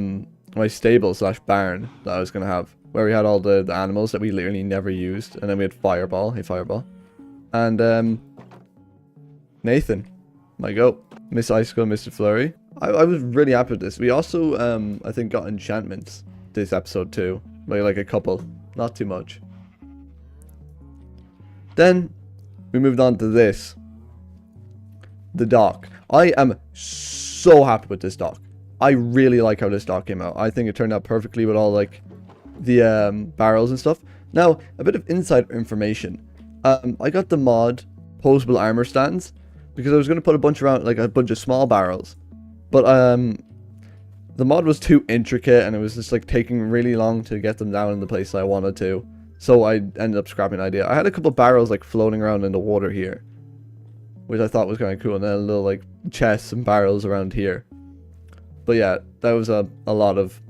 S1: my stable / barn that I was gonna have, where we had all the animals that we literally never used, and then we had Fireball, and Nathan, my goat, Miss Icicle, Mr. Flurry. I was really happy with this. We also I think got enchantments this episode too, like a couple, not too much. Then we moved on to this, the dock. I am so happy with this dock. I really like how this dock came out. I think it turned out perfectly with all like the barrels and stuff. Now, a bit of inside information. I got the mod posable armor stands because I was going to put a bunch around, like a bunch of small barrels. But the mod was too intricate and it was just like taking really long to get them down in the place I wanted to. So I ended up scrapping the idea. I had a couple barrels like floating around in the water here, which I thought was kind of cool. And then a little like chests and barrels around here. But yeah, that was a lot of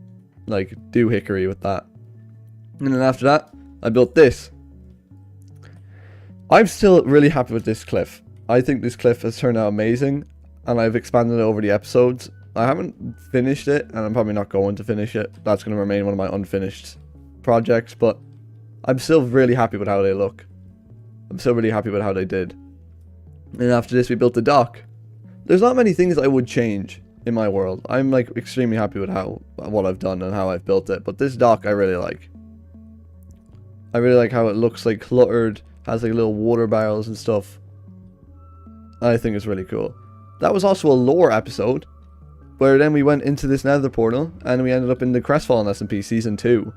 S1: like doohickery with that. And then after that, I built this. I'm still really happy with this cliff. I think this cliff has turned out amazing, and I've expanded it over the episodes. I haven't finished it, and I'm probably not going to finish it. That's going to remain one of my unfinished projects, but I'm still really happy with how they look. I'm still really happy with how they did. And after this, we built the dock. There's not many things I would change in my world. I'm like extremely happy with what I've done and how I've built it, but this dock I really like. I really like how it looks like cluttered, has like little water barrels and stuff. I think it's really cool. That was also a lore episode, where then we went into this nether portal and we ended up in the Crestfallen SMP Season 2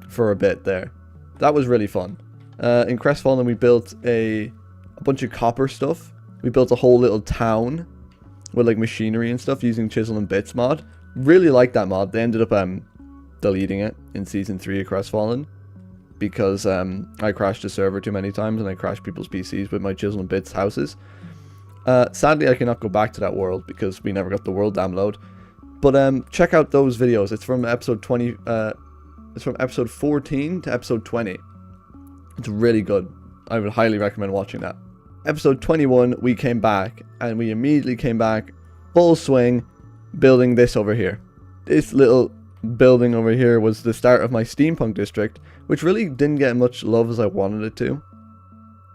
S1: for a bit there. That was really fun. In Crestfallen we built a bunch of copper stuff. We built a whole little town with like machinery and stuff using Chisel and Bits mod. Really like that mod. They ended up deleting it in Season 3 of Crestfallen because I crashed the server too many times and I crashed people's PCs with my Chisel and Bits houses. Sadly, I cannot go back to that world because we never got the world download. But check out those videos. It's from episode 20. It's from episode 14 to episode 20. It's really good. I would highly recommend watching that. Episode 21, we came back, and we immediately came back full swing, building this over here. This little building over here was the start of my steampunk district, which really didn't get much love as I wanted it to.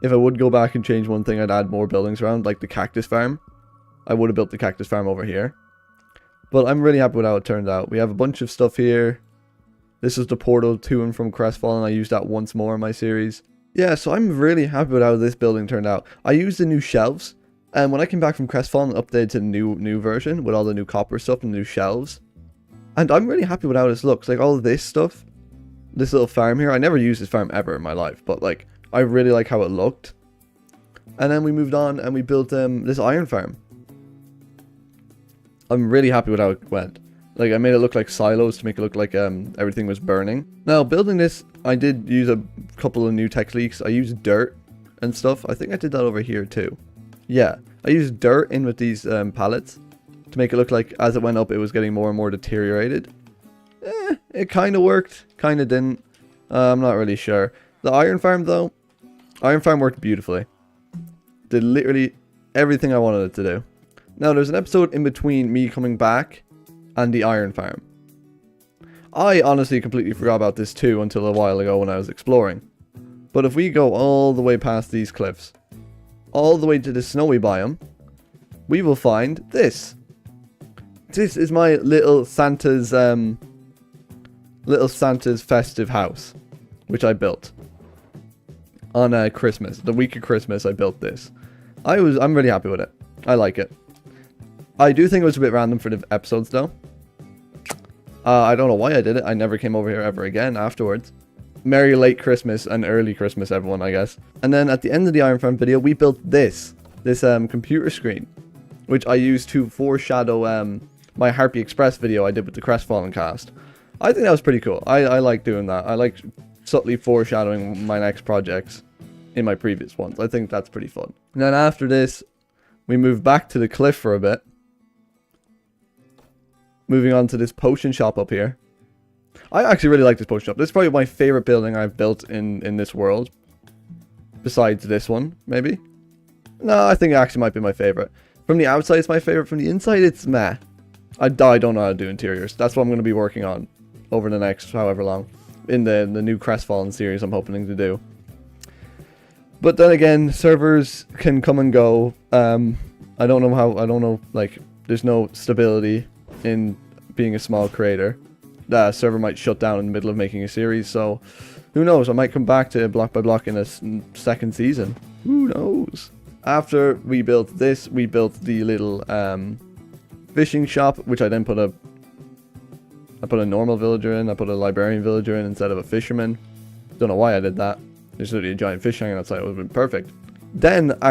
S1: If I would go back and change one thing, I'd add more buildings around, like the cactus farm. I would have built the cactus farm over here. But I'm really happy with how it turned out. We have a bunch of stuff here. This is the portal to and from Crestfallen. I used that once more in my series. Yeah, so I'm really happy with how this building turned out. I used the new shelves, and when I came back from Crestfallen, I updated to the new version with all the new copper stuff and new shelves. And I'm really happy with how this looks. Like all of this stuff, this little farm here. I never used this farm ever in my life, but like I really like how it looked. And then we moved on and we built this iron farm. I'm really happy with how it went. Like I made it look like silos to make it look like everything was burning. Now building this, I did use a couple of new techniques. I used dirt and stuff. I think I did that over here too. Yeah, I used dirt in with these pallets to make it look like as it went up it was getting more and more deteriorated. It kind of worked, kind of didn't. I'm not really sure. The iron farm though, iron farm worked beautifully. Did literally everything I wanted it to do. Now there's an episode in between me coming back and the iron farm. I honestly completely forgot about this too until a while ago when I was exploring. But if we go all the way past these cliffs, all the way to the snowy biome, we will find this. This is my little Santa's festive house, which I built on Christmas. The week of Christmas, I built this. I'm really happy with it. I like it. I do think it was a bit random for the episodes though. I don't know why I did it. I never came over here ever again afterwards. Merry late Christmas and early Christmas, everyone, I guess. And then at the end of the Iron Farm video, we built this computer screen, which I used to foreshadow my Harpy Express video I did with the Crestfallen cast. I think that was pretty cool. I like doing that. I like subtly foreshadowing my next projects in my previous ones. I think that's pretty fun. And then after this, we moved back to the cliff for a bit. Moving on to this potion shop up here. I actually really like this potion shop. This is probably my favorite building I've built in this world. Besides this one, maybe. No, I think it actually might be my favorite. From the outside, it's my favorite. From the inside, it's meh. I don't know how to do interiors. That's what I'm going to be working on over the next however long. In the new Crestfallen series I'm hoping to do. But then again, servers can come and go. I don't know, like, there's no stability in being a small creator. The server might shut down in the middle of making a series, so who knows? I might come back to Block by Block in a second season. Who knows? After we built this, we built the little fishing shop, which I then put a normal villager in. I put a librarian villager in instead of a fisherman. Don't know why I did that. There's literally a giant fish hanging outside. It would have been perfect. Then, I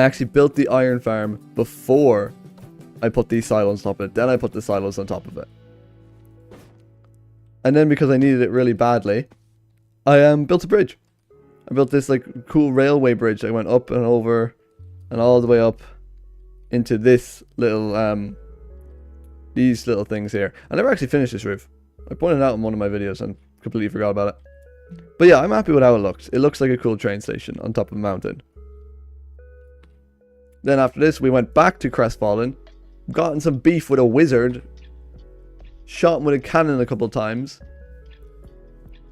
S1: actually built the iron farm before I put these silos on top of it. Then I put the silos on top of it. And then because I needed it really badly, I built a bridge. I built this like cool railway bridge that went up and over and all the way up into this little these little things here. I never actually finished this roof. I pointed it out in one of my videos and completely forgot about it. But yeah, I'm happy with how it looks. It looks like a cool train station on top of a mountain. Then after this, we went back to Crestfallen, got in some beef with a wizard, shot him with a cannon a couple times.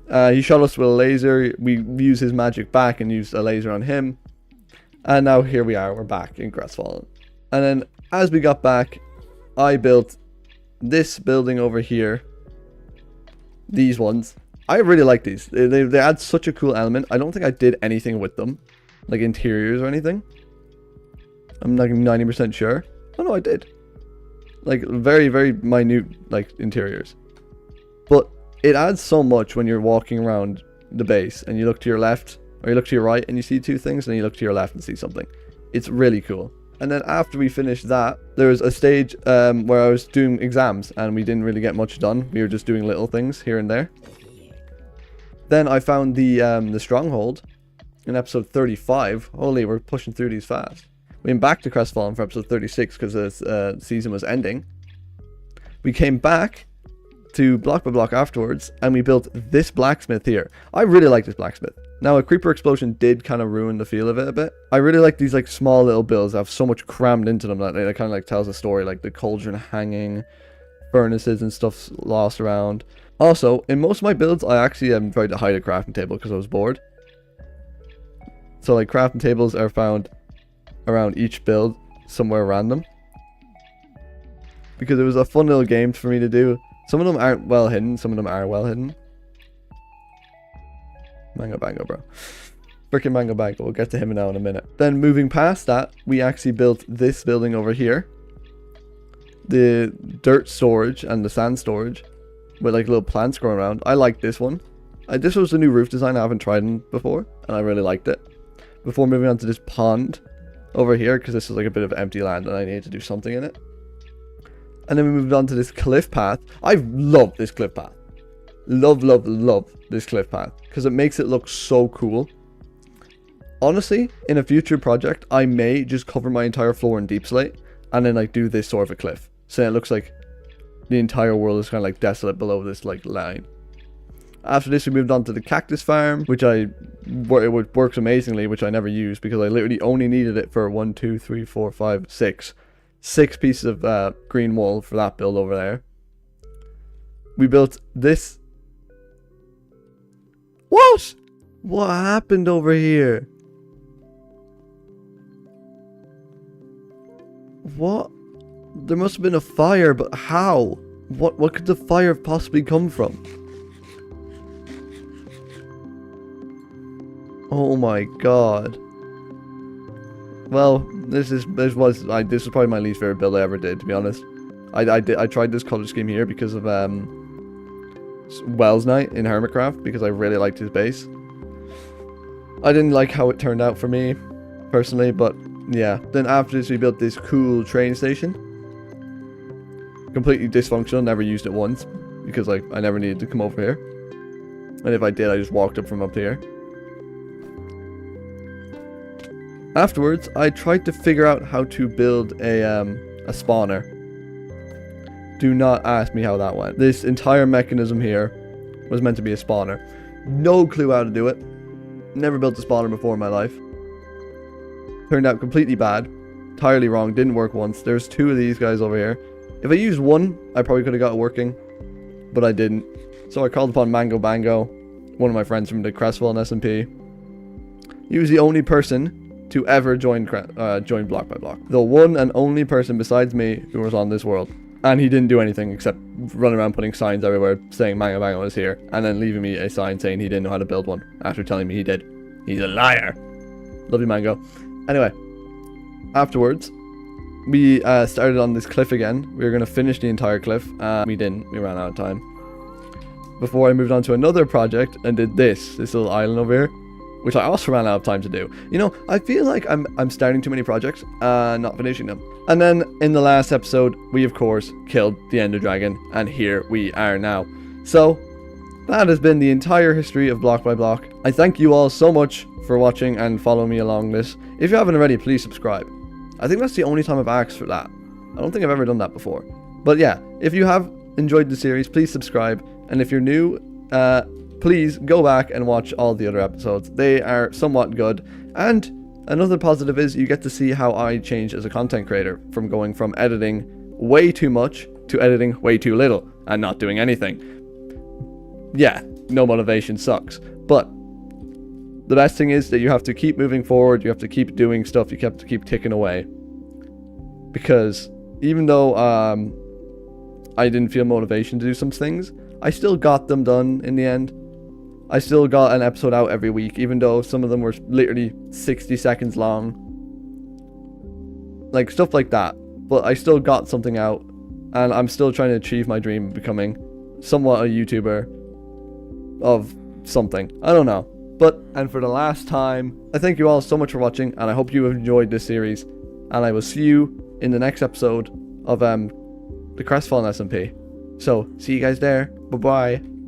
S1: He shot us with a laser. We used his magic back and used a laser on him. And now here we are, we're back in Crestfallen. And then as we got back, I built this building over here. These ones. I really like these. They add such a cool element. I don't think I did anything with them. Like interiors or anything. I'm like 90% sure. Oh no, I did. Like very, very minute like interiors. But it adds so much when you're walking around the base and you look to your left or you look to your right and you see two things, and you look to your left and see something. It's really cool. And then after we finished that, there was a stage where I was doing exams and we didn't really get much done. We were just doing little things here and there. Then I found the stronghold in episode 35. Holy, we're pushing through these fast. We went back to Crestfallen for episode 36 because the season was ending. We came back to Block by Block afterwards, and we built this blacksmith here. I really like this blacksmith. Now, a creeper explosion did kind of ruin the feel of it a bit. I really like these like small little builds that have so much crammed into them that it kind of like tells a story, like the cauldron hanging, furnaces and stuff lost around. Also, in most of my builds, I actually tried to hide a crafting table because I was bored. So like crafting tables are found around each build somewhere random. Because it was a fun little game for me to do. Some of them aren't well hidden, some of them are well hidden. Mango Bango, bro. Frickin' Mango Bango, we'll get to him now in a minute. Then moving past that, we actually built this building over here. The dirt storage and the sand storage. With like little plants growing around. I like this one. This was the new roof design I haven't tried before, and I really liked it. Before moving on to this pond over here, because this is like a bit of empty land and I needed to do something in it. And then we moved on to this cliff path. I love this cliff path. Love, love, love this cliff path. Because it makes it look so cool. Honestly, in a future project, I may just cover my entire floor in deep slate. And then like do this sort of a cliff. So it looks like the entire world is kind of like desolate below this like line. After this, we moved on to the cactus farm, which it works amazingly, which I never used because I literally only needed it for 1, 2, 3, 4, 5, 6. 6 pieces of green wool for that build over there. We built this. What? What happened over here? What? There must have been a fire, but how? What could the fire have possibly come from? Oh my god. Well, this was probably my least favorite build I ever did, to be honest. I tried this color scheme here because of Wells Knight in Hermitcraft, because I really liked his base. I didn't like how it turned out for me, personally, but yeah. Then after this, we built this cool train station. Completely dysfunctional, never used it once, because like I never needed to come over here. And if I did, I just walked up from up here. Afterwards, I tried to figure out how to build a spawner. Do not ask me how that went. This entire mechanism here was meant to be a spawner. No clue how to do it. Never built a spawner before in my life. Turned out completely bad. Entirely wrong. Didn't work once. There's 2 of these guys over here. If I used one, I probably could have got it working. But I didn't. So I called upon Mango Bango, one of my friends from the Crestfall SMP. He was the only person to ever join Block by Block. The one and only person besides me who was on this world. And he didn't do anything except run around putting signs everywhere saying Mango Bango is here. And then leaving me a sign saying he didn't know how to build one after telling me he did. He's a liar. Love you, Mango. Anyway, afterwards, we started on this cliff again. We were going to finish the entire cliff. We didn't. We ran out of time. Before I moved on to another project and did this little island over here, which I also ran out of time to do. You know, I feel like I'm starting too many projects and not finishing them. And then in the last episode, we of course killed the Ender Dragon, and here we are now. So that has been the entire history of Block by Block. I thank you all so much for watching and following me along this. If you haven't already, please subscribe. I think that's the only time I've asked for that. I don't think I've ever done that before. But yeah, if you have enjoyed the series, please subscribe. And if you're new, please go back and watch all the other episodes. They are somewhat good. And another positive is you get to see how I changed as a content creator, from going from editing way too much to editing way too little and not doing anything. Yeah, no motivation sucks. But the best thing is that you have to keep moving forward. You have to keep doing stuff. You have to keep ticking away. Because even though I didn't feel motivation to do some things, I still got them done in the end. I still got an episode out every week, even though some of them were literally 60 seconds long. Like, stuff like that. But I still got something out, and I'm still trying to achieve my dream of becoming somewhat a YouTuber of something. I don't know. And for the last time, I thank you all so much for watching, and I hope you have enjoyed this series. And I will see you in the next episode of the Crestfallen SMP. So, see you guys there. Bye-bye.